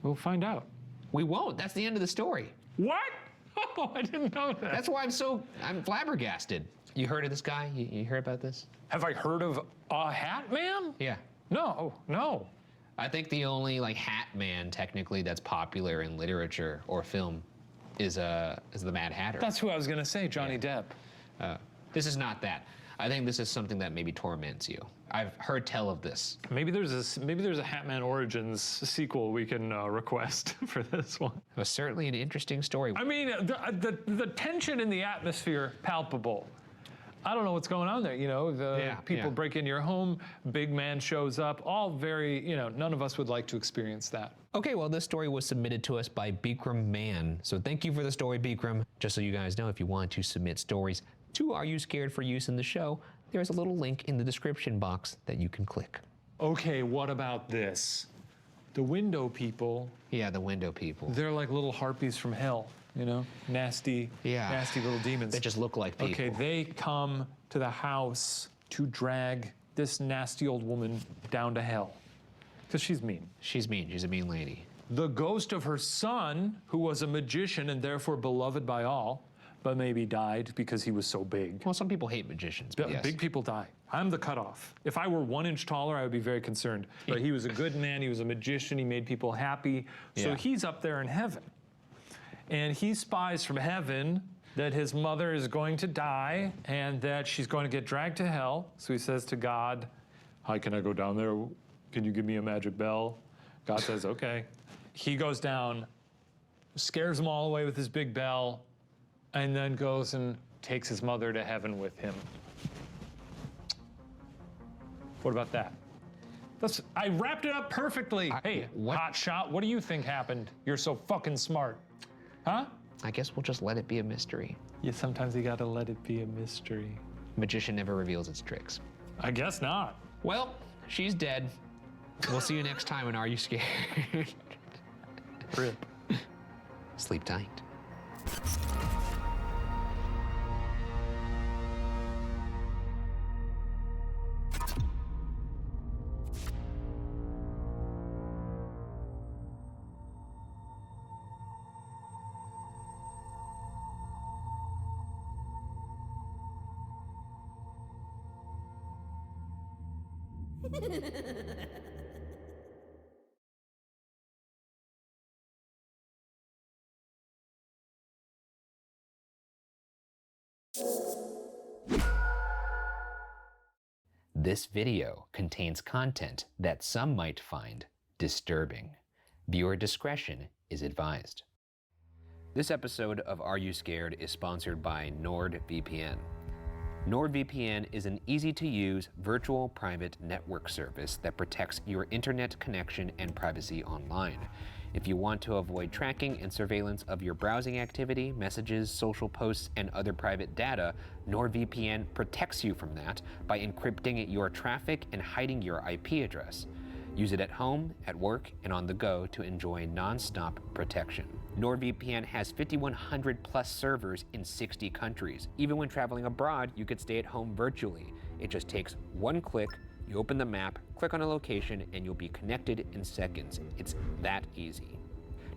We'll find out. We won't. That's the end of the story. What? Oh, I didn't know that. That's why I'm flabbergasted. You heard of this guy? You heard about this? Have I heard of a Hat Man? Yeah. No, no. I think the only like Hat Man technically that's popular in literature or film is the Mad Hatter. That's who I was gonna say, Johnny Depp. This is not that. I think this is something that maybe torments you. I've heard tell of this. Maybe there's a Hat Man Origins sequel we can request for this one. It was certainly an interesting story. I mean, the tension in the atmosphere palpable. I don't know what's going on there. You know, the people break into your home, big man shows up, all very, you know, none of us would like to experience that. Okay, well, this story was submitted to us by Bikram Man. So thank you for the story, Bikram. Just so you guys know, if you want to submit stories to Are You Scared for use in the show, there's a little link in the description box that you can click. Okay, what about this? The window people. Yeah, the window people. They're like little harpies from hell, you know? Nasty, nasty little demons. They just look like people. Okay, they come to the house to drag this nasty old woman down to hell. Because she's mean. She's mean. She's a mean lady. The ghost of her son, who was a magician and therefore beloved by all, but maybe died because he was so big. Well, some people hate magicians, but yes. Big people die. I'm the cutoff. If I were 1 inch taller, I would be very concerned. But he was a good man, he was a magician, he made people happy. So he's up there in heaven. And he spies from heaven that his mother is going to die and that she's going to get dragged to hell. So he says to God, "Hi, can I go down there? Can you give me a magic bell?" God says, okay. He goes down, scares them all away with his big bell, and then goes and takes his mother to heaven with him. What about that? I wrapped it up perfectly. Hey, hot shot, what do you think happened? You're so fucking smart. Huh? I guess we'll just let it be a mystery. Yeah, sometimes you gotta let it be a mystery. Magician never reveals its tricks. I guess not. Well, she's dead. We'll see you next time on Are You Scared? Rip. Sleep tight. This video contains content that some might find disturbing. Viewer discretion is advised. This episode of Are You Scared is sponsored by NordVPN. NordVPN is an easy-to-use virtual private network service that protects your internet connection and privacy online. If you want to avoid tracking and surveillance of your browsing activity, messages, social posts, and other private data, NordVPN protects you from that by encrypting your traffic and hiding your IP address. Use it at home, at work, and on the go to enjoy non-stop protection. NordVPN has 5,100 plus servers in 60 countries. Even when traveling abroad, you could stay at home virtually. It just takes one click. You open the map, click on a location, and you'll be connected in seconds. It's that easy.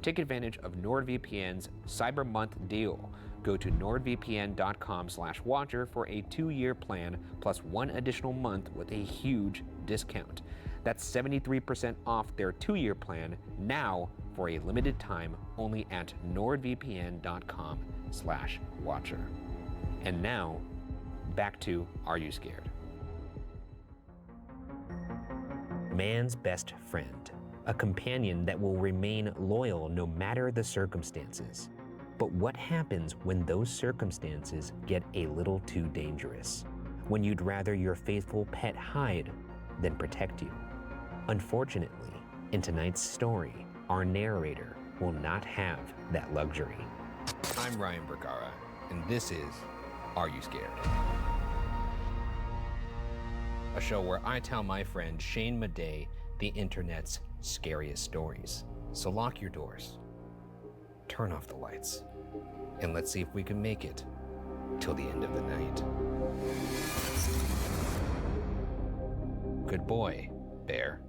Take advantage of NordVPN's Cyber Month deal. Go to nordvpn.com/watcher for a 2-year plan plus 1 additional month with a huge discount. That's 73% off their 2-year plan now for a limited time only at nordvpn.com/watcher. And now, back to Are You Scared? Man's best friend, a companion that will remain loyal no matter the circumstances. But what happens when those circumstances get a little too dangerous? When you'd rather your faithful pet hide than protect you? Unfortunately, in tonight's story, our narrator will not have that luxury. I'm Ryan Bergara, and this is Are You Scared? A show where I tell my friend Shane Madej the internet's scariest stories. So lock your doors, turn off the lights, and let's see if we can make it till the end of the night. Good boy, Bear.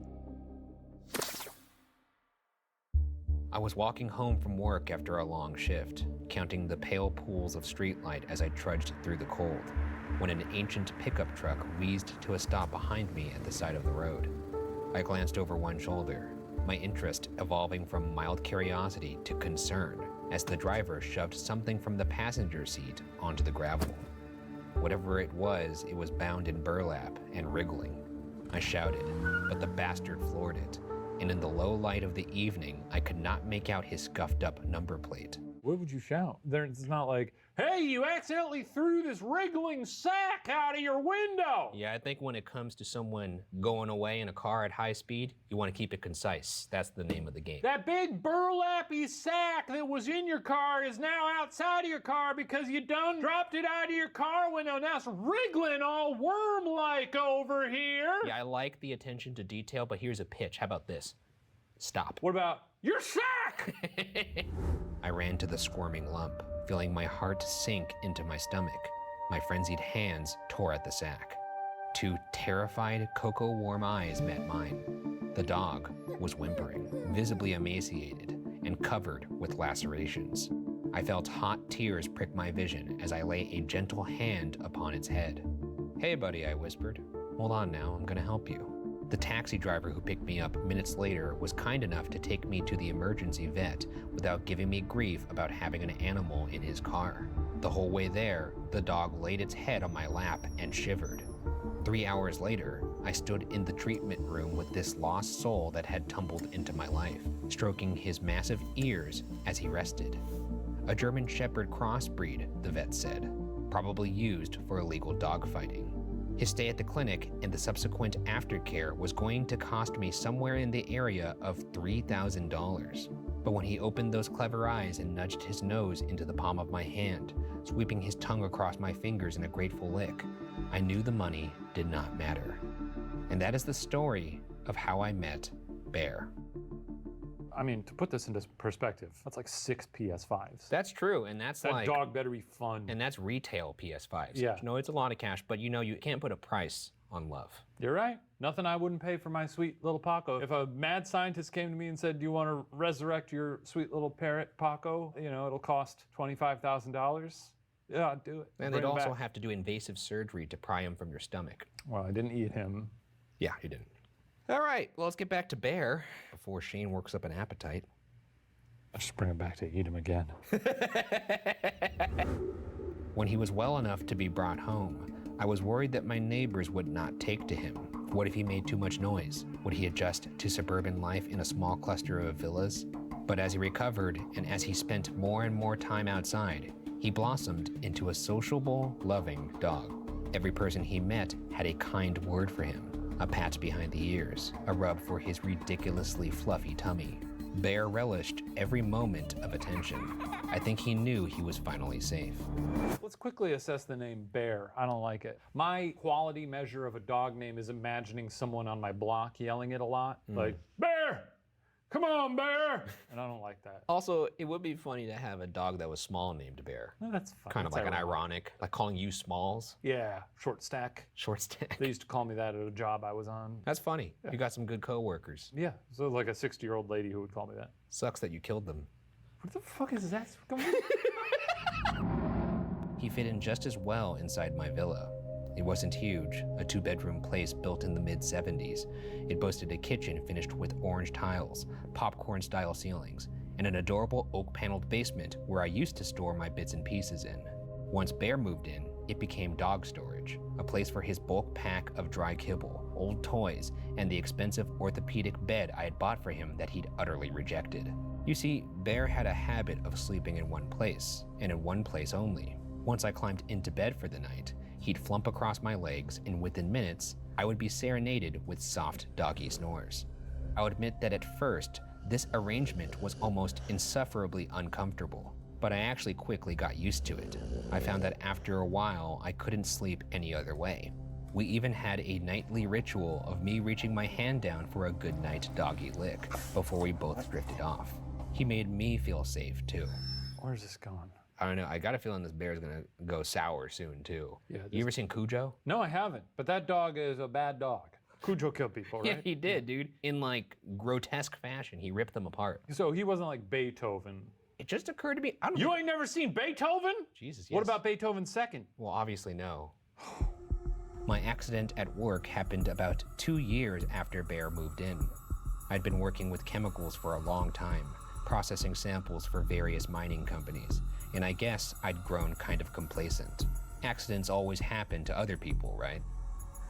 I was walking home from work after a long shift, counting the pale pools of streetlight as I trudged through the cold, when an ancient pickup truck wheezed to a stop behind me at the side of the road. I glanced over one shoulder, my interest evolving from mild curiosity to concern as the driver shoved something from the passenger seat onto the gravel. Whatever it was bound in burlap and wriggling. I shouted, but the bastard floored it, and in the low light of the evening, I could not make out his scuffed up number plate. What would you shout? It's not like, hey, you accidentally threw this wriggling sack out of your window. Yeah, I think when it comes to someone going away in a car at high speed, you want to keep it concise. That's the name of the game. That big burlappy sack that was in your car is now outside of your car because you done dropped it out of your car window. Now it's wriggling all worm-like over here. Yeah, I like the attention to detail, but here's a pitch. How about this? Stop. What about your sack? I ran to the squirming lump, feeling my heart sink into my stomach. My frenzied hands tore at the sack. Two terrified, cocoa-warm eyes met mine. The dog was whimpering, visibly emaciated, and covered with lacerations. I felt hot tears prick my vision as I lay a gentle hand upon its head. Hey, buddy, I whispered. Hold on now, I'm gonna help you. The taxi driver who picked me up minutes later was kind enough to take me to the emergency vet without giving me grief about having an animal in his car. The whole way there, the dog laid its head on my lap and shivered. 3 hours later, I stood in the treatment room with this lost soul that had tumbled into my life, stroking his massive ears as he rested. A German Shepherd crossbreed, the vet said, probably used for illegal dogfighting. His stay at the clinic and the subsequent aftercare was going to cost me somewhere in the area of $3,000. But when he opened those clever eyes and nudged his nose into the palm of my hand, sweeping his tongue across my fingers in a grateful lick, I knew the money did not matter. And that is the story of how I met Bear. I mean, to put this into perspective, that's like 6 PS5s. That's true, and that's that like... dog better be fun. And that's retail PS5s. Yeah. No, it's a lot of cash, but you know you can't put a price on love. You're right. Nothing I wouldn't pay for my sweet little Paco. If a mad scientist came to me and said, do you want to resurrect your sweet little parrot, Paco? You know, it'll cost $25,000. Yeah, I'd do it. And they'd also have to do invasive surgery to pry him from your stomach. Well, I didn't eat him. Yeah, you didn't. All right, well, let's get back to Bear before Shane works up an appetite. I'll just bring him back to eat him again. When he was well enough to be brought home, I was worried that my neighbors would not take to him. What if he made too much noise? Would he adjust to suburban life in a small cluster of villas? But as he recovered and as he spent more and more time outside, he blossomed into a sociable, loving dog. Every person he met had a kind word for him. A pat behind the ears, a rub for his ridiculously fluffy tummy. Bear relished every moment of attention. I think he knew he was finally safe. Let's quickly assess the name Bear. I don't like it. My quality measure of a dog name is imagining someone on my block yelling it a lot. Like, Bear! Come on, Bear! And I don't like that. Also, it would be funny to have a dog that was small named Bear. No, that's fine. Kind of That's like an ironic, like calling you Smalls. Yeah, short stack. Short stack. They used to call me that at a job I was on. That's funny. Yeah. You got some good coworkers. Yeah, so like a 60-year-old lady who would call me that. Sucks that you killed them. What the fuck is that? He fit in just as well inside my villa. It wasn't huge, a 2-bedroom place built in the mid-70s. It boasted a kitchen finished with orange tiles, popcorn-style ceilings, and an adorable oak-paneled basement where I used to store my bits and pieces in. Once Bear moved in, it became dog storage, a place for his bulk pack of dry kibble, old toys, and the expensive orthopedic bed I had bought for him that he'd utterly rejected. You see, Bear had a habit of sleeping in one place, and in one place only. Once I climbed into bed for the night, he'd flump across my legs, and within minutes, I would be serenaded with soft doggy snores. I'll admit that at first, this arrangement was almost insufferably uncomfortable, but I actually quickly got used to it. I found that after a while, I couldn't sleep any other way. We even had a nightly ritual of me reaching my hand down for a goodnight doggy lick before we both drifted off. He made me feel safe too. Where's this going? I don't know. I got a feeling this bear's gonna go sour soon too. Yeah. You ever seen Cujo? No, I haven't. But that dog is a bad dog. Cujo killed people, right? Yeah, he did, dude. In like grotesque fashion, he ripped them apart. So he wasn't like Beethoven. It just occurred to me. You ain't never seen Beethoven? Jesus. What yes. about Beethoven second? Well, obviously no. My accident at work happened about 2 years after Bear moved in. I'd been working with chemicals for a long time, processing samples for various mining companies, and I guess I'd grown kind of complacent. Accidents always happen to other people, right?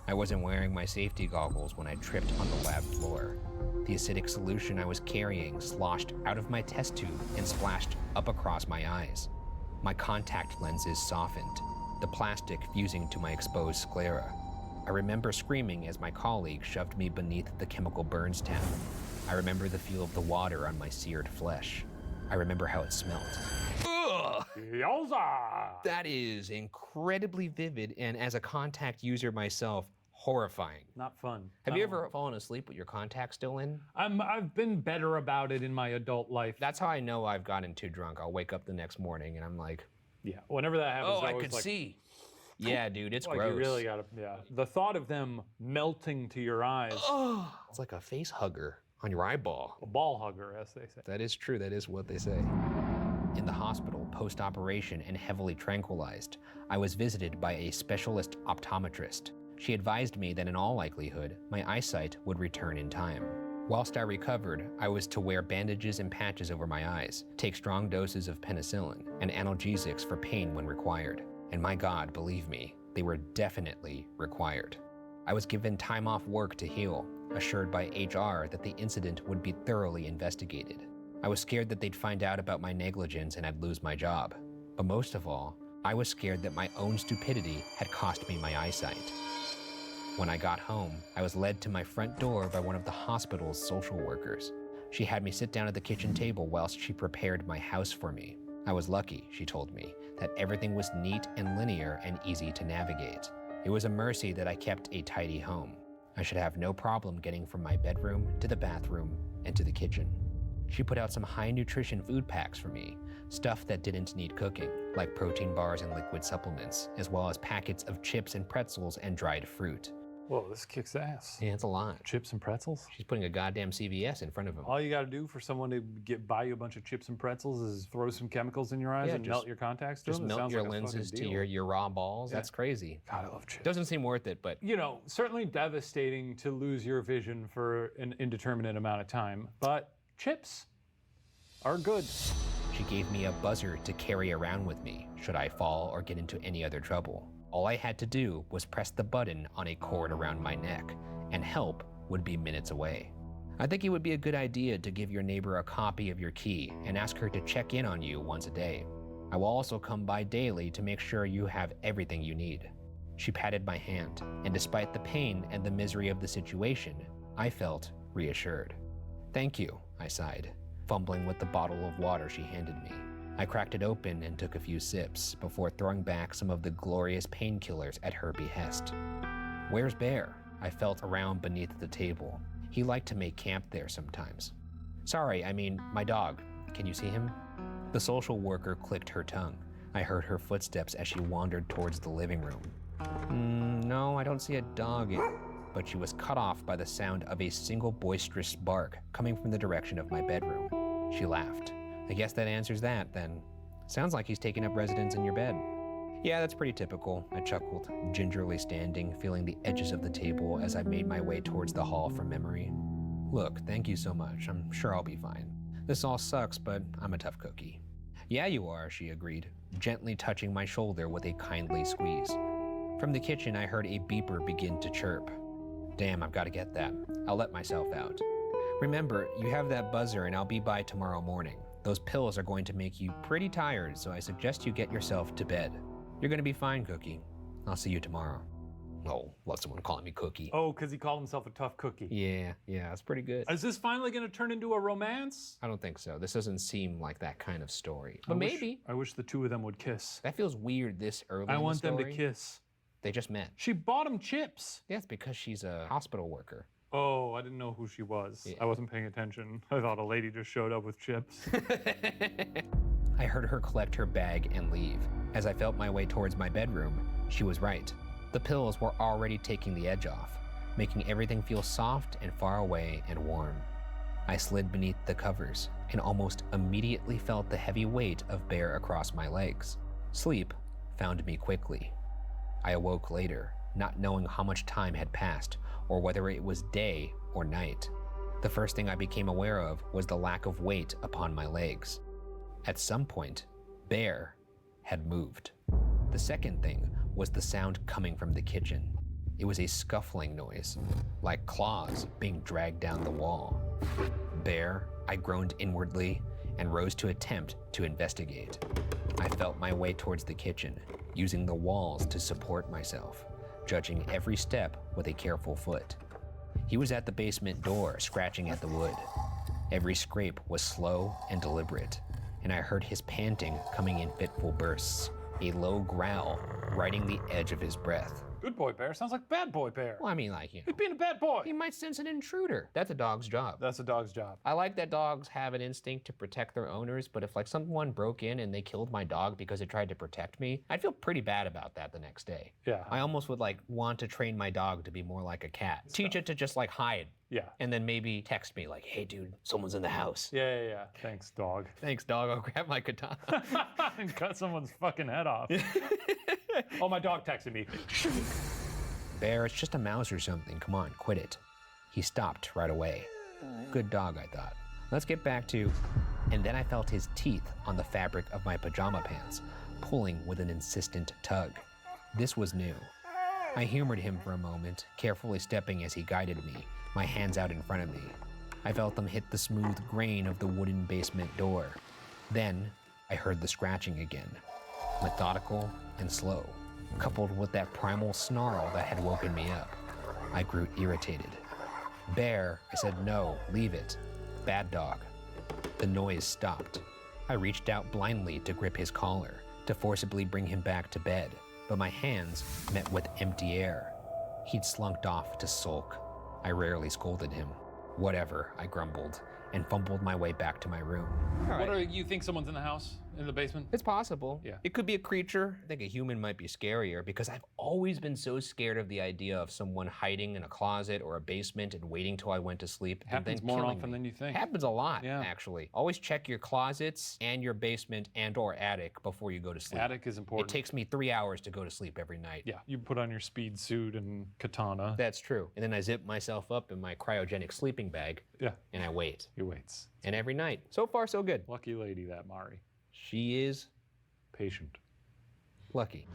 I wasn't wearing my safety goggles when I tripped on the lab floor. The acidic solution I was carrying sloshed out of my test tube and splashed up across my eyes. My contact lenses softened, the plastic fusing to my exposed sclera. I remember screaming as my colleague shoved me beneath the chemical burns tap. I remember the feel of the water on my seared flesh. I remember how it smelled. Ugh! That is incredibly vivid, and as a contact user myself, horrifying. Not fun. Have you ever fallen asleep with your contacts still in? I've been better about it in my adult life. That's how I know I've gotten too drunk. I'll wake up the next morning and I'm like, yeah, whenever that happens, oh, I could see. Yeah, dude, it's like gross. You really gotta, yeah. The thought of them melting to your eyes. Oh, it's like a face hugger on your eyeball. A ball hugger, as they say. That is true, that is what they say. In the hospital, post-operation and heavily tranquilized, I was visited by a specialist optometrist. She advised me that in all likelihood, my eyesight would return in time. Whilst I recovered, I was to wear bandages and patches over my eyes, take strong doses of penicillin, and analgesics for pain when required. And my God, believe me, they were definitely required. I was given time off work to heal, assured by HR that the incident would be thoroughly investigated. I was scared that they'd find out about my negligence and I'd lose my job. But most of all, I was scared that my own stupidity had cost me my eyesight. When I got home, I was led to my front door by one of the hospital's social workers. She had me sit down at the kitchen table whilst she prepared my house for me. I was lucky, she told me, that everything was neat and linear and easy to navigate. It was a mercy that I kept a tidy home. I should have no problem getting from my bedroom to the bathroom and to the kitchen. She put out some high-nutrition food packs for me, stuff that didn't need cooking, like protein bars and liquid supplements, as well as packets of chips and pretzels and dried fruit. Whoa, this kicks ass. Yeah, it's a lot. Chips and pretzels? She's putting a goddamn CVS in front of him. All you gotta do for someone to buy you a bunch of chips and pretzels is throw some chemicals in your eyes and melt your contacts to Just them? melt your lenses to your raw balls. Yeah. That's crazy. God, I love chips. Doesn't seem worth it, but... You know, certainly devastating to lose your vision for an indeterminate amount of time, but chips are good. She gave me a buzzer to carry around with me, should I fall or get into any other trouble. All I had to do was press the button on a cord around my neck, and help would be minutes away. I think it would be a good idea to give your neighbor a copy of your key and ask her to check in on you once a day. I will also come by daily to make sure you have everything you need. She patted my hand, and despite the pain and the misery of the situation, I felt reassured. Thank you, I sighed, fumbling with the bottle of water she handed me. I cracked it open and took a few sips before throwing back some of the glorious painkillers at her behest. Where's Bear? I felt around beneath the table. He liked to make camp there sometimes. Sorry, I mean, my dog. Can you see him? The social worker clicked her tongue. I heard her footsteps as she wandered towards the living room. No, I don't see a dog. But she was cut off by the sound of a single boisterous bark coming from the direction of my bedroom. She laughed. I guess that answers that, then. Sounds like he's taking up residence in your bed. Yeah, that's pretty typical, I chuckled, gingerly standing, feeling the edges of the table as I made my way towards the hall from memory. Look, thank you so much. I'm sure I'll be fine. This all sucks, but I'm a tough cookie. Yeah, you are, she agreed, gently touching my shoulder with a kindly squeeze. From the kitchen, I heard a beeper begin to chirp. Damn, I've got to get that. I'll let myself out. Remember, you have that buzzer and I'll be by tomorrow morning. Those pills are going to make you pretty tired, so I suggest you get yourself to bed. You're gonna be fine, Cookie. I'll see you tomorrow. Oh, love someone calling me Cookie. Oh, because he called himself a tough cookie. Yeah, that's pretty good. Is this finally gonna turn into a romance? I don't think so. This doesn't seem like that kind of story. But maybe. I wish the two of them would kiss. That feels weird this early I in want the story. them to kiss. They just met. She bought him chips. Yeah, it's because she's a hospital worker. Oh, I didn't know who she was. Yeah. I wasn't paying attention. I thought a lady just showed up with chips. I heard her collect her bag and leave. As I felt my way towards my bedroom, she was right. The pills were already taking the edge off, making everything feel soft and far away and warm. I slid beneath the covers and almost immediately felt the heavy weight of Bear across my legs. Sleep found me quickly. I awoke later, not knowing how much time had passed or whether it was day or night. The first thing I became aware of was the lack of weight upon my legs. At some point, Bear had moved. The second thing was the sound coming from the kitchen. It was a scuffling noise, like claws being dragged down the wall. Bear, I groaned inwardly and rose to attempt to investigate. I felt my way towards the kitchen, using the walls to support myself, judging every step with a careful foot. He was at the basement door, scratching at the wood. Every scrape was slow and deliberate, and I heard his panting coming in fitful bursts, a low growl riding the edge of his breath. Good boy bear sounds like bad boy bear. Well, I mean, like, you know. He's being a bad boy. He might sense an intruder. That's a dog's job. That's a dog's job. I like that dogs have an instinct to protect their owners, but if like someone broke in and they killed my dog because it tried to protect me, I'd feel pretty bad about that the next day. Yeah. I almost would like want to train my dog to be more like a cat. Teach it to just like hide. Yeah. And then maybe text me like, hey dude, someone's in the house. Yeah. Thanks, dog. Thanks, dog. I'll grab my katana. And cut someone's fucking head off. Oh, my dog texted me. Bear, it's just a mouse or something. Come on, quit it. He stopped right away. Good dog, I thought. Let's get back to... And then I felt his teeth on the fabric of my pajama pants, pulling with an insistent tug. This was new. I humored him for a moment, carefully stepping as he guided me, my hands out in front of me. I felt them hit the smooth grain of the wooden basement door. Then, I heard the scratching again, methodical and slow, coupled with that primal snarl that had woken me up. I grew irritated. Bear, I said no, leave it. Bad dog. The noise stopped. I reached out blindly to grip his collar, to forcibly bring him back to bed, but my hands met with empty air. He'd slunked off to sulk. I rarely scolded him. Whatever, I grumbled, and fumbled my way back to my room. What are you think someone's in the house? In the basement? It's possible. Yeah. It could be a creature. I think a human might be scarier because I've always been so scared of the idea of someone hiding in a closet or a basement and waiting till I went to sleep. Happens and then more killing often me. than you think. Happens a lot, actually. Always check your closets and your basement and or attic before you go to sleep. Attic is important. It takes me 3 hours to go to sleep every night. Yeah, you put on your speed suit and katana. That's true. And then I zip myself up in my cryogenic sleeping bag. Yeah. And I wait. He waits. And every night. So far, so good. Lucky lady, that Mari. She is patient. Lucky.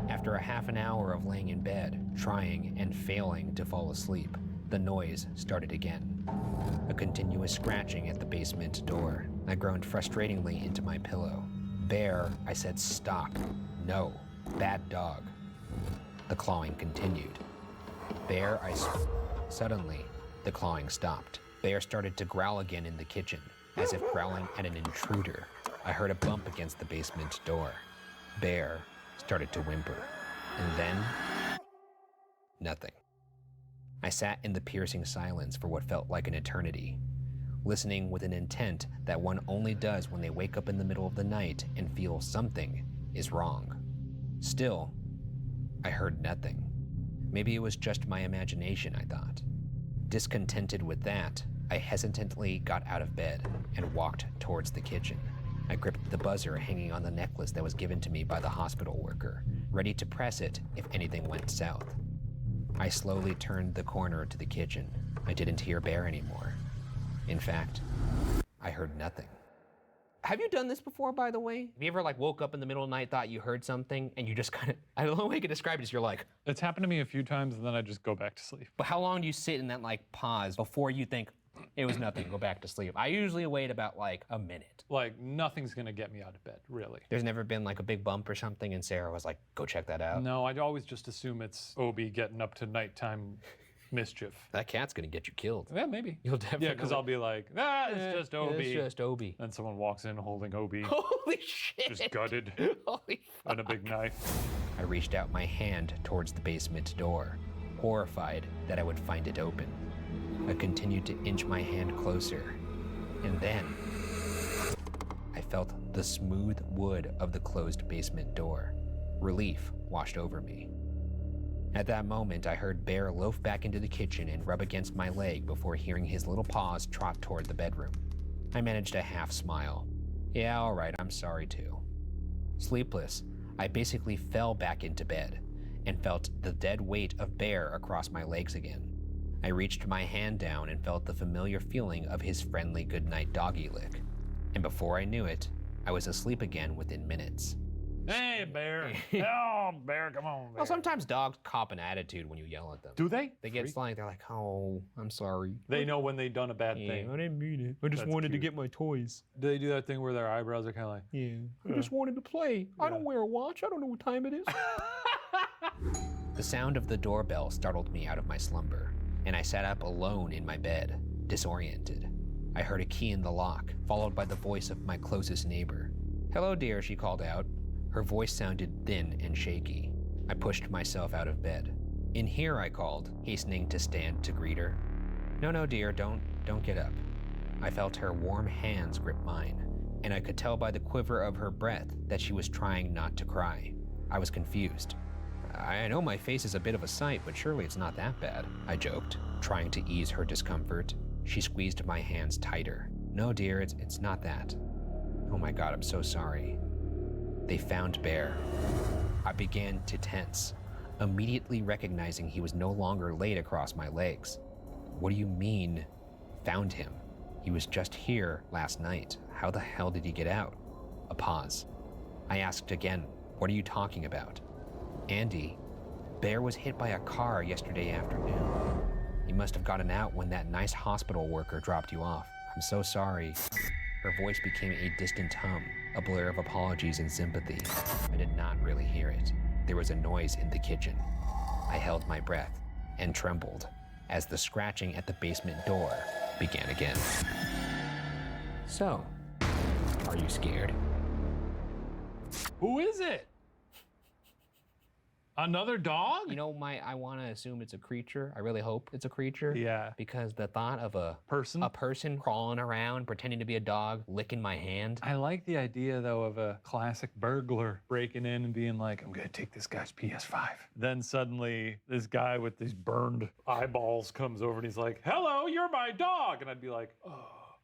After a half an hour of laying in bed, trying and failing to fall asleep, the noise started again. A continuous scratching at the basement door. I groaned frustratingly into my pillow. Bear, I said stop. No. Bad dog. The clawing continued. Bear, Suddenly, the clawing stopped. Bear started to growl again in the kitchen, as if growling at an intruder. I heard a bump against the basement door. Bear started to whimper. And then, nothing. I sat in the piercing silence for what felt like an eternity, listening with an intent that one only does when they wake up in the middle of the night and feel something is wrong. Still, I heard nothing. Maybe it was just my imagination, I thought. Discontented with that, I hesitantly got out of bed and walked towards the kitchen. I gripped the buzzer hanging on the necklace that was given to me by the hospital worker, ready to press it if anything went south. I slowly turned the corner to the kitchen. I didn't hear Bear anymore. In fact, I heard nothing. Have you done this before, by the way? Have you ever like woke up in the middle of the night, thought you heard something, and you just kind of, I don't know how I can describe it, is you're like... It's happened to me a few times, and then I just go back to sleep. But how long do you sit in that like pause before you think, it was nothing, go back to sleep? I usually wait about like a minute. Like, nothing's gonna get me out of bed, really. There's never been like a big bump or something, and Sarah was like, go check that out? No, I'd always just assume it's Obi getting up to nighttime mischief. That cat's gonna get you killed. Yeah, maybe. You'll definitely... Yeah, because I'll be like, it's just Obi. It's just Obi. And someone walks in holding Obi. Holy shit! Just gutted. Holy fuck. And a big knife. I reached out my hand towards the basement door, horrified that I would find it open. I continued to inch my hand closer, and then I felt the smooth wood of the closed basement door. Relief washed over me. At that moment, I heard Bear loaf back into the kitchen and rub against my leg before hearing his little paws trot toward the bedroom. I managed a half smile. Yeah, all right, I'm sorry too. Sleepless, I basically fell back into bed and felt the dead weight of Bear across my legs again. I reached my hand down and felt the familiar feeling of his friendly goodnight doggy lick. And before I knew it, I was asleep again within minutes. Hey, bear. Oh, bear, come on, bear. Well, sometimes dogs cop an attitude when you yell at them. Do they? They get slang. They're like, oh, I'm sorry. They know when they've done a bad thing. I didn't mean it. I just That's wanted to cute. get my toys. Do they do that thing where their eyebrows are kind of like, Yeah. I just wanted to play. I don't wear a watch. I don't know what time it is. The sound of the doorbell startled me out of my slumber, and I sat up alone in my bed, disoriented. I heard a key in the lock, followed by the voice of my closest neighbor. "Hello, dear," she called out. Her voice sounded thin and shaky. I pushed myself out of bed. "In here," I called, hastening to stand to greet her. No, dear, don't get up." I felt her warm hands grip mine, and I could tell by the quiver of her breath that she was trying not to cry. I was confused. "I know my face is a bit of a sight, but surely it's not that bad," I joked, trying to ease her discomfort. She squeezed my hands tighter. "No, dear, it's not that." "Oh my God, I'm so sorry." They found Bear. I began to tense, immediately recognizing he was no longer laid across my legs. "What do you mean, found him? He was just here last night. How the hell did he get out?" A pause. I asked again, "What are you talking about?" "Andy, Bear was hit by a car yesterday afternoon. You must have gotten out when that nice hospital worker dropped you off. I'm so sorry." Her voice became a distant hum, a blur of apologies and sympathy. I did not really hear it. There was a noise in the kitchen. I held my breath and trembled as the scratching at the basement door began again. "So, are you scared?" Who is it? Another dog? You know, I want to assume it's a creature. I really hope it's a creature. Yeah. Because the thought of a person crawling around, pretending to be a dog, licking my hand. I like the idea, though, of a classic burglar breaking in and being like, "I'm going to take this guy's PS5. Then suddenly, this guy with these burned eyeballs comes over and he's like, "Hello, you're my dog." And I'd be like, "Oh,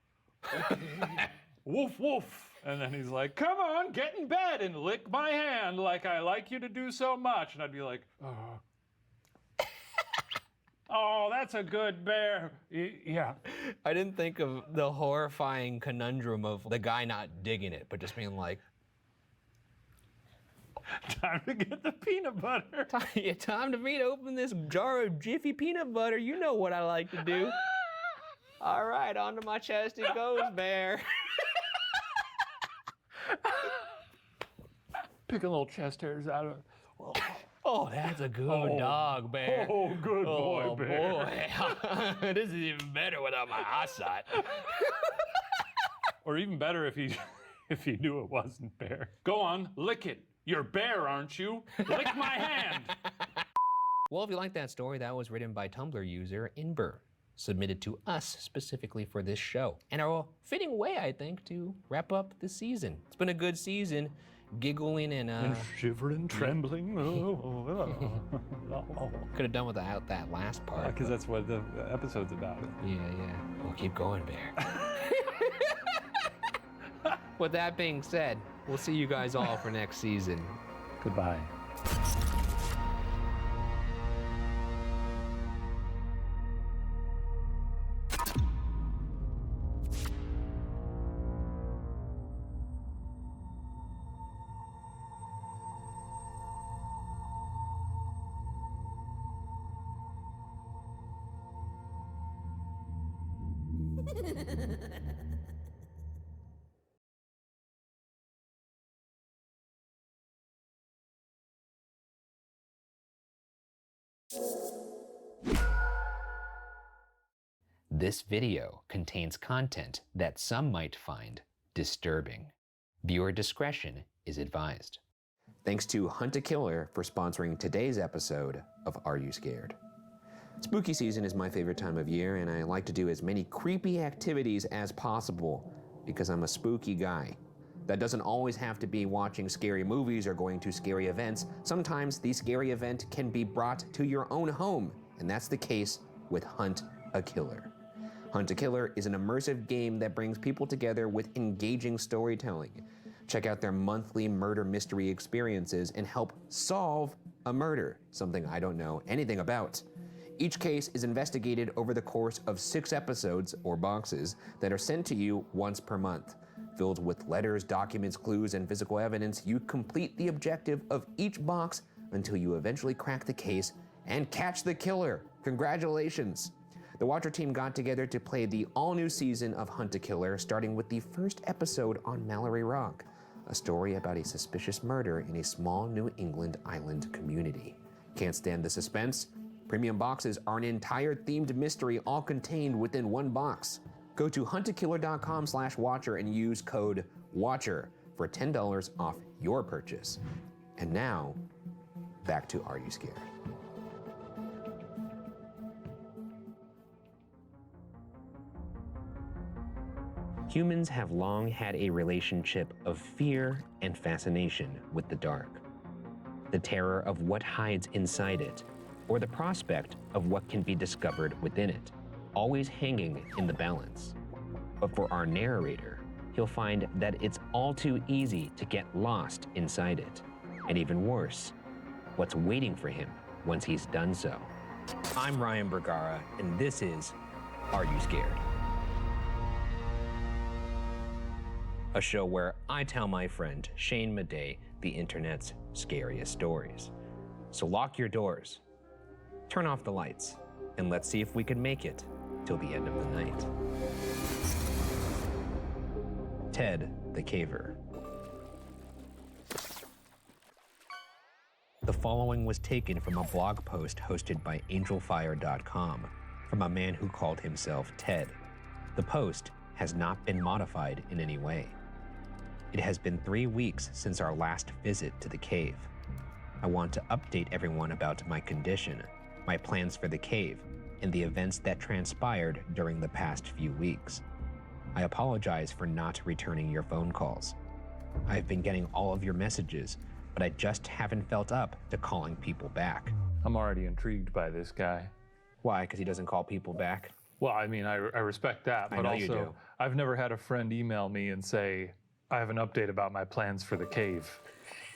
okay." Woof, woof. And then he's like, "Come on, get in bed and lick my hand like I like you to do so much." And I'd be like, "Oh, oh, that's a good bear." Yeah. I didn't think of the horrifying conundrum of the guy not digging it, but just being like, "Time to get the peanut butter." Time for me to open this jar of Jiffy peanut butter. You know what I like to do. All right, onto my chest it goes, Bear. Picking little chest hairs out of it. Oh, that's a good dog, Bear. Oh, good boy, Bear. Boy. This is even better without my eyesight. Or even better if he knew it wasn't Bear. "Go on, lick it. You're Bear, aren't you? Lick my hand." Well, if you like that story, that was written by Tumblr user Inber, submitted to us specifically for this show. And a fitting way, I think, to wrap up the season. It's been a good season, giggling and shivering and trembling. Could have done without that last part. Because that's what the episode's about. Yeah. We'll keep going, Bear. With that being said, we'll see you guys all for next season. Goodbye. This video contains content that some might find disturbing. Viewer discretion is advised. Thanks to Hunt a Killer for sponsoring today's episode of Are You Scared? Spooky season is my favorite time of year, and I like to do as many creepy activities as possible because I'm a spooky guy. That doesn't always have to be watching scary movies or going to scary events. Sometimes the scary event can be brought to your own home, and that's the case with Hunt a Killer. Hunt a Killer is an immersive game that brings people together with engaging storytelling. Check out their monthly murder mystery experiences and help solve a murder, something I don't know anything about. Each case is investigated over the course of 6 episodes, or boxes, that are sent to you once per month. filled with letters, documents, clues, and physical evidence. You complete the objective of each box until you eventually crack the case and catch the killer. Congratulations! The Watcher team got together to play the all-new season of Hunt a Killer, starting with the first episode on Mallory Rock, a story about a suspicious murder in a small New England island community. Can't stand the suspense? Premium boxes are an entire themed mystery all contained within one box. Go to huntakiller.com/watcher and use code WATCHER for $10 off your purchase. And now, back to Are You Scared? Humans have long had a relationship of fear and fascination with the dark. The terror of what hides inside it, or the prospect of what can be discovered within it, always hanging in the balance. But for our narrator, he'll find that it's all too easy to get lost inside it. And even worse, what's waiting for him once he's done so. I'm Ryan Bergara, and this is Are You Scared? A show where I tell my friend Shane Madej the internet's scariest stories. So lock your doors, turn off the lights, and let's see if we can make it till the end of the night. Ted the Caver. The following was taken from a blog post hosted by angelfire.com from a man who called himself Ted. The post has not been modified in any way. It has been 3 weeks since our last visit to the cave. I want to update everyone about my condition, my plans for the cave, and the events that transpired during the past few weeks. I apologize for not returning your phone calls. I've been getting all of your messages, but I just haven't felt up to calling people back. I'm already intrigued by this guy. Why? Because he doesn't call people back? Well, I mean, I respect that, I but know also, you do. I've never had a friend email me and say, I have an update about my plans for the cave.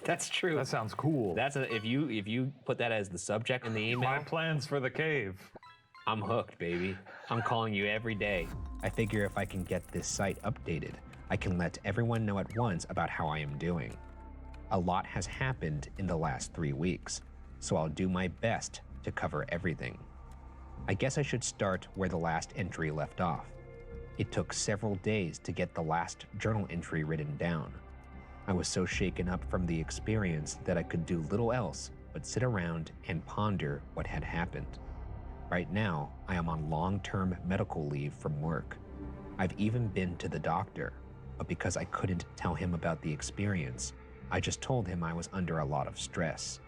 That's true. That sounds cool. If you put that as the subject in the email, My plans for the cave. I'm hooked, baby. I'm calling you every day. I figure if I can get this site updated, I can let everyone know at once about how I am doing. A lot has happened in the last 3 weeks, so I'll do my best to cover everything. I guess I should start where the last entry left off. It took several days to get the last journal entry written down. I was so shaken up from the experience that I could do little else but sit around and ponder what had happened. Right now, I am on long-term medical leave from work. I've even been to the doctor, but because I couldn't tell him about the experience, I just told him I was under a lot of stress.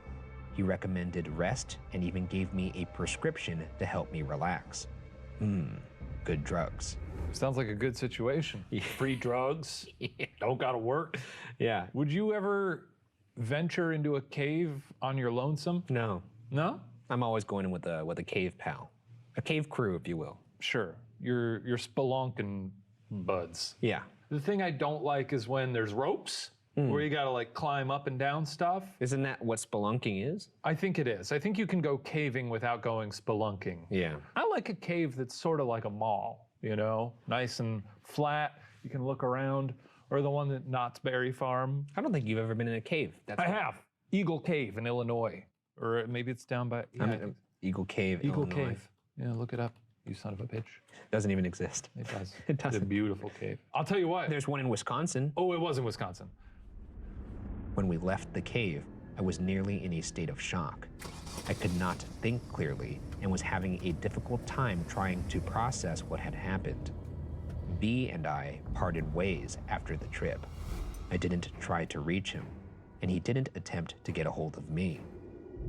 He recommended rest and even gave me a prescription to help me relax. Good drugs. Sounds like a good situation. Free drugs, don't gotta work. Yeah. Would you ever venture into a cave on your lonesome? No. No? I'm always going in with a cave pal. A cave crew, if you will. Sure. You're spelunking buds. Yeah. The thing I don't like is when there's ropes where you gotta like climb up and down stuff. Isn't that what spelunking is? I think it is. I think you can go caving without going spelunking. Yeah. I like a cave that's sort of like a mall, you know, nice and flat. You can look around, or the one at Knott's Berry Farm. I don't think you've ever been in a cave. I have. Eagle Cave in Illinois. Or maybe it's down by Eagle Cave, Eagle Illinois. Cave. Yeah, look it up, you son of a bitch. Doesn't even exist. It does. It doesn't. It's a beautiful cave. I'll tell you what. There's one in Wisconsin. Oh, it was in Wisconsin. When we left the cave, I was nearly in a state of shock. I could not think clearly and was having a difficult time trying to process what had happened. B and I parted ways after the trip. I didn't try to reach him, and he didn't attempt to get a hold of me.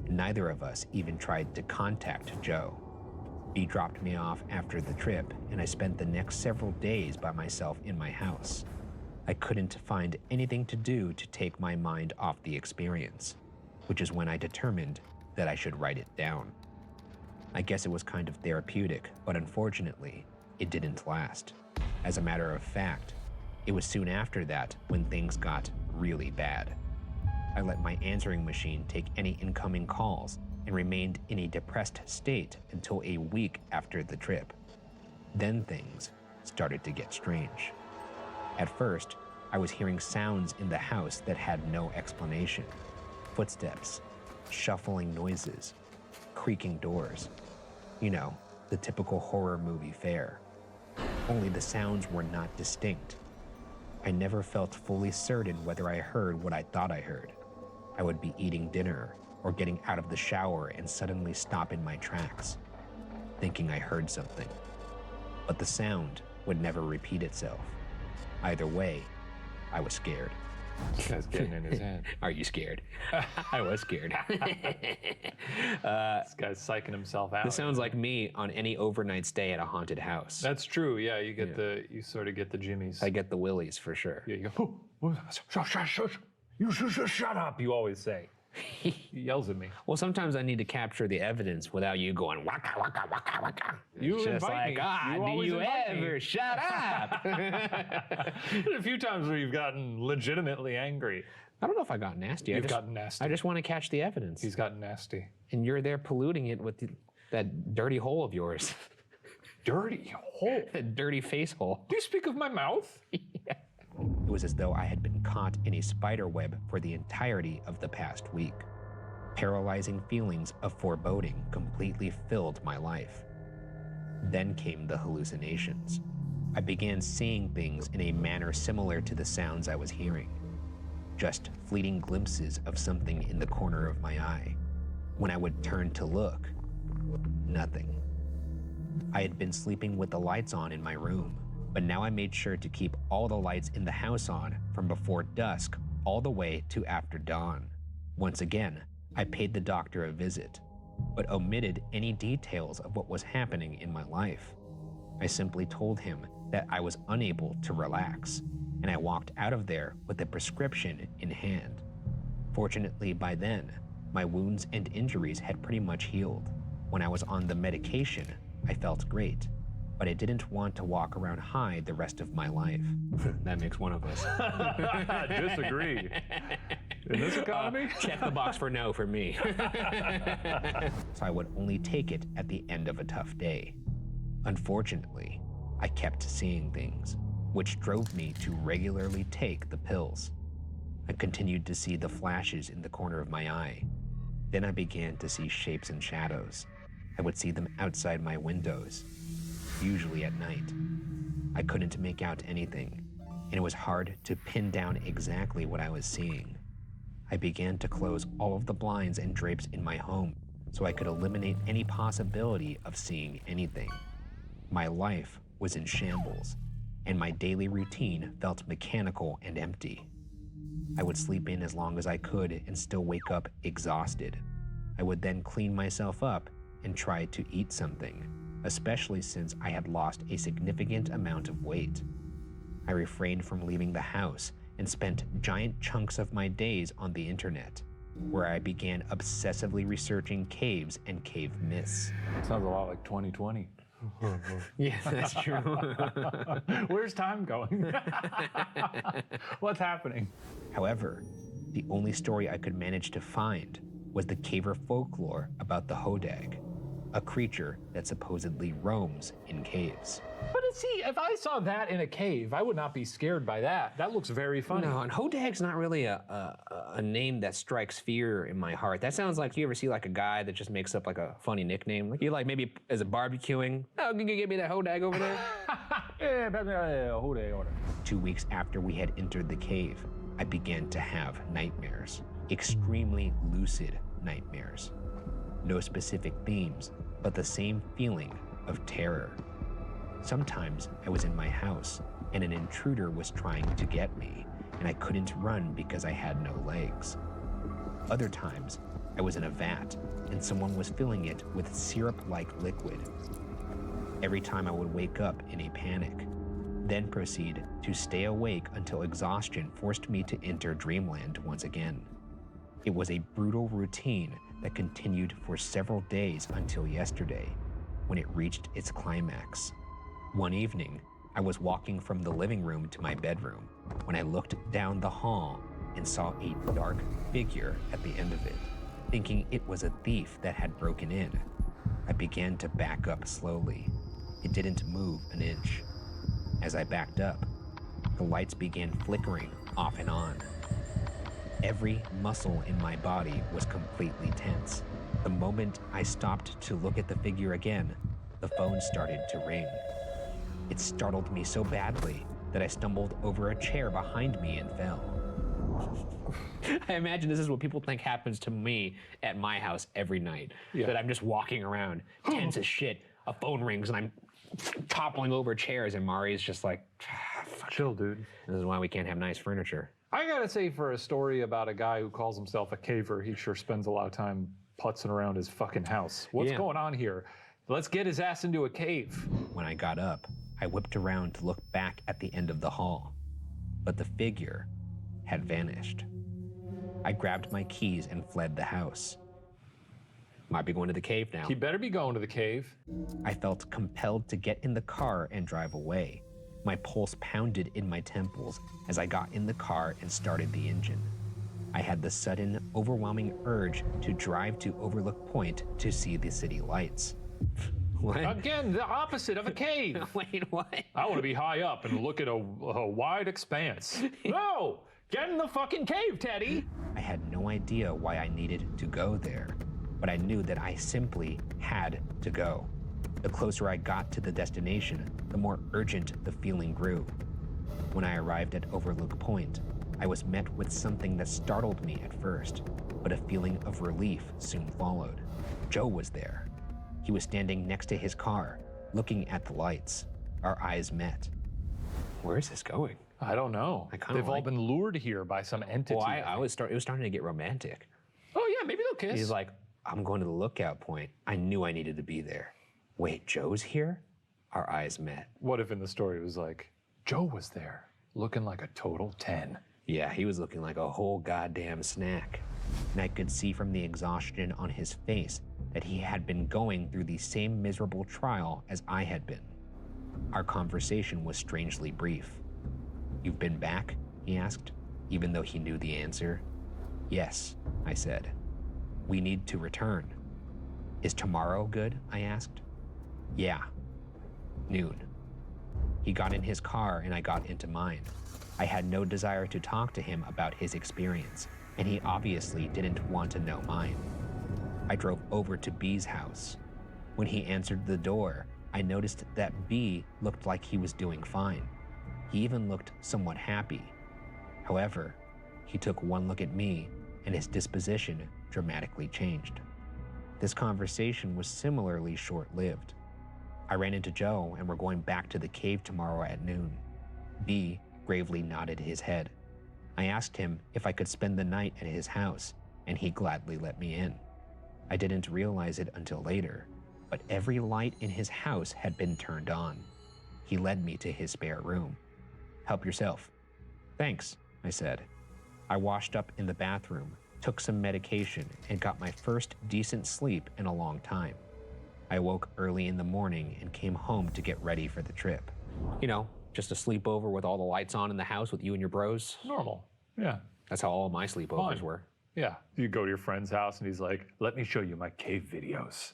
Neither of us even tried to contact Joe. B dropped me off after the trip, and I spent the next several days by myself in my house. I couldn't find anything to do to take my mind off the experience, which is when I determined that I should write it down. I guess it was kind of therapeutic, but unfortunately, it didn't last. As a matter of fact, it was soon after that when things got really bad. I let my answering machine take any incoming calls and remained in a depressed state until a week after the trip. Then things started to get strange. At first, I was hearing sounds in the house that had no explanation. Footsteps, shuffling noises, creaking doors. You know, the typical horror movie fare. Only the sounds were not distinct. I never felt fully certain whether I heard what I thought I heard. I would be eating dinner or getting out of the shower and suddenly stop in my tracks, thinking I heard something. But the sound would never repeat itself. Either way, I was scared. This guy's getting in his head. Are you scared? I was scared. This guy's psyching himself out. This sounds like me on any overnight stay at a haunted house. That's true. Yeah, you get you sort of get the jimmies. I get the willies for sure. Yeah, you go, you shut up, you always say. He yells at me. Well, sometimes I need to capture the evidence without you going waka waka waka waka. You It's just invite like, me. do you invite me. ever shut up? There's a few times where you've gotten legitimately angry. I don't know if I got nasty. You've gotten nasty. I just want to catch the evidence. He's gotten nasty. And you're there polluting it with that dirty hole of yours. Dirty hole? That dirty face hole. Do you speak of my mouth? Yeah. It was as though I had been caught in a spider web for the entirety of the past week. Paralyzing feelings of foreboding completely filled my life. Then came the hallucinations. I began seeing things in a manner similar to the sounds I was hearing. Just fleeting glimpses of something in the corner of my eye. When I would turn to look, nothing. I had been sleeping with the lights on in my room, but now I made sure to keep all the lights in the house on from before dusk all the way to after dawn. Once again, I paid the doctor a visit, but omitted any details of what was happening in my life. I simply told him that I was unable to relax, and I walked out of there with a prescription in hand. Fortunately, by then, my wounds and injuries had pretty much healed. When I was on the medication, I felt great, but I didn't want to walk around high the rest of my life. That makes one of us. Disagree. In this economy? Check the box for no for me. So I would only take it at the end of a tough day. Unfortunately, I kept seeing things, which drove me to regularly take the pills. I continued to see the flashes in the corner of my eye. Then I began to see shapes and shadows. I would see them outside my windows, usually at night. I couldn't make out anything, and it was hard to pin down exactly what I was seeing. I began to close all of the blinds and drapes in my home so I could eliminate any possibility of seeing anything. My life was in shambles, and my daily routine felt mechanical and empty. I would sleep in as long as I could and still wake up exhausted. I would then clean myself up and try to eat something, especially since I had lost a significant amount of weight. I refrained from leaving the house and spent giant chunks of my days on the internet, where I began obsessively researching caves and cave myths. Sounds a lot like 2020. Yeah, that's true. Where's time going? What's happening? However, the only story I could manage to find was the caver folklore about the hodag, a creature that supposedly roams in caves. But see, if I saw that in a cave, I would not be scared by that. That looks very funny. No, and hodag's not really a name that strikes fear in my heart. That sounds like, you ever see like a guy that just makes up like a funny nickname? Like you like maybe as a barbecuing, oh, can you get me that hodag over there? Yeah, hodag order. 2 weeks after we had entered the cave, I began to have nightmares, extremely lucid nightmares. No specific themes, but the same feeling of terror. Sometimes I was in my house and an intruder was trying to get me, and I couldn't run because I had no legs. Other times, I was in a vat and someone was filling it with syrup-like liquid. Every time I would wake up in a panic, then proceed to stay awake until exhaustion forced me to enter dreamland once again. It was a brutal routine that continued for several days until yesterday, when it reached its climax. One evening, I was walking from the living room to my bedroom when I looked down the hall and saw a dark figure at the end of it. Thinking it was a thief that had broken in, I began to back up slowly. It didn't move an inch. As I backed up, The lights began flickering off and on. Every muscle in my body was completely tense. The moment I stopped to look at the figure again, the phone started to ring. It startled me so badly that I stumbled over a chair behind me and fell. I imagine this is what people think happens to me at my house every night. Yeah. That I'm just walking around, tense as shit. A phone rings and I'm toppling over chairs, and Mari's just like, chill, dude. This is why we can't have nice furniture. I gotta say, for a story about a guy who calls himself a caver, he sure spends a lot of time putzing around his fucking house. What's Yeah. going on here? Let's get his ass into a cave. When I got up, I whipped around to look back at the end of the hall, but the figure had vanished. I grabbed my keys and fled the house. Might be going to the cave now. He better be going to the cave. I felt compelled to get in the car and drive away. My pulse pounded in my temples as I got in the car and started the engine. I had the sudden, overwhelming urge to drive to Overlook Point to see the city lights. What? Again, the opposite of a cave. Wait, what? I want to be high up and look at a wide expanse. No! Get in the fucking cave, Teddy! I had no idea why I needed to go there, but I knew that I simply had to go. The closer I got to the destination, the more urgent the feeling grew. When I arrived at Overlook Point, I was met with something that startled me at first, but a feeling of relief soon followed. Joe was there. He was standing next to his car, looking at the lights. Our eyes met. Where is this going? I don't know. They've all been lured here by some entity. Well, it was starting to get romantic. Oh yeah, maybe they'll kiss. He's like, I'm going to the lookout point. I knew I needed to be there. Wait, Joe's here? Our eyes met. What if in the story it was like, Joe was there, looking like a total 10. Yeah, he was looking like a whole goddamn snack. And I could see from the exhaustion on his face that he had been going through the same miserable trial as I had been. Our conversation was strangely brief. You've been back? He asked, even though he knew the answer. Yes, I said. We need to return. Is tomorrow good? I asked. Yeah. Noon. He got in his car and I got into mine. I had no desire to talk to him about his experience, and he obviously didn't want to know mine. I drove over to B's house. When he answered the door, I noticed that B looked like he was doing fine. He even looked somewhat happy. However, he took one look at me and his disposition dramatically changed. This conversation was similarly short-lived. I ran into Joe and we're going back to the cave tomorrow at noon. B gravely nodded his head. I asked him if I could spend the night at his house, and he gladly let me in. I didn't realize it until later, but every light in his house had been turned on. He led me to his spare room. Help yourself. Thanks, I said. I washed up in the bathroom, took some medication, and got my first decent sleep in a long time. I woke early in the morning and came home to get ready for the trip. You know, just a sleepover with all the lights on in the house with you and your bros. Normal. Yeah. That's how all my sleepovers Fine. were. Yeah. You go to your friend's house and he's like, let me show you my cave videos.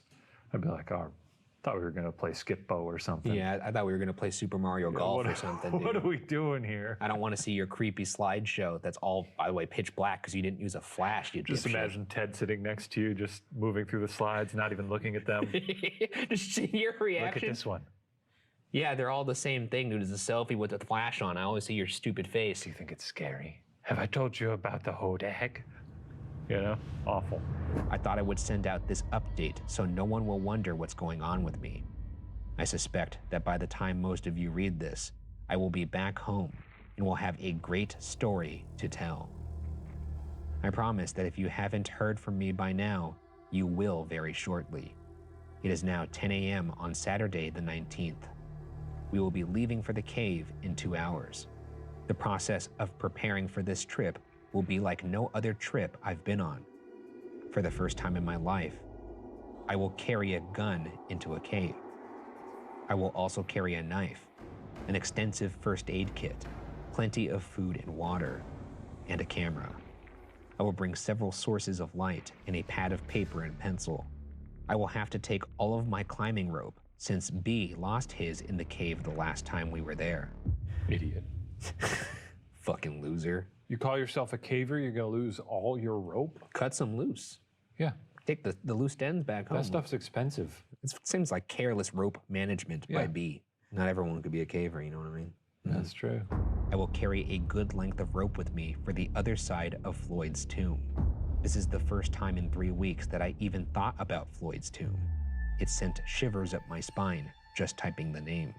I'd be like, oh, thought we were going to play Skip-Bo or something. Yeah, I thought we were going to play Super Mario Golf or something. What dude. are we doing here? I don't want to see your creepy slideshow that's all, by the way, pitch black because you didn't use a flash, you Just dipshit. imagine Ted sitting next to you, just moving through the slides, not even looking at them. Just see your reaction. Look at this one. Yeah, they're all the same thing, dude. It's a selfie with a flash on. I always see your stupid face. Do you think it's scary? Have I told you about the hodag? You know, awful. I thought I would send out this update so no one will wonder what's going on with me. I suspect that by the time most of you read this, I will be back home and will have a great story to tell. I promise that if you haven't heard from me by now, you will very shortly. It is now 10 a.m. on Saturday the 19th. We will be leaving for the cave in 2 hours. The process of preparing for this trip will be like no other trip I've been on. For the first time in my life, I will carry a gun into a cave. I will also carry a knife, an extensive first aid kit, plenty of food and water, and a camera. I will bring several sources of light and a pad of paper and pencil. I will have to take all of my climbing rope since B lost his in the cave the last time we were there. Idiot. Fucking loser. You call yourself a caver, you're gonna lose all your rope? Cut some loose. Yeah. Take the loose ends back home. That stuff's expensive. It seems like careless rope management by B. Not everyone could be a caver, you know what I mean? That's true. I will carry a good length of rope with me for the other side of Floyd's tomb. This is the first time in 3 weeks that I even thought about Floyd's tomb. It sent shivers up my spine just typing the name.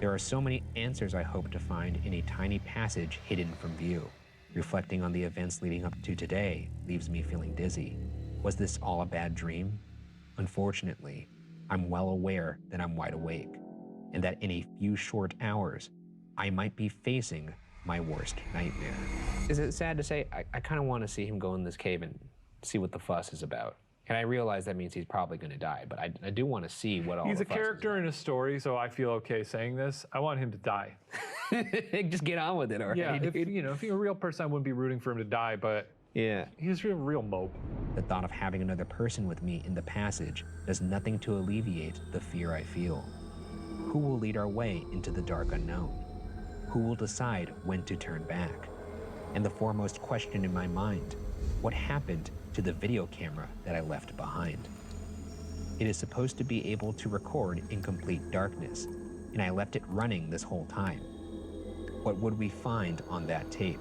There are so many answers I hope to find in a tiny passage hidden from view. Reflecting on the events leading up to today leaves me feeling dizzy. Was this all a bad dream? Unfortunately, I'm well aware that I'm wide awake, and that in a few short hours, I might be facing my worst nightmare. Is it sad to say, I kind of want to see him go in this cave and see what the fuss is about? And I realize that means he's probably going to die, but I do want to see what all He's the a fuss character in a story, so I feel okay saying this. I want him to die. Just get on with it already, Yeah, dude. if you're a real person, I wouldn't be rooting for him to die, but yeah, he's a real mope. The thought of having another person with me in the passage does nothing to alleviate the fear I feel. Who will lead our way into the dark unknown? Who will decide when to turn back? And the foremost question in my mind, what happened to the video camera that I left behind? It is supposed to be able to record in complete darkness, and I left it running this whole time. What would we find on that tape?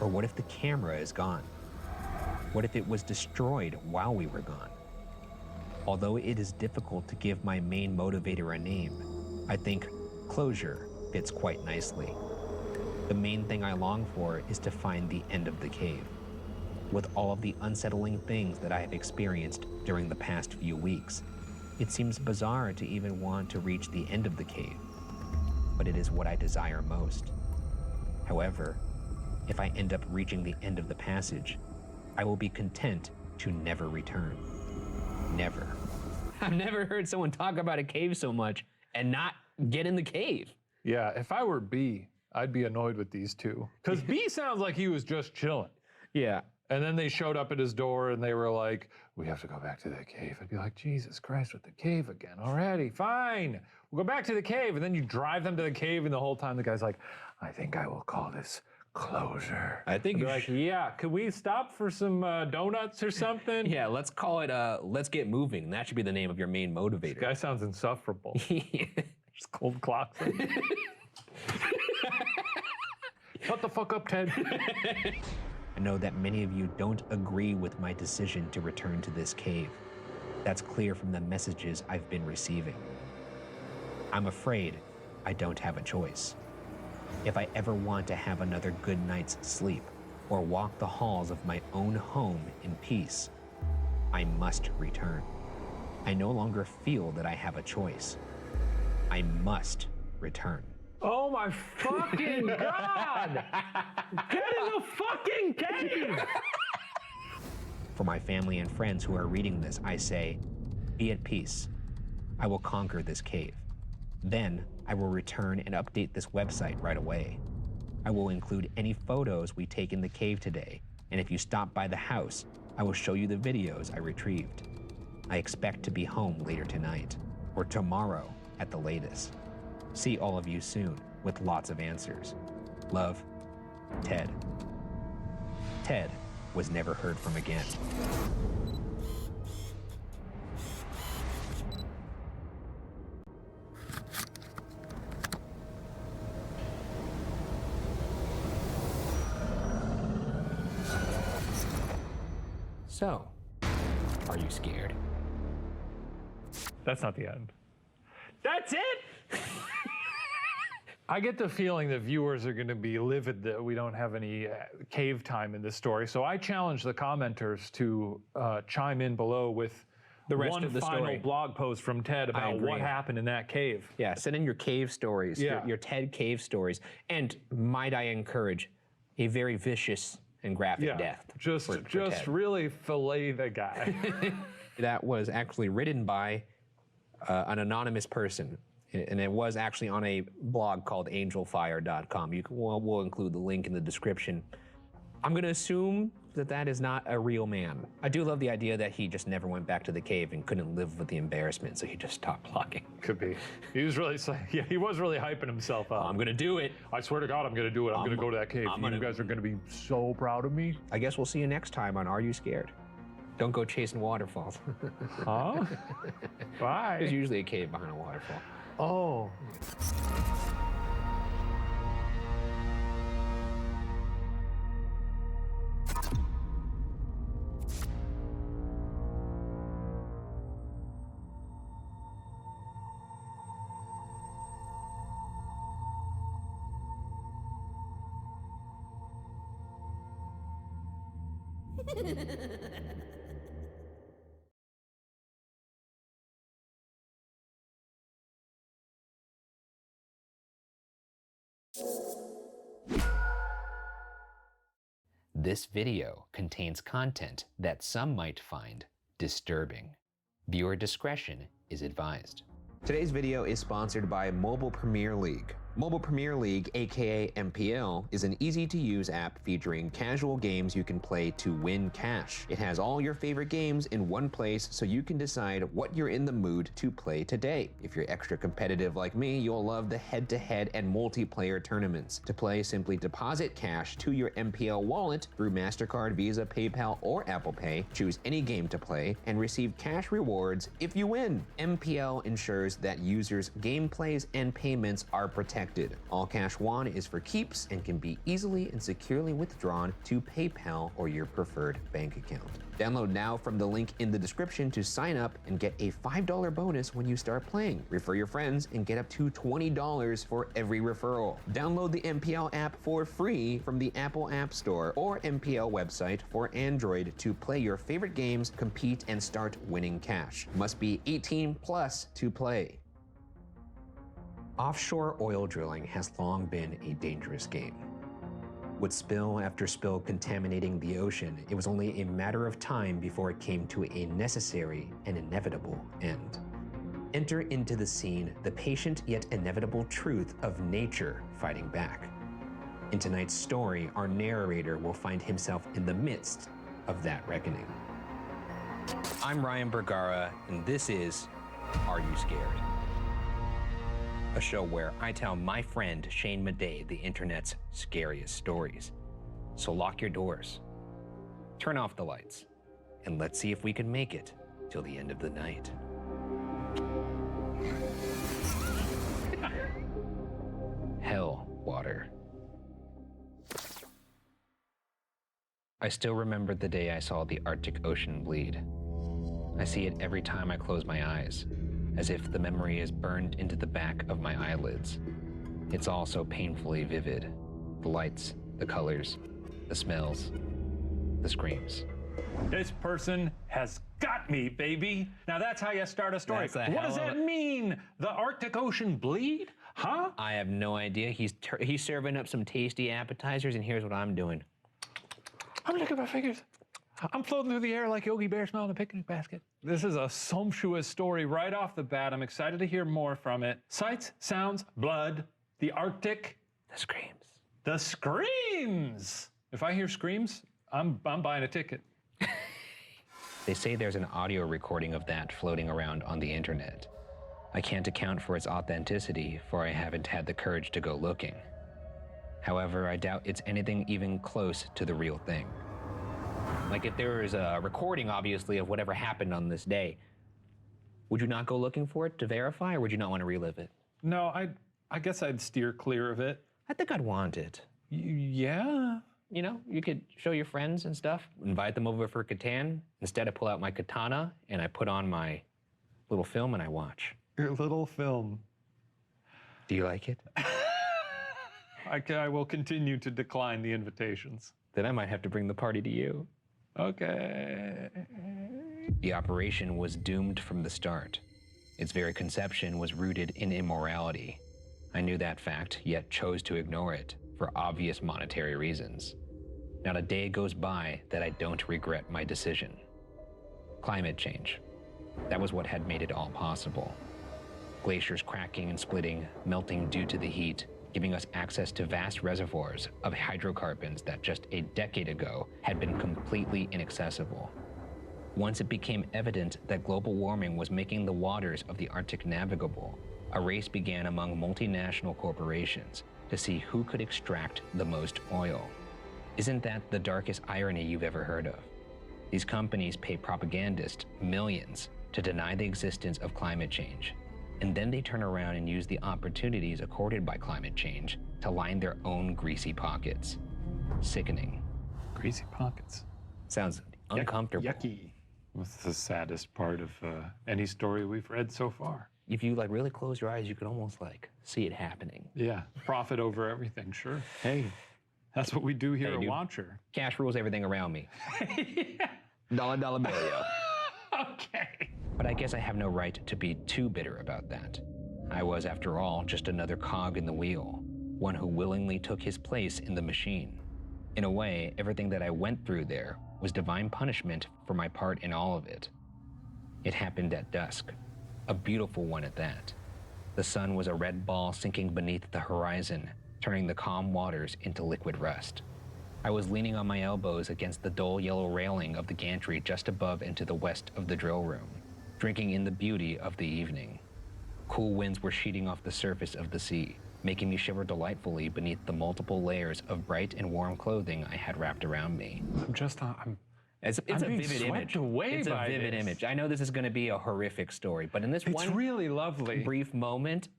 Or what if the camera is gone? What if it was destroyed while we were gone? Although it is difficult to give my main motivator a name, I think closure fits quite nicely. The main thing I long for is to find the end of the cave. With all of the unsettling things that I have experienced during the past few weeks, it seems bizarre to even want to reach the end of the cave, but it is what I desire most. However, if I end up reaching the end of the passage, I will be content to never return. Never. I've never heard someone talk about a cave so much and not get in the cave. Yeah, if I were B, I'd be annoyed with these two. Because B sounds like he was just chilling. Yeah. And then they showed up at his door and they were like, we have to go back to the cave. I'd be like, Jesus Christ, with the cave again. Alrighty, fine. We'll go back to the cave. And then you drive them to the cave and the whole time the guy's like, I think I will call this closure. I think you're like, yeah, could we stop for some donuts or something? Yeah, let's call it Let's Get Moving. That should be the name of your main motivator. This guy sounds insufferable. Just cold clocks him. Shut the fuck up, Ted. I know that many of you don't agree with my decision to return to this cave. That's clear from the messages I've been receiving. I'm afraid I don't have a choice. If I ever want to have another good night's sleep or walk the halls of my own home in peace, I must return. I no longer feel that I have a choice. I must return. Oh my fucking God! Get in the fucking cave! For my family and friends who are reading this, I say, be at peace. I will conquer this cave. Then I will return and update this website right away. I will include any photos we take in the cave today, and if you stop by the house, I will show you the videos I retrieved. I expect to be home later tonight, or tomorrow at the latest. See all of you soon with lots of answers. Love, Ted. Ted was never heard from again. So, are you scared? That's not the end. That's it? I get the feeling that viewers are going to be livid that we don't have any cave time in this story. So I challenge the commenters to chime in below with the rest one of the final story. blog post from Ted about what happened in that cave. Yeah, send in your cave stories, Yeah. your Ted cave stories. And might I encourage a very vicious and graphic death. Just Ted. really fillet the guy. That was actually written by an anonymous person. And it was actually on a blog called angelfire.com. We'll include the link in the description. I'm gonna assume that that is not a real man. I do love the idea that he just never went back to the cave and couldn't live with the embarrassment, so he just stopped vlogging. Could be. He was really, yeah, he was really hyping himself up. I'm gonna do it. I swear to God, I'm gonna do it. I'm gonna go to that cave. You guys are gonna be so proud of me. I guess we'll see you next time on Are You Scared? Don't go chasing waterfalls. Huh? Why? There's usually a cave behind a waterfall. Oh. This video contains content that some might find disturbing. Viewer discretion is advised. Today's video is sponsored by Mobile Premier League. Mobile Premier League, aka MPL, is an easy-to-use app featuring casual games you can play to win cash. It has all your favorite games in one place so you can decide what you're in the mood to play today. If you're extra competitive like me, you'll love the head-to-head and multiplayer tournaments. To play, simply deposit cash to your MPL wallet through MasterCard, Visa, PayPal, or Apple Pay, choose any game to play, and receive cash rewards if you win. MPL ensures that users' gameplays and payments are protected. All cash won is for keeps and can be easily and securely withdrawn to PayPal or your preferred bank account. Download now from the link in the description to sign up and get a $5 bonus when you start playing. Refer your friends and get up to $20 for every referral. Download the MPL app for free from the Apple App Store or MPL website for Android to play your favorite games, compete, and start winning cash. Must be 18 plus to play. Offshore oil drilling has long been a dangerous game. With spill after spill contaminating the ocean, it was only a matter of time before it came to a necessary and inevitable end. Enter into the scene the patient yet inevitable truth of nature fighting back. In tonight's story, our narrator will find himself in the midst of that reckoning. I'm Ryan Bergara, and this is Are You Scared? A show where I tell my friend Shane Madej the internet's scariest stories. So lock your doors, turn off the lights, and let's see if we can make it till the end of the night. Hell water. I still remember the day I saw the Arctic Ocean bleed. I see it every time I close my eyes, as if the memory is burned into the back of my eyelids. It's all so painfully vivid. The lights, the colors, the smells, the screams. This person has got me, baby. Now that's how you start a story. What does that mean? The Arctic Ocean bleed? Huh? I have no idea. He's serving up some tasty appetizers, and here's what I'm doing. I'm licking my fingers. I'm floating through the air like Yogi Bear smelling a picnic basket. This is a sumptuous story right off the bat. I'm excited to hear more from it. Sights, sounds, blood, the Arctic. The screams. The screams! If I hear screams, I'm buying a ticket. They say there's an audio recording of that floating around on the internet. I can't account for its authenticity, for I haven't had the courage to go looking. However, I doubt it's anything even close to the real thing. Like if there is a recording, obviously, of whatever happened on this day, would you not go looking for it to verify, or would you not want to relive it? No, I guess I'd steer clear of it. I think I'd want it. Yeah. You know, you could show your friends and stuff, invite them over for Catan. Instead, I pull out my katana and I put on my little film and I watch. Your little film. Do you like it? I will continue to decline the invitations. Then I might have to bring the party to you. Okay. The operation was doomed from the start. Its very conception was rooted in immorality. I knew that fact, yet chose to ignore it for obvious monetary reasons. Not a day goes by that I don't regret my decision. Climate change. That was what had made it all possible. Glaciers cracking and splitting, melting due to the heat, giving us access to vast reservoirs of hydrocarbons that just a decade ago had been completely inaccessible. Once it became evident that global warming was making the waters of the Arctic navigable, a race began among multinational corporations to see who could extract the most oil. Isn't that the darkest irony you've ever heard of? These companies pay propagandists millions to deny the existence of climate change, and then they turn around and use the opportunities accorded by climate change to line their own greasy pockets. Sickening. Greasy pockets. Sounds uncomfortable. Yucky. What's the saddest part of any story we've read so far? If you like really close your eyes, you can almost like see it happening. Yeah, profit over everything, sure. Hey, that's what we do here Hey, at dude. Watcher. Cash rules everything around me. Dollar bill, yo. Okay. But I guess I have no right to be too bitter about that. I was, after all, just another cog in the wheel, one who willingly took his place in the machine. In a way, everything that I went through there was divine punishment for my part in all of it. It happened at dusk, a beautiful one at that. The sun was a red ball sinking beneath the horizon, turning the calm waters into liquid rust. I was leaning on my elbows against the dull yellow railing of the gantry just above and to the west of the drill room, drinking in the beauty of the evening. Cool winds were sheeting off the surface of the sea, making me shiver delightfully beneath the multiple layers of bright and warm clothing I had wrapped around me. It's a being vivid swept image. away It's a by vivid this. image. I know this is going to be a horrific story, but in this It's really lovely. brief moment,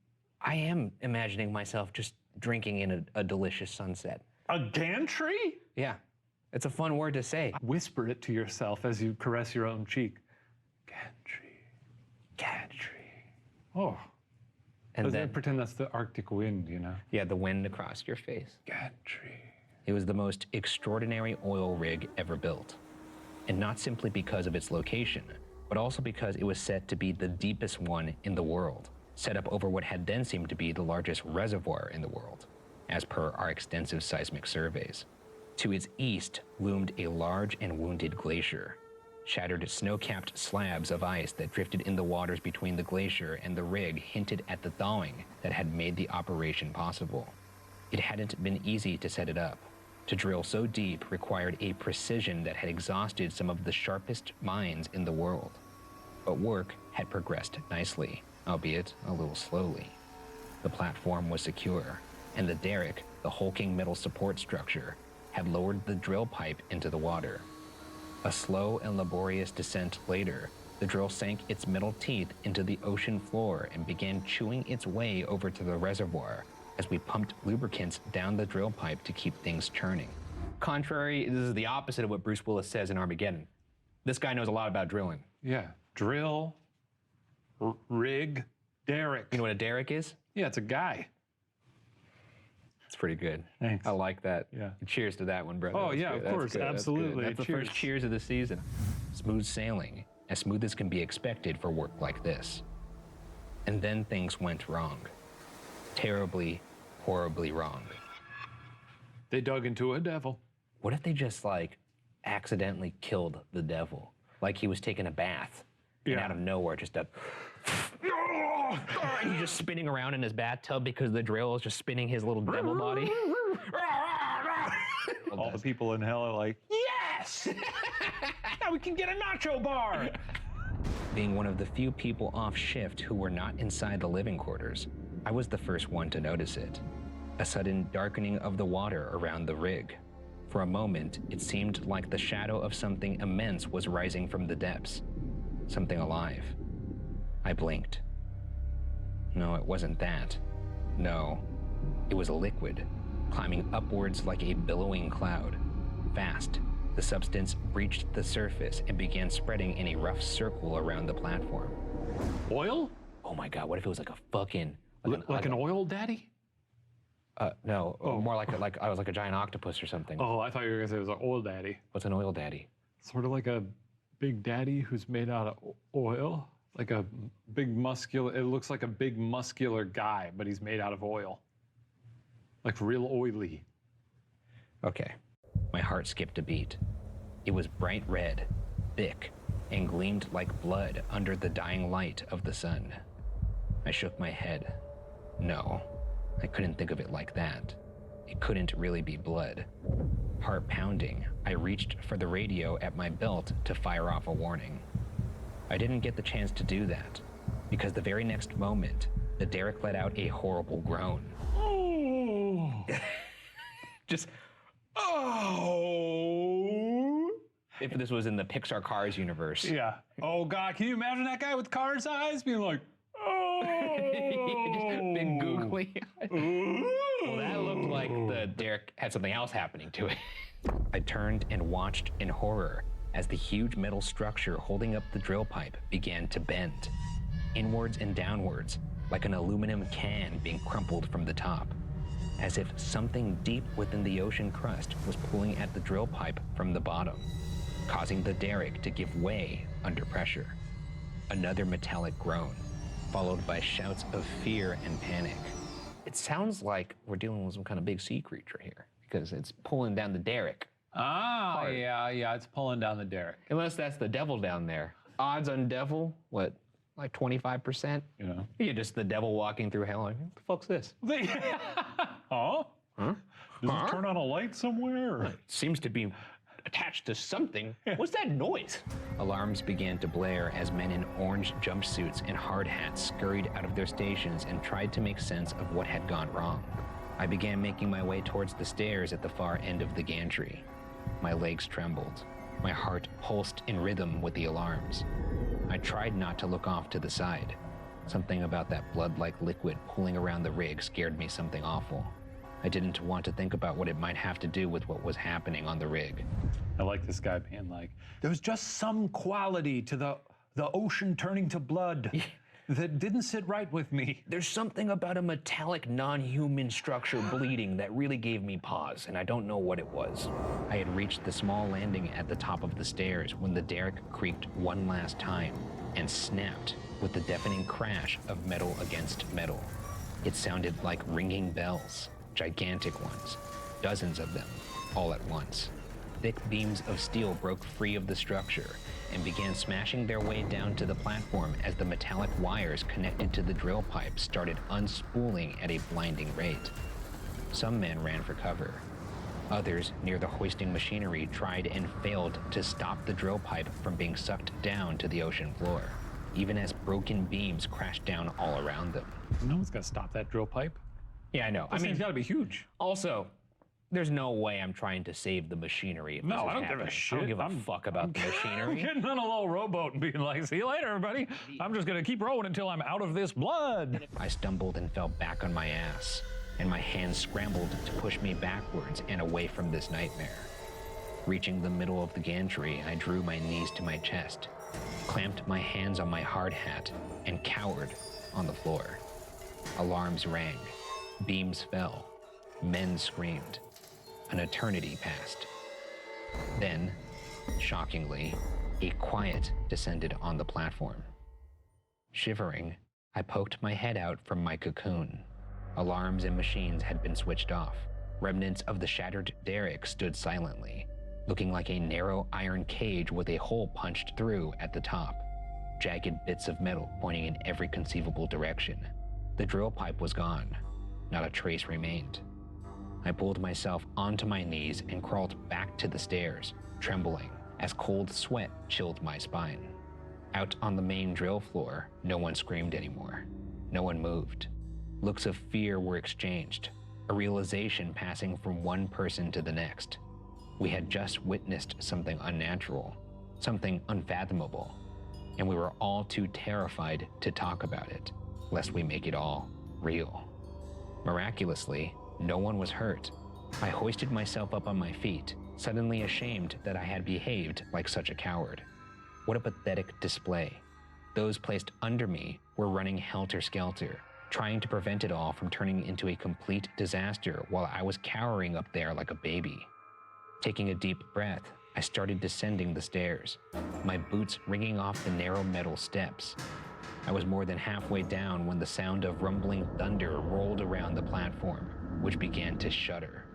I am imagining myself just drinking in a delicious sunset. A gantry? Yeah, it's a fun word to say. Whisper it to yourself as you caress your own cheek. Gantry. Oh. And then pretend that's the Arctic wind, you know? Yeah, the wind across your face. Gantry. It was the most extraordinary oil rig ever built. And not simply because of its location, but also because it was said to be the deepest one in the world, set up over what had then seemed to be the largest reservoir in the world, as per our extensive seismic surveys. To its east loomed a large and wounded glacier, shattered snow-capped slabs of ice that drifted in the waters between the glacier and the rig hinted at the thawing that had made the operation possible. It hadn't been easy to set it up. To drill so deep required a precision that had exhausted some of the sharpest minds in the world. But work had progressed nicely, albeit a little slowly. The platform was secure, and the derrick, the hulking metal support structure, had lowered the drill pipe into the water. A slow and laborious descent later, the drill sank its metal teeth into the ocean floor and began chewing its way over to the reservoir as we pumped lubricants down the drill pipe to keep things churning. Contrary, this is the opposite of what Bruce Willis says in Armageddon. This guy knows a lot about drilling. Yeah, drill, rig, derrick. You know what a derrick is? Yeah, it's a guy. It's pretty good. Thanks. I like that. Yeah. Cheers to that one, brother. Oh, That's yeah, good. of That's course, good. That's good. absolutely. That's the Cheers. first cheers of the season. Smooth sailing, as smooth as can be expected for work like this. And then things went wrong. Terribly, horribly wrong. They dug into a devil. What if they just like accidentally killed the devil? Like he was taking a bath and out of nowhere just a and he's just spinning around in his bathtub because the drill is just spinning his little devil body. All the people in hell are like, yes! Now we can get a nacho bar! Being one of the few people off shift who were not inside the living quarters, I was the first one to notice it. A sudden darkening of the water around the rig. For a moment, it seemed like the shadow of something immense was rising from the depths. Something alive. I blinked. No, it wasn't that. No, it was a liquid, climbing upwards like a billowing cloud. Fast, the substance breached the surface and began spreading in a rough circle around the platform. Oil? Oh my God, what if it was like a fucking... Like an oil daddy? No, more like I was like a giant octopus or something. Oh, I thought you were gonna say it was an oil daddy. What's an oil daddy? Sort of like a big daddy who's made out of oil. Like a big muscular, it looks like a big muscular guy, but he's made out of oil. Like real oily. Okay, my heart skipped a beat. It was bright red, thick, and gleamed like blood under the dying light of the sun. I shook my head. No, I couldn't think of it like that. It couldn't really be blood. Heart pounding, I reached for the radio at my belt to fire off a warning. I didn't get the chance to do that, because the very next moment, the derrick let out a horrible groan. Oh. Just, oh. If this was in the Pixar Cars universe. Yeah. Oh God, can you imagine that guy with Cars eyes being like, oh. Just big googly eyes. Well, that looked like the derrick had something else happening to it. I turned and watched in horror as the huge metal structure holding up the drill pipe began to bend, inwards and downwards, like an aluminum can being crumpled from the top, as if something deep within the ocean crust was pulling at the drill pipe from the bottom, causing the derrick to give way under pressure. Another metallic groan, followed by shouts of fear and panic. It sounds like we're dealing with some kind of big sea creature here, because it's pulling down the derrick. Ah, hard. yeah, it's pulling down the derrick. Unless that's the devil down there. Odds on devil, what, like 25%? Yeah. You're just the devil walking through hell, like, what the fuck's this? Huh? Huh? Does it turn on a light somewhere? It seems to be attached to something. What's that noise? Alarms began to blare as men in orange jumpsuits and hard hats scurried out of their stations and tried to make sense of what had gone wrong. I began making my way towards the stairs at the far end of the gantry. My legs trembled. My heart pulsed in rhythm with the alarms. I tried not to look off to the side. Something about that blood-like liquid pooling around the rig scared me something awful. I didn't want to think about what it might have to do with what was happening on the rig. I like this guy being like, there's just some quality to the ocean turning to blood that didn't sit right with me. There's something about a metallic, non-human structure bleeding that really gave me pause, and I don't know what it was. I had reached the small landing at the top of the stairs when the derrick creaked one last time and snapped with the deafening crash of metal against metal. It sounded like ringing bells, gigantic ones, dozens of them, all at once. Thick beams of steel broke free of the structure and began smashing their way down to the platform as the metallic wires connected to the drill pipe started unspooling at a blinding rate. Some men ran for cover. Others, near the hoisting machinery, tried and failed to stop the drill pipe from being sucked down to the ocean floor, even as broken beams crashed down all around them. No one's gonna stop that drill pipe. Yeah, I know. This thing's gotta be huge. Also, there's no way I'm trying to save the machinery. If No, this is I don't give happening. a shit. I don't give a fuck about the I'm machinery. getting on a little rowboat and being like, see you later, everybody. I'm just gonna keep rowing until I'm out of this blood. I stumbled and fell back on my ass, and my hands scrambled to push me backwards and away from this nightmare. Reaching the middle of the gantry, I drew my knees to my chest, clamped my hands on my hard hat, and cowered on the floor. Alarms rang. Beams fell. Men screamed. An eternity passed. Then, shockingly, a quiet descended on the platform. Shivering, I poked my head out from my cocoon. Alarms and machines had been switched off. Remnants of the shattered derrick stood silently, looking like a narrow iron cage with a hole punched through at the top. Jagged bits of metal pointing in every conceivable direction. The drill pipe was gone. Not a trace remained. I pulled myself onto my knees and crawled back to the stairs, trembling as cold sweat chilled my spine. Out on the main drill floor, no one screamed anymore. No one moved. Looks of fear were exchanged, a realization passing from one person to the next. We had just witnessed something unnatural, something unfathomable, and we were all too terrified to talk about it, lest we make it all real. Miraculously, no one was hurt. I hoisted myself up on my feet, suddenly ashamed that I had behaved like such a coward. What a pathetic display. Those placed under me were running helter-skelter, trying to prevent it all from turning into a complete disaster while I was cowering up there like a baby. Taking a deep breath, I started descending the stairs, my boots ringing off the narrow metal steps. I was more than halfway down when the sound of rumbling thunder rolled around the platform, which began to shudder.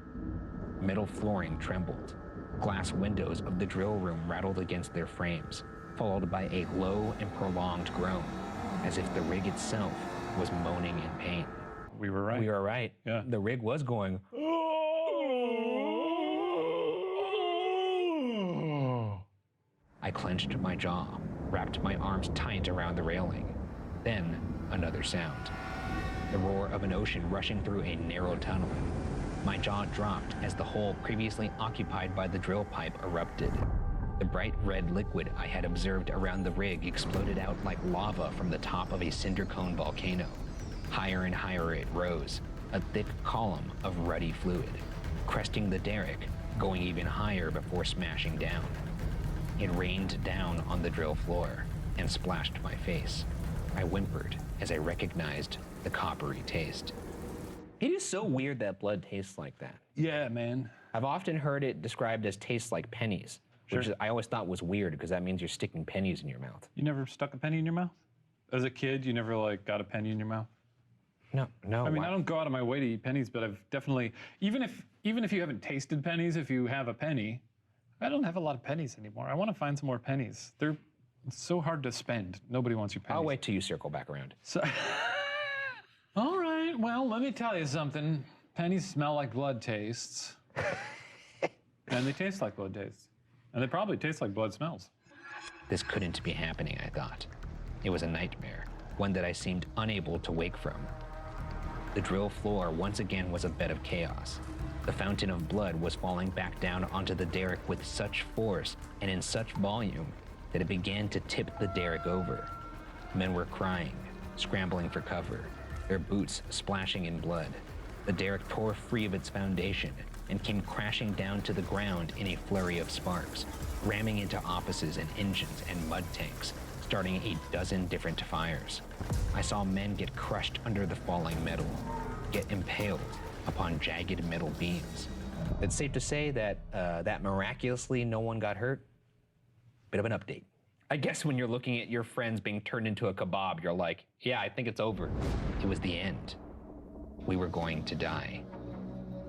Metal flooring trembled. Glass windows of the drill room rattled against their frames, followed by a low and prolonged groan, as if the rig itself was moaning in pain. We were right. We were right. Yeah. The rig was going. I clenched my jaw, wrapped my arms tight around the railing. Then, another sound. The roar of an ocean rushing through a narrow tunnel. My jaw dropped as the hole previously occupied by the drill pipe erupted. The bright red liquid I had observed around the rig exploded out like lava from the top of a cinder cone volcano. Higher and higher it rose, a thick column of ruddy fluid, cresting the derrick, going even higher before smashing down. It rained down on the drill floor and splashed my face. I whimpered as I recognized the coppery taste. It is so weird that blood tastes like that. Yeah, man. I've often heard it described as tastes like pennies, which I always thought was weird because that means you're sticking pennies in your mouth. You never stuck a penny in your mouth? As a kid, you never like got a penny in your mouth? No. I mean, I don't go out of my way to eat pennies, but I've definitely, even if you haven't tasted pennies, if you have a penny, I don't have a lot of pennies anymore. I want to find some more pennies. They're so hard to spend. Nobody wants your pennies. I'll wait till you circle back around. So, all right, well, let me tell you something. Pennies smell like blood tastes. And they taste like blood tastes. And they probably taste like blood smells. This couldn't be happening, I thought. It was a nightmare, one that I seemed unable to wake from. The drill floor once again was a bed of chaos. The fountain of blood was falling back down onto the derrick with such force and in such volume that it began to tip the derrick over. Men were crying, scrambling for cover, their boots splashing in blood. The derrick tore free of its foundation and came crashing down to the ground in a flurry of sparks, ramming into offices and engines and mud tanks, starting a dozen different fires. I saw men get crushed under the falling metal, get impaled upon jagged metal beams. It's safe to say that that miraculously no one got hurt. Bit of an update. I guess when you're looking at your friends being turned into a kebab, you're like, yeah, I think it's over. It was the end. We were going to die.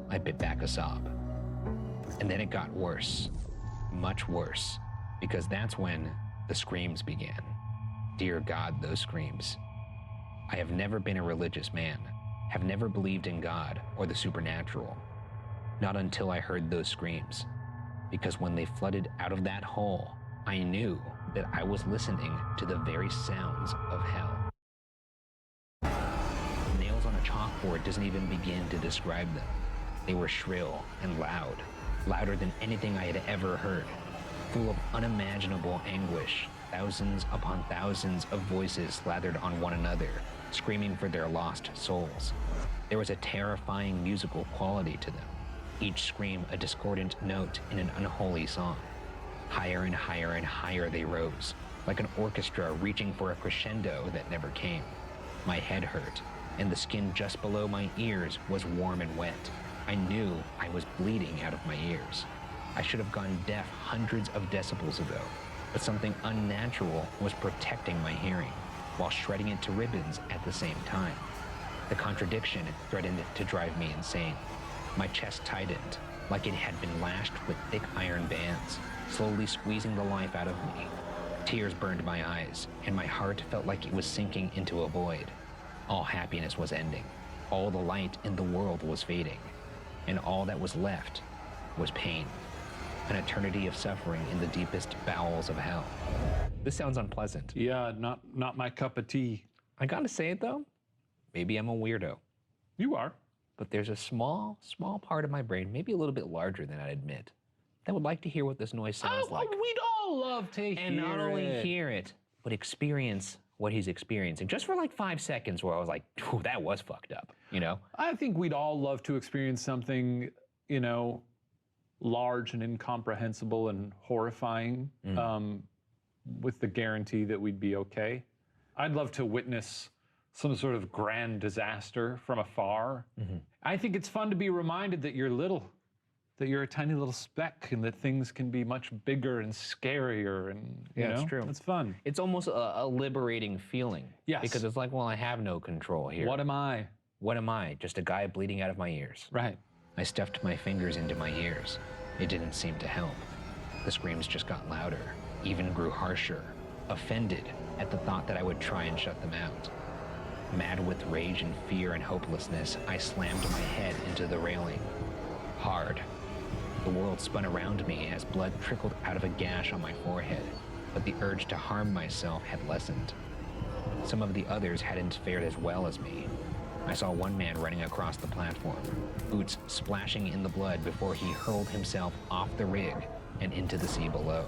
I bit back a sob. And then it got worse, much worse, because that's when the screams began. Dear God, those screams. I have never been a religious man, have never believed in God or the supernatural. Not until I heard those screams. Because when they flooded out of that hole, I knew that I was listening to the very sounds of hell. Nails on a chalkboard doesn't even begin to describe them. They were shrill and loud, louder than anything I had ever heard, full of unimaginable anguish, thousands upon thousands of voices slathered on one another, screaming for their lost souls. There was a terrifying musical quality to them, each scream a discordant note in an unholy song. Higher and higher and higher they rose, like an orchestra reaching for a crescendo that never came. My head hurt, and the skin just below my ears was warm and wet. I knew I was bleeding out of my ears. I should have gone deaf hundreds of decibels ago, but something unnatural was protecting my hearing, while shredding it to ribbons at the same time. The contradiction threatened to drive me insane. My chest tightened, like it had been lashed with thick iron bands, slowly squeezing the life out of me. Tears burned my eyes, and my heart felt like it was sinking into a void. All happiness was ending. All the light in the world was fading. And all that was left was pain. An eternity of suffering in the deepest bowels of hell. This sounds unpleasant. Yeah, not my cup of tea. I gotta say it though, maybe I'm a weirdo. You are. But there's a small part of my brain, maybe a little bit larger than I'd admit, that would like to hear what this noise sounds like. We'd all love to hear it. And not only hear it, but experience what he's experiencing. Just for like 5 seconds where I was like, "Ooh, that was fucked up," you know? I think we'd all love to experience something, you know, large and incomprehensible and horrifying, with the guarantee that we'd be okay. I'd love to witness some sort of grand disaster from afar. I think it's fun to be reminded that you're little, that you're a tiny little speck, and that things can be much bigger and scarier, and you know, it's true. It's fun. It's almost a liberating feeling. Yes. Because it's like, well, I have no control here. What am I? What am I? Just a guy bleeding out of my ears. Right. I stuffed my fingers into my ears. It didn't seem to help. The screams just got louder, even grew harsher, offended at the thought that I would try and shut them out. Mad with rage and fear and hopelessness, I slammed my head into the railing. Hard. The world spun around me as blood trickled out of a gash on my forehead, but the urge to harm myself had lessened. Some of the others hadn't fared as well as me. I saw one man running across the platform, boots splashing in the blood before he hurled himself off the rig and into the sea below.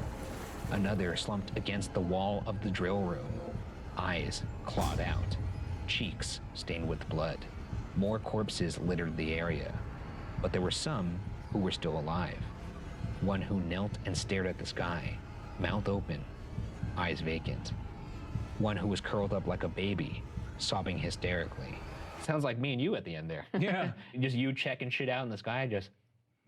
Another slumped against the wall of the drill room, eyes clawed out, cheeks stained with blood. More corpses littered the area, but there were some who were still alive. One who knelt and stared at the sky, mouth open, eyes vacant. One who was curled up like a baby, sobbing hysterically. Sounds like me and you at the end there. Yeah. Just you checking shit out in the sky, just.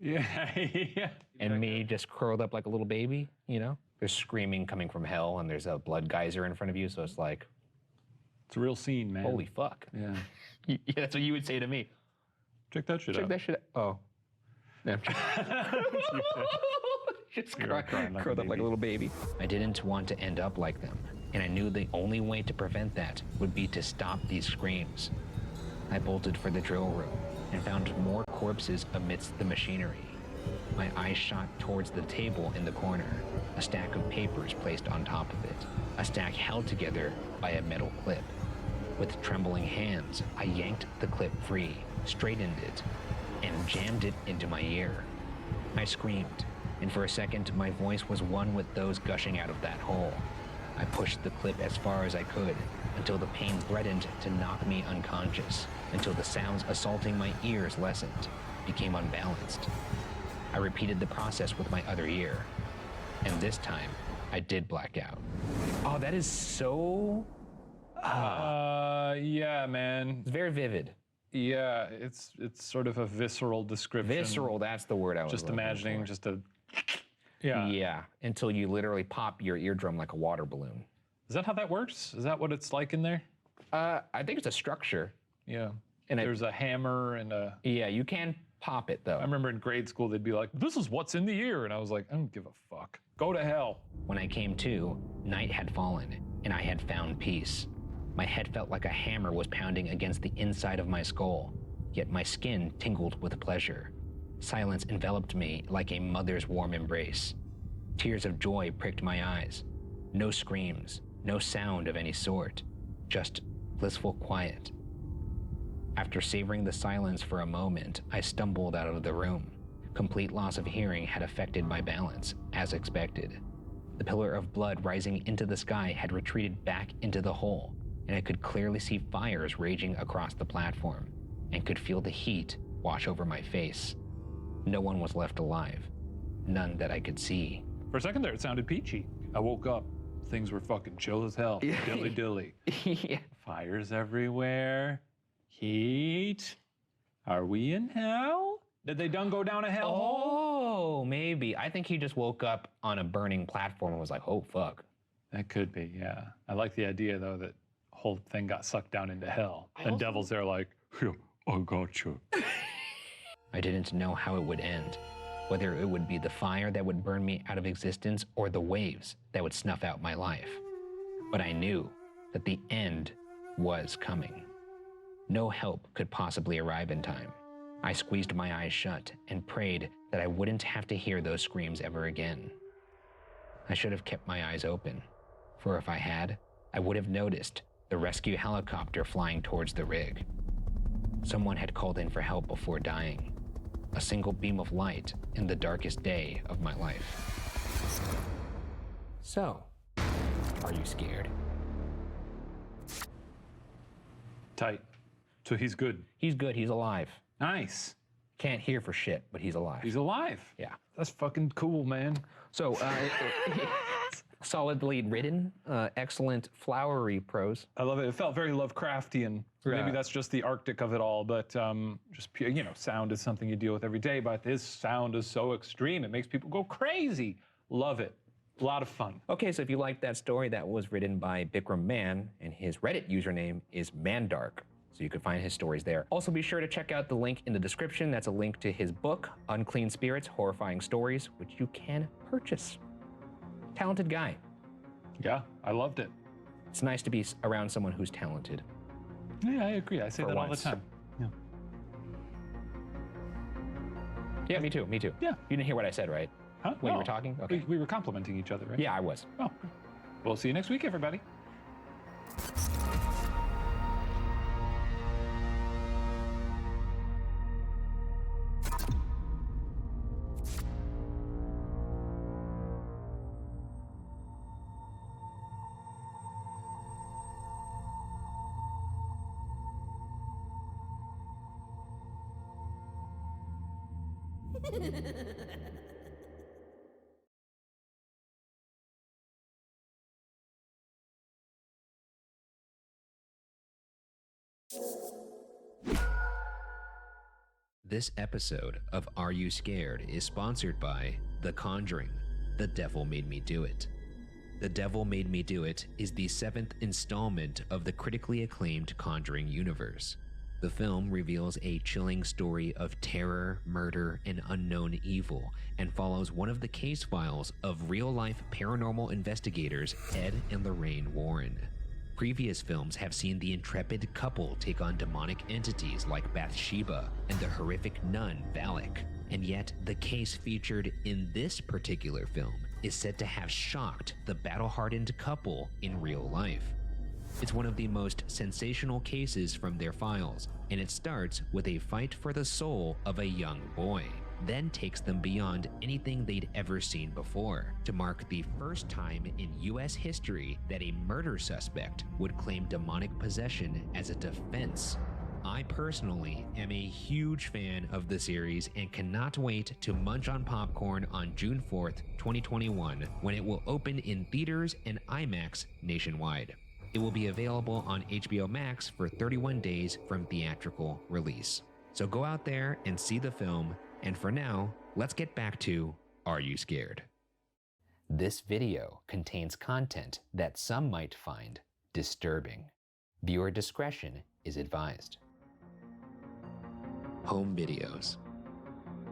Yeah, yeah. And me just curled up like a little baby, you know? There's screaming coming from hell, and there's a blood geyser in front of you, so it's like. It's a real scene, man. Holy fuck. Yeah. Yeah, that's what you would say to me. Check that shit out. Check that shit out. Oh. No. Just curled up like a little baby. I didn't want to end up like them, and I knew the only way to prevent that would be to stop these screams. I bolted for the drill room and found more corpses amidst the machinery. My eyes shot towards the table in the corner, a stack of papers placed on top of it, a stack held together by a metal clip. With trembling hands, I yanked the clip free, straightened it, and jammed it into my ear. I screamed, and for a second my voice was one with those gushing out of that hole. I pushed the clip as far as I could, until the pain threatened to knock me unconscious, until the sounds assaulting my ears lessened, became unbalanced. I repeated the process with my other ear, and this time, I did black out. Oh, that is so... yeah, man. It's very vivid. Yeah, it's sort of a visceral description. Visceral, that's the word I was just looking imagining, for. just a... Yeah. Yeah, until you literally pop your eardrum like a water balloon. Is that how that works? Is that what it's like in there? I think it's a structure. Yeah. And there's a hammer and a... Yeah, you can pop it, though. I remember in grade school, they'd be like, this is what's in the ear. And I was like, I don't give a fuck. Go to hell. When I came to, night had fallen, and I had found peace. My head felt like a hammer was pounding against the inside of my skull, yet my skin tingled with pleasure. Silence enveloped me like a mother's warm embrace. Tears of joy pricked my eyes. No screams, no sound of any sort, just blissful quiet. After savoring the silence for a moment, I stumbled out of the room. Complete loss of hearing had affected my balance, as expected. The pillar of blood rising into the sky had retreated back into the hole, and I could clearly see fires raging across the platform, and could feel the heat wash over my face. No one was left alive. None that I could see. For a second there, it sounded peachy. I woke up. Things were fucking chill as hell. Dilly-dilly. Yeah. Fires everywhere. Heat. Are we in hell? Did they done go down a hell hole? Oh, maybe. I think he just woke up on a burning platform and was like, oh, fuck. That could be, yeah. I like the idea, though, that the whole thing got sucked down into hell. And devils there like, yeah, I got you. I didn't know how it would end. Whether it would be the fire that would burn me out of existence or the waves that would snuff out my life. But I knew that the end was coming. No help could possibly arrive in time. I squeezed my eyes shut and prayed that I wouldn't have to hear those screams ever again. I should have kept my eyes open, for if I had, I would have noticed the rescue helicopter flying towards the rig. Someone had called in for help before dying. A single beam of light in the darkest day of my life. So, are you scared? Tight. So he's good. He's good, he's alive. Nice. Can't hear for shit, but he's alive. He's alive. Yeah. That's fucking cool, man. So, solidly written, excellent flowery prose. I love it. It felt very Lovecraftian. Yeah. Maybe that's just the Arctic of it all, but just pure, sound is something you deal with every day, but this sound is so extreme. It makes people go crazy. Love it. A lot of fun. Okay, so if you like that story, that was written by Bikram Man, and his Reddit username is Mandark. So you can find his stories there. Also be sure to check out the link in the description. That's a link to his book, Unclean Spirits, Horrifying Stories, which you can purchase. Talented guy. Yeah, I loved it. It's nice to be around someone who's talented. Yeah, I agree. I say For that all the once. time. Yeah. Yeah, me too. Me too. Yeah. You didn't hear what I said, right? Huh? When you No. were talking? Okay. We were complimenting each other, right? Yeah, I was. Oh, good. We'll see you next week, everybody. This episode of Are You Scared is sponsored by The Conjuring, The Devil Made Me Do It. The Devil Made Me Do It is the 7th installment of the critically acclaimed Conjuring universe. The film reveals a chilling story of terror, murder, and unknown evil, and follows one of the case files of real-life paranormal investigators Ed and Lorraine Warren. Previous films have seen the intrepid couple take on demonic entities like Bathsheba and the horrific nun Valak, and yet the case featured in this particular film is said to have shocked the battle-hardened couple in real life. It's one of the most sensational cases from their files, and it starts with a fight for the soul of a young boy, then takes them beyond anything they'd ever seen before, to mark the first time in US history that a murder suspect would claim demonic possession as a defense. I personally am a huge fan of the series and cannot wait to munch on popcorn on June 4th, 2021, when it will open in theaters and IMAX nationwide. It will be available on HBO Max for 31 days from theatrical release. So go out there and see the film, and for now, let's get back to Are You Scared? This video contains content that some might find disturbing. Viewer discretion is advised. Home videos.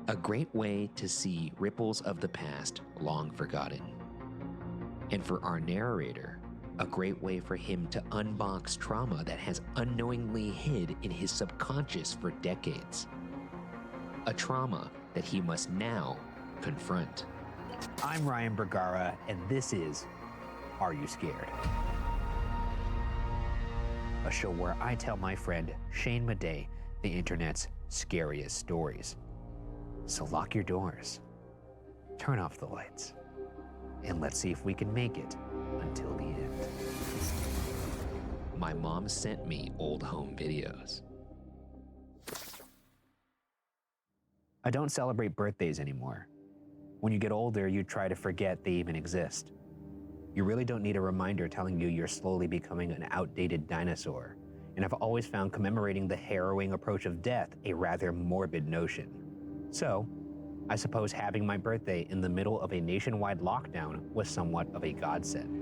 A great way to see ripples of the past long forgotten. And for our narrator, a great way for him to unbox trauma that has unknowingly hid in his subconscious for decades. A trauma that he must now confront. I'm Ryan Bergara, and this is Are You Scared? A show where I tell my friend Shane Madej the internet's scariest stories. So lock your doors, turn off the lights, and let's see if we can make it until the end. My mom sent me old home videos. I don't celebrate birthdays anymore. When you get older, you try to forget they even exist. You really don't need a reminder telling you you're slowly becoming an outdated dinosaur. And I've always found commemorating the harrowing approach of death a rather morbid notion. So, I suppose having my birthday in the middle of a nationwide lockdown was somewhat of a godsend.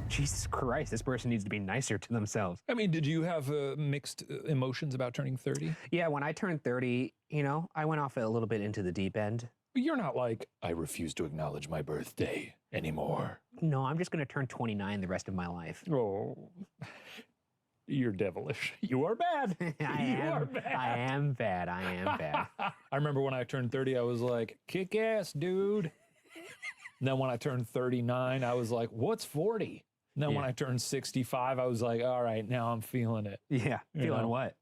Jesus Christ, this person needs to be nicer to themselves. I mean, did you have mixed emotions about turning 30? Yeah, when I turned 30, I went off a little bit into the deep end. You're not like, I refuse to acknowledge my birthday anymore. No, I'm just going to turn 29 the rest of my life. Oh, you're devilish. You are bad. I am bad. I remember when I turned 30, I was like, kick ass, dude. And then when I turned 39, I was like, what's 40? And then when I turned 65, I was like, all right, now I'm feeling it. Yeah, feeling what?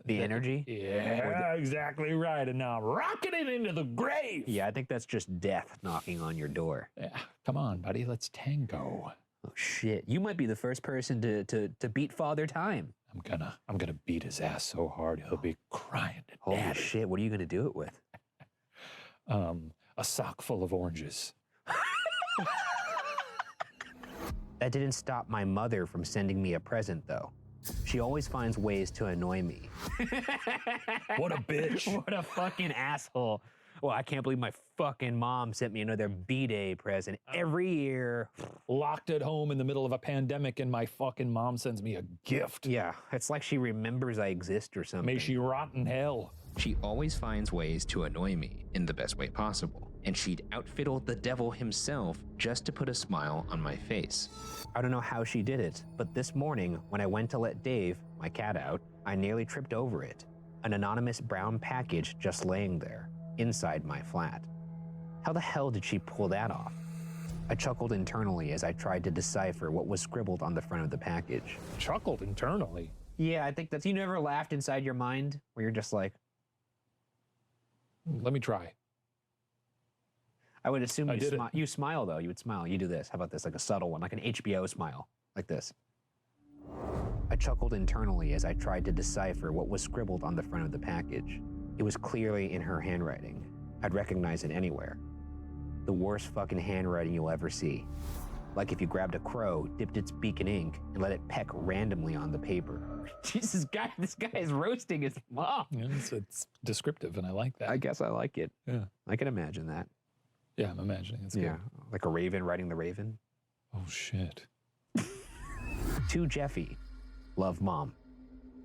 The energy? Yeah, exactly right. And now I'm rocking it into the grave. Yeah, I think that's just death knocking on your door. Yeah, come on, buddy, let's tango. Oh shit, you might be the first person to beat Father Time. I'm gonna beat his ass so hard he'll be crying to Holy daddy. shit, what are you gonna do it with? A sock full of oranges. That didn't stop my mother from sending me a present, though. She always finds ways to annoy me. What a bitch. What a fucking asshole. Well, I can't believe my fucking mom sent me another B-Day present every year. Locked at home in the middle of a pandemic, and my fucking mom sends me a gift. Yeah, it's like she remembers I exist or something. May she rot in hell. She always finds ways to annoy me in the best way possible, and she'd outfiddle the devil himself just to put a smile on my face. I don't know how she did it, but this morning when I went to let Dave, my cat, out, I nearly tripped over it. An anonymous brown package just laying there, inside my flat. How the hell did she pull that off? I chuckled internally as I tried to decipher what was scribbled on the front of the package. Chuckled internally? Yeah, I think that's, you never laughed inside your mind where you're just like, let me try. I would assume you smile though. You would smile. You do this. How about this? Like a subtle one, like an HBO smile, like this. I chuckled internally as I tried to decipher what was scribbled on the front of the package. It was clearly in her handwriting. I'd recognize it anywhere. The worst fucking handwriting you'll ever see. Like if you grabbed a crow, dipped its beak in ink, and let it peck randomly on the paper. Jesus, this guy is roasting his mom. Yeah, it's descriptive, and I like that. I guess I like it. Yeah. I can imagine that. Yeah, I'm imagining it's good. Like a raven writing the raven. Oh, shit. To Jeffy, love Mom.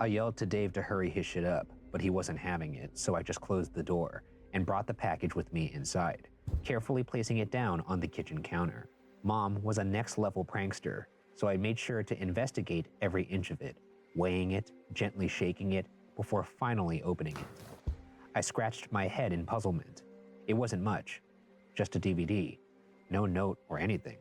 I yelled to Dave to hurry his shit up, but he wasn't having it, so I just closed the door and brought the package with me inside, carefully placing it down on the kitchen counter. Mom was a next-level prankster, so I made sure to investigate every inch of it, weighing it, gently shaking it, before finally opening it. I scratched my head in puzzlement. It wasn't much, just a DVD, no note or anything.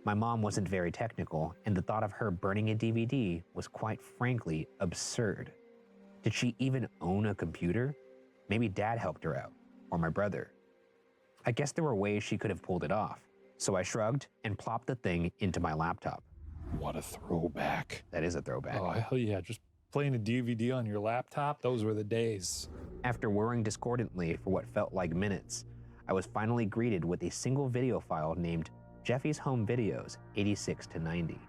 My mom wasn't very technical, and the thought of her burning a DVD was quite frankly absurd. Did she even own a computer? Maybe Dad helped her out, or my brother. I guess there were ways she could have pulled it off, so I shrugged and plopped the thing into my laptop. What a throwback. That is a throwback. Oh, hell yeah, just playing a DVD on your laptop, those were the days. After whirring discordantly for what felt like minutes, I was finally greeted with a single video file named Jeffy's Home Videos 86 to 90.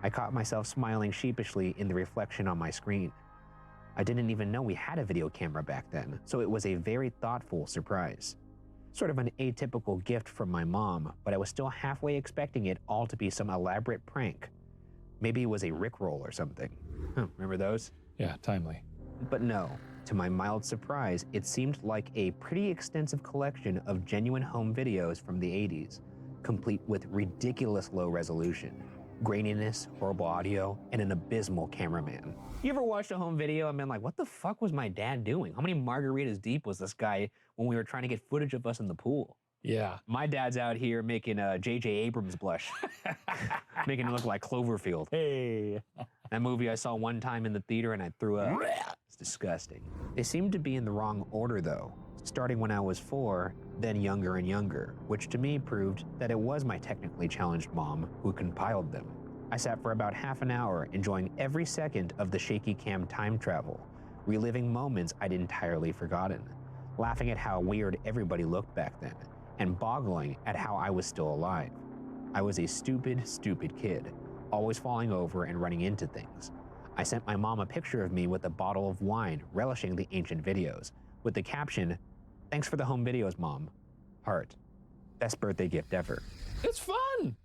I caught myself smiling sheepishly in the reflection on my screen. I didn't even know we had a video camera back then, so it was a very thoughtful surprise. Sort of an atypical gift from my mom, but I was still halfway expecting it all to be some elaborate prank. Maybe it was a Rickroll or something. Remember those? Yeah, timely. But no, to my mild surprise, it seemed like a pretty extensive collection of genuine home videos from the 80s, complete with ridiculous low resolution, graininess, horrible audio, and an abysmal cameraman. You ever watched a home video and been like, what the fuck was my dad doing? How many margaritas deep was this guy when we were trying to get footage of us in the pool? Yeah. My dad's out here making J.J. Abrams blush, making it look like Cloverfield. Hey. That movie I saw one time in the theater and I threw up. It's disgusting. They seemed to be in the wrong order though, starting when I was 4, then younger and younger, which to me proved that it was my technically challenged mom who compiled them. I sat for about half an hour enjoying every second of the shaky cam time travel, reliving moments I'd entirely forgotten, laughing at how weird everybody looked back then, and boggling at how I was still alive. I was a stupid, stupid kid, always falling over and running into things. I sent my mom a picture of me with a bottle of wine relishing the ancient videos, with the caption, "Thanks for the home videos, Mom. Heart. Best birthday gift ever." It's fun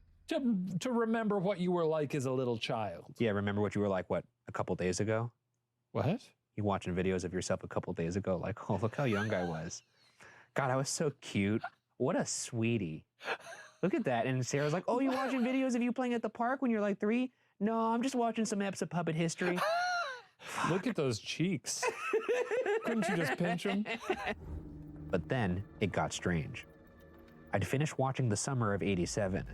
to remember what you were like as a little child. Yeah, remember what you were like, what, a couple days ago? What? You watching videos of yourself a couple days ago, like, oh, look how young I was. God, I was so cute. What a sweetie. Look at that. And Sarah's like, oh, you watching videos of you playing at the park when you're like 3? No, I'm just watching some eps of Puppet History. Look at those cheeks. Couldn't you just pinch them? But then it got strange. I'd finished watching the summer of '87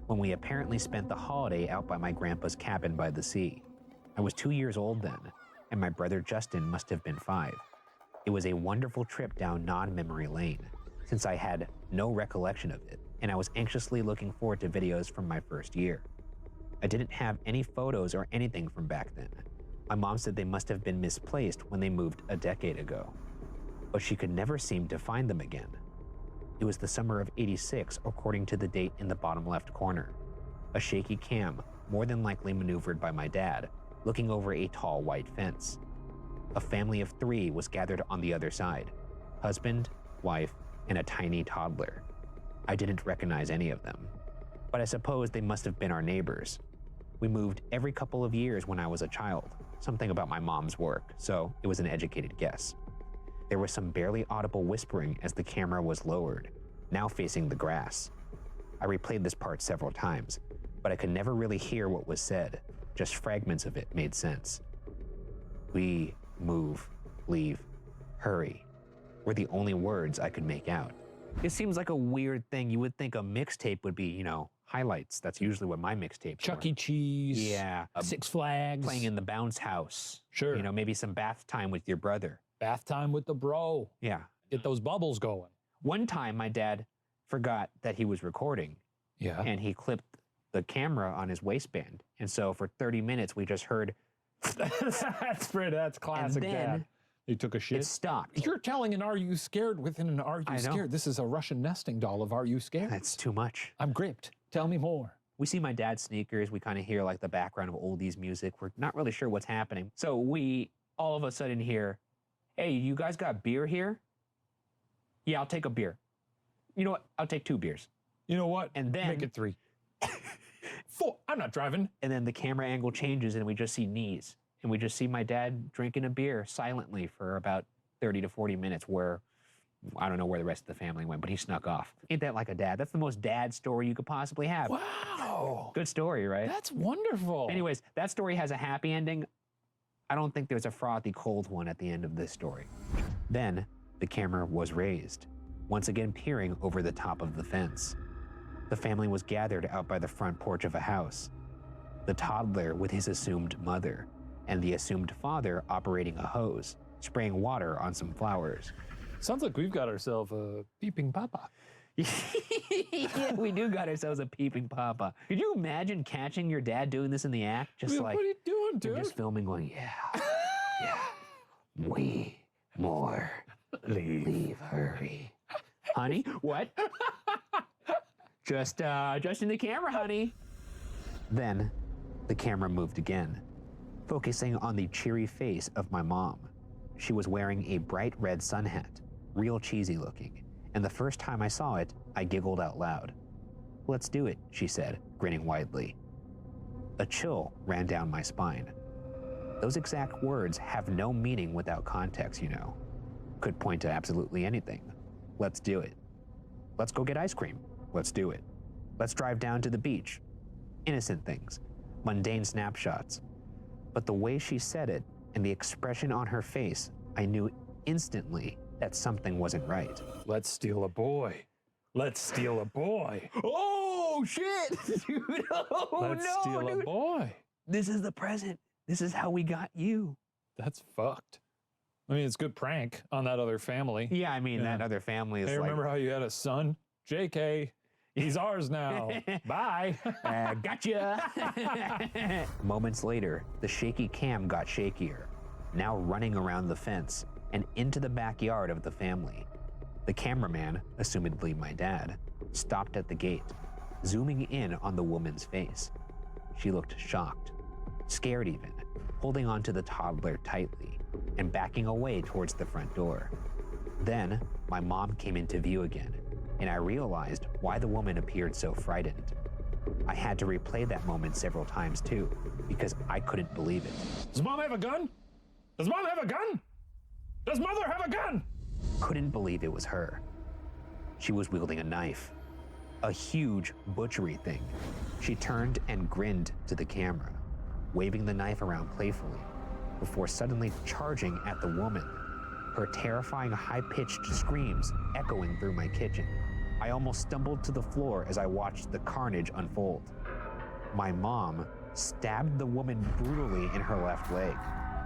when we apparently spent the holiday out by my grandpa's cabin by the sea. I was 2 years old then, and my brother Justin must have been 5. It was a wonderful trip down non-memory lane, since I had no recollection of it, and I was anxiously looking forward to videos from my first year. I didn't have any photos or anything from back then. My mom said they must have been misplaced when they moved a decade ago, but she could never seem to find them again. It was the summer of '86, according to the date in the bottom left corner. A shaky cam, more than likely maneuvered by my dad, looking over a tall white fence. A family of 3 was gathered on the other side: husband, wife, and a tiny toddler. I didn't recognize any of them, but I suppose they must have been our neighbors. We moved every couple of years when I was a child, something about my mom's work, so it was an educated guess. There was some barely audible whispering as the camera was lowered, now facing the grass. I replayed this part several times, but I could never really hear what was said. Just fragments of it made sense. We, move, leave, hurry, were the only words I could make out. It seems like a weird thing. You would think a mixtape would be, highlights. That's usually what my mixtapes Chuck were. E. Cheese. Yeah. Six Flags. Playing in the bounce house. Sure. Maybe some bath time with your brother. Bath time with the bro. Yeah. Get those bubbles going. One time, my dad forgot that he was recording. Yeah. And he clipped the camera on his waistband. And so for 30 minutes, we just heard. That's classic And then dad. He took a shit. It stopped. You're telling an Are You Scared within an Are You I know. Scared? This is a Russian nesting doll of Are You Scared? That's too much. I'm gripped. Tell me more. We see my dad's sneakers. We kind of hear like the background of oldies music. We're not really sure what's happening. So we all of a sudden hear, hey, you guys got beer here? Yeah, I'll take a beer. You know what? I'll take 2 beers. You know what? And then make it 3. 4. I'm not driving. And then the camera angle changes and we just see knees. And we just see my dad drinking a beer silently for about 30 to 40 minutes where I don't know where the rest of the family went, but he snuck off. Ain't that like a dad? That's the most dad story you could possibly have. Wow. Good story, right? That's wonderful. Anyways, that story has a happy ending. I don't think there's a frothy cold one at the end of this story. Then the camera was raised, once again peering over the top of the fence. The family was gathered out by the front porch of a house. The toddler with his assumed mother, and the assumed father operating a hose, spraying water on some flowers. Sounds like we've got ourselves a peeping papa. Yeah, we do got ourselves a peeping papa. Could you imagine catching your dad doing this in the act? Just What are you doing, you're dude? just filming going, yeah, we, more, leave, hurry. Honey, what? Just in the camera, honey. Then the camera moved again, focusing on the cheery face of my mom. She was wearing a bright red sun hat, real cheesy looking, and the first time I saw it, I giggled out loud. Let's do it, she said, grinning widely. A chill ran down my spine. Those exact words have no meaning without context, Could point to absolutely anything. Let's do it. Let's go get ice cream. Let's do it. Let's drive down to the beach. Innocent things, mundane snapshots. But the way she said it and the expression on her face, I knew instantly that something wasn't right. Let's steal a boy. Let's steal a boy. Oh, shit! Dude, Let's steal a boy. This is the present. This is how we got you. That's fucked. I mean, it's a good prank on that other family. Yeah, I mean, that other family is Hey, like... remember how you had a son? JK, he's ours now. Bye. Gotcha. Moments later, the shaky cam got shakier, now running around the fence and into the backyard of the family. The cameraman, assumedly my dad, stopped at the gate, zooming in on the woman's face. She looked shocked, scared even, holding onto the toddler tightly and backing away towards the front door. Then, my mom came into view again, and I realized why the woman appeared so frightened. I had to replay that moment several times too, because I couldn't believe it. Does mom have a gun? Does mom have a gun? Does mother have a gun? Couldn't believe it was her. She was wielding a knife, a huge butchery thing. She turned and grinned to the camera, waving the knife around playfully, before suddenly charging at the woman, her terrifying high-pitched screams echoing through my kitchen. I almost stumbled to the floor as I watched the carnage unfold. My mom stabbed the woman brutally in her left leg,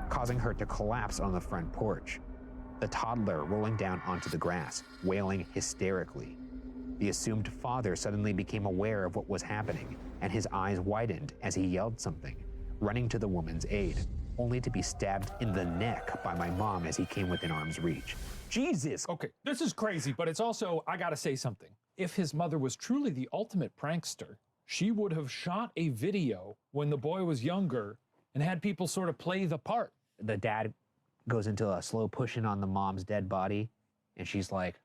causing her to collapse on the front porch, the toddler rolling down onto the grass, wailing hysterically. The assumed father suddenly became aware of what was happening, and his eyes widened as he yelled something, running to the woman's aid, only to be stabbed in the neck by my mom as he came within arm's reach. Jesus! Okay, this is crazy, but it's also, I gotta say something. If his mother was truly the ultimate prankster, she would have shot a video when the boy was younger and had people sort of play the part. The dad goes into a slow pushing on the mom's dead body, and she's like,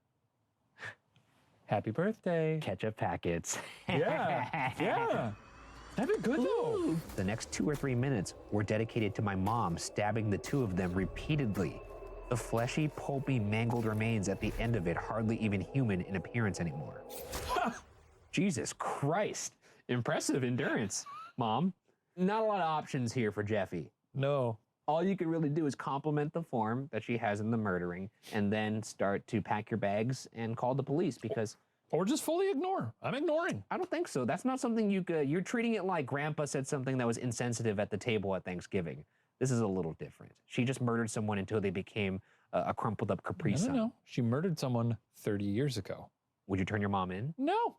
happy birthday. Ketchup packets. Yeah. That'd be good though. The next 2 or 3 minutes were dedicated to my mom stabbing the two of them repeatedly, The fleshy, pulpy, mangled remains at the end of it hardly even human in appearance anymore. Jesus Christ. Impressive endurance, Mom. Not a lot of options here for Jeffy. No. All you can really do is compliment the form that she has in the murdering and then start to pack your bags and call the police because... Or just fully ignore. I'm ignoring. I don't think so. That's not something you could... You're treating it like Grandpa said something that was insensitive at the table at Thanksgiving. This is a little different. She just murdered someone until they became a crumpled up Capri Sun. No. She murdered someone 30 years ago. Would you turn your mom in? No.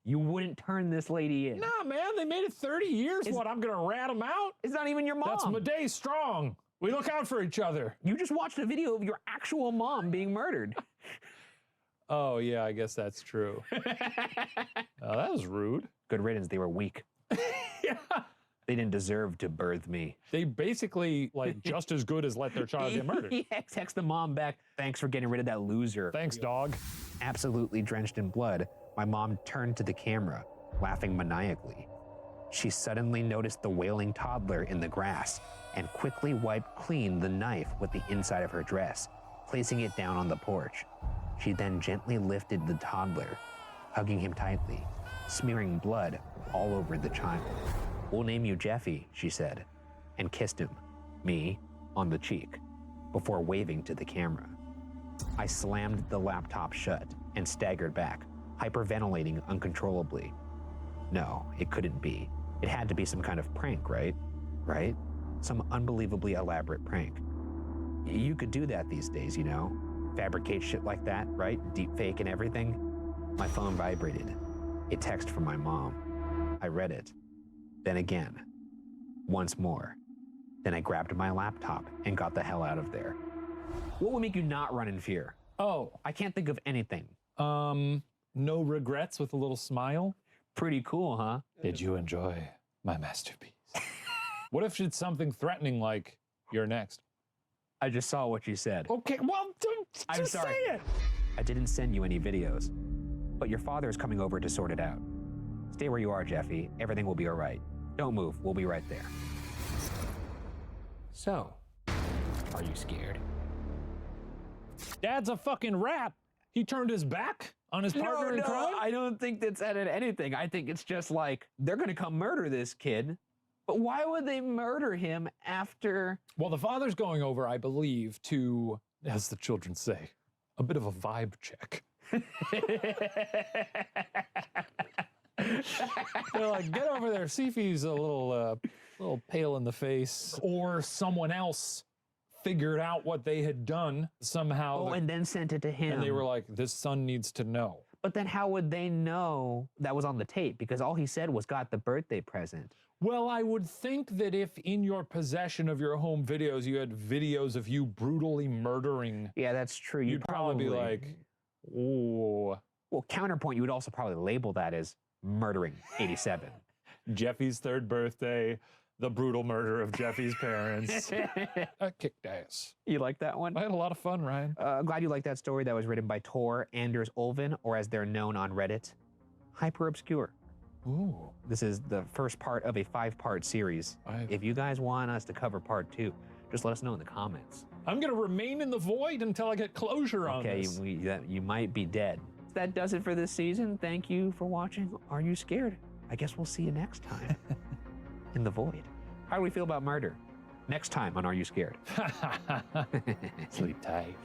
You wouldn't turn this lady in. Nah, man, they made it 30 years. What, I'm gonna rat them out? It's not even your mom. That's Madej Strong. We look out for each other. You just watched a video of your actual mom being murdered. Oh, yeah, I guess that's true. That was rude. Good riddance, they were weak. Yeah. They didn't deserve to birth me. They basically, like, just as good as let their child get murdered. Yeah, text the mom back, thanks for getting rid of that loser. Thanks, dog. Absolutely drenched in blood, my mom turned to the camera, laughing maniacally. She suddenly noticed the wailing toddler in the grass and quickly wiped clean the knife with the inside of her dress, placing it down on the porch. She then gently lifted the toddler, hugging him tightly, smearing blood all over the child. We'll name you Jeffy, she said, and kissed him, me, on the cheek, before waving to the camera. I slammed the laptop shut and staggered back, hyperventilating uncontrollably. No, it couldn't be. It had to be some kind of prank, right? Right? Some unbelievably elaborate prank. You could do that these days, you know? Fabricate shit like that, right? Deep fake and everything. My phone vibrated. A text from my mom. I read it. Then again. Once more. Then I grabbed my laptop and got the hell out of there. What would make you not run in fear? Oh. I can't think of anything. No regrets with a little smile? Pretty cool, huh? Did you enjoy my masterpiece? What if it's something threatening like, you're next? I just saw what you said. Okay, well, I'm sorry. say it. I didn't send you any videos, but your father is coming over to sort it out. Stay where you are, Jeffy. Everything will be all right. Don't move. We'll be right there. So, are you scared? Dad's a fucking rat. He turned his back on his partner in crime? I don't think that's added anything. I think it's just like, they're gonna come murder this kid, but why would they murder him after? Well, the father's going over, I believe, to, as the children say, a bit of a vibe check. They're like, get over there, see if he's a little pale in the face, or someone else figured out what they had done somehow. Oh, and then sent it to him. And they were like, this son needs to know. But then how would they know that was on the tape? Because all he said was got the birthday present. Well, I would think that if in your possession of your home videos, you had videos of you brutally murdering. Yeah, that's true. You'd probably be like, ooh. Well, counterpoint, you would also probably label that as murdering 87. Jeffy's third birthday, the brutal murder of Jeffy's parents. I kicked ass. You like that one? I had a lot of fun, Ryan. I'm glad you liked that story that was written by Tor, Anders Olven, or as they're known on Reddit, Hyper Obscure. Ooh. This is the first part of a 5-part series. If you guys want us to cover part 2, just let us know in the comments. I'm gonna remain in the void until I get closure on this. Okay, you might be dead. That does it for this season. Thank you for watching. Are You Scared? I guess we'll see you next time in the void. How do we feel about murder? Next time on Are You Scared? Sleep tight.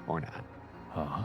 Or not. Uh-huh.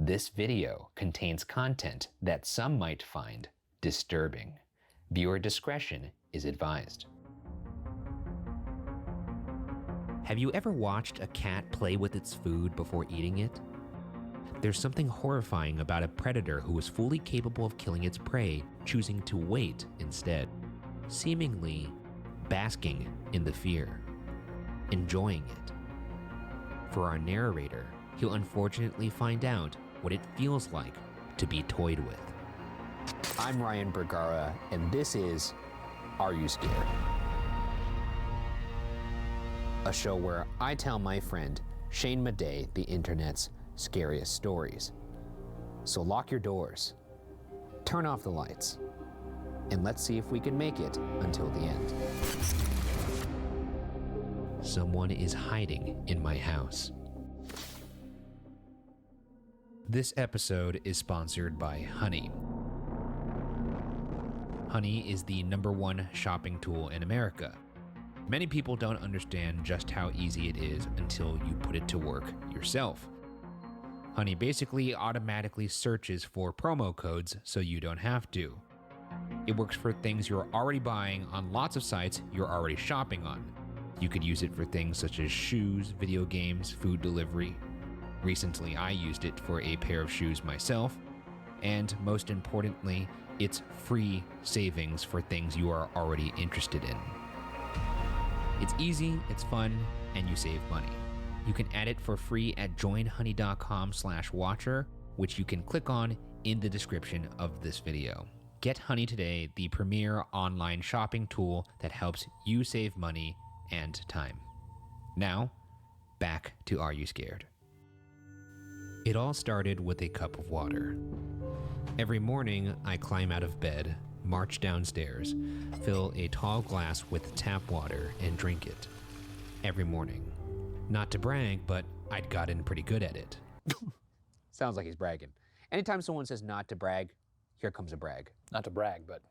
This video contains content that some might find disturbing. Viewer discretion is advised. Have you ever watched a cat play with its food before eating it? There's something horrifying about a predator who is fully capable of killing its prey, choosing to wait instead. seemingly basking in the fear, enjoying it. For our narrator, he'll unfortunately find out what it feels like to be toyed with. I'm Ryan Bergara, and this is Are You Scared? A show where I tell my friend Shane Madej the internet's scariest stories. So lock your doors, turn off the lights, and let's see if we can make it until the end. Someone is hiding in my house. This episode is sponsored by Honey. Honey is the #1 shopping tool in America. Many people don't understand just how easy it is until you put it to work yourself. Honey basically automatically searches for promo codes so you don't have to. It works for things you're already buying on lots of sites you're already shopping on. You could use it for things such as shoes, video games, food delivery. Recently, I used it for a pair of shoes myself, and most importantly, it's free savings for things you are already interested in. It's easy, it's fun, and you save money. You can add it for free at joinhoney.com/watcher, which you can click on in the description of this video. Get Honey today, the premier online shopping tool that helps you save money and time. Now, back to Are You Scared? It all started with a cup of water. Every morning, I climb out of bed, march downstairs, fill a tall glass with tap water, and drink it. Every morning. Not to brag, but I'd gotten pretty good at it. Sounds like he's bragging. Anytime someone says not to brag, here comes a brag. Not to brag, but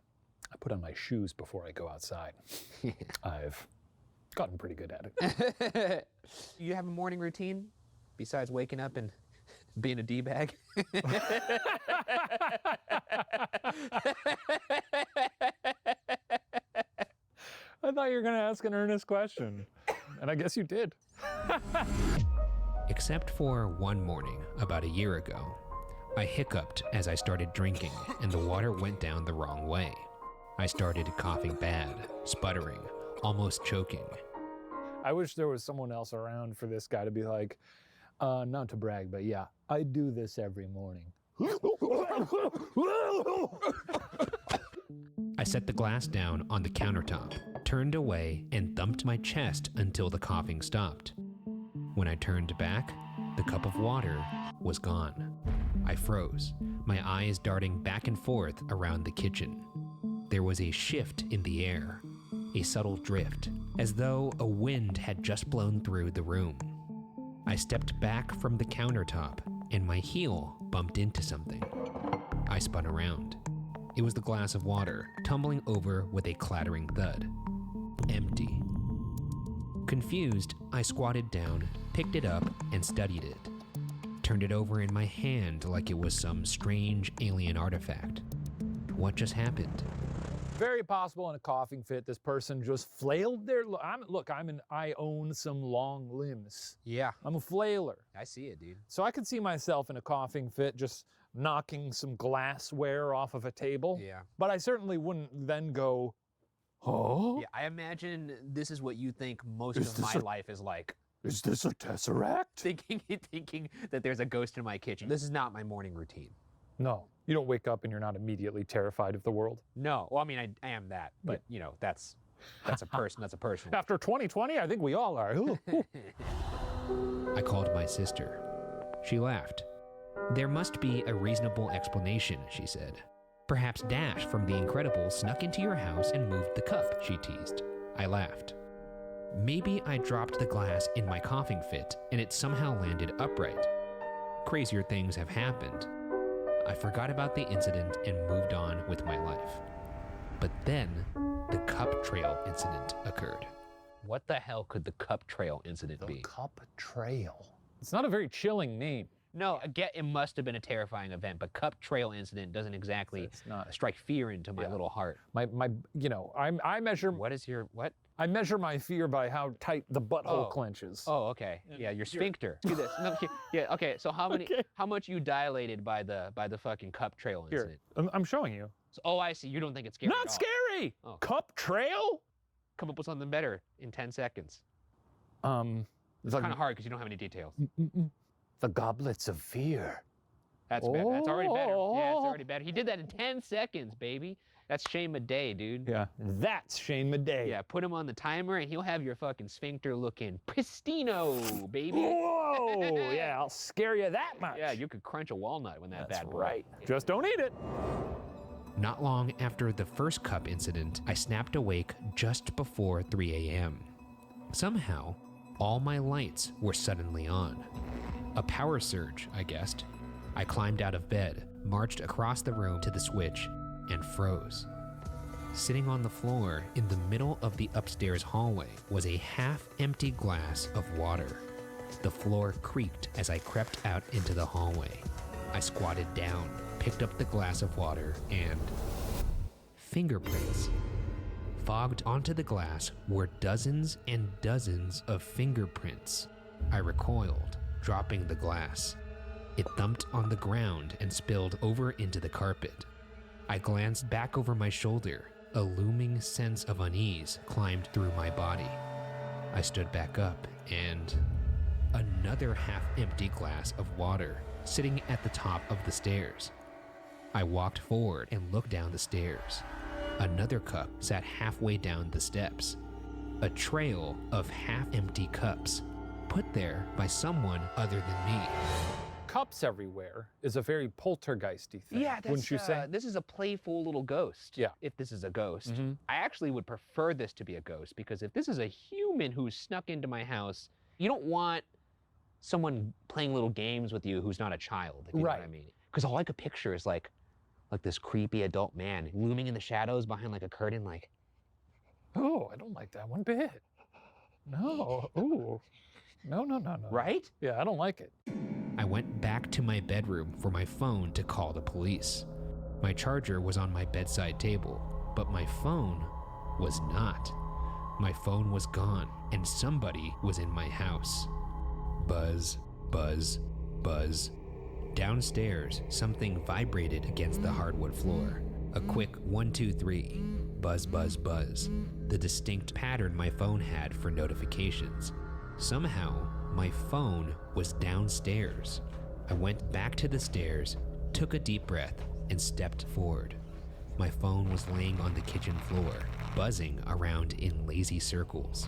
I put on my shoes before I go outside. I've gotten pretty good at it. You have a morning routine besides waking up and being a D-bag? I thought you were going to ask an earnest question, and I guess you did. Except for one morning, about a year ago, I hiccuped as I started drinking, and the water went down the wrong way. I started coughing bad, sputtering, almost choking. I wish there was someone else around for this guy to be like, not to brag, but yeah, I do this every morning. I set the glass down on the countertop, turned away, and thumped my chest until the coughing stopped. When I turned back, the cup of water was gone. I froze, my eyes darting back and forth around the kitchen. There was a shift in the air, a subtle drift, as though a wind had just blown through the room. I stepped back from the countertop, and my heel bumped into something. I spun around. It was the glass of water, tumbling over with a clattering thud. Empty. Confused, I squatted down, picked it up, and studied it. Turned it over in my hand like it was some strange alien artifact. What just happened? Very possible in a coughing fit, this person just flailed their. I own some long limbs. Yeah. I'm a flailer. I see it, dude. So I could see myself in a coughing fit just knocking some glassware off of a table. Yeah. But I certainly wouldn't then go, oh? Yeah, I imagine this is what you think most of my life is like. Is this a tesseract? Thinking that there's a ghost in my kitchen. This is not my morning routine. No. You don't wake up and you're not immediately terrified of the world? No. Well, I mean, I am that, but, you know, that's a person. That's a person. After 2020, I think we all are. I called my sister. She laughed. There must be a reasonable explanation, she said. Perhaps Dash from The Incredibles snuck into your house and moved the cup, she teased. I laughed. Maybe I dropped the glass in my coughing fit and it somehow landed upright. Crazier things have happened. I forgot about the incident and moved on with my life. But then, the cup trail incident occurred. What the hell could the cup trail incident be? The cup trail. It's not a very chilling name. No, again, it must have been a terrifying event, but cup trail incident doesn't exactly strike fear into my little heart. I measure. What is your what? I measure my fear by how tight the butthole clenches. Oh, okay. Yeah, your sphincter. Do this. No, yeah, okay. So how much you dilated by the fucking cup trail incident? Here, I'm showing you. Oh, I see. You don't think it's scary. Not at all. scary. Oh. Cup Trail? Come up with something better in 10 seconds. It's kind of hard because you don't have any details. The Goblets of Fear. That's better. That's already better. Yeah, it's already better. He did that in 10 seconds, baby. That's Shane Madej, dude. Yeah, that's Shane Madej. Yeah, put him on the timer and he'll have your fucking sphincter looking pristino, baby. Whoa, yeah, I'll scare you that much. Yeah, you could crunch a walnut when that That's bad boy. right. Just don't eat it. Not long after the first cup incident, I snapped awake just before 3 a.m. Somehow, all my lights were suddenly on. A power surge, I guessed. I climbed out of bed, marched across the room to the switch, and froze. Sitting on the floor in the middle of the upstairs hallway was a half-empty glass of water. The floor creaked as I crept out into the hallway. I squatted down, picked up the glass of water, and fingerprints. Fogged onto the glass were dozens and dozens of fingerprints. I recoiled, dropping the glass. It thumped on the ground and spilled over into the carpet. I glanced back over my shoulder. A looming sense of unease climbed through my body. I stood back up and another half-empty glass of water sitting at the top of the stairs. I walked forward and looked down the stairs. Another cup sat halfway down the steps. A trail of half-empty cups, put there by someone other than me. Cups everywhere is a very poltergeisty thing. Yeah, that's, wouldn't you say? This is a playful little ghost. Yeah. If this is a ghost. Mm-hmm. I actually would prefer this to be a ghost because if this is a human who's snuck into my house, you don't want someone playing little games with you who's not a child, if you know what I mean. Because all I could picture is like this creepy adult man looming in the shadows behind like a curtain, like. Oh, I don't like that one bit. No. Ooh. No. Right? Yeah, I don't like it. I went back to my bedroom for my phone to call the police. My charger was on my bedside table, but my phone was not. My phone was gone, and somebody was in my house. Buzz, buzz, buzz. Downstairs, something vibrated against the hardwood floor. A quick 1, 2, 3. Buzz, buzz, buzz. The distinct pattern my phone had for notifications. Somehow, my phone was downstairs. I went back to the stairs, took a deep breath, and stepped forward. My phone was laying on the kitchen floor, buzzing around in lazy circles.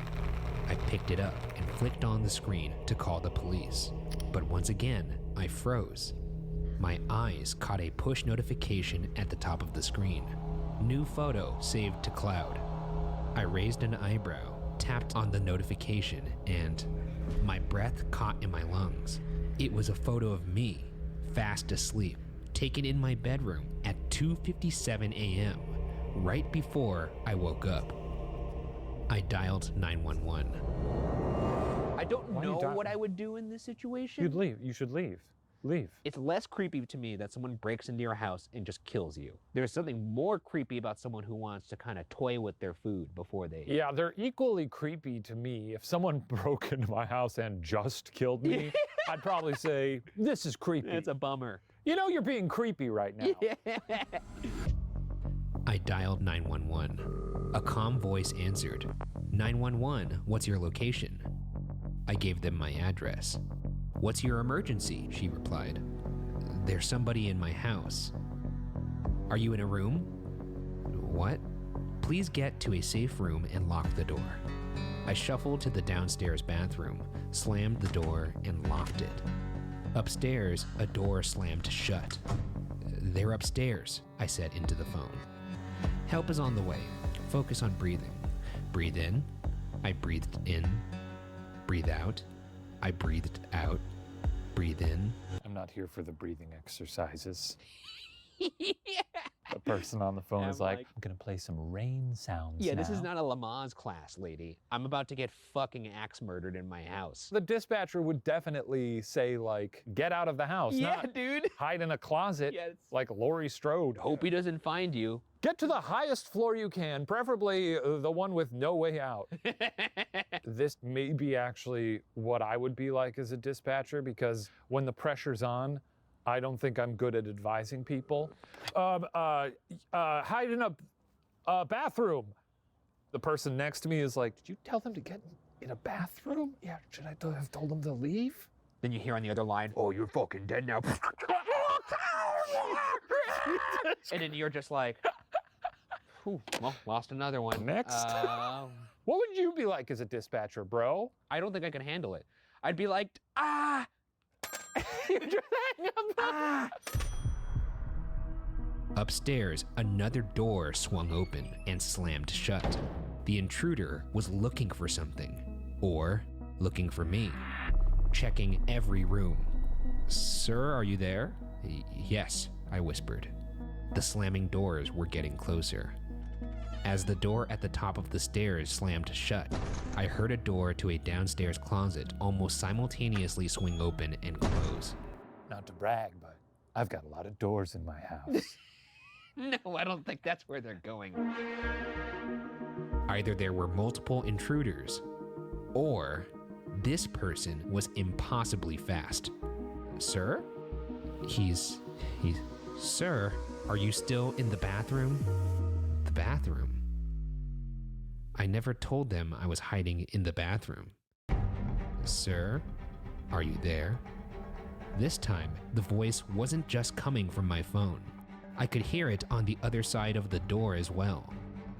I picked it up and flicked on the screen to call the police. But once again, I froze. My eyes caught a push notification at the top of the screen. New photo saved to cloud. I raised an eyebrow, tapped on the notification, and my breath caught in my lungs. It was a photo of me, fast asleep, taken in my bedroom at 2:57 a.m., right before I woke up. I dialed 911. I don't know what I would do in this situation. You'd leave. You should leave. Leave. It's less creepy to me that someone breaks into your house and just kills you. There's something more creepy about someone who wants to kind of toy with their food before they... Yeah, they're equally creepy to me. If someone broke into my house and just killed me, I'd probably say, this is creepy. It's a bummer. You know you're being creepy right now. I dialed 911. A calm voice answered. 911, what's your location? I gave them my address. What's your emergency? She replied. There's somebody in my house. Are you in a room? What? Please get to a safe room and lock the door. I shuffled to the downstairs bathroom, slammed the door, and locked it. Upstairs, a door slammed shut. They're upstairs, I said into the phone. Help is on the way. Focus on breathing. Breathe in. I breathed in. Breathe out. I breathed out. Breathe in. I'm not here for the breathing exercises. The person on the phone is like, I'm gonna play some rain sounds Yeah, now. this is not a Lamaze class, lady. I'm about to get fucking axe murdered in my house. The dispatcher would definitely say, like, get out of the house. Yeah, not dude. hide in a closet like Laurie Strode. Hope he doesn't find you. Get to the highest floor you can, preferably the one with no way out. This may be actually what I would be like as a dispatcher, because when the pressure's on, I don't think I'm good at advising people. Hide in a bathroom. The person next to me is like, did you tell them to get in a bathroom? Yeah, should I have told them to leave? Then you hear on the other line, oh, you're fucking dead now. And then you're just like, whew, well, lost another one. Next. What would you be like as a dispatcher, bro? I don't think I can handle it. I'd be like, ah! You're just ah! Upstairs, another door swung open and slammed shut. The intruder was looking for something, or looking for me. Checking every room. Sir, are you there? Yes, I whispered. The slamming doors were getting closer. As the door at the top of the stairs slammed shut, I heard a door to a downstairs closet almost simultaneously swing open and close. Not to brag, but I've got a lot of doors in my house. No, I don't think that's where they're going. Either there were multiple intruders, or this person was impossibly fast. Sir? Sir, are you still in the bathroom? The bathroom? I never told them I was hiding in the bathroom. Sir, are you there? This time, the voice wasn't just coming from my phone. I could hear it on the other side of the door as well.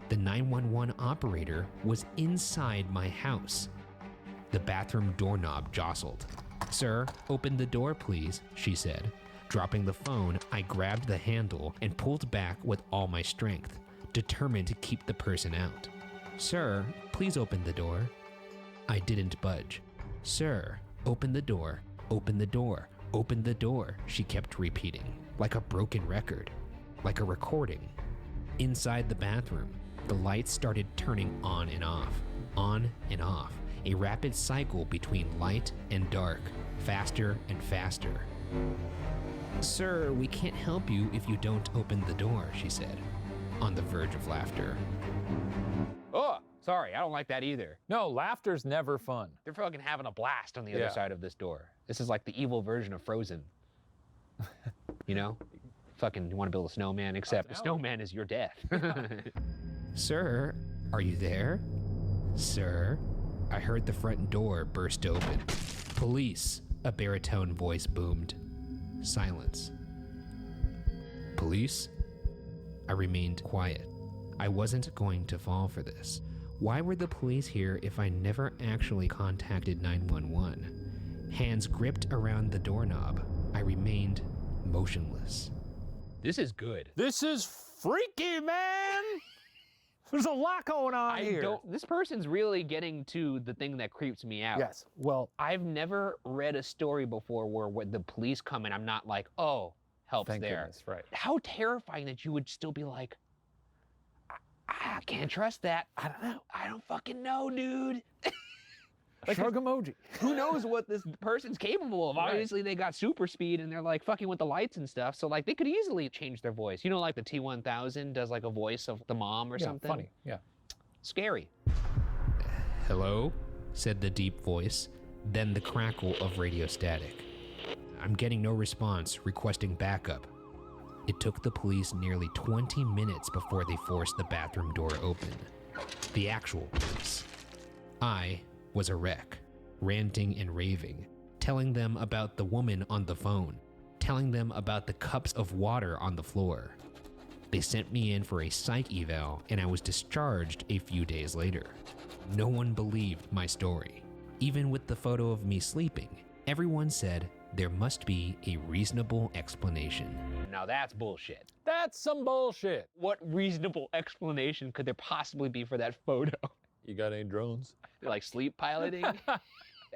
The 911 operator was inside my house. The bathroom doorknob jostled. Sir, open the door, please, she said. Dropping the phone, I grabbed the handle and pulled back with all my strength, determined to keep the person out. Sir, please open the door. I didn't budge. Sir, open the door, open the door, open the door, she kept repeating, like a broken record, like a recording. Inside the bathroom, the lights started turning on and off, a rapid cycle between light and dark, faster and faster. Sir, we can't help you if you don't open the door, she said, on the verge of laughter. Oh, sorry, I don't like that either. No, laughter's never fun. They're fucking having a blast on the other side of this door. This is like the evil version of Frozen. You know? Fucking, you want to build a snowman, except the snowman is your death. Sir, are you there? Sir? I heard the front door burst open. Police, a baritone voice boomed. Silence. Police? I remained quiet. I wasn't going to fall for this. Why were the police here if I never actually contacted 911? Hands gripped around the doorknob, I remained motionless. This is good. This is freaky, man! There's a lot going on here. This person's really getting to the thing that creeps me out. Yes, well, I've never read a story before where when the police come in, I'm not like, oh, help's thank there. goodness, right. How terrifying that you would still be like, I can't trust that. I don't know. I don't fucking know, dude. Like, shrug emoji. Who knows what this person's capable of? Right. Obviously, they got super speed and they're like fucking with the lights and stuff. So like they could easily change their voice. You know, like the T-1000 does like a voice of the mom or something. Funny, yeah. Scary. Hello? Said the deep voice, then the crackle of radio static. I'm getting no response, requesting backup. It took the police nearly 20 minutes before they forced the bathroom door open. The actual police. I was a wreck, ranting and raving, telling them about the woman on the phone, telling them about the cups of water on the floor. They sent me in for a psych eval and I was discharged a few days later. No one believed my story. Even with the photo of me sleeping, everyone said there must be a reasonable explanation. Now that's bullshit. That's some bullshit. What reasonable explanation could there possibly be for that photo? You got any drones? Like sleep piloting?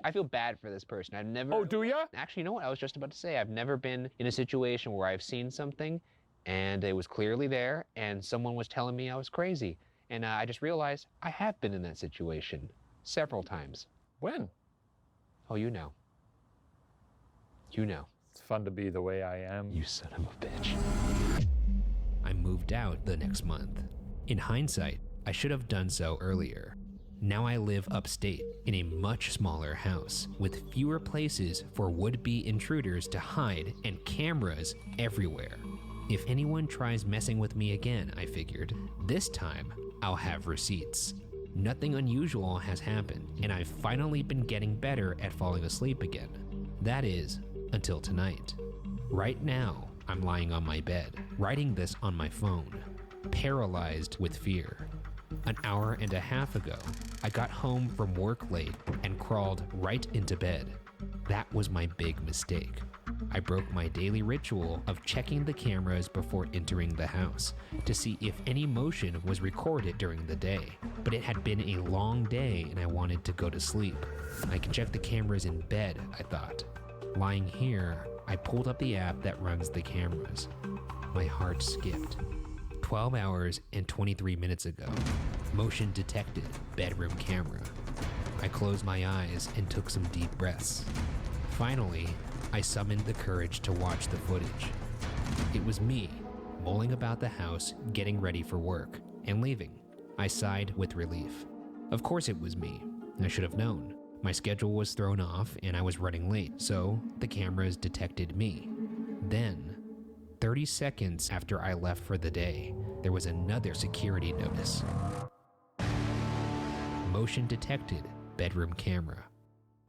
I feel bad for this person. I've never... Oh, do ya? Actually, you know what? I was just about to say, I've never been in a situation where I've seen something and it was clearly there and someone was telling me I was crazy. And I just realized I have been in that situation several times. When? Oh, you know. You know. It's fun to be the way I am. You son of a bitch. I moved out the next month. In hindsight, I should have done so earlier. Now I live upstate in a much smaller house with fewer places for would-be intruders to hide and cameras everywhere. If anyone tries messing with me again, I figured, this time I'll have receipts. Nothing unusual has happened, and I've finally been getting better at falling asleep again. That is, until tonight. Right now, I'm lying on my bed, writing this on my phone, paralyzed with fear. An hour and a half ago, I got home from work late and crawled right into bed. That was my big mistake. I broke my daily ritual of checking the cameras before entering the house to see if any motion was recorded during the day. But it had been a long day and I wanted to go to sleep. I can check the cameras in bed, I thought. Lying here, I pulled up the app that runs the cameras. My heart skipped. 12 hours and 23 minutes ago. Motion detected, bedroom camera. I closed my eyes and took some deep breaths. Finally, I summoned the courage to watch the footage. It was me, mulling about the house, getting ready for work, and leaving. I sighed with relief. Of course it was me. I should have known. My schedule was thrown off and I was running late, so the cameras detected me. Then, 30 seconds after I left for the day, there was another security notice. Motion detected, bedroom camera.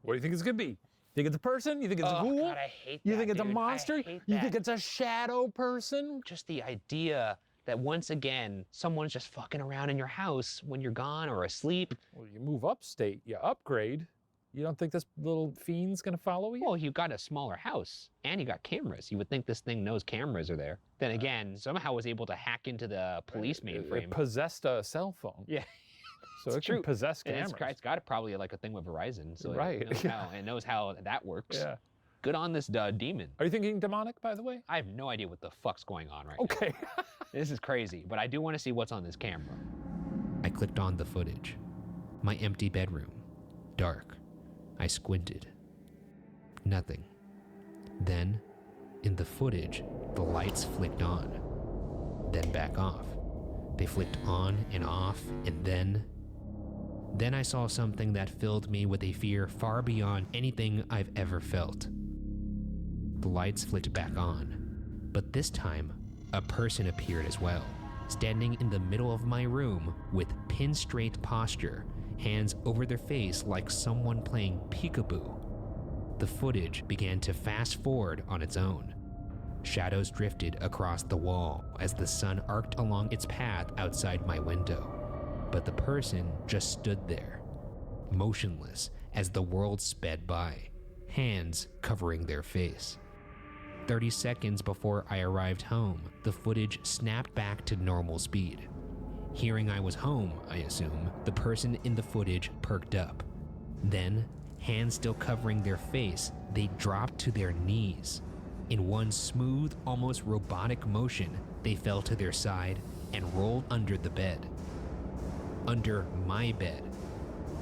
What do you think it's gonna be? You think it's a person? You think it's a ghoul? God, I hate that, You think it's a dude. monster? I hate You that. think it's a shadow person? Just the idea that once again, someone's just fucking around in your house when you're gone or asleep. Well, you move upstate, you upgrade. You don't think this little fiend's gonna follow you? Well, you got a smaller house and you got cameras. You would think this thing knows cameras are there. Then again, somehow was able to hack into the police mainframe. It possessed a cell phone. Yeah. So it can possess cameras. It's got probably like a thing with Verizon, so Right. it knows how that works. Yeah. Good on this demon. Are you thinking demonic, by the way? I have no idea what the fuck's going on right Okay. now. This is crazy, but I do want to see what's on this camera. I clicked on the footage. My empty bedroom. Dark. I squinted. Nothing. Then, in the footage, the lights flicked on. Then back off. They flicked on and off, and then I saw something that filled me with a fear far beyond anything I've ever felt. The lights flicked back on, but this time, a person appeared as well, standing in the middle of my room with pin-straight posture, hands over their face like someone playing peekaboo. The footage began to fast forward on its own. Shadows drifted across the wall as the sun arced along its path outside my window. But the person just stood there, motionless as the world sped by, hands covering their face. 30 seconds before I arrived home, the footage snapped back to normal speed. Hearing I was home, I assume, the person in the footage perked up. Then, hands still covering their face, they dropped to their knees. In one smooth, almost robotic motion, they fell to their side and rolled under the bed. Under my bed.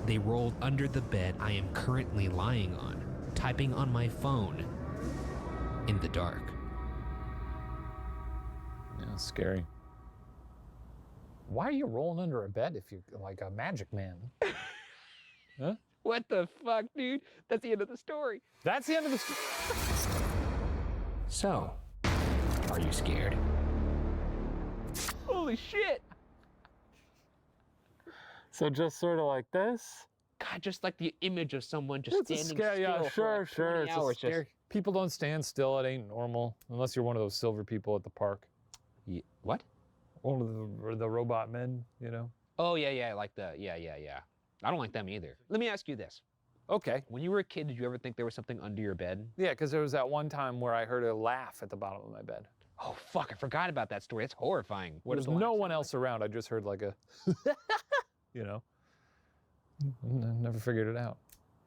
They rolled under the bed I am currently lying on, typing on my phone in the dark. Yeah, scary. Why are you rolling under a bed if you're like a magic man? Huh? What the fuck, dude? That's the end of the story. That's the end of the story. So, are you scared? Holy shit! So just sort of like this? God, just like the image of someone just It's a standing scary, still yeah, for sure. like 20 It's hours. a scary. People don't stand still. It ain't normal unless you're one of those silver people at the park. What? One of the robot men, you know. Oh yeah, like the yeah. I don't like them either. Let me ask you this. Okay. When you were a kid, did you ever think there was something under your bed? Yeah, because there was that one time where I heard a laugh at the bottom of my bed. Oh fuck, I forgot about that story. It's horrifying. What There's is the no one else around. I just heard like a, you know. Never figured it out.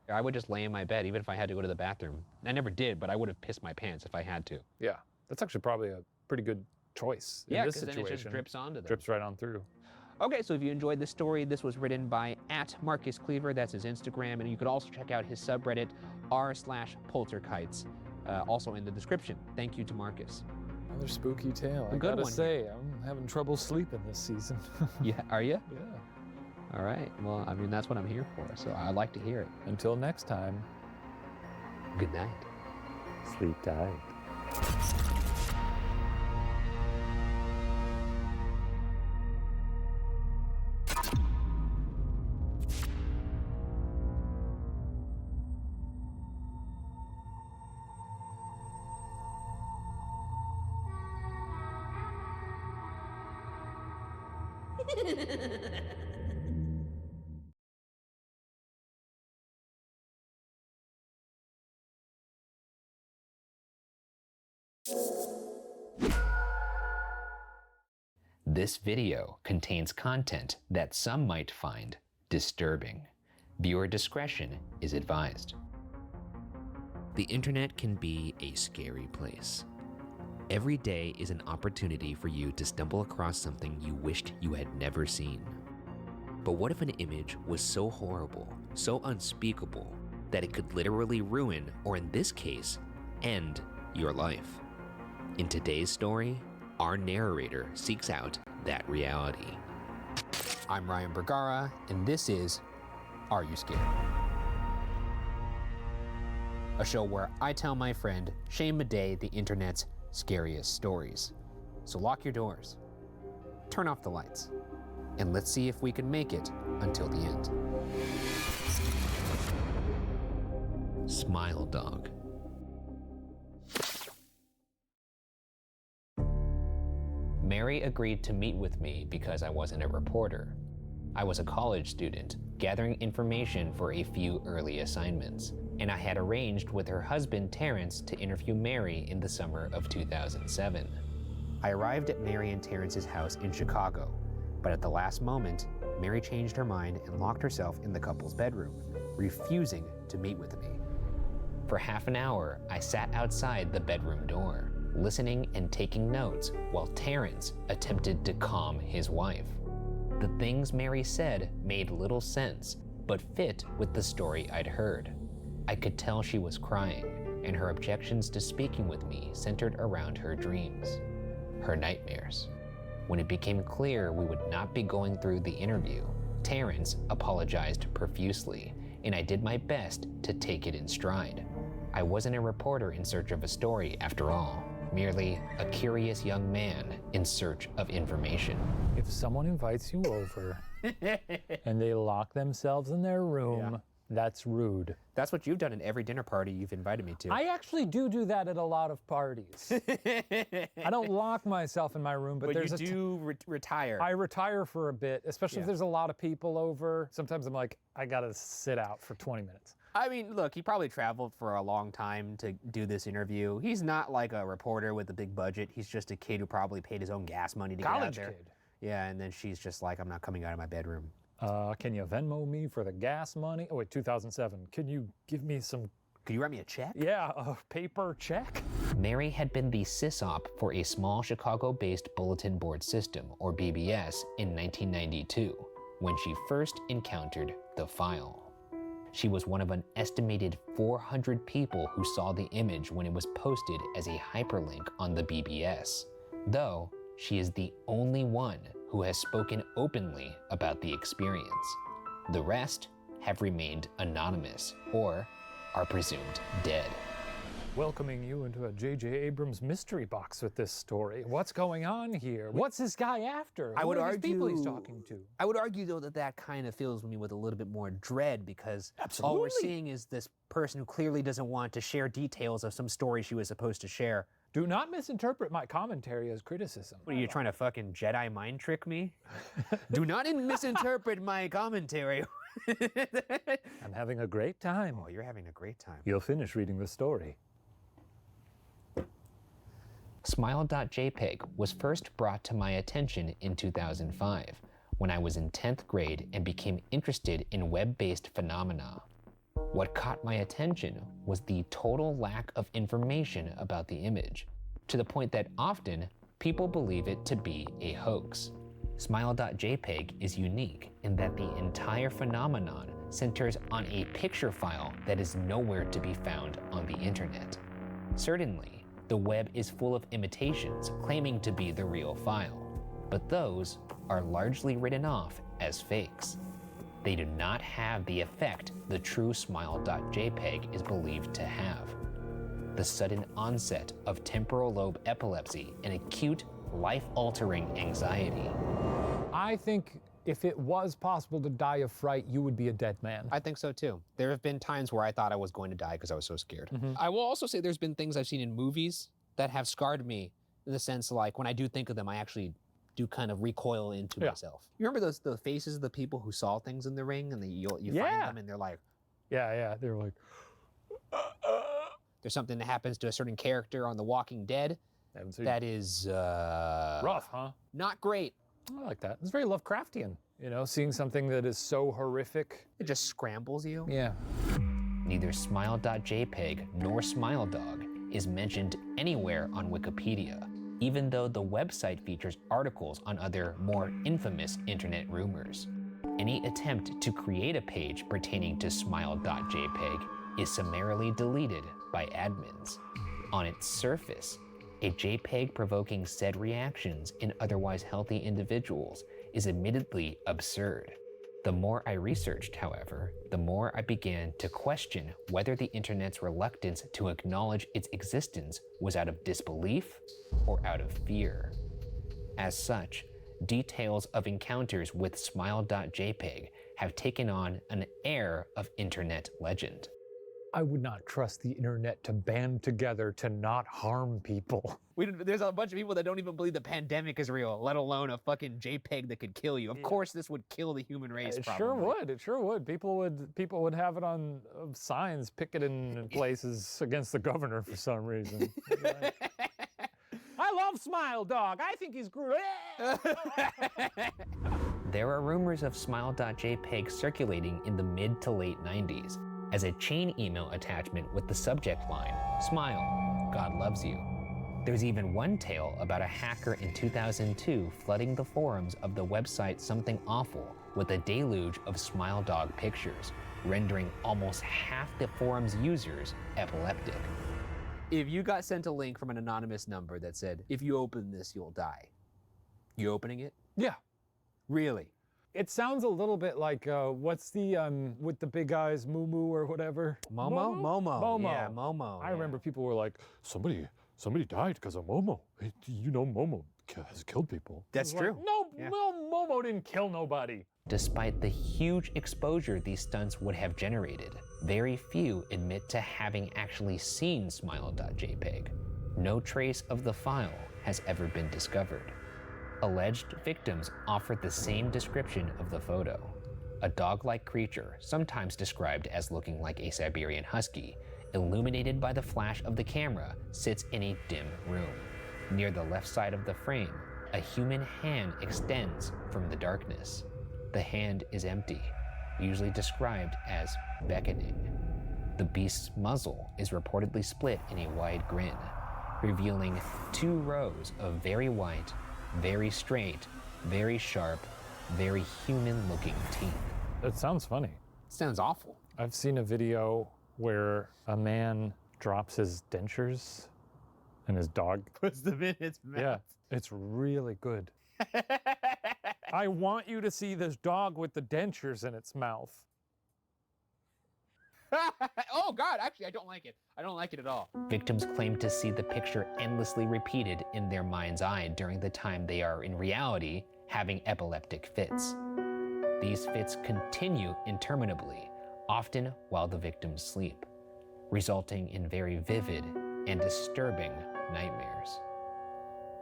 I would just lay in my bed even if I had to go to the bathroom. I never did, but I would have pissed my pants if I had to. Yeah, that's actually probably a pretty good choice in Yeah, this because then situation. it just drips onto them. Drips right on through. Okay, so if you enjoyed this story, this was written by @MarcusCleaver, that's his Instagram, and you could also check out his subreddit r/polterkites, also in the description. Thank you to Marcus. Another spooky tale. I A good gotta one. say, I'm having trouble sleeping this season. Yeah, are you? Yeah. All right. Well, I mean, that's what I'm here for, so I'd like to hear it. Until next time. Good night. Sleep tight. This video contains content that some might find disturbing. Viewer discretion is advised. The internet can be a scary place. Every day is an opportunity for you to stumble across something you wished you had never seen. But what if an image was so horrible, so unspeakable, that it could literally ruin, or in this case, end your life? In today's story, our narrator seeks out that reality. I'm Ryan Bergara, and this is Are You Scared? A show where I tell my friend Shane Madej the internet's scariest stories. So lock your doors, turn off the lights, and let's see if we can make it until the end. Smile Dog. Mary agreed to meet with me because I wasn't a reporter. I was a college student, gathering information for a few early assignments, and I had arranged with her husband Terrence to interview Mary in the summer of 2007. I arrived at Mary and Terrence's house in Chicago, but at the last moment, Mary changed her mind and locked herself in the couple's bedroom, refusing to meet with me. For half an hour, I sat outside the bedroom door, listening and taking notes while Terrence attempted to calm his wife. The things Mary said made little sense, but fit with the story I'd heard. I could tell she was crying, and her objections to speaking with me centered around her dreams, her nightmares. When it became clear we would not be going through the interview, Terrence apologized profusely, and I did my best to take it in stride. I wasn't a reporter in search of a story after all, merely a curious young man in search of information. If someone invites you over and they lock themselves in their room, that's rude. That's what you've done at every dinner party you've invited me to. I actually do that at a lot of parties. I don't lock myself in my room, but there's you do retire. I retire for a bit, especially if there's a lot of people over. Sometimes I'm like, I gotta sit out for 20 minutes. I mean, look, he probably traveled for a long time to do this interview. He's not like a reporter with a big budget. He's just a kid who probably paid his own gas money to get out there. Kid. Yeah, and then she's just like, I'm not coming out of my bedroom. Can you Venmo me for the gas money? Oh wait, 2007. Can you give me some... Could you write me a check? Yeah, a paper check. Mary had been the sysop for a small Chicago-based bulletin board system, or BBS, in 1992, when she first encountered the file. She was one of an estimated 400 people who saw the image when it was posted as a hyperlink on the BBS, though she is the only one who has spoken openly about the experience. The rest have remained anonymous or are presumed dead. Welcoming you into a J.J. Abrams mystery box with this story. What's going on here? What's this guy after? I would Who are argue these people he's talking to? I would argue, though, that kind of fills me with a little bit more dread because Absolutely. all we're seeing is this person who clearly doesn't want to share details of some story she was supposed to share. Do not misinterpret my commentary as criticism. What, are you trying to fucking Jedi mind trick me? Do not misinterpret my commentary. I'm having a great time. Oh, you're having a great time. You'll finish reading the story. Smile.jpg was first brought to my attention in 2005 when I was in 10th grade and became interested in web-based phenomena. What caught my attention was the total lack of information about the image, to the point that often people believe it to be a hoax. Smile.jpg is unique in that the entire phenomenon centers on a picture file that is nowhere to be found on the internet. Certainly, the web is full of imitations claiming to be the real file, but those are largely written off as fakes. They do not have the effect the true smile.jpg is believed to have. The sudden onset of temporal lobe epilepsy and acute, life-altering anxiety. I think if it was possible to die of fright, you would be a dead man. I think so too. There have been times where I thought I was going to die because I was so scared. Mhm. I will also say there's been things I've seen in movies that have scarred me in the sense like when I do think of them, I actually do kind of recoil into myself. You remember the faces of the people who saw things in the ring and you find them and they're like, yeah, they're like, there's something that happens to a certain character on The Walking Dead that is rough, huh? Not great. I like that. It's very Lovecraftian, you know, seeing something that is so horrific. It just scrambles you. Yeah. Neither smile.jpg nor smiledog is mentioned anywhere on Wikipedia, even though the website features articles on other, more infamous internet rumors. Any attempt to create a page pertaining to smile.jpg is summarily deleted by admins. On its surface, a JPEG provoking said reactions in otherwise healthy individuals is admittedly absurd. The more I researched, however, the more I began to question whether the internet's reluctance to acknowledge its existence was out of disbelief or out of fear. As such, details of encounters with smile.jpg have taken on an air of internet legend. I would not trust the internet to band together to not harm people. There's a bunch of people that don't even believe the pandemic is real, let alone a fucking JPEG that could kill you. Of course, this would kill the human race. It probably. sure would. It sure would. People would have it on signs, picketing in places against the governor for some reason. I love Smile Dog. I think he's great. There are rumors of smile.jpg circulating in the mid to late 90s as a chain email attachment with the subject line, "Smile, God loves you." There's even one tale about a hacker in 2002 flooding the forums of the website Something Awful with a deluge of Smile Dog pictures, rendering almost half the forum's users epileptic. If you got sent a link from an anonymous number that said, if you open this, you'll die, you opening it? Yeah. Really? It sounds a little bit like, what's the, with the big eyes, Moo or whatever? Momo? Momo. Momo. Yeah, Momo. I remember people were like, somebody died because of Momo. Hey, you know Momo has killed people. That's Like, true. no, Momo didn't kill nobody. Despite the huge exposure these stunts would have generated, very few admit to having actually seen smile.jpg. No trace of the file has ever been discovered. Alleged victims offered the same description of the photo. A dog-like creature, sometimes described as looking like a Siberian husky, illuminated by the flash of the camera, sits in a dim room. Near the left side of the frame, a human hand extends from the darkness. The hand is empty, usually described as beckoning. The beast's muzzle is reportedly split in a wide grin, revealing 2 rows of very white, very straight, very sharp, very human-looking teeth. It sounds funny. Sounds awful. I've seen a video where a man drops his dentures and his dog puts them in its mouth. Yeah, it's really good. I want you to see this dog with the dentures in its mouth. Oh God, actually I don't like it. I don't like it at all. Victims claim to see the picture endlessly repeated in their mind's eye during the time they are in reality having epileptic fits. These fits continue interminably, often while the victims sleep, resulting in very vivid and disturbing nightmares.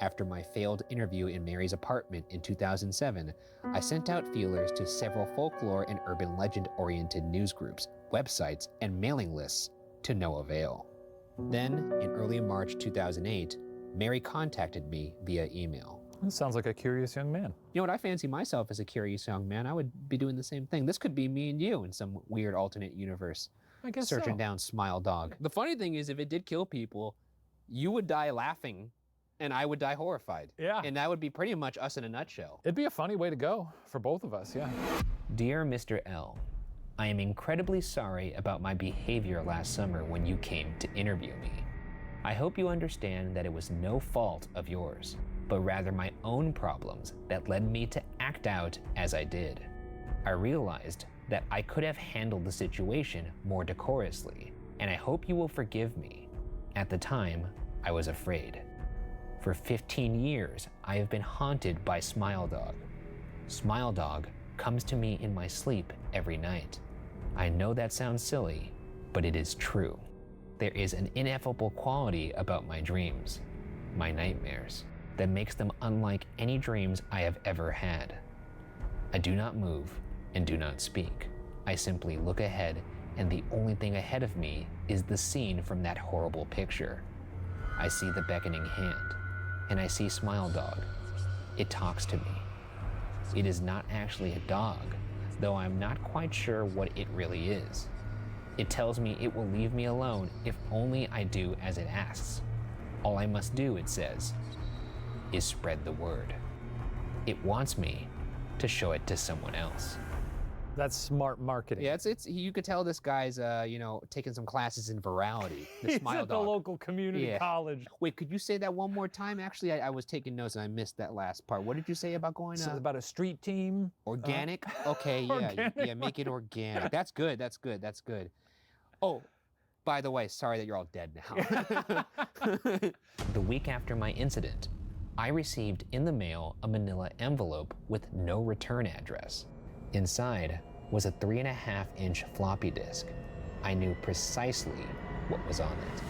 After my failed interview in Mary's apartment in 2007, I sent out feelers to several folklore and urban legend-oriented news groups, websites, and mailing lists, to no avail. Then, in early March 2008, Mary contacted me via email. That sounds like a curious young man. You know what, I fancy myself as a curious young man. I would be doing the same thing. This could be me and you in some weird alternate universe. I guess searching so. down Smile Dog. The funny thing is, if it did kill people, you would die laughing and I would die horrified. Yeah. And that would be pretty much us in a nutshell. It'd be a funny way to go for both of us, yeah. Dear Mr. L, I am incredibly sorry about my behavior last summer when you came to interview me. I hope you understand that it was no fault of yours, but rather my own problems that led me to act out as I did. I realized that I could have handled the situation more decorously, and I hope you will forgive me. At the time, I was afraid. For 15 years, I have been haunted by Smile Dog. Smile Dog comes to me in my sleep every night. I know that sounds silly, but it is true. There is an ineffable quality about my dreams, my nightmares, that makes them unlike any dreams I have ever had. I do not move and do not speak. I simply look ahead, and the only thing ahead of me is the scene from that horrible picture. I see the beckoning hand, and I see Smile Dog. It talks to me. It is not actually a dog, though I'm not quite sure what it really is. It tells me it will leave me alone if only I do as it asks. All I must do, it says, is spread the word. It wants me to show it to someone else. That's smart marketing. Yeah, it's you could tell this guy's taking some classes in virality. The He's Smile at the Dog. local community college. Wait, could you say that one more time? Actually, I was taking notes and I missed that last part. What did you say about going? So about a street team. Organic. Okay, yeah, Organic. yeah. Make it organic. That's good. That's good. That's good. Oh, by the way, sorry that you're all dead now. The week after my incident, I received in the mail a manila envelope with no return address. Inside was a 3.5-inch floppy disk. I knew precisely what was on it.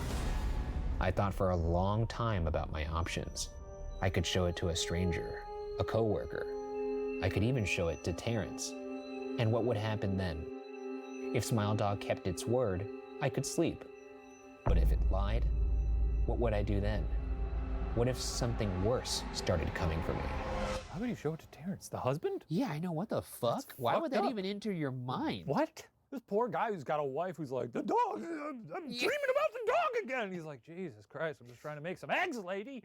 I thought for a long time about my options. I could show it to a stranger, a coworker. I could even show it to Terrence. And what would happen then? If Smile Dog kept its word, I could sleep. But if it lied, what would I do then? What if something worse started coming for me? How would you show it to Terrence? The husband? Yeah, I know. What the fuck? Why would that even enter your mind? What? This poor guy who's got a wife who's like, the dog, I'm dreaming about the dog again. And he's like, Jesus Christ, I'm just trying to make some eggs, lady.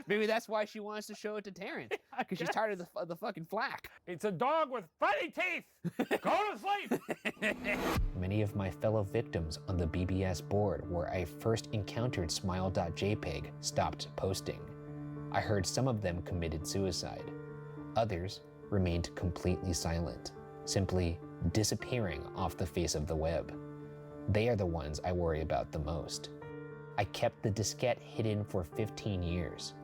Maybe that's why she wants to show it to Terrence. Because she's tired of the fucking flack. It's a dog with funny teeth. Go to sleep. Many of my fellow victims on the BBS board where I first encountered smile.jpg stopped posting. I heard some of them committed suicide. Others remained completely silent, simply disappearing off the face of the web. They are the ones I worry about the most. I kept the diskette hidden for 15 years.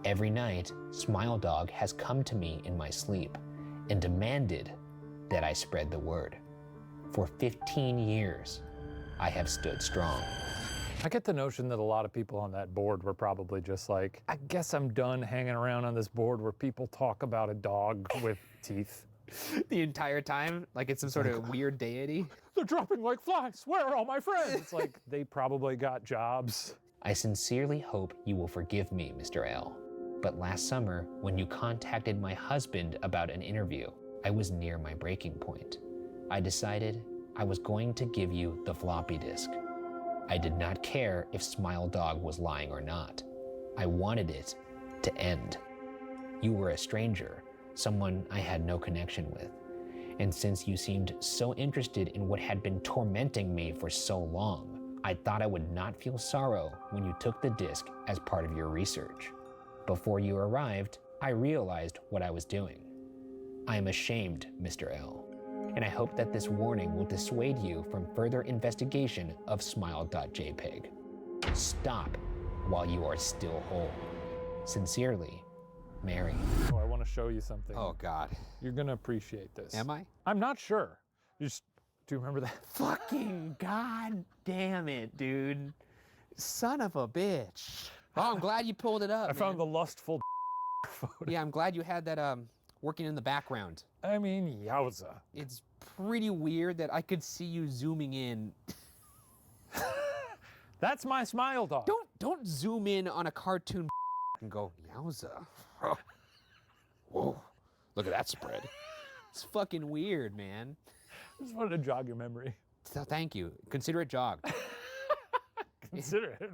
Every night, Smile Dog has come to me in my sleep and demanded that I spread the word. For 15 years, I have stood strong. I get the notion that a lot of people on that board were probably just like, I guess I'm done hanging around on this board where people talk about a dog with teeth. The entire time? Like it's some sort of weird deity? They're dropping like flies. Where are all my friends? It's like they probably got jobs. I sincerely hope you will forgive me, Mr. L. But last summer, when you contacted my husband about an interview, I was near my breaking point. I decided I was going to give you the floppy disk. I did not care if Smile Dog was lying or not. I wanted it to end. You were a stranger, someone I had no connection with. And since you seemed so interested in what had been tormenting me for so long, I thought I would not feel sorrow when you took the disc as part of your research. Before you arrived, I realized what I was doing. I am ashamed, Mr. L, and I hope that this warning will dissuade you from further investigation of smile.jpg. Stop while you are still whole. Sincerely, Mary. Oh, I want to show you something. Oh, God. You're going to appreciate this. Am I? I'm not sure. Do you remember that? Fucking God damn it, dude. Son of a bitch. Oh, I'm glad you pulled it up. I found the lustful photo. Yeah, I'm glad you had that working in the background. I mean, yowza. It's pretty weird that I could see you zooming in. That's my Smile Dog. Don't zoom in on a cartoon and go, yowza. Whoa, look at that spread. It's fucking weird, man. I just wanted to jog your memory. So thank you. Consider it jogged. Consider it.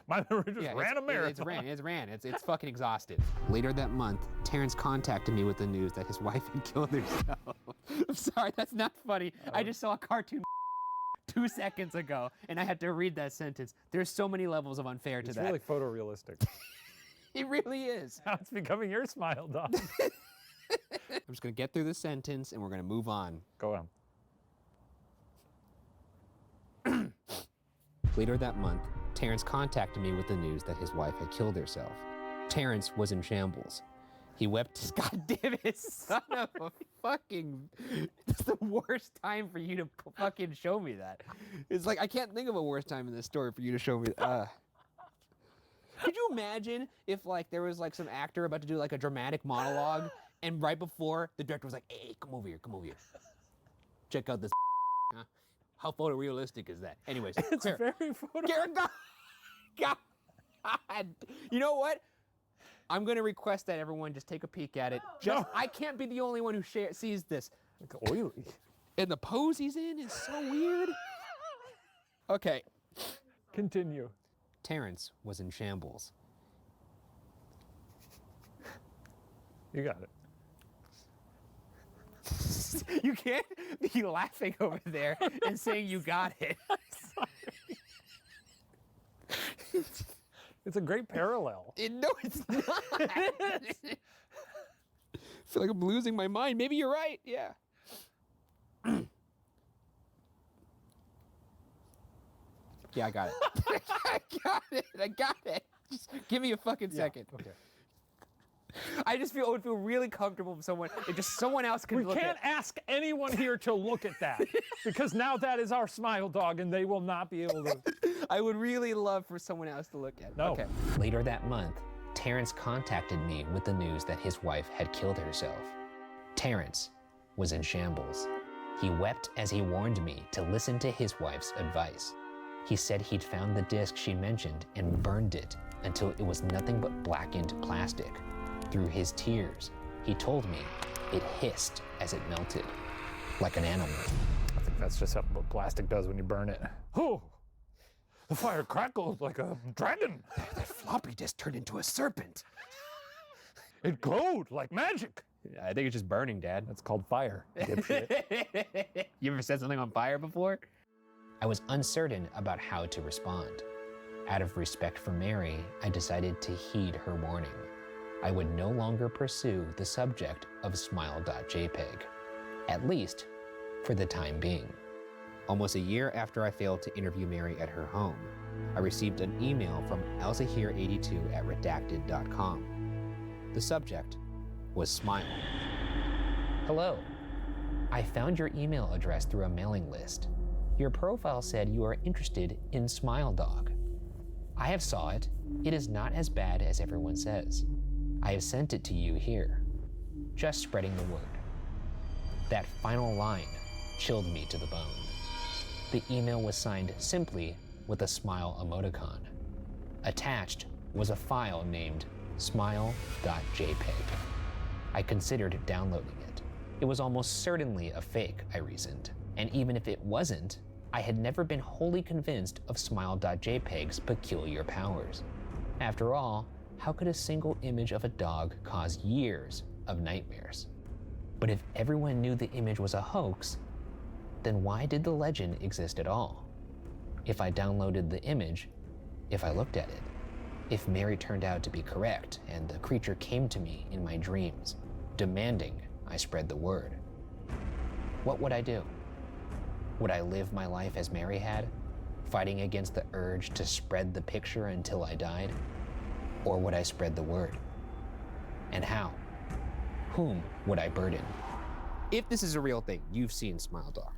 My memory just ran a marathon. It's ran. It's fucking exhausted. Later that month, Terrence contacted me with the news that his wife had killed herself. I'm sorry, that's not funny. I just saw a cartoon 2 seconds ago, and I had to read that sentence. There's so many levels of unfair to that. It's really photorealistic. It really is. Now it's becoming your Smile Dog. I'm just gonna get through the sentence and we're gonna move on. Go on. Later that month, Terrence contacted me with the news that his wife had killed herself. Terrence was in shambles. He wept. God damn it, son of a fucking... It's the worst time for you to fucking show me that. It's like, I can't think of a worse time in this story for you to show me. Could you imagine if like there was like some actor about to do like a dramatic monologue and right before the director was like, hey, come over here. Check out this. Huh? How photorealistic is that? Anyways, It's very photorealistic. God. You know what? I'm gonna request that everyone just take a peek at it. Just I can't be the only one who sees this. Like oily. And the pose he's in is so weird. Okay. Continue. Terrence was in shambles. You got it. You can't be laughing over there and saying you got it. It's a great parallel. No, it's not. I feel like I'm losing my mind. Maybe you're right. Yeah. Yeah, I got it. I got it. Just give me a fucking second. Okay. I just would feel really comfortable if someone else could We look can't at. ask anyone here to look at that because now that is our smile dog and they will not be able to. I would really love for someone else to look at it. No. Okay. Later that month, Terrence contacted me with the news that his wife had killed herself. Terrence was in shambles. He wept as he warned me to listen to his wife's advice. He said he'd found the disc she mentioned and burned it until it was nothing but blackened plastic. Through his tears, he told me it hissed as it melted, like an animal. I think that's just what plastic does when you burn it. Oh, the fire crackled like a dragon. That floppy disk turned into a serpent. It glowed like magic. I think it's just burning, Dad. That's called fire, dipshit. You ever set something on fire before? I was uncertain about how to respond. Out of respect for Mary, I decided to heed her warning. I would no longer pursue the subject of smile.jpg, at least for the time being. Almost a year after I failed to interview Mary at her home, I received an email from elsahere82@redacted.com. The subject was smile. Hello. I found your email address through a mailing list. Your profile said you are interested in Smile Dog. I have saw it. It is not as bad as everyone says. I have sent it to you here. Just spreading the word. That final line chilled me to the bone. The email was signed simply with a smile emoticon. Attached was a file named smile.jpg. I considered downloading it. It was almost certainly a fake, I reasoned. And even if it wasn't, I had never been wholly convinced of smile.jpg's peculiar powers. After all, how could a single image of a dog cause years of nightmares? But if everyone knew the image was a hoax, then why did the legend exist at all? If I downloaded the image, if I looked at it, if Mary turned out to be correct and the creature came to me in my dreams, demanding I spread the word, what would I do? Would I live my life as Mary had, fighting against the urge to spread the picture until I died? Or would I spread the word? And how? Whom would I burden? If this is a real thing, you've seen Smile Dog.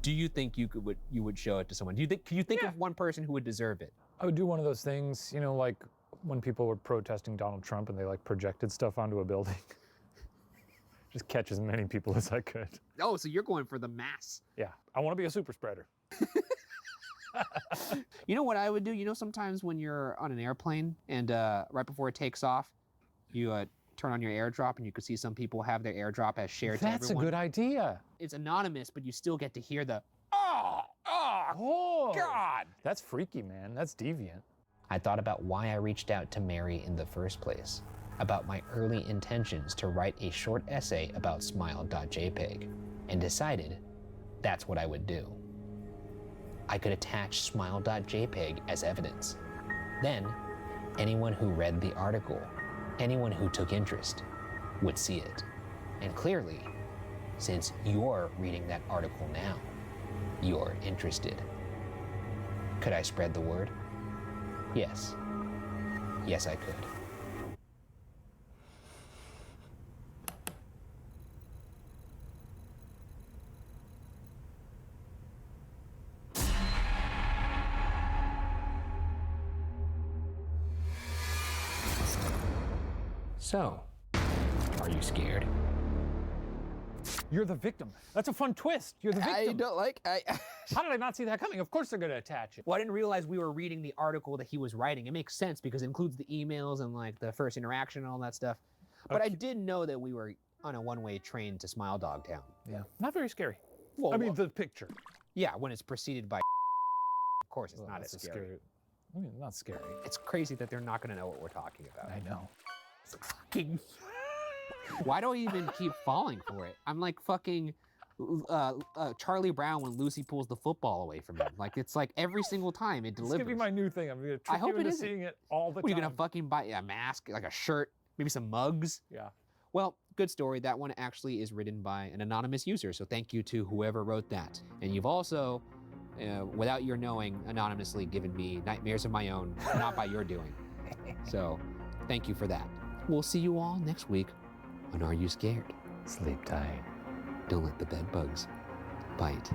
Do you think you would show it to someone? Can you think of one person who would deserve it? I would do one of those things, you know, like when people were protesting Donald Trump and they like projected stuff onto a building. Just catch as many people as I could. Oh, so you're going for the mass. Yeah, I want to be a super spreader. You know what I would do? You know, sometimes when you're on an airplane and right before it takes off, you turn on your airdrop and you can see some people have their airdrop as shared to everyone. That's a good idea. It's anonymous, but you still get to hear the, oh, God. That's freaky, man. That's deviant. I thought about why I reached out to Mary in the first place, about my early intentions to write a short essay about smile.jpg, and decided that's what I would do. I could attach smile.jpg as evidence. Then, anyone who read the article, anyone who took interest, would see it. And clearly, since you're reading that article now, you're interested. Could I spread the word? Yes. Yes, I could. So, are you scared? You're the victim. That's a fun twist. You're the victim. I don't like. How did I not see that coming? Of course they're going to attach it. Well, I didn't realize we were reading the article that he was writing. It makes sense because it includes the emails and like the first interaction and all that stuff. But I did know that we were on a one-way train to Smile Dog Town. Yeah. Not very scary. Well, I mean, the picture. Yeah, when it's preceded by. Of course, it's not as that's scary. I mean, not scary. It's crazy that they're not going to know what we're talking about. I know. Fucking. Why do I even keep falling for it? I'm like fucking Charlie Brown when Lucy pulls the football away from him. Like it's like every single time it delivers. It's gonna be my new thing. I'm gonna trick you into seeing it all the What, time. are you gonna fucking buy a mask, like a shirt, maybe some mugs? Yeah. Well, good story. That one actually is written by an anonymous user. So thank you to whoever wrote that. And you've also, without your knowing, anonymously given me nightmares of my own, not by your doing. So thank you for that. We'll see you all next week on Are You Scared? Sleep tight. Don't let the bed bugs bite.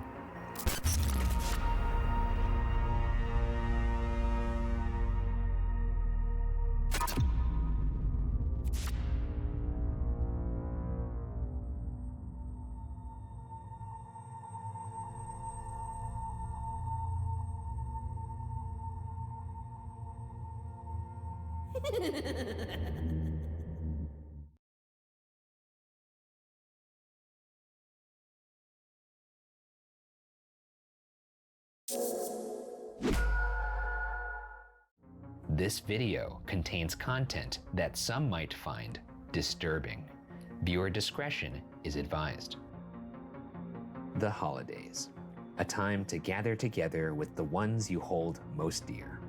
This video contains content that some might find disturbing. Viewer discretion is advised. The holidays, a time to gather together with the ones you hold most dear.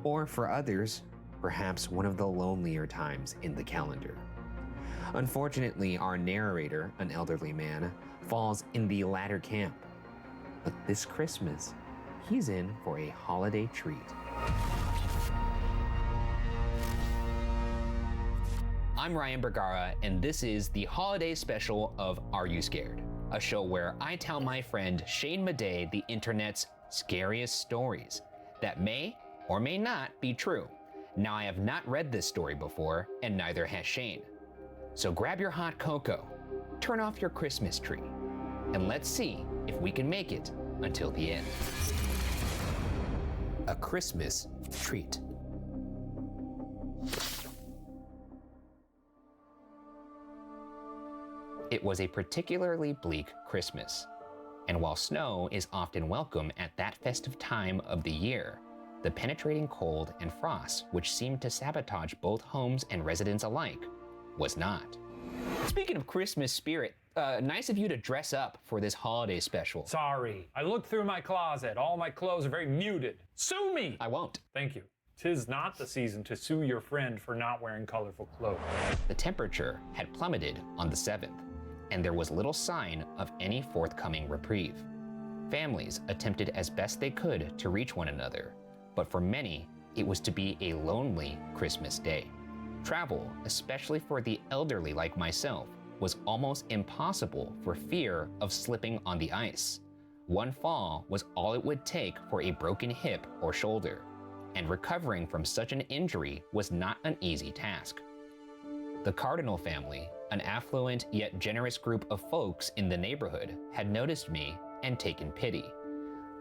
Or for others, perhaps one of the lonelier times in the calendar. Unfortunately, our narrator, an elderly man, falls in the latter camp. But this Christmas, he's in for a holiday treat. I'm Ryan Bergara, and this is the holiday special of Are You Scared? A show where I tell my friend Shane Madej the internet's scariest stories that may or may not be true. Now, I have not read this story before, and neither has Shane. So grab your hot cocoa, turn off your Christmas tree, and let's see if we can make it until the end. A Christmas treat. It was a particularly bleak Christmas, and while snow is often welcome at that festive time of the year, the penetrating cold and frost, which seemed to sabotage both homes and residents alike, was not. Speaking of Christmas spirit, nice of you to dress up for this holiday special. Sorry, I looked through my closet. All my clothes are very muted. Sue me! I won't. Thank you. 'Tis not the season to sue your friend for not wearing colorful clothes. The temperature had plummeted on the 7th, and there was little sign of any forthcoming reprieve. Families attempted as best they could to reach one another, but for many, it was to be a lonely Christmas day. Travel, especially for the elderly like myself, was almost impossible for fear of slipping on the ice. One fall was all it would take for a broken hip or shoulder, and recovering from such an injury was not an easy task. The Cardinal family, an affluent yet generous group of folks in the neighborhood, had noticed me and taken pity.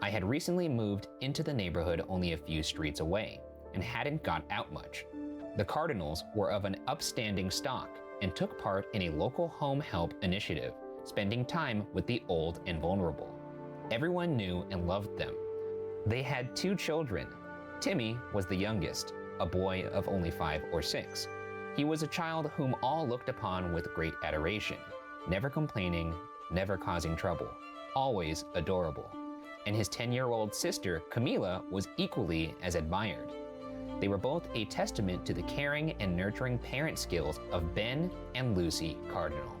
I had recently moved into the neighborhood only a few streets away and hadn't got out much. The Cardinals were of an upstanding stock and took part in a local home help initiative, spending time with the old and vulnerable. Everyone knew and loved them. They had 2 children. Timmy was the youngest, a boy of only 5 or 6. He was a child whom all looked upon with great adoration, never complaining, never causing trouble, always adorable. And his 10-year-old sister, Camila, was equally as admired. They were both a testament to the caring and nurturing parent skills of Ben and Lucy Cardinal.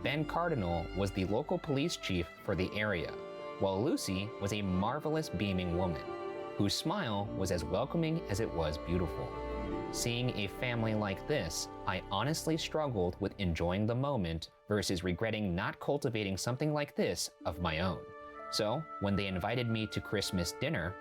Ben Cardinal was the local police chief for the area, while Lucy was a marvelous beaming woman, whose smile was as welcoming as it was beautiful. Seeing a family like this, I honestly struggled with enjoying the moment versus regretting not cultivating something like this of my own. So, when they invited me to Christmas dinner,